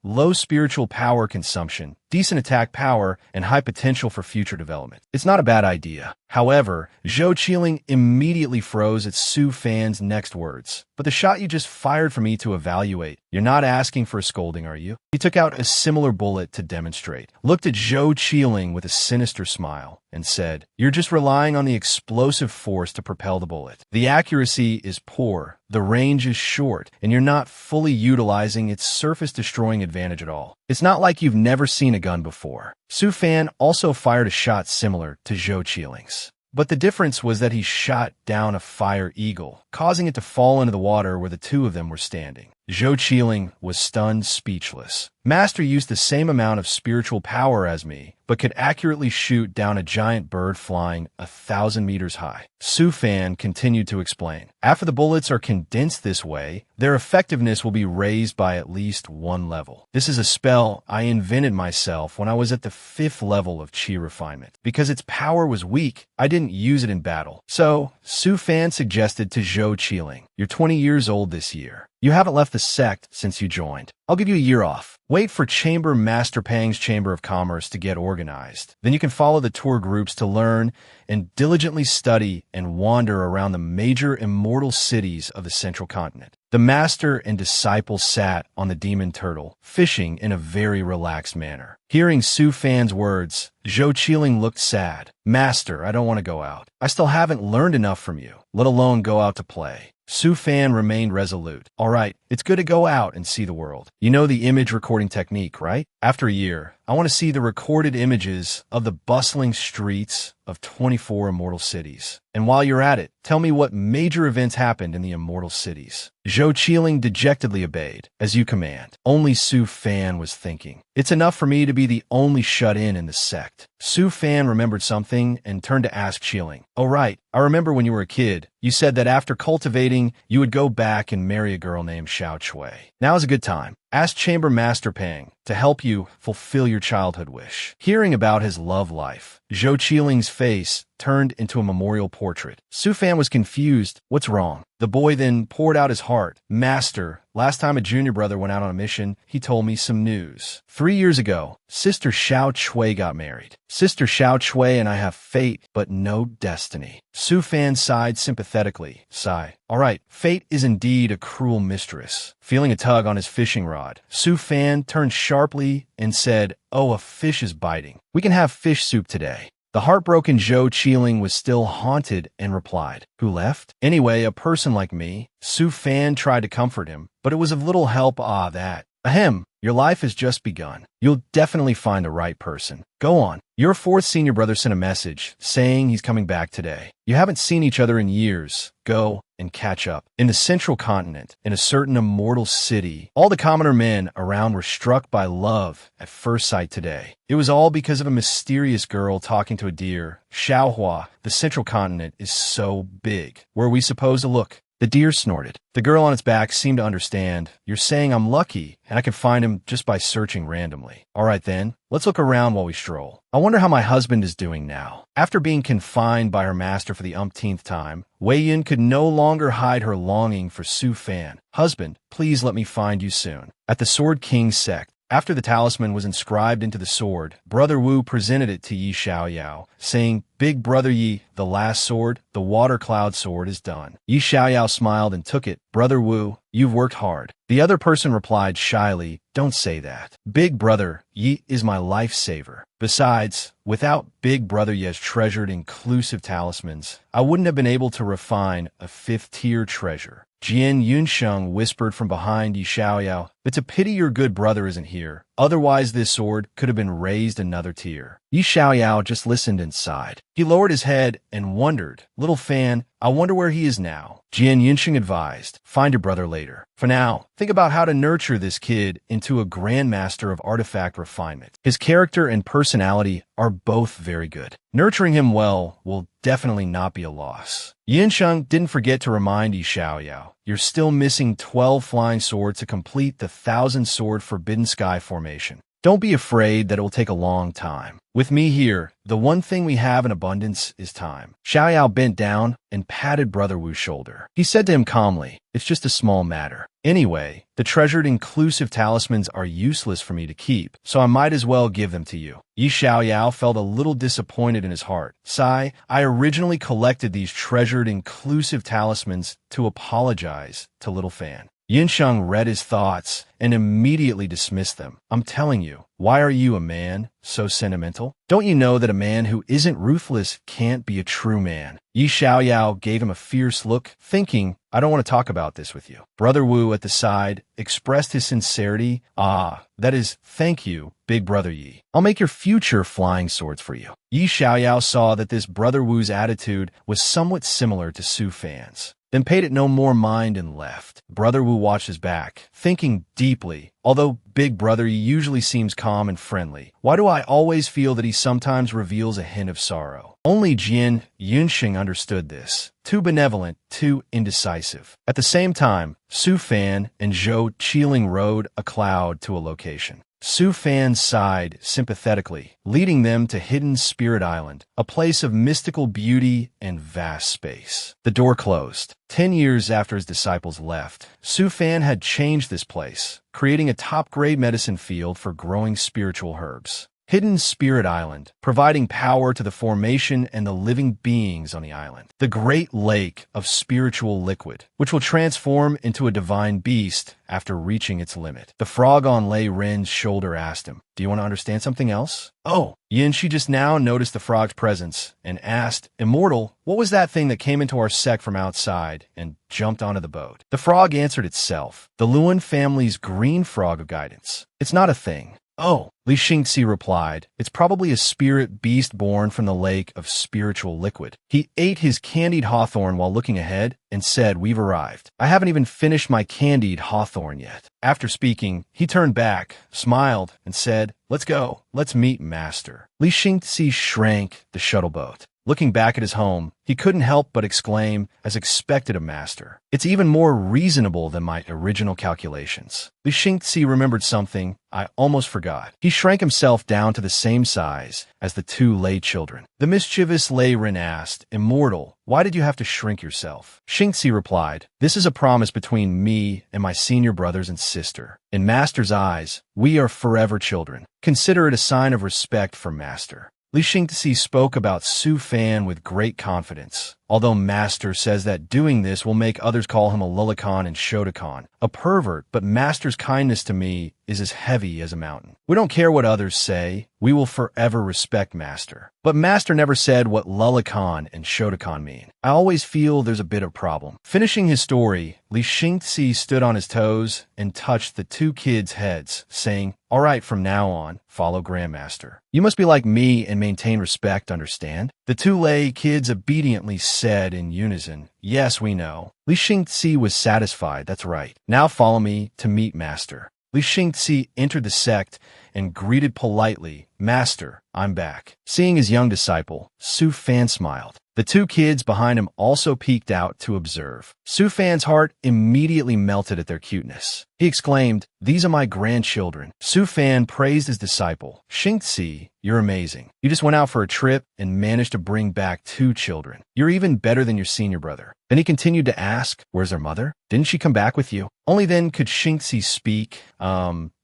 Low spiritual power consumption, decent attack power, and high potential for future development. It's not a bad idea." However, Zhou Qiling immediately froze at Su Fan's next words. "But the shot you just fired for me to evaluate, you're not asking for a scolding, are you?" He took out a similar bullet to demonstrate, looked at Zhou Qiling with a sinister smile, and said, "You're just relying on the explosive force to propel the bullet. The accuracy is poor, the range is short, and you're not fully utilizing its surface-destroying advantage at all. It's not like you've never seen a gun before." Su Fan also fired a shot similar to Zhou Qiling's. But the difference was that he shot down a fire eagle, causing it to fall into the water where the 2 of them were standing. Zhou Qiling was stunned speechless. "Master used the same amount of spiritual power as me, but could accurately shoot down a giant bird flying 1,000 meters high." Su Fan continued to explain. "After the bullets are condensed this way, their effectiveness will be raised by at least 1 level. This is a spell I invented myself when I was at the 5th level of Qi refinement. Because its power was weak, I didn't use it in battle." So, Su Fan suggested to Zhou Qiling, "You're 20 years old this year. You haven't left the sect since you joined. I'll give you a year off. Wait for Chamber Master Pang's Chamber of Commerce to get organized. Then you can follow the tour groups to learn and diligently study and wander around the major immortal cities of the central continent." The master and disciple sat on the demon turtle, fishing in a very relaxed manner. Hearing Su Fan's words, Zhou Qiling looked sad. "Master, I don't want to go out. I still haven't learned enough from you, let alone go out to play." Su Fan remained resolute. "All right, it's good to go out and see the world. You know the image recording technique, right? After a year, I want to see the recorded images of the bustling streets of 24 immortal cities. And while you're at it, tell me what major events happened in the immortal cities." Zhou Qiling dejectedly obeyed. "As you command." Only Su Fan was thinking, "It's enough for me to be the only shut-in in the sect." Su Fan remembered something and turned to ask Qiling, "Oh right, I remember when you were a kid, you said that after cultivating, you would go back and marry a girl named Xiao Chui. Now is a good time. Ask Chamber Master Pang to help you fulfill your childhood wish." Hearing about his love life, Zhou Qiling's face turned into a memorial portrait. Su Fan was confused. What's wrong? The boy then poured out his heart. Master, last time a junior brother went out on a mission, he told me some news. 3 years ago, Sister Xiao Chui got married. Sister Xiao Chui and I have fate, but no destiny. Su Fan sighed sympathetically. Sigh. All right, fate is indeed a cruel mistress. Feeling a tug on his fishing rod, Su Fan turned sharply and said, "Oh, a fish is biting. We can have fish soup today." The heartbroken Zhou Qiling was still haunted and replied, "Who left? Anyway, a person like me." Su Fan tried to comfort him, but it was of little help. That. Ahem, your life has just begun. You'll definitely find the right person. Go on. Your fourth senior brother sent a message saying he's coming back today. You haven't seen each other in years. Go and catch up. In the central continent, in a certain immortal city, all the commoner men around were struck by love at first sight today. It was all because of a mysterious girl talking to a deer. Xiaohua, the central continent is so big. Where are we supposed to look? The deer snorted. The girl on its back seemed to understand. You're saying I'm lucky, and I can find him just by searching randomly. All right then, let's look around while we stroll. I wonder how my husband is doing now. After being confined by her master for the umpteenth time, Wei Yun could no longer hide her longing for Su Fan. Husband, please let me find you soon. At the Sword King's sect, after the talisman was inscribed into the sword, Brother Wu presented it to Yi Xiaoyao, saying, "Big Brother Yi, the last sword, the water cloud sword is done." Yi Xiaoyao smiled and took it. "Brother Wu, you've worked hard." The other person replied shyly, "Don't say that. Big Brother Yi is my lifesaver. Besides, without Big Brother Yi's treasured inclusive talismans, I wouldn't have been able to refine a fifth-tier treasure." Jian Yunsheng whispered from behind Yi Xiaoyao, "It's a pity your good brother isn't here. Otherwise this sword could have been raised another tier." Yi Xiaoyao just listened and sighed. He lowered his head and wondered, "Little Fan, I wonder where he is now." Jian Yunsheng advised, "Find your brother later. For now, think about how to nurture this kid into a grandmaster of artifact refinement. His character and personality are both very good. Nurturing him well will definitely not be a loss." Yunsheng didn't forget to remind Yi Xiaoyao, "You're still missing 12 flying swords to complete the 1,000-sword Forbidden Sky formation. Don't be afraid that it will take a long time. With me here, the one thing we have in abundance is time." Xiaoyao bent down and patted Brother Wu's shoulder. He said to him calmly, "It's just a small matter. Anyway, the treasured inclusive talismans are useless for me to keep, so I might as well give them to you." Yi Xiaoyao felt a little disappointed in his heart. "Sai, I originally collected these treasured inclusive talismans to apologize to Little Fan." Yunsheng read his thoughts and immediately dismissed them. "I'm telling you, why are you a man so sentimental? Don't you know that a man who isn't ruthless can't be a true man?" Yi Xiaoyao gave him a fierce look, thinking, "I don't want to talk about this with you." Brother Wu at the side expressed his sincerity. That is, thank you, Big Brother Yi. I'll make your future flying swords for you." Yi Xiaoyao saw that this Brother Wu's attitude was somewhat similar to Su Fan's, then paid it no more mind and left. Brother Wu watched his back, thinking deeply. Although Big Brother usually seems calm and friendly, why do I always feel that he sometimes reveals a hint of sorrow? Only Jian Yunsheng understood this. Too benevolent, too indecisive. At the same time, Su Fan and Zhou Qiling rode a cloud to a location. Su Fan sighed sympathetically, leading them to Hidden Spirit Island, a place of mystical beauty and vast space. The door closed. 10 years after his disciples left, Su Fan had changed this place, creating a top-grade medicine field for growing spiritual herbs. Hidden Spirit Island, providing power to the formation and the living beings on the island. The great lake of spiritual liquid, which will transform into a divine beast after reaching its limit. The frog on Lei Ren's shoulder asked him, "Do you want to understand something else?" "Oh." She just now noticed the frog's presence and asked, "Immortal, what was that thing that came into our sect from outside and jumped onto the boat?" The frog answered itself, "The Luan family's green frog of guidance. It's not a thing." "Oh," Li Xingxi replied, "It's probably a spirit beast born from the lake of spiritual liquid." He ate his candied hawthorn while looking ahead and said, "We've arrived. I haven't even finished my candied hawthorn yet." After speaking, he turned back, smiled, and said, "Let's go. Let's meet Master." Li Xingxi shrank the shuttle boat. Looking back at his home, he couldn't help but exclaim, as expected of Master, "It's even more reasonable than my original calculations." Li Xingzi remembered something I almost forgot. He shrank himself down to the same size as the two lay children. The mischievous Lei Ren asked, "Immortal, why did you have to shrink yourself?" Xingzi replied, "This is a promise between me and my senior brothers and sister. In Master's eyes, we are forever children. Consider it a sign of respect for Master." Li Xingzi spoke about Su Fan with great confidence, although Master says that doing this will make others call him a lullican and shotokan, a pervert, but Master's kindness to me is as heavy as a mountain. We don't care what others say, we will forever respect Master. But Master never said what lullican and shotokan mean. I always feel there's a bit of problem. Finishing his story, Li Xingzi stood on his toes and touched the two kids' heads, saying, "All right, from now on, follow Grandmaster. You must be like me and maintain respect, understand?" The two lay kids obediently said in unison, "Yes, we know." Li Xingzi was satisfied, "That's right. Now follow me to meet Master." Li Xingzi entered the sect and greeted politely, "Master, I'm back." Seeing his young disciple, Su Fan smiled. The two kids behind him also peeked out to observe. Su Fan's heart immediately melted at their cuteness. He exclaimed, "These are my grandchildren." Su Fan praised his disciple, "Xingzi, you're amazing. You just went out for a trip and managed to bring back two children. You're even better than your senior brother." Then he continued to ask, "Where's their mother? Didn't she come back with you?" Only then could Xingzi speak.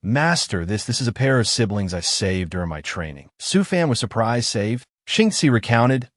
Master, this is a pair of siblings I saved during my training." Su Fan was surprised. Saved? Xingzi recounted,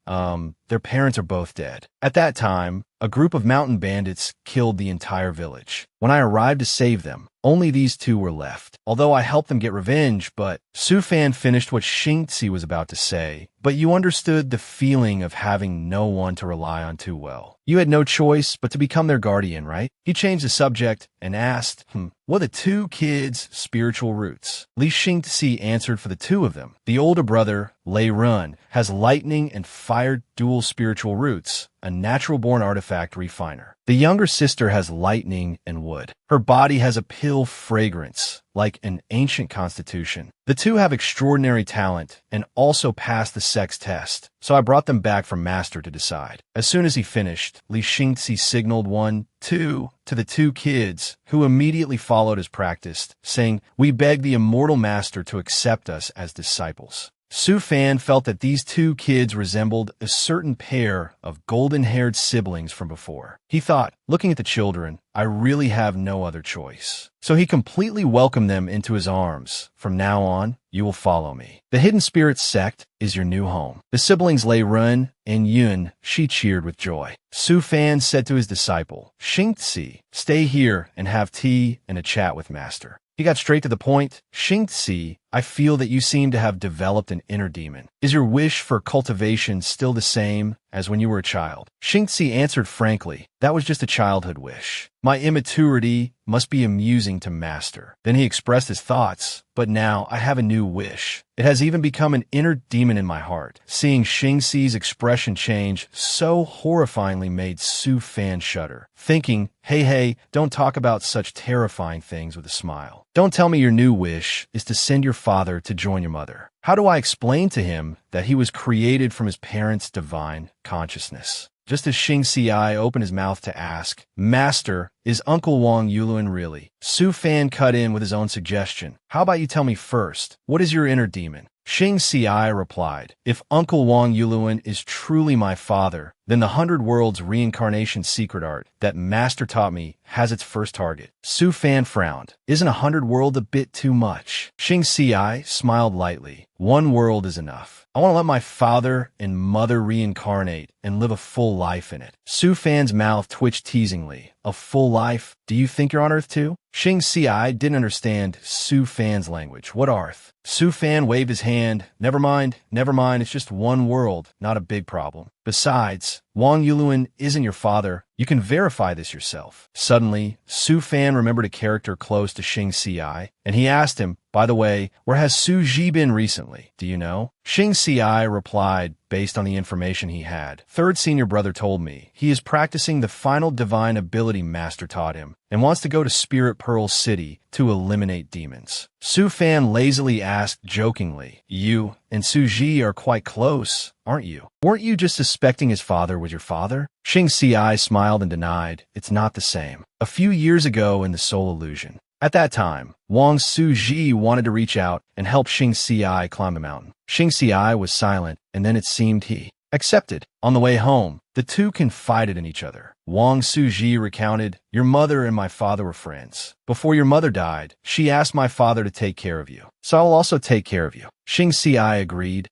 their parents are both dead. At that time, a group of mountain bandits killed the entire village. When I arrived to save them, only these two were left. Although I helped them get revenge, but Su Fan finished what Xingzi was about to say. "But you understood the feeling of having no one to rely on too well. You had no choice but to become their guardian, right?" He changed the subject and asked, "What are the two kids' spiritual roots?" Li Xingzi answered for the two of them. The older brother, Lei Run, has lightning and fire dual spiritual roots, a natural-born artifact refiner. The younger sister has lightning and wood. Her body has a pill fragrance, like an ancient constitution. The two have extraordinary talent and also passed the sex test, so I brought them back from Master to decide. As soon as he finished, Li Xingzi signaled 1, 2 to the two kids, who immediately followed as practiced, saying, "We beg the immortal Master to accept us as disciples." Su Fan felt that these two kids resembled a certain pair of golden-haired siblings from before. He thought, looking at the children, I really have no other choice. So he completely welcomed them into his arms. "From now on, you will follow me. The Hidden Spirits sect is your new home." The siblings Lei Run and Yun, she cheered with joy. Su Fan said to his disciple, "Xingzi, stay here and have tea and a chat with Master." He got straight to the point. "Xingzi, I feel that you seem to have developed an inner demon. Is your wish for cultivation still the same as when you were a child?" Xingzi answered frankly, "That was just a childhood wish. My immaturity must be amusing to Master." Then he expressed his thoughts, "But now I have a new wish. It has even become an inner demon in my heart." Seeing Xingzi's expression change so horrifyingly made Su Fan shudder, thinking, hey, don't talk about such terrifying things," with a smile. "Don't tell me your new wish is to send your father to join your mother. How do I explain to him that he was created from his parents' divine consciousness?" Just as Xingzi opened his mouth to ask, "Master, is Uncle Wang Yuluan really?" Su Fan cut in with his own suggestion. "How about you tell me first, what is your inner demon?" Xingzi replied, "If Uncle Wang Yuluan is truly my father, then the 100 Worlds reincarnation secret art that Master taught me has its first target." Su Fan frowned. "Isn't 100 World a bit too much?" Xingzi smiled lightly. "1 world is enough. I want to let my father and mother reincarnate and live a full life in it." Su Fan's mouth twitched teasingly. "A full life? Do you think you're on Earth too?" Xingzi didn't understand Su Fan's language. "What Earth?" Su Fan waved his hand. Never mind, it's just 1 world, not a big problem. Besides, Wang Yuluan isn't your father. You can verify this yourself. Suddenly, Su Fan remembered a character close to Xing Si, and he asked him, by the way, where has Su Ji been recently? Do you know? Xing Si replied, based on the information he had. Third senior brother told me he is practicing the final divine ability master taught him and wants to go to Spirit Pearl City to eliminate demons. Su Fan lazily asked jokingly, you and Su Ji are quite close, aren't you? Weren't you just suspecting his father was your father? Xing Si smiled and denied, it's not the same. A few years ago in the Soul Illusion. At that time, Wang Suji wanted to reach out and help Xing Si climb the mountain. Xing Si was silent, and then it seemed he accepted. On the way home, the two confided in each other. Wang Suji recounted, your mother and my father were friends. Before your mother died, she asked my father to take care of you. So I will also take care of you. Xing Si agreed.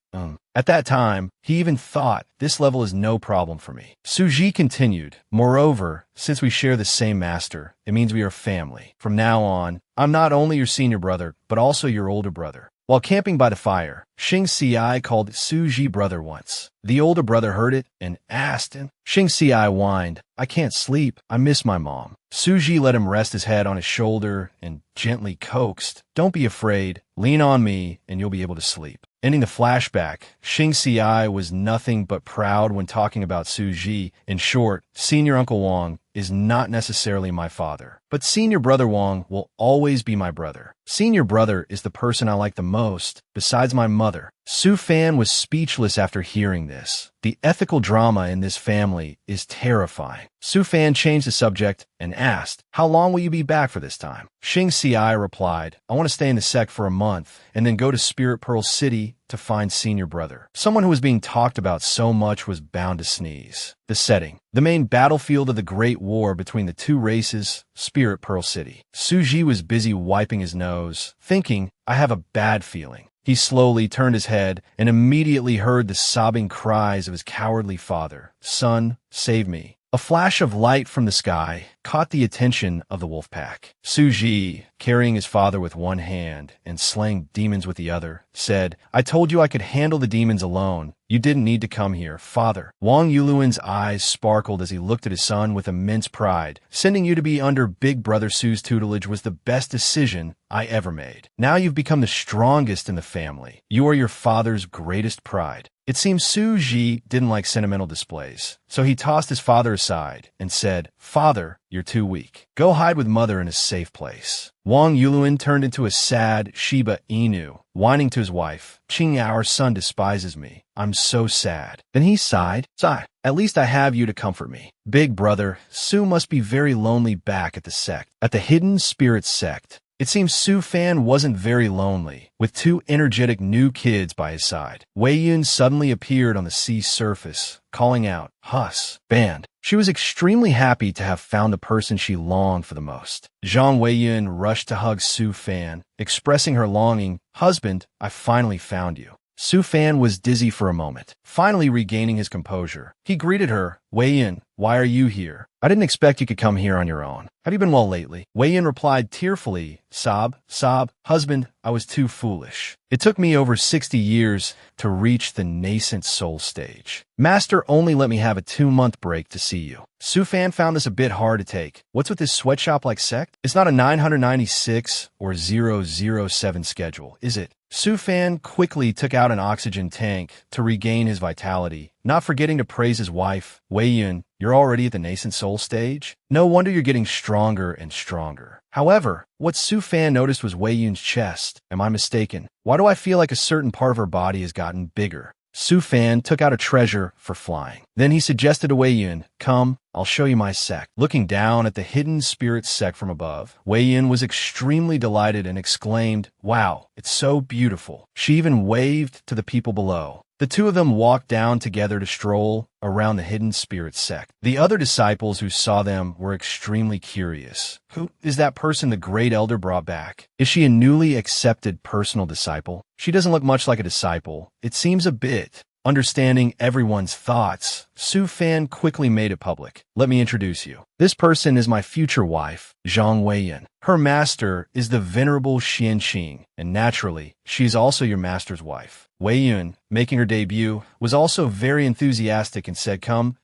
At that time, he even thought, this level is no problem for me. Suji continued, moreover, since we share the same master, it means we are family. From now on, I'm not only your senior brother, but also your older brother. While camping by the fire, Xing Si called Suji brother once. The older brother heard it and asked him. Xing Si whined, I can't sleep. I miss my mom. Suji let him rest his head on his shoulder and gently coaxed, don't be afraid. Lean on me and you'll be able to sleep. Ending the flashback, Xing Si was nothing but proud when talking about Suji. In short, Senior Uncle Wang is not necessarily my father, but Senior Brother Wang will always be my brother. Senior Brother is the person I like the most, besides my mother. Su Fan was speechless after hearing this. The ethical drama in this family is terrifying. Su Fan changed the subject and asked, how long will you be back for this time? Xing Si replied, I want to stay in the sect for a month and then go to Spirit Pearl City to find Senior Brother. Someone who was being talked about so much was bound to sneeze. The setting. The main battlefield of the Great War between the two races, Spirit Pearl City. Suji was busy wiping his nose, thinking, I have a bad feeling. He slowly turned his head and immediately heard the sobbing cries of his cowardly father. Son, save me. A flash of light from the sky caught the attention of the wolf pack. Suji, carrying his father with one hand and slaying demons with the other, said, I told you I could handle the demons alone. You didn't need to come here, father. Wang Yuluan's eyes sparkled as he looked at his son with immense pride. Sending you to be under Big Brother Su's tutelage was the best decision I ever made. Now you've become the strongest in the family. You are your father's greatest pride. It seems Suji didn't like sentimental displays, so he tossed his father aside and said, Father, you're too weak. Go hide with mother in a safe place. Wang Yuluan turned into a sad Shiba Inu, whining to his wife, Qing, our son despises me. I'm so sad. Then he sighed, at least I have you to comfort me. Big brother, Su must be very lonely back at the sect, at the Hidden Spirit sect. It seems Su Fan wasn't very lonely, with two energetic new kids by his side. Wei Yun suddenly appeared on the sea surface, calling out, Huss, band. She was extremely happy to have found the person she longed for the most. Zhang Wei Yun rushed to hug Su Fan, expressing her longing, Husband, I finally found you. Su Fan was dizzy for a moment, finally regaining his composure. He greeted her, Wei Yin, why are you here? I didn't expect you could come here on your own. Have you been well lately? Wei Yin replied tearfully, sob, husband, I was too foolish. It took me over 60 years to reach the nascent soul stage. Master only let me have a 2-month break to see you. Su Fan found this a bit hard to take. What's with this sweatshop-like sect? It's not a 996 or 007 schedule, is it? Su Fan quickly took out an oxygen tank to regain his vitality, not forgetting to praise his wife. Wei Yun, you're already at the nascent soul stage? No wonder you're getting stronger and stronger. However, what Su Fan noticed was Wei Yun's chest. Am I mistaken? Why do I feel like a certain part of her body has gotten bigger? Su Fan took out a treasure for flying. Then he suggested to Wei Yun, come, I'll show you my sect. Looking down at the Hidden Spirit sect from above, Wei Yun was extremely delighted and exclaimed, wow, it's so beautiful. She even waved to the people below. The two of them walked down together to stroll around the Hidden Spirit sect. The other disciples who saw them were extremely curious. Who is that person the Great Elder brought back? Is she a newly accepted personal disciple? She doesn't look much like a disciple. It seems a bit. Understanding everyone's thoughts, Su Fan quickly made it public. Let me introduce you. This person is my future wife, Zhang Wei Yin. Her master is the venerable Xianqing, and naturally, she is also your master's wife. Wei Yun, making her debut, was also very enthusiastic and said, Come,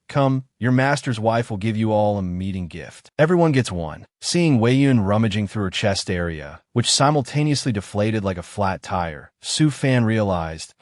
your master's wife will give you all a meeting gift. Everyone gets one. Seeing Wei Yun rummaging through her chest area, which simultaneously deflated like a flat tire, Su Fan realized,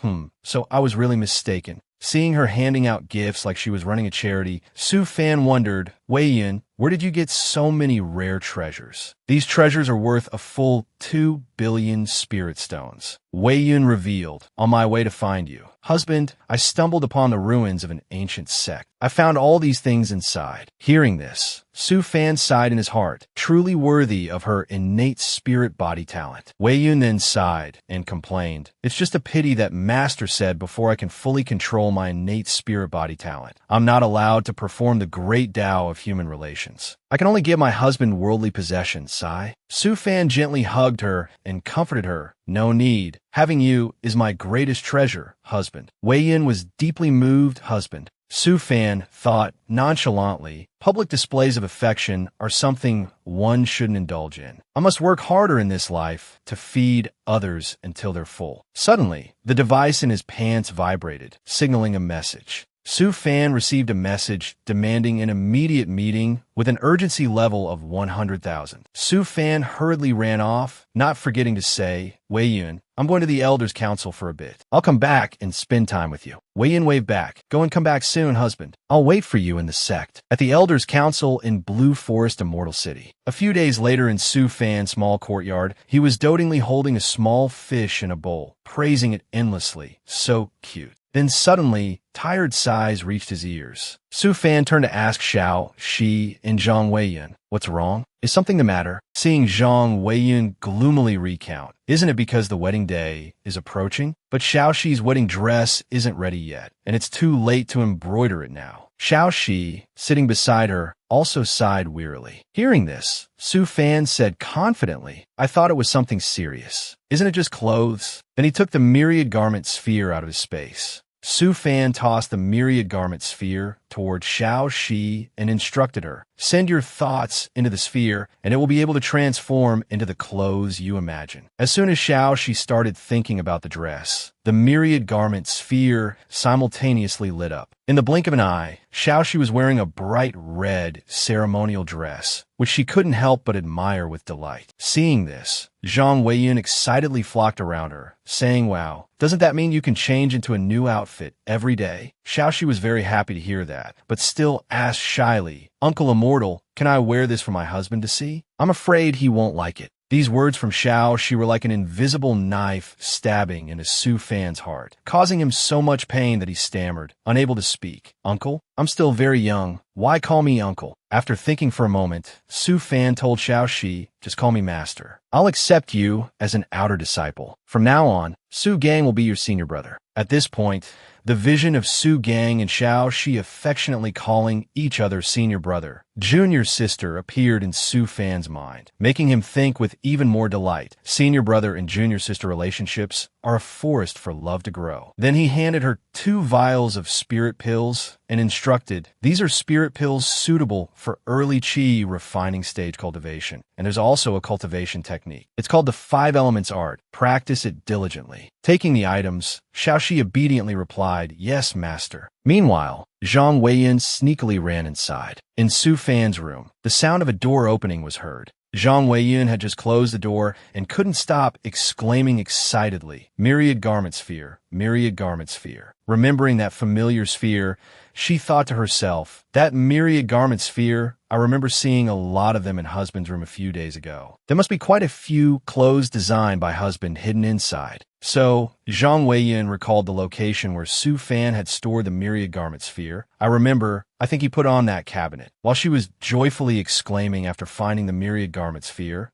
so I was really mistaken. Seeing her handing out gifts like she was running a charity, Su Fan wondered, Wei Yun, where did you get so many rare treasures? These treasures are worth a full 2 billion spirit stones. Wei Yun revealed, On my way to find you, husband, I stumbled upon the ruins of an ancient sect. I found all these things inside. Hearing this, Su Fan sighed in his heart, truly worthy of her innate spirit body talent. Wei Yun then sighed and complained, It's just a pity that Master said before I can fully control my innate spirit body talent, I'm not allowed to perform the great Tao of human relations. I can only give my husband worldly possessions, sigh. Su Fan gently hugged her and comforted her. No need. Having you is my greatest treasure, husband. Wei Yun was deeply moved, husband. Su Fan thought nonchalantly, public displays of affection are something one shouldn't indulge in. I must work harder in this life to feed others until they're full. Suddenly, the device in his pants vibrated, signaling a message. Su Fan received a message demanding an immediate meeting with an urgency level of 100,000. Su Fan hurriedly ran off, not forgetting to say, Wei Yun, I'm going to the Elders' Council for a bit. I'll come back and spend time with you. Wei Yun waved back. Go and come back soon, husband. I'll wait for you in the sect. At the Elders' Council in Blue Forest Immortal City. A few days later in Su Fan's small courtyard, he was dotingly holding a small fish in a bowl, praising it endlessly. So cute. Then suddenly, tired sighs reached his ears. Su Fan turned to ask Xiao, Shi, and Zhang Weiyun, What's wrong? Is something the matter? Seeing Zhang Weiyun gloomily recount, Isn't it because the wedding day is approaching? But Xiao Shi's wedding dress isn't ready yet, and it's too late to embroider it now. Xiao Shi, sitting beside her, also sighed wearily. Hearing this, Su Fan said confidently, I thought it was something serious. Isn't it just clothes? Then he took the myriad garment sphere out of his space. Su Fan tossed the myriad garment sphere toward Xiao Shi and instructed her, Send your thoughts into the sphere, and it will be able to transform into the clothes you imagine. As soon as Xiao Shi started thinking about the dress, the myriad garment sphere simultaneously lit up. In the blink of an eye, Xiao Shi was wearing a bright red ceremonial dress, which she couldn't help but admire with delight. Seeing this, Zhang Weiyun excitedly flocked around her, saying, Wow, doesn't that mean you can change into a new outfit every day? Xiao Shi was very happy to hear that, but still asked shyly, Uncle Immortal, can I wear this for my husband to see? I'm afraid he won't like it. These words from Xiao Shi were like an invisible knife stabbing into Su Fan's heart, causing him so much pain that he stammered, unable to speak. Uncle? I'm still very young. Why call me uncle? After thinking for a moment, Su Fan told Xiao Shi, Just call me master. I'll accept you as an outer disciple. From now on, Su Gang will be your senior brother. At this point, the vision of Su Gang and Xiao Shi affectionately calling each other senior brother, junior sister appeared in Su Fan's mind, making him think with even more delight. Senior brother and junior sister relationships are a forest for love to grow. Then he handed her 2 vials of spirit pills and instructed, These are spirit pills suitable for early qi refining stage cultivation. And there's also a cultivation technique. It's called the 5 elements art. Practice it diligently. Taking the items, Xiaoxi obediently replied, Yes, master. Meanwhile, Zhang Weiyun sneakily ran inside. In Su Fan's room, the sound of a door opening was heard. Zhang Weiyun had just closed the door and couldn't stop exclaiming excitedly, Myriad garment sphere, myriad garment sphere. Remembering that familiar sphere, she thought to herself, that myriad garment sphere, I remember seeing a lot of them in husband's room a few days ago. There must be quite a few clothes designed by husband hidden inside. So, Zhang Weiyun recalled the location where Su Fan had stored the myriad garment sphere. I think he put on that cabinet. While she was joyfully exclaiming after finding the myriad garment sphere,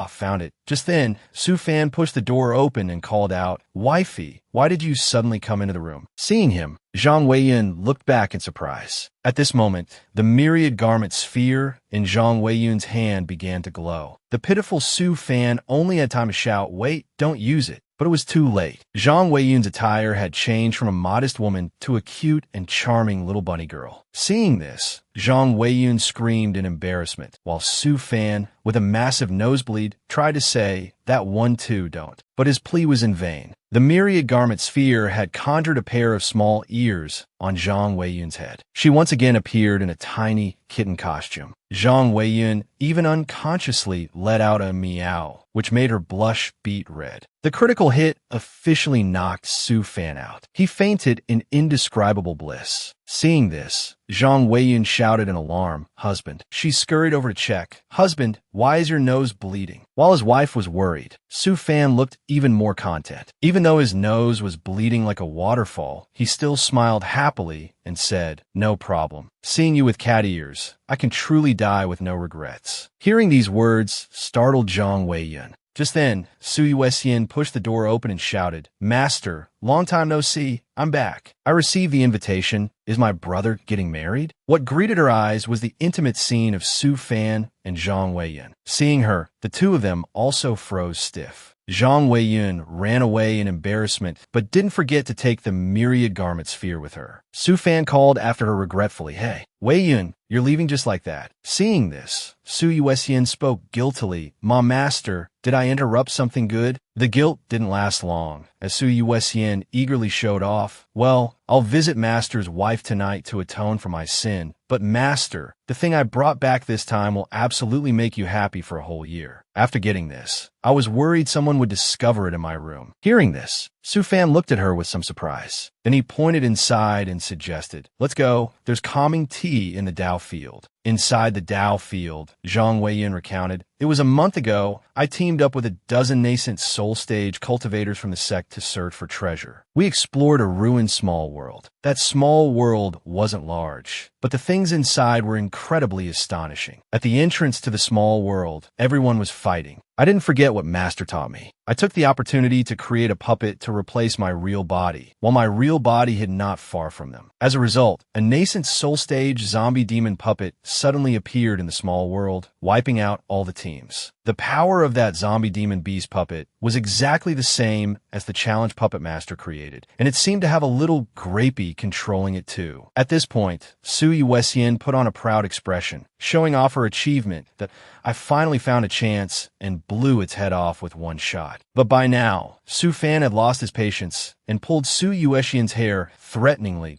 found it. Just then, Su Fan pushed the door open and called out, Wifey, why did you suddenly come into the room? Seeing him, Zhang Weiyun looked back in surprise. At this moment, the myriad garment sphere in Zhang Weiyun's hand began to glow. The pitiful Su Fan only had time to shout, Wait, don't use it. But it was too late. Zhang Weiyun's attire had changed from a modest woman to a cute and charming little bunny girl. Seeing this, Zhang Weiyun screamed in embarrassment, while Su Fan, with a massive nosebleed, tried to say, "That one too, don't." But his plea was in vain. The myriad garment sphere had conjured a pair of small ears on Zhang Weiyun's head. She once again appeared in a tiny kitten costume. Zhang Weiyun even unconsciously let out a meow, which made her blush beet red. The critical hit officially knocked Su Fan out. He fainted in indescribable bliss. Seeing this, Zhang Weiyun shouted in alarm, "Husband." She scurried over to check. "Husband, why is your nose bleeding?" While his wife was worried, Su Fan looked even more content. Even though his nose was bleeding like a waterfall, he still smiled happily and said, "No problem. Seeing you with cat ears, I can truly die with no regrets." Hearing these words startled Zhang Weiyun. Just then, Su Yuxian pushed the door open and shouted, "Master, long time no see, I'm back. I received the invitation. Is my brother getting married?" What greeted her eyes was the intimate scene of Su Fan and Zhang Weiyun. Seeing her, the two of them also froze stiff. Zhang Weiyun ran away in embarrassment, but didn't forget to take the myriad garment sphere with her. Su Fan called after her regretfully, "Hey, Weiyun, you're leaving just like that." Seeing this, Su Yuxian spoke guiltily, "Ma master, did I interrupt something good?" The guilt didn't last long, as Su Yuxian eagerly showed off, "Well, I'll visit Master's wife tonight to atone for my sin. But Master, the thing I brought back this time will absolutely make you happy for a whole year." After getting this, I was worried someone would discover it in my room. Hearing this, Su Fan looked at her with some surprise. Then he pointed inside and suggested, "Let's go. There's calming tea in the Dao field." Inside the Dao field, Zhang Weiyun recounted, "It was a month ago, I teamed up with a dozen nascent soul stage cultivators from the sect to search for treasure. We explored a ruined small world. That small world wasn't large, but the things inside were incredibly astonishing. At the entrance to the small world, everyone was fighting. I didn't forget what Master taught me. I took the opportunity to create a puppet to replace my real body, while my real body hid not far from them. As a result, a nascent soul stage zombie demon puppet suddenly appeared in the small world, wiping out all the teams. The power of that zombie demon beast puppet was exactly the same as the challenge puppet master created, and it seemed to have a little grapey controlling it too." At this point, Su Yuxian put on a proud expression, showing off her achievement that I finally found a chance and blew its head off with one shot. But by now, Su Fan had lost his patience and pulled Su Yuxian's hair threateningly.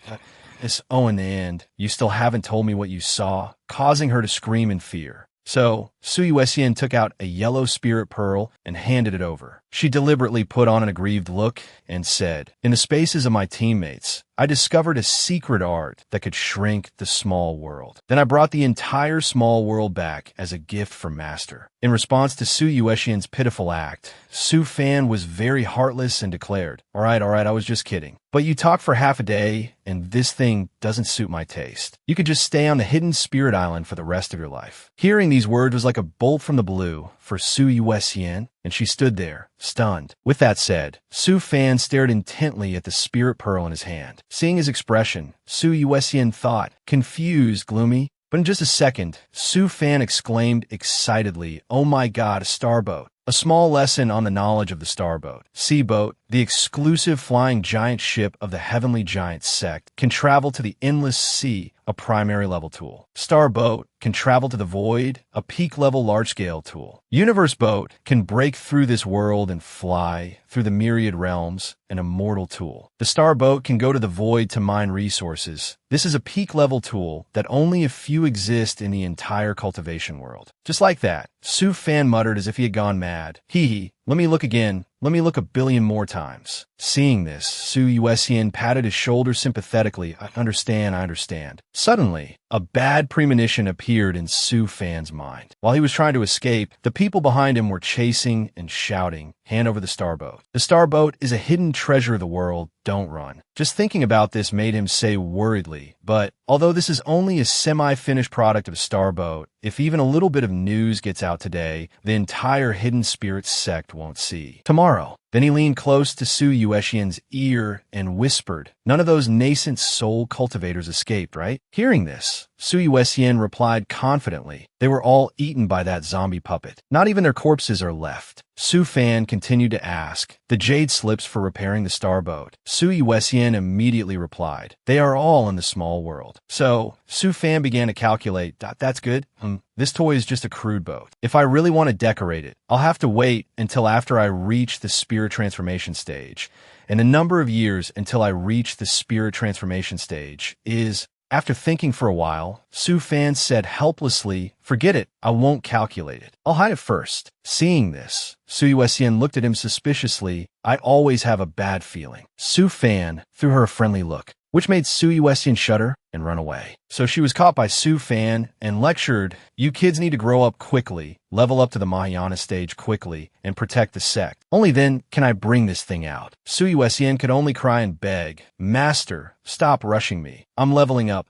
In the end, you still haven't told me what you saw," causing her to scream in fear. So, Su Yuxian took out a yellow spirit pearl and handed it over. She deliberately put on an aggrieved look and said, "In the spaces of my teammates, I discovered a secret art that could shrink the small world. Then I brought the entire small world back as a gift from Master." In response to Su Yuxian's pitiful act, Su Fan was very heartless and declared, all right, I was just kidding. But you talk for half a day, and this thing doesn't suit my taste. You could just stay on the hidden spirit island for the rest of your life." Hearing these words was like a bolt from the blue for Su Yuxian, and she stood there, stunned. With that said, Su Fan stared intently at the spirit pearl in his hand. Seeing his expression, Su Yuxian thought, confused, gloomy. But in just a second, Su Fan exclaimed excitedly, "Oh my God, a starboat." A small lesson on the knowledge of the starboat. Sea boat, the exclusive flying giant ship of the Heavenly Giant sect, can travel to the endless sea, a primary level tool. Starboat can travel to the void, a peak level large-scale tool. Universe boat can break through this world and fly through the myriad realms, an immortal tool. The starboat can go to the void to mine resources. This is a peak level tool that only a few exist in the entire cultivation world. Just like that, Su Fan muttered as if he had gone mad. Hee, let me look again. Let me look a billion more times." Seeing this, Su Yuxian patted his shoulder sympathetically. I understand. Suddenly, a bad premonition appeared in Su Fan's mind. While he was trying to escape, the people behind him were chasing and shouting, "Hand over the starboat." The starboat is a hidden treasure of the world. Don't run. Just thinking about this made him say worriedly, but although this is only a semi-finished product of a starboat, if even a little bit of news gets out today, the entire hidden spirit sect won't see. Tomorrow. Then he leaned close to Su Yuxian's ear and whispered, None of those nascent soul cultivators escaped, right? Hearing this, Sui Wessian replied confidently. They were all eaten by that zombie puppet. Not even their corpses are left. Su Fan continued to ask, the jade slips for repairing the starboat. Sui Wessian immediately replied, they are all in the small world. So, Su Fan began to calculate, that's good. This toy is just a crude boat. If I really want to decorate it, I'll have to wait until after I reach the spirit transformation stage. And the number of years until I reach the spirit transformation stage is... After thinking for a while, Su Fan said helplessly, forget it, I won't calculate it. I'll hide it first. Seeing this, Sui Wessian looked at him suspiciously. I always have a bad feeling. Su Fan threw her a friendly look, which made Sui Wessian shudder and run away. So she was caught by Su Fan and lectured, you kids need to grow up quickly, level up to the Mahayana stage quickly, and protect the sect. Only then can I bring this thing out. Sui Wessian could only cry and beg, Master, stop rushing me. I'm leveling up.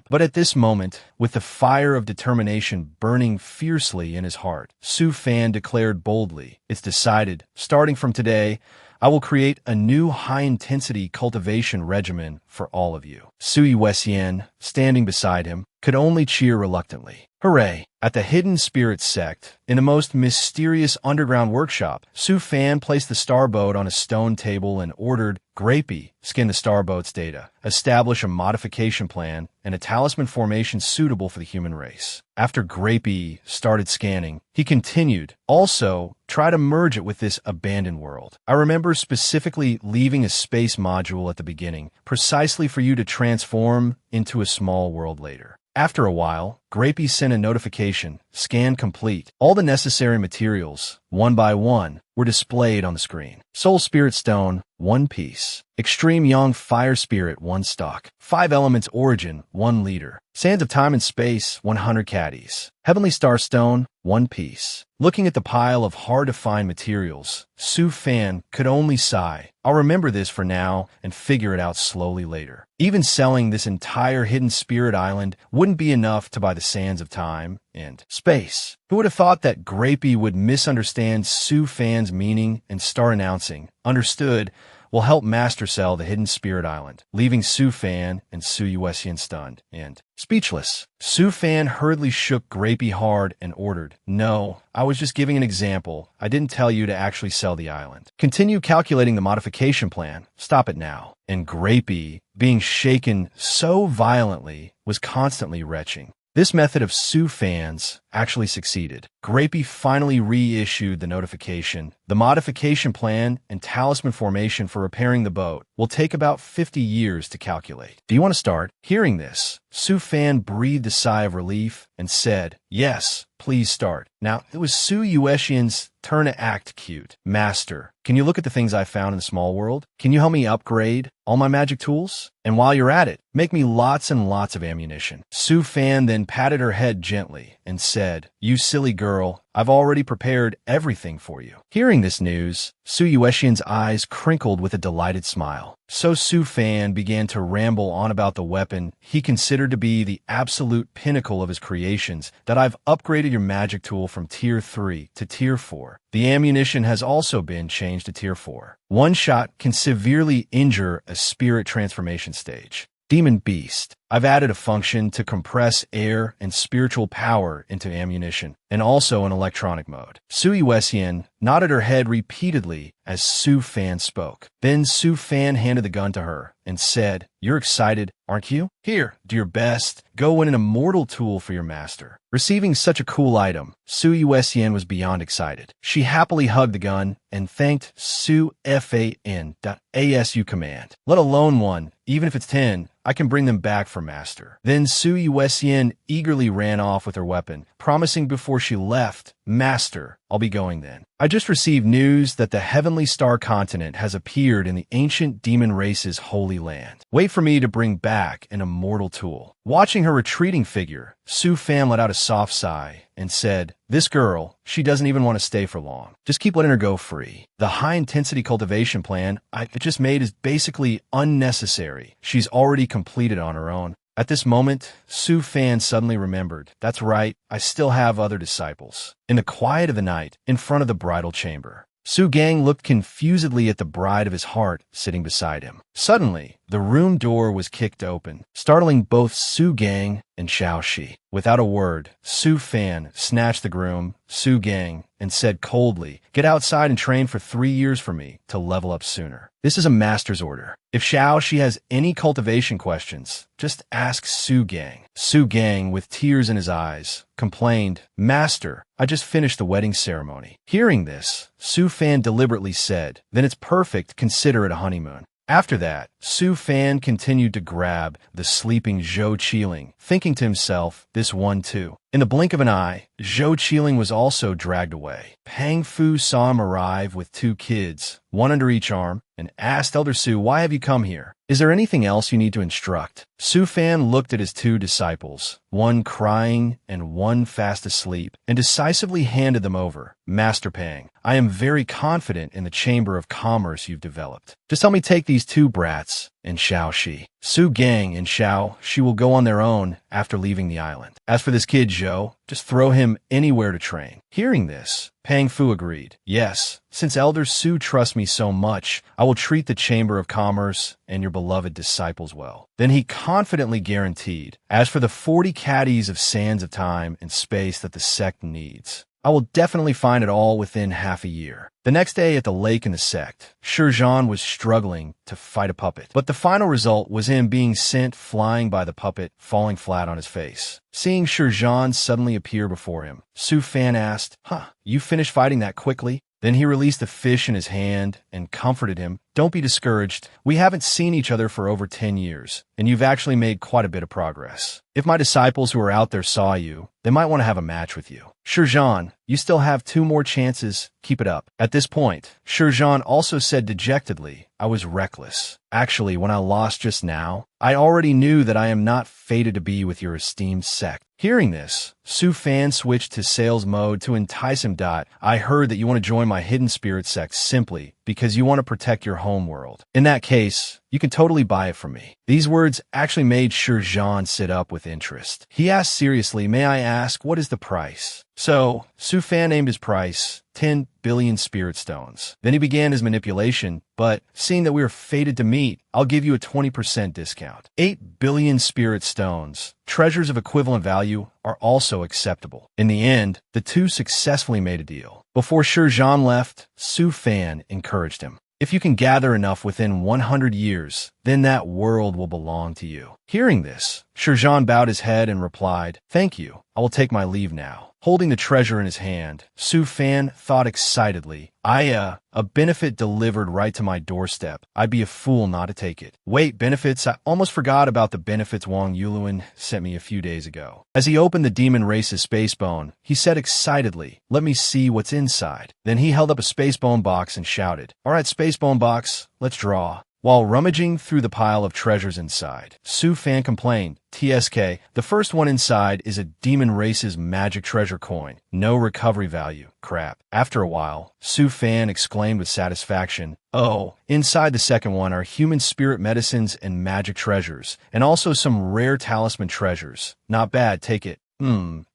But at this moment, with the fire of determination burning fiercely in his heart, Su Fan declared boldly, it's decided, starting from today, I will create a new high-intensity cultivation regimen for all of you. Sui Wessian, standing beside him, could only cheer reluctantly. Hooray! At the Hidden Spirit Sect, in the most mysterious underground workshop, Su Fan placed the starboat on a stone table and ordered Grapey scan the starboat's data, establish a modification plan, and a talisman formation suitable for the human race. After Grapey started scanning, he continued, also, try to merge it with this abandoned world. I remember specifically leaving a space module at the beginning, precisely for you to transform into a small world later. After a while, Grapey sent a notification, scan complete. All the necessary materials, one by one, were displayed on the screen. Soul Spirit Stone, 1 piece. Extreme Young Fire Spirit, 1 stock. 5 Elements Origin, 1 liter. Sands of Time and Space, 100 caddies. Heavenly Star Stone, 1 piece. Looking at the pile of hard-to-find materials, Su Fan could only sigh. I'll remember this for now and figure it out slowly later. Even selling this entire Hidden Spirit Island wouldn't be enough to buy the Sands of Time and Space. Who would have thought that Grapey would misunderstand Su Fan's meaning and start announcing, understood, will help master sell the Hidden Spirit Island, leaving Su Fan and Sui Wessian stunned and speechless. Su Fan hurriedly shook Grapey hard and ordered, no, I was just giving an example. I didn't tell you to actually sell the island. Continue calculating the modification plan. Stop it now. And Grapey, being shaken so violently, was constantly retching. This method of Su Fan's actually succeeded. Grapey finally reissued the notification. The modification plan and talisman formation for repairing the boat will take about 50 years to calculate. Do you want to start? Hearing this, Su Fan breathed a sigh of relief and said, yes, please start. Now, it was Sui Wessian's turn to act cute. Master, can you look at the things I found in the small world? Can you help me upgrade all my magic tools? And while you're at it, make me lots and lots of ammunition. Su Fan then patted her head gently and said, you silly girl, I've already prepared everything for you. Hearing this news, Sui Wessian's eyes crinkled with a delighted smile. So Su Fan began to ramble on about the weapon he considered to be the absolute pinnacle of his creations, that I've upgraded your magic tool from Tier 3 to Tier 4. The ammunition has also been changed to Tier 4. One shot can severely injure a spirit transformation stage. Demon Beast. I've added a function to compress air and spiritual power into ammunition, and also an electronic mode. Sui Wessian nodded her head repeatedly as Su Fan spoke. Then Su Fan handed the gun to her and said, you're excited, aren't you? Here, do your best. Go win an immortal tool for your master. Receiving such a cool item, Sui Wessian was beyond excited. She happily hugged the gun and thanked Su Fan.asu command. Let alone one, even if it's 10, I can bring them back for master. Then Sui Wessian eagerly ran off with her weapon, promising before she left, Master, I'll be going then. I just received news that the Heavenly Star continent has appeared in the ancient demon race's holy land. Wait for me to bring back an immortal tool. Watching her retreating figure, Su Fan let out a soft sigh and said, this girl, she doesn't even want to stay for long. Just keep letting her go free. The high-intensity cultivation plan I just made is basically unnecessary. She's already completed on her own. At this moment, Su Fan suddenly remembered, that's right, I still have other disciples. In the quiet of the night, in front of the bridal chamber, Su Gang looked confusedly at the bride of his heart sitting beside him. Suddenly, the room door was kicked open, startling both Su Gang and Xiao Shi. Without a word, Su Fan snatched the groom, Su Gang, and said coldly, "Get outside and train for 3 years for me to level up sooner. This is a master's order. If Xiao Shi has any cultivation questions, just ask Su Gang." Su Gang, with tears in his eyes, complained, "Master, I just finished the wedding ceremony." Hearing this, Su Fan deliberately said, "Then it's perfect, consider it a honeymoon." After that, Su Fan continued to grab the sleeping Zhou Qiling, thinking to himself, "This one too." In the blink of an eye, Zhou Qiling was also dragged away. Pang Fu saw him arrive with 2 kids, one under each arm, and asked Elder Su, "Why have you come here? Is there anything else you need to instruct?" Su Fan looked at his 2 disciples, one crying and one fast asleep, and decisively handed them over. "Master Pang, I am very confident in the Chamber of Commerce you've developed. Just help me take these 2 brats and Xiao Shi. Su Gang and Xiao Shi will go on their own after leaving the island. As for this kid Zhou, just throw him anywhere to train." Hearing this, Pang Fu agreed. "Yes, since Elder Su trusts me so much, I will treat the Chamber of Commerce and your beloved disciples well." Then he confidently guaranteed, "As for the 40 caddies of sands of time and space that the sect needs, I will definitely find it all within half a year." The next day at the lake in the sect, Shizhan was struggling to fight a puppet, but the final result was him being sent flying by the puppet, falling flat on his face. Seeing Shizhan suddenly appear before him, Su Fan asked, "You finished fighting that quickly?" Then he released the fish in his hand and comforted him. "Don't be discouraged. We haven't seen each other for over 10 years, and you've actually made quite a bit of progress. If my disciples who are out there saw you, they might want to have a match with you. Shizhan, you still have 2 more chances. Keep it up." At this point, Shizhan also said dejectedly, "I was reckless. Actually, when I lost just now, I already knew that I am not fated to be with your esteemed sect." Hearing this, Su Fan switched to sales mode to entice him. "I heard that you want to join my hidden spirit sect simply because you want to protect your home world. In that case, you can totally buy it from me." These words actually made Shizhan sit up with interest. He asked seriously, "May I ask, what is the price?" So, Su Fan named his price, 10 billion spirit stones. Then he began his manipulation, "But seeing that we are fated to meet, I'll give you a 20% discount. 8 billion spirit stones. Treasures of equivalent value are also acceptable." In the end, the 2 successfully made a deal. Before Shizhan left, Su Fan encouraged him. "If you can gather enough within 100 years, then that world will belong to you." Hearing this, Shizhan bowed his head and replied, "Thank you. I will take my leave now." Holding the treasure in his hand, Su Fan thought excitedly, a benefit delivered right to my doorstep. I'd be a fool not to take it. Wait, benefits? I almost forgot about the benefits Wang Yuluan sent me a few days ago." As he opened the demon race's space bone, he said excitedly, "Let me see what's inside." Then he held up a space bone box and shouted, "All right, space bone box, let's draw." While rummaging through the pile of treasures inside, Su Fan complained, "TSK, the first one inside is a demon race's magic treasure coin. No recovery value. Crap." After a while, Su Fan exclaimed with satisfaction, "Oh, inside the second one are human spirit medicines and magic treasures, and also some rare talisman treasures. Not bad, take it."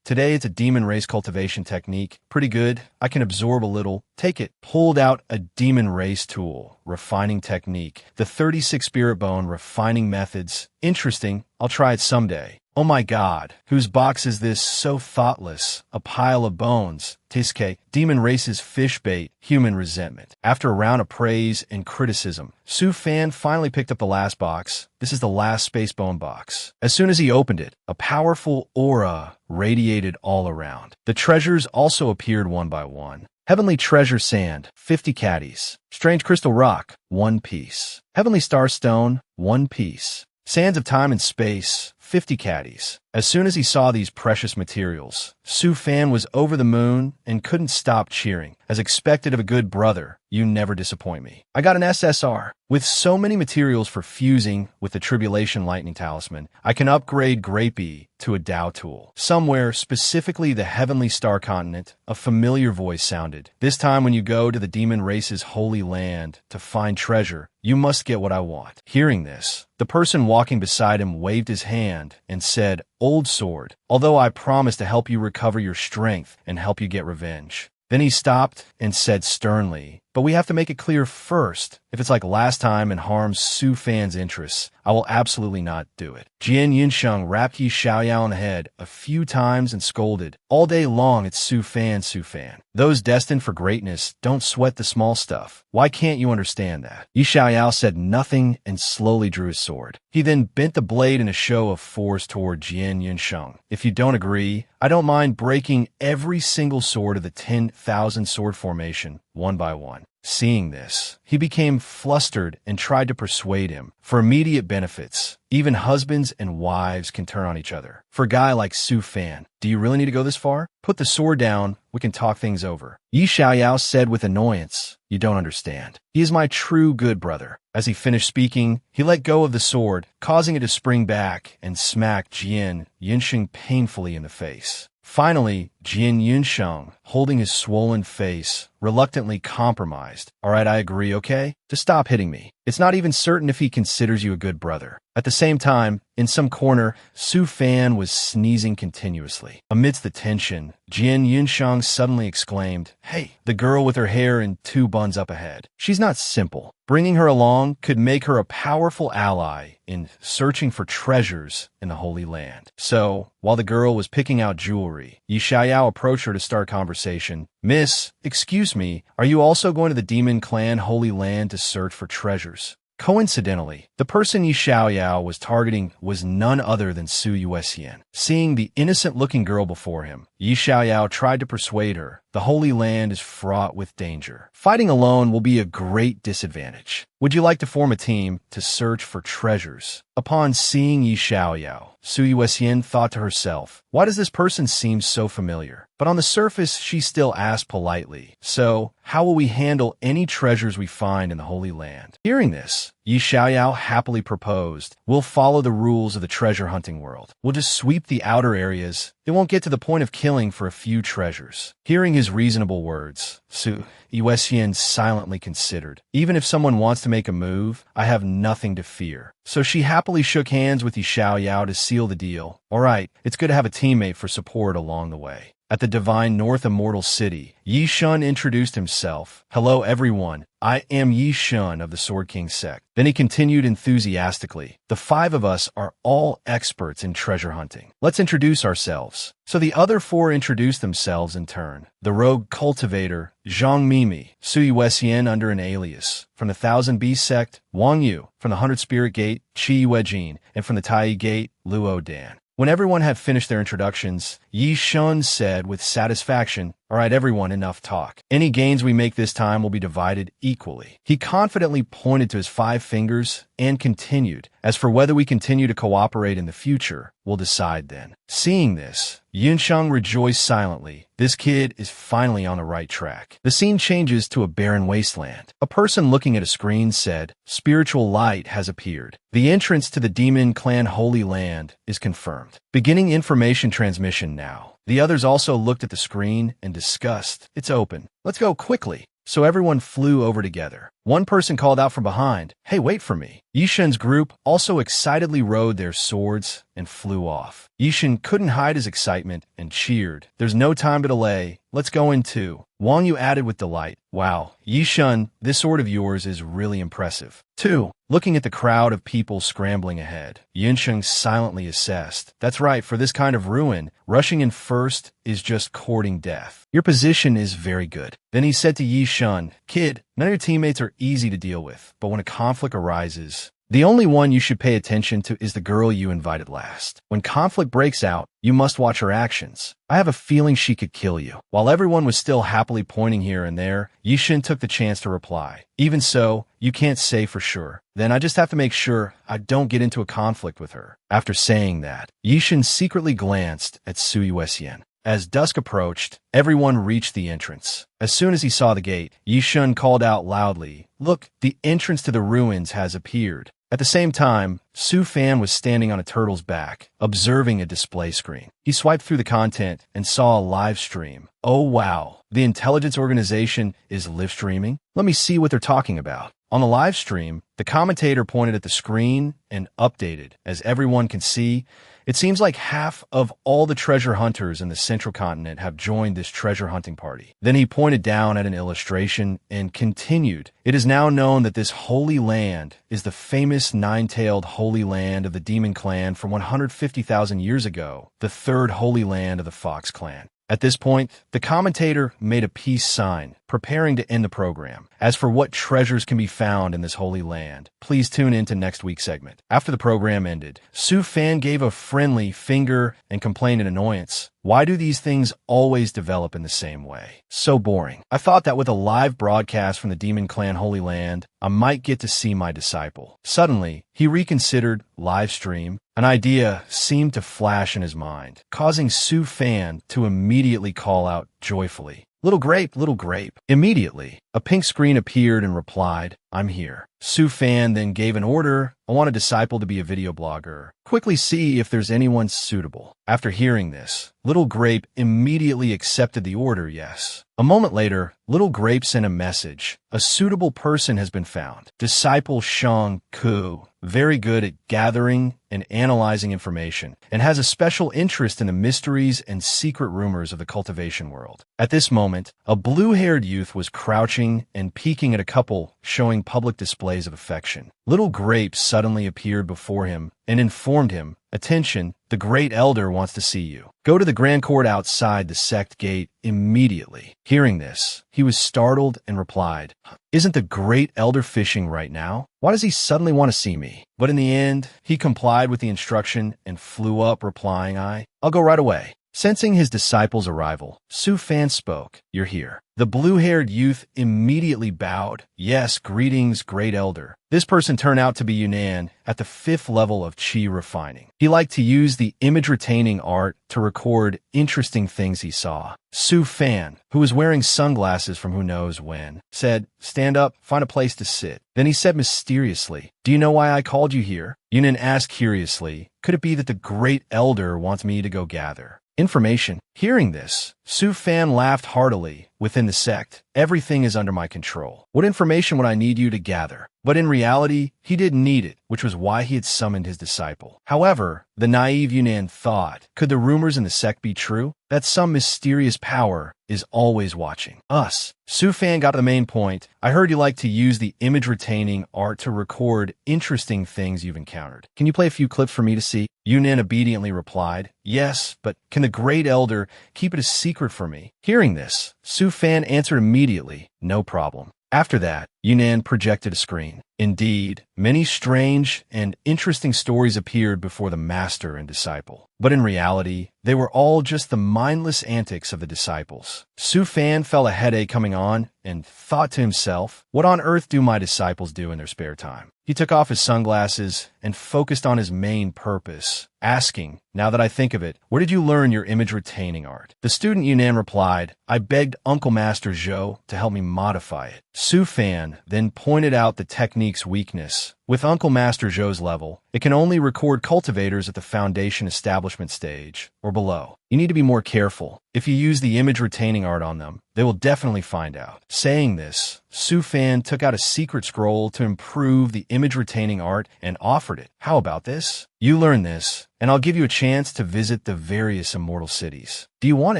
Today it's a demon race cultivation technique. Pretty good. I can absorb a little. Take it." Pulled out a demon race tool. Refining technique. The 36 spirit bone refining methods. Interesting. I'll try it someday. "Oh my god. Whose box is this? So thoughtless. A pile of bones." Tiske, demon race's fish bait, human resentment. After a round of praise and criticism, Su Fan finally picked up the last box. This is the last space bone box. As soon as he opened it, a powerful aura radiated all around. The treasures also appeared one by one. Heavenly Treasure Sand, 50 caddies. Strange Crystal Rock, 1 piece. Heavenly Star Stone, 1 piece. Sands of Time and Space, 50 caddies. As soon as he saw these precious materials, Su Fan was over the moon and couldn't stop cheering. As expected of a good brother, you never disappoint me. I got an SSR. With so many materials for fusing with the Tribulation Lightning Talisman, I can upgrade Grape E to a Tao tool. Somewhere, specifically the Heavenly Star Continent, a familiar voice sounded. "This time when you go to the demon race's holy land to find treasure, you must get what I want." Hearing this, the person walking beside him waved his hand and said, "Old sword, although I promise to help you recover your strength and help you get revenge." Then he stopped and said sternly, but we have to make it clear first. If it's like last time and harms Su fans' interests, I will absolutely not do it. Jian Yunsheng rapped Yi Xiaoyao on the head a few times and scolded, all day long it's Su fan, Su fan. Those destined for greatness don't sweat the small stuff. Why can't you understand that? Yi Xiaoyao said nothing and slowly drew his sword. He then bent the blade in a show of force toward Jian Yunsheng. If you don't agree, I don't mind breaking every single sword of the 10,000 sword formation, one by one. Seeing this, he became flustered and tried to persuade him. For immediate benefits, even husbands and wives can turn on each other. For a guy like Su Fan, do you really need to go this far? Put the sword down, we can talk things over. Yi Xiaoyao said with annoyance, you don't understand. He is my true good brother. As he finished speaking, he let go of the sword, causing it to spring back and smack Jian Yunsheng painfully in the face. Finally, Jian Yunsheng, holding his swollen face, reluctantly compromised. All right, I agree, okay? Just stop hitting me. It's not even certain if he considers you a good brother. At the same time, in some corner, Su Fan was sneezing continuously. Amidst the tension, Jian Yunsheng suddenly exclaimed, hey, the girl with her hair in 2 buns up ahead. She's not simple. Bringing her along could make her a powerful ally in searching for treasures in the Holy Land. So, while the girl was picking out jewelry, Yi Xiaoyao approached her to start conversation. Miss, excuse me, are you also going to the Demon Clan Holy Land to search for treasures? Coincidentally, the person Yi Xiaoyao was targeting was none other than Su Yuexian. Seeing the innocent-looking girl before him, Yi Xiaoyao tried to persuade her. The Holy Land is fraught with danger. Fighting alone will be a great disadvantage. Would you like to form a team to search for treasures? Upon seeing Yi Xiaoyao, Su Yuexian thought to herself, why does this person seem so familiar? But on the surface, she still asked politely, so, how will we handle any treasures we find in the Holy Land? Hearing this, Yi Xiaoyao happily proposed, we'll follow the rules of the treasure hunting world. We'll just sweep the outer areas. It won't get to the point of killing for a few treasures. Hearing his reasonable words, Su Yuexian silently considered, even if someone wants to make a move, I have nothing to fear. So she happily shook hands with Yi Xiaoyao to seal the deal. All right, it's good to have a teammate for support along the way. At the divine North Immortal City, Yi Shun introduced himself. Hello everyone, I am Yi Shun of the Sword King sect. Then he continued enthusiastically, the 5 of us are all experts in treasure hunting. Let's introduce ourselves. So the other 4 introduced themselves in turn. The rogue cultivator, Zhang Mimi, Su Yuexian under an alias. From the 1000 Beast sect, Wang Yu. From the 100 Spirit Gate, Qi Yuejin. And from the Tai Gate, Luo Dan. When everyone had finished their introductions, Yi Shun said with satisfaction, all right, everyone, enough talk. Any gains we make this time will be divided equally. He confidently pointed to his 5 fingers and continued, as for whether we continue to cooperate in the future, we'll decide then. Seeing this, Yunsheng rejoiced silently. This kid is finally on the right track. The scene changes to a barren wasteland. A person looking at a screen said, spiritual light has appeared. The entrance to the Demon Clan Holy Land is confirmed. Beginning information transmission now. The others also looked at the screen and discussed. It's open. Let's go quickly. So everyone flew over together. One person called out from behind, hey, wait for me. Yishen's group also excitedly rode their swords and flew off. Yishen couldn't hide his excitement and cheered. There's no time to delay. Let's go in too. Wang Yu added with delight. Wow, Yishen, this sword of yours is really impressive. 2. Looking at the crowd of people scrambling ahead, Yunsheng silently assessed. That's right, for this kind of ruin, rushing in first is just courting death. Your position is very good. Then he said to Yishen, kid, none of your teammates are easy to deal with, but when a conflict arises, the only one you should pay attention to is the girl you invited last. When conflict breaks out, you must watch her actions. I have a feeling she could kill you. While everyone was still happily pointing here and there, Yishen took the chance to reply. Even so, you can't say for sure. Then I just have to make sure I don't get into a conflict with her. After saying that, Yishen secretly glanced at Su Yuexian. As dusk approached, everyone reached the entrance. As soon as he saw the gate, Yishen called out loudly, look, the entrance to the ruins has appeared. At the same time, Su Fan was standing on a turtle's back, observing a display screen. He swiped through the content and saw a live stream. Oh wow, the intelligence organization is live streaming? Let me see what they're talking about. On the live stream, the commentator pointed at the screen and updated. As everyone can see, It seems like half of all the treasure hunters in the central continent have joined this treasure hunting party. Then he pointed down at an illustration and continued, "It is now known that this holy land is the famous nine-tailed holy land of the Demon Clan from 150,000 years ago, the third holy land of the Fox Clan." At this point, the commentator made a peace sign, preparing to end the program. As for what treasures can be found in this holy land, please tune in to next week's segment. After the program ended, Su Fan gave a friendly finger and complained in annoyance. "Why do these things always develop in the same way? So boring. I thought that with a live broadcast from the Demon Clan Holy Land, I might get to see my disciple." Suddenly, he reconsidered live stream. An idea seemed to flash in his mind, causing Su Fan to immediately call out joyfully, "Little grape, little grape." Immediately, a pink screen appeared and replied, "I'm here." Su Fan then gave an order. "I want a disciple to be a video blogger. Quickly see if there's anyone suitable." After hearing this, Little Grape immediately accepted the order, yes. A moment later, Little Grape sent a message. "A suitable person has been found. Disciple Shang Ku, very good at gathering and analyzing information, and has a special interest in the mysteries and secret rumors of the cultivation world." At this moment, a blue-haired youth was crouching and peeking at a couple, showing public displays of affection. Little Grape suddenly appeared before him and informed him, "Attention, the Great Elder wants to see you. Go to the Grand Court outside the sect gate immediately." Hearing this, he was startled and replied, "Isn't the Great Elder fishing right now? Why does he suddenly want to see me?" But in the end, he complied with the instruction and flew up, replying, I'll go right away." Sensing his disciple's arrival, Su Fan spoke, "You're here." The blue-haired youth immediately bowed. "Yes, greetings, Great Elder." This person turned out to be Yunnan at the 5th level of Qi refining. He liked to use the image-retaining art to record interesting things he saw. Su Fan, who was wearing sunglasses from who knows when, said, "Stand up, find a place to sit." Then he said mysteriously, "Do you know why I called you here?" Yunnan asked curiously, "Could it be that the Great Elder wants me to go gather information?" Hearing this, Su Fan laughed heartily. "Within the sect, everything is under my control. What information would I need you to gather?" But in reality, he didn't need it, which was why he had summoned his disciple. However, the naive Yunnan thought, could the rumors in the sect be true? That some mysterious power is always watching us. Su Fan got to the main point. "I heard you like to use the image-retaining art to record interesting things you've encountered. Can you play a few clips for me to see?" Yunnan obediently replied, "Yes, but can the Great Elder keep it a secret for me?" Hearing this, Su Fan answered immediately, "No problem." After that, Yunnan projected a screen. Indeed, many strange and interesting stories appeared before the master and disciple. But in reality, they were all just the mindless antics of the disciples. Su Fan felt a headache coming on and thought to himself, "What on earth do my disciples do in their spare time?" He took off his sunglasses and focused on his main purpose, asking, "Now that I think of it, where did you learn your image-retaining art?" The student Yunnan replied, "I begged Uncle Master Zhou to help me modify it." Su Fan then pointed out the technique's weakness. With Uncle Master Zhou's level, it can only record cultivators at the foundation establishment stage, or below. You need to be more careful. If you use the image-retaining art on them, they will definitely find out. Saying this, Su Fan took out a secret scroll to improve the image-retaining art and offered it. "How about this? You learn this, and I'll give you a chance to visit the various immortal cities. Do you want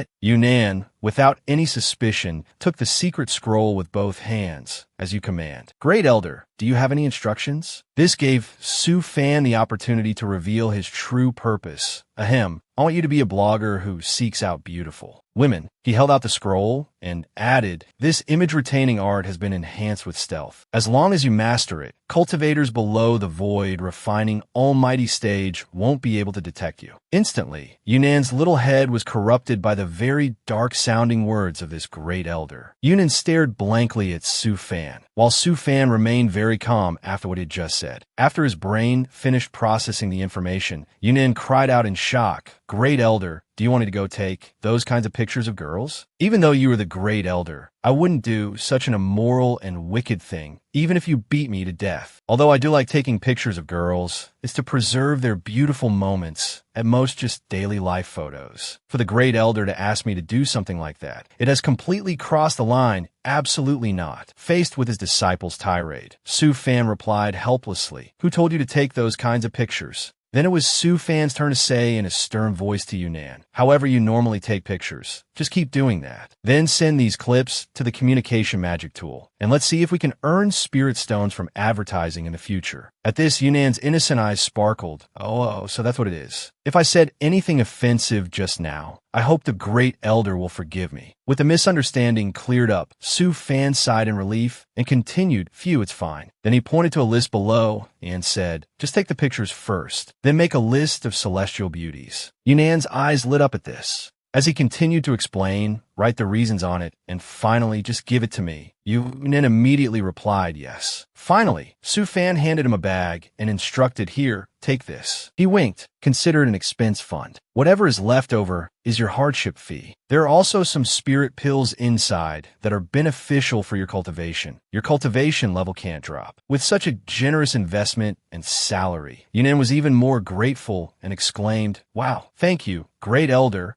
it?" Yunnan, without any suspicion, took the secret scroll with both hands. "As you command." "Great Elder, do you have any instructions?" This gave Su Fan the opportunity to reveal his true purpose. "Ahem, I want you to be a blogger who seeks out beautiful women." He held out the scroll and added, "This image-retaining art has been enhanced with stealth. As long as you master it, cultivators below the void refining almighty stage won't be able to detect you." Instantly, Yunnan's little head was corrupted by the very dark-sounding words of this Great Elder. Yunnan stared blankly at Su Fan, while Su Fan remained very calm after what he had just said. After his brain finished processing the information, Yunnan cried out in shock, "Great Elder, do you want me to go take those kinds of pictures of girls? Even though you are the Great Elder, I wouldn't do such an immoral and wicked thing, even if you beat me to death. Although I do like taking pictures of girls, it's to preserve their beautiful moments, at most just daily life photos. For the Great Elder to ask me to do something like that, it has completely crossed the line. Absolutely not." Faced with his disciple's tirade, Su Fan replied helplessly, "Who told you to take those kinds of pictures?" Then it was Su Fan's turn to say in a stern voice to Yunnan, however you normally take pictures, just keep doing that. Then send these clips to the communication magic tool, and let's see if we can earn spirit stones from advertising in the future. At this, Yunnan's innocent eyes sparkled. Oh, so that's what it is. If I said anything offensive just now, I hope the great elder will forgive me. With the misunderstanding cleared up, Su Fan sighed in relief and continued, phew, it's fine. Then he pointed to a list below and said, just take the pictures first, then make a list of celestial beauties. Yunnan's eyes lit up at this. As he continued to explain, write the reasons on it, and finally, just give it to me, Yunnan immediately replied yes. Finally, Su Fan handed him a bag and instructed, here, take this. He winked, consider it an expense fund. Whatever is left over is your hardship fee. There are also some spirit pills inside that are beneficial for your cultivation. Your cultivation level can't drop. With such a generous investment and salary, Yunnan was even more grateful and exclaimed, wow, thank you, great elder,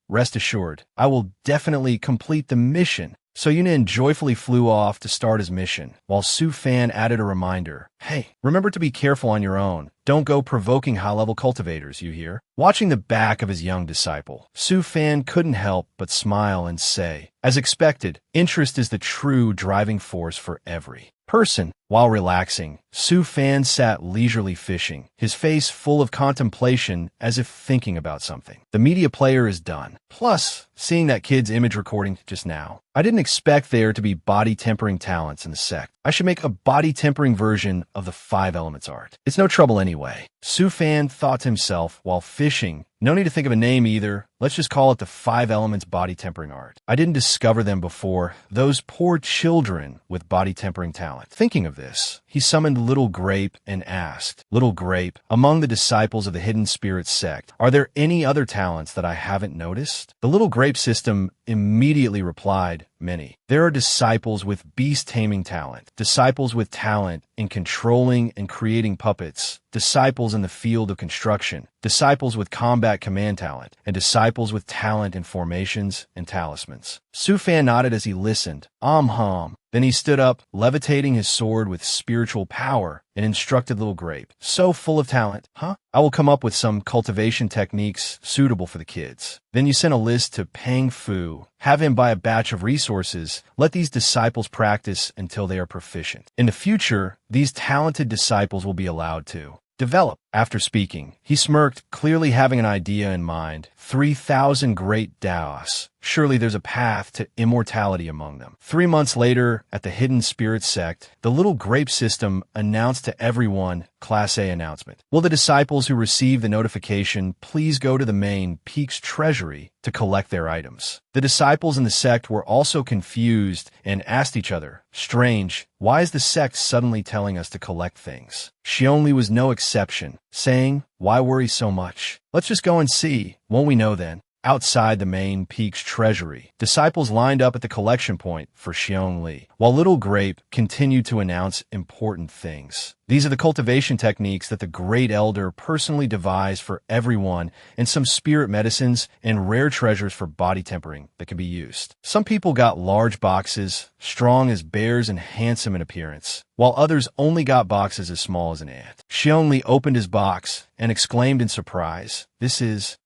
rest assured, I will definitely complete the mission. So Yunnan joyfully flew off to start his mission, while Su Fan added a reminder, hey, remember to be careful on your own. Don't go provoking high-level cultivators, you hear? Watching the back of his young disciple, Su Fan couldn't help but smile and say, as expected, interest is the true driving force for every person. While relaxing, Su Fan sat leisurely fishing, his face full of contemplation as if thinking about something. The media player is done. Plus, seeing that kid's image recording just now, I didn't expect there to be body tempering talents in the sect. I should make a body tempering version of the 5 elements art. It's no trouble anyway. Su Fan thought to himself while fishing, no need to think of a name either. Let's just call it the 5 elements body tempering art. I didn't discover them before. Those poor children with body tempering talent. Thinking of this, he summoned Little Grape and asked, Little Grape, among the disciples of the Hidden Spirit sect, are there any other talents that I haven't noticed? The Little Grape system immediately replied, many. There are disciples with beast-taming talent, disciples with talent in controlling and creating puppets, disciples in the field of construction, disciples with combat command talent, and disciples with talent in formations and talismans. Su Fan nodded as he listened. Hum. Then he stood up, levitating his sword with spiritual power, and instructed Little Grape. So full of talent, huh? I will come up with some cultivation techniques suitable for the kids. Then you send a list to Pang Fu. Have him buy a batch of resources. Let these disciples practice until they are proficient. In the future, these talented disciples will be allowed to develop. After speaking, he smirked, clearly having an idea in mind. 3,000 great Daos. Surely there's a path to immortality among them. 3 months later, at the Hidden Spirit sect, the Little Grape system announced to everyone, Class A announcement. Will the disciples who receive the notification please go to the main Peak's treasury to collect their items? The disciples in the sect were also confused and asked each other, strange, why is the sect suddenly telling us to collect things? Xionli was no exception, saying, why worry so much? Let's just go and see, won't we know then? Outside the main Peak's treasury, disciples lined up at the collection point for Xionli, while Little Grape continued to announce important things. These are the cultivation techniques that the Great Elder personally devised for everyone, and some spirit medicines and rare treasures for body tempering that can be used. Some people got large boxes, strong as bears and handsome in appearance, while others only got boxes as small as an ant. Xionli opened his box and exclaimed in surprise,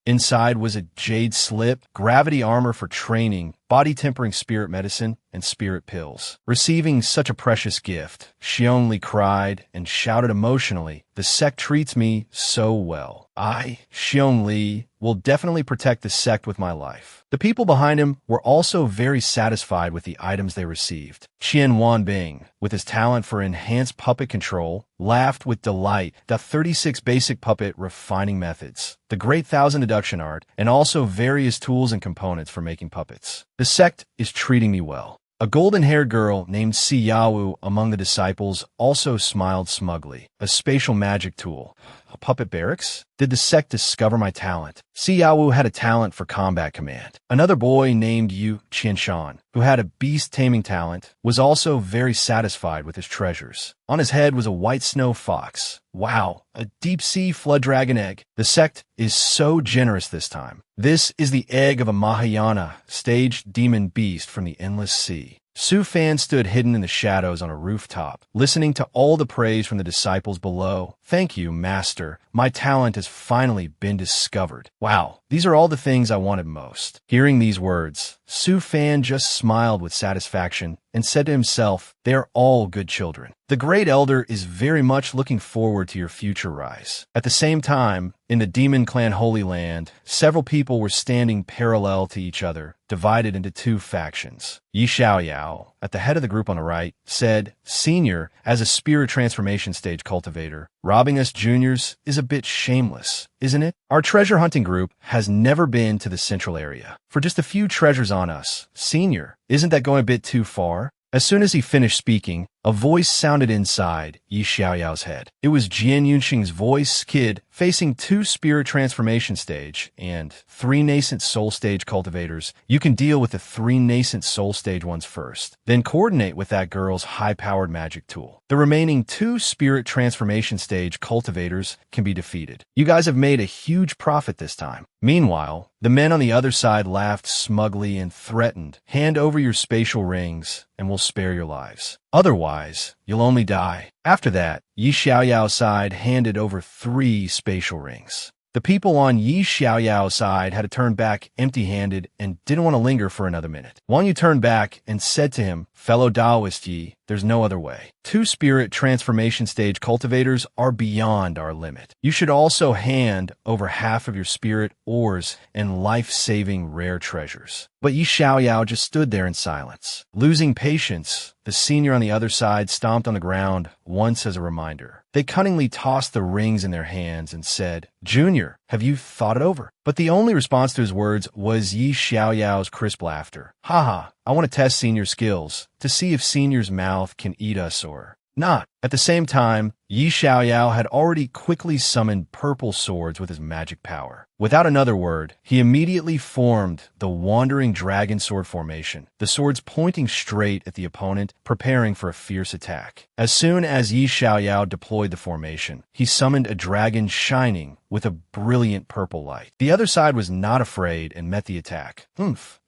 inside was a jade slip, gravity armor for training, body tempering spirit medicine, and spirit pills. Receiving such a precious gift, Xionli cried and shouted emotionally, the sect treats me so well. I, Xionli, will definitely protect the sect with my life. The people behind him were also very satisfied with the items they received. Qian Wanbing, with his talent for enhanced puppet control, laughed with delight at the 36 basic puppet refining methods, the Great Thousand Deduction art, and also various tools and components for making puppets. The sect is treating me well. A golden-haired girl named Si Yawu among the disciples also smiled smugly. A spatial magic tool. A puppet barracks? Did the sect discover my talent? Si Yawu had a talent for combat command. Another boy named Yu Qianshan, who had a beast-taming talent, was also very satisfied with his treasures. On his head was a white snow fox. Wow, a deep-sea flood dragon egg. The sect is so generous this time. This is the egg of a Mahayana, staged demon beast from the endless sea. Su Fan stood hidden in the shadows on a rooftop, listening to all the praise from the disciples below. Thank you, Master. My talent has finally been discovered. Wow, these are all the things I wanted most. Hearing these words, Su Fan just smiled with satisfaction and said to himself, they are all good children. The great elder is very much looking forward to your future rise. At the same time, in the Demon Clan Holy Land, several people were standing parallel to each other, divided into two factions. Yi Xiaoyao, at the head of the group on the right, said, Senior, as a spirit transformation stage cultivator, robbing us juniors is a bit shameless, isn't it? Our treasure hunting group has never been to the central area. For just a few treasures on us, Senior, isn't that going a bit too far? As soon as he finished speaking, a voice sounded inside Yi Xiaoyao's head. It was Jian Yunxing's voice, kid, facing 2 spirit transformation stage and 3 nascent soul stage cultivators. You can deal with the 3 nascent soul stage ones first, then coordinate with that girl's high-powered magic tool. The remaining 2 spirit transformation stage cultivators can be defeated. You guys have made a huge profit this time. Meanwhile, the men on the other side laughed smugly and threatened, hand over your spatial rings and we'll spare your lives. Otherwise, you'll only die. After that, Yi Xiaoyao's side handed over 3 spatial rings. The people on Yi Xiaoyao's side had to turn back empty-handed and didn't want to linger for another minute. Wang Yu turned back and said to him, Fellow Taoist Yi, there's no other way. 2 spirit transformation stage cultivators are beyond our limit. You should also hand over half of your spirit ores and life-saving rare treasures. But Yi Xiaoyao just stood there in silence. Losing patience, the senior on the other side stomped on the ground once as a reminder. They cunningly tossed the rings in their hands and said, Junior, have you thought it over? But the only response to his words was Yi Xiaoyao's crisp laughter. Haha, I want to test Senior's skills, to see if Senior's mouth can eat us or not. At the same time, Yi Xiaoyao had already quickly summoned purple swords with his magic power. Without another word, he immediately formed the Wandering Dragon Sword formation, the swords pointing straight at the opponent, preparing for a fierce attack. As soon as Yi Xiaoyao deployed the formation, he summoned a dragon shining with a brilliant purple light. The other side was not afraid and met the attack.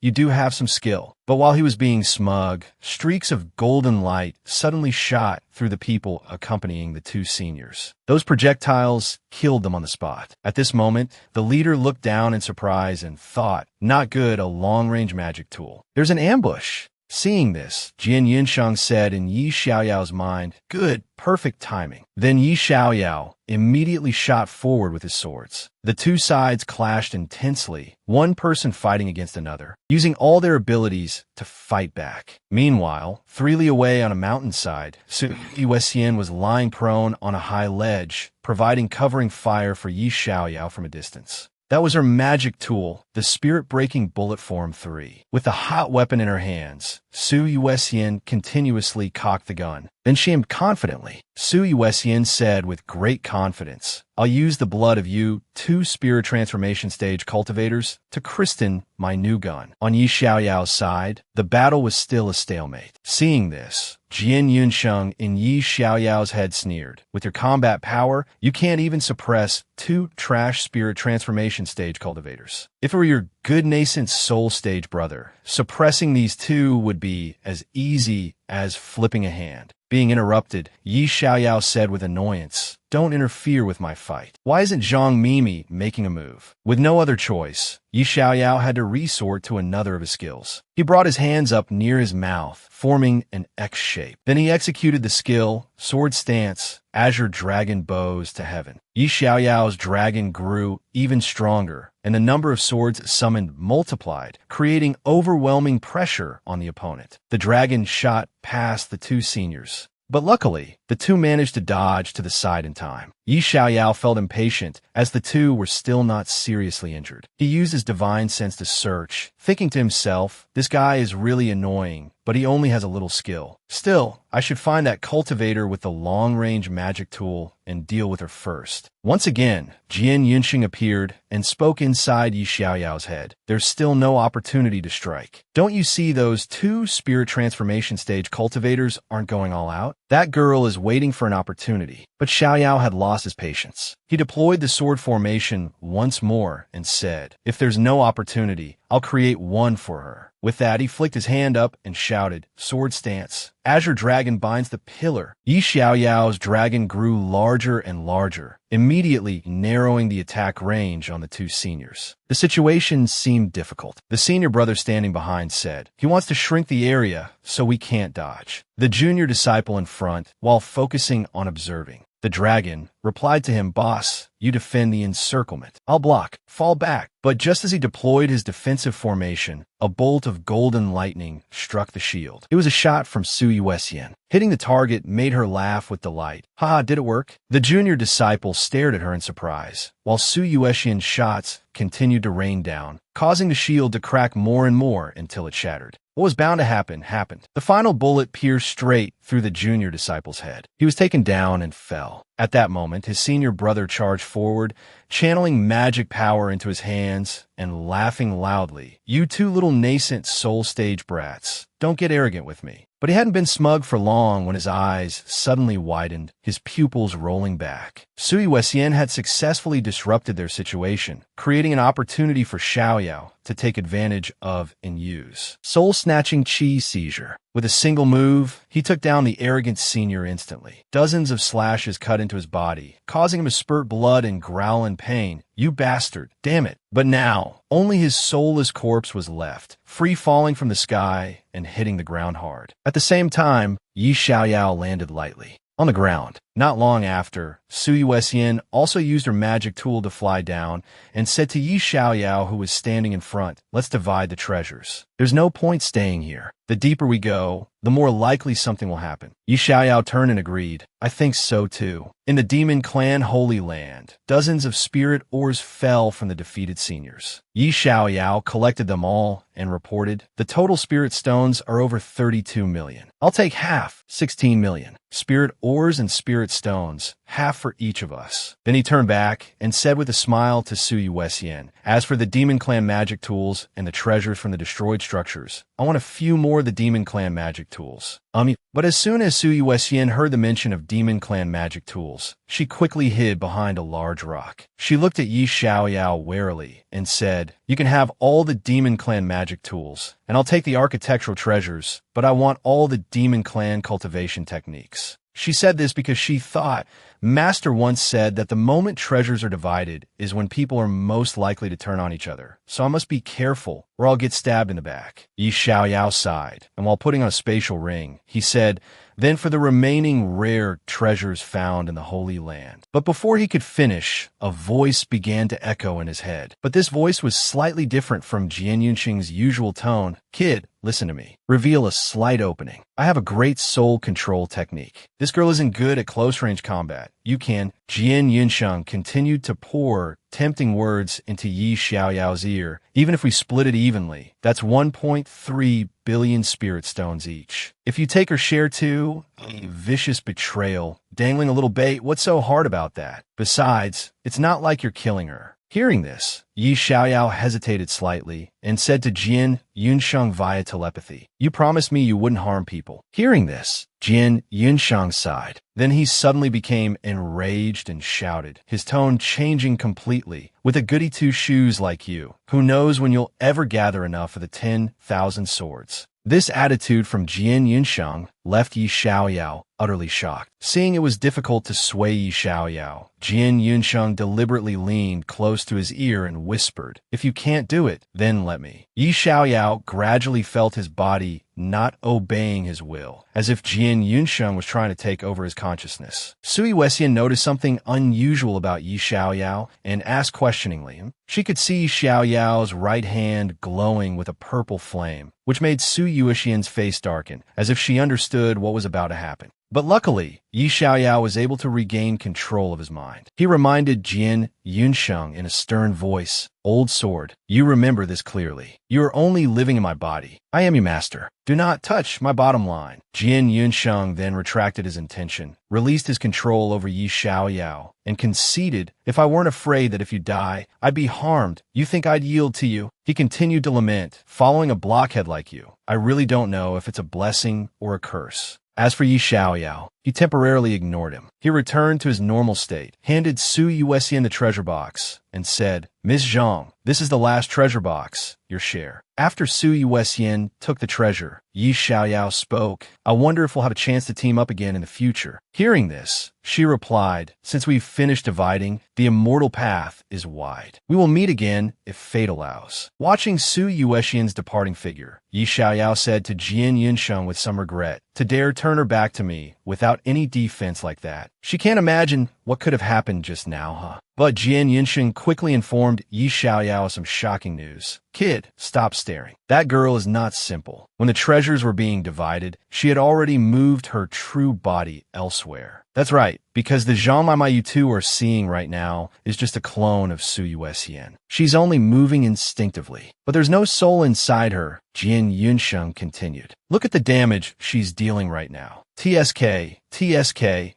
You do have some skill. But while he was being smug, streaks of golden light suddenly shot through the people accompanying the 2 seniors. Those projectiles killed them on the spot. At this moment, the leader looked down in surprise and thought, not good, a long-range magic tool. There's an ambush. Seeing this, Jian Yunsheng said in Yi Xiaoyao's mind, good, perfect timing. Then Yi Xiaoyao immediately shot forward with his swords. The 2 sides clashed intensely, one person fighting against another, using all their abilities to fight back. Meanwhile, 3 li away on a mountainside, Su Yuexian was lying prone on a high ledge, providing covering fire for Yi Xiaoyao from a distance. That was her magic tool, the Spirit-Breaking Bullet Form 3. With the hot weapon in her hands, Su Yuexian continuously cocked the gun. Then she aimed confidently. Su Yuexian said with great confidence, I'll use the blood of you 2 spirit transformation stage cultivators to christen my new gun. On Yi Xiaoyao's side, the battle was still a stalemate. Seeing this, Jian Yunsheng in Yi Xiaoyao's head sneered. With your combat power, you can't even suppress 2 trash spirit transformation stage cultivators. If it were your good nascent soul stage brother, suppressing these 2 would be as easy as flipping a hand. Being interrupted, Yi Xiaoyao said with annoyance, Don't interfere with my fight. Why isn't Zhang Mimi making a move? With no other choice, Yi Xiaoyao had to resort to another of his skills. He brought his hands up near his mouth, forming an X shape. Then he executed the skill, Sword Stance, Azure Dragon Bows to Heaven. Yi Xiaoyao's dragon grew even stronger, and the number of swords summoned multiplied, creating overwhelming pressure on the opponent. The dragon shot past the 2 seniors. But luckily, the 2 managed to dodge to the side in time. Yi Xiaoyao felt impatient, as the 2 were still not seriously injured. He used his divine sense to search, thinking to himself, this guy is really annoying, but he only has a little skill. Still, I should find that cultivator with the long-range magic tool and deal with her first. Once again, Jian Yunxing appeared and spoke inside Yi Xiaoyao's head. There's still no opportunity to strike. Don't you see those 2 spirit transformation stage cultivators aren't going all out? That girl is waiting for an opportunity. But Xiaoyao had lost lost his patience. He deployed the sword formation once more and said, "If there's no opportunity, I'll create one for her." With that, he flicked his hand up and shouted, "Sword stance. Azure Dragon binds the pillar." Yi Xiaoyao's dragon grew larger and larger, immediately narrowing the attack range on the two seniors. The situation seemed difficult. The senior brother standing behind said, "He wants to shrink the area so we can't dodge." The junior disciple in front, while focusing on observing, the dragon replied to him, "Boss, you defend the encirclement. I'll block. Fall back." But just as he deployed his defensive formation, a bolt of golden lightning struck the shield. It was a shot from Su Yuexian. Hitting the target made her laugh with delight. "Haha, did it work?" The junior disciple stared at her in surprise, while Su Yuexian's shots continued to rain down, causing the shield to crack more and more until it shattered. What was bound to happen, happened. The final bullet pierced straight through the junior disciple's head. He was taken down and fell. At that moment, his senior brother charged forward, channeling magic power into his hands and laughing loudly. "You two little nascent soul stage brats, don't get arrogant with me." But he hadn't been smug for long when his eyes suddenly widened, his pupils rolling back. Su Yuexian had successfully disrupted their situation, creating an opportunity for Xiaoyao to take advantage of and use. Soul-snatching chi seizure. With a single move, he took down the arrogant senior instantly. Dozens of slashes cut into his body, causing him to spurt blood and growl in pain. "You bastard, damn it." But now, only his soulless corpse was left, free falling from the sky and hitting the ground hard. At the same time, Yi Xiaoyao landed lightly on the ground. Not long after, Su Yuexian also used her magic tool to fly down and said to Yi Xiaoyao, who was standing in front, "Let's divide the treasures. There's no point staying here. The deeper we go, the more likely something will happen." Yi Xiaoyao turned and agreed. "I think so too." In the Demon Clan Holy Land, dozens of spirit ores fell from the defeated seniors. Yi Xiaoyao collected them all and reported, "The total spirit stones are over 32 million. I'll take half, 16 million. Spirit ores and spirit stones, half for each of us." Then he turned back and said with a smile to Su Yuexian, "As for the Demon Clan magic tools and the treasures from the destroyed structures, I want a few more of the Demon Clan magic tools." But as soon as Su Yuexian heard the mention of Demon Clan magic tools, she quickly hid behind a large rock. She looked at Yi Xiaoyao warily and said, "You can have all the Demon Clan magic tools, and I'll take the architectural treasures, but I want all the Demon Clan cultivation techniques." She said this because she thought Master once said that the moment treasures are divided is when people are most likely to turn on each other. "So I must be careful or I'll get stabbed in the back." Yi Xiaoyao sighed, and while putting on a spatial ring, he said, "Then for the remaining rare treasures found in the Holy Land." But before he could finish, a voice began to echo in his head. But this voice was slightly different from Jian Yunxing's usual tone. "Kid, listen to me. Reveal a slight opening. I have a great soul control technique. This girl isn't good at close-range combat. You can." Jian Yunsheng continued to pour tempting words into Yi Xiaoyao's ear. "Even if we split it evenly, that's 1.3 billion spirit stones each. If you take her share too, a vicious betrayal. Dangling a little bait, what's so hard about that? Besides, it's not like you're killing her." Hearing this, Yi Xiaoyao hesitated slightly and said to Jian Yunsheng via telepathy, "You promised me you wouldn't harm people." Hearing this, Jian Yunsheng sighed. Then he suddenly became enraged and shouted, his tone changing completely. "With a goody two-shoes like you, who knows when you'll ever gather enough of the 10,000 swords?" This attitude from Jian Yunsheng left Yi Xiaoyao utterly shocked. Seeing it was difficult to sway Yi Xiaoyao, Jian Yunsheng deliberately leaned close to his ear and whispered, "If you can't do it, then let me." Yi Xiaoyao gradually felt his body not obeying his will, as if Jian Yunsheng was trying to take over his consciousness. Su Yuexian noticed something unusual about Yi Xiaoyao and asked questioningly. She could see Yi Xiaoyao's right hand glowing with a purple flame, which made Su Yuexian's face darken, as if she understood what was about to happen. But luckily, Yi Xiaoyao was able to regain control of his mind. He reminded Jian Yunsheng in a stern voice, "Old sword, you remember this clearly. You are only living in my body. I am your master. Do not touch my bottom line." Jian Yunsheng then retracted his intention, released his control over Yi Xiaoyao, and conceded, "If I weren't afraid that if you die, I'd be harmed, you think I'd yield to you?" He continued to lament, "Following a blockhead like you, I really don't know if it's a blessing or a curse." As for Yi Xiaoyao, he temporarily ignored him. He returned to his normal state, handed Su Yuxian the treasure box, and said, "Miss Zhang, this is the last treasure box, your share." After Su Yuxian took the treasure, Yi Xiaoyao spoke, "I wonder if we'll have a chance to team up again in the future." Hearing this, she replied, "Since we've finished dividing, the immortal path is wide. We will meet again if fate allows." Watching Su Yuxian's departing figure, Yi Xiaoyao said to Jian Yunsheng with some regret, "To dare turn her back to me without any defense like that. She can't imagine what could have happened just now, huh?" But Jian Yunsheng quickly informed Yi Xiaoyao some shocking news. "Kid, stop staring. That girl is not simple. When the treasures were being divided, she had already moved her true body elsewhere. That's right, because the Zhang Mama you two are seeing right now is just a clone of Su Yuxian. She's only moving instinctively. But there's no soul inside her," Jian Yunsheng continued. "Look at the damage she's dealing right now. TSK,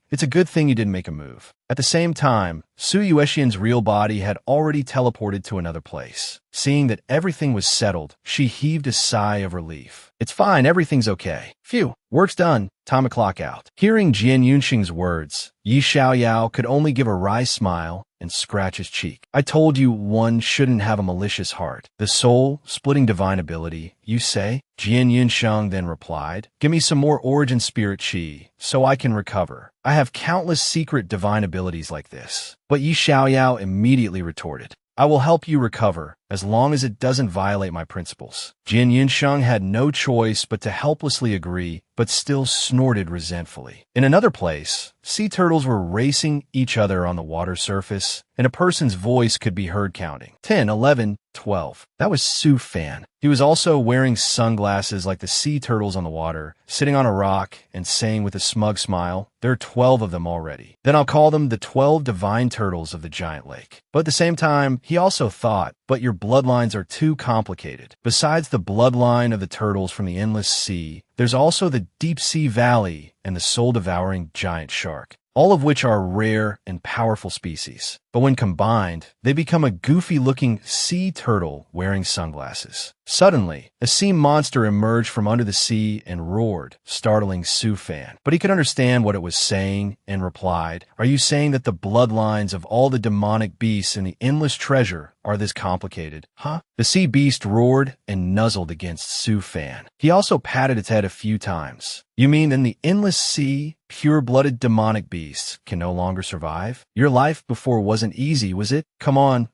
it's a good thing you didn't make a move." At the same time, Su Yuxian's real body had already teleported to another place. Seeing that everything was settled, she heaved a sigh of relief. "It's fine, everything's okay. Phew, work's done, time to clock out." Hearing Jian Yunsheng's words, Yi Xiaoyao could only give a wry smile and scratch his cheek. "I told you one shouldn't have a malicious heart. The soul-splitting divine ability, you say?" Jian Yunsheng then replied, "Give me some more origin spirit chi, so I can recover. I have countless secret divine abilities like this." But Yi Xiaoyao immediately retorted, "I will help you recover, as long as it doesn't violate my principles." Jian Yunsheng had no choice but to helplessly agree, but still snorted resentfully. In another place, sea turtles were racing each other on the water surface, and a person's voice could be heard counting. 10, 11, 12. That was Su Fan. He was also wearing sunglasses like the sea turtles on the water, sitting on a rock and saying with a smug smile, "There are 12 of them already. Then I'll call them the 12 divine turtles of the giant lake." But at the same time, he also thought, "But your bloodlines are too complicated. Besides the bloodline of the turtles from the endless sea, there's also the deep sea valley and the soul-devouring giant shark, all of which are rare and powerful species. But when combined, they become a goofy-looking sea turtle wearing sunglasses." Suddenly, a sea monster emerged from under the sea and roared, startling Su Fan. But he could understand what it was saying and replied, "Are you saying that the bloodlines of all the demonic beasts in the endless treasure are this complicated, huh?" The sea beast roared and nuzzled against Su Fan. He also patted its head a few times. "You mean in the endless sea, pure-blooded demonic beasts can no longer survive? Your life before wasn't easy, was it? Come on.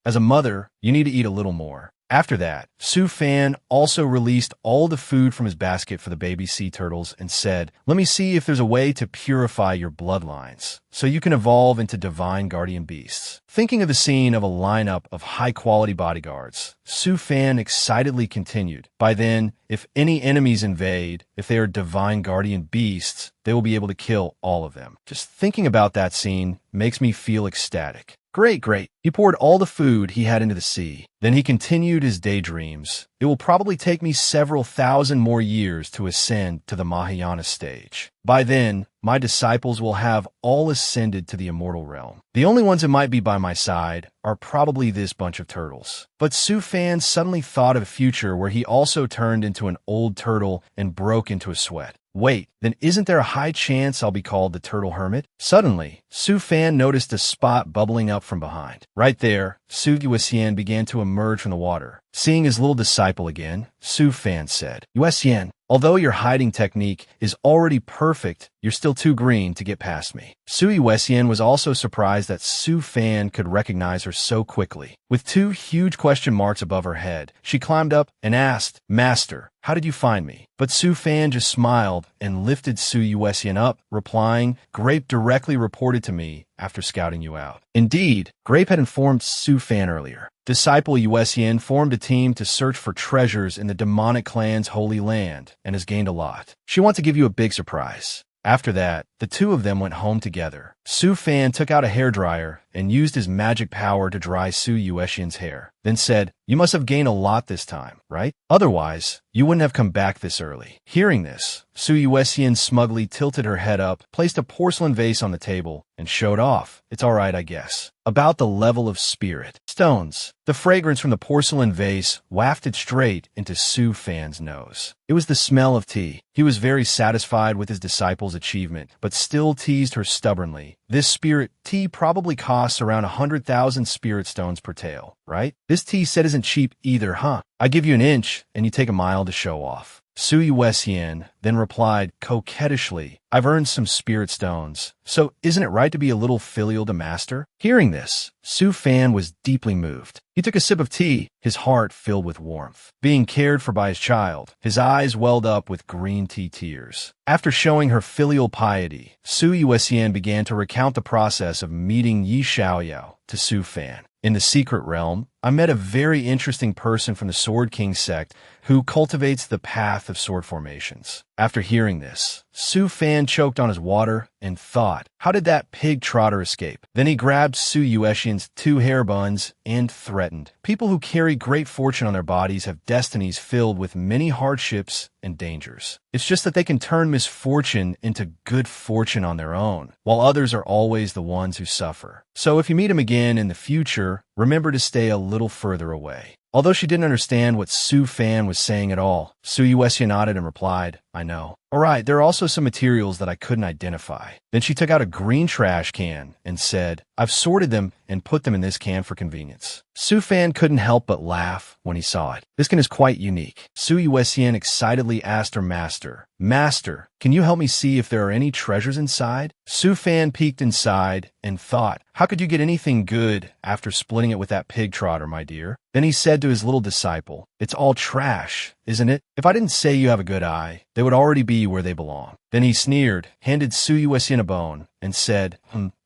As a mother, you need to eat a little more." After that, Su Fan also released all the food from his basket for the baby sea turtles and said, "Let me see if there's a way to purify your bloodlines, so you can evolve into divine guardian beasts." Thinking of the scene of a lineup of high-quality bodyguards, Su Fan excitedly continued, "By then, if any enemies invade, if they are divine guardian beasts, they will be able to kill all of them." Just thinking about that scene makes me feel ecstatic. Great. He poured all the food he had into the sea. Then he continued his daydreams. "It will probably take me several thousand more years to ascend to the Mahayana stage. By then, my disciples will have all ascended to the immortal realm. The only ones that might be by my side are probably this bunch of turtles." But Su Fan suddenly thought of a future where he also turned into an old turtle and broke into a sweat. "Wait, then isn't there a high chance I'll be called the Turtle Hermit?" Suddenly, Su Fan noticed a spot bubbling up from behind. Right there, Su Yuxian began to emerge from the water. Seeing his little disciple again, Su Fan said, "Yuxian, although your hiding technique is already perfect, you're still too green to get past me." Su Yuxian was also surprised that Su Fan could recognize her so quickly. With two huge question marks above her head, she climbed up and asked, "Master, how did you find me?" But Su Fan just smiled and lifted Su Yuxian up, replying, "Grape directly reported to me after scouting you out." Indeed, Grape had informed Su Fan earlier. Disciple Yuxian formed a team to search for treasures in the demonic clan's holy land and has gained a lot. She wants to give you a big surprise. After that, the two of them went home together. Su Fan took out a hairdryer and used his magic power to dry Su Yuxian's hair, then said, "You must have gained a lot this time, right? Otherwise, you wouldn't have come back this early." Hearing this, Su Yuxian smugly tilted her head up, placed a porcelain vase on the table, and showed off, "It's all right, I guess." About the level of spirit. Still Stones. The fragrance from the porcelain vase wafted straight into Su Fan's nose. It was the smell of tea. He was very satisfied with his disciple's achievement, but still teased her stubbornly. This spirit tea probably costs around 100,000 spirit stones per tale, right? This tea set isn't cheap either, huh? I give you an inch, and you take a mile to show off. Su Yuesian then replied coquettishly, I've earned some spirit stones, so isn't it right to be a little filial to master? Hearing this, Su Fan was deeply moved. He took a sip of tea, his heart filled with warmth. Being cared for by his child, his eyes welled up with green tea tears. After showing her filial piety, Su Yuesian began to recount the process of meeting Yi Xiaoyao to Su Fan. In the secret realm, I met a very interesting person from the Sword King sect who cultivates the path of sword formations. After hearing this, Su Fan choked on his water and thought, how did that pig trotter escape? Then he grabbed Su Yueshian's 2 hair buns and threatened, people who carry great fortune on their bodies have destinies filled with many hardships and dangers. It's just that they can turn misfortune into good fortune on their own, while others are always the ones who suffer. So if you meet him again in the future, remember to stay a little further away. Although she didn't understand what Su Fan was saying at all, Su Yuexian nodded and replied, I know. All right, there are also some materials that I couldn't identify. Then she took out a green trash can and said, I've sorted them and put them in this can for convenience. Su Fan couldn't help but laugh when he saw it. This can is quite unique. Su Yuesian excitedly asked her master, Master, can you help me see if there are any treasures inside? Su Fan peeked inside and thought, how could you get anything good after splitting it with that pig trotter, my dear? Then he said to his little disciple, it's all trash, isn't it? If I didn't say you have a good eye, they would already be where they belong. Then he sneered, handed Su Yuesian a bone, and said,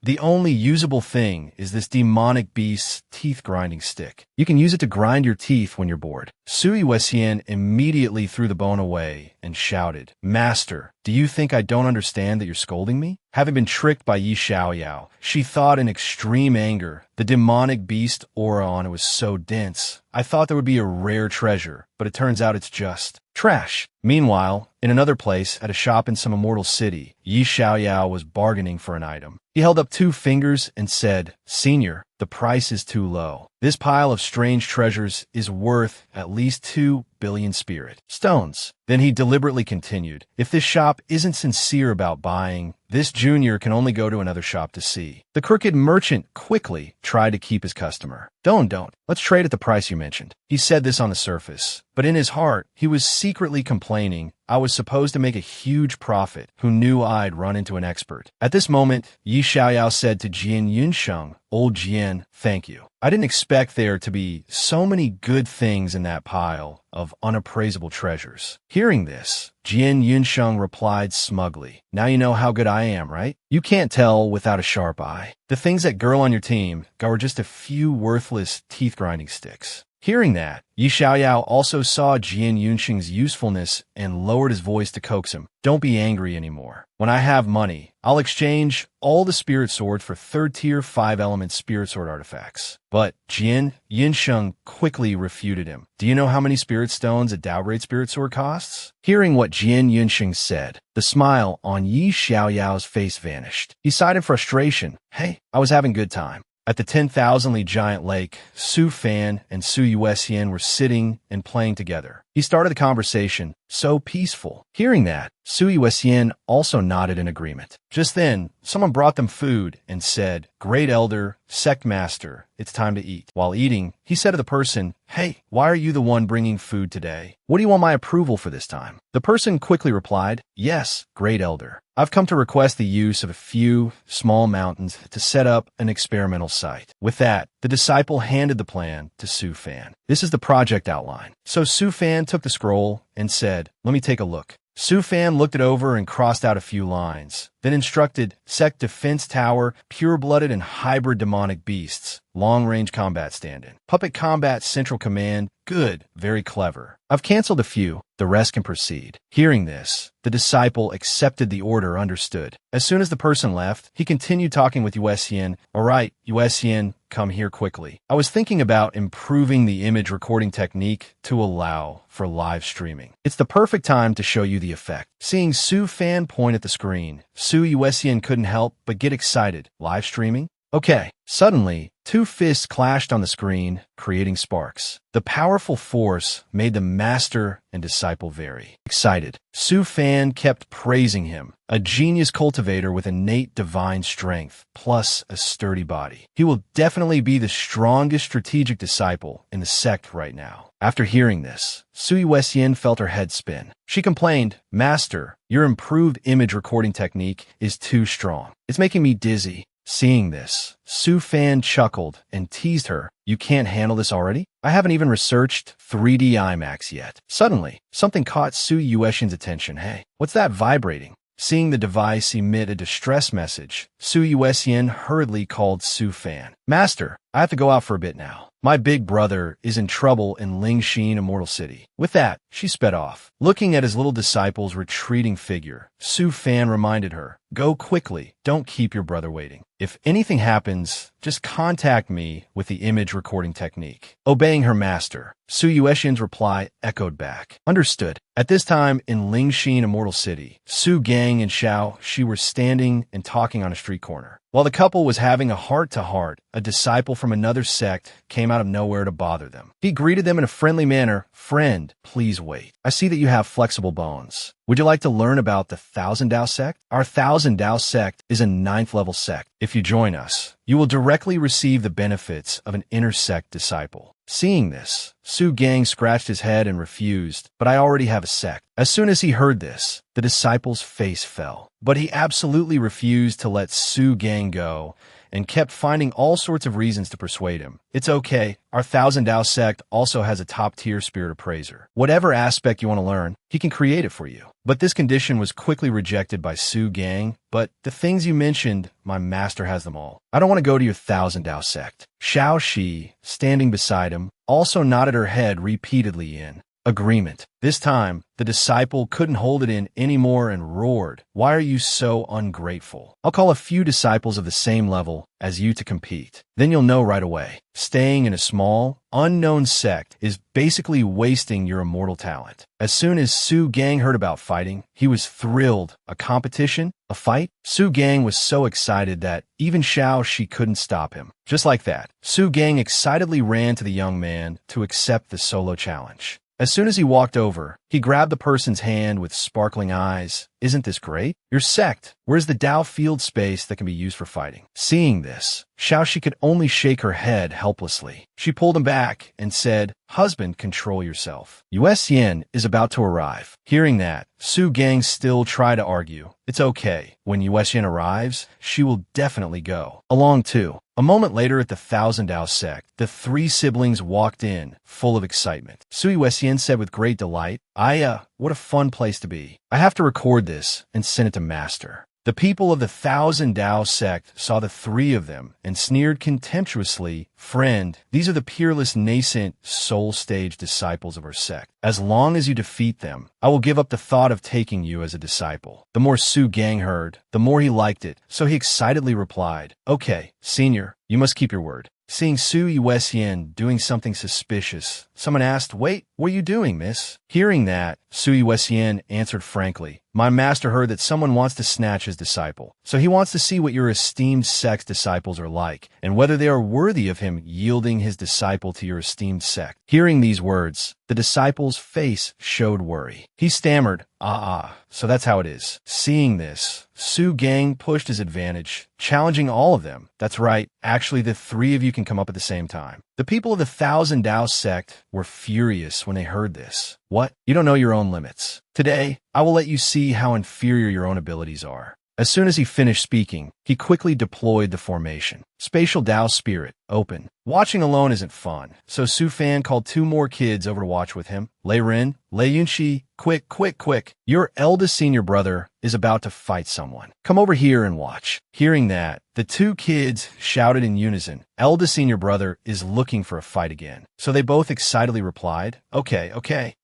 the only usable thing is this demonic beast's teeth-grinding stick. You can use it to grind your teeth when you're bored. Su Yuesian immediately threw the bone away and shouted, Master, do you think I don't understand that you're scolding me? Having been tricked by Yi Xiaoyao, she thought in extreme anger. The demonic beast aura on it was so dense. I thought there would be a rare treasure, but it turns out it's just trash. Meanwhile, in another place, at a shop in some immortal city, Yi Xiaoyao was bargaining for an item. He held up 2 fingers and said, Senior, the price is too low. This pile of strange treasures is worth at least 2 billion spirit stones. Then he deliberately continued, if this shop isn't sincere about buying, this junior can only go to another shop to see. The crooked merchant quickly tried to keep his customer. Don't. Let's trade at the price you mentioned. He said this on the surface, but in his heart, he was secretly complaining, I was supposed to make a huge profit, who knew I'd run into an expert. At this moment, Yi Xiaoyao said to Jian Yunsheng, Old Jian, thank you. I didn't expect there to be so many good things in that pile of unappraisable treasures. Hearing this, Jian Yunsheng replied smugly, Now you know how good I am, right? You can't tell without a sharp eye. The things that girl on your team got were just a few worthless teeth-grinding sticks. Hearing that, Yi Xiaoyao also saw Jian Yunsheng's usefulness and lowered his voice to coax him. Don't be angry anymore. When I have money, I'll exchange all the spirit swords for 3rd-tier 5-element spirit sword artifacts. But Jian Yunsheng quickly refuted him. Do you know how many spirit stones a downgrade spirit sword costs? Hearing what Jian Yunsheng said, the smile on Yi Xiaoyao's face vanished. He sighed in frustration. Hey, I was having a good time. At the 10,000-li giant lake, Su Fan and Su Yuesian were sitting and playing together. He started the conversation, so peaceful. Hearing that, Su Yuesian also nodded in agreement. Just then, someone brought them food and said, Great Elder, Sect Master, it's time to eat. While eating, he said to the person, Hey, why are you the one bringing food today? What do you want my approval for this time? The person quickly replied, Yes, Great Elder. I've come to request the use of a few small mountains to set up an experimental site. With that, the disciple handed the plan to Su Fan. This is the project outline. So Su Fan took the scroll and said, Let me take a look. Su Fan looked it over and crossed out a few lines, then instructed Sect Defense Tower, pure-blooded and hybrid demonic beasts, long-range combat stand-in. Puppet Combat Central Command, good, very clever. I've canceled a few, the rest can proceed. Hearing this, the disciple accepted the order understood. As soon as the person left, he continued talking with Yuesian. All right, Yuesian, come here quickly. I was thinking about improving the image recording technique to allow for live streaming. It's the perfect time to show you the effect. Seeing Su Fan point at the screen, Su Yuesian couldn't help but get excited. Live streaming? Okay, Suddenly, two fists clashed on the screen, creating sparks. The powerful force made the master and disciple very excited. Su Fan kept praising him, a genius cultivator with innate divine strength, plus a sturdy body. He will definitely be the strongest strategic disciple in the sect right now. After hearing this, Sui Wessian felt her head spin. She complained, "Master, your improved image recording technique is too strong. It's making me dizzy." Seeing this, Su Fan chuckled and teased her, "You can't handle this already? I haven't even researched 3D IMAX yet." Suddenly, something caught Su Yueshin's attention. "Hey, what's that vibrating?" Seeing the device emit a distress message, Su Yueshin hurriedly called Su Fan. "Master, I have to go out for a bit now. My big brother is in trouble in Lingxin Immortal City." With that, she sped off. Looking at his little disciple's retreating figure, Su Fan reminded her, "Go quickly. Don't keep your brother waiting. If anything happens, just contact me with the image recording technique." Obeying her master, Su Yueshin's reply echoed back. "Understood." At this time, in Lingxin Immortal City, Su Gang and Xiao Shi were standing and talking on a street corner. While the couple was having a heart-to-heart, a disciple from another sect came out of nowhere to bother them. He greeted them in a friendly manner. "Friend, please wait. I see that you have flexible bones. Would you like to learn about the Thousand Dao sect? Our Thousand Dao sect is a 9th level sect. If you join us, you will directly receive the benefits of an intersect disciple." Seeing this, Su Gang scratched his head and refused, "But I already have a sect." As soon as he heard this, the disciple's face fell. But he absolutely refused to let Su Gang go and kept finding all sorts of reasons to persuade him. "It's okay. Our Thousand Dao sect also has a top-tier spirit appraiser. Whatever aspect you want to learn, he can create it for you." But this condition was quickly rejected by Su Gang. "But the things you mentioned, my master has them all. I don't want to go to your Thousand Dao sect." Xiao Shi, standing beside him, also nodded her head repeatedly in agreement. This time, the disciple couldn't hold it in anymore and roared, "Why are you so ungrateful? I'll call a few disciples of the same level as you to compete. Then you'll know right away. Staying in a small, unknown sect is basically wasting your immortal talent." As soon as Su Gang heard about fighting, he was thrilled. A competition? A fight? Su Gang was so excited that even Xiao Shi couldn't stop him. Just like that, Su Gang excitedly ran to the young man to accept the solo challenge. As soon as he walked over, he grabbed the person's hand with sparkling eyes. "Isn't this great? Your sect. Where's the Dao field space that can be used for fighting?" Seeing this, Xiaoxi could only shake her head helplessly. She pulled him back and said, "Husband, control yourself. US Yen is about to arrive." Hearing that, Su Gang still tried to argue. "It's okay. When US Yen arrives, she will definitely go along too." A moment later at the Thousand Dao sect, the three siblings walked in, full of excitement. Sui Wessian said with great delight, What a fun place to be. I have to record this and send it to Master." The people of the Thousand Dao sect saw the three of them and sneered contemptuously, "Friend, these are the peerless nascent soul stage disciples of our sect. As long as you defeat them, I will give up the thought of taking you as a disciple." The more Su Gang heard, the more he liked it, so he excitedly replied, "Okay, senior, you must keep your word." Seeing Su Yuesien doing something suspicious, someone asked, "Wait, what are you doing, miss?" Hearing that, Su Yuesien answered frankly, "My master heard that someone wants to snatch his disciple, so he wants to see what your esteemed sect disciples are like, and whether they are worthy of him yielding his disciple to your esteemed sect." Hearing these words, the disciple's face showed worry. He stammered, so that's how it is." Seeing this, Su Gang pushed his advantage, challenging all of them. "That's right, actually the three of you can come up at the same time." The people of the Thousand Dao sect were furious when they heard this. "What? You don't know your own limits. Today, I will let you see how inferior your own abilities are." As soon as he finished speaking, he quickly deployed the formation. Spatial Dao Spirit, open. Watching alone isn't fun, so Su Fan called two more kids over to watch with him. Lei Rin, Lei Yunxi, quick. Your eldest senior brother is about to fight someone. Come over here and watch. Hearing that, the two kids shouted in unison, "Eldest senior brother is looking for a fight again." So they both excitedly replied, Okay.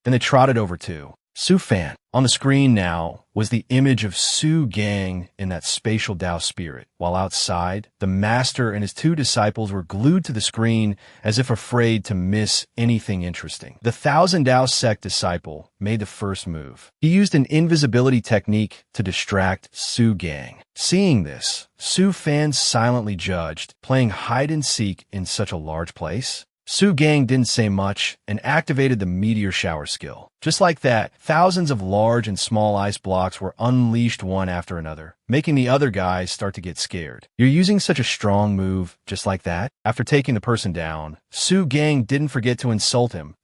Then they trotted over too. Su Fan. On the screen now was the image of Su Gang in that spatial Dao spirit, while outside, the master and his two disciples were glued to the screen as if afraid to miss anything interesting. The Thousand Dao sect disciple made the first move. He used an invisibility technique to distract Su Gang. Seeing this, Su Fan silently judged, playing hide-and-seek in such a large place. Su Gang didn't say much and activated the meteor shower skill. Just like that, thousands of large and small ice blocks were unleashed one after another, making the other guys start to get scared. You're using such a strong move just like that? After taking the person down, Su Gang didn't forget to insult him.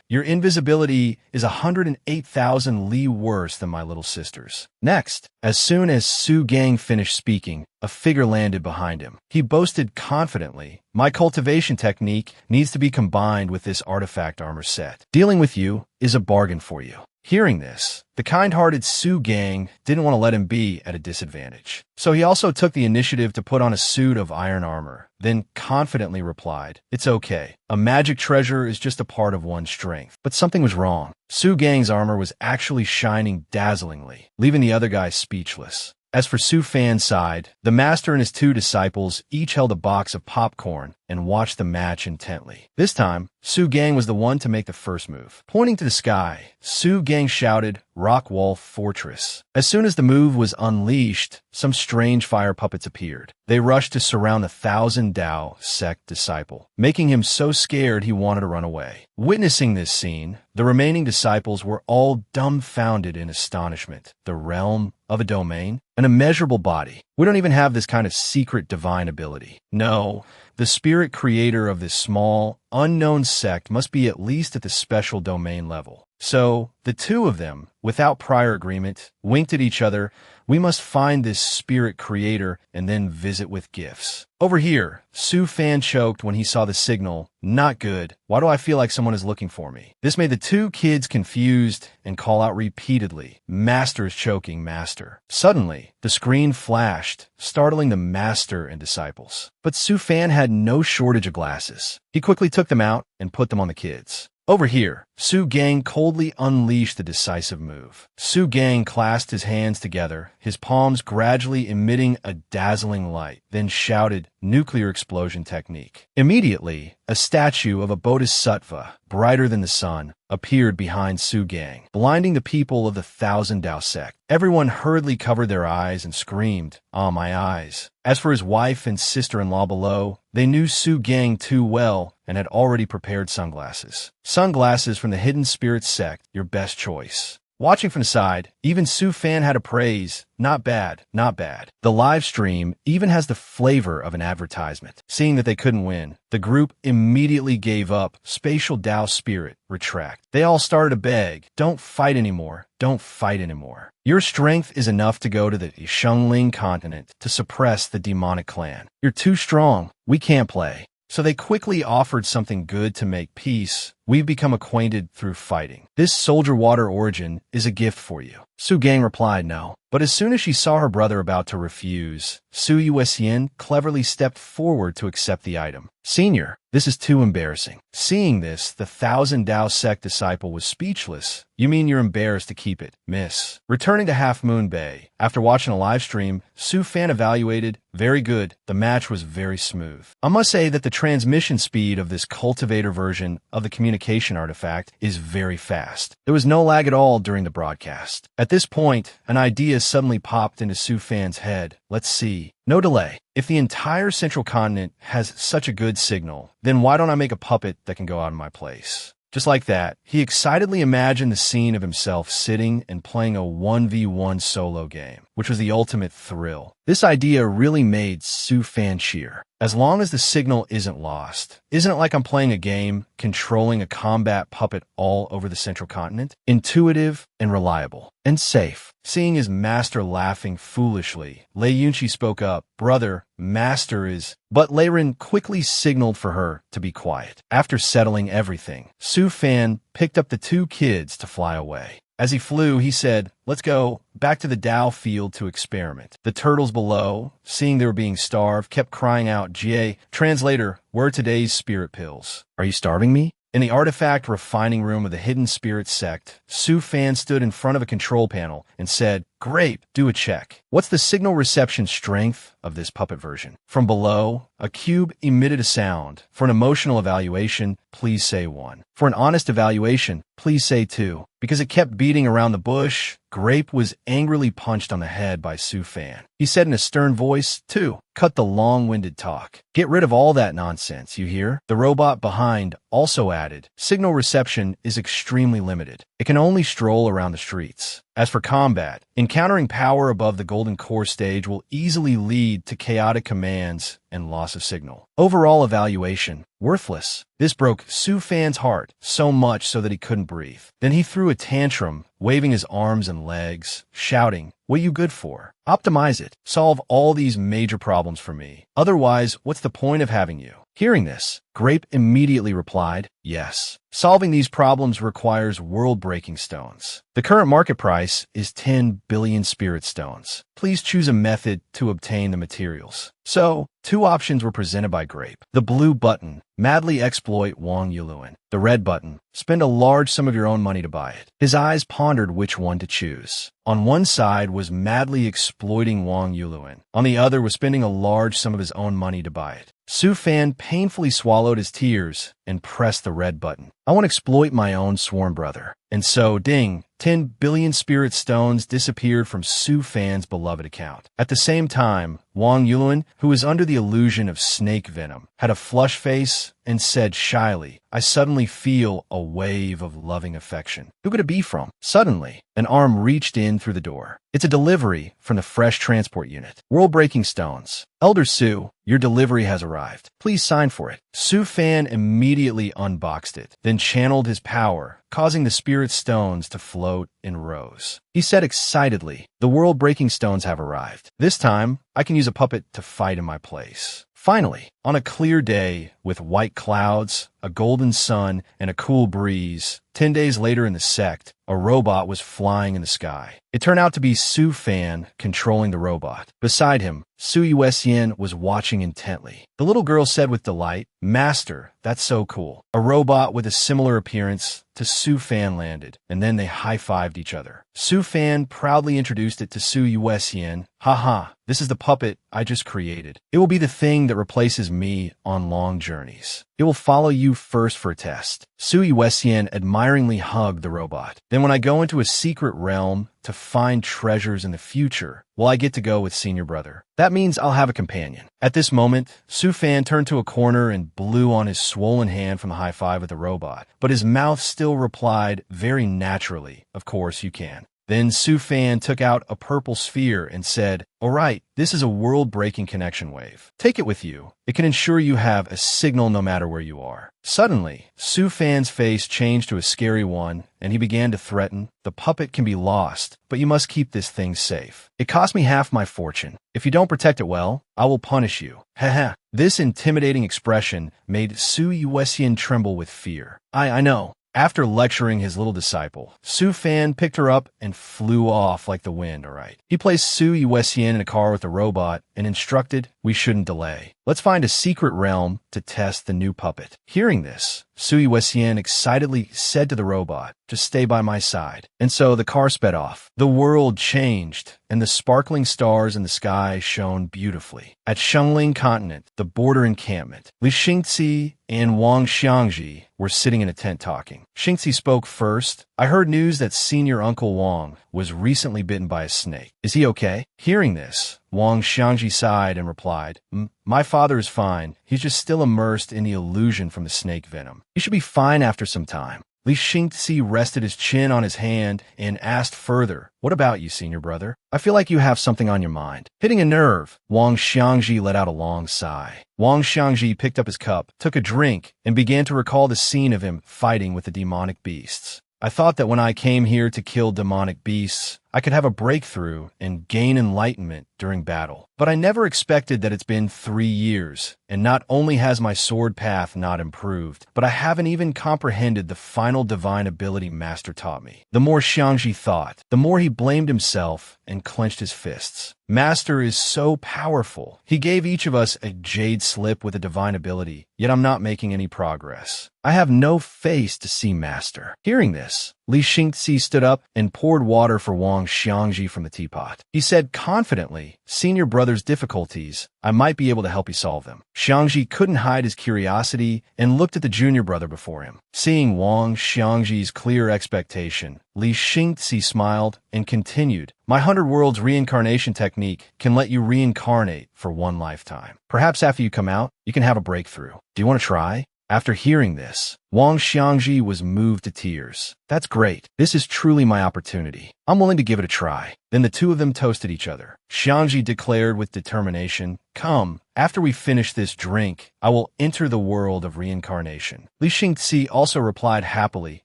Your invisibility is 108,000 li worse than my little sister's. Next, as soon as Su Gang finished speaking, a figure landed behind him. He boasted confidently, "My cultivation technique needs to be combined with this artifact armor set. Dealing with you is a bargain for you." Hearing this, the kind-hearted Su Gang didn't want to let him be at a disadvantage. So he also took the initiative to put on a suit of iron armor, then confidently replied, "It's okay. A magic treasure is just a part of one's strength." But something was wrong. Su Gang's armor was actually shining dazzlingly, leaving the other guy speechless. As for Su Fan's side, the master and his two disciples each held a box of popcorn and watched the match intently. This time, Su Gang was the one to make the first move. Pointing to the sky, Su Gang shouted, "Rock Wall Fortress." As soon as the move was unleashed, some strange fire puppets appeared. They rushed to surround the Thousand Dao sect disciple, making him so scared he wanted to run away. Witnessing this scene, the remaining disciples were all dumbfounded in astonishment. The realm of a domain? An immeasurable body. We don't even have this kind of secret divine ability. No, the spirit creator of this small, unknown sect must be at least at the special domain level. So, the two of them, without prior agreement, winked at each other. "We must find this spirit creator and then visit with gifts." Over here, Su Fan choked when he saw the signal. "Not good. Why do I feel like someone is looking for me?" This made the two kids confused and call out repeatedly, "Master is choking, master." Suddenly, the screen flashed, startling the master and disciples. But Su Fan had no shortage of glasses. He quickly took them out and put them on the kids. Over here, Su Gang coldly unleashed the decisive move. Su Gang clasped his hands together, his palms gradually emitting a dazzling light, then shouted, "Nuclear explosion technique." Immediately, a statue of a bodhisattva, brighter than the sun, appeared behind Su Gang, blinding the people of the Thousand Dao sect. Everyone hurriedly covered their eyes and screamed, "Ah, my eyes." As for his wife and sister-in-law below, they knew Su Gang too well and had already prepared sunglasses. Sunglasses from the Hidden Spirit sect, your best choice. Watching from the side, even Su Fan had a praise. "Not bad, not bad." The live stream even has the flavor of an advertisement. Seeing that they couldn't win, the group immediately gave up. Spatial Dao spirit, retract. They all started to beg, "Don't fight anymore. Don't fight anymore. Your strength is enough to go to the Shengling continent to suppress the demonic clan. You're too strong. We can't play." So they quickly offered something good to make peace. "We've become acquainted through fighting. This soldier water origin is a gift for you." Su Gang replied no. But as soon as she saw her brother about to refuse, Su Yuesian cleverly stepped forward to accept the item. "Senior, this is too embarrassing." Seeing this, the Thousand Dao sect disciple was speechless. "You mean you're embarrassed to keep it, miss?" Returning to Half Moon Bay, after watching a live stream, Su Fan evaluated, "Very good. The match was very smooth." I must say that the transmission speed of this cultivator version of the communication artifact is very fast. There was no lag at all during the broadcast. At this point, an idea suddenly popped into Su Fan's head. Let's see. No delay. If the entire central continent has such a good signal, then why don't I make a puppet that can go out in my place? Just like that, he excitedly imagined the scene of himself sitting and playing a 1v1 solo game, which was the ultimate thrill. This idea really made Su Fan cheer. As long as the signal isn't lost. Isn't it like I'm playing a game, controlling a combat puppet all over the central continent? Intuitive and reliable. And safe. Seeing his master laughing foolishly, Lei Yunchi spoke up, "Brother, master is..." But Leiren quickly signaled for her to be quiet. After settling everything, Su Fan picked up the two kids to fly away. As he flew, he said, "Let's go back to the Dao field to experiment." The turtles below, seeing they were being starved, kept crying out, "Jie, translator, where are today's spirit pills?" "Are you starving me?" In the artifact refining room of the Hidden Spirit Sect, Su Fan stood in front of a control panel and said, "Grape, do a check. What's the signal reception strength of this puppet version?" From below, a cube emitted a sound. For an emotional evaluation, please say 1. For an honest evaluation, please say 2. Because it kept beating around the bush, Grape was angrily punched on the head by Su Fan. He said in a stern voice, "2. Cut the long-winded talk. Get rid of all that nonsense, you hear?" The robot behind also added, "Signal reception is extremely limited. It can only stroll around the streets. As for combat, encountering power above the Golden Core stage will easily lead to chaotic commands and loss of signal. Overall evaluation, worthless." This broke Su Fan's heart, so much so that he couldn't breathe. Then he threw a tantrum, waving his arms and legs, shouting, "What you good for? Optimize it. Solve all these major problems for me. Otherwise, what's the point of having you?" Hearing this, Grape immediately replied, "Yes. Solving these problems requires world-breaking stones. The current market price is 10 billion spirit stones. Please choose a method to obtain the materials." So, 2 options were presented by Grape. The blue button, madly exploit Wang Yuluan. The red button, spend a large sum of your own money to buy it. His eyes pondered which one to choose. On one side was madly exploiting Wang Yuluan. On the other was spending a large sum of his own money to buy it. Su Fan painfully swallowed his tears and pressed the red button. "I want to exploit my own sworn brother." And so, ding, 10 billion spirit stones disappeared from Su Fan's beloved account. At the same time, Wang Yuluan, who was under the illusion of snake venom, had a flushed face and said shyly, "I suddenly feel a wave of loving affection." Who could it be from? Suddenly, an arm reached in through the door. "It's a delivery from the Fresh Transport Unit. World-breaking stones. Elder Su, your delivery has arrived. Please sign for it." Su Fan immediately unboxed it, then channeled his power, causing the spirit stones to float in rows. He said excitedly, "The world-breaking stones have arrived. This time, I can use a puppet to fight in my place." Finally, on a clear day with white clouds, a golden sun, and a cool breeze, 10 days later in the sect, a robot was flying in the sky. It turned out to be Su Fan controlling the robot. Beside him, Su Yuesian was watching intently. The little girl said with delight, "Master, that's so cool." A robot with a similar appearance to Su Fan landed, and then they high-fived each other. Su Fan proudly introduced it to Su Yuesian. "Haha, this is the puppet I just created. It will be the thing that replaces me on long journeys. It will follow you first for a test." Su Yuesian admiringly hugged the robot. "Then when I go into a secret realm to find treasures in the future, will I get to go with senior brother? That means I'll have a companion." At this moment, Su Fan turned to a corner and blew on his swollen hand from the high five with the robot, but his mouth still replied very naturally, "Of course you can." Then Su Fan took out a purple sphere and said, "All right, this is a world-breaking connection wave. Take it with you. It can ensure you have a signal no matter where you are." Suddenly, Su Fan's face changed to a scary one, and he began to threaten, "The puppet can be lost, but you must keep this thing safe. It cost me half my fortune. If you don't protect it well, I will punish you." Haha. This intimidating expression made Su Yuesian tremble with fear. I know. After lecturing his little disciple, Su Fan picked her up and flew off like the wind, all right. He placed Su Yuesian in a car with the robot and instructed, "We shouldn't delay. Let's find a secret realm to test the new puppet." Hearing this, Su Yuesian excitedly said to the robot, "Just stay by my side." And so the car sped off. The world changed, and the sparkling stars in the sky shone beautifully. At Shengling Continent, the border encampment, Li Xingzi and Wang Xiangji were sitting in a tent talking. Xingzi spoke first. "I heard news that senior Uncle Wang was recently bitten by a snake. Is he okay?" Hearing this, Wang Xiangji sighed and replied, My father is fine. He's just still immersed in the illusion from the snake venom. He should be fine after some time." Li Xingzi rested his chin on his hand and asked further, "What about you, senior brother? I feel like you have something on your mind." Hitting a nerve, Wang Xiangji let out a long sigh. Wang Xiangji picked up his cup, took a drink, and began to recall the scene of him fighting with the demonic beasts. "I thought that when I came here to kill demonic beasts, I could have a breakthrough and gain enlightenment during battle. But I never expected that it's been 3 years, and not only has my sword path not improved, but I haven't even comprehended the final divine ability Master taught me. The more Xiangji thought, the more he blamed himself and clenched his fists. Master is so powerful. He gave each of us a jade slip with a divine ability, yet I'm not making any progress. I have no face to see Master. Hearing this, Li Xingzi stood up and poured water for Wang Xiangji from the teapot. He said confidently, "Senior brother's difficulties, I might be able to help you solve them." Xiangji couldn't hide his curiosity and looked at the junior brother before him. Seeing Wang Xiangji's clear expectation, Li Xingzi smiled and continued, "My 100 Worlds reincarnation technique can let you reincarnate for 1 lifetime. Perhaps after you come out, you can have a breakthrough. Do you want to try?" After hearing this, Wang Xiangji was moved to tears. "That's great. This is truly my opportunity. I'm willing to give it a try." Then the two of them toasted each other. Xiangji declared with determination, "Come, after we finish this drink, I will enter the world of reincarnation." Li Xingzi also replied happily,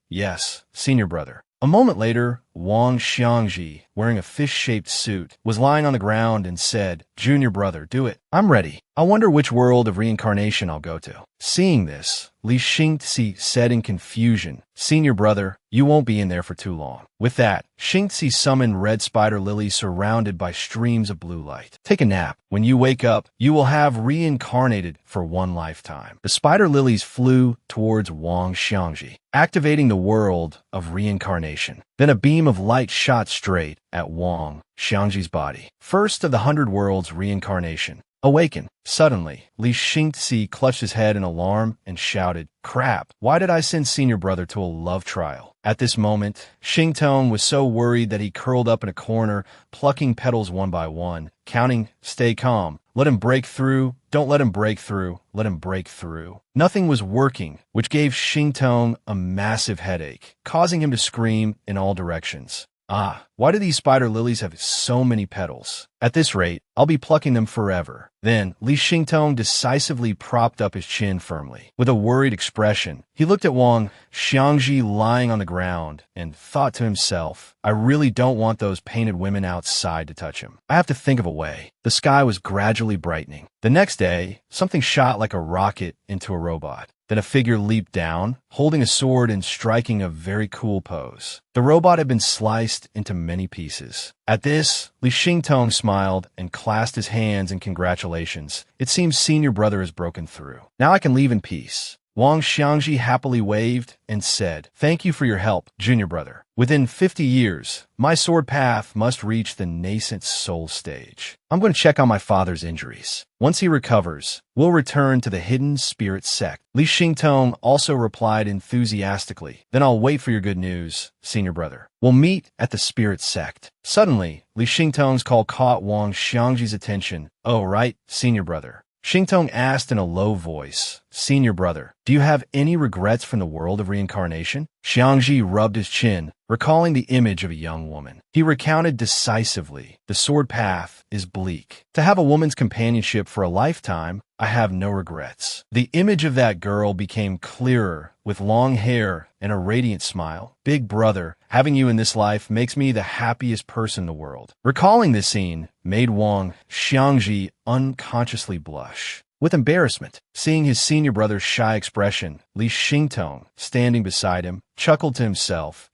"Yes, senior brother." A moment later, Wang Xiangji, wearing a fish-shaped suit, was lying on the ground and said, "Junior brother, do it. I'm ready. I wonder which world of reincarnation I'll go to." Seeing this, Li Xingzi said in confusion, "Senior brother, you won't be in there for too long." With that, Xingzi summoned red spider lilies surrounded by streams of blue light. "Take a nap. When you wake up, you will have reincarnated for 1 lifetime." The spider lilies flew towards Wang Xiangji, activating the world of reincarnation. Then a beam of light shot straight at Wang Xiangji's body. First of the 100 Worlds reincarnation. Awaken. Suddenly, Li Xingzi clutched his head in alarm and shouted, "Crap, why did I send senior brother to a love trial?" At this moment, Xingtong was so worried that he curled up in a corner, plucking petals one by one, counting, "Stay calm. Let him break through. Don't let him break through. Let him break through." Nothing was working, which gave Xingtong a massive headache, causing him to scream in all directions. "Ah, why do these spider lilies have so many petals? At this rate, I'll be plucking them forever." Then, Li Xingtong decisively propped up his chin firmly. With a worried expression, he looked at Wang Xiangji lying on the ground and thought to himself, "I really don't want those painted women outside to touch him. I have to think of a way." The sky was gradually brightening. The next day, something shot like a rocket into a robot. Then a figure leaped down, holding a sword and striking a very cool pose. The robot had been sliced into many pieces. At this, Li Xingtong smiled and clasped his hands in congratulations. "It seems senior brother has broken through. Now I can leave in peace." Wang Xiangji happily waved and said, "Thank you for your help, junior brother. Within 50 years, my sword path must reach the nascent soul stage. I'm going to check on my father's injuries. Once he recovers, we'll return to the hidden spirit sect." Li Xingtong also replied enthusiastically, "Then I'll wait for your good news, senior brother. We'll meet at the spirit sect." Suddenly, Li Xingtong's call caught Wang Xiangji's attention. "Oh, right, senior brother." Xingtong asked in a low voice, "Senior brother, do you have any regrets from the world of reincarnation?" Xiangji rubbed his chin, recalling the image of a young woman. He recounted decisively, "The sword path is bleak. To have a woman's companionship for a lifetime, I have no regrets." The image of that girl became clearer, with long hair and a radiant smile. "Big brother, having you in this life makes me the happiest person in the world." Recalling this scene made Wang Xiangji unconsciously blush with embarrassment. Seeing his senior brother's shy expression, Li Xingtong, standing beside him, chuckled to himself.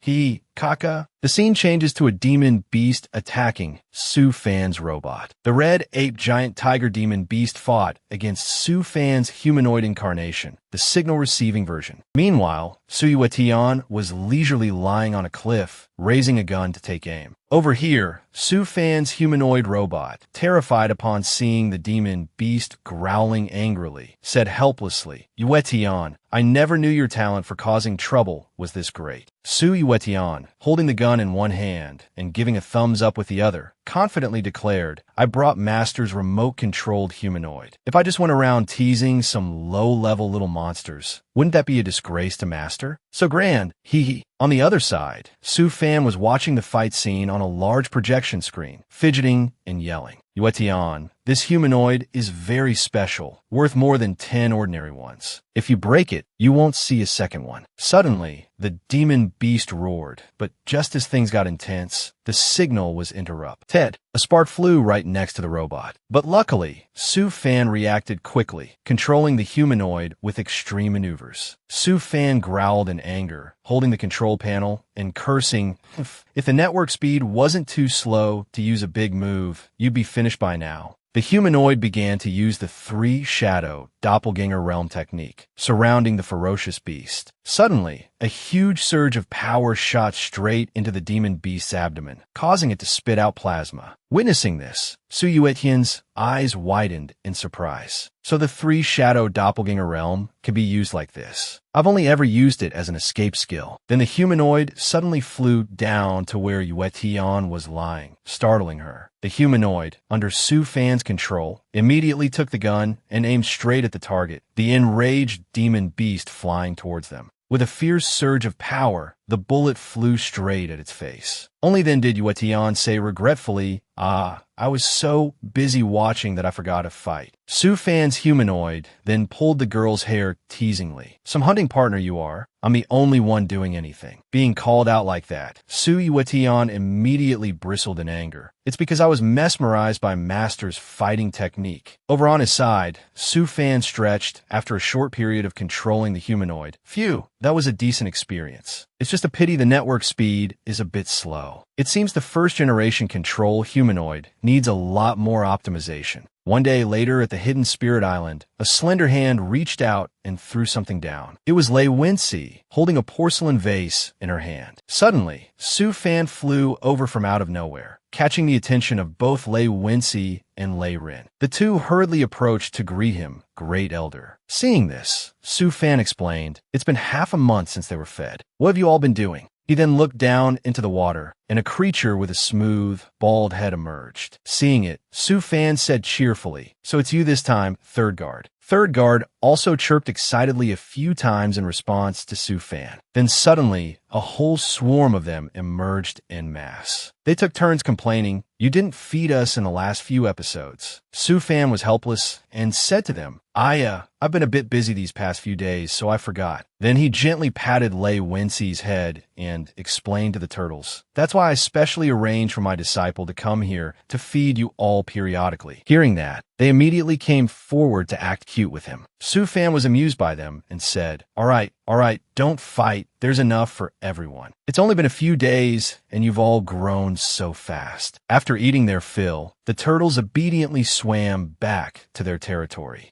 Kaka. The scene changes to a demon beast attacking Su Fan's robot. The red ape giant tiger demon beast fought against Su Fan's humanoid incarnation, the signal receiving version. Meanwhile, Su Yuetian was leisurely lying on a cliff, raising a gun to take aim. Over here, Su Fan's humanoid robot, terrified upon seeing the demon beast growling angrily, said helplessly, "Yuetian, I never knew your talent for causing trouble was this great." Su Yuetian, holding the gun in one hand and giving a thumbs up with the other, confidently declared, "I brought Master's remote-controlled humanoid. If I just went around teasing some low-level little monsters, wouldn't that be a disgrace to Master? So grand, hee." On the other side, Su Fan was watching the fight scene on a large projection screen, fidgeting and yelling. Yuetian, This humanoid is very special, worth more than 10 ordinary ones. If you break it, you won't see a second one. Suddenly, the demon beast roared, but just as things got intense, the signal was interrupted. A spark flew right next to the robot. But luckily, Su Fan reacted quickly, controlling the humanoid with extreme maneuvers. Su Fan growled in anger, holding the control panel and cursing, if the network speed wasn't too slow to use a big move, you'd be finished by now. The humanoid began to use the three-shadow doppelganger realm technique, surrounding the ferocious beast. Suddenly, a huge surge of power shot straight into the demon beast's abdomen, causing it to spit out plasma. Witnessing this, Su Yuetian's eyes widened in surprise. So the three-shadow doppelganger realm can be used like this. I've only ever used it as an escape skill. Then the humanoid suddenly flew down to where Yuetian was lying, startling her. The humanoid, under Su Fan's control, immediately took the gun and aimed straight at the target, the enraged demon beast flying towards them. With a fierce surge of power, the bullet flew straight at its face. Only then did Yuetian say regretfully, I was so busy watching that I forgot to fight. Su Fan's humanoid then pulled the girl's hair teasingly. Some hunting partner you are. I'm the only one doing anything. Being called out like that, Su Yuetian immediately bristled in anger. It's because I was mesmerized by Master's fighting technique. Over on his side, Su Fan stretched after a short period of controlling the humanoid. Phew, that was a decent experience. It's just a pity the network speed is a bit slow. It seems the first-generation control humanoid needs a lot more optimization. One day later at the Hidden Spirit Island, a slender hand reached out and threw something down. It was Lei Wincy, holding a porcelain vase in her hand. Suddenly, Su Fan flew over from out of nowhere, catching the attention of both Lei Wincy and Lei Rin. The two hurriedly approached to greet him, Great Elder. Seeing this, Su Fan explained, it's been half a month since they were fed. What have you all been doing? He then looked down into the water, and a creature with a smooth, bald head emerged. Seeing it, Su Fan said cheerfully, so it's you this time, Third Guard. Third Guard also chirped excitedly a few times in response to Su Fan. Then suddenly, a whole swarm of them emerged en masse. They took turns complaining, you didn't feed us in the last few episodes. Su Fan was helpless and said to them, I've been a bit busy these past few days, so I forgot. Then he gently patted Lei Wincy's head and explained to the turtles, that's why I specially arranged for my disciple to come here to feed you all periodically. Hearing that, they immediately came forward to act cute with him. Su Fan was amused by them and said, all right, don't fight. There's enough for everyone. It's only been a few days, and you've all grown so fast. After eating their fill, the turtles obediently swam back to their territory.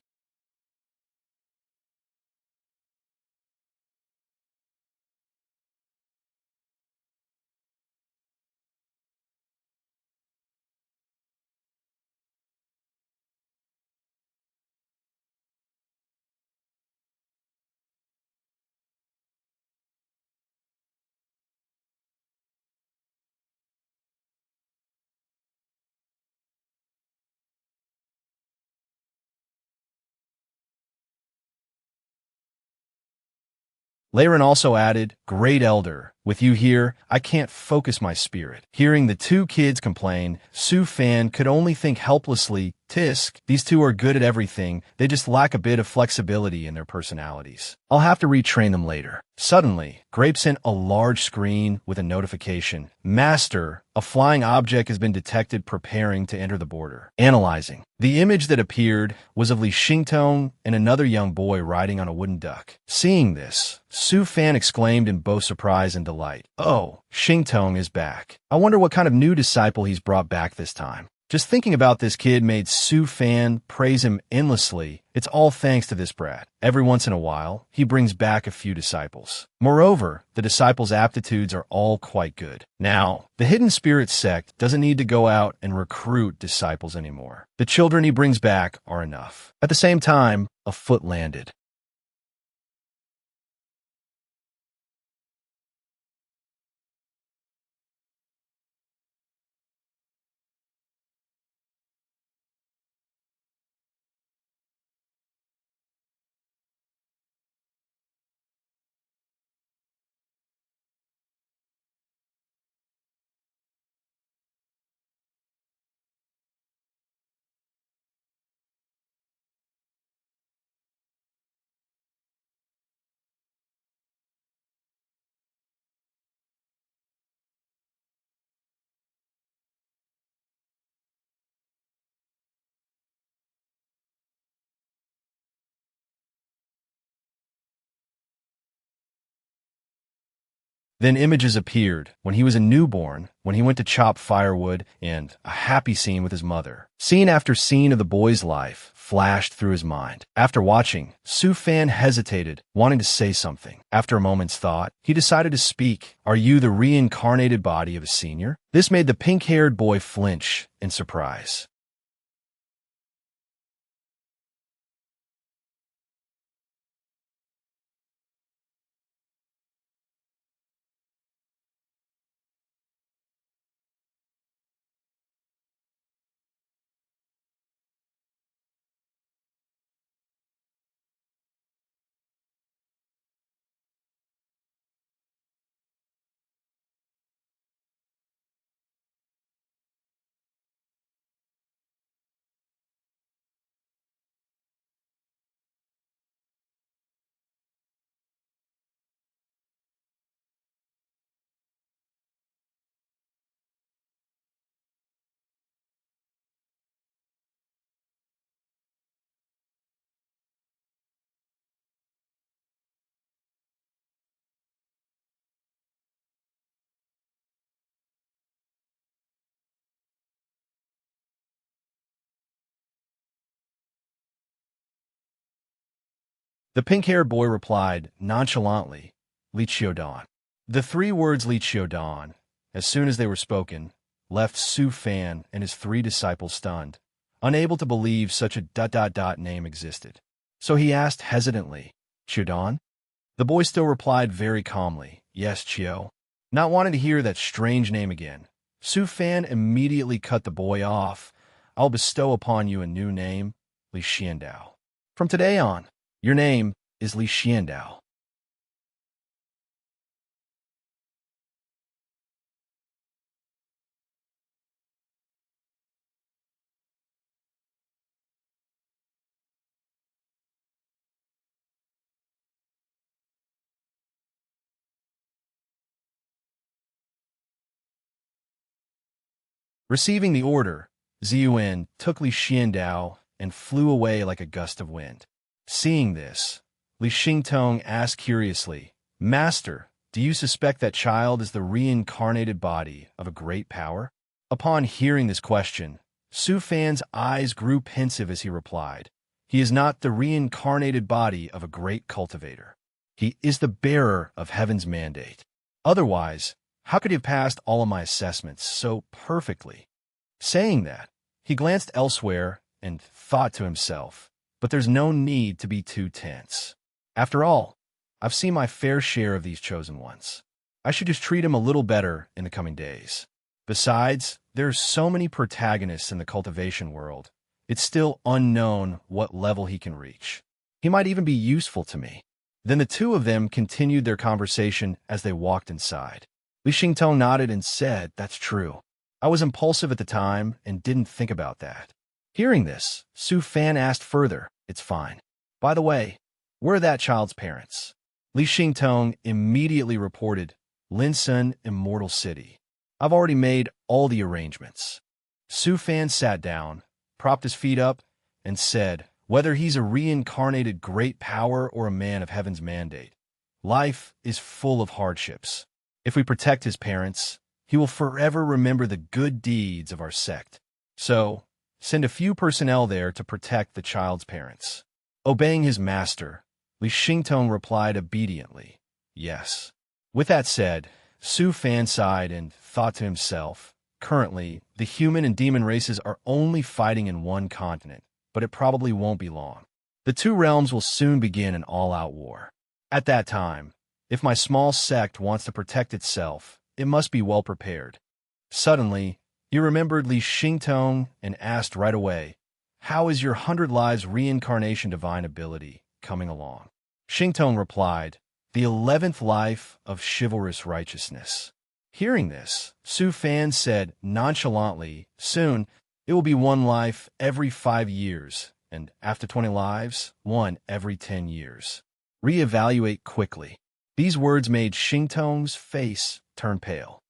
Laren also added, Great Elder, with you here, I can't focus my spirit. Hearing the two kids complain, Su Fan could only think helplessly, Tisk, these two are good at everything, they just lack a bit of flexibility in their personalities. I'll have to retrain them later. Suddenly, Grape sent a large screen with a notification. Master, a flying object has been detected preparing to enter the border. Analyzing. The image that appeared was of Li Xingtong and another young boy riding on a wooden duck. Seeing this, Su Fan exclaimed in both surprise and delight. Oh, Xingtong is back. I wonder what kind of new disciple he's brought back this time. Just thinking about this kid made Su Fan praise him endlessly. It's all thanks to this brat. Every once in a while, he brings back a few disciples. Moreover, the disciples' aptitudes are all quite good. Now, the Hidden Spirit sect doesn't need to go out and recruit disciples anymore. The children he brings back are enough. At the same time, a foot landed. Then images appeared when he was a newborn, when he went to chop firewood, and a happy scene with his mother. Scene after scene of the boy's life flashed through his mind. After watching, Su Fan hesitated, wanting to say something. After a moment's thought, he decided to speak. "Are you the reincarnated body of a senior?" This made the pink-haired boy flinch in surprise. The pink-haired boy replied nonchalantly, "Li Qiudan." The three words Li Qiudan, as soon as they were spoken, left Su Fan and his three disciples stunned, unable to believe such a name existed. So he asked hesitantly, "Qiudan?" The boy still replied very calmly, "Yes, Qiu." Not wanting to hear that strange name again, Su Fan immediately cut the boy off. "I'll bestow upon you a new name, Li Xiandao. From today on, your name is Li Xiandao." Receiving the order, Ziyuan took Li Xiandao and flew away like a gust of wind. Seeing this, Li Xingtong asked curiously, "Master, do you suspect that child is the reincarnated body of a great power?" Upon hearing this question, Su Fan's eyes grew pensive as he replied, "He is not the reincarnated body of a great cultivator. He is the bearer of heaven's mandate. Otherwise, how could he have passed all of my assessments so perfectly?" Saying that, he glanced elsewhere and thought to himself, "But there's no need to be too tense. After all, I've seen my fair share of these chosen ones. I should just treat him a little better in the coming days. Besides, there's so many protagonists in the cultivation world. It's still unknown what level he can reach. He might even be useful to me." Then the two of them continued their conversation as they walked inside. Li Xingtong nodded and said, "That's true. I was impulsive at the time and didn't think about that." Hearing this, Su Fan asked further, "It's fine. By the way, where are that child's parents?" Li Xingtong immediately reported, "Linsun, Immortal City. I've already made all the arrangements." Su Fan sat down, propped his feet up, and said, "Whether he's a reincarnated great power or a man of heaven's mandate, life is full of hardships. If we protect his parents, he will forever remember the good deeds of our sect. So, send a few personnel there to protect the child's parents." Obeying his master, Li Xingtong replied obediently, "Yes." With that said, Su Fan sighed and thought to himself, "Currently, the human and demon races are only fighting in one continent, but it probably won't be long. The two realms will soon begin an all-out war. At that time, if my small sect wants to protect itself, it must be well prepared." Suddenly, he remembered Li Xingtong and asked right away, "How is your 100 Lives reincarnation divine ability coming along?" Xingtong replied, "The 11th life of chivalrous righteousness." Hearing this, Su Fan said nonchalantly, "Soon, it will be one life every 5 years, and after 20 lives, one every 10 years. Reevaluate quickly." These words made Xingtong's face turn pale.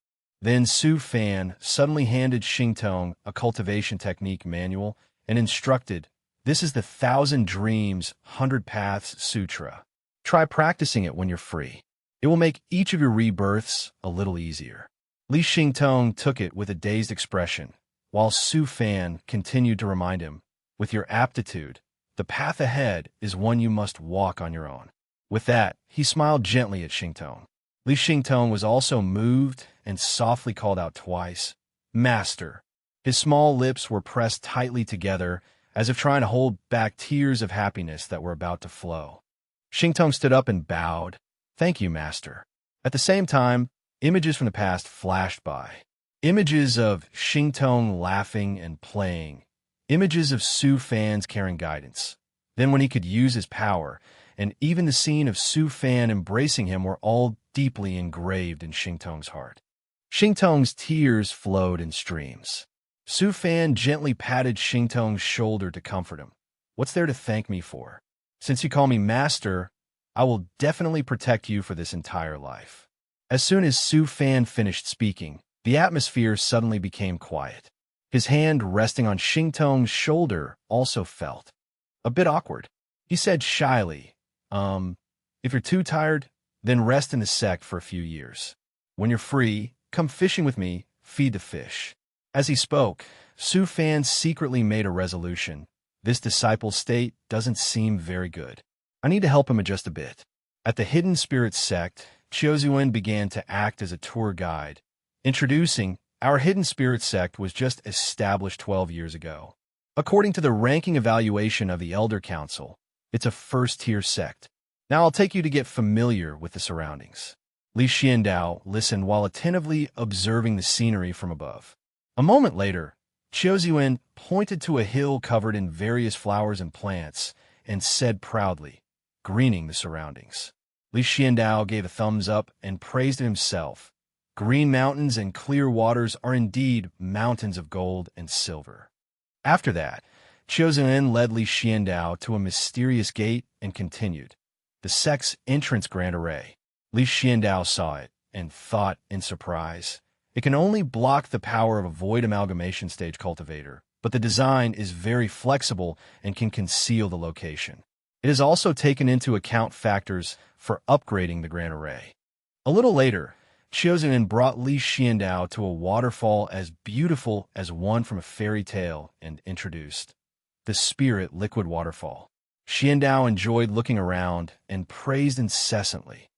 Then Su Fan suddenly handed Xingtong a cultivation technique manual and instructed, "This is the 1,000 Dreams, 100 Paths Sutra. Try practicing it when you're free." It will make each of your rebirths a little easier. Li Xingtong took it with a dazed expression, while Su Fan continued to remind him, with your aptitude, the path ahead is one you must walk on your own. With that, he smiled gently at Xingtong. Li Xingtong was also moved and softly called out twice, Master. His small lips were pressed tightly together, as if trying to hold back tears of happiness that were about to flow. Xingtong stood up and bowed. Thank you, Master. At the same time, images from the past flashed by. Images of Xingtong laughing and playing. Images of Su Fan's caring guidance. Then when he could use his power, and even the scene of Su Fan embracing him were all deeply engraved in Xingtong's heart. Xingtong's tears flowed in streams. Su Fan gently patted Xingtong's shoulder to comfort him. What's there to thank me for? Since you call me Master, I will definitely protect you for this entire life. As soon as Su Fan finished speaking, the atmosphere suddenly became quiet. His hand resting on Xingtong's shoulder also felt a bit awkward. He said shyly, if you're too tired, then rest in the sect for a few years. When you're free, come fishing with me, feed the fish. As he spoke, Su Fan secretly made a resolution. This disciple's state doesn't seem very good. I need to help him adjust a bit. At the Hidden Spirits sect, Chiozuan began to act as a tour guide. Introducing, our Hidden Spirits sect was just established 12 years ago. According to the ranking evaluation of the Elder Council, it's a first-tier sect. Now I'll take you to get familiar with the surroundings. Li Xiandao listened while attentively observing the scenery from above. A moment later, Chiozuan pointed to a hill covered in various flowers and plants and said proudly, greening the surroundings. Li Xiandao gave a thumbs up and praised it himself. Green mountains and clear waters are indeed mountains of gold and silver. After that, Chiozuan led Li Xiandao to a mysterious gate and continued. The sect's entrance grand array. Li Xiandao saw it and thought in surprise. It can only block the power of a void amalgamation stage cultivator, but the design is very flexible and can conceal the location. It has also taken into account factors for upgrading the grand array. A little later, Chiozuan brought Li Xiandao to a waterfall as beautiful as one from a fairy tale and introduced the Spirit Liquid Waterfall. Xiandao enjoyed looking around and praised incessantly.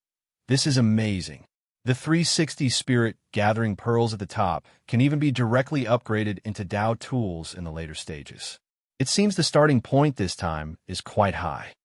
This is amazing. The 360 Spirit Gathering Pearls at the top can even be directly upgraded into Dao tools in the later stages. It seems the starting point this time is quite high.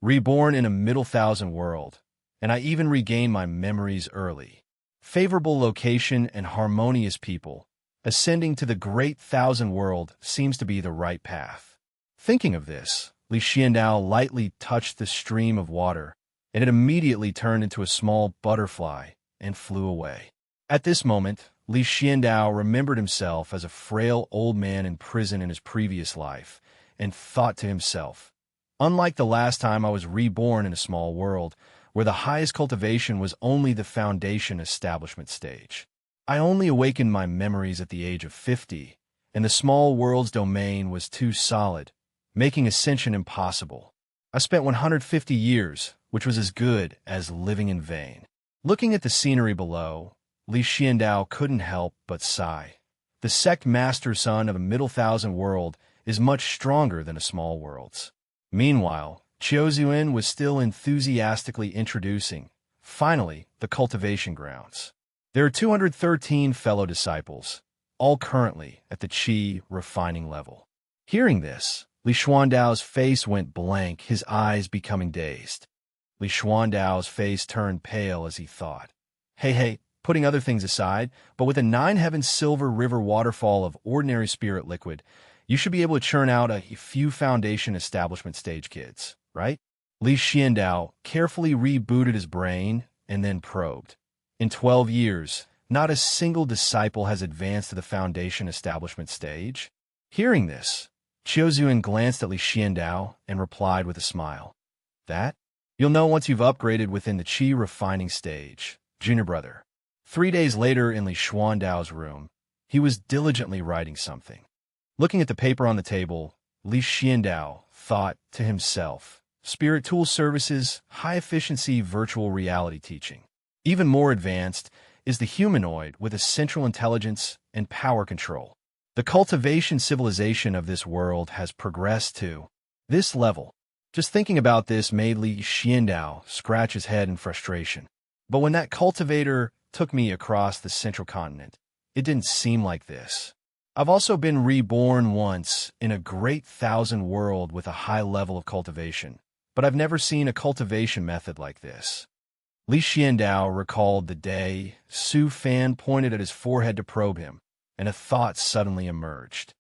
Reborn in a middle thousand world, and I even regained my memories early. Favorable location and harmonious people, ascending to the great thousand world seems to be the right path. Thinking of this, Li Xiandao lightly touched the stream of water, and it immediately turned into a small butterfly and flew away. At this moment, Li Xiandao remembered himself as a frail old man in prison in his previous life, and thought to himself, unlike the last time I was reborn in a small world, where the highest cultivation was only the foundation establishment stage. I only awakened my memories at the age of 50, and the small world's domain was too solid, making ascension impossible. I spent 150 years, which was as good as living in vain. Looking at the scenery below, Li Xiandao couldn't help but sigh. The sect master son of a middle thousand world is much stronger than a small world's. Meanwhile, Chiozuan was still enthusiastically introducing, finally, the cultivation grounds. There are 213 fellow disciples, all currently at the Qi refining level. Hearing this, Li Xuandao's face went blank, his eyes becoming dazed. Li Xuandao's face turned pale as he thought. Hey, putting other things aside, but with a 9-heaven silver river waterfall of ordinary spirit liquid, you should be able to churn out a few foundation establishment stage kids, right? Li Xiandao carefully rebooted his brain and then probed. In 12 years, not a single disciple has advanced to the foundation establishment stage. Hearing this, Chiozuan glanced at Li Xiandao and replied with a smile. That? You'll know once you've upgraded within the Qi refining stage, junior brother. 3 days later in Li Xuandao's room, he was diligently writing something. Looking at the paper on the table, Li Xiandao thought to himself, Spirit Tool Services, high-efficiency virtual reality teaching. Even more advanced is the humanoid with a central intelligence and power control. The cultivation civilization of this world has progressed to this level. Just thinking about this made Li Xiandao scratch his head in frustration. But when that cultivator took me across the central continent, it didn't seem like this. I've also been reborn once in a great thousand world with a high level of cultivation, but I've never seen a cultivation method like this. Li Xiandao recalled the day Su Fan pointed at his forehead to probe him, and a thought suddenly emerged.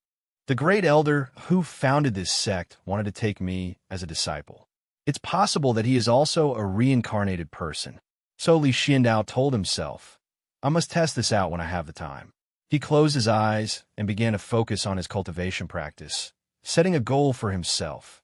The great elder who founded this sect wanted to take me as a disciple. It's possible that he is also a reincarnated person. So Li Xiandao told himself, I must test this out when I have the time. He closed his eyes and began to focus on his cultivation practice, setting a goal for himself.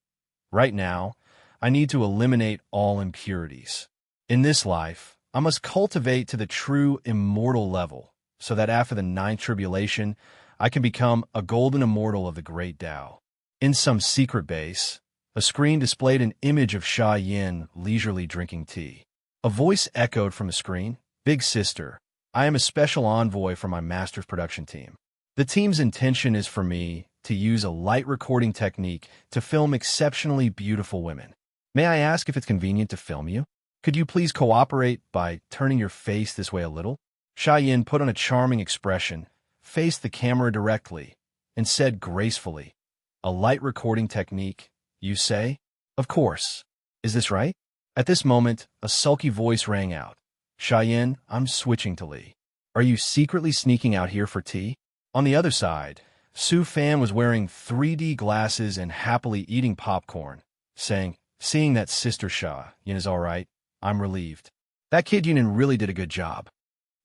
Right now, I need to eliminate all impurities. In this life, I must cultivate to the true immortal level, so that after the ninth tribulation, I can become a golden immortal of the great Tao. In some secret base, a screen displayed an image of Sha Yin leisurely drinking tea. A voice echoed from the screen, Big Sister, I am a special envoy for my master's production team. The team's intention is for me to use a light recording technique to film exceptionally beautiful women. May I ask if it's convenient to film you? Could you please cooperate by turning your face this way a little? Sha Yin put on a charming expression, faced the camera directly, and said gracefully, A light recording technique, you say? Of course. Is this right? At this moment, a sulky voice rang out. Sha Yin, I'm switching to Li. Are you secretly sneaking out here for tea? On the other side, Su Fan was wearing 3D glasses and happily eating popcorn, saying, Seeing that Sister Sha Yin is all right, I'm relieved. That kid Yunin really did a good job.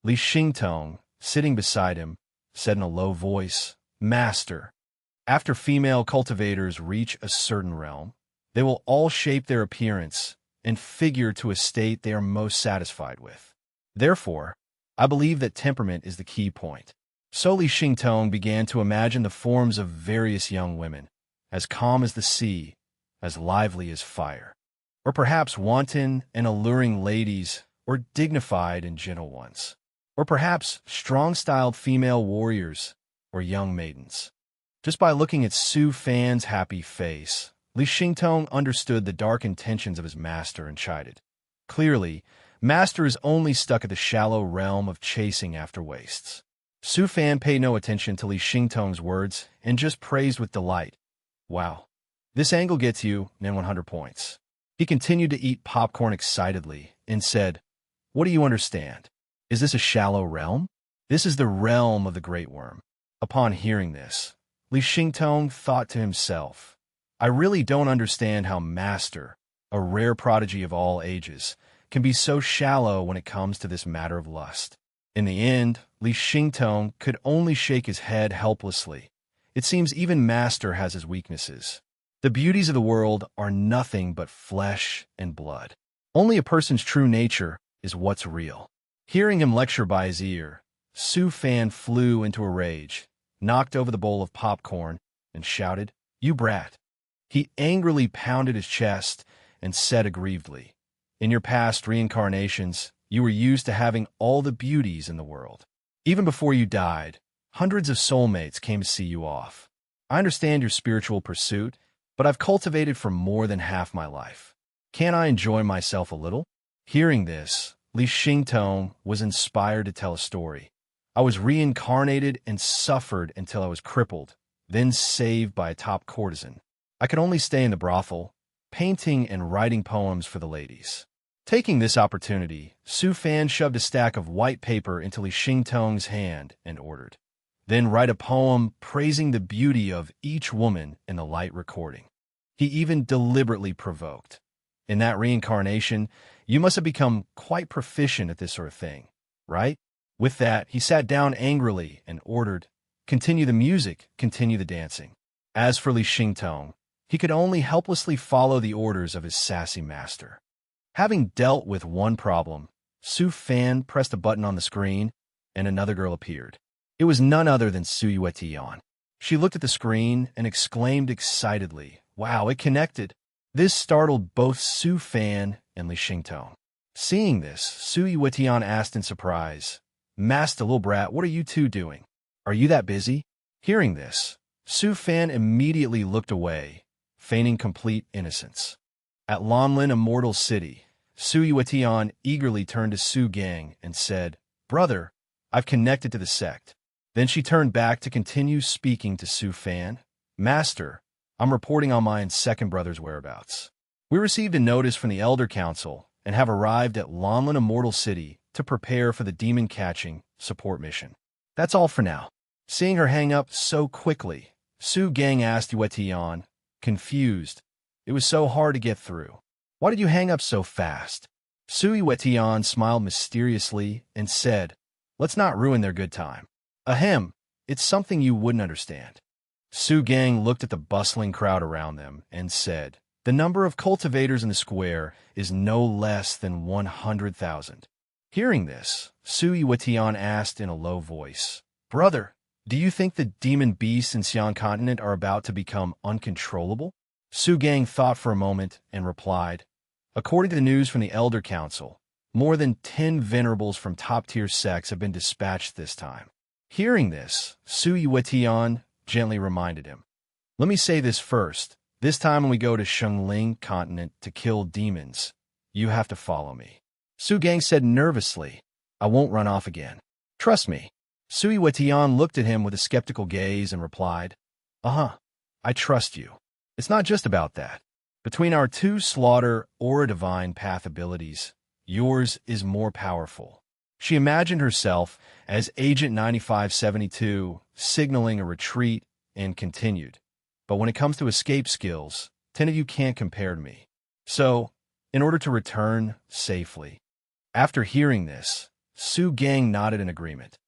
Li Xingtong, sitting beside him, said in a low voice, Master, after female cultivators reach a certain realm, they will all shape their appearance and figure to a state they are most satisfied with. Therefore, I believe that temperament is the key point. So Li Xingtong began to imagine the forms of various young women, as calm as the sea, as lively as fire, or perhaps wanton and alluring ladies, or dignified and gentle ones, or perhaps strong-styled female warriors, or young maidens. Just by looking at Su Fan's happy face, Li Xingtong understood the dark intentions of his master and chided. Clearly, Master is only stuck at the shallow realm of chasing after wastes. Su Fan paid no attention to Li Xingtong's words and just praised with delight. Wow, this angle gets you, then 100 points. He continued to eat popcorn excitedly and said, What do you understand? Is this a shallow realm? This is the realm of the Great Worm. Upon hearing this, Li Xingtong thought to himself, I really don't understand how Master, a rare prodigy of all ages, can be so shallow when it comes to this matter of lust. In the end, Li Xingtong could only shake his head helplessly. It seems even Master has his weaknesses. The beauties of the world are nothing but flesh and blood. Only a person's true nature is what's real. Hearing him lecture by his ear, Su Fan flew into a rage, knocked over the bowl of popcorn, and shouted, You brat! He angrily pounded his chest and said aggrievedly, In your past reincarnations, you were used to having all the beauties in the world. Even before you died, hundreds of soulmates came to see you off. I understand your spiritual pursuit, but I've cultivated for more than half my life. Can't I enjoy myself a little? Hearing this, Li Xingtong was inspired to tell a story. I was reincarnated and suffered until I was crippled, then saved by a top courtesan. I could only stay in the brothel, painting and writing poems for the ladies. Taking this opportunity, Su Fan shoved a stack of white paper into Li Xingtong's hand and ordered, Then write a poem praising the beauty of each woman in the light recording. He even deliberately provoked. In that reincarnation, you must have become quite proficient at this sort of thing, right? With that, he sat down angrily and ordered, Continue the music, continue the dancing. As for Li Xingtong, he could only helplessly follow the orders of his sassy master. Having dealt with one problem, Su Fan pressed a button on the screen, and another girl appeared. It was none other than Su Yuetian. She looked at the screen and exclaimed excitedly, Wow, it connected! This startled both Su Fan and Li Xingtong. Seeing this, Su Yuetian asked in surprise, Master little brat, what are you two doing? Are you that busy? Hearing this, Su Fan immediately looked away, feigning complete innocence. At Lanlin Immortal City, Su Yuetian eagerly turned to Su Gang and said, Brother, I've connected to the sect. Then she turned back to continue speaking to Su Fan. Master, I'm reporting on my second brother's whereabouts. We received a notice from the Elder Council and have arrived at Lanlin Immortal City to prepare for the demon-catching support mission. That's all for now. Seeing her hang up so quickly, Su Gang asked Yuetian, confused. It was so hard to get through. Why did you hang up so fast? Su Yuetian smiled mysteriously and said, Let's not ruin their good time. Ahem, it's something you wouldn't understand. Su Gang looked at the bustling crowd around them and said, The number of cultivators in the square is no less than 100,000. Hearing this, Su Yuetian asked in a low voice, Brother, do you think the demon beasts in Xi'an continent are about to become uncontrollable? Su Gang thought for a moment and replied, According to the news from the Elder Council, more than 10 venerables from top-tier sects have been dispatched this time. Hearing this, Su Yuetian gently reminded him, Let me say this first. This time when we go to Shengling continent to kill demons, you have to follow me. Su Gang said nervously, I won't run off again. Trust me. Su Yuetian looked at him with a skeptical gaze and replied, I trust you. It's not just about that. Between our two slaughter or divine path abilities, yours is more powerful. She imagined herself as Agent 9572, signaling a retreat, and continued. But when it comes to escape skills, 10 of you can't compare to me. So, in order to return safely. After hearing this, Su Gang nodded in agreement.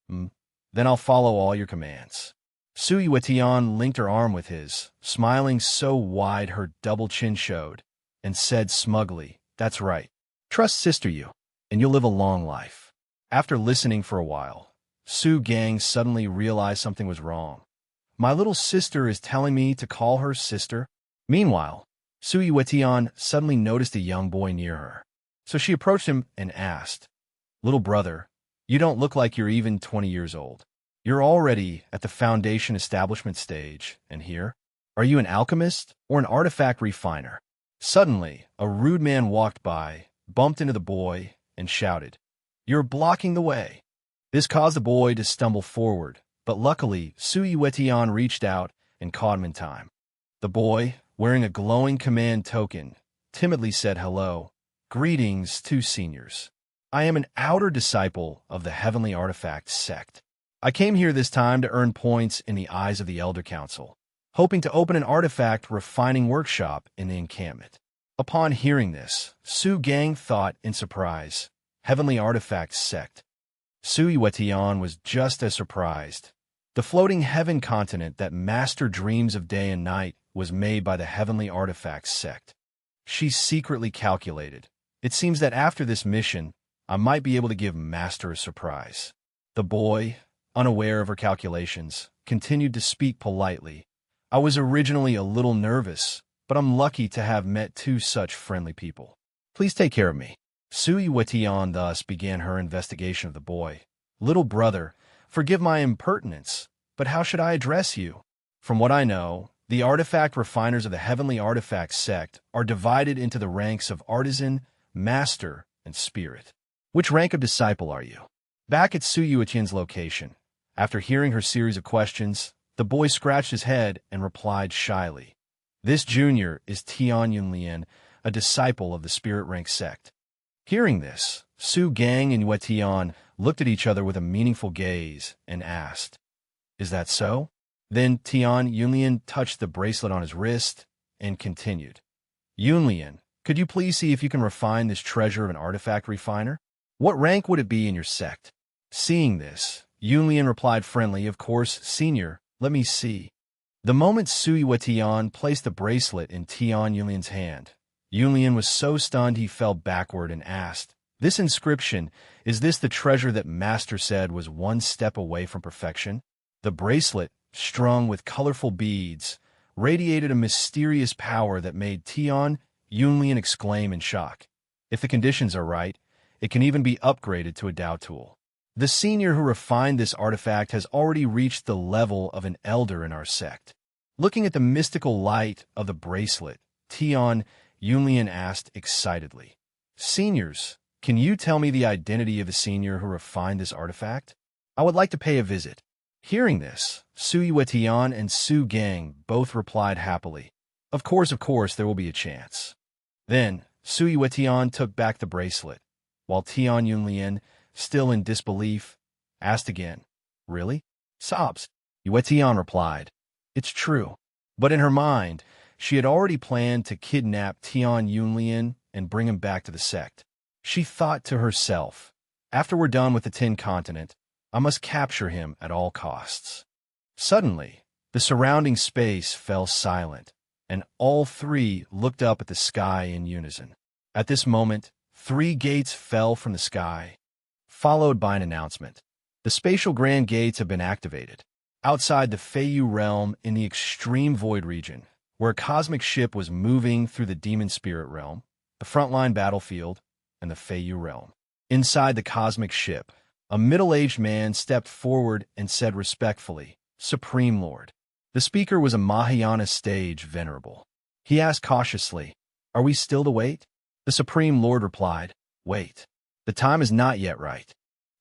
Then I'll follow all your commands. Su Yuetian linked her arm with his, smiling so wide her double chin showed, and said smugly, That's right. Trust Sister Yu, and you'll live a long life. After listening for a while, Su Gang suddenly realized something was wrong. My little sister is telling me to call her sister. Meanwhile, Su Yuetian suddenly noticed a young boy near her. So she approached him and asked, Little brother, you don't look like you're even 20 years old. You're already at the foundation establishment stage, and here? Are you an alchemist or an artifact refiner? Suddenly, a rude man walked by, bumped into the boy, and shouted, You're blocking the way. This caused the boy to stumble forward, but luckily, Su Yuetian reached out and caught him in time. The boy, wearing a glowing command token, timidly said hello. Greetings, two seniors. I am an outer disciple of the Heavenly Artifact sect. I came here this time to earn points in the eyes of the Elder Council, hoping to open an artifact refining workshop in the encampment. Upon hearing this, Su Gang thought in surprise, Heavenly Artifact sect. Su Yuetian was just as surprised. The floating heaven continent that Master dreams of day and night was made by the Heavenly Artifact sect. She secretly calculated. It seems that after this mission, I might be able to give Master a surprise. The boy, unaware of her calculations, continued to speak politely. I was originally a little nervous, but I'm lucky to have met two such friendly people. Please take care of me. Su Yuetian thus began her investigation of the boy. Little brother, forgive my impertinence, but how should I address you? From what I know, the artifact refiners of the Heavenly Artifact sect are divided into the ranks of artisan, master, and spirit. Which rank of disciple are you? Back at Su Yuetian's location, after hearing her series of questions, the boy scratched his head and replied shyly. This junior is Tian Yunlian, a disciple of the spirit rank sect. Hearing this, Su Gang and Yuetian looked at each other with a meaningful gaze and asked, Is that so? Then Tian Yunlian touched the bracelet on his wrist and continued, Yunlian, could you please see if you can refine this treasure of an artifact refiner? What rank would it be in your sect? Seeing this, Yunlian replied friendly, Of course, senior, let me see. The moment Su Yuetian placed the bracelet in Tian Yunlian's hand, Yunlian was so stunned he fell backward and asked, This inscription, is this the treasure that Master said was one step away from perfection? The bracelet, strung with colorful beads, radiated a mysterious power that made Tian Yunlian exclaim in shock. If the conditions are right, it can even be upgraded to a Dao tool. The senior who refined this artifact has already reached the level of an elder in our sect. Looking at the mystical light of the bracelet, Tian Yunlian asked excitedly, "Seniors, can you tell me the identity of the senior who refined this artifact? I would like to pay a visit." Hearing this, Su Yuetian and Su Gang both replied happily, of course, there will be a chance." Then, Su Yuetian took back the bracelet, while Tian Yunlian, still in disbelief, asked again, "Really?" "Sobs." Yuetian replied, "It's true." But in her mind, she had already planned to kidnap Tian Yunlian and bring him back to the sect. She thought to herself, "After we're done with the 10th continent, I must capture him at all costs." Suddenly, the surrounding space fell silent, and all three looked up at the sky in unison. At this moment, 3 gates fell from the sky, followed by an announcement. The spatial grand gates have been activated. Outside the Feiyu realm in the extreme void region, where a cosmic ship was moving through the demon spirit realm, the frontline battlefield, and the Feiyu realm. Inside the cosmic ship, a middle-aged man stepped forward and said respectfully, "Supreme Lord." The speaker was a Mahayana sage venerable. He asked cautiously, "Are we still to wait?" The Supreme Lord replied, "Wait. The time is not yet right."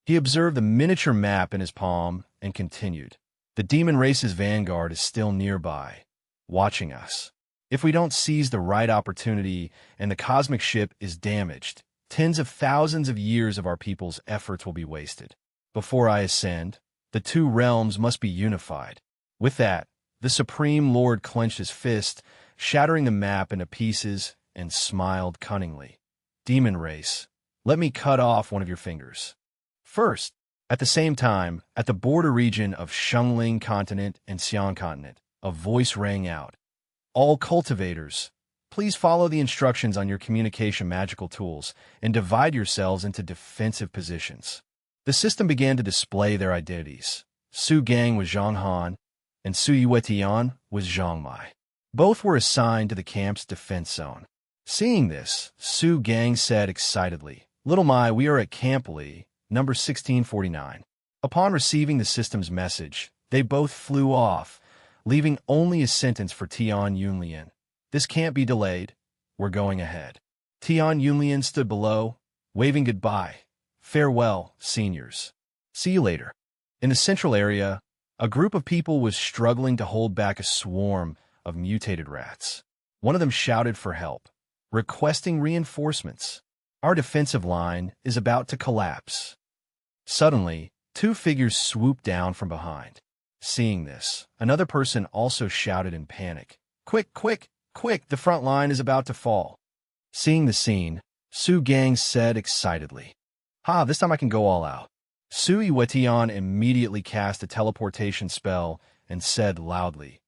He observed the miniature map in his palm and continued, "The demon race's vanguard is still nearby, watching us. If we don't seize the right opportunity and the cosmic ship is damaged, tens of thousands of years of our people's efforts will be wasted. Before I ascend, the 2 realms must be unified." With that, the Supreme Lord clenched his fist, shattering the map into pieces, and smiled cunningly. "Demon race, let me cut off one of your fingers." First, at the same time, at the border region of Shengling continent and Xi'an continent, a voice rang out. "All cultivators, please follow the instructions on your communication magical tools and divide yourselves into defensive positions." The system began to display their identities. Su Gang was Zhang Han, and Su Yuetian was Zhang Mai. Both were assigned to the camp's defense zone. Seeing this, Su Gang said excitedly, "Little Mai, we are at Camp Li, number 1649. Upon receiving the system's message, they both flew off, leaving only a sentence for Tian Yunlian. "This can't be delayed. We're going ahead." Tian Yunlian stood below, waving goodbye. "Farewell, seniors. See you later." In the central area, a group of people was struggling to hold back a swarm of mutated rats. One of them shouted for help, requesting reinforcements. "Our defensive line is about to collapse." Suddenly, 2 figures swooped down from behind. Seeing this, another person also shouted in panic, "Quick, quick, quick, the front line is about to fall." Seeing the scene, Su Gang said excitedly, "Ha, this time I can go all out." Su Yuetian immediately cast a teleportation spell and said loudly,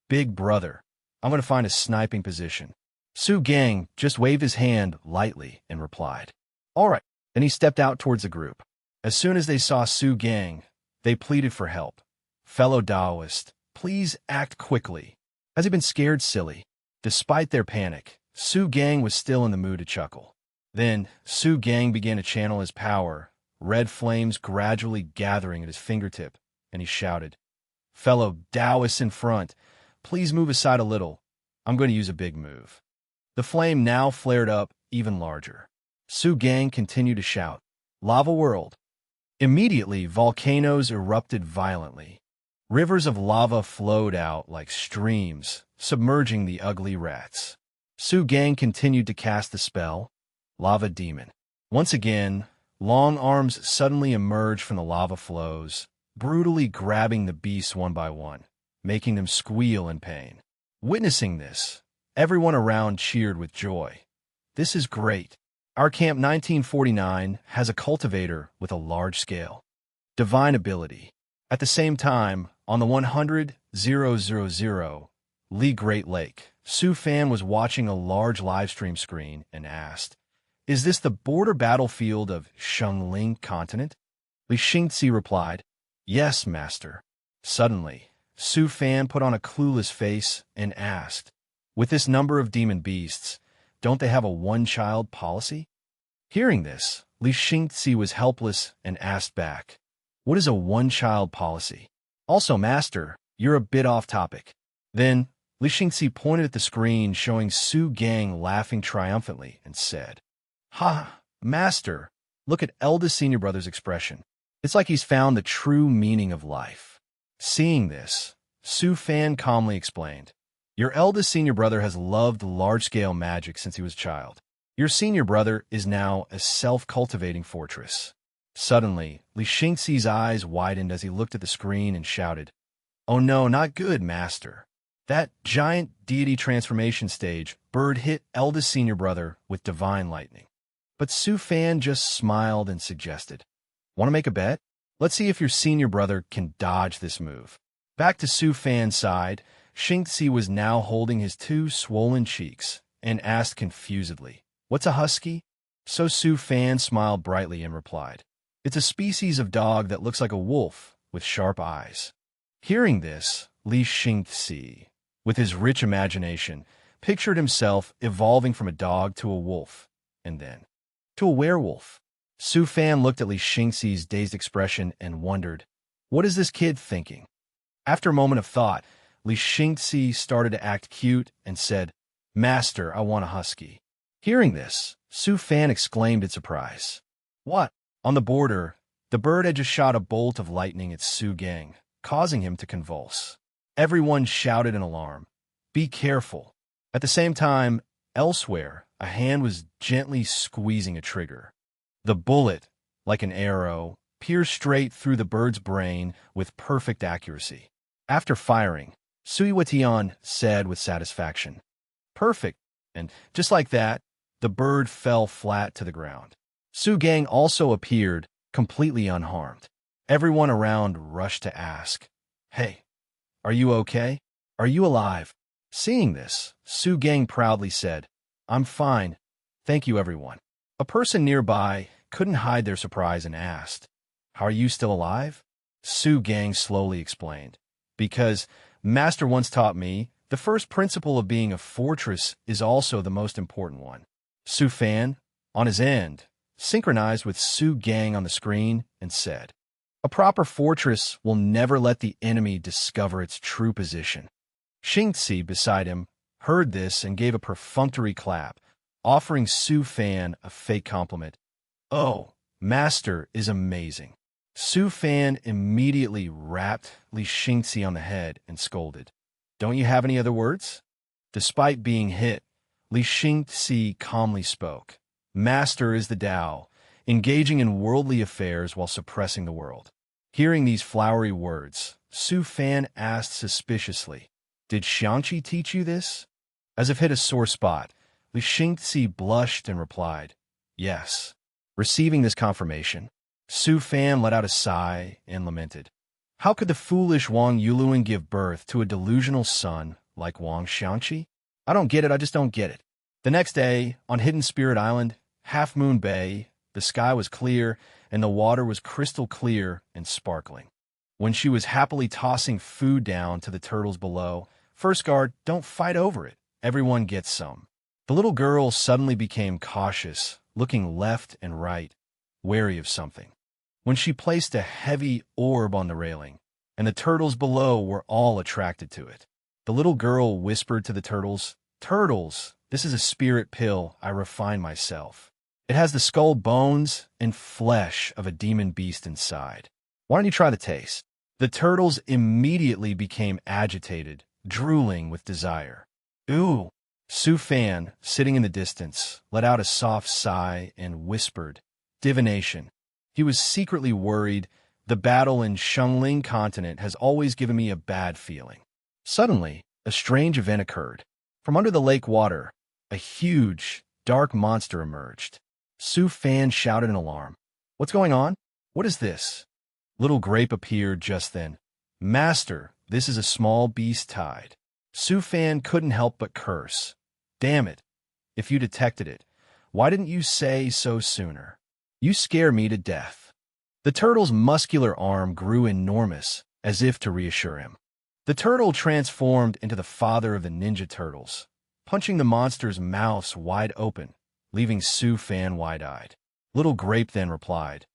"Big brother, I'm going to find a sniping position." Su Gang just waved his hand lightly and replied, "All right." Then he stepped out towards the group. As soon as they saw Su Gang, they pleaded for help. "Fellow Daoist, please act quickly." Has he been scared silly? Despite their panic, Su Gang was still in the mood to chuckle. Then, Su Gang began to channel his power, red flames gradually gathering at his fingertip, and he shouted, "Fellow Daoists in front, please move aside a little. I'm going to use a big move." The flame now flared up even larger. Su Gang continued to shout, "Lava world." Immediately, volcanoes erupted violently. Rivers of lava flowed out like streams, submerging the ugly rats. Su Gang continued to cast the spell, Lava Demon. Once again, long arms suddenly emerged from the lava flows, brutally grabbing the beasts one by one, making them squeal in pain. Witnessing this, everyone around cheered with joy. "This is great. Our Camp 1949 has a cultivator with a large scale divine ability." At the same time, on the 100,000 Li Great Lake, Su Fan was watching a large livestream screen and asked, "Is this the border battlefield of Shengling continent?" Li Xingzi replied, "Yes, master." Suddenly, Su Fan put on a clueless face and asked, "With this number of demon beasts, don't they have a one-child policy?" Hearing this, Li Xingzi was helpless and asked back, "What is a one-child policy? Also, master, you're a bit off topic." Then, Li Xingzi pointed at the screen showing Su Gang laughing triumphantly and said, "Ha, master, look at eldest senior brother's expression. It's like he's found the true meaning of life." Seeing this, Su Fan calmly explained, "Your eldest senior brother has loved large-scale magic since he was a child. Your senior brother is now a self-cultivating fortress." Suddenly, Li Xingzi's eyes widened as he looked at the screen and shouted, "Oh no, not good, master." That giant deity transformation stage bird hit eldest senior brother with divine lightning. But Su Fan just smiled and suggested, "Want to make a bet? Let's see if your senior brother can dodge this move." Back to Su Fan's side, Xingzi was now holding his two swollen cheeks and asked confusedly, "What's a husky?" So Su Fan smiled brightly and replied, "It's a species of dog that looks like a wolf with sharp eyes." Hearing this, Li Xingzi, with his rich imagination, pictured himself evolving from a dog to a wolf, and then to a werewolf. Su Fan looked at Li Xingzi's dazed expression and wondered, what is this kid thinking? After a moment of thought, Li Xingzi started to act cute and said, "Master, I want a husky." Hearing this, Su Fan exclaimed in surprise. "What?" On the border, the bird had just shot a bolt of lightning at Su Gang, causing him to convulse. Everyone shouted in alarm, "Be careful." At the same time, elsewhere, a hand was gently squeezing a trigger. The bullet, like an arrow, pierced straight through the bird's brain with perfect accuracy. After firing, Sui Watian said with satisfaction, "Perfect," and just like that, the bird fell flat to the ground. Su Gang also appeared, completely unharmed. Everyone around rushed to ask, "Hey, are you okay? Are you alive?" Seeing this, Su Gang proudly said, "I'm fine. Thank you, everyone." A person nearby couldn't hide their surprise and asked, "How are you still alive?" Su Gang slowly explained, "Because Master once taught me the first principle of being a fortress is also the most important one." Su Fan, on his end, synchronized with Su Gang on the screen and said, "A proper fortress will never let the enemy discover its true position." Xingzi, beside him, heard this and gave a perfunctory clap, offering Su Fan a fake compliment. "Oh, Master is amazing." Su Fan immediately rapped Li Xingzi on the head and scolded, "Don't you have any other words?" Despite being hit, Li Xingzi calmly spoke, "Master is the Tao, engaging in worldly affairs while suppressing the world." Hearing these flowery words, Su Fan asked suspiciously, "Did Xiangqi teach you this?" As if hit a sore spot, Li Xingzi blushed and replied, "Yes." Receiving this confirmation, Su Fan let out a sigh and lamented, "How could the foolish Wang Yuluan give birth to a delusional son like Wang Xiangqi? I don't get it, I just don't get it." The next day, on Hidden Spirit Island, Half Moon Bay, the sky was clear and the water was crystal clear and sparkling. When she was happily tossing food down to the turtles below, "First guard, don't fight over it. Everyone gets some." The little girl suddenly became cautious, looking left and right, wary of something. When she placed a heavy orb on the railing, and the turtles below were all attracted to it, the little girl whispered to the turtles, "Turtles, this is a spirit pill I refine myself. It has the skull bones and flesh of a demon beast inside. Why don't you try the taste?" The turtles immediately became agitated, drooling with desire. "Ooh." Su Fan, sitting in the distance, let out a soft sigh and whispered, "Divination." He was secretly worried. The battle in Shengling continent has always given me a bad feeling. Suddenly, a strange event occurred. From under the lake water, a huge, dark monster emerged. Su Fan shouted in alarm, "What's going on? What is this?" Little Grape appeared just then. "Master, this is a small beast tide." Su Fan couldn't help but curse. "Damn it. If you detected it, why didn't you say so sooner? You scare me to death." The turtle's muscular arm grew enormous, as if to reassure him. The turtle transformed into the father of the Ninja Turtles, punching the monster's mouths wide open, leaving Su Fan wide-eyed. Little Grape then replied,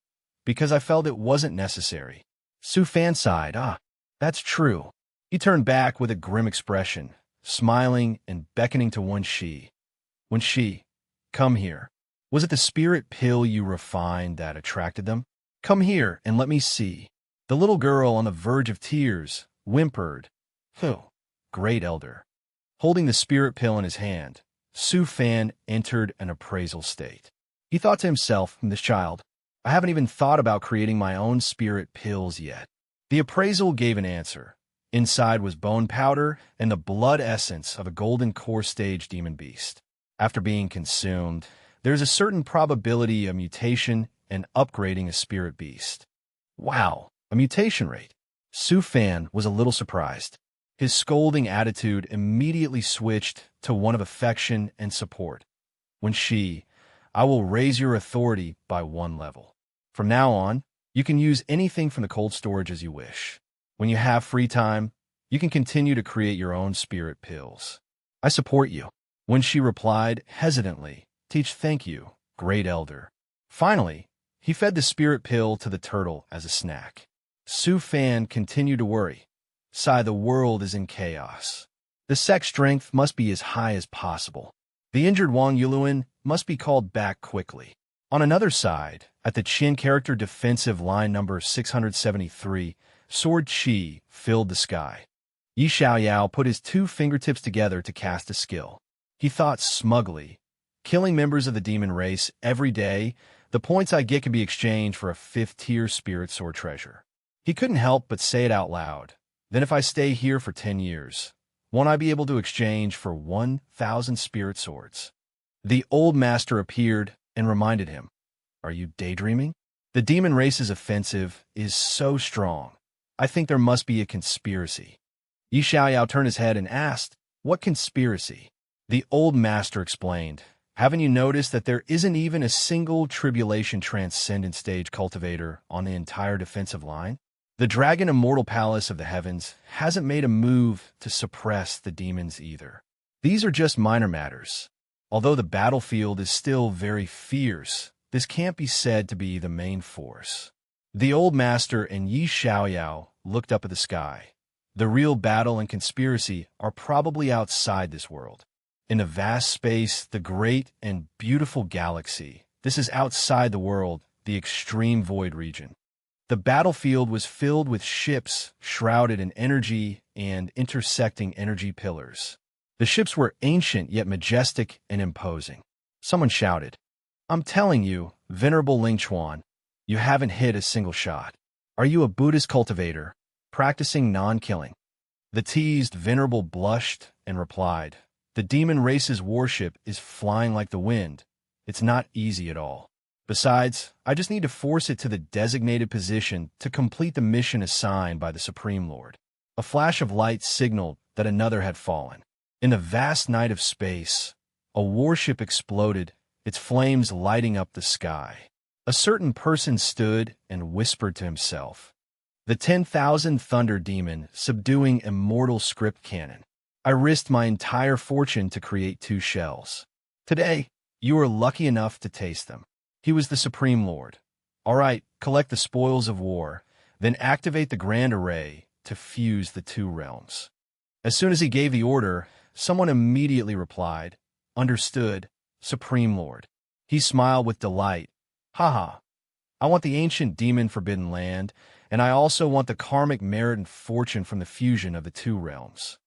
"Because I felt it wasn't necessary." Su Fan sighed. "Ah, that's true." He turned back with a grim expression, smiling and beckoning to Wen Shi. "Wen Shi, come here. Was it the spirit pill you refined that attracted them? Come here and let me see." The little girl, on the verge of tears, whimpered, "Who? Great Elder." Holding the spirit pill in his hand, Su Fan entered an appraisal state. He thought to himself, "This child, I haven't even thought about creating my own spirit pills yet." The appraisal gave an answer. Inside was bone powder and the blood essence of a golden core stage demon beast. After being consumed, there's a certain probability of mutation and upgrading a spirit beast. Wow, a mutation rate. Su Fan was a little surprised. His scolding attitude immediately switched to one of affection and support. "Wen Shi, I will raise your authority by 1 level. From now on, you can use anything from the cold storage as you wish. When you have free time, you can continue to create your own spirit pills. I support you." Wen Shi replied hesitantly, Thank you, Great Elder." Finally, he fed the spirit pill to the turtle as a snack. Su Fan continued to worry. "Sigh, the world is in chaos. The sex strength must be as high as possible. The injured Wang Yuluan must be called back quickly." On another side, at the Qin character defensive line number 673, Sword Chi filled the sky. Yi Xiaoyao put his 2 fingertips together to cast a skill. He thought smugly, "Killing members of the demon race every day, the points I get can be exchanged for a 5th-tier spirit sword treasure." He couldn't help but say it out loud. "Then if I stay here for 10 years, won't I be able to exchange for 1,000 spirit swords?" The old master appeared and reminded him, "Are you daydreaming? The demon race's offensive is so strong. I think there must be a conspiracy." Yi Xiaoyao turned his head and asked, "What conspiracy?" The old master explained, "Haven't you noticed that there isn't even a single Tribulation Transcendent stage cultivator on the entire defensive line? The Dragon Immortal Palace of the Heavens hasn't made a move to suppress the demons either. These are just minor matters. Although the battlefield is still very fierce, this can't be said to be the main force." The old master and Yi Xiaoyao looked up at the sky. The real battle and conspiracy are probably outside this world. In the vast space, the great and beautiful galaxy. This is outside the world, the extreme void region. The battlefield was filled with ships shrouded in energy and intersecting energy pillars. The ships were ancient yet majestic and imposing. Someone shouted, "I'm telling you, Venerable Ling Chuan, you haven't hit a single shot. Are you a Buddhist cultivator, practicing non-killing?" The teased Venerable blushed and replied, "The demon race's warship is flying like the wind. It's not easy at all. Besides, I just need to force it to the designated position to complete the mission assigned by the Supreme Lord." A flash of light signaled that another had fallen. In the vast night of space, a warship exploded, its flames lighting up the sky. A certain person stood and whispered to himself, "The 10,000 Thunder Demon subduing immortal script cannon. I risked my entire fortune to create 2 shells. Today, you are lucky enough to taste them." He was the Supreme Lord. "All right, collect the spoils of war, then activate the Grand Array to fuse the 2 realms." As soon as he gave the order, someone immediately replied, "Understood, Supreme Lord." He smiled with delight. "Haha, I want the ancient demon forbidden land, and I also want the karmic merit and fortune from the fusion of the 2 realms."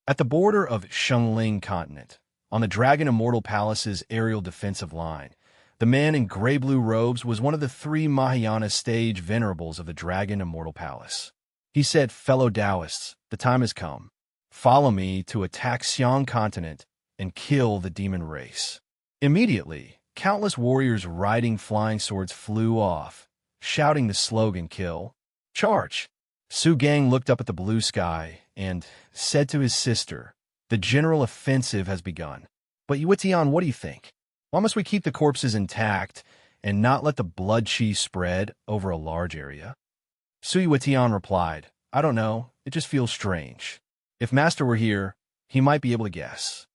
At the border of Shengling continent, on the Dragon Immortal Palace's aerial defensive line, the man in gray-blue robes was one of the 3 Mahayana stage venerables of the Dragon Immortal Palace. He said, "Fellow Taoists, the time has come. Follow me to attack Xiang continent and kill the demon race." Immediately, countless warriors riding flying swords flew off, shouting the slogan, "Kill, charge!" Su Gang looked up at the blue sky and said to his sister, "The general offensive has begun. But Yuetian, what do you think? Why must we keep the corpses intact and not let the blood chi spread over a large area?" Su Yuetian replied, "I don't know, it just feels strange. If Master were here, he might be able to guess."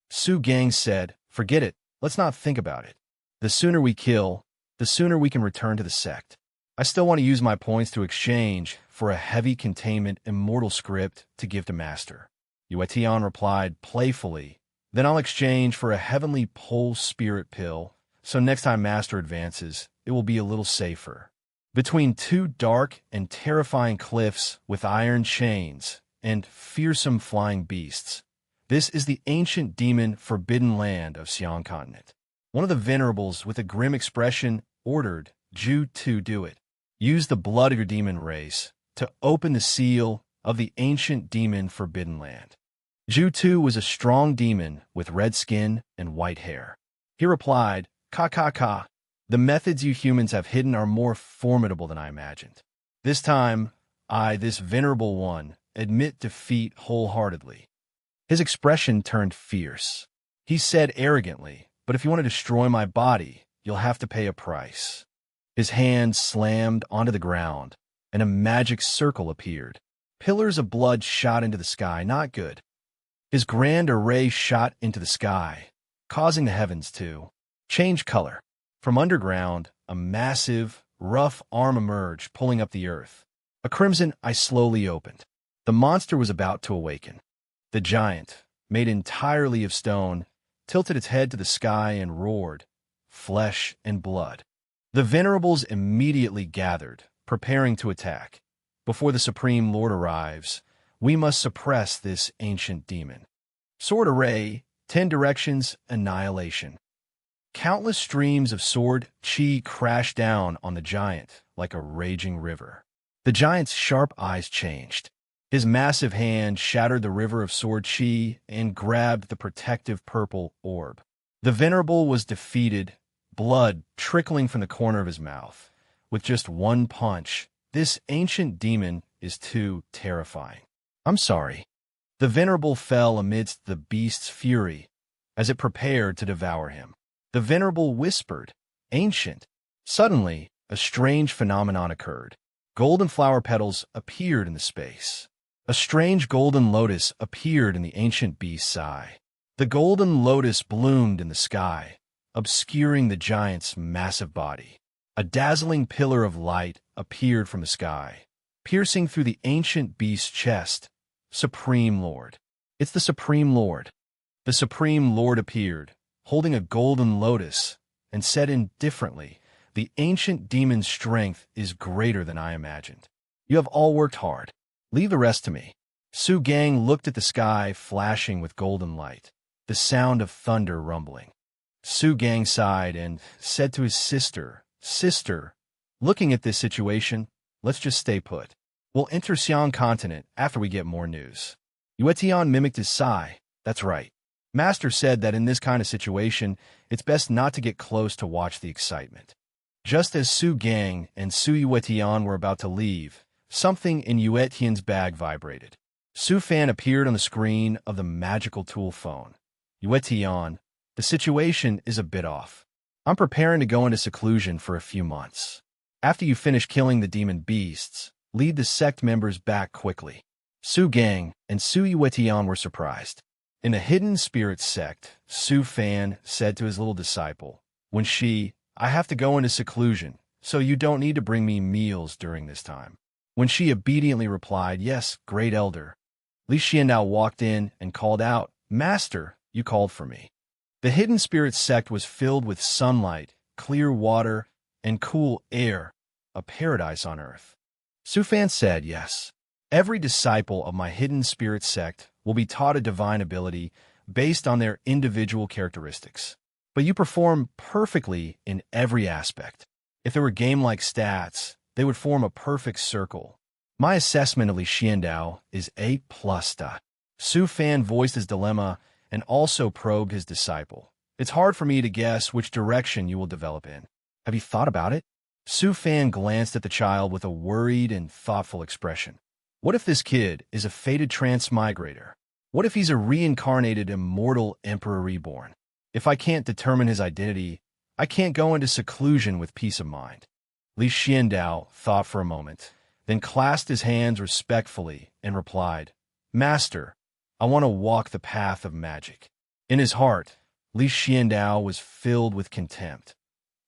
Su Gang said, "Forget it, Let's not think about it. The sooner we kill, the sooner we can return to the sect. I still want to use my points to exchange for a heavy containment immortal script to give to Master. Yuetian replied playfully, then I'll exchange for a heavenly pole spirit pill, so next time Master advances, it will be a little safer. Between two dark and terrifying cliffs with iron chains and fearsome flying beasts, this is the ancient demon forbidden land of Xi'an continent. One of the venerables with a grim expression ordered Ju to do it. Use the blood of your demon race to open the seal of the ancient demon forbidden land. Ju Tu was a strong demon with red skin and white hair. He replied, Ka. The methods you humans have hidden are more formidable than I imagined. This time, I, this venerable one, admit defeat wholeheartedly. His expression turned fierce. He said arrogantly, but if you want to destroy my body, you'll have to pay a price. His hand slammed onto the ground, and a magic circle appeared. Pillars of blood shot into the sky, not good. His grand array shot into the sky, causing the heavens to change color. From underground, a massive, rough arm emerged, pulling up the earth. A crimson eye slowly opened. The monster was about to awaken. The giant, made entirely of stone, tilted its head to the sky and roared, flesh and blood. The venerables immediately gathered, preparing to attack. Before the Supreme Lord arrives, we must suppress this ancient demon. Sword array, 10 directions, annihilation. Countless streams of sword chi crashed down on the giant like a raging river. The giant's sharp eyes changed. His massive hand shattered the river of sword chi and grabbed the protective purple orb. The venerable was defeated, blood trickling from the corner of his mouth. With just one punch, this ancient demon is too terrifying. I'm sorry. The venerable fell amidst the beast's fury as it prepared to devour him. The venerable whispered, Ancient. Suddenly, a strange phenomenon occurred. Golden flower petals appeared in the space. A strange golden lotus appeared in the ancient beast's eye. The golden lotus bloomed in the sky, obscuring the giant's massive body. A dazzling pillar of light appeared from the sky, piercing through the ancient beast's chest. Supreme Lord. It's the Supreme Lord. The Supreme Lord appeared, holding a golden lotus, and said indifferently, The ancient demon's strength is greater than I imagined. You have all worked hard. Leave the rest to me. Su Gang looked at the sky flashing with golden light, the sound of thunder rumbling. Su Gang sighed and said to his sister, Sister, looking at this situation, let's just stay put. We'll enter Xi'an continent after we get more news. Yuetian mimicked his sigh. That's right. Master said that in this kind of situation, it's best not to get close to watch the excitement. Just as Su Gang and Su Yuetian were about to leave, something in Yuetian's bag vibrated. Su Fan appeared on the screen of the magical tool phone. Yuetian, the situation is a bit off. I'm preparing to go into seclusion for a few months. After you finish killing the demon beasts, lead the sect members back quickly. Su Gang and Su Yuetian were surprised. In the hidden spirit sect, Su Fan said to his little disciple, I have to go into seclusion, so you don't need to bring me meals during this time. When she obediently replied, Yes, great elder, Li Xiandao walked in and called out, Master, you called for me. The hidden spirit sect was filled with sunlight, clear water, and cool air, a paradise on earth. Su Fan said, Yes, every disciple of my hidden spirit sect will be taught a divine ability based on their individual characteristics. But you perform perfectly in every aspect. If there were game-like stats, they would form a perfect circle. My assessment of Li Xiandao is A+. Su Fan voiced his dilemma and also probed his disciple. It's hard for me to guess which direction you will develop in. Have you thought about it? Su Fan glanced at the child with a worried and thoughtful expression. What if this kid is a fated transmigrator? What if he's a reincarnated immortal emperor reborn? If I can't determine his identity, I can't go into seclusion with peace of mind. Li Xiandao thought for a moment, then clasped his hands respectfully and replied, Master, I want to walk the path of magic. In his heart, Li Xiandao was filled with contempt.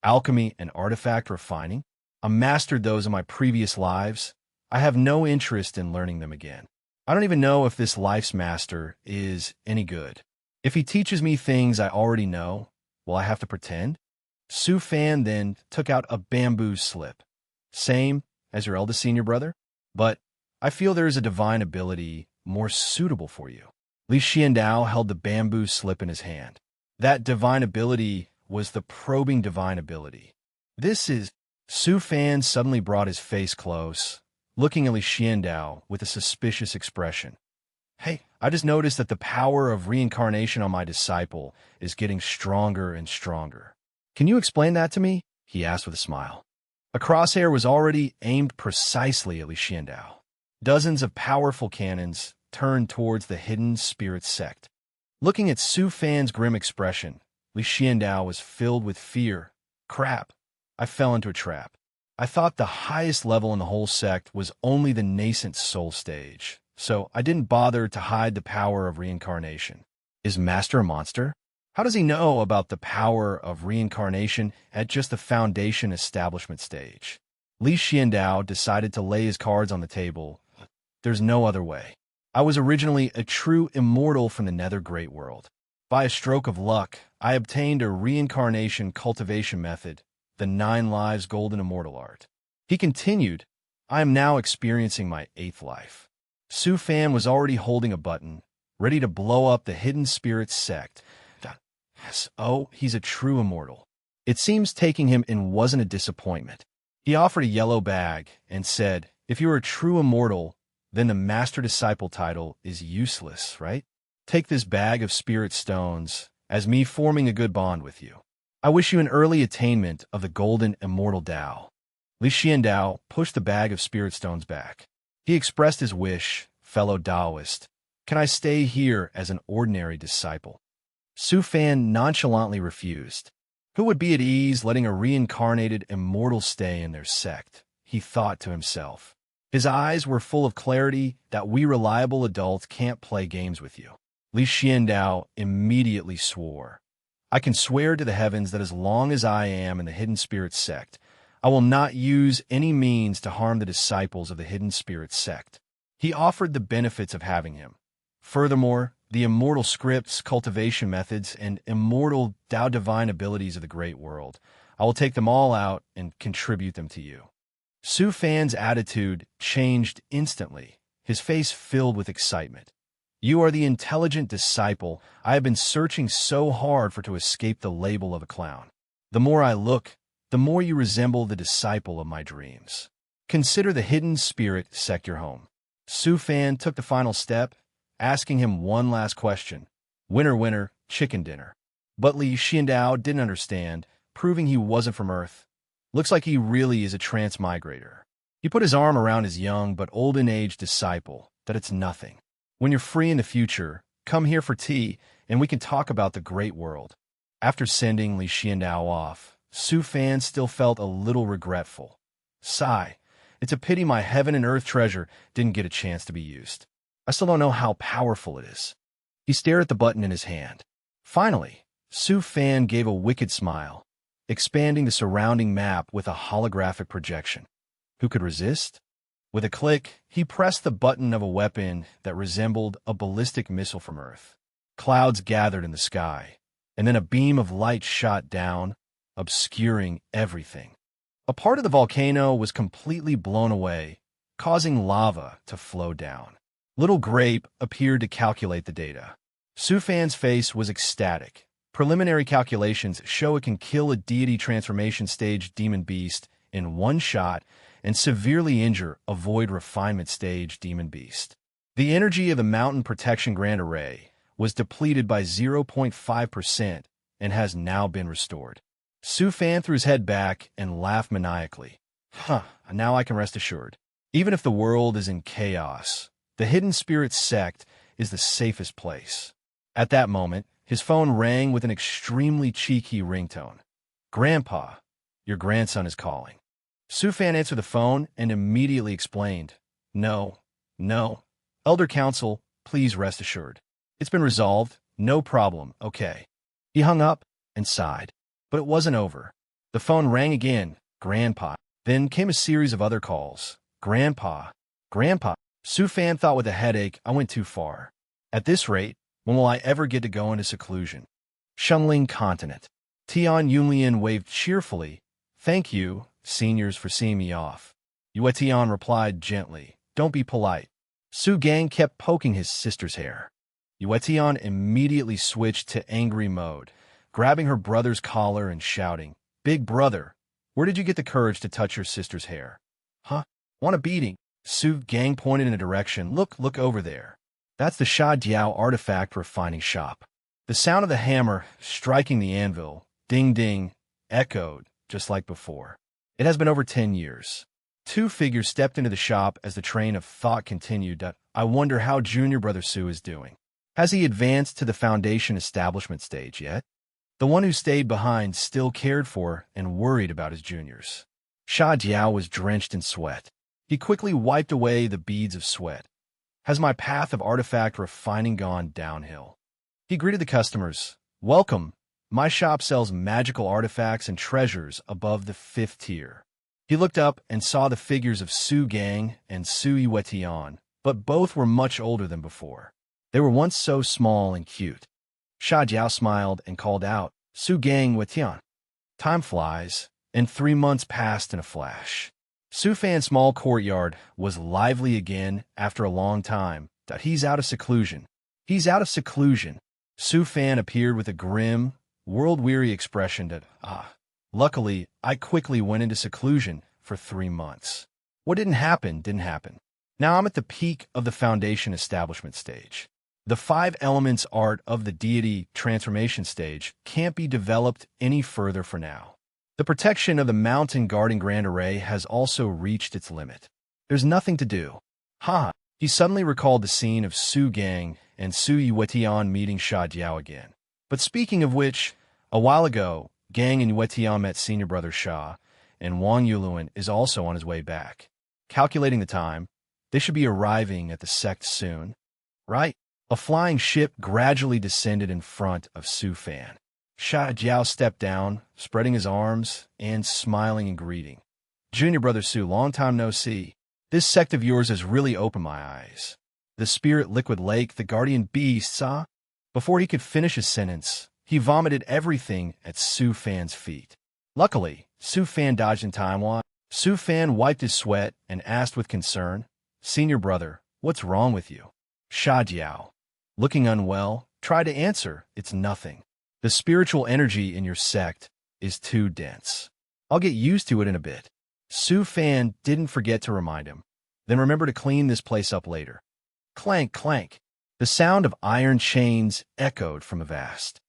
Alchemy and artifact refining? I mastered those in my previous lives. I have no interest in learning them again. I don't even know if this life's master is any good. If he teaches me things I already know, will I have to pretend? Su Fan then took out a bamboo slip. Same as your eldest senior brother? But I feel there is a divine ability more suitable for you. Li Xiandao held the bamboo slip in his hand. That divine ability was the probing divine ability. This is... Su Fan suddenly brought his face close, looking at Li Xiandao with a suspicious expression. Hey, I just noticed that the power of reincarnation on my disciple is getting stronger and stronger. Can you explain that to me? He asked with a smile. A crosshair was already aimed precisely at Li Xiandao. Dozens of powerful cannons turned towards the hidden spirit sect. Looking at Su Fan's grim expression, Li Xiandao was filled with fear. Crap, I fell into a trap. I thought the highest level in the whole sect was only the nascent soul stage, so I didn't bother to hide the power of reincarnation. Is Master a monster? How does he know about the power of reincarnation at just the foundation establishment stage? Li Xiandao decided to lay his cards on the table. There's no other way. I was originally a true immortal from the Nether Great World. By a stroke of luck, I obtained a reincarnation cultivation method, the 9 Lives Golden Immortal Art. He continued, I am now experiencing my 8th life. Su Fan was already holding a button, ready to blow up the hidden spirit sect. Yes, oh, he's a true immortal. It seems taking him in wasn't a disappointment. He offered a yellow bag and said, if you are a true immortal, then the master-disciple title is useless, right? Take this bag of spirit stones as me forming a good bond with you. I wish you an early attainment of the golden immortal Tao. Li Xiandao pushed the bag of spirit stones back. He expressed his wish, fellow Taoist. Can I stay here as an ordinary disciple? Su Fan nonchalantly refused. Who would be at ease letting a reincarnated immortal stay in their sect? He thought to himself. His eyes were full of clarity that we reliable adults can't play games with you. Li Xiandao immediately swore. I can swear to the heavens that as long as I am in the Hidden Spirit sect, I will not use any means to harm the disciples of the Hidden Spirit sect. He offered the benefits of having him. Furthermore, the immortal scripts, cultivation methods, and immortal Tao divine abilities of the great world, I will take them all out and contribute them to you. Su Fan's attitude changed instantly, his face filled with excitement. You are the intelligent disciple I have been searching so hard for to escape the label of a clown. The more I look, the more you resemble the disciple of my dreams. Consider the hidden spirit sect your home. Su Fan took the final step, asking him one last question. Winner, winner, chicken dinner. But Li Xiandao didn't understand, proving he wasn't from Earth. Looks like he really is a transmigrator. He put his arm around his young but old-in-age disciple, that it's nothing. When you're free in the future, come here for tea, and we can talk about the great world. After sending Li Xiandao off, Su Fan still felt a little regretful. Sigh, it's a pity my heaven and earth treasure didn't get a chance to be used. I still don't know how powerful it is. He stared at the button in his hand. Finally, Su Fan gave a wicked smile, expanding the surrounding map with a holographic projection. Who could resist? With a click, he pressed the button of a weapon that resembled a ballistic missile from Earth. Clouds gathered in the sky, and then a beam of light shot down, obscuring everything. A part of the volcano was completely blown away, causing lava to flow down. Little Grape appeared to calculate the data. Su Fan's face was ecstatic. Preliminary calculations show it can kill a deity transformation stage demon beast in one shot and severely injure a void refinement stage demon beast. The energy of the Mountain Protection Grand Array was depleted by 0.5% and has now been restored. Su Fan threw his head back and laughed maniacally. Now I can rest assured. Even if the world is in chaos, the Hidden Spirit sect is the safest place. At that moment, his phone rang with an extremely cheeky ringtone. Grandpa, your grandson is calling. Su Fan answered the phone and immediately explained, No. Elder Council, please rest assured. It's been resolved. No problem. Okay. He hung up and sighed. But it wasn't over. The phone rang again. Grandpa. Then came a series of other calls. Grandpa. Grandpa. Su Fan thought with a headache, I went too far. At this rate, when will I ever get to go into seclusion? Shungling Continent. Tian Yunlian waved cheerfully. Thank you, seniors, for seeing me off. Yue Tian replied gently. Don't be polite. Su Gang kept poking his sister's hair. Yue Tian immediately switched to angry mode, grabbing her brother's collar and shouting, Big brother, where did you get the courage to touch your sister's hair? Huh? Want a beating? Su Gang pointed in a direction. Look over there. That's the Sha Diao artifact refining shop. The sound of the hammer striking the anvil, ding ding, echoed, just like before. It has been over 10 years. Two figures stepped into the shop as the train of thought continued. I wonder how junior brother Su is doing. Has he advanced to the foundation establishment stage yet? The one who stayed behind still cared for and worried about his juniors. Sha Jiao was drenched in sweat. He quickly wiped away the beads of sweat. Has my path of artifact refining gone downhill? He greeted the customers. Welcome. My shop sells magical artifacts and treasures above the 5th tier. He looked up and saw the figures of Su Gang and Su Yuetian, but both were much older than before. They were once so small and cute. Sha Jiao smiled and called out, Su Gang Wetian. Time flies, and 3 months passed in a flash. Su Fan's small courtyard was lively again after a long time. He's out of seclusion. He's out of seclusion. Su Fan appeared with a grim, world-weary expression. Luckily, I quickly went into seclusion for 3 months. What didn't happen, didn't happen. Now I'm at the peak of the foundation establishment stage. The 5 elements art of the deity transformation stage can't be developed any further for now. The protection of the mountain guarding Grand Array has also reached its limit. There's nothing to do. He suddenly recalled the scene of Su Gang and Su Yuetian meeting Sha Jiao again. But speaking of which, a while ago, Gang and Yuetian met senior brother Sha, and Wang Yuluan is also on his way back. Calculating the time, they should be arriving at the sect soon. Right? A flying ship gradually descended in front of Su Fan. Sha Jiao stepped down, spreading his arms and smiling in greeting. Junior brother Su, long time no see. This sect of yours has really opened my eyes. The spirit liquid lake, the guardian beasts, huh? Before he could finish his sentence, he vomited everything at Su Fan's feet. Luckily, Su Fan dodged in time. Su Fan wiped his sweat and asked with concern, Senior brother, what's wrong with you? Sha Jiao, looking unwell, tried to answer, it's nothing. The spiritual energy in your sect is too dense. I'll get used to it in a bit. Su Fan didn't forget to remind him. Then remember to clean this place up later. Clank, clank. The sound of iron chains echoed from a vast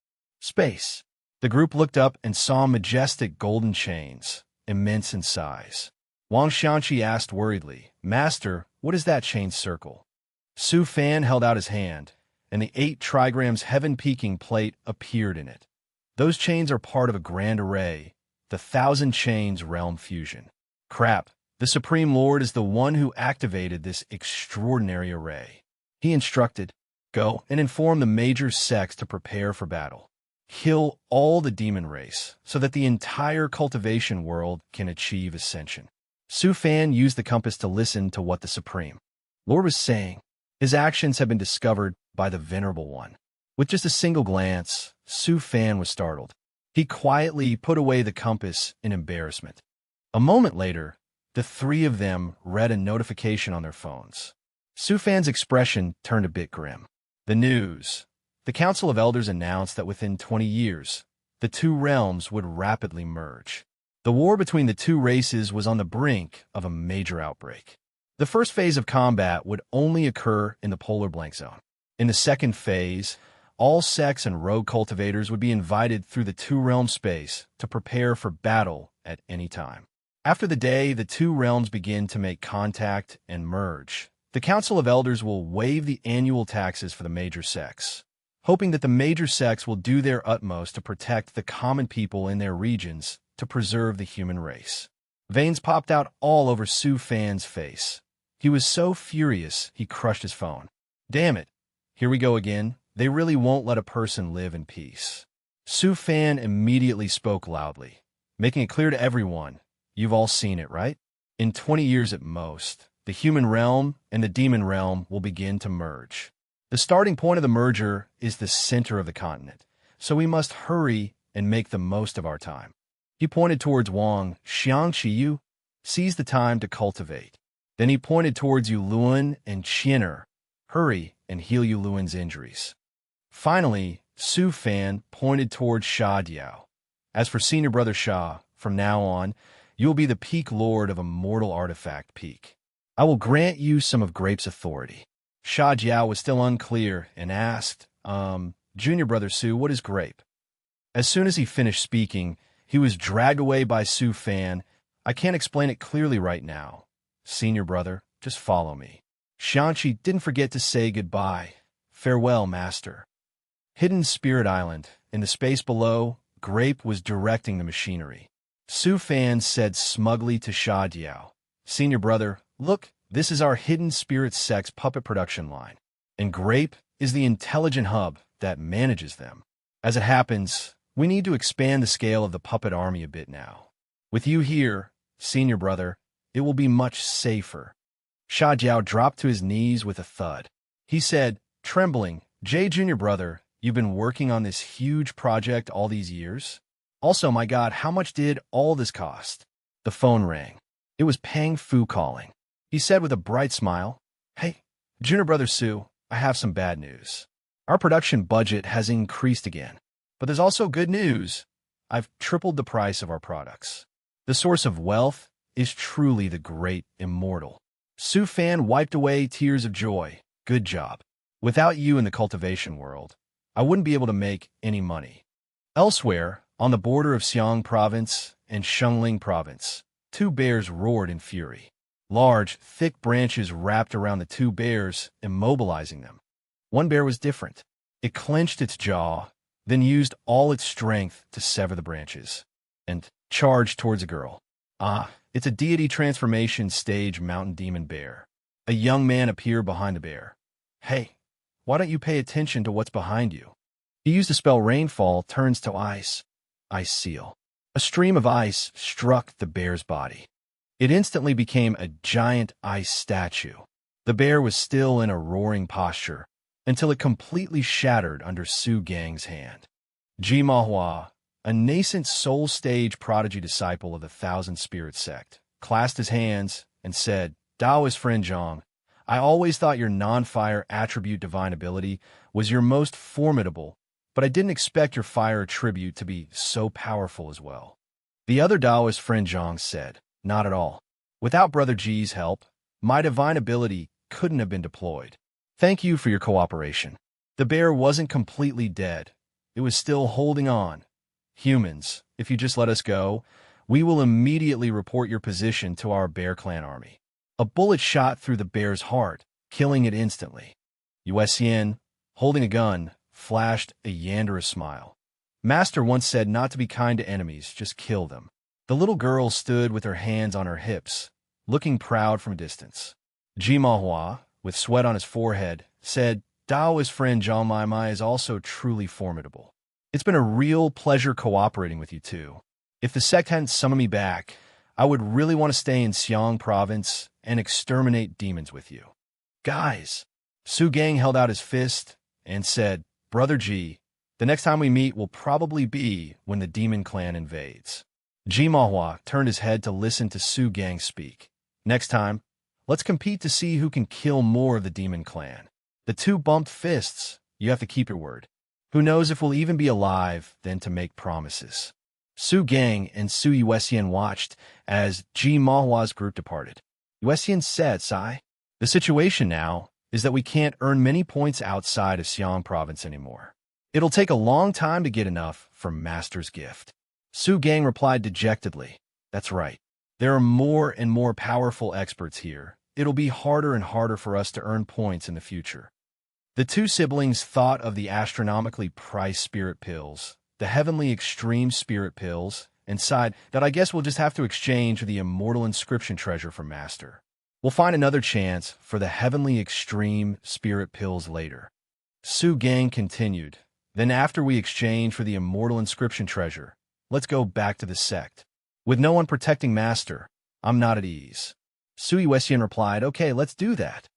space. The group looked up and saw majestic golden chains, immense in size. Wang Xianqi asked worriedly, Master, what is that chain circle? Su Fan held out his hand, and the 8 trigrams heaven-peaking plate appeared in it. Those chains are part of a grand array, the 1,000 Chains Realm Fusion. Crap, the Supreme Lord is the one who activated this extraordinary array. He instructed, go and inform the major sects to prepare for battle. Kill all the demon race so that the entire cultivation world can achieve ascension. Su Fan used the compass to listen to what the Supreme Lord was saying. His actions had been discovered by the Venerable One. With just a single glance, Su Fan was startled. He quietly put away the compass in embarrassment. A moment later, the 3 of them read a notification on their phones. Su Fan's expression turned a bit grim. The news. The Council of Elders announced that within 20 years, the 2 realms would rapidly merge. The war between the 2 races was on the brink of a major outbreak. The first phase of combat would only occur in the polar blank zone. In the second phase, all sects and rogue cultivators would be invited through the 2-realm space to prepare for battle at any time. After the day the 2 realms begin to make contact and merge, the Council of Elders will waive the annual taxes for the major sects, hoping that the major sects will do their utmost to protect the common people in their regions to preserve the human race. Veins popped out all over Su Fan's face. He was so furious he crushed his phone. Damn it. Here we go again. They really won't let a person live in peace. Su Fan immediately spoke loudly, making it clear to everyone, you've all seen it, right? In 20 years at most, the human realm and the demon realm will begin to merge. The starting point of the merger is the center of the continent, so we must hurry and make the most of our time. He pointed towards Wang Xiangqiyu, seize the time to cultivate. Then he pointed towards Yu Luan and Qianer, hurry and heal Yu Luan's injuries. Finally, Su Fan pointed towards Sha Diao. As for senior brother Sha, from now on, you will be the peak lord of a mortal artifact peak. I will grant you some of Grape's authority. Sha Jiao was still unclear and asked, Junior brother Su, what is Grape? As soon as he finished speaking, he was dragged away by Su Fan. I can't explain it clearly right now. Senior brother, just follow me. Xianqi didn't forget to say goodbye. Farewell, master. Hidden Spirit Island. In the space below, Grape was directing the machinery. Su Fan said smugly to Sha Diao, Senior brother, look, this is our Hidden Spirit Sex puppet production line, and Grape is the intelligent hub that manages them. As it happens, we need to expand the scale of the puppet army a bit now. With you here, senior brother, it will be much safer. Sha Jiao dropped to his knees with a thud. He said, trembling, Jay, junior brother, you've been working on this huge project all these years? Also, my God, how much did all this cost? The phone rang. It was Pang Fu calling. He said with a bright smile, Hey, junior brother Su, I have some bad news. Our production budget has increased again. But there's also good news. I've tripled the price of our products. The source of wealth is truly the great immortal. Su Fan wiped away tears of joy. Good job. Without you in the cultivation world, I wouldn't be able to make any money. Elsewhere, on the border of Xiang Province and Shengling Province, two bears roared in fury. Large, thick branches wrapped around the two bears, immobilizing them. One bear was different. It clenched its jaw, then used all its strength to sever the branches, and charged towards a girl. It's a deity transformation stage mountain demon bear. A young man appeared behind the bear. Hey, why don't you pay attention to what's behind you? He used the spell Rainfall turns to ice. Ice seal. A stream of ice struck the bear's body. It instantly became a giant ice statue. The bear was still in a roaring posture until it completely shattered under Su Gang's hand. Ji Manhwa, a nascent soul stage prodigy disciple of the Thousand Spirit sect, clasped his hands and said, Taoist friend Zhang, I always thought your non-fire attribute divine ability was your most formidable, but I didn't expect your fire attribute to be so powerful as well. The other Taoist friend Zhang said, Not at all. Without Brother Ji's help, my divine ability couldn't have been deployed. Thank you for your cooperation. The bear wasn't completely dead. It was still holding on. Humans, if you just let us go, we will immediately report your position to our Bear Clan army. A bullet shot through the bear's heart, killing it instantly. Yuesian, holding a gun, flashed a Yandere smile. Master once said not to be kind to enemies, just kill them. The little girl stood with her hands on her hips, looking proud from a distance. Ji Manhwa, with sweat on his forehead, said, Taoist friend Zhang Mai is also truly formidable. It's been a real pleasure cooperating with you two. If the sect hadn't summoned me back, I would really want to stay in Xiang Province and exterminate demons with you. Guys, Su Gang held out his fist and said, Brother Ji, the next time we meet will probably be when the demon clan invades. Ji Manhwa turned his head to listen to Su Gang speak. Next time, let's compete to see who can kill more of the demon clan. The two bumped fists. You have to keep your word. Who knows if we'll even be alive then to make promises. Su Gang and Su Yuesian watched as Ji Manhwa's group departed. Yuesian said, Sai, the situation now is that we can't earn many points outside of Xiang Province anymore. It'll take a long time to get enough for Master's gift. Su Gang replied dejectedly, That's right. There are more and more powerful experts here. It'll be harder and harder for us to earn points in the future. The two siblings thought of the astronomically priced spirit pills, the heavenly extreme spirit pills, and sighed that I guess we'll just have to exchange the immortal inscription treasure for Master. We'll find another chance for the heavenly extreme spirit pills later. Su Gang continued. Then after we exchange for the immortal inscription treasure, let's go back to the sect. With no one protecting Master, I'm not at ease. Sui Westian replied, okay, let's do that.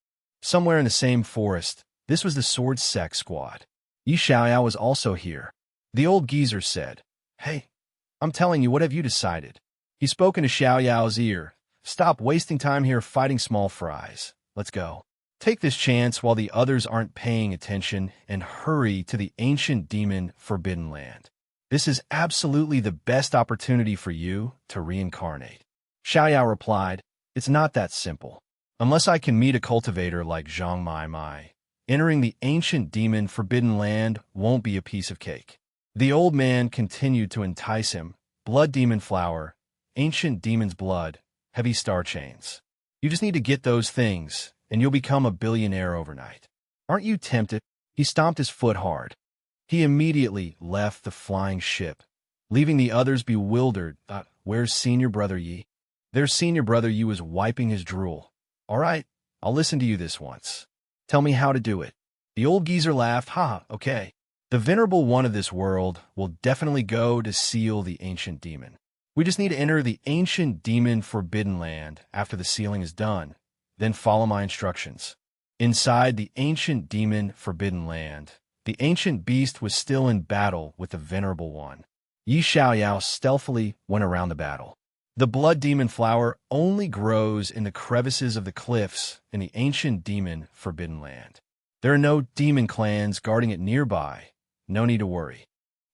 Somewhere in the same forest, this was the Sword Sect squad. Yi Xiaoyao was also here. The old geezer said, hey, I'm telling you, what have you decided? He spoke into Xiaoyao's ear. Stop wasting time here fighting small fries. Let's go. Take this chance while the others aren't paying attention and hurry to the ancient demon Forbidden Land. This is absolutely the best opportunity for you to reincarnate. Xiaoyao replied, it's not that simple. Unless I can meet a cultivator like Zhang Mai Mai, entering the ancient demon Forbidden Land won't be a piece of cake. The old man continued to entice him. Blood demon flower, ancient demon's blood, heavy star chains. You just need to get those things, and you'll become a billionaire overnight. Aren't you tempted? He stomped his foot hard. He immediately left the flying ship, leaving the others bewildered. Where's senior brother Yi? Their senior brother Yi was wiping his drool. All right, I'll listen to you this once. Tell me how to do it. The old geezer laughed. Ha, okay. The venerable one of this world will definitely go to seal the ancient demon. We just need to enter the ancient demon Forbidden Land after the sealing is done. Then follow my instructions. Inside the ancient demon Forbidden Land, the ancient beast was still in battle with the venerable one. Yi Xiaoyao stealthily went around the battle. The blood demon flower only grows in the crevices of the cliffs in the ancient demon Forbidden Land. There are no demon clans guarding it nearby. No need to worry.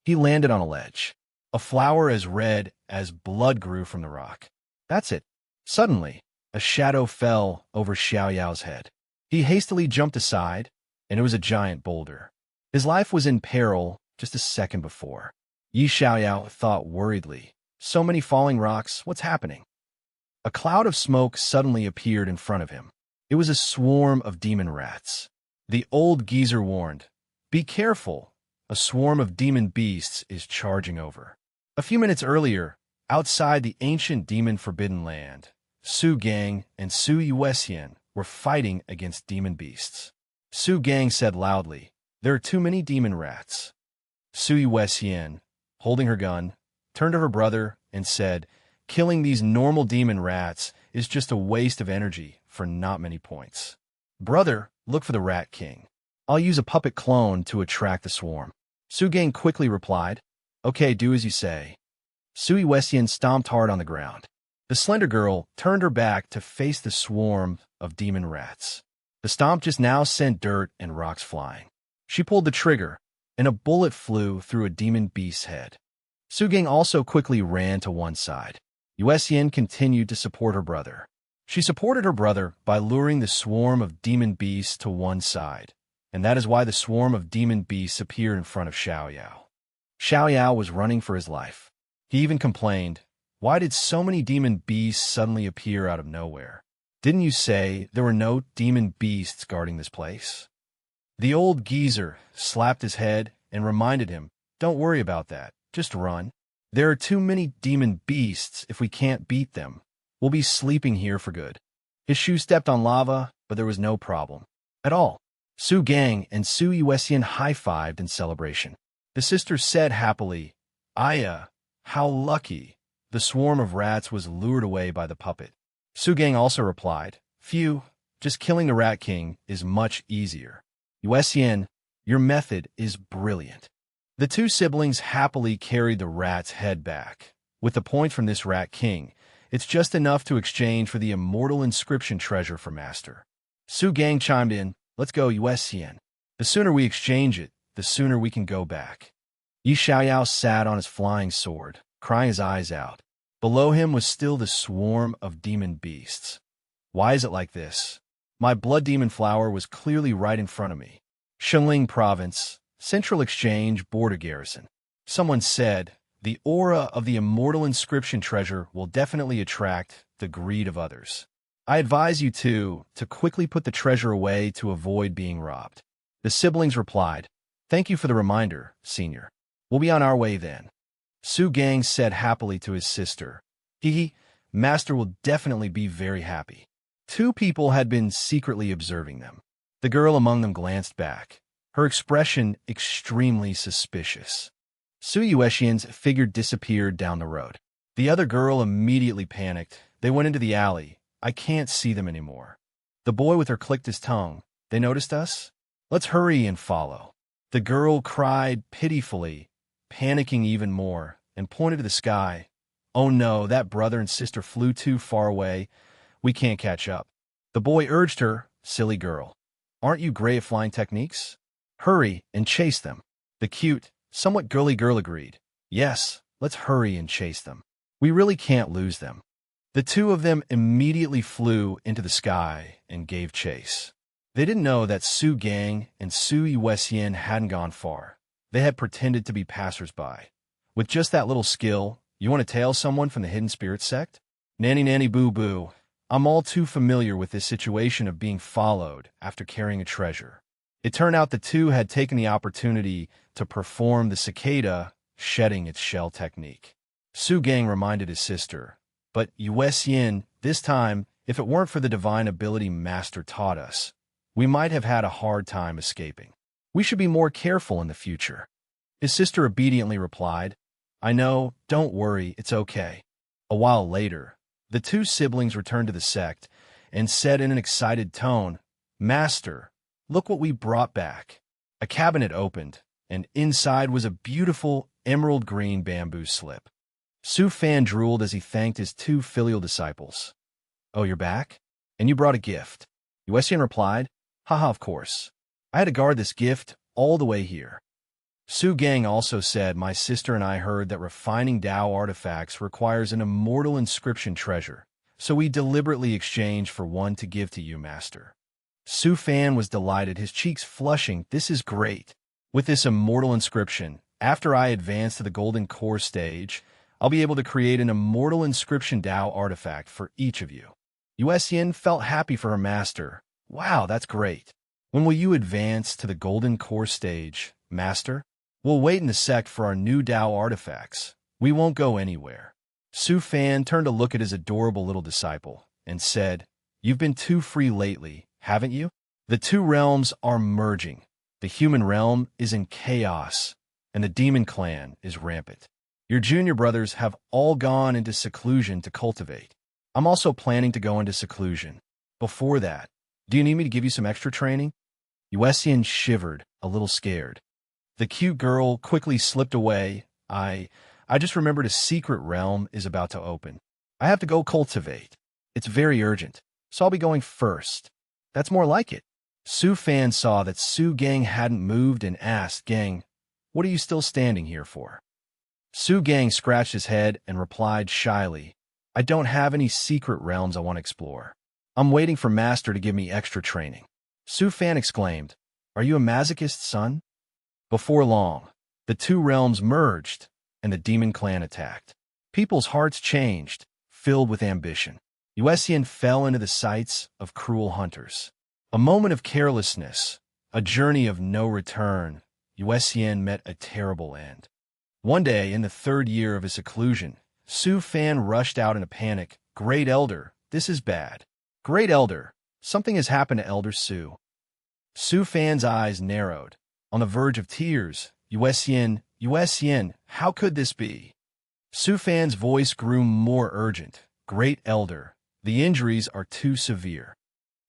He landed on a ledge. A flower as red as blood grew from the rock. That's it. Suddenly, a shadow fell over Xiaoyao's head. He hastily jumped aside, and it was a giant boulder. His life was in peril just a second before. Yi Xiaoyao thought worriedly, so many falling rocks, what's happening? A cloud of smoke suddenly appeared in front of him. It was a swarm of demon rats. The old geezer warned, be careful, a swarm of demon beasts is charging over. A few minutes earlier, outside the ancient demon Forbidden Land, Su Gang and Su Yuesian were fighting against demon beasts. Su Gang said loudly, there are too many demon rats. Su Yuesian, holding her gun, turned to her brother and said, killing these normal demon rats is just a waste of energy for not many points. Brother, look for the Rat King. I'll use a puppet clone to attract the swarm. Su Gang quickly replied, okay, do as you say. Su Yuesian stomped hard on the ground. The slender girl turned her back to face the swarm of demon rats. The stomp just now sent dirt and rocks flying. She pulled the trigger, and a bullet flew through a demon beast's head. Su Gang also quickly ran to one side. Yuesian continued to support her brother. She supported her brother by luring the swarm of demon beasts to one side, and that is why the swarm of demon beasts appeared in front of Xiaoyao. Xiaoyao was running for his life. He even complained, why did so many demon beasts suddenly appear out of nowhere? Didn't you say there were no demon beasts guarding this place? The old geezer slapped his head and reminded him, don't worry about that, just run. There are too many demon beasts. If we can't beat them, we'll be sleeping here for good. His shoe stepped on lava, but there was no problem at all. Su Gang and Su Yuesian high-fived in celebration. The sisters said happily, Aya, how lucky. The swarm of rats was lured away by the puppet. Su Gang also replied, phew, just killing the Rat King is much easier. Yuesian, your method is brilliant. The two siblings happily carried the rat's head back. With the point from this Rat King, it's just enough to exchange for the immortal inscription treasure for Master. Su Gang chimed in, let's go, Yuesian. The sooner we exchange it, the sooner we can go back. Yi Xiaoyao sat on his flying sword, crying his eyes out. Below him was still the swarm of demon beasts. Why is it like this? My blood demon flower was clearly right in front of me. Shenling Province, Central Exchange Border Garrison. Someone said, the aura of the immortal inscription treasure will definitely attract the greed of others. I advise you to quickly put the treasure away to avoid being robbed. The siblings replied, thank you for the reminder, senior. We'll be on our way then. Su Gang said happily to his sister, Master will definitely be very happy. Two people had been secretly observing them. The girl among them glanced back. her expression extremely suspicious. Su Yuexian's figure disappeared down the road. The other girl immediately panicked. They went into the alley. I can't see them anymore. The boy with her clicked his tongue. They noticed us? Let's hurry and follow. The girl cried pitifully, panicking even more, and pointed to the sky. Oh no, that brother and sister flew too far away. We can't catch up. The boy urged her, silly girl. Aren't you great at flying techniques? Hurry and chase them. The cute, somewhat girly girl agreed. Yes, let's hurry and chase them. We really can't lose them. The two of them immediately flew into the sky and gave chase. They didn't know that Su Gang and Su Yuexian hadn't gone far. They had pretended to be passers-by. With just that little skill, you want to tail someone from the Hidden Spirit sect? Nanny nanny boo boo. I'm all too familiar with this situation of being followed after carrying a treasure. It turned out the two had taken the opportunity to perform the cicada shedding its shell technique. Su Gang reminded his sister, but Yuexian, this time, if it weren't for the divine ability Master taught us, we might have had a hard time escaping. We should be more careful in the future. His sister obediently replied, I know, don't worry, it's okay. A while later, the two siblings returned to the sect and said in an excited tone, Master, look what we brought back. A cabinet opened, and inside was a beautiful emerald green bamboo slip. Su Fan drooled as he thanked his two filial disciples. Oh, you're back? And you brought a gift? Yuexian replied, Haha, of course. I had to guard this gift all the way here. Su Gang also said, my sister and I heard that refining Dao artifacts requires an immortal inscription treasure, so we deliberately exchanged for one to give to you, Master. Su Fan was delighted, his cheeks flushing. This is great. With this immortal inscription, after I advance to the Golden Core stage, I'll be able to create an immortal inscription Dao artifact for each of you. Yuexian felt happy for her master. Wow, that's great. When will you advance to the Golden Core stage, Master? We'll wait in the sect for our new Dao artifacts. We won't go anywhere. Su Fan turned to look at his adorable little disciple and said, You've been too free lately, haven't you? The two realms are merging. The human realm is in chaos, and the demon clan is rampant. Your junior brothers have all gone into seclusion to cultivate. I'm also planning to go into seclusion. Before that, do you need me to give you some extra training? Yuexian shivered, a little scared. The cute girl quickly slipped away. I just remembered a secret realm is about to open. I have to go cultivate. It's very urgent, so I'll be going first. That's more like it. Su Fan saw that Su Gang hadn't moved and asked, Gang, what are you still standing here for? Su Gang scratched his head and replied shyly, I don't have any secret realms I want to explore. I'm waiting for Master to give me extra training. Su Fan exclaimed, Are you a masochist, son? Before long, the two realms merged, and the demon clan attacked. People's hearts changed, filled with ambition. Yuexian fell into the sights of cruel hunters. A moment of carelessness, a journey of no return, Yuexian met a terrible end. One day, in the third year of his seclusion, Su Fan rushed out in a panic. Great Elder, this is bad. Great Elder, something has happened to Elder Su. Su Fan's eyes narrowed. On the verge of tears, Yuexian, how could this be? Su Fan's voice grew more urgent. Great Elder, the injuries are too severe.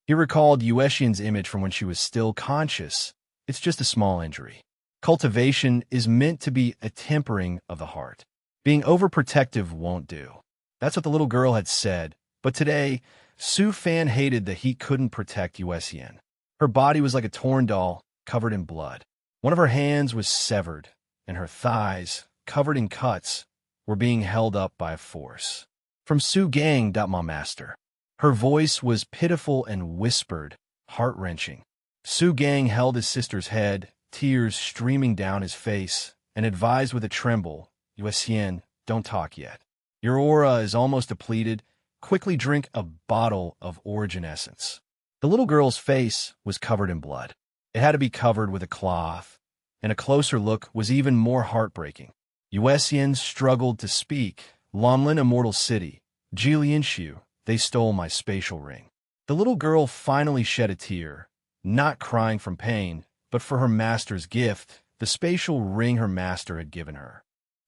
He recalled Yuexian's image from when she was still conscious. It's just a small injury. Cultivation is meant to be a tempering of the heart. Being overprotective won't do. That's what the little girl had said. But today, Su Fan hated that he couldn't protect Yuexian. Her body was like a torn doll, covered in blood. One of her hands was severed, and her thighs, covered in cuts, were being held up by a force. From Su Gang, my master. Her voice was pitiful and whispered, heart-wrenching. Su Gang held his sister's head, tears streaming down his face, and advised with a tremble, Yuexian, don't talk yet. Your aura is almost depleted. Quickly drink a bottle of origin essence. The little girl's face was covered in blood. It had to be covered with a cloth, and a closer look was even more heartbreaking. Yuexian struggled to speak. Lonlin Immortal City, Jilianshu, they stole my spatial ring. The little girl finally shed a tear, not crying from pain, but for her master's gift, the spatial ring her master had given her.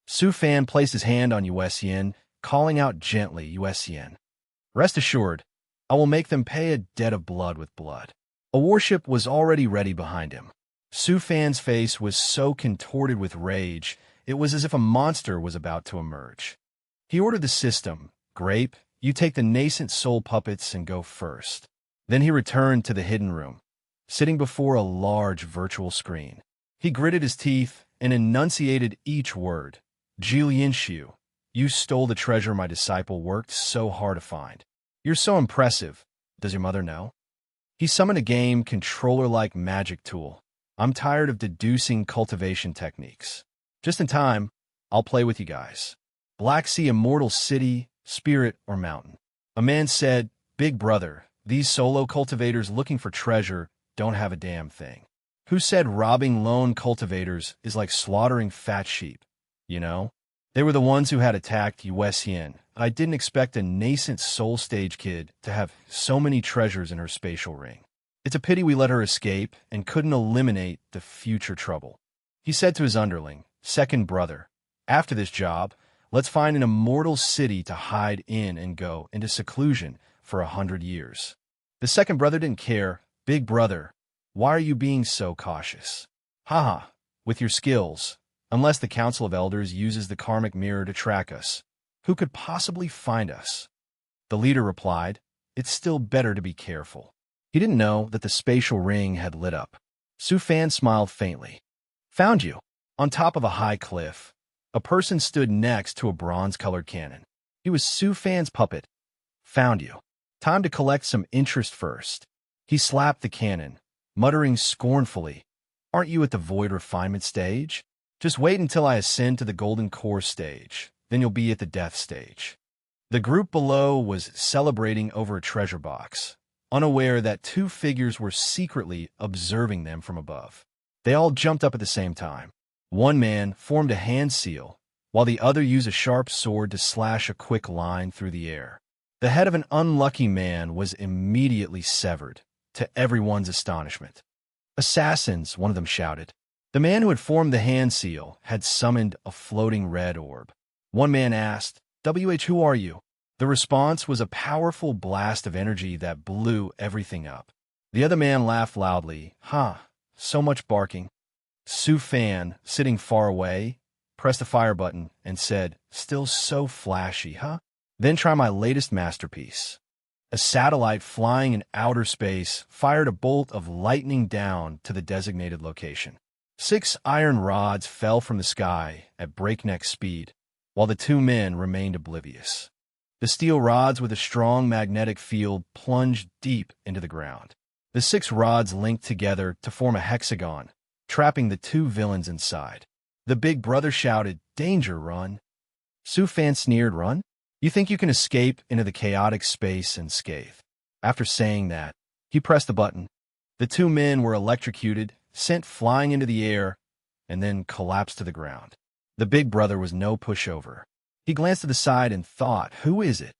Su Fan placed his hand on Yen, calling out gently, Yen. Rest assured, I will make them pay a debt of blood with blood. A warship was already ready behind him. Su Fan's face was so contorted with rage, it was as if a monster was about to emerge. He ordered the system, Grape, you take the nascent soul puppets and go first. Then he returned to the hidden room, sitting before a large virtual screen. He gritted his teeth and enunciated each word. Jilianshu, you stole the treasure my disciple worked so hard to find. You're so impressive. Does your mother know? He summoned a game controller-like magic tool. I'm tired of deducing cultivation techniques. Just in time, I'll play with you guys. Black Sea Immortal City, Spirit, or Mountain. A man said, Big brother, these solo cultivators looking for treasure don't have a damn thing. Who said robbing lone cultivators is like slaughtering fat sheep? You know? They were the ones who had attacked Yen. I didn't expect a nascent soul stage kid to have so many treasures in her spatial ring. It's a pity we let her escape and couldn't eliminate the future trouble. He said to his underling, Second brother, after this job, let's find an immortal city to hide in and go into seclusion for 100 years. The second brother didn't care. Big brother, why are you being so cautious? Haha, with your skills. Unless the Council of Elders uses the karmic mirror to track us, who could possibly find us? The leader replied, It's still better to be careful. He didn't know that the spatial ring had lit up. Su Fan smiled faintly. Found you. On top of a high cliff, a person stood next to a bronze-colored cannon. He was Su Fan's puppet. Found you. Time to collect some interest first. He slapped the cannon, muttering scornfully, Aren't you at the void refinement stage? Just wait until I ascend to the golden core stage, then you'll be at the death stage. The group below was celebrating over a treasure box, unaware that two figures were secretly observing them from above. They all jumped up at the same time. One man formed a hand seal, while the other used a sharp sword to slash a quick line through the air. The head of an unlucky man was immediately severed, to everyone's astonishment. Assassins, one of them shouted. The man who had formed the hand seal had summoned a floating red orb. One man asked, who are you? The response was a powerful blast of energy that blew everything up. The other man laughed loudly. So much barking. Su Fan, sitting far away, pressed the fire button and said, Still so flashy, huh? Then try my latest masterpiece. A satellite flying in outer space fired a bolt of lightning down to the designated location. 6 iron rods fell from the sky at breakneck speed, while the two men remained oblivious. The steel rods with a strong magnetic field plunged deep into the ground. The 6 rods linked together to form a hexagon, trapping the two villains inside. The big brother shouted, Danger, run! Su Fan sneered, Run? You think you can escape into the chaotic space unscathed? After saying that, he pressed the button. The two men were electrocuted, sent flying into the air, and then collapsed to the ground. The big brother was no pushover. He glanced to the side and thought, Who is it?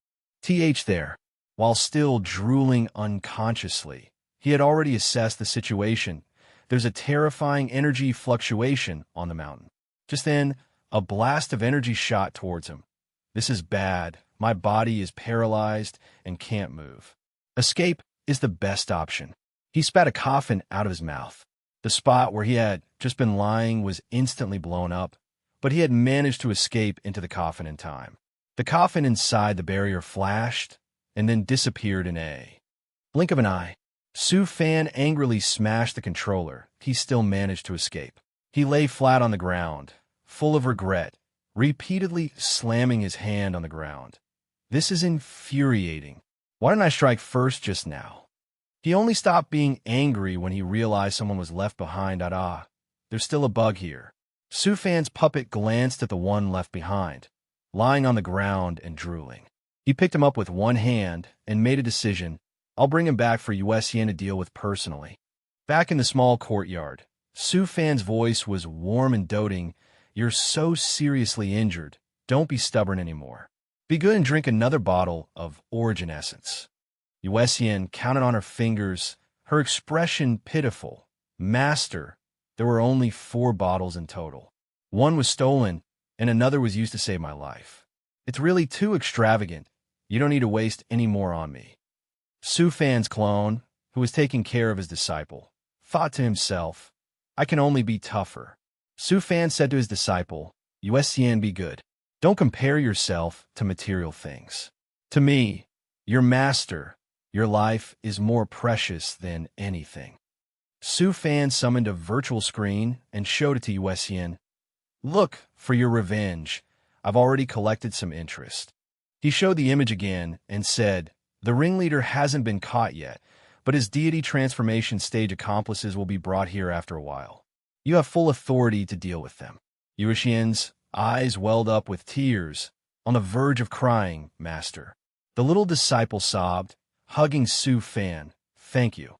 There. While still drooling unconsciously, he had already assessed the situation. There's a terrifying energy fluctuation on the mountain. Just then, a blast of energy shot towards him. This is bad. My body is paralyzed and can't move. Escape is the best option. He spat a coffin out of his mouth. The spot where he had just been lying was instantly blown up, but he had managed to escape into the coffin in time. The coffin inside the barrier flashed and then disappeared in a blink of an eye. Su Fan angrily smashed the controller. He still managed to escape. He lay flat on the ground, full of regret, repeatedly slamming his hand on the ground. This is infuriating. Why didn't I strike first just now? He only stopped being angry when he realized someone was left behind. There's still a bug here. Su Fan's puppet glanced at the one left behind, lying on the ground and drooling. He picked him up with one hand and made a decision. I'll bring him back for Yen to deal with personally. Back in the small courtyard, Su Fan's voice was warm and doting. You're so seriously injured. Don't be stubborn anymore. Be good and drink another bottle of Origin Essence. Yen counted on her fingers, her expression pitiful. Master, there were only 4 bottles in total. One was stolen, and another was used to save my life. It's really too extravagant. You don't need to waste any more on me. Su Fan's clone, who was taking care of his disciple, thought to himself, I can only be tougher. Su Fan said to his disciple, Yuesian, be good. Don't compare yourself to material things. To me, your master, your life is more precious than anything. Su Fan summoned a virtual screen and showed it to Yuesian. Look, for your revenge, I've already collected some interest. He showed the image again and said, the ringleader hasn't been caught yet, but his deity transformation stage accomplices will be brought here after a while. You have full authority to deal with them. Yuesian's eyes welled up with tears, on the verge of crying, Master. The little disciple sobbed, hugging Su Fan. Thank you.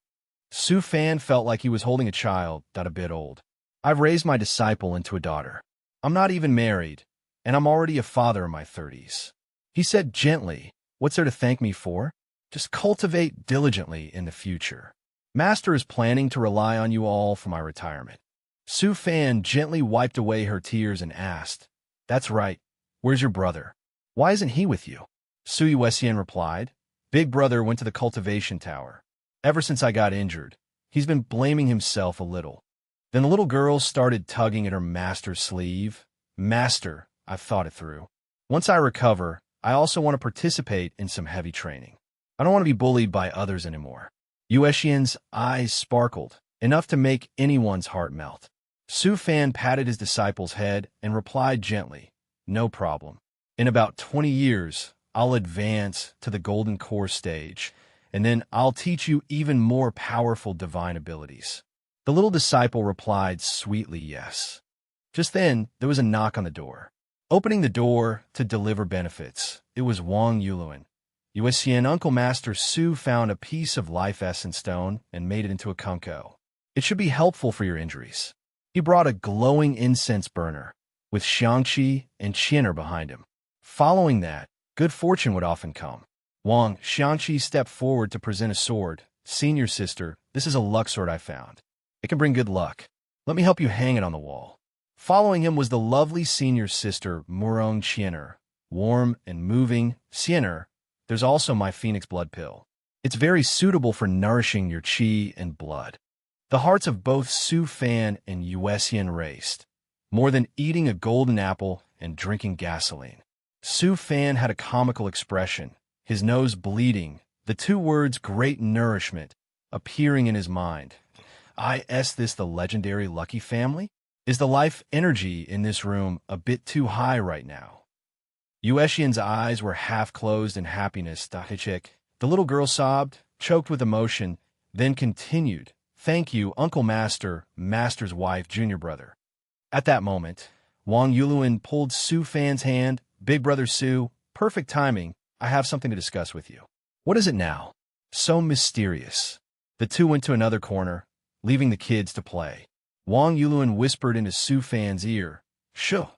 Su Fan felt like he was holding a child, a bit old. I've raised my disciple into a daughter. I'm not even married, and I'm already a father in my 30s. He said gently, what's there to thank me for? Just cultivate diligently in the future. Master is planning to rely on you all for my retirement. Su Fan gently wiped away her tears and asked, that's right. Where's your brother? Why isn't he with you? Su Yuesian replied, Big brother went to the cultivation tower. Ever since I got injured, he's been blaming himself a little. Then the little girl started tugging at her master's sleeve. Master, I've thought it through. Once I recover, I also want to participate in some heavy training. I don't want to be bullied by others anymore. Yuesian's eyes sparkled, enough to make anyone's heart melt. Su Fan patted his disciple's head and replied gently, no problem. In about 20 years, I'll advance to the Golden Core stage, and then I'll teach you even more powerful divine abilities. The little disciple replied sweetly yes. Just then, there was a knock on the door. Opening the door to deliver benefits, it was Wang Yuluan. Yuesian Uncle Master Su found a piece of life essence stone and made it into a kunko. It should be helpful for your injuries. He brought a glowing incense burner, with Xiangqi and Qin'er behind him. Following that, good fortune would often come. Xiangqi stepped forward to present a sword. Senior sister, this is a luck sword I found. It can bring good luck. Let me help you hang it on the wall. Following him was the lovely senior sister, Murong Qin'er. Warm and moving, Qin'er, there's also my phoenix blood pill. It's very suitable for nourishing your qi and blood. The hearts of both Su Fan and Yuesian raced, more than eating a golden apple and drinking gasoline. Su Fan had a comical expression, his nose bleeding, the 2 words great nourishment appearing in his mind. Is this the legendary Lucky family? Is the life energy in this room a bit too high right now? Yuesian's eyes were half closed in happiness. The little girl sobbed, choked with emotion, then continued, thank you, Uncle Master, Master's wife, junior brother. At that moment, Wang Yuluan pulled Su Fan's hand. Big brother Su, perfect timing. I have something to discuss with you. What is it now? So mysterious. The 2 went to another corner, leaving the kids to play. Wang Yuluan whispered into Su Fan's ear, Shoo,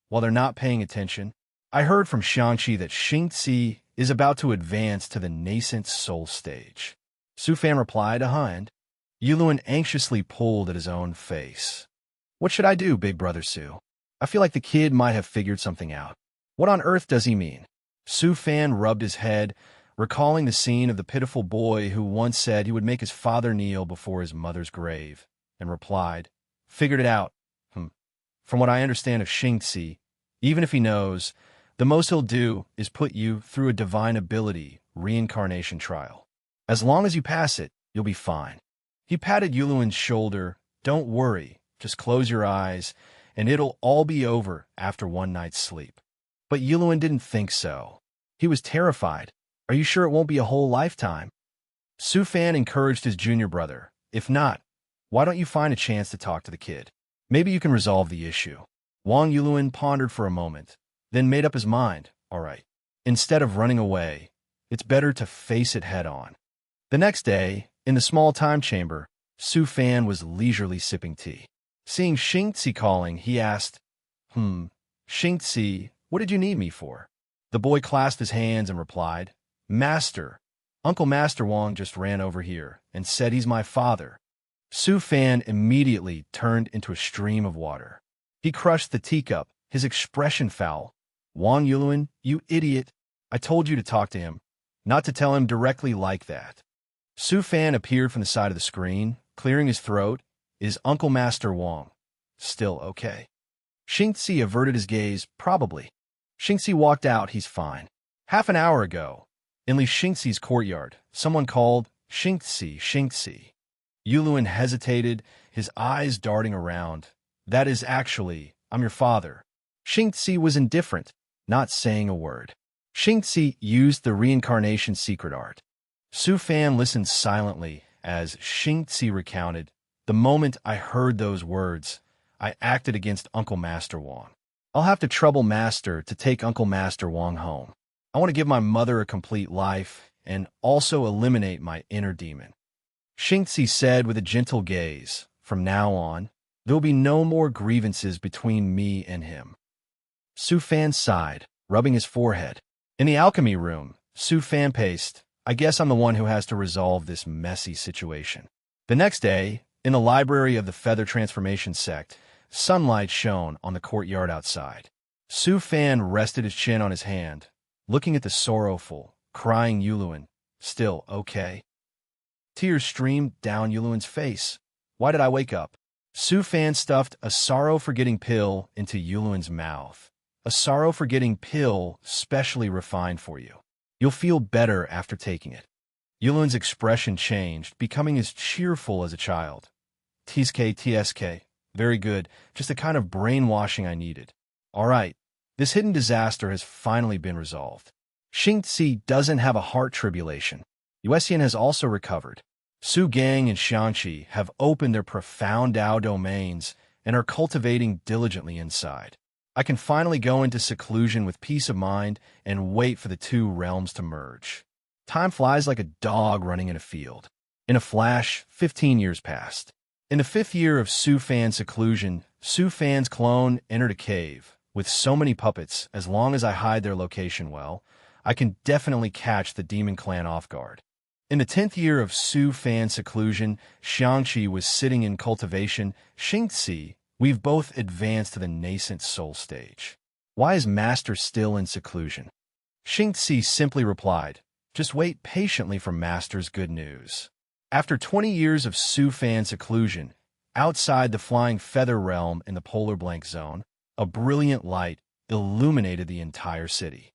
while they're not paying attention. I heard from Xiangqi that Xingzi is about to advance to the nascent soul stage. Su Fan replied, and Yuluan anxiously pulled at his own face. What should I do, big brother Su? I feel like the kid might have figured something out. What on earth does he mean? Su Fan rubbed his head, recalling the scene of the pitiful boy who once said he would make his father kneel before his mother's grave, and replied, figured it out. From what I understand of Xingzi, even if he knows, the most he'll do is put you through a divine ability reincarnation trial. As long as you pass it, you'll be fine. He patted Yuluan's shoulder. Don't worry, just close your eyes, and it'll all be over after one night's sleep. But Yuluan didn't think so. He was terrified. Are you sure it won't be a whole lifetime? Su Fan encouraged his junior brother. If not, why don't you find a chance to talk to the kid? Maybe you can resolve the issue. Wang Yuluan pondered for a moment, then made up his mind. All right. Instead of running away, it's better to face it head on. The next day, in the small time chamber, Su Fan was leisurely sipping tea. Seeing Xingzi calling, he asked, Xingzi, what did you need me for? The boy clasped his hands and replied, Master, Uncle Master Wang just ran over here and said he's my father. Su Fan immediately turned into a stream of water. He crushed the teacup, his expression foul. Wang Yulun, you idiot. I told you to talk to him, not to tell him directly like that. Su Fan appeared from the side of the screen, clearing his throat. Is Uncle Master Wang still okay? Xingzi averted his gaze. Probably. Xingzi walked out. He's fine. Half an hour ago, in Li Xingzi's courtyard, someone called, Xingzi, Xingzi. Yulun hesitated, his eyes darting around. That is actually, I'm your father. Xingzi was indifferent, not saying a word. Xingzi used the reincarnation secret art. Su Fan listened silently as Xingzi recounted, the moment I heard those words, I acted against Uncle Master Wang. I'll have to trouble Master to take Uncle Master Wang home. I want to give my mother a complete life and also eliminate my inner demon. Xingzi said with a gentle gaze, from now on, there will be no more grievances between me and him. Su Fan sighed, rubbing his forehead. In the alchemy room, Su Fan paced, I guess I'm the one who has to resolve this messy situation. The next day, in the library of the Feather Transformation Sect, sunlight shone on the courtyard outside. Su Fan rested his chin on his hand, looking at the sorrowful, crying Yulun. Still okay? Tears streamed down Yulun's face. Why did I wake up? Su Fan stuffed a sorrow-forgetting pill into Yulun's mouth. A sorrow-forgetting pill specially refined for you. You'll feel better after taking it. Yulun's expression changed, becoming as cheerful as a child. TSK. Very good. Just the kind of brainwashing I needed. All right. This hidden disaster has finally been resolved. Xingzi doesn't have a heart tribulation. Yuesian has also recovered. Su Gang and Xiangqi have opened their profound Dao domains and are cultivating diligently inside. I can finally go into seclusion with peace of mind and wait for the two realms to merge. Time flies like a dog running in a field. In a flash, 15 years passed. In the 5th year of Su Fan's seclusion, Su Fan's clone entered a cave. With so many puppets, as long as I hide their location well, I can definitely catch the demon clan off guard. In the 10th year of Su Fan's seclusion, Xiangqi was sitting in cultivation. Xingzi, we've both advanced to the nascent soul stage. Why is Master still in seclusion? Xingzi simply replied, just wait patiently for Master's good news. After 20 years of Su Fan's seclusion, outside the flying feather realm in the polar blank zone, a brilliant light illuminated the entire city.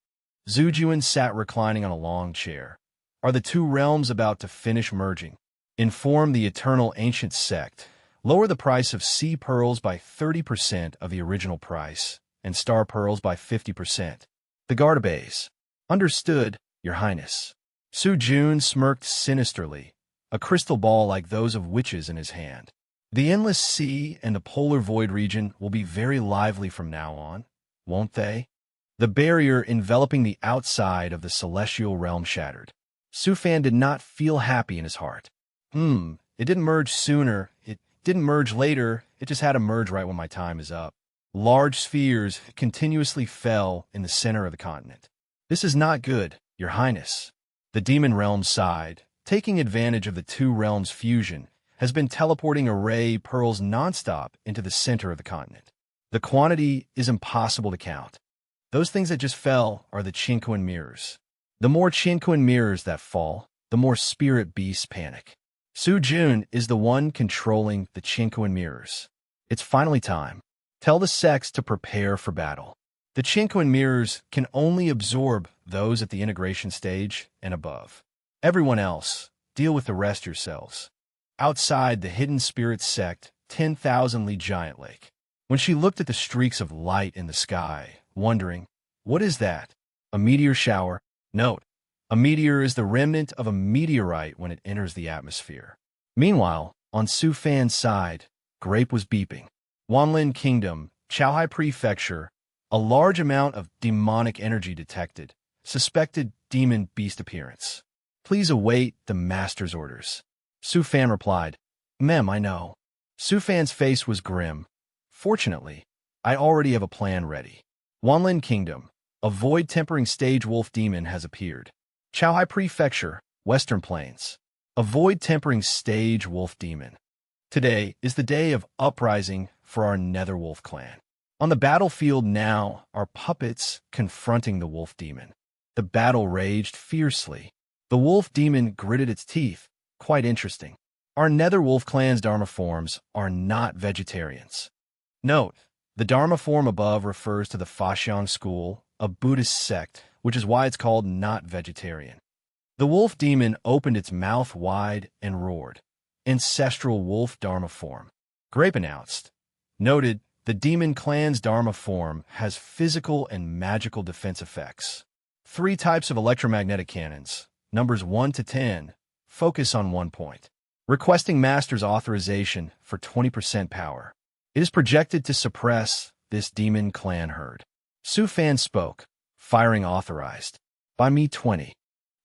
Zujuan sat reclining on a long chair. Are the two realms about to finish merging? Inform the eternal ancient sect. Lower the price of sea pearls by 30% of the original price, and star pearls by 50%. The guard obeys. Understood, Your Highness. Su Jun smirked sinisterly, a crystal ball like those of witches in his hand. The endless sea and the polar void region will be very lively from now on, won't they? The barrier enveloping the outside of the celestial realm shattered. Su Fan did not feel happy in his heart. It didn't merge sooner, it didn't merge later, it just had to merge right when my time is up. Large spheres continuously fell in the center of the continent. This is not good, Your Highness. The demon realm sighed, taking advantage of the two realms' fusion, has been teleporting array pearls nonstop into the center of the continent. The quantity is impossible to count. Those things that just fell are the Qinquan mirrors. The more Qinquan mirrors that fall, the more spirit beasts panic. Su Jun is the one controlling the Qinquan mirrors. It's finally time. Tell the sects to prepare for battle. The Qinquan mirrors can only absorb those at the integration stage and above. Everyone else, deal with the rest yourselves. Outside the hidden spirit sect, 10,000 Li Giant Lake. When she looked at the streaks of light in the sky, wondering, what is that? A meteor shower? Note, a meteor is the remnant of a meteorite when it enters the atmosphere. Meanwhile, on Su Fan's side, Grape was beeping. Wanlin Kingdom, Chaohai Prefecture, a large amount of demonic energy detected. Suspected demon beast appearance. Please await the master's orders. Su Fan replied, Mem, I know. Su Fan's face was grim. Fortunately, I already have a plan ready. Wanlin Kingdom, a void-tempering stage wolf demon has appeared. Chaohai Prefecture, Western Plains. A void-tempering stage wolf demon. Today is the day of uprising for our Netherwolf clan. On the battlefield now are puppets confronting the wolf demon. The battle raged fiercely. The wolf demon gritted its teeth. Quite interesting. Our Netherwolf clan's Dharma forms are not vegetarians. Note, the Dharma form above refers to the Faxiang school, a Buddhist sect, which is why it's called not vegetarian. The wolf demon opened its mouth wide and roared. Ancestral wolf Dharma form. Grape announced. Noted, the demon clan's Dharma form has physical and magical defense effects. 3 types of electromagnetic cannons, numbers 1 to 10, focus on 1 point. Requesting master's authorization for 20% power. It is projected to suppress this demon clan herd. Su Fan spoke, firing authorized. By me 20.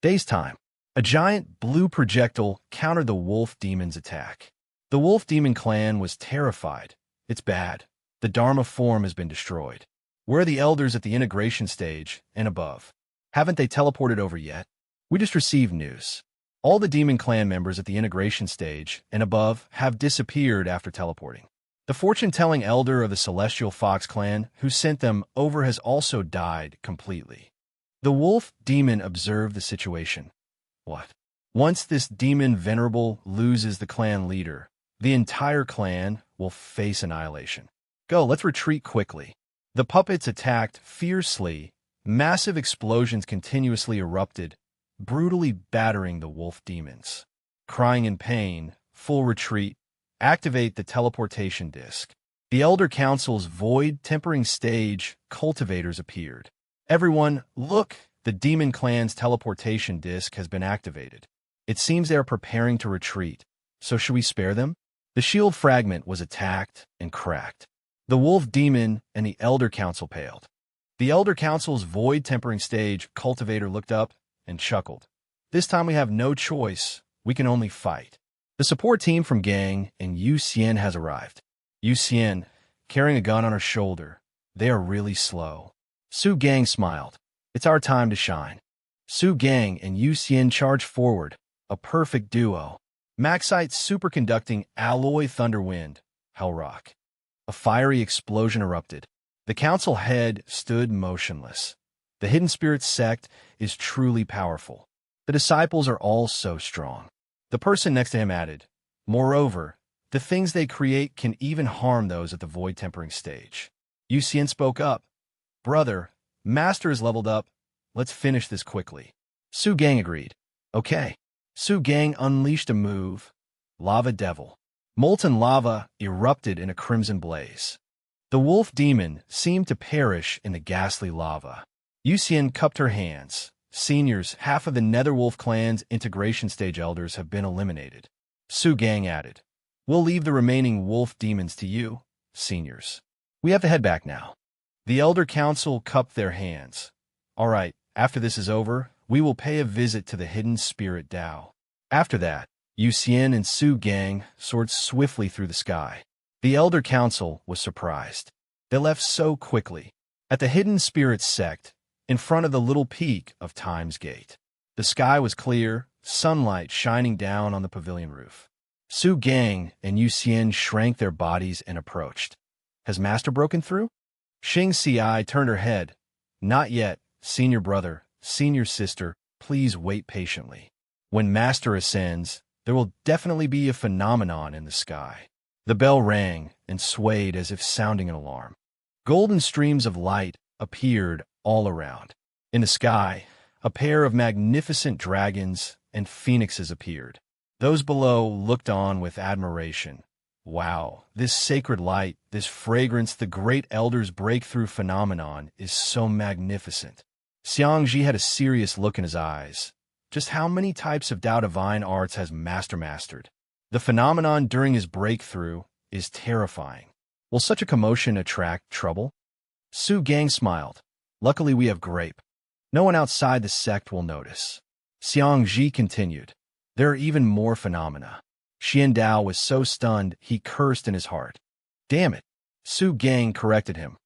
Day's time. A giant blue projectile countered the wolf demon's attack. The wolf demon clan was terrified. It's bad. The Dharma form has been destroyed. Where are the elders at the integration stage and above? Haven't they teleported over yet? We just received news. All the demon clan members at the integration stage and above have disappeared after teleporting. The fortune-telling elder of the Celestial Fox clan who sent them over has also died completely. The wolf demon observed the situation. What? Once this demon venerable loses the clan leader, the entire clan will face annihilation. Go, let's retreat quickly. The puppets attacked fiercely. Massive explosions continuously erupted, brutally battering the wolf demons. Crying in pain, full retreat. Activate the teleportation disc. The Elder Council's void tempering stage cultivators appeared. Everyone, look! The demon clan's teleportation disc has been activated. It seems they are preparing to retreat. So should we spare them? The shield fragment was attacked and cracked. The wolf demon and the Elder Council paled. The Elder Council's void tempering stage cultivator looked up and chuckled. This time we have no choice. We can only fight. The support team from Gang and Yu Xian has arrived. Yu Xian, carrying a gun on her shoulder. They are really slow. Su Gang smiled. It's our time to shine. Su Gang and Yu Xian charged forward. A perfect duo. Maxite superconducting alloy thunderwind. Hellrock. A fiery explosion erupted. The council head stood motionless. The Hidden Spirit sect is truly powerful. The disciples are all so strong. The person next to him added, moreover, the things they create can even harm those at the void tempering stage. Yu Xian spoke up. Brother, Master is leveled up. Let's finish this quickly. Su Gang agreed. Okay. Su Gang unleashed a move. Lava Devil. Molten lava erupted in a crimson blaze. The wolf demon seemed to perish in the ghastly lava. Yu Xian cupped her hands. Seniors, half of the Netherwolf clan's integration stage elders have been eliminated. Su Gang added, we'll leave the remaining wolf demons to you, seniors. We have to head back now. The Elder Council cupped their hands. All right, after this is over, we will pay a visit to the Hidden Spirit Dao. After that, Yu Xian and Su Gang soared swiftly through the sky. The Elder Council was surprised. They left so quickly. At the Hidden Spirit sect, in front of the little peak of Time's Gate. The sky was clear, sunlight shining down on the pavilion roof. Su Gang and Yu Xian shrank their bodies and approached. Has Master broken through? Xing Ci turned her head. Not yet, senior brother, senior sister, please wait patiently. When Master ascends, there will definitely be a phenomenon in the sky. The bell rang and swayed as if sounding an alarm. Golden streams of light appeared all around. In the sky, a pair of magnificent dragons and phoenixes appeared. Those below looked on with admiration. Wow, this sacred light, this fragrance, the great elder's breakthrough phenomenon is so magnificent. Xiangji had a serious look in his eyes. Just how many types of Tao divine arts has Master mastered? The phenomenon during his breakthrough is terrifying. Will such a commotion attract trouble? Su Gang smiled. Luckily we have Grape. No one outside the sect will notice. Xiangji continued. There are even more phenomena. Xian Dao was so stunned he cursed in his heart. Damn it. Su Gang corrected him.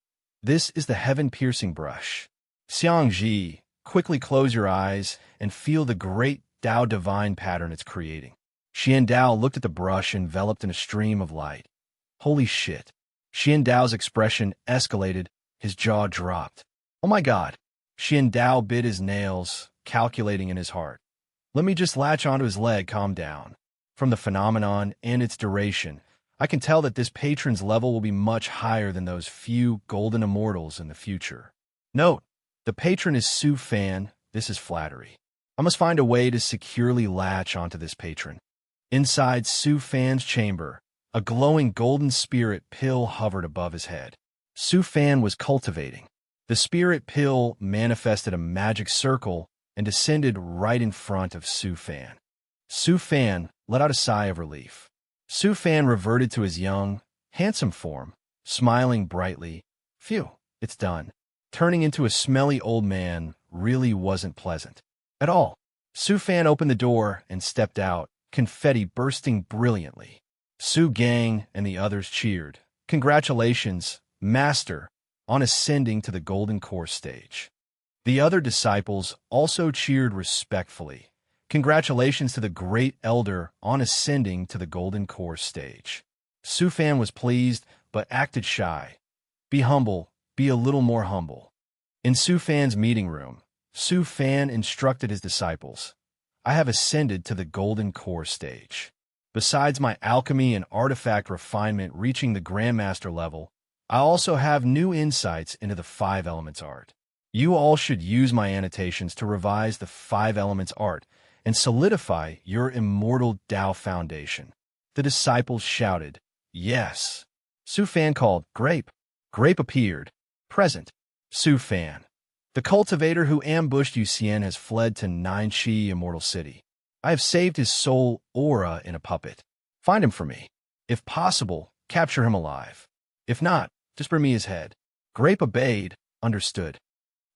This is the heaven-piercing brush. Xiangji, quickly close your eyes and feel the great Tao divine pattern it's creating. Xian Dao looked at the brush enveloped in a stream of light. Holy shit. Xian Dao's expression escalated, his jaw dropped. Oh my god. Xian Dao bit his nails, calculating in his heart. Let me just latch onto his leg, calm down. From the phenomenon and its duration, I can tell that this patron's level will be much higher than those few golden immortals in the future. Note, the patron is Su Fan. This is flattery. I must find a way to securely latch onto this patron. Inside Su Fan's chamber, a glowing golden spirit pill hovered above his head. Su Fan was cultivating. The spirit pill manifested a magic circle and descended right in front of Su Fan. Su Fan let out a sigh of relief. Su Fan reverted to his young, handsome form, smiling brightly. Phew, it's done. Turning into a smelly old man really wasn't pleasant at all. Su Fan opened the door and stepped out, confetti bursting brilliantly. Su Gang and the others cheered. Congratulations, Master, on ascending to the Golden Course stage. The other disciples also cheered respectfully. Congratulations to the great elder on ascending to the Golden Course stage. Su Fan was pleased, but acted shy. Be humble, be a little more humble. In Su Fan's meeting room, Su Fan instructed his disciples. I have ascended to the Golden Course stage. Besides my alchemy and artifact refinement reaching the Grandmaster level, I also have new insights into the Five Elements art. You all should use my annotations to revise the Five Elements art and solidify your immortal Tao foundation. The disciples shouted, yes. Su Fan called, Grape. Grape appeared. Present. Su Fan. The cultivator who ambushed Yu Xian has fled to Nine-Chi Immortal City. I have saved his soul aura in a puppet. Find him for me. If possible, capture him alive. If not, just bring me his head. Grape obeyed, understood.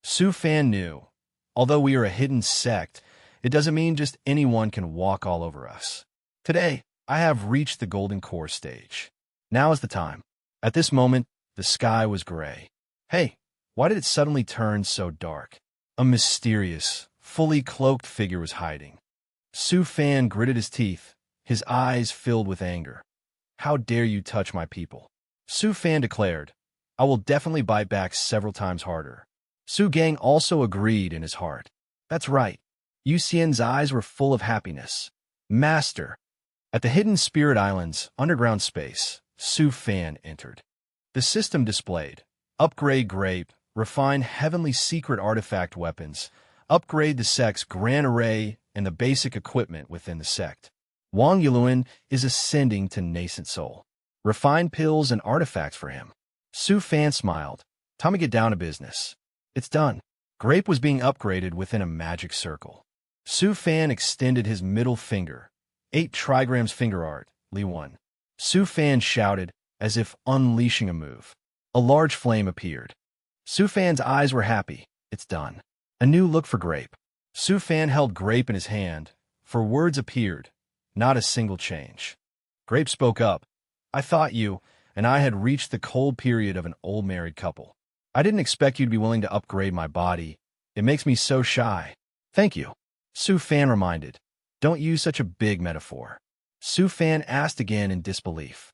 Su Fan knew. Although we are a hidden sect, it doesn't mean just anyone can walk all over us. Today, I have reached the Golden Core stage. Now is the time. At this moment, the sky was gray. Hey, why did it suddenly turn so dark? A mysterious, fully cloaked figure was hiding. Su Fan gritted his teeth, his eyes filled with anger. How dare you touch my people? Su Fan declared, I will definitely bite back several times harder. Su Gang also agreed in his heart. That's right. Yu Xian's eyes were full of happiness. Master. At the Hidden Spirit Island's underground space, Su Fan entered. The system displayed, upgrade Grape, refine heavenly secret artifact weapons, upgrade the sect's grand array and the basic equipment within the sect. Wang Yuluan is ascending to Nascent Soul. Refine pills and artifacts for him. Su Fan smiled. Time to get down to business. It's done. Grape was being upgraded within a magic circle. Su Fan extended his middle finger. 8 trigrams finger art, Li 1. Su Fan shouted, as if unleashing a move. A large flame appeared. Su Fan's eyes were happy. It's done. A new look for Grape. Su Fan held Grape in his hand, for words appeared, not a single change. Grape spoke up. I thought you and I had reached the cold period of an old married couple. I didn't expect you to be willing to upgrade my body. It makes me so shy. Thank you. Su Fan reminded. Don't use such a big metaphor. Su Fan asked again in disbelief.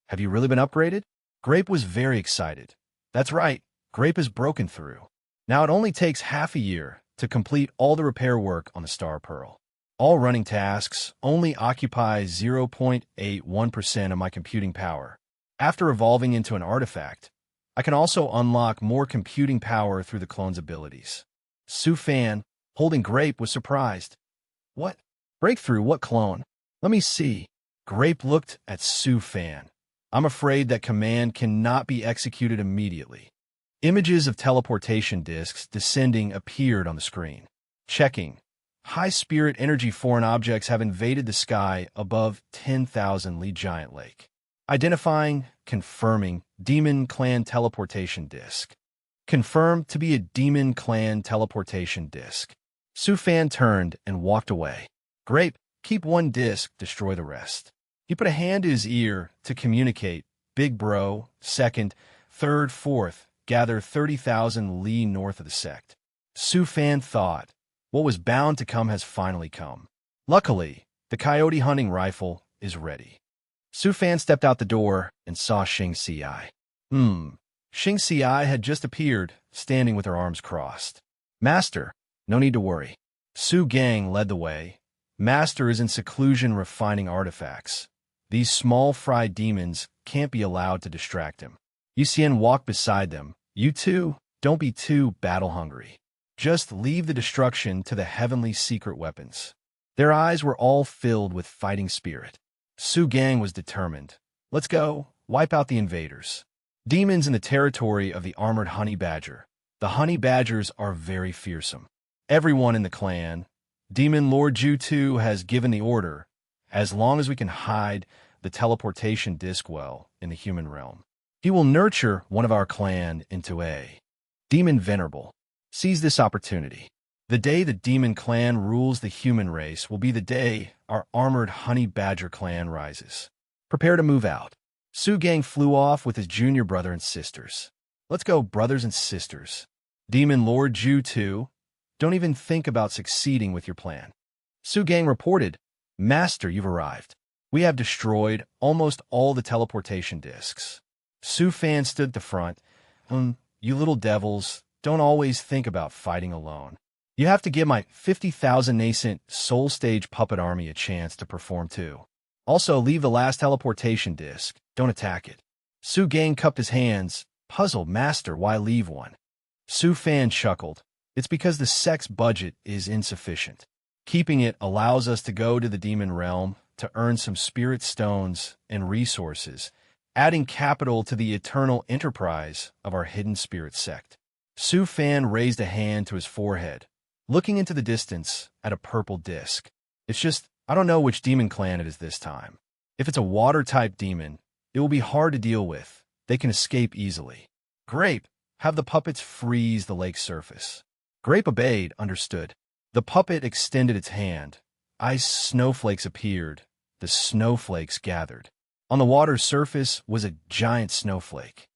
Have you really been upgraded? Grape was very excited. That's right. Grape has broken through. Now it only takes half a year to complete all the repair work on the Star Pearl. All running tasks only occupy 0.81% of my computing power. After evolving into an artifact, I can also unlock more computing power through the clone's abilities. Su Fan, holding Grape, was surprised. What? Breakthrough? What clone? Let me see. Grape looked at Su Fan. I'm afraid that command cannot be executed immediately. Images of teleportation disks descending appeared on the screen. Checking. High spirit energy foreign objects have invaded the sky above 10,000 Li Giant Lake. Identifying, confirming, Demon Clan teleportation disk. Confirmed to be a Demon Clan teleportation disk. Su Fan turned and walked away. Grape, keep one disk, destroy the rest. He put a hand to his ear to communicate. Big bro, second, third, fourth, gather 30,000 Li north of the sect. Su Fan thought, what was bound to come has finally come. Luckily, The coyote hunting rifle is ready. Su Fan stepped out the door and saw Xing Si. Xing Si had just appeared, standing with her arms crossed. Master, no need to worry. Su Gang led the way. Master is in seclusion refining artifacts. These small fried demons can't be allowed to distract him. Yuxian walked beside them. You two, don't be too battle-hungry. Just leave the destruction to the heavenly secret weapons. Their eyes were all filled with fighting spirit. Su Gang was determined. Let's go, wipe out the invaders. Demons in the territory of the armored honey badger. The honey badgers are very fearsome. Everyone in the clan, Demon Lord Ju2 has given the order, as long as we can hide the teleportation disc well in the human realm. He will nurture one of our clan into a demon venerable. Seize this opportunity. The day the demon clan rules the human race will be the day our armored honey badger clan rises. Prepare to move out. Su Gang flew off with his junior brother and sisters. Let's go, brothers and sisters. Demon Lord Ju2, don't even think about succeeding with your plan. Su Gang reported, Master, you've arrived. We have destroyed almost all the teleportation discs. Su Fan stood at the front. You little devils, don't always think about fighting alone. You have to give my 50,000 nascent soul stage puppet army a chance to perform too. Also, leave the last teleportation disc. Don't attack it. Su Gang cupped his hands. Puzzled, Master, why leave one? Su Fan chuckled. It's because the sex budget is insufficient. Keeping it allows us to go to the demon realm to earn some spirit stones and resources, adding capital to the eternal enterprise of our hidden spirit sect. Su Fan raised a hand to his forehead, looking into the distance at a purple disc. It's just, I don't know which demon clan it is this time. If it's a water-type demon, it will be hard to deal with. They can escape easily. Grape, have the puppets freeze the lake's surface. Grape obeyed, understood. The puppet extended its hand. Ice snowflakes appeared. The snowflakes gathered. On the water's surface was a giant snowflake,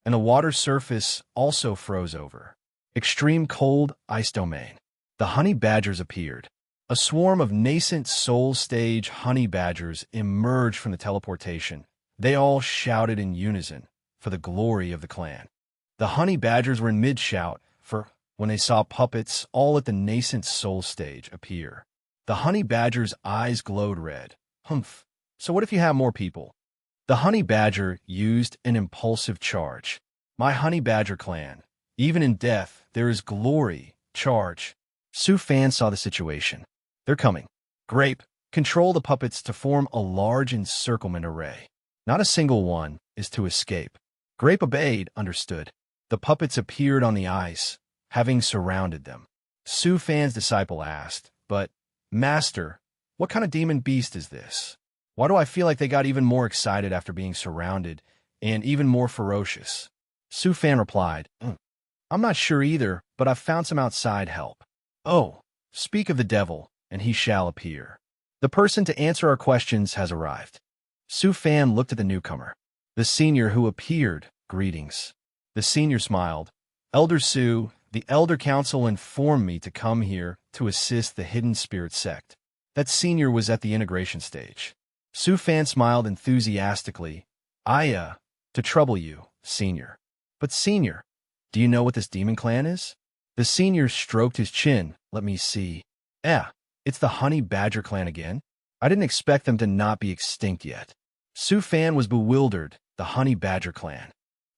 and the water surface also froze over. Extreme cold ice domain. The honey badgers appeared. A swarm of nascent soul stage honey badgers emerged from the teleportation. They all shouted in unison for the glory of the clan. The honey badgers were in mid-shout for when they saw puppets all at the nascent soul stage appear. The honey badger's eyes glowed red. Humph. So what if you have more people? The honey badger used an impulsive charge. My honey badger clan. Even in death, there is glory. Charge. Su Fan saw the situation. They're coming. Grape, control the puppets to form a large encirclement array. Not a single one is to escape. Grape obeyed, understood. The puppets appeared on the ice, having surrounded them. Su Fan's disciple asked, but, Master, what kind of demon beast is this? Why do I feel like they got even more excited after being surrounded, and even more ferocious? Su Fan replied, I'm not sure either, but I've found some outside help. Oh, speak of the devil, and he shall appear. The person to answer our questions has arrived. Su Fan looked at the newcomer. The senior who appeared, greetings. The senior smiled. Elder Su, the Elder Council informed me to come here to assist the hidden spirit sect. That senior was at the integration stage. Su Fan smiled enthusiastically. To trouble you, senior. But senior, do you know what this demon clan is? The senior stroked his chin. Let me see. It's the honey badger clan again? I didn't expect them to not be extinct yet. Su Fan was bewildered. The honey badger clan.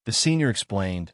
The senior explained,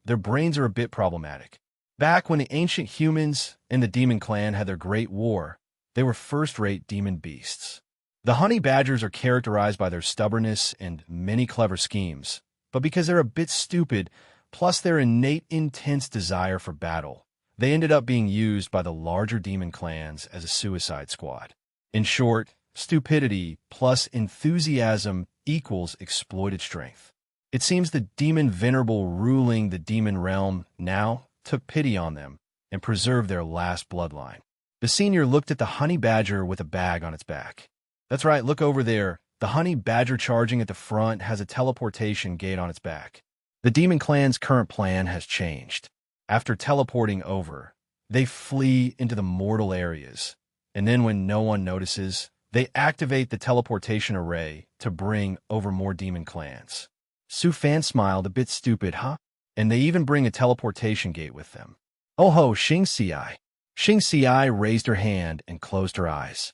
their brains are a bit problematic. Back when the ancient humans and the demon clan had their great war, they were first-rate demon beasts. The honey badgers are characterized by their stubbornness and many clever schemes, but because they're a bit stupid, plus their innate intense desire for battle, they ended up being used by the larger demon clans as a suicide squad. In short, stupidity plus enthusiasm equals exploited strength. It seems the demon venerable ruling the demon realm now took pity on them and preserved their last bloodline. The senior looked at the honey badger with a bag on its back. That's right, look over there. The honey badger charging at the front has a teleportation gate on its back. The demon clan's current plan has changed. After teleporting over, they flee into the mortal areas, and then when no one notices, They activate the teleportation array to bring over more demon clans. Su Fan smiled, a bit stupid, huh? And they even bring a teleportation gate with them. Oh ho, Xing Ci. Xing Ci raised her hand and closed her eyes.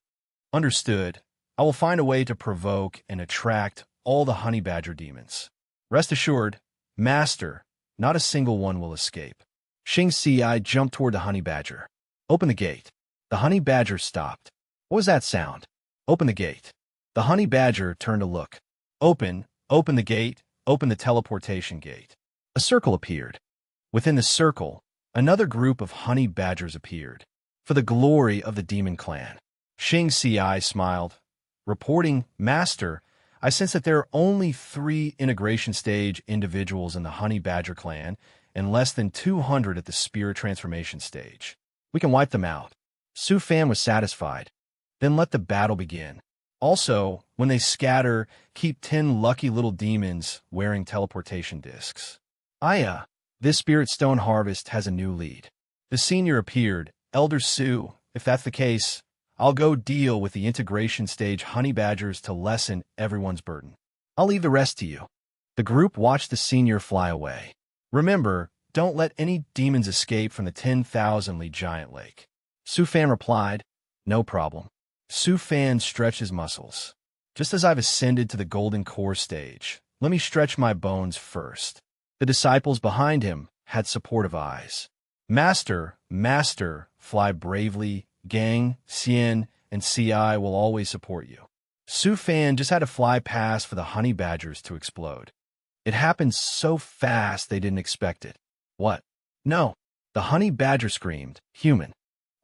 Understood. I will find a way to provoke and attract all the honey badger demons. Rest assured, Master, not a single one will escape. Xing Ci jumped toward the honey badger. Open the gate. The honey badger stopped. What was that sound? Open the gate. The honey badger turned to look. Open the gate, open the teleportation gate. A circle appeared. Within the circle, another group of honey badgers appeared. For the glory of the demon clan. Xing Ci smiled, reporting, Master, I sense that there are only 3 integration stage individuals in the honey badger clan and less than 200 at the spirit transformation stage. We can wipe them out. Su Fan was satisfied. Then let the battle begin. Also, when they scatter, keep 10 lucky little demons wearing teleportation discs. Aya, this spirit stone harvest has a new lead. The senior appeared. Elder Su, if that's the case, I'll go deal with the integration stage honey badgers to lessen everyone's burden. I'll leave the rest to you. The group watched the senior fly away. Remember, don't let any demons escape from the 10,000-lead giant lake. Su Fan replied, no problem. Su Fan stretched his muscles. Just as I've ascended to the golden core stage, let me stretch my bones first. The disciples behind him had supportive eyes. Master, fly bravely. Gang, Xian, and Ci will always support you. Su Fan just had to fly past for the honey badgers to explode. It happened so fast they didn't expect it. What? No. The honey badger screamed, human.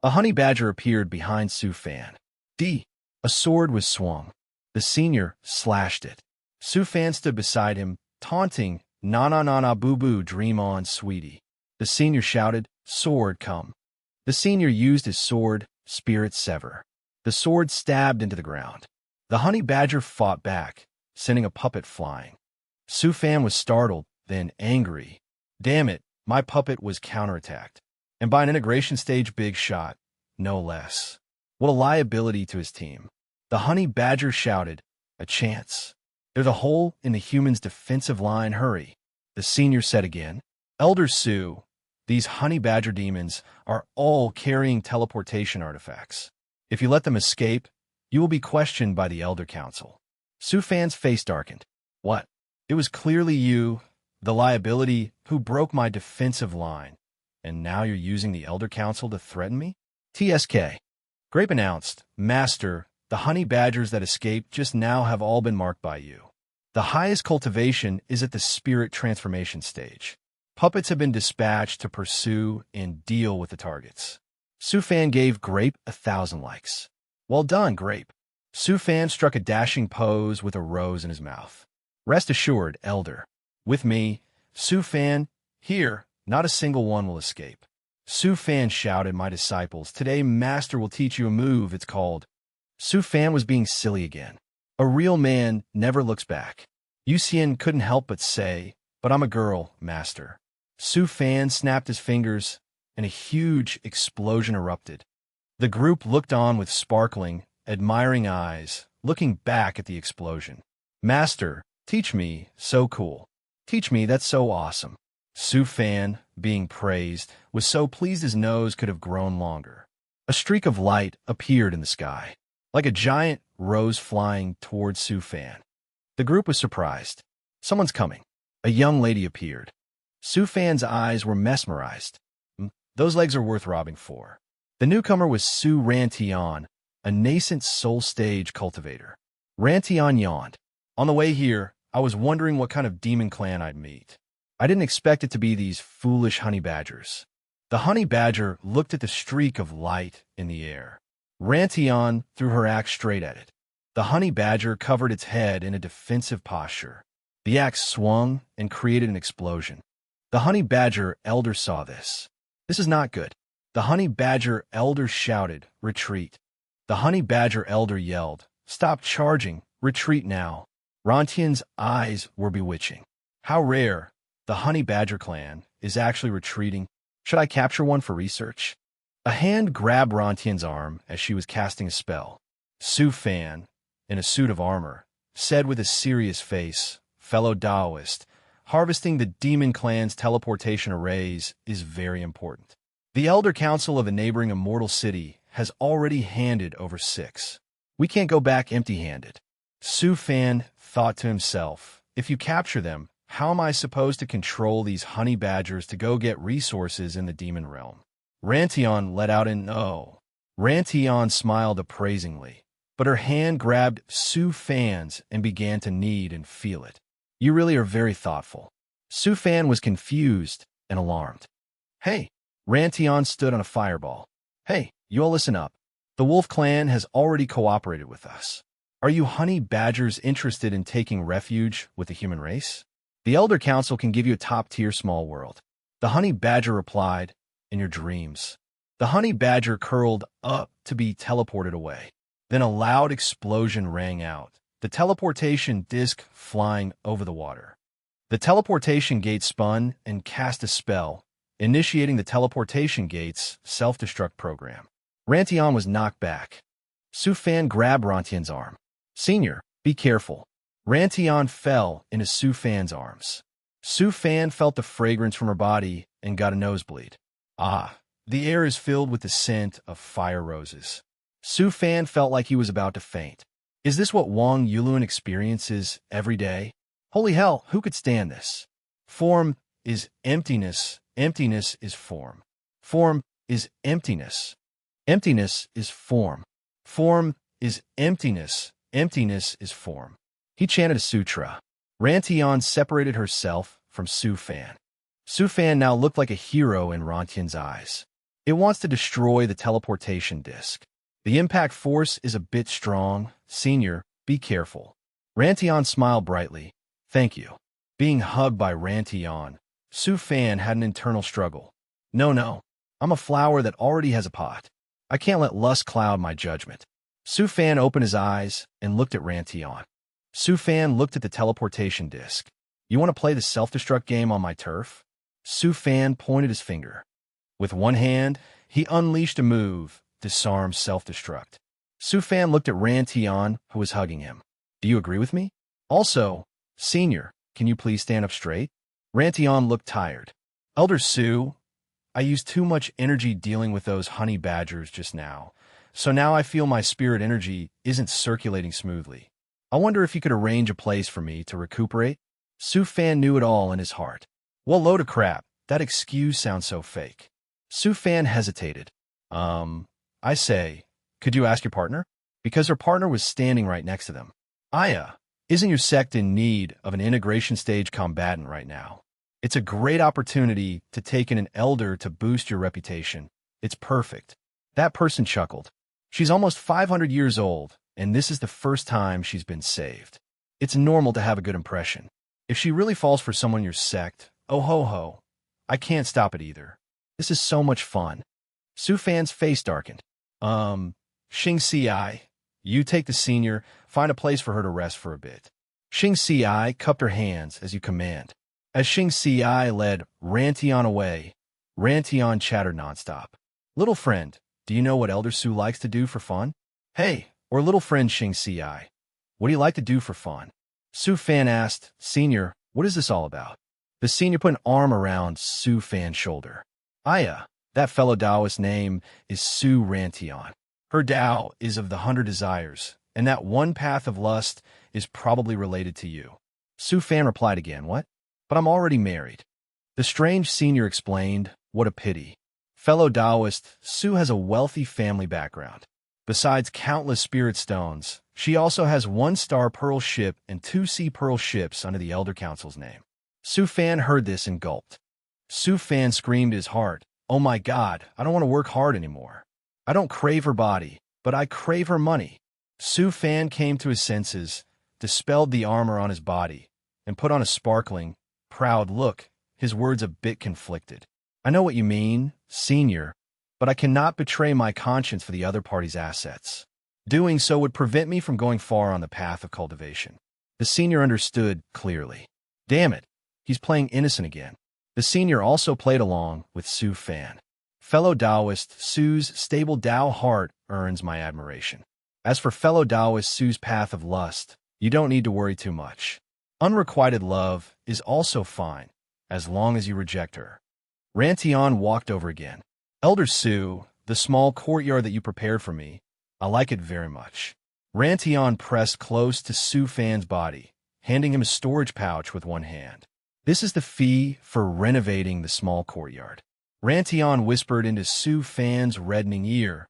A honey badger appeared behind Su Fan. A sword was swung. The senior slashed it. Su Fan stood beside him, taunting, na boo-boo, dream on, sweetie. The senior shouted, sword come. The senior used his sword, spirit sever. The sword stabbed into the ground. The honey badger fought back, sending a puppet flying. Su Fan was startled, then angry. Damn it, my puppet was counterattacked. And by an integration stage big shot, no less. What a liability to his team. The honey badger shouted, a chance. There's a hole in the human's defensive line, hurry. The senior said again, Elder Su, these honey badger demons are all carrying teleportation artifacts. If you let them escape, you will be questioned by the Elder Council. Su Fan's face darkened. What? It was clearly you, the liability, who broke my defensive line. And now you're using the Elder Council to threaten me? TSK. Grape announced, Master, the honey badgers that escaped just now have all been marked by you. The highest cultivation is at the spirit transformation stage. Puppets have been dispatched to pursue and deal with the targets. Su Fan gave Grape 1,000 likes. Well done, Grape. Su Fan struck a dashing pose with a rose in his mouth. Rest assured, Elder. With me, Su Fan, here, not a single one will escape. Su Fan shouted, my disciples, today Master will teach you a move, it's called. Su Fan was being silly again. A real man never looks back. Yu Xian couldn't help but say, but I'm a girl, Master. Su Fan snapped his fingers, and a huge explosion erupted. The group looked on with sparkling, admiring eyes, looking back at the explosion. Master, teach me, so cool. Teach me, that's so awesome. Su Fan, being praised, was so pleased his nose could have grown longer. A streak of light appeared in the sky, like a giant rose flying towards Su Fan. The group was surprised. Someone's coming. A young lady appeared. Su Fan's eyes were mesmerized. Those legs are worth robbing for. The newcomer was Su Rantian, a nascent soul stage cultivator. Rantian yawned. On the way here, I was wondering what kind of demon clan I'd meet. I didn't expect it to be these foolish honey badgers. The honey badger looked at the streak of light in the air. Rantian threw her axe straight at it. The honey badger covered its head in a defensive posture. The axe swung and created an explosion. The honey badger elder saw this. This is not good. The honey badger elder shouted, retreat. The honey badger elder yelled, stop charging, retreat now. Rantian's eyes were bewitching. How rare. The honey badger clan is actually retreating. Should I capture one for research? A hand grabbed Rantian's arm as she was casting a spell. Su Fan, in a suit of armor, said with a serious face, "Fellow Taoist, harvesting the demon clan's teleportation arrays is very important. The Elder Council of a neighboring immortal city has already handed over 6. We can't go back empty-handed." Su Fan thought to himself, if you capture them, how am I supposed to control these honey badgers to go get resources in the demon realm? Rantion let out an "oh." Rantion smiled appraisingly, but her hand grabbed Su Fan's and began to knead and feel it. "You really are very thoughtful." Su Fan was confused and alarmed. "Hey," Rantion stood on a fireball. "Hey, you all listen up. The Wolf Clan has already cooperated with us. Are you honey badgers interested in taking refuge with the human race? The Elder Council can give you a top-tier small world." The honey badger replied, "In your dreams." The honey badger curled up to be teleported away. Then a loud explosion rang out, the teleportation disc flying over the water. The teleportation gate spun and cast a spell, initiating the teleportation gate's self-destruct program. Rantion was knocked back. Su Fan grabbed Rantion's arm. "Senior, be careful." Rantion fell into Su Fan's arms. Su Fan felt the fragrance from her body and got a nosebleed. Ah, the air is filled with the scent of fire roses. Su Fan felt like he was about to faint. Is this what Wang Yulun experiences every day? Holy hell, who could stand this? Form is emptiness. Emptiness is form. Form is emptiness. Emptiness is form. Form is emptiness. Emptiness is form. He chanted a sutra. Rantion separated herself from Su Fan. Su Fan now looked like a hero in Rantion's eyes. It wants to destroy the teleportation disc. The impact force is a bit strong. Senior, be careful. Rantion smiled brightly. Thank you. Being hugged by Rantion, Su Fan had an internal struggle. No, I'm a flower that already has a pot. I can't let lust cloud my judgment. Su Fan opened his eyes and looked at Rantion. Su Fan looked at the teleportation disc. You want to play the self-destruct game on my turf? Su Fan pointed his finger. With one hand, he unleashed a move, disarm self-destruct. Su Fan looked at Rantion, who was hugging him. Do you agree with me? Also, Senior, can you please stand up straight? Rantion looked tired. Elder Su, I used too much energy dealing with those honey badgers just now, so now I feel my spirit energy isn't circulating smoothly. I wonder if you could arrange a place for me to recuperate? Su Fan knew it all in his heart. Well, load of crap. That excuse sounds so fake. Su Fan hesitated. I say, could you ask your partner? Because her partner was standing right next to them. Aya, isn't your sect in need of an integration stage combatant right now? It's a great opportunity to take in an elder to boost your reputation. It's perfect. That person chuckled. She's almost 500 years old, and this is the first time she's been saved. It's normal to have a good impression. If she really falls for someone in your sect, oh ho ho, I can't stop it either. This is so much fun. Su Fan's face darkened. Xing Si, you take the senior, find a place for her to rest for a bit. Xing Si cupped her hands as you command. As Xing Si led Rantion away, Rantion chattered nonstop. Little friend, do you know what Elder Su likes to do for fun? Hey, or little friend Xing Si, what do you like to do for fun? Su Fan asked, Senior, what is this all about? The senior put an arm around Su Fan's shoulder. Aya, that fellow Taoist's name is Su Rantion. Her Tao is of the 100 desires, and that one path of lust is probably related to you. Su Fan replied again, what? But I'm already married. The strange senior explained, what a pity. Fellow Taoist, Su has a wealthy family background. Besides countless spirit stones, she also has 1-star pearl ship and 2 sea pearl ships under the Elder Council's name. Su Fan heard this and gulped. Su Fan screamed his heart, oh my God, I don't want to work hard anymore. I don't crave her body, but I crave her money. Su Fan came to his senses, dispelled the armor on his body, and put on a sparkling, proud look, his words a bit conflicted. I know what you mean, Senior, but I cannot betray my conscience for the other party's assets. Doing so would prevent me from going far on the path of cultivation. The senior understood clearly. Damn it, he's playing innocent again. The senior also played along with Su Fan. Fellow Taoist, Su's stable Tao heart earns my admiration. As for fellow Taoist Su's path of lust, you don't need to worry too much. Unrequited love is also fine, as long as you reject her. Rantian walked over again. Elder Su, the small courtyard that you prepared for me, I like it very much. Rantian pressed close to Su Fan's body, handing him a storage pouch with one hand. This is the fee for renovating the small courtyard. Rantian whispered into Su Fan's reddening ear,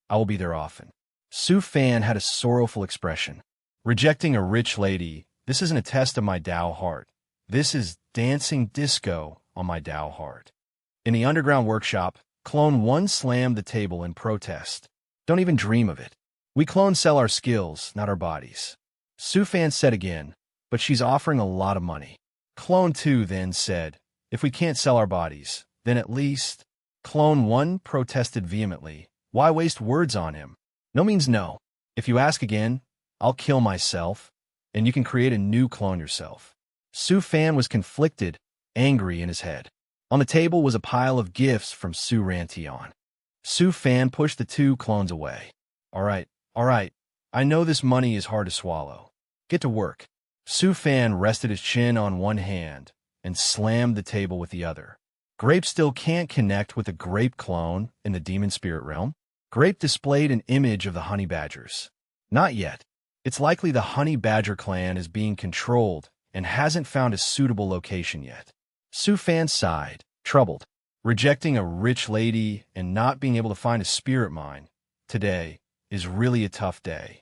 I will be there often. Su Fan had a sorrowful expression. Rejecting a rich lady, this isn't a test of my Tao heart. This is dancing disco on my Tao heart. In the underground workshop, Clone 1 slammed the table in protest. Don't even dream of it. We clones sell our skills, not our bodies. Su Fan said again, but she's offering a lot of money. Clone 2 then said, if we can't sell our bodies, then at least... Clone 1 protested vehemently. Why waste words on him? No means no. If you ask again, I'll kill myself, and you can create a new clone yourself. Su Fan was conflicted, angry in his head. On the table was a pile of gifts from Su Rantian. Su Fan pushed the two clones away. All right. I know this money is hard to swallow. Get to work. Su Fan rested his chin on one hand and slammed the table with the other. Grape still can't connect with a grape clone in the demon spirit realm. Grape displayed an image of the honey badgers. Not yet. It's likely the honey badger clan is being controlled and hasn't found a suitable location yet. Su Fan sighed, troubled. Rejecting a rich lady and not being able to find a spirit mine today is really a tough day.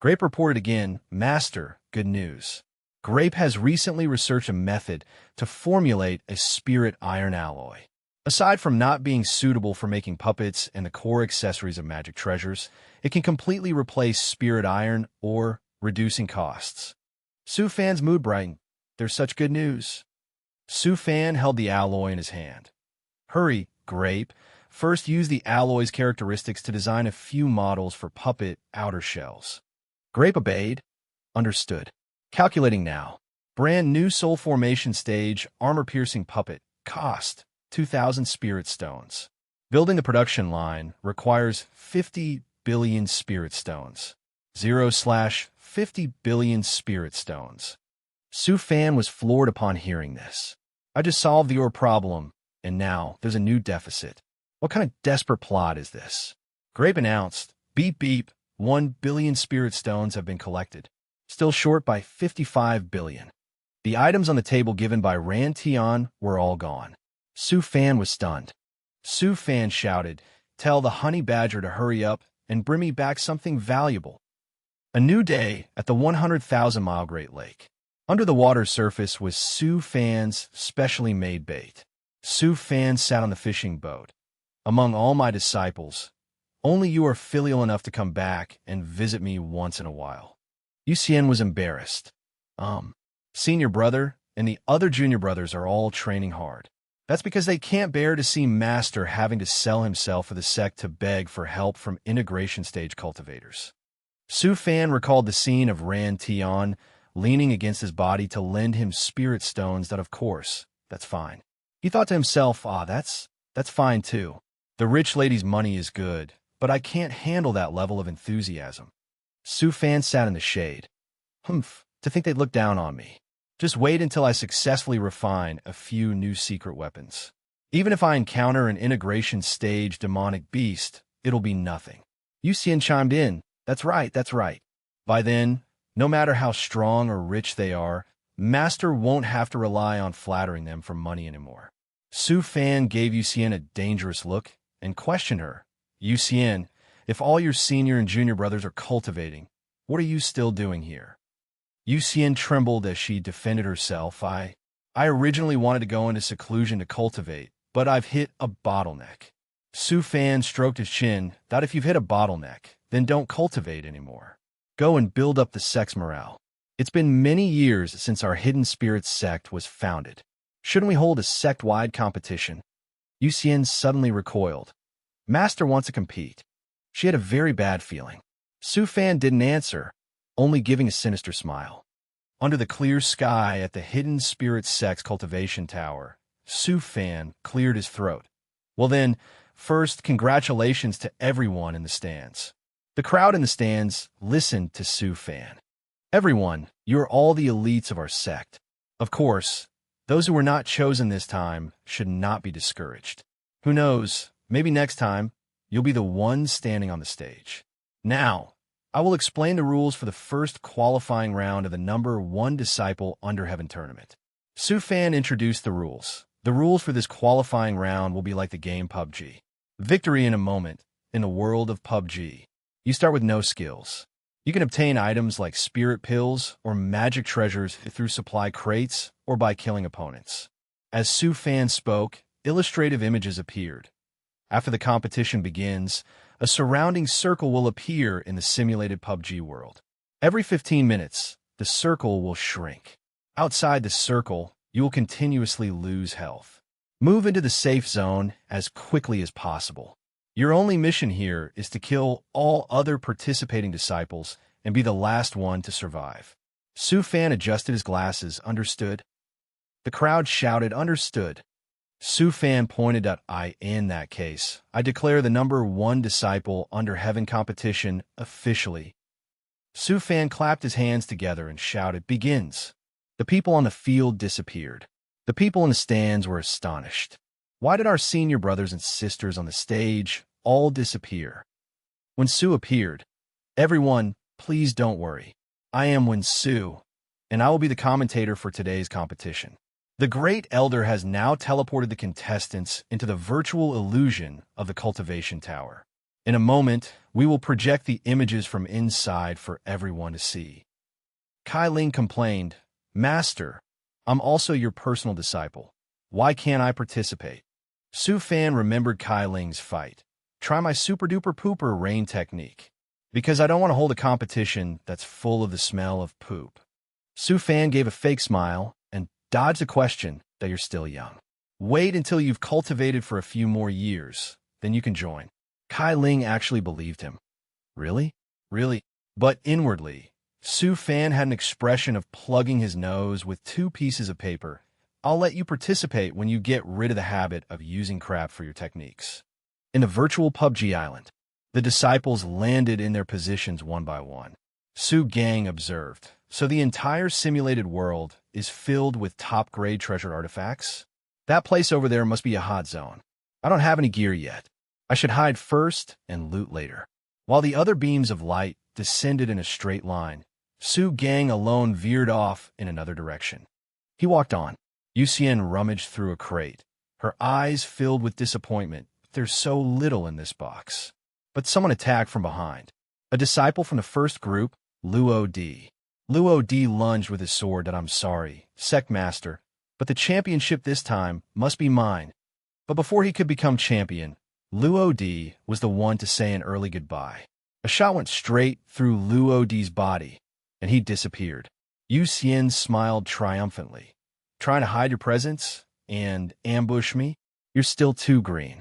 Grape reported again, Master, good news. Grape has recently researched a method to formulate a spirit iron alloy. Aside from not being suitable for making puppets and the core accessories of magic treasures, it can completely replace spirit iron or reducing costs. Su Fan's mood brightened. There's such good news. Su Fan held the alloy in his hand. Hurry, Grape. First use the alloy's characteristics to design a few models for puppet outer shells. Grape obeyed. Understood. Calculating now. Brand new soul formation stage, armor-piercing puppet. Cost, 2,000 spirit stones. Building the production line requires 50 billion spirit stones. 0/50 billion spirit stones. Su Fan was floored upon hearing this. I just solved your problem, and now there's a new deficit. What kind of desperate plot is this? Grape announced, beep beep, 1 billion spirit stones have been collected. Still short by 55 billion. The items on the table given by Rantian were all gone. Su Fan was stunned. Su Fan shouted, tell the honey badger to hurry up and bring me back something valuable. A new day at the 100,000-mile Great Lake. Under the water's surface was Su Fan's specially made bait. Su Fan sat on the fishing boat. Among all my disciples, only you are filial enough to come back and visit me once in a while. Yuxian was embarrassed. Senior brother and the other junior brothers are all training hard. That's because they can't bear to see Master having to sell himself for the sect to beg for help from integration stage cultivators. Su Fan recalled the scene of Rantian leaning against his body to lend him spirit stones that, of course, that's fine. He thought to himself, that's fine too. The rich lady's money is good, but I can't handle that level of enthusiasm. Su Fan sat in the shade. To think they'd look down on me. Just wait until I successfully refine a few new secret weapons. Even if I encounter an integration stage demonic beast, it'll be nothing. Yuxian chimed in. That's right. By then, no matter how strong or rich they are, Master won't have to rely on flattering them for money anymore. Su Fan gave Yuxian a dangerous look and questioned her. Yuxian, if all your senior and junior brothers are cultivating, what are you still doing here? Yuxian trembled as she defended herself. I originally wanted to go into seclusion to cultivate, but I've hit a bottleneck. Su Fan stroked his chin. That if you've hit a bottleneck, then don't cultivate anymore. Go and build up the sect's morale. It's been many years since our Hidden Spirits sect was founded. Shouldn't we hold a sect-wide competition? Yuxian suddenly recoiled. Master wants to compete. She had a very bad feeling. Su Fan didn't answer, only giving a sinister smile. Under the clear sky at the Hidden Spirits sect's cultivation tower, Su Fan cleared his throat. Well then, first, congratulations to everyone in the stands. The crowd in the stands listened to Su Fan. Everyone, you are all the elites of our sect. Of course, those who were not chosen this time should not be discouraged. Who knows, maybe next time, you'll be the one standing on the stage. Now, I will explain the rules for the first qualifying round of the number 1 Disciple Under Heaven tournament. Su Fan introduced the rules. The rules for this qualifying round will be like the game PUBG. Victory in a moment, in the world of PUBG. You start with no skills. You can obtain items like spirit pills or magic treasures through supply crates or by killing opponents. As Su Fan spoke, illustrative images appeared. After the competition begins, a surrounding circle will appear in the simulated PUBG world. Every 15 minutes, the circle will shrink. Outside the circle, you will continuously lose health. Move into the safe zone as quickly as possible. Your only mission here is to kill all other participating disciples and be the last one to survive. Su Fan adjusted his glasses, understood. The crowd shouted, understood. Su Fan pointed at in that case, I declare the number 1 Disciple Under Heaven competition officially. Su Fan clapped his hands together and shouted, begins. The people on the field disappeared. The people in the stands were astonished. Why did our senior brothers and sisters on the stage all disappear? When Su appeared, everyone, please don't worry. I am Wen Su, and I will be the commentator for today's competition. The Great Elder has now teleported the contestants into the virtual illusion of the cultivation tower. In a moment, we will project the images from inside for everyone to see. Kai Ling complained, Master, I'm also your personal disciple. Why can't I participate? Su Fan remembered Kai Ling's fight. Try my super-duper pooper rain technique. Because I don't want to hold a competition that's full of the smell of poop. Su Fan gave a fake smile and dodged the question that you're still young. Wait until you've cultivated for a few more years, then you can join. Kai Ling actually believed him. Really? Really? But inwardly, Su Fan had an expression of plugging his nose with 2 pieces of paper. I'll let you participate when you get rid of the habit of using crap for your techniques. In the virtual PUBG island, the disciples landed in their positions one by one. Su Gang observed, so the entire simulated world is filled with top-grade treasure artifacts? That place over there must be a hot zone. I don't have any gear yet. I should hide first and loot later. While the other beams of light descended in a straight line, Su Gang alone veered off in another direction. He walked on. Yuxian rummaged through a crate, her eyes filled with disappointment. There's so little in this box. But someone attacked from behind. A disciple from the first group, Luo D. Luo D lunged with his sword that I'm sorry, Sect Master, but the championship this time must be mine. But before he could become champion, Luo D was the one to say an early goodbye. A shot went straight through Luo D's body, and he disappeared. Yu Xian smiled triumphantly. Trying to hide your presence and ambush me? You're still too green.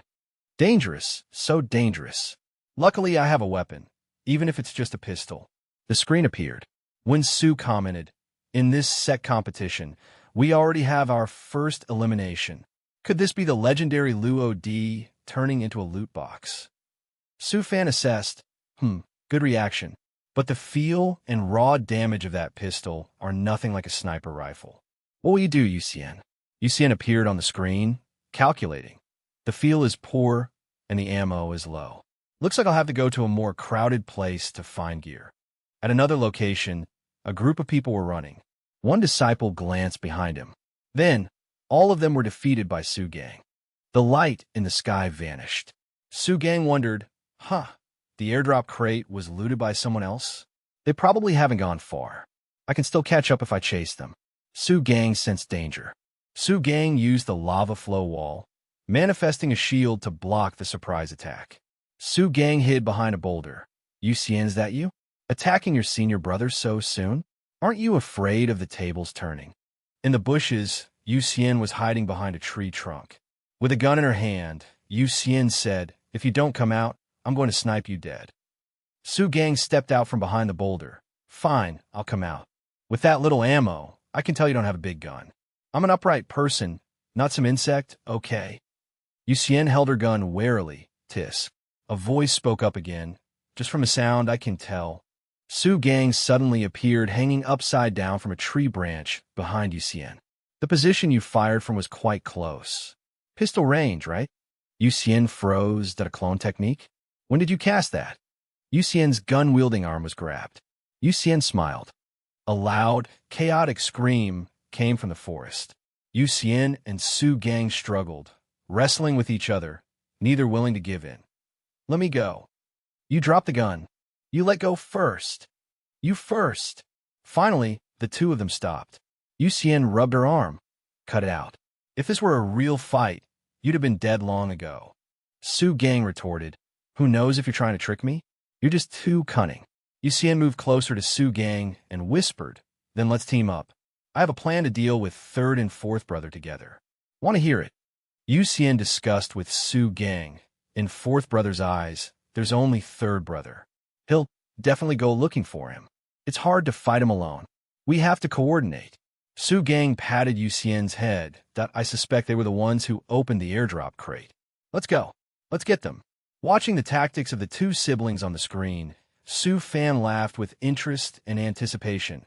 Dangerous, so dangerous. Luckily, I have a weapon, even if it's just a pistol. The screen appeared. When Su commented, in this sect competition, we already have our first elimination. Could this be the legendary Luo D turning into a loot box? Su Fan assessed, good reaction. But the feel and raw damage of that pistol are nothing like a sniper rifle. What will you do, Yuxian? Yuxian appeared on the screen, calculating. The feel is poor, and the ammo is low. Looks like I'll have to go to a more crowded place to find gear. At another location, a group of people were running. One disciple glanced behind him. Then, all of them were defeated by Su Gang. The light in the sky vanished. Su Gang wondered, the airdrop crate was looted by someone else? They probably haven't gone far. I can still catch up if I chase them. Su Gang sensed danger. Su Gang used the lava flow wall, manifesting a shield to block the surprise attack. Su Gang hid behind a boulder. Yuxian, is that you? Attacking your senior brother so soon? Aren't you afraid of the tables turning? In the bushes, Yuxian was hiding behind a tree trunk. With a gun in her hand, Yuxian said, if you don't come out, I'm going to snipe you dead. Su Gang stepped out from behind the boulder. Fine, I'll come out. With that little ammo, I can tell you don't have a big gun. I'm an upright person, not some insect, okay? Yuxian held her gun warily. Tisk. A voice spoke up again. Just from the sound, I can tell. Su Gang suddenly appeared hanging upside down from a tree branch behind Yuxian. The position you fired from was quite close. Pistol range, right? Yuxian froze. That a clone technique? When did you cast that? Yuxian's gun-wielding arm was grabbed. Yuxian smiled. A loud, chaotic scream came from the forest. Yuxian and Su Gang struggled, wrestling with each other, neither willing to give in. Let me go. You drop the gun. You let go first. You first. Finally, the two of them stopped. Yuxian rubbed her arm. Cut it out. If this were a real fight, you'd have been dead long ago. Su Gang retorted. Who knows if you're trying to trick me? You're just too cunning. Yuxian moved closer to Su Gang and whispered, then let's team up. I have a plan to deal with third and fourth brother together. Want to hear it? Yuxian discussed with Su Gang. In fourth brother's eyes, there's only third brother. He'll definitely go looking for him. It's hard to fight him alone. We have to coordinate. Su Gang patted Yuxian's head. That I suspect they were the ones who opened the airdrop crate. Let's go. Let's get them. Watching the tactics of the two siblings on the screen, Su Fan laughed with interest and anticipation.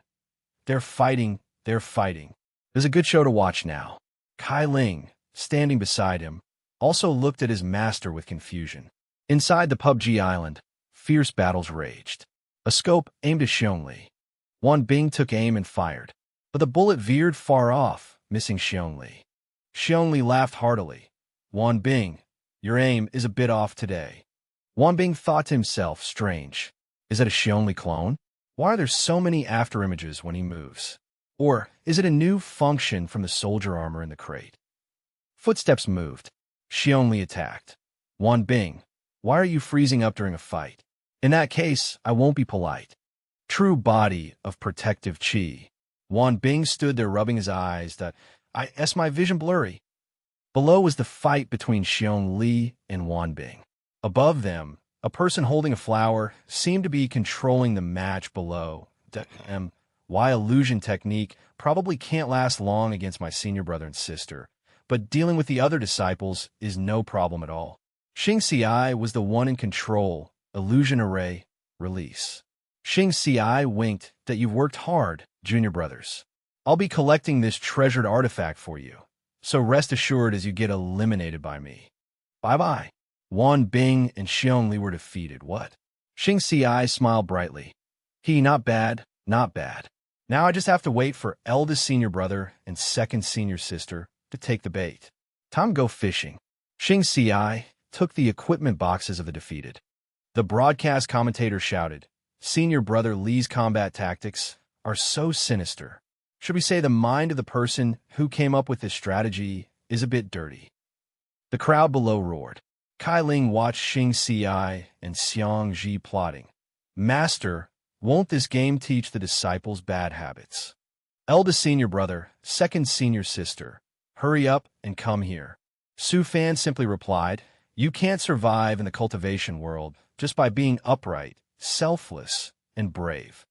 They're fighting. They're fighting. There's a good show to watch now. Kai Ling, standing beside him, also looked at his master with confusion. Inside the PUBG island, fierce battles raged. A scope aimed at Xiongli. Wan Bing took aim and fired, but the bullet veered far off, missing Xiongli. Xiongli laughed heartily. Wan Bing, your aim is a bit off today. Wan Bing thought to himself, strange. Is that a Xiongli clone? Why are there so many afterimages when he moves? Or is it a new function from the soldier armor in the crate? Footsteps moved. Xiongli attacked. Wan Bing, why are you freezing up during a fight? In that case, I won't be polite. True body of protective chi. Wan Bing stood there rubbing his eyes. My vision blurry. Below was the fight between Xiongli and Wan Bing. Above them, a person holding a flower seemed to be controlling the match below. Why illusion technique probably can't last long against my senior brother and sister, but dealing with the other disciples is no problem at all. Xing Ci was the one in control. Illusion array, release. Xing Ci winked that you've worked hard, junior brothers. I'll be collecting this treasured artifact for you, so rest assured as you get eliminated by me. Bye-bye. Wan Bing and Xiongli were defeated. What? Xing Ci smiled brightly. Not bad, not bad. Now I just have to wait for eldest senior brother and second senior sister to take the bait. Time to go fishing. Xing Ci took the equipment boxes of the defeated. The broadcast commentator shouted, Senior brother Li's combat tactics are so sinister. Should we say the mind of the person who came up with this strategy is a bit dirty? The crowd below roared. Kai Ling watched Xing Ci and Xiang Ji plotting. Master, won't this game teach the disciples bad habits? Eldest senior brother, second senior sister, hurry up and come here. Su Fan simply replied, you can't survive in the cultivation world just by being upright, selfless, and brave.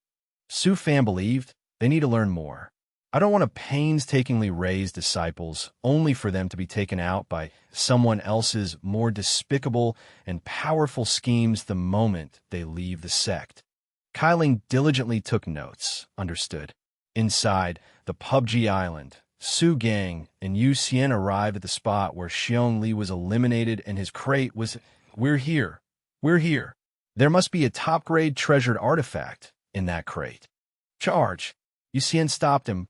Su Fan believed they need to learn more. I don't want to painstakingly raise disciples only for them to be taken out by someone else's more despicable and powerful schemes the moment they leave the sect. Kai Ling diligently took notes, understood. Inside the PUBG island, Su Gang and Yu Xian arrived at the spot where Xiongli was eliminated and his crate was... We're here. We're here. There must be a top-grade treasured artifact in that crate. Charge. Yu Xian stopped him.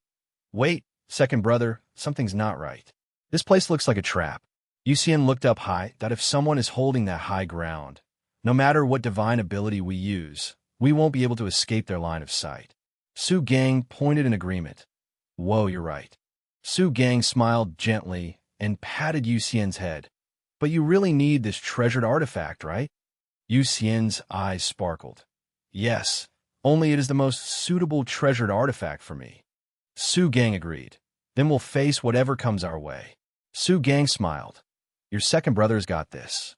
Wait, second brother, something's not right. This place looks like a trap. Yu Xian looked up high, that if someone is holding that high ground, no matter what divine ability we use, we won't be able to escape their line of sight. Su Gang pointed in agreement. Whoa, you're right. Su Gang smiled gently and patted Yu Xian's head. But you really need this treasured artifact, right? Yu Xian's eyes sparkled. Yes, only it is the most suitable treasured artifact for me. Su Gang agreed. Then we'll face whatever comes our way. Su Gang smiled. Your second brother's got this.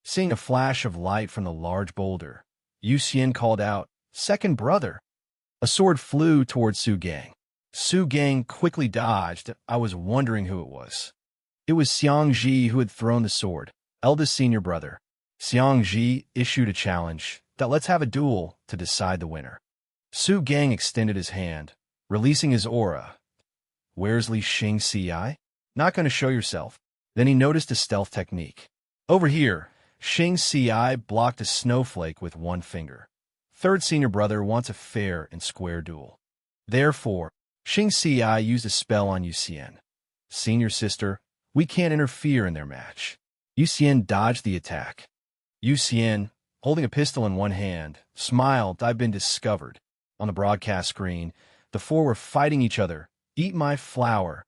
Seeing a flash of light from the large boulder, Yu Xian called out, Second brother! A sword flew towards Su Gang. Su Gang quickly dodged. I was wondering who it was. It was Xiang Ji who had thrown the sword, eldest senior brother. Xiang Ji issued a challenge. Let's have a duel to decide the winner. Su Gang extended his hand, releasing his aura. Where's Li Xing Ci? Not going to show yourself. Then he noticed a stealth technique. Over here, Xing Ci blocked a snowflake with one finger. Third senior brother wants a fair and square duel. Therefore, Xing Ci used a spell on Yuxian. Senior sister, we can't interfere in their match. Yuxian dodged the attack. Yuxian, holding a pistol in one hand, smiled. I've been discovered. On the broadcast screen, the four were fighting each other. Eat my flower.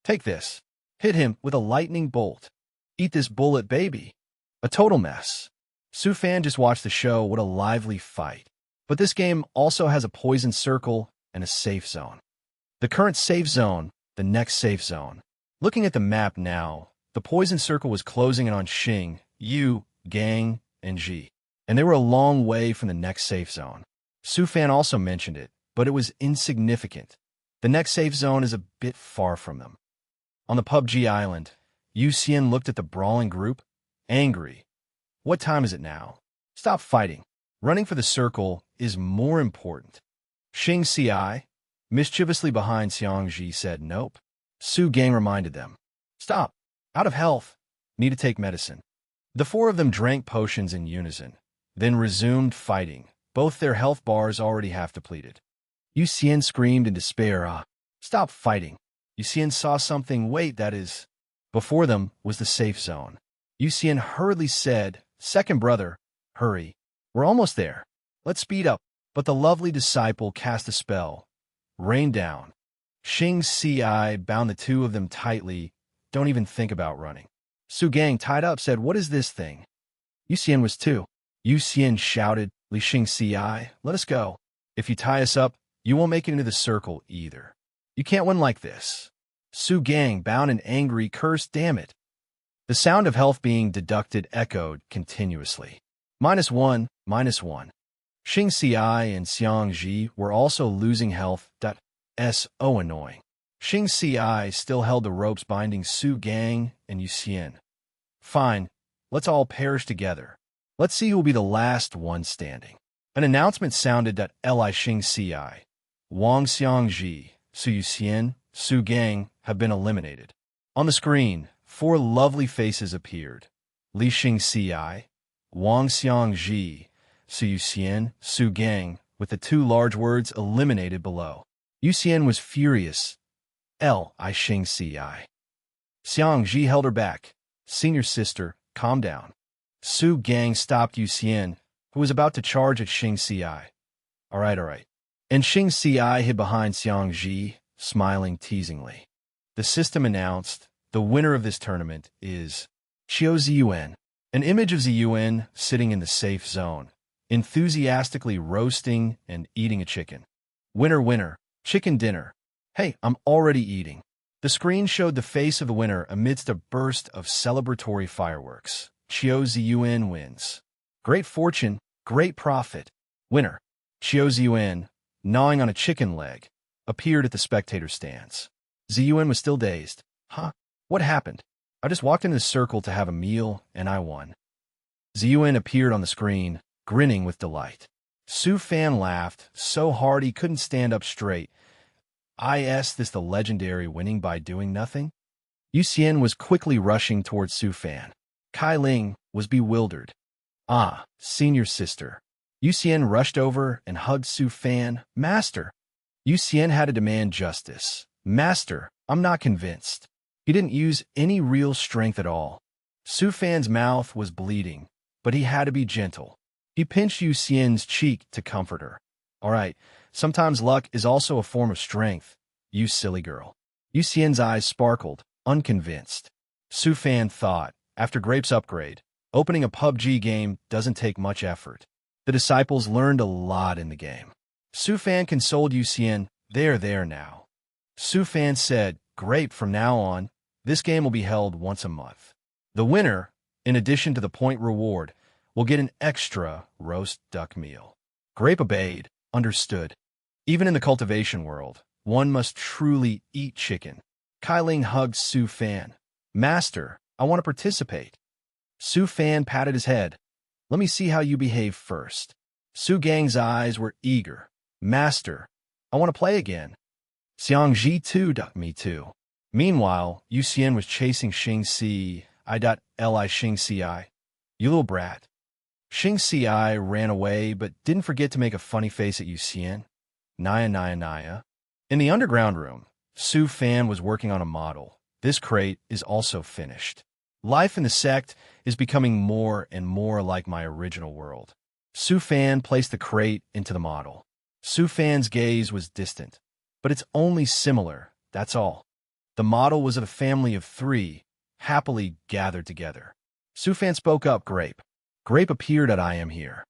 Take this. Hit him with a lightning bolt. Eat this bullet, baby. A total mess. Su Fan just watched the show. What a lively fight. But this game also has a poison circle and a safe zone. The current safe zone, the next safe zone. Looking at the map now, the poison circle was closing in on Xing, Yu, Gang, and Ji. And they were a long way from the next safe zone. Su Fan also mentioned it, but it was insignificant. The next safe zone is a bit far from them. On the PUBG island, Yu Xian looked at the brawling group, angry. What time is it now? Stop fighting. Running for the circle is more important. Xing Ci, mischievously behind Xiang Ji, said nope. Su Gang reminded them. Stop. Out of health. Need to take medicine. The four of them drank potions in unison, then resumed fighting, both their health bars already half depleted. Yu Xian screamed in despair. Stop fighting. Yu Xian saw something. Wait, that is... Before them was the safe zone. Yu Xian hurriedly said, Second brother, hurry. We're almost there. Let's speed up. But the lovely disciple cast a spell. Rain down. Xing Ci bound the two of them tightly. Don't even think about running. Su Gang, tied up, said, What is this thing? Yu Xian was too. Yu Xian shouted, Li Xing Ci, let us go. If you tie us up, you won't make it into the circle either. You can't win like this. Su Gang, bound and angry, cursed, damn it. The sound of health being deducted echoed continuously. -1, -1. Xing Ci and Xiang Ji were also losing health. So annoying. Xing Ci still held the ropes binding Su Gang and Yu Xian. Fine, let's all perish together. Let's see who will be the last one standing. An announcement sounded. Li Xing Ci, Wang Xiang Ji, Su Yu Xian, Su Gang have been eliminated. On the screen, four lovely faces appeared. Li Xing Ci, Wang Xiang Ji, Su Yu Xian, Su Gang, with the two large words eliminated below. Yu Xian was furious. Li Xing Ci. Xiang Ji held her back. Senior sister, calm down. Su Gang stopped Yu Xian, who was about to charge at Xing Ci. All right. And Xing Ci hid behind Xiang Ji, smiling teasingly. The system announced, the winner of this tournament is Qiu Ziyuan, an image of Ziyuan sitting in the safe zone, enthusiastically roasting and eating a chicken. Winner, chicken dinner. Hey, I'm already eating. The screen showed the face of the winner amidst a burst of celebratory fireworks. Qiu Ziyuan wins. Great fortune, great profit. Winner. Qiu Ziyuan, gnawing on a chicken leg, appeared at the spectator stands. Ziyuan was still dazed. Huh? What happened? I just walked into the circle to have a meal, and I won. Ziyuan appeared on the screen, grinning with delight. Su Fan laughed so hard he couldn't stand up straight. Is this the legendary winning by doing nothing? Yu Xian was quickly rushing towards Su Fan. Kai Ling was bewildered. Senior sister. Yu Xian rushed over and hugged Su Fan. Master. Yu Xian had to demand justice. Master, I'm not convinced. He didn't use any real strength at all. Su Fan's mouth was bleeding, but he had to be gentle. He pinched Yu Xian's cheek to comfort her. All right, sometimes luck is also a form of strength, you silly girl. Yu Xian's eyes sparkled, unconvinced. Su Fan thought, after Grape's upgrade, opening a PUBG game doesn't take much effort. The disciples learned a lot in the game. Su Fan consoled Yu Xian, they're there now. Su Fan said, Grape, from now on, this game will be held once a month. The winner, in addition to the point reward, will get an extra roast duck meal. Grape obeyed, understood. Even in the cultivation world, one must truly eat chicken. Kai Ling hugged Su Fan. Master, I want to participate. Su Fan patted his head. Let me see how you behave first. Su Gang's eyes were eager. Master, I want to play again. Xiang Ji too, me too. Meanwhile, Yuxian was chasing Xing Si, I.Li Xing Si. You little brat. Xing Si ran away, but didn't forget to make a funny face at Yuxian. Naya. In the underground room, Su Fan was working on a model. This crate is also finished. Life in the sect is becoming more and more like my original world. Su Fan placed the crate into the model. Su Fan's gaze was distant, but it's only similar, that's all. The model was of a family of 3, happily gathered together. Su Fan spoke up, Grape. Grape appeared at I am here.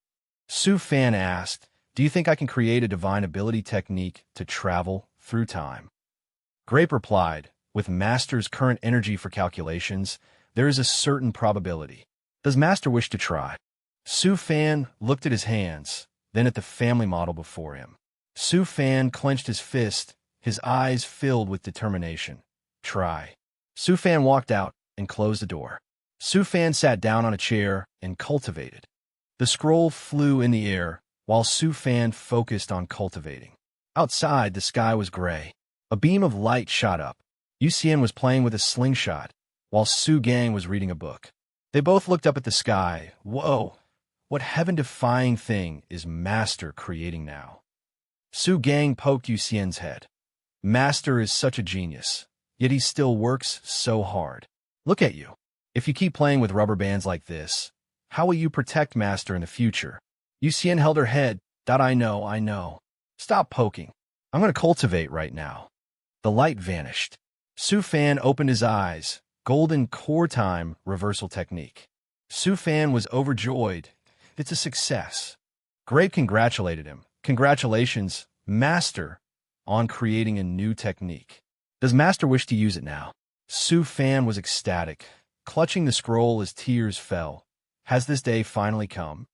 Su Fan asked, do you think I can create a divine ability technique to travel through time? Grape replied, with Master's current energy for calculations, there is a certain probability. Does Master wish to try? Su Fan looked at his hands, then at the family model before him. Su Fan clenched his fist, his eyes filled with determination. Try. Su Fan walked out and closed the door. Su Fan sat down on a chair and cultivated. The scroll flew in the air while Su Fan focused on cultivating. Outside, the sky was gray. A beam of light shot up. Yuxian was playing with a slingshot, while Su Gang was reading a book. They both looked up at the sky. Whoa! What heaven-defying thing is Master creating now? Su Gang poked Yuxian's head. Master is such a genius, yet he still works so hard. Look at you. If you keep playing with rubber bands like this, how will you protect Master in the future? Yuxian held her head. I know. Stop poking. I'm going to cultivate right now. The light vanished. Su Fan opened his eyes. Golden core time reversal technique. Su Fan was overjoyed. It's a success. Grape congratulated him. Congratulations, Master, on creating a new technique. Does Master wish to use it now? Su Fan was ecstatic, clutching the scroll as tears fell. Has this day finally come?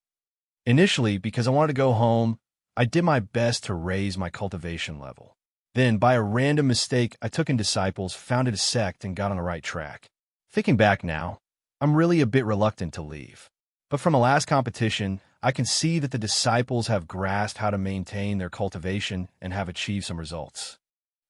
Initially, because I wanted to go home, I did my best to raise my cultivation level. Then, by a random mistake, I took in disciples, founded a sect, and got on the right track. Thinking back now, I'm really a bit reluctant to leave. But from a last competition, I can see that the disciples have grasped how to maintain their cultivation and have achieved some results.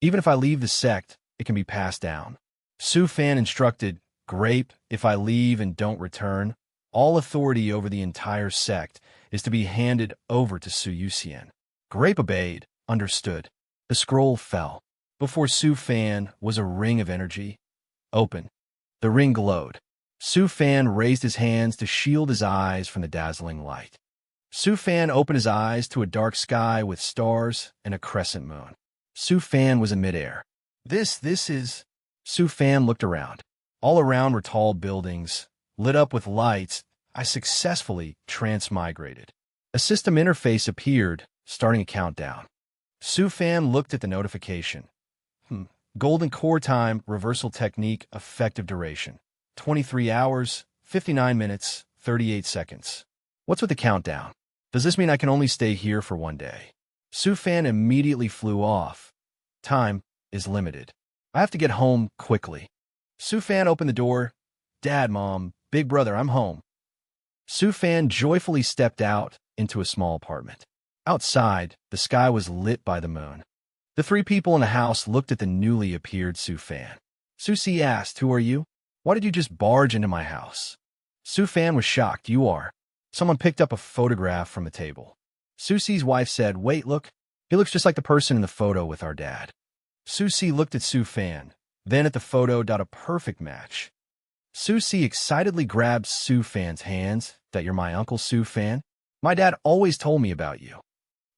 Even if I leave the sect, it can be passed down. Su Fan instructed, Grape, if I leave and don't return, all authority over the entire sect is to be handed over to Su Yuxian. Grape obeyed, understood. The scroll fell. Before Su Fan was a ring of energy. Open. The ring glowed. Su Fan raised his hands to shield his eyes from the dazzling light. Su Fan opened his eyes to a dark sky with stars and a crescent moon. Su Fan was in midair. This is... Su Fan looked around. All around were tall buildings, lit up with lights. I successfully transmigrated. A system interface appeared, starting a countdown. Su Fan looked at the notification. Golden core time, reversal technique, effective duration. 23 hours, 59 minutes, 38 seconds. What's with the countdown? Does this mean I can only stay here for one day? Su Fan immediately flew off. Time is limited. I have to get home quickly. Su Fan opened the door. Dad, Mom, Big Brother, I'm home. Su Fan joyfully stepped out into a small apartment. Outside, the sky was lit by the moon. The 3 people in the house looked at the newly appeared Su Fan. Su Si asked, Who are you? Why did you just barge into my house? Su Fan was shocked. You are. Someone picked up a photograph from the table. Su Si's wife said, Wait, look. He looks just like the person in the photo with our dad. Su Si looked at Su Fan, then at the photo. A perfect match. Su Si excitedly grabbed Su Fan's hands. That you're my uncle, Su Fan? My dad always told me about you.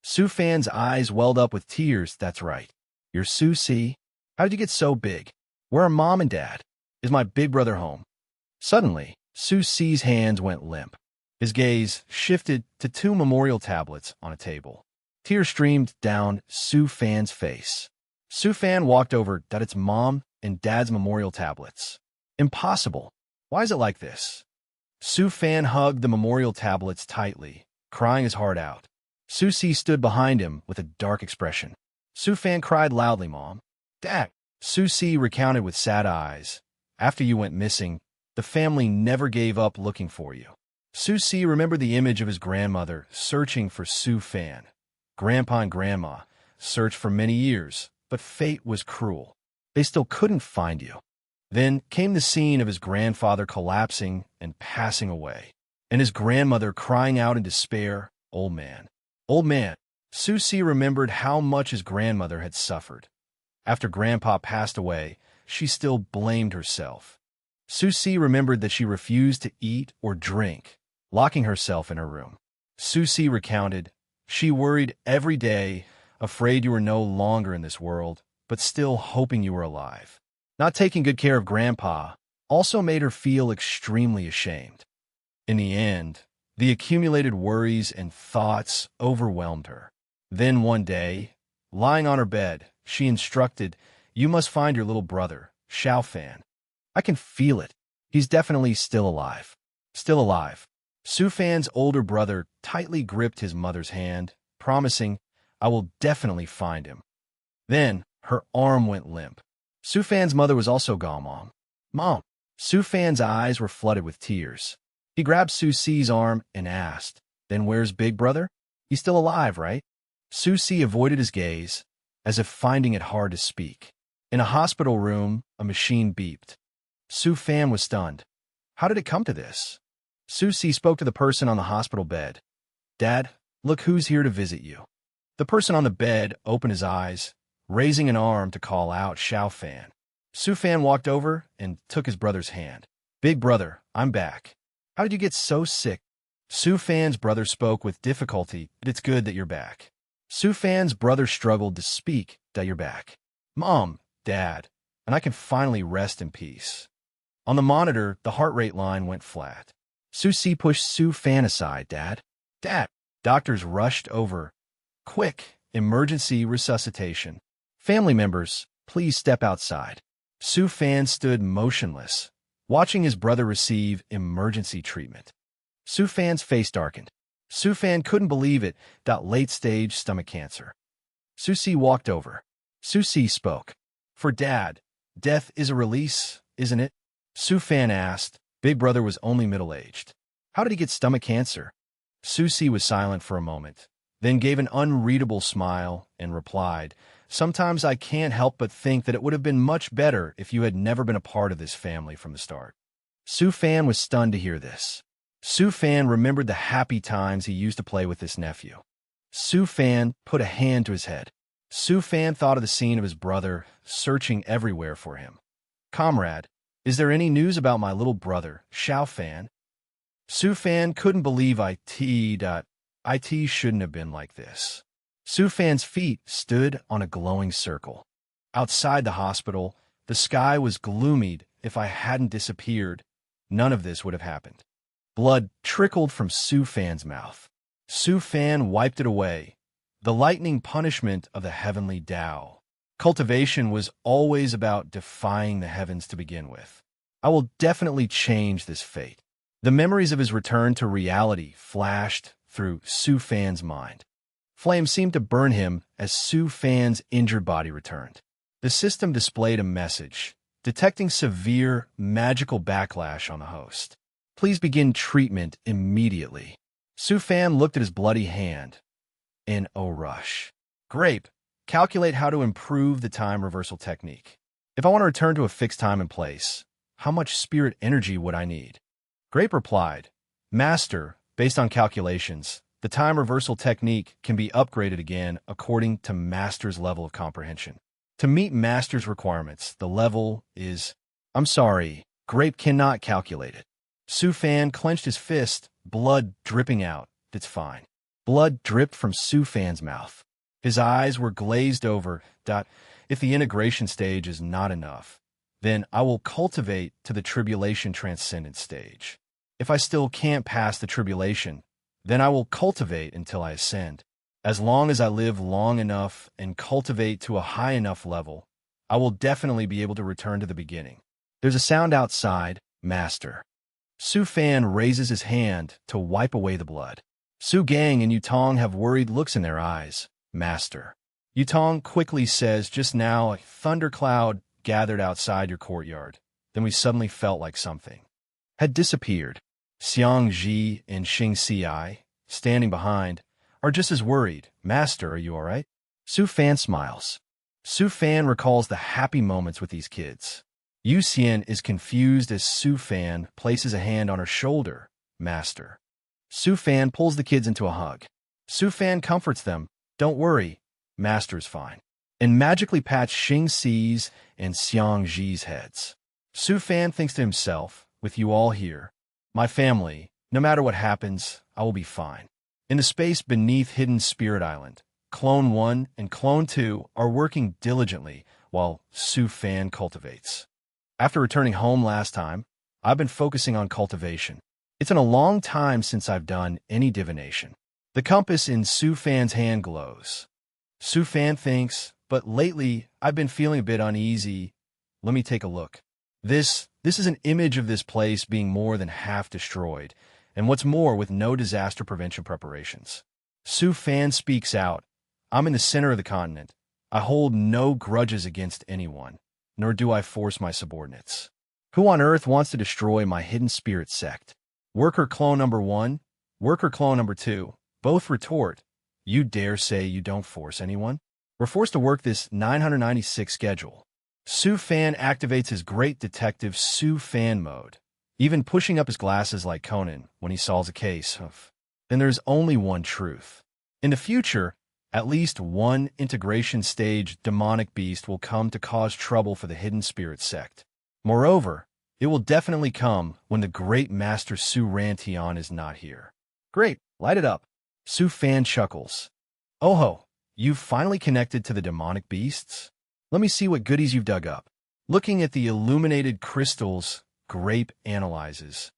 Su Fan's eyes welled up with tears. That's right. You're Su Si? How did you get so big? Where are Mom and Dad? Is my big brother home? Suddenly, Su Si's hands went limp. His gaze shifted to 2 memorial tablets on a table. Tears streamed down Su Fan's face. Su Fan walked over. It's Mom and Dad's memorial tablets. Impossible. Why is it like this? Su Fan hugged the memorial tablets tightly, crying his heart out. Su Si stood behind him with a dark expression. Su Fan cried loudly, Mom. Dad. Su Si recounted with sad eyes. After you went missing, the family never gave up looking for you. Su Si remembered the image of his grandmother searching for Su Fan. Grandpa and Grandma searched for many years, but fate was cruel. They still couldn't find you. Then came the scene of his grandfather collapsing and passing away, and his grandmother crying out in despair, "Old man, old man." Su Si remembered how much his grandmother had suffered. After Grandpa passed away, she still blamed herself. Su Si remembered that she refused to eat or drink, locking herself in her room. Su Si recounted, "She worried every day, afraid you were no longer in this world, but still hoping you were alive." Not taking good care of Grandpa also made her feel extremely ashamed. In the end, the accumulated worries and thoughts overwhelmed her. Then one day, lying on her bed, she instructed, "You must find your little brother, Xiao Fan. I can feel it. He's definitely still alive." Still alive. Su Fan's older brother tightly gripped his mother's hand, promising, "I will definitely find him." Then her arm went limp. Su Fan's mother was also gone. Mom. Mom. Su Fan's eyes were flooded with tears. He grabbed Su Si's arm and asked, "Then where's Big Brother? He's still alive, right?" Su Si avoided his gaze, as if finding it hard to speak. In a hospital room, a machine beeped. Su Fan was stunned. How did it come to this? Su Si spoke to the person on the hospital bed. "Dad, look who's here to visit you." The person on the bed opened his eyes, raising an arm to call out Xiao Fan. Su Fan walked over and took his brother's hand. "Big brother, I'm back. How did you get so sick?" Su Fan's brother spoke with difficulty, "But it's good that you're back." Su Fan's brother struggled to speak, "That you're back. Mom, Dad, and I can finally rest in peace." On the monitor, the heart rate line went flat. Su Si pushed Su Fan aside. "Dad, Dad." Doctors rushed over. "Quick, emergency resuscitation. Family members, please step outside." Su Fan stood motionless, watching his brother receive emergency treatment. Su Fan's face darkened. Su Fan couldn't believe it. Late-stage stomach cancer. Su Si walked over. Su Si spoke. "For Dad, death is a release, isn't it?" Su Fan asked. Big brother was only middle-aged. "How did he get stomach cancer?" Su Si was silent for a moment, then gave an unreadable smile and replied, "Sometimes I can't help but think that it would have been much better if you had never been a part of this family from the start." Su Fan was stunned to hear this. Su Fan remembered the happy times he used to play with this nephew. Su Fan put a hand to his head. Su Fan thought of the scene of his brother searching everywhere for him. "Comrade, is there any news about my little brother, Xiao Fan?" Su Fan couldn't believe it shouldn't have been like this. Su Fan's feet stood on a glowing circle. Outside the hospital, the sky was gloomy. If I hadn't disappeared, none of this would have happened. Blood trickled from Su Fan's mouth. Su Fan wiped it away. The lightning punishment of the heavenly Tao. Cultivation was always about defying the heavens to begin with. I will definitely change this fate. The memories of his return to reality flashed through Su Fan's mind. Flames seemed to burn him as Su Fan's injured body returned. The system displayed a message, detecting severe magical backlash on the host. Please begin treatment immediately. Su Fan looked at his bloody hand. In a rush. Grape, calculate how to improve the time reversal technique. If I want to return to a fixed time and place, how much spirit energy would I need? Grape replied, Master, based on calculations, the time reversal technique can be upgraded again according to Master's level of comprehension. To meet Master's requirements, the level is... I'm sorry, Grape cannot calculate it. Su Fan clenched his fist, blood dripping out. It's fine. Blood dripped from Su Fan's mouth. His eyes were glazed over. If the integration stage is not enough, then I will cultivate to the tribulation transcendent stage. If I still can't pass the tribulation, then I will cultivate until I ascend. As long as I live long enough and cultivate to a high enough level, I will definitely be able to return to the beginning. There's a sound outside, Master. Su Fan raises his hand to wipe away the blood. Su Gang and Yutong have worried looks in their eyes, Master. Yutong quickly says, just now a thundercloud gathered outside your courtyard. Then we suddenly felt like something had disappeared. Xiang Ji and Xing Si, standing behind, are just as worried. Master, are you all right? Su Fan smiles. Su Fan recalls the happy moments with these kids. Yu Xian is confused as Su Fan places a hand on her shoulder. Master. Su Fan pulls the kids into a hug. Su Fan comforts them. Don't worry, Master's fine. And magically pats Xing Si's and Xiang Ji's heads. Su Fan thinks to himself, with you all here, my family, no matter what happens, I will be fine. In the space beneath Hidden Spirit Island, Clone 1 and Clone 2 are working diligently while Su Fan cultivates. After returning home last time, I've been focusing on cultivation. It's been a long time since I've done any divination. The compass in Su Fan's hand glows. Su Fan thinks, but lately I've been feeling a bit uneasy. Let me take a look. This is an image of this place being more than half destroyed, and what's more, with no disaster prevention preparations. Su Fan speaks out. I'm in the center of the continent. I hold no grudges against anyone, nor do I force my subordinates. Who on earth wants to destroy my hidden spirit sect? Worker clone number 1, worker clone number 2, both retort, you dare say you don't force anyone? We're forced to work this 996 schedule. Su Fan activates his great detective Su Fan mode, even pushing up his glasses like Conan when he solves a case of. Then there's only one truth. In the future, at least one integration stage demonic beast will come to cause trouble for the hidden spirit sect. Moreover, it will definitely come when the great master Su Rantian is not here. Great, light it up. Su Fan chuckles. Oh ho, you've finally connected to the demonic beasts? Let me see what goodies you've dug up. Looking at the illuminated crystals, Grape analyzes.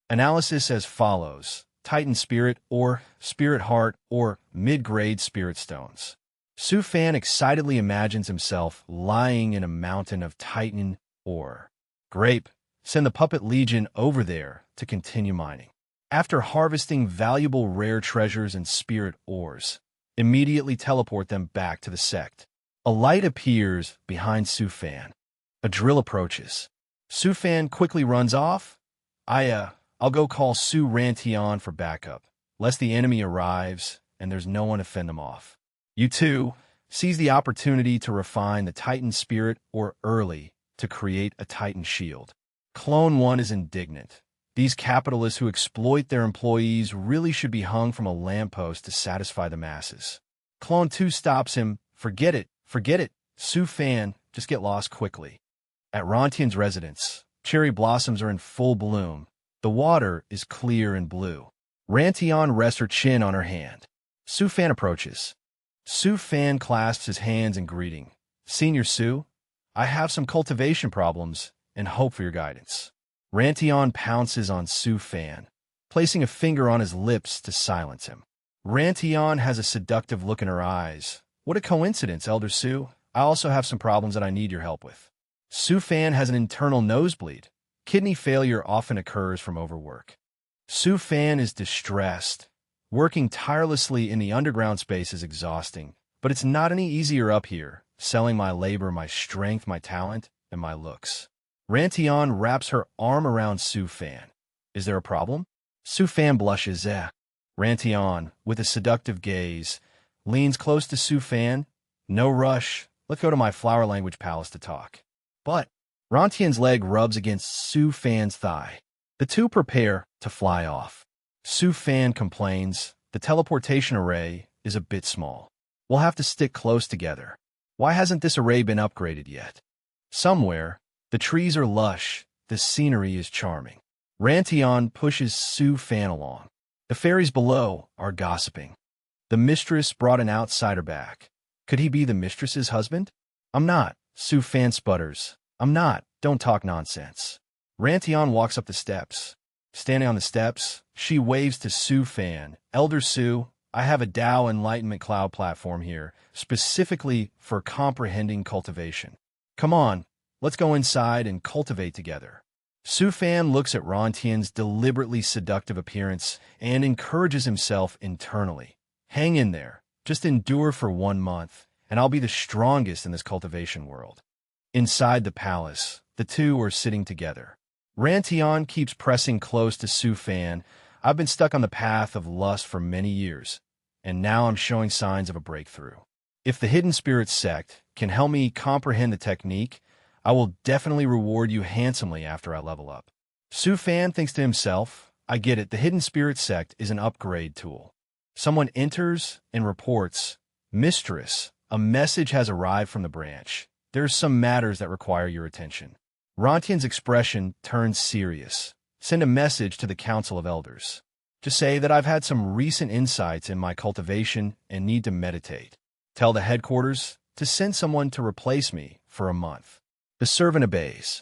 Analysis as follows. Titan Spirit or Spirit Heart or mid-grade Spirit Stones. Su Fan excitedly imagines himself lying in a mountain of Titan ore. Grape, send the Puppet Legion over there to continue mining. After harvesting valuable rare treasures and spirit ores, immediately teleport them back to the sect. A light appears behind Su Fan. A drill approaches. Su Fan quickly runs off. I'll go call Su Rantian for backup, lest the enemy arrives and there's no one to fend them off. You two seize the opportunity to refine the Titan spirit or early to create a Titan shield. Clone 1 is indignant. These capitalists who exploit their employees really should be hung from a lamppost to satisfy the masses. Clone 2 stops him. Forget it. Su Fan, just get lost quickly. At Rantian's residence, cherry blossoms are in full bloom. The water is clear and blue. Rantian rests her chin on her hand. Su Fan approaches. Su Fan clasps his hands in greeting. Senior Su, I have some cultivation problems and hope for your guidance. Rantian pounces on Su Fan, placing a finger on his lips to silence him. Rantian has a seductive look in her eyes. What a coincidence, Elder Su. I also have some problems that I need your help with. Su Fan has an internal nosebleed. Kidney failure often occurs from overwork. Su Fan is distressed. Working tirelessly in the underground space is exhausting, but it's not any easier up here, selling my labor, my strength, my talent, and my looks. Rantian wraps her arm around Su Fan. Is there a problem? Su Fan blushes. Rantian, with a seductive gaze, leans close to Su Fan. No rush. Let's go to my flower language palace to talk. But Rantian's leg rubs against Su Fan's thigh. The two prepare to fly off. Su Fan complains, the teleportation array is a bit small. We'll have to stick close together. Why hasn't this array been upgraded yet? Somewhere, the trees are lush, the scenery is charming. Rantian pushes Su Fan along. The fairies below are gossiping. The mistress brought an outsider back. Could he be the mistress's husband? I'm not. Su Fan sputters. I'm not. Don't talk nonsense. Rantian walks up the steps. Standing on the steps, she waves to Su Fan. Elder Su, I have a Tao Enlightenment Cloud platform here, specifically for comprehending cultivation. Come on, let's go inside and cultivate together. Su Fan looks at Rantian's deliberately seductive appearance and encourages himself internally. Hang in there. Just endure for 1 month, and I'll be the strongest in this cultivation world. Inside the palace, the two are sitting together. Rantion keeps pressing close to Su Fan. I've been stuck on the path of lust for many years, and now I'm showing signs of a breakthrough. If the Hidden Spirit sect can help me comprehend the technique, I will definitely reward you handsomely after I level up. Su Fan thinks to himself, I get it, the Hidden Spirit sect is an upgrade tool. Someone enters and reports, Mistress, a message has arrived from the branch. There's some matters that require your attention. Rantian's expression turns serious. Send a message to the Council of Elders. To say that I've had some recent insights in my cultivation and need to meditate. Tell the headquarters to send someone to replace me for a month. The servant obeys.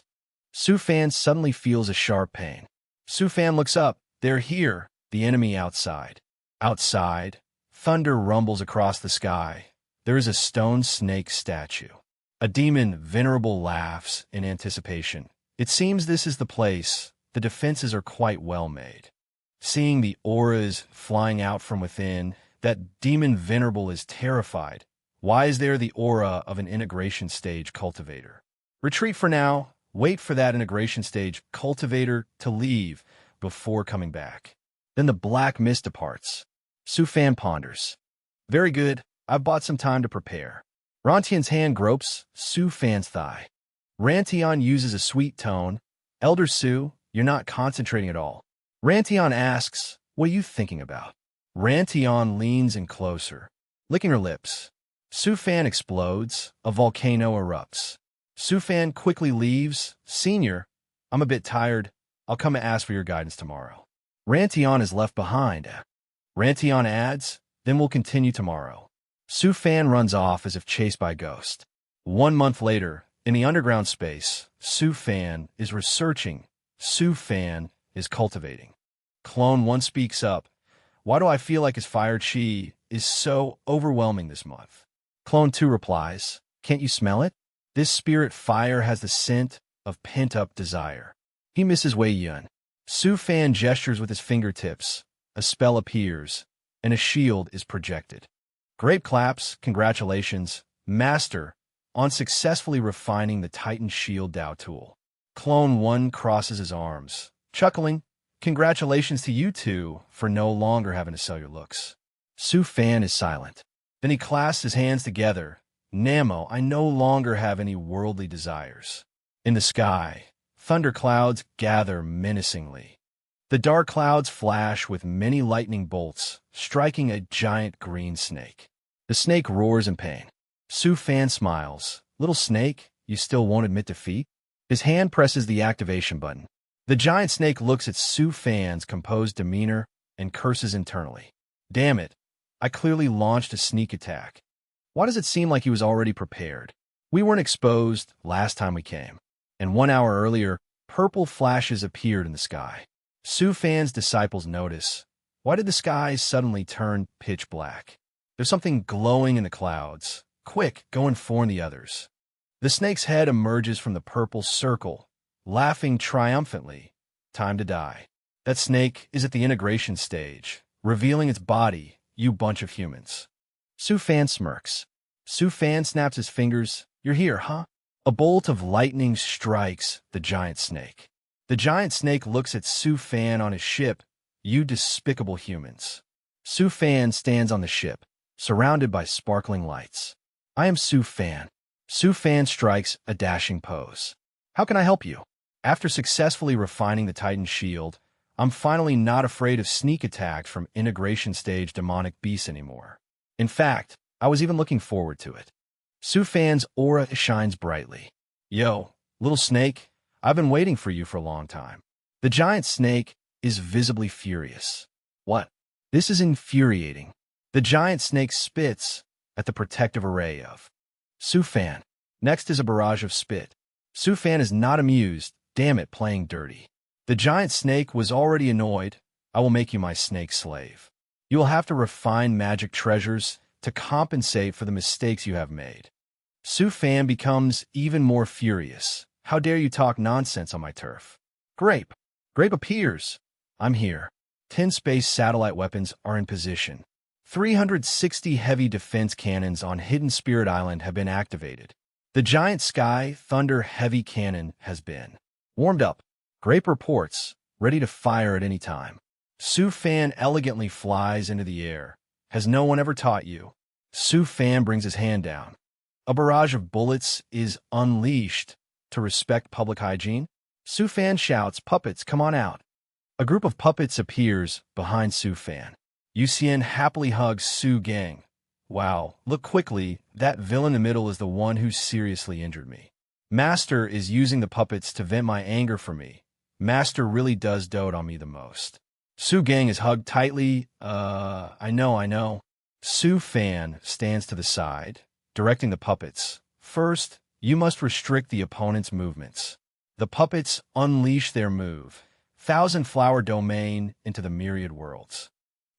Su Fan suddenly feels a sharp pain. Su Fan looks up. They're here, the enemy outside. Outside, thunder rumbles across the sky. There is a stone snake statue. A demon venerable laughs in anticipation. It seems this is the place. The defenses are quite well made. Seeing the auras flying out from within, that demon venerable is terrified. Why is there the aura of an integration stage cultivator? Retreat for now. Wait for that integration stage cultivator to leave before coming back. Then the black mist departs. Su Fan ponders. Very good. I've bought some time to prepare. Rantian's hand gropes Su Fan's thigh. Rantian uses a sweet tone. Elder Su, you're not concentrating at all. Rantian asks, what are you thinking about? Rantian leans in closer, licking her lips. Su Fan explodes. A volcano erupts. Su Fan quickly leaves. Senior, I'm a bit tired. I'll come and ask for your guidance tomorrow. Rantian is left behind. Rantian adds, then we'll continue tomorrow. Su Fan runs off as if chased by a ghost. 1 month later, in the underground space, Su Fan is researching. Su Fan is cultivating. Clone 1 speaks up. Why do I feel like his fire chi is so overwhelming this month? Clone 2 replies, can't you smell it? This spirit fire has the scent of pent-up desire. He misses Wei Yun. Su Fan gestures with his fingertips. A spell appears, and a shield is projected. Grape claps, congratulations, Master, on successfully refining the Titan Shield Dao tool. Clone 1 crosses his arms, chuckling, congratulations to you two for no longer having to sell your looks. Su Fan is silent. Then he clasps his hands together. Namo, I no longer have any worldly desires. In the sky, thunder clouds gather menacingly. The dark clouds flash with many lightning bolts, striking a giant green snake. The snake roars in pain. Su Fan smiles. Little snake, you still won't admit defeat? His hand presses the activation button. The giant snake looks at Su Fan's composed demeanor and curses internally. Damn it, I clearly launched a sneak attack. Why does it seem like he was already prepared? We weren't exposed last time we came. And 1 hour earlier, purple flashes appeared in the sky. Su Fan's disciples notice. Why did the skies suddenly turn pitch black? There's something glowing in the clouds. Quick, go inform the others. The snake's head emerges from the purple circle, laughing triumphantly. Time to die. That snake is at the integration stage, revealing its body, you bunch of humans. Su Fan smirks. Su Fan snaps his fingers. You're here, huh? A bolt of lightning strikes the giant snake. The giant snake looks at Su Fan on his ship. You despicable humans. Su Fan stands on the ship, surrounded by sparkling lights. I am Su Fan. Su Fan strikes a dashing pose. How can I help you? After successfully refining the Titan shield, I'm finally not afraid of sneak attacks from integration stage demonic beasts anymore. In fact, I was even looking forward to it. Su Fan's aura shines brightly. Yo, little snake, I've been waiting for you for a long time. The giant snake is visibly furious. What? This is infuriating. The giant snake spits at the protective array of Su Fan. Next is a barrage of spit. Su Fan is not amused. Damn it, playing dirty. The giant snake was already annoyed. I will make you my snake slave. You will have to refine magic treasures to compensate for the mistakes you have made. Su Fan becomes even more furious. How dare you talk nonsense on my turf? Grape. Grape appears. I'm here. 10 space satellite weapons are in position. 360 heavy defense cannons on Hidden Spirit Island have been activated. The giant sky thunder heavy cannon has been warmed up. Grape reports, ready to fire at any time. Su Fan elegantly flies into the air. Has no one ever taught you? Su Fan brings his hand down. A barrage of bullets is unleashed. To respect public hygiene, Su Fan shouts, "Puppets, come on out." A group of puppets appears behind Su Fan. Yuxian happily hugs Su Gang. Wow, look quickly, that villain in the middle is the one who seriously injured me. Master is using the puppets to vent my anger for me. Master really does dote on me the most. Su Gang is hugged tightly. I know. Su Fan stands to the side, directing the puppets. First, you must restrict the opponent's movements. The puppets unleash their move. Thousand Flower Domain into the myriad worlds.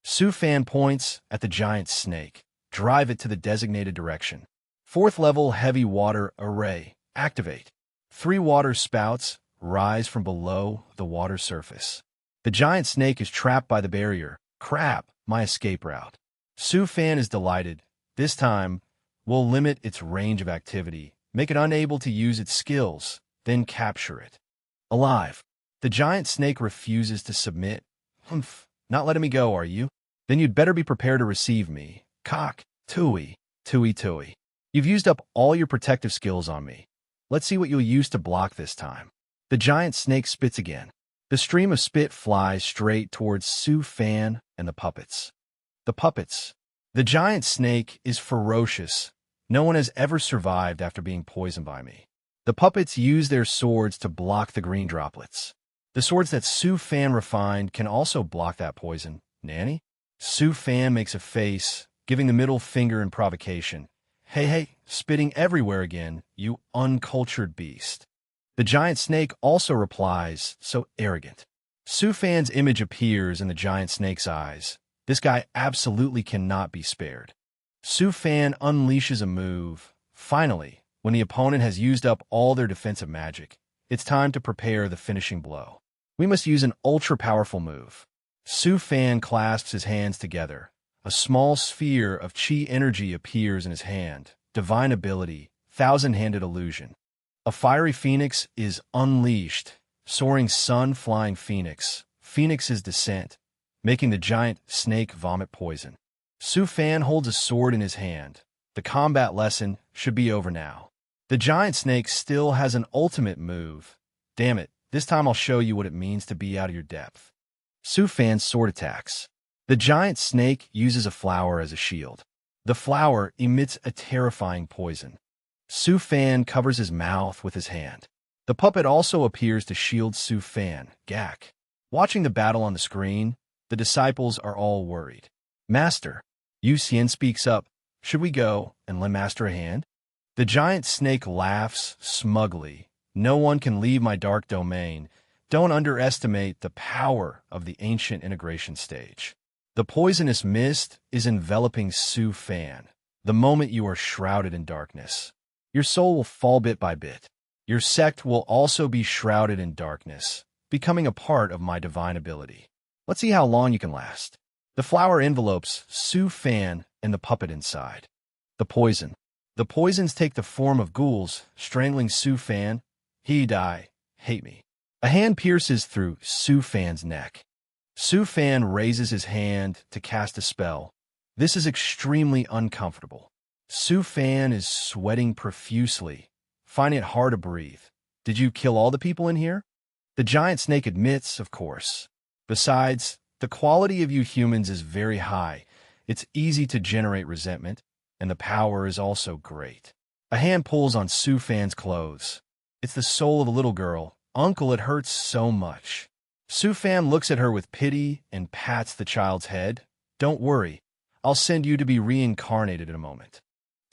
Su Fan points at the giant snake. Drive it to the designated direction. Fourth level heavy water array. Activate. 3 water spouts rise from below the water surface. The giant snake is trapped by the barrier. Crap, my escape route. Su Fan is delighted. This time, we'll limit its range of activity, make it unable to use its skills, then capture it. Alive. The giant snake refuses to submit. Humph, not letting me go, are you? Then you'd better be prepared to receive me. Cock, tooey. You've used up all your protective skills on me. Let's see what you'll use to block this time. The giant snake spits again. The stream of spit flies straight towards Su Fan and the puppets. The puppets. The giant snake is ferocious. No one has ever survived after being poisoned by me. The puppets use their swords to block the green droplets. The swords that Su Fan refined can also block that poison. Nanny? Su Fan makes a face, giving the middle finger in provocation. Hey, spitting everywhere again, you uncultured beast. The giant snake also replies, so arrogant. Su Fan's image appears in the giant snake's eyes. This guy absolutely cannot be spared. Su Fan unleashes a move. Finally, when the opponent has used up all their defensive magic, it's time to prepare the finishing blow. We must use an ultra-powerful move. Su Fan clasps his hands together. A small sphere of chi energy appears in his hand. Divine ability, thousand-handed illusion. A fiery phoenix is unleashed. Soaring sun flying phoenix. Phoenix's descent, making the giant snake vomit poison. Su Fan holds a sword in his hand. The combat lesson should be over now. The giant snake still has an ultimate move. Damn it, this time I'll show you what it means to be out of your depth. Su Fan's sword attacks. The giant snake uses a flower as a shield. The flower emits a terrifying poison. Su Fan covers his mouth with his hand. The puppet also appears to shield Su Fan. Gak. Watching the battle on the screen, the disciples are all worried. Master. Yuxian speaks up. Should we go and lend Master a hand? The giant snake laughs smugly. No one can leave my dark domain. Don't underestimate the power of the ancient integration stage. The poisonous mist is enveloping Su Fan. The moment you are shrouded in darkness, your soul will fall bit by bit. Your sect will also be shrouded in darkness, becoming a part of my divine ability. Let's see how long you can last. The flower envelopes Su Fan and the puppet inside. The poison. The poisons take the form of ghouls, strangling Su Fan. He die. Hate me. A hand pierces through Su Fan's neck. Su Fan raises his hand to cast a spell. This is extremely uncomfortable. Su Fan is sweating profusely, finding it hard to breathe. Did you kill all the people in here? The giant snake admits, of course. Besides, the quality of you humans is very high. It's easy to generate resentment, and the power is also great. A hand pulls on Su Fan's clothes. It's the soul of a little girl. Uncle, it hurts so much. Su Fan looks at her with pity and pats the child's head. Don't worry, I'll send you to be reincarnated in a moment.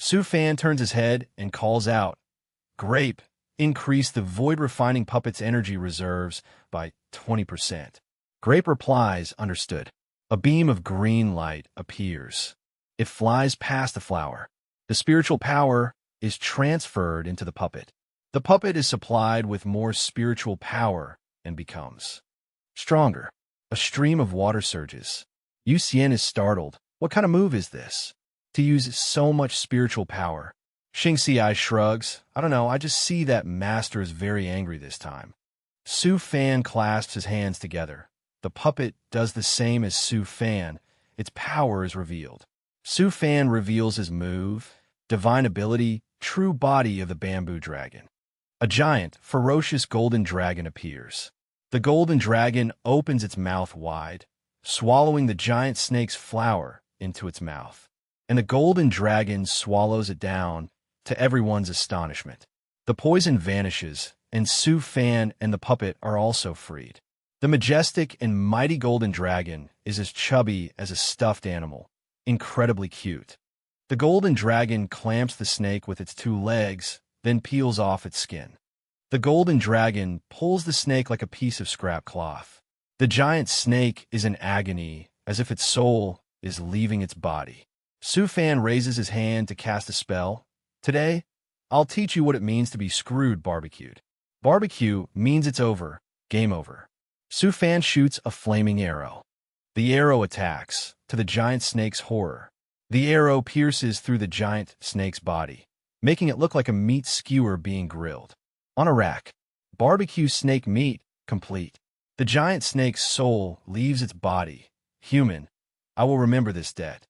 Su Fan turns his head and calls out, Grape, increase the void-refining puppet's energy reserves by 20%. Grape replies, understood. A beam of green light appears. It flies past the flower. The spiritual power is transferred into the puppet. The puppet is supplied with more spiritual power and becomes stronger. A stream of water surges. Yuxian is startled. What kind of move is this? To use so much spiritual power. Xingxiai shrugs. I don't know, I just see that Master is very angry this time. Su Fan clasps his hands together. The puppet does the same as Su Fan. Its power is revealed. Su Fan reveals his move, divine ability, true body of the bamboo dragon. A giant, ferocious golden dragon appears. The golden dragon opens its mouth wide, swallowing the giant snake's flower into its mouth. And the golden dragon swallows it down, to everyone's astonishment. The poison vanishes, and Su Fan and the puppet are also freed. The majestic and mighty golden dragon is as chubby as a stuffed animal, incredibly cute. The golden dragon clamps the snake with its 2 legs, then peels off its skin. The golden dragon pulls the snake like a piece of scrap cloth. The giant snake is in agony, as if its soul is leaving its body. Su Fan raises his hand to cast a spell. Today, I'll teach you what it means to be screwed barbecued. Barbecue means it's over, game over. Su Fan shoots a flaming arrow. The arrow attacks, to the giant snake's horror. The arrow pierces through the giant snake's body, making it look like a meat skewer being grilled. On a rack, barbecue snake meat, complete. The giant snake's soul leaves its body. Human, I will remember this debt.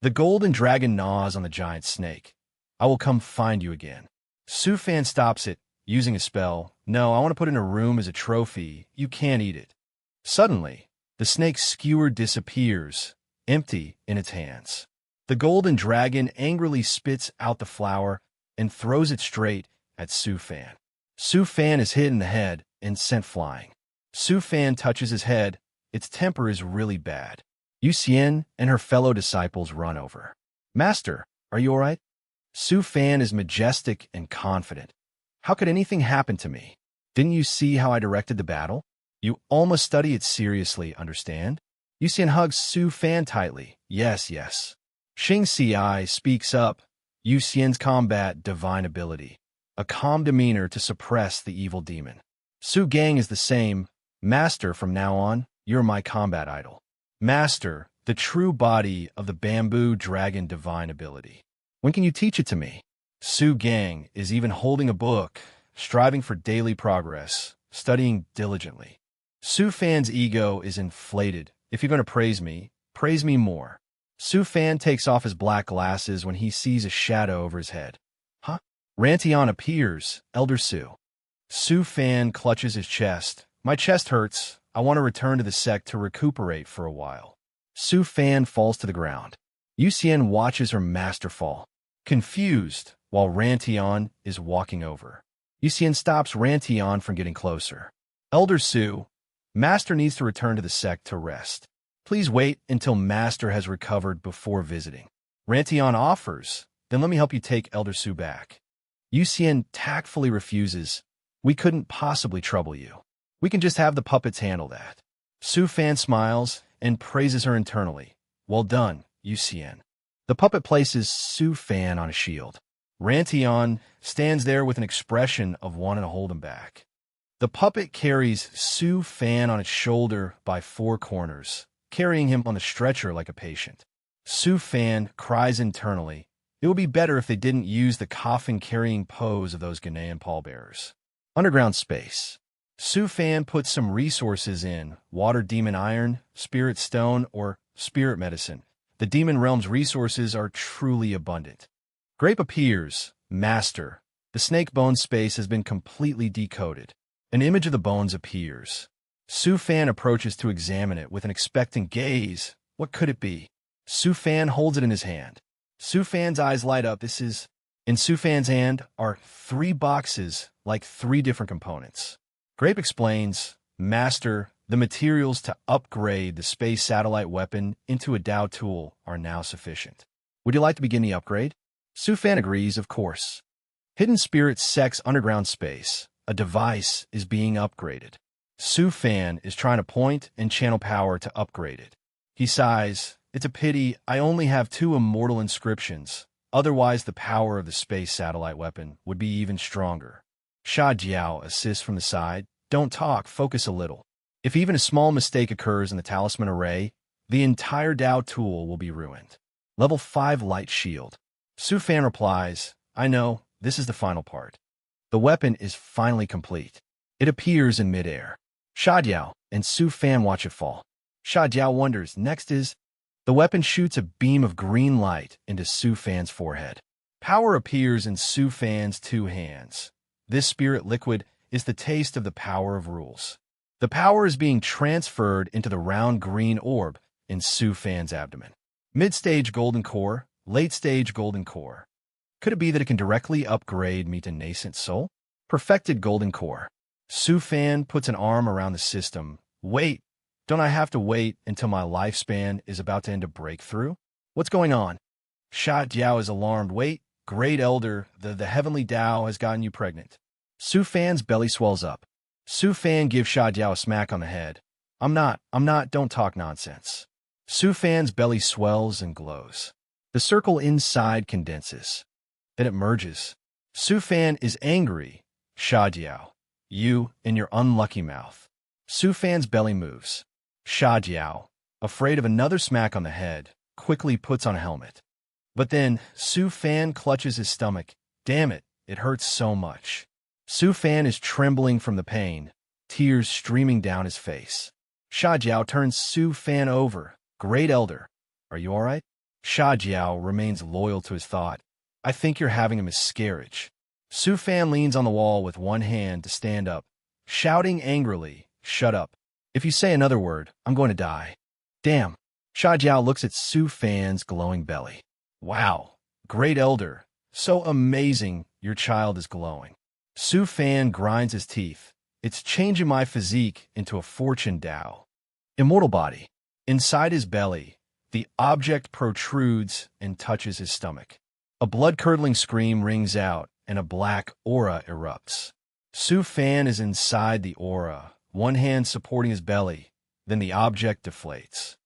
The golden dragon gnaws on the giant snake. I will come find you again. Su Fan stops it, using a spell. No, I want to put it in a room as a trophy. You can't eat it. Suddenly, the snake's skewer disappears, empty in its hands. The golden dragon angrily spits out the flower and throws it straight at Su Fan. Su Fan is hit in the head and sent flying. Su Fan touches his head. Its temper is really bad. Yu Xian and her fellow disciples run over. Master, are you all right? Su Fan is majestic and confident. How could anything happen to me? Didn't you see how I directed the battle? You all must study it seriously, understand? Yu Xian hugs Su Fan tightly. Yes, yes. Xing Ci speaks up. Yu Xian's combat divine ability. A calm demeanor to suppress the evil demon. Su Gang is the same. Master, from now on, you're my combat idol. Master, the true body of the bamboo dragon divine ability. When can you teach it to me? Su Gang is even holding a book, striving for daily progress, studying diligently. Su Fan's ego is inflated. If you're going to praise me more. Su Fan takes off his black glasses when he sees a shadow over his head. Huh? Rantion appears, Elder Su. Su Fan clutches his chest. My chest hurts. I want to return to the sect to recuperate for a while. Su Fan falls to the ground. Yu Xian watches her master fall, confused, while Rantion is walking over. Yu Xian stops Rantion from getting closer. Elder Su, Master needs to return to the sect to rest. Please wait until Master has recovered before visiting. Rantion offers, then let me help you take Elder Su back. Yu Xian tactfully refuses. We couldn't possibly trouble you. We can just have the puppets handle that. Su Fan smiles and praises her internally. Well done, Yu Xian. The puppet places Su Fan on a shield. Rantion stands there with an expression of wanting to hold him back. The puppet carries Su Fan on its shoulder by 4 corners, carrying him on the stretcher like a patient. Su Fan cries internally. It would be better if they didn't use the coffin-carrying pose of those Ghanaian pallbearers. Underground space. Su Fan puts some resources in, water demon iron, spirit stone, or spirit medicine. The demon realm's resources are truly abundant. Grape appears. Master. The snake bone space has been completely decoded. An image of the bones appears. Su Fan approaches to examine it with an expectant gaze. What could it be? Su Fan holds it in his hand. Su Fan's eyes light up. In Su Fan's hand are 3 boxes, like 3 different components. Grape explains, Master, the materials to upgrade the space satellite weapon into a Dao tool are now sufficient. Would you like to begin the upgrade? Su Fan agrees, of course. Hidden Spirit Sect's underground space. A device is being upgraded. Su Fan is trying to point and channel power to upgrade it. He sighs, it's a pity I only have 2 immortal inscriptions. Otherwise, the power of the space satellite weapon would be even stronger. Sha Jiao assists from the side. Don't talk, focus a little. If even a small mistake occurs in the talisman array, the entire Dao tool will be ruined. Level 5 light shield. Su Fan replies, I know, this is the final part. The weapon is finally complete. It appears in midair. Sha Diao and Su Fan watch it fall. Sha Diao wonders, next is... The weapon shoots a beam of green light into Su Fan's forehead. Power appears in Su Fan's two hands. This spirit liquid is the taste of the power of rules. The power is being transferred into the round green orb in Su Fan's abdomen. Mid-stage golden core, late-stage golden core. Could it be that it can directly upgrade me to nascent soul? Perfected golden core. Su Fan puts an arm around the system. Wait, don't I have to wait until my lifespan is about to end a breakthrough? What's going on? Sha Diao is alarmed. Wait, Great Elder, the heavenly Tao has gotten you pregnant. Su Fan's belly swells up. Su Fan gives Sha Diao a smack on the head. I'm not, don't talk nonsense. Su Fan's belly swells and glows. The circle inside condenses. Then it merges. Su Fan is angry. Sha Diao, you and your unlucky mouth. Su Fan's belly moves. Sha Diao, afraid of another smack on the head, quickly puts on a helmet. But then, Su Fan clutches his stomach. Damn it, it hurts so much. Su Fan is trembling from the pain, tears streaming down his face. Sha Diao turns Su Fan over. Great Elder, are you all right? Sha Diao remains loyal to his thought. I think you're having a miscarriage. Su Fan leans on the wall with one hand to stand up, shouting angrily, shut up. If you say another word, I'm going to die. Damn. Sha Diao looks at Su Fan's glowing belly. Wow, Great Elder, so amazing your child is glowing. Su Fan grinds his teeth. It's changing my physique into a fortune Tao. Immortal body. Inside his belly, the object protrudes and touches his stomach. A blood-curdling scream rings out, and a black aura erupts. Su Fan is inside the aura, one hand supporting his belly. Then the object deflates.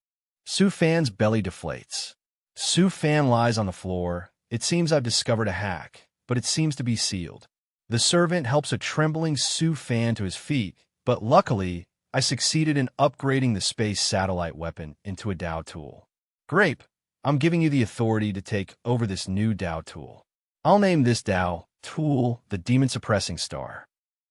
Su Fan's belly deflates. Su Fan lies on the floor. It seems I've discovered a hack, but it seems to be sealed. The servant helps a trembling Su Fan to his feet, but luckily, I succeeded in upgrading the space satellite weapon into a Tao tool. Grape, I'm giving you the authority to take over this new Tao tool. I'll name this Tao tool the Demon Suppressing Star.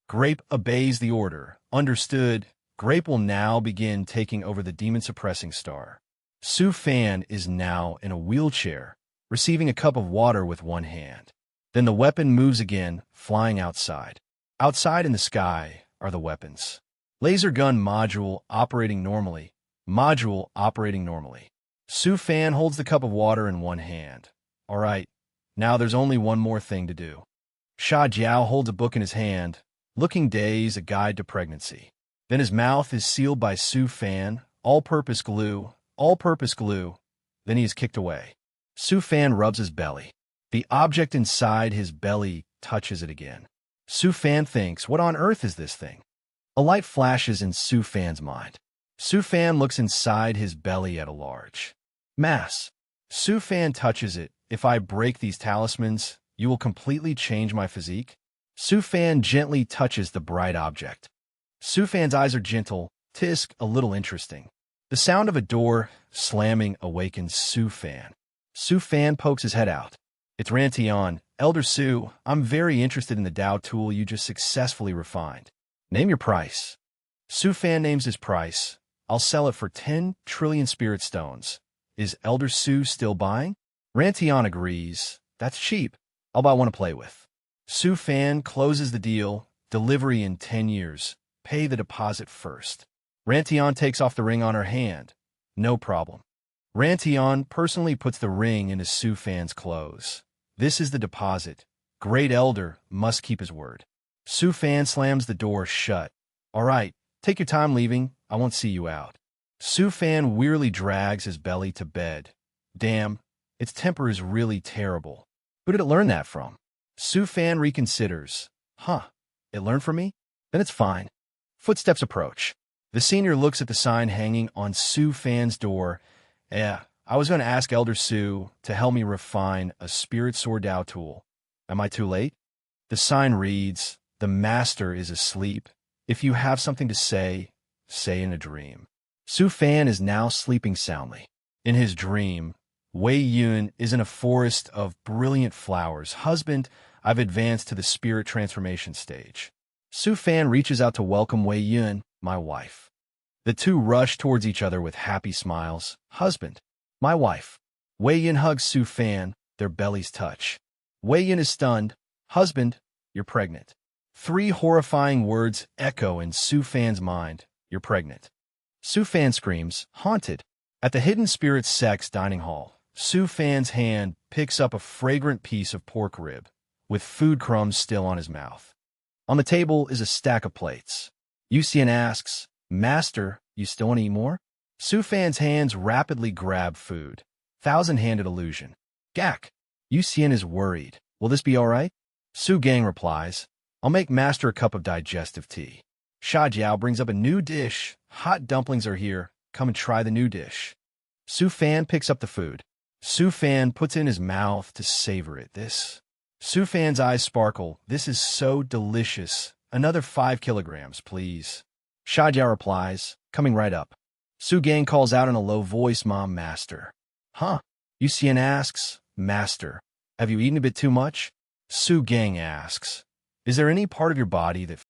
Grape obeys the order. Understood. Grape will now begin taking over the Demon Suppressing Star. Su Fan is now in a wheelchair, receiving a cup of water with one hand. Then the weapon moves again, flying outside. Outside in the sky are the weapons. Laser gun module operating normally. Module operating normally. Su Fan holds the cup of water in one hand. All right, now there's only one more thing to do. Sha Diao holds a book in his hand, Looking Days, A Guide to Pregnancy. Then his mouth is sealed by Su Fan, all-purpose glue, all-purpose glue. Then he is kicked away. Su Fan rubs his belly. The object inside his belly touches it again. Su Fan thinks, what on earth is this thing? A light flashes in Su Fan's mind. Su Fan looks inside his belly at a large mass. Su Fan touches it. If I break these talismans, you will completely change my physique? Su Fan gently touches the bright object. Su Fan's eyes are gentle, tisk, a little interesting. The sound of a door slamming awakens Su Fan. Su Fan pokes his head out. It's Rantian. Elder Su, I'm very interested in the Tao tool you just successfully refined. Name your price. Su Fan names his price. I'll sell it for 10 trillion spirit stones. Is Elder Su still buying? Rantian agrees. That's cheap. I'll buy one to play with. Su Fan closes the deal. Delivery in 10 years. Pay the deposit first. Rantian takes off the ring on her hand. No problem. Rantian personally puts the ring into Su Fan's clothes. This is the deposit. Great Elder must keep his word. Su Fan slams the door shut. All right, take your time leaving. I won't see you out. Su Fan wearily drags his belly to bed. Damn, its temper is really terrible. Who did it learn that from? Su Fan reconsiders. Huh, it learned from me? Then it's fine. Footsteps approach. The senior looks at the sign hanging on Su Fan's door. I was going to ask Elder Su to help me refine a spirit sword Tao tool. Am I too late? The sign reads, the master is asleep. If you have something to say, say in a dream. Su Fan is now sleeping soundly. In his dream, Wei Yun is in a forest of brilliant flowers. Husband, I've advanced to the spirit transformation stage. Su Fan reaches out to welcome Wei Yun, my wife. The two rush towards each other with happy smiles. Husband, my wife. Wei Yun hugs Su Fan, their bellies touch. Wei Yun is stunned. Husband, you're pregnant. Three horrifying words echo in Su Fan's mind. You're pregnant. Su Fan screams, haunted. At the Hidden Spirits Sex dining hall, Su Fan's hand picks up a fragrant piece of pork rib, with food crumbs still on his mouth. On the table is a stack of plates. Yusian asks, Master, you still want to eat more? Su Fan's hands rapidly grab food. Thousand-handed illusion. Gak. Yusian is worried. Will this be all right? Su Gang replies, I'll make Master a cup of digestive tea. Sha Jiao brings up a new dish. Hot dumplings are here. Come and try the new dish. Su Fan picks up the food. Su Fan puts it in his mouth to savor it. Su Fan's eyes sparkle. This is so delicious. Another 5 kilograms, please. Sha Jiao replies, coming right up. Su Gang calls out in a low voice, Mom, Master. Huh? Yusian asks, Master, have you eaten a bit too much? Su Gang asks, is there any part of your body that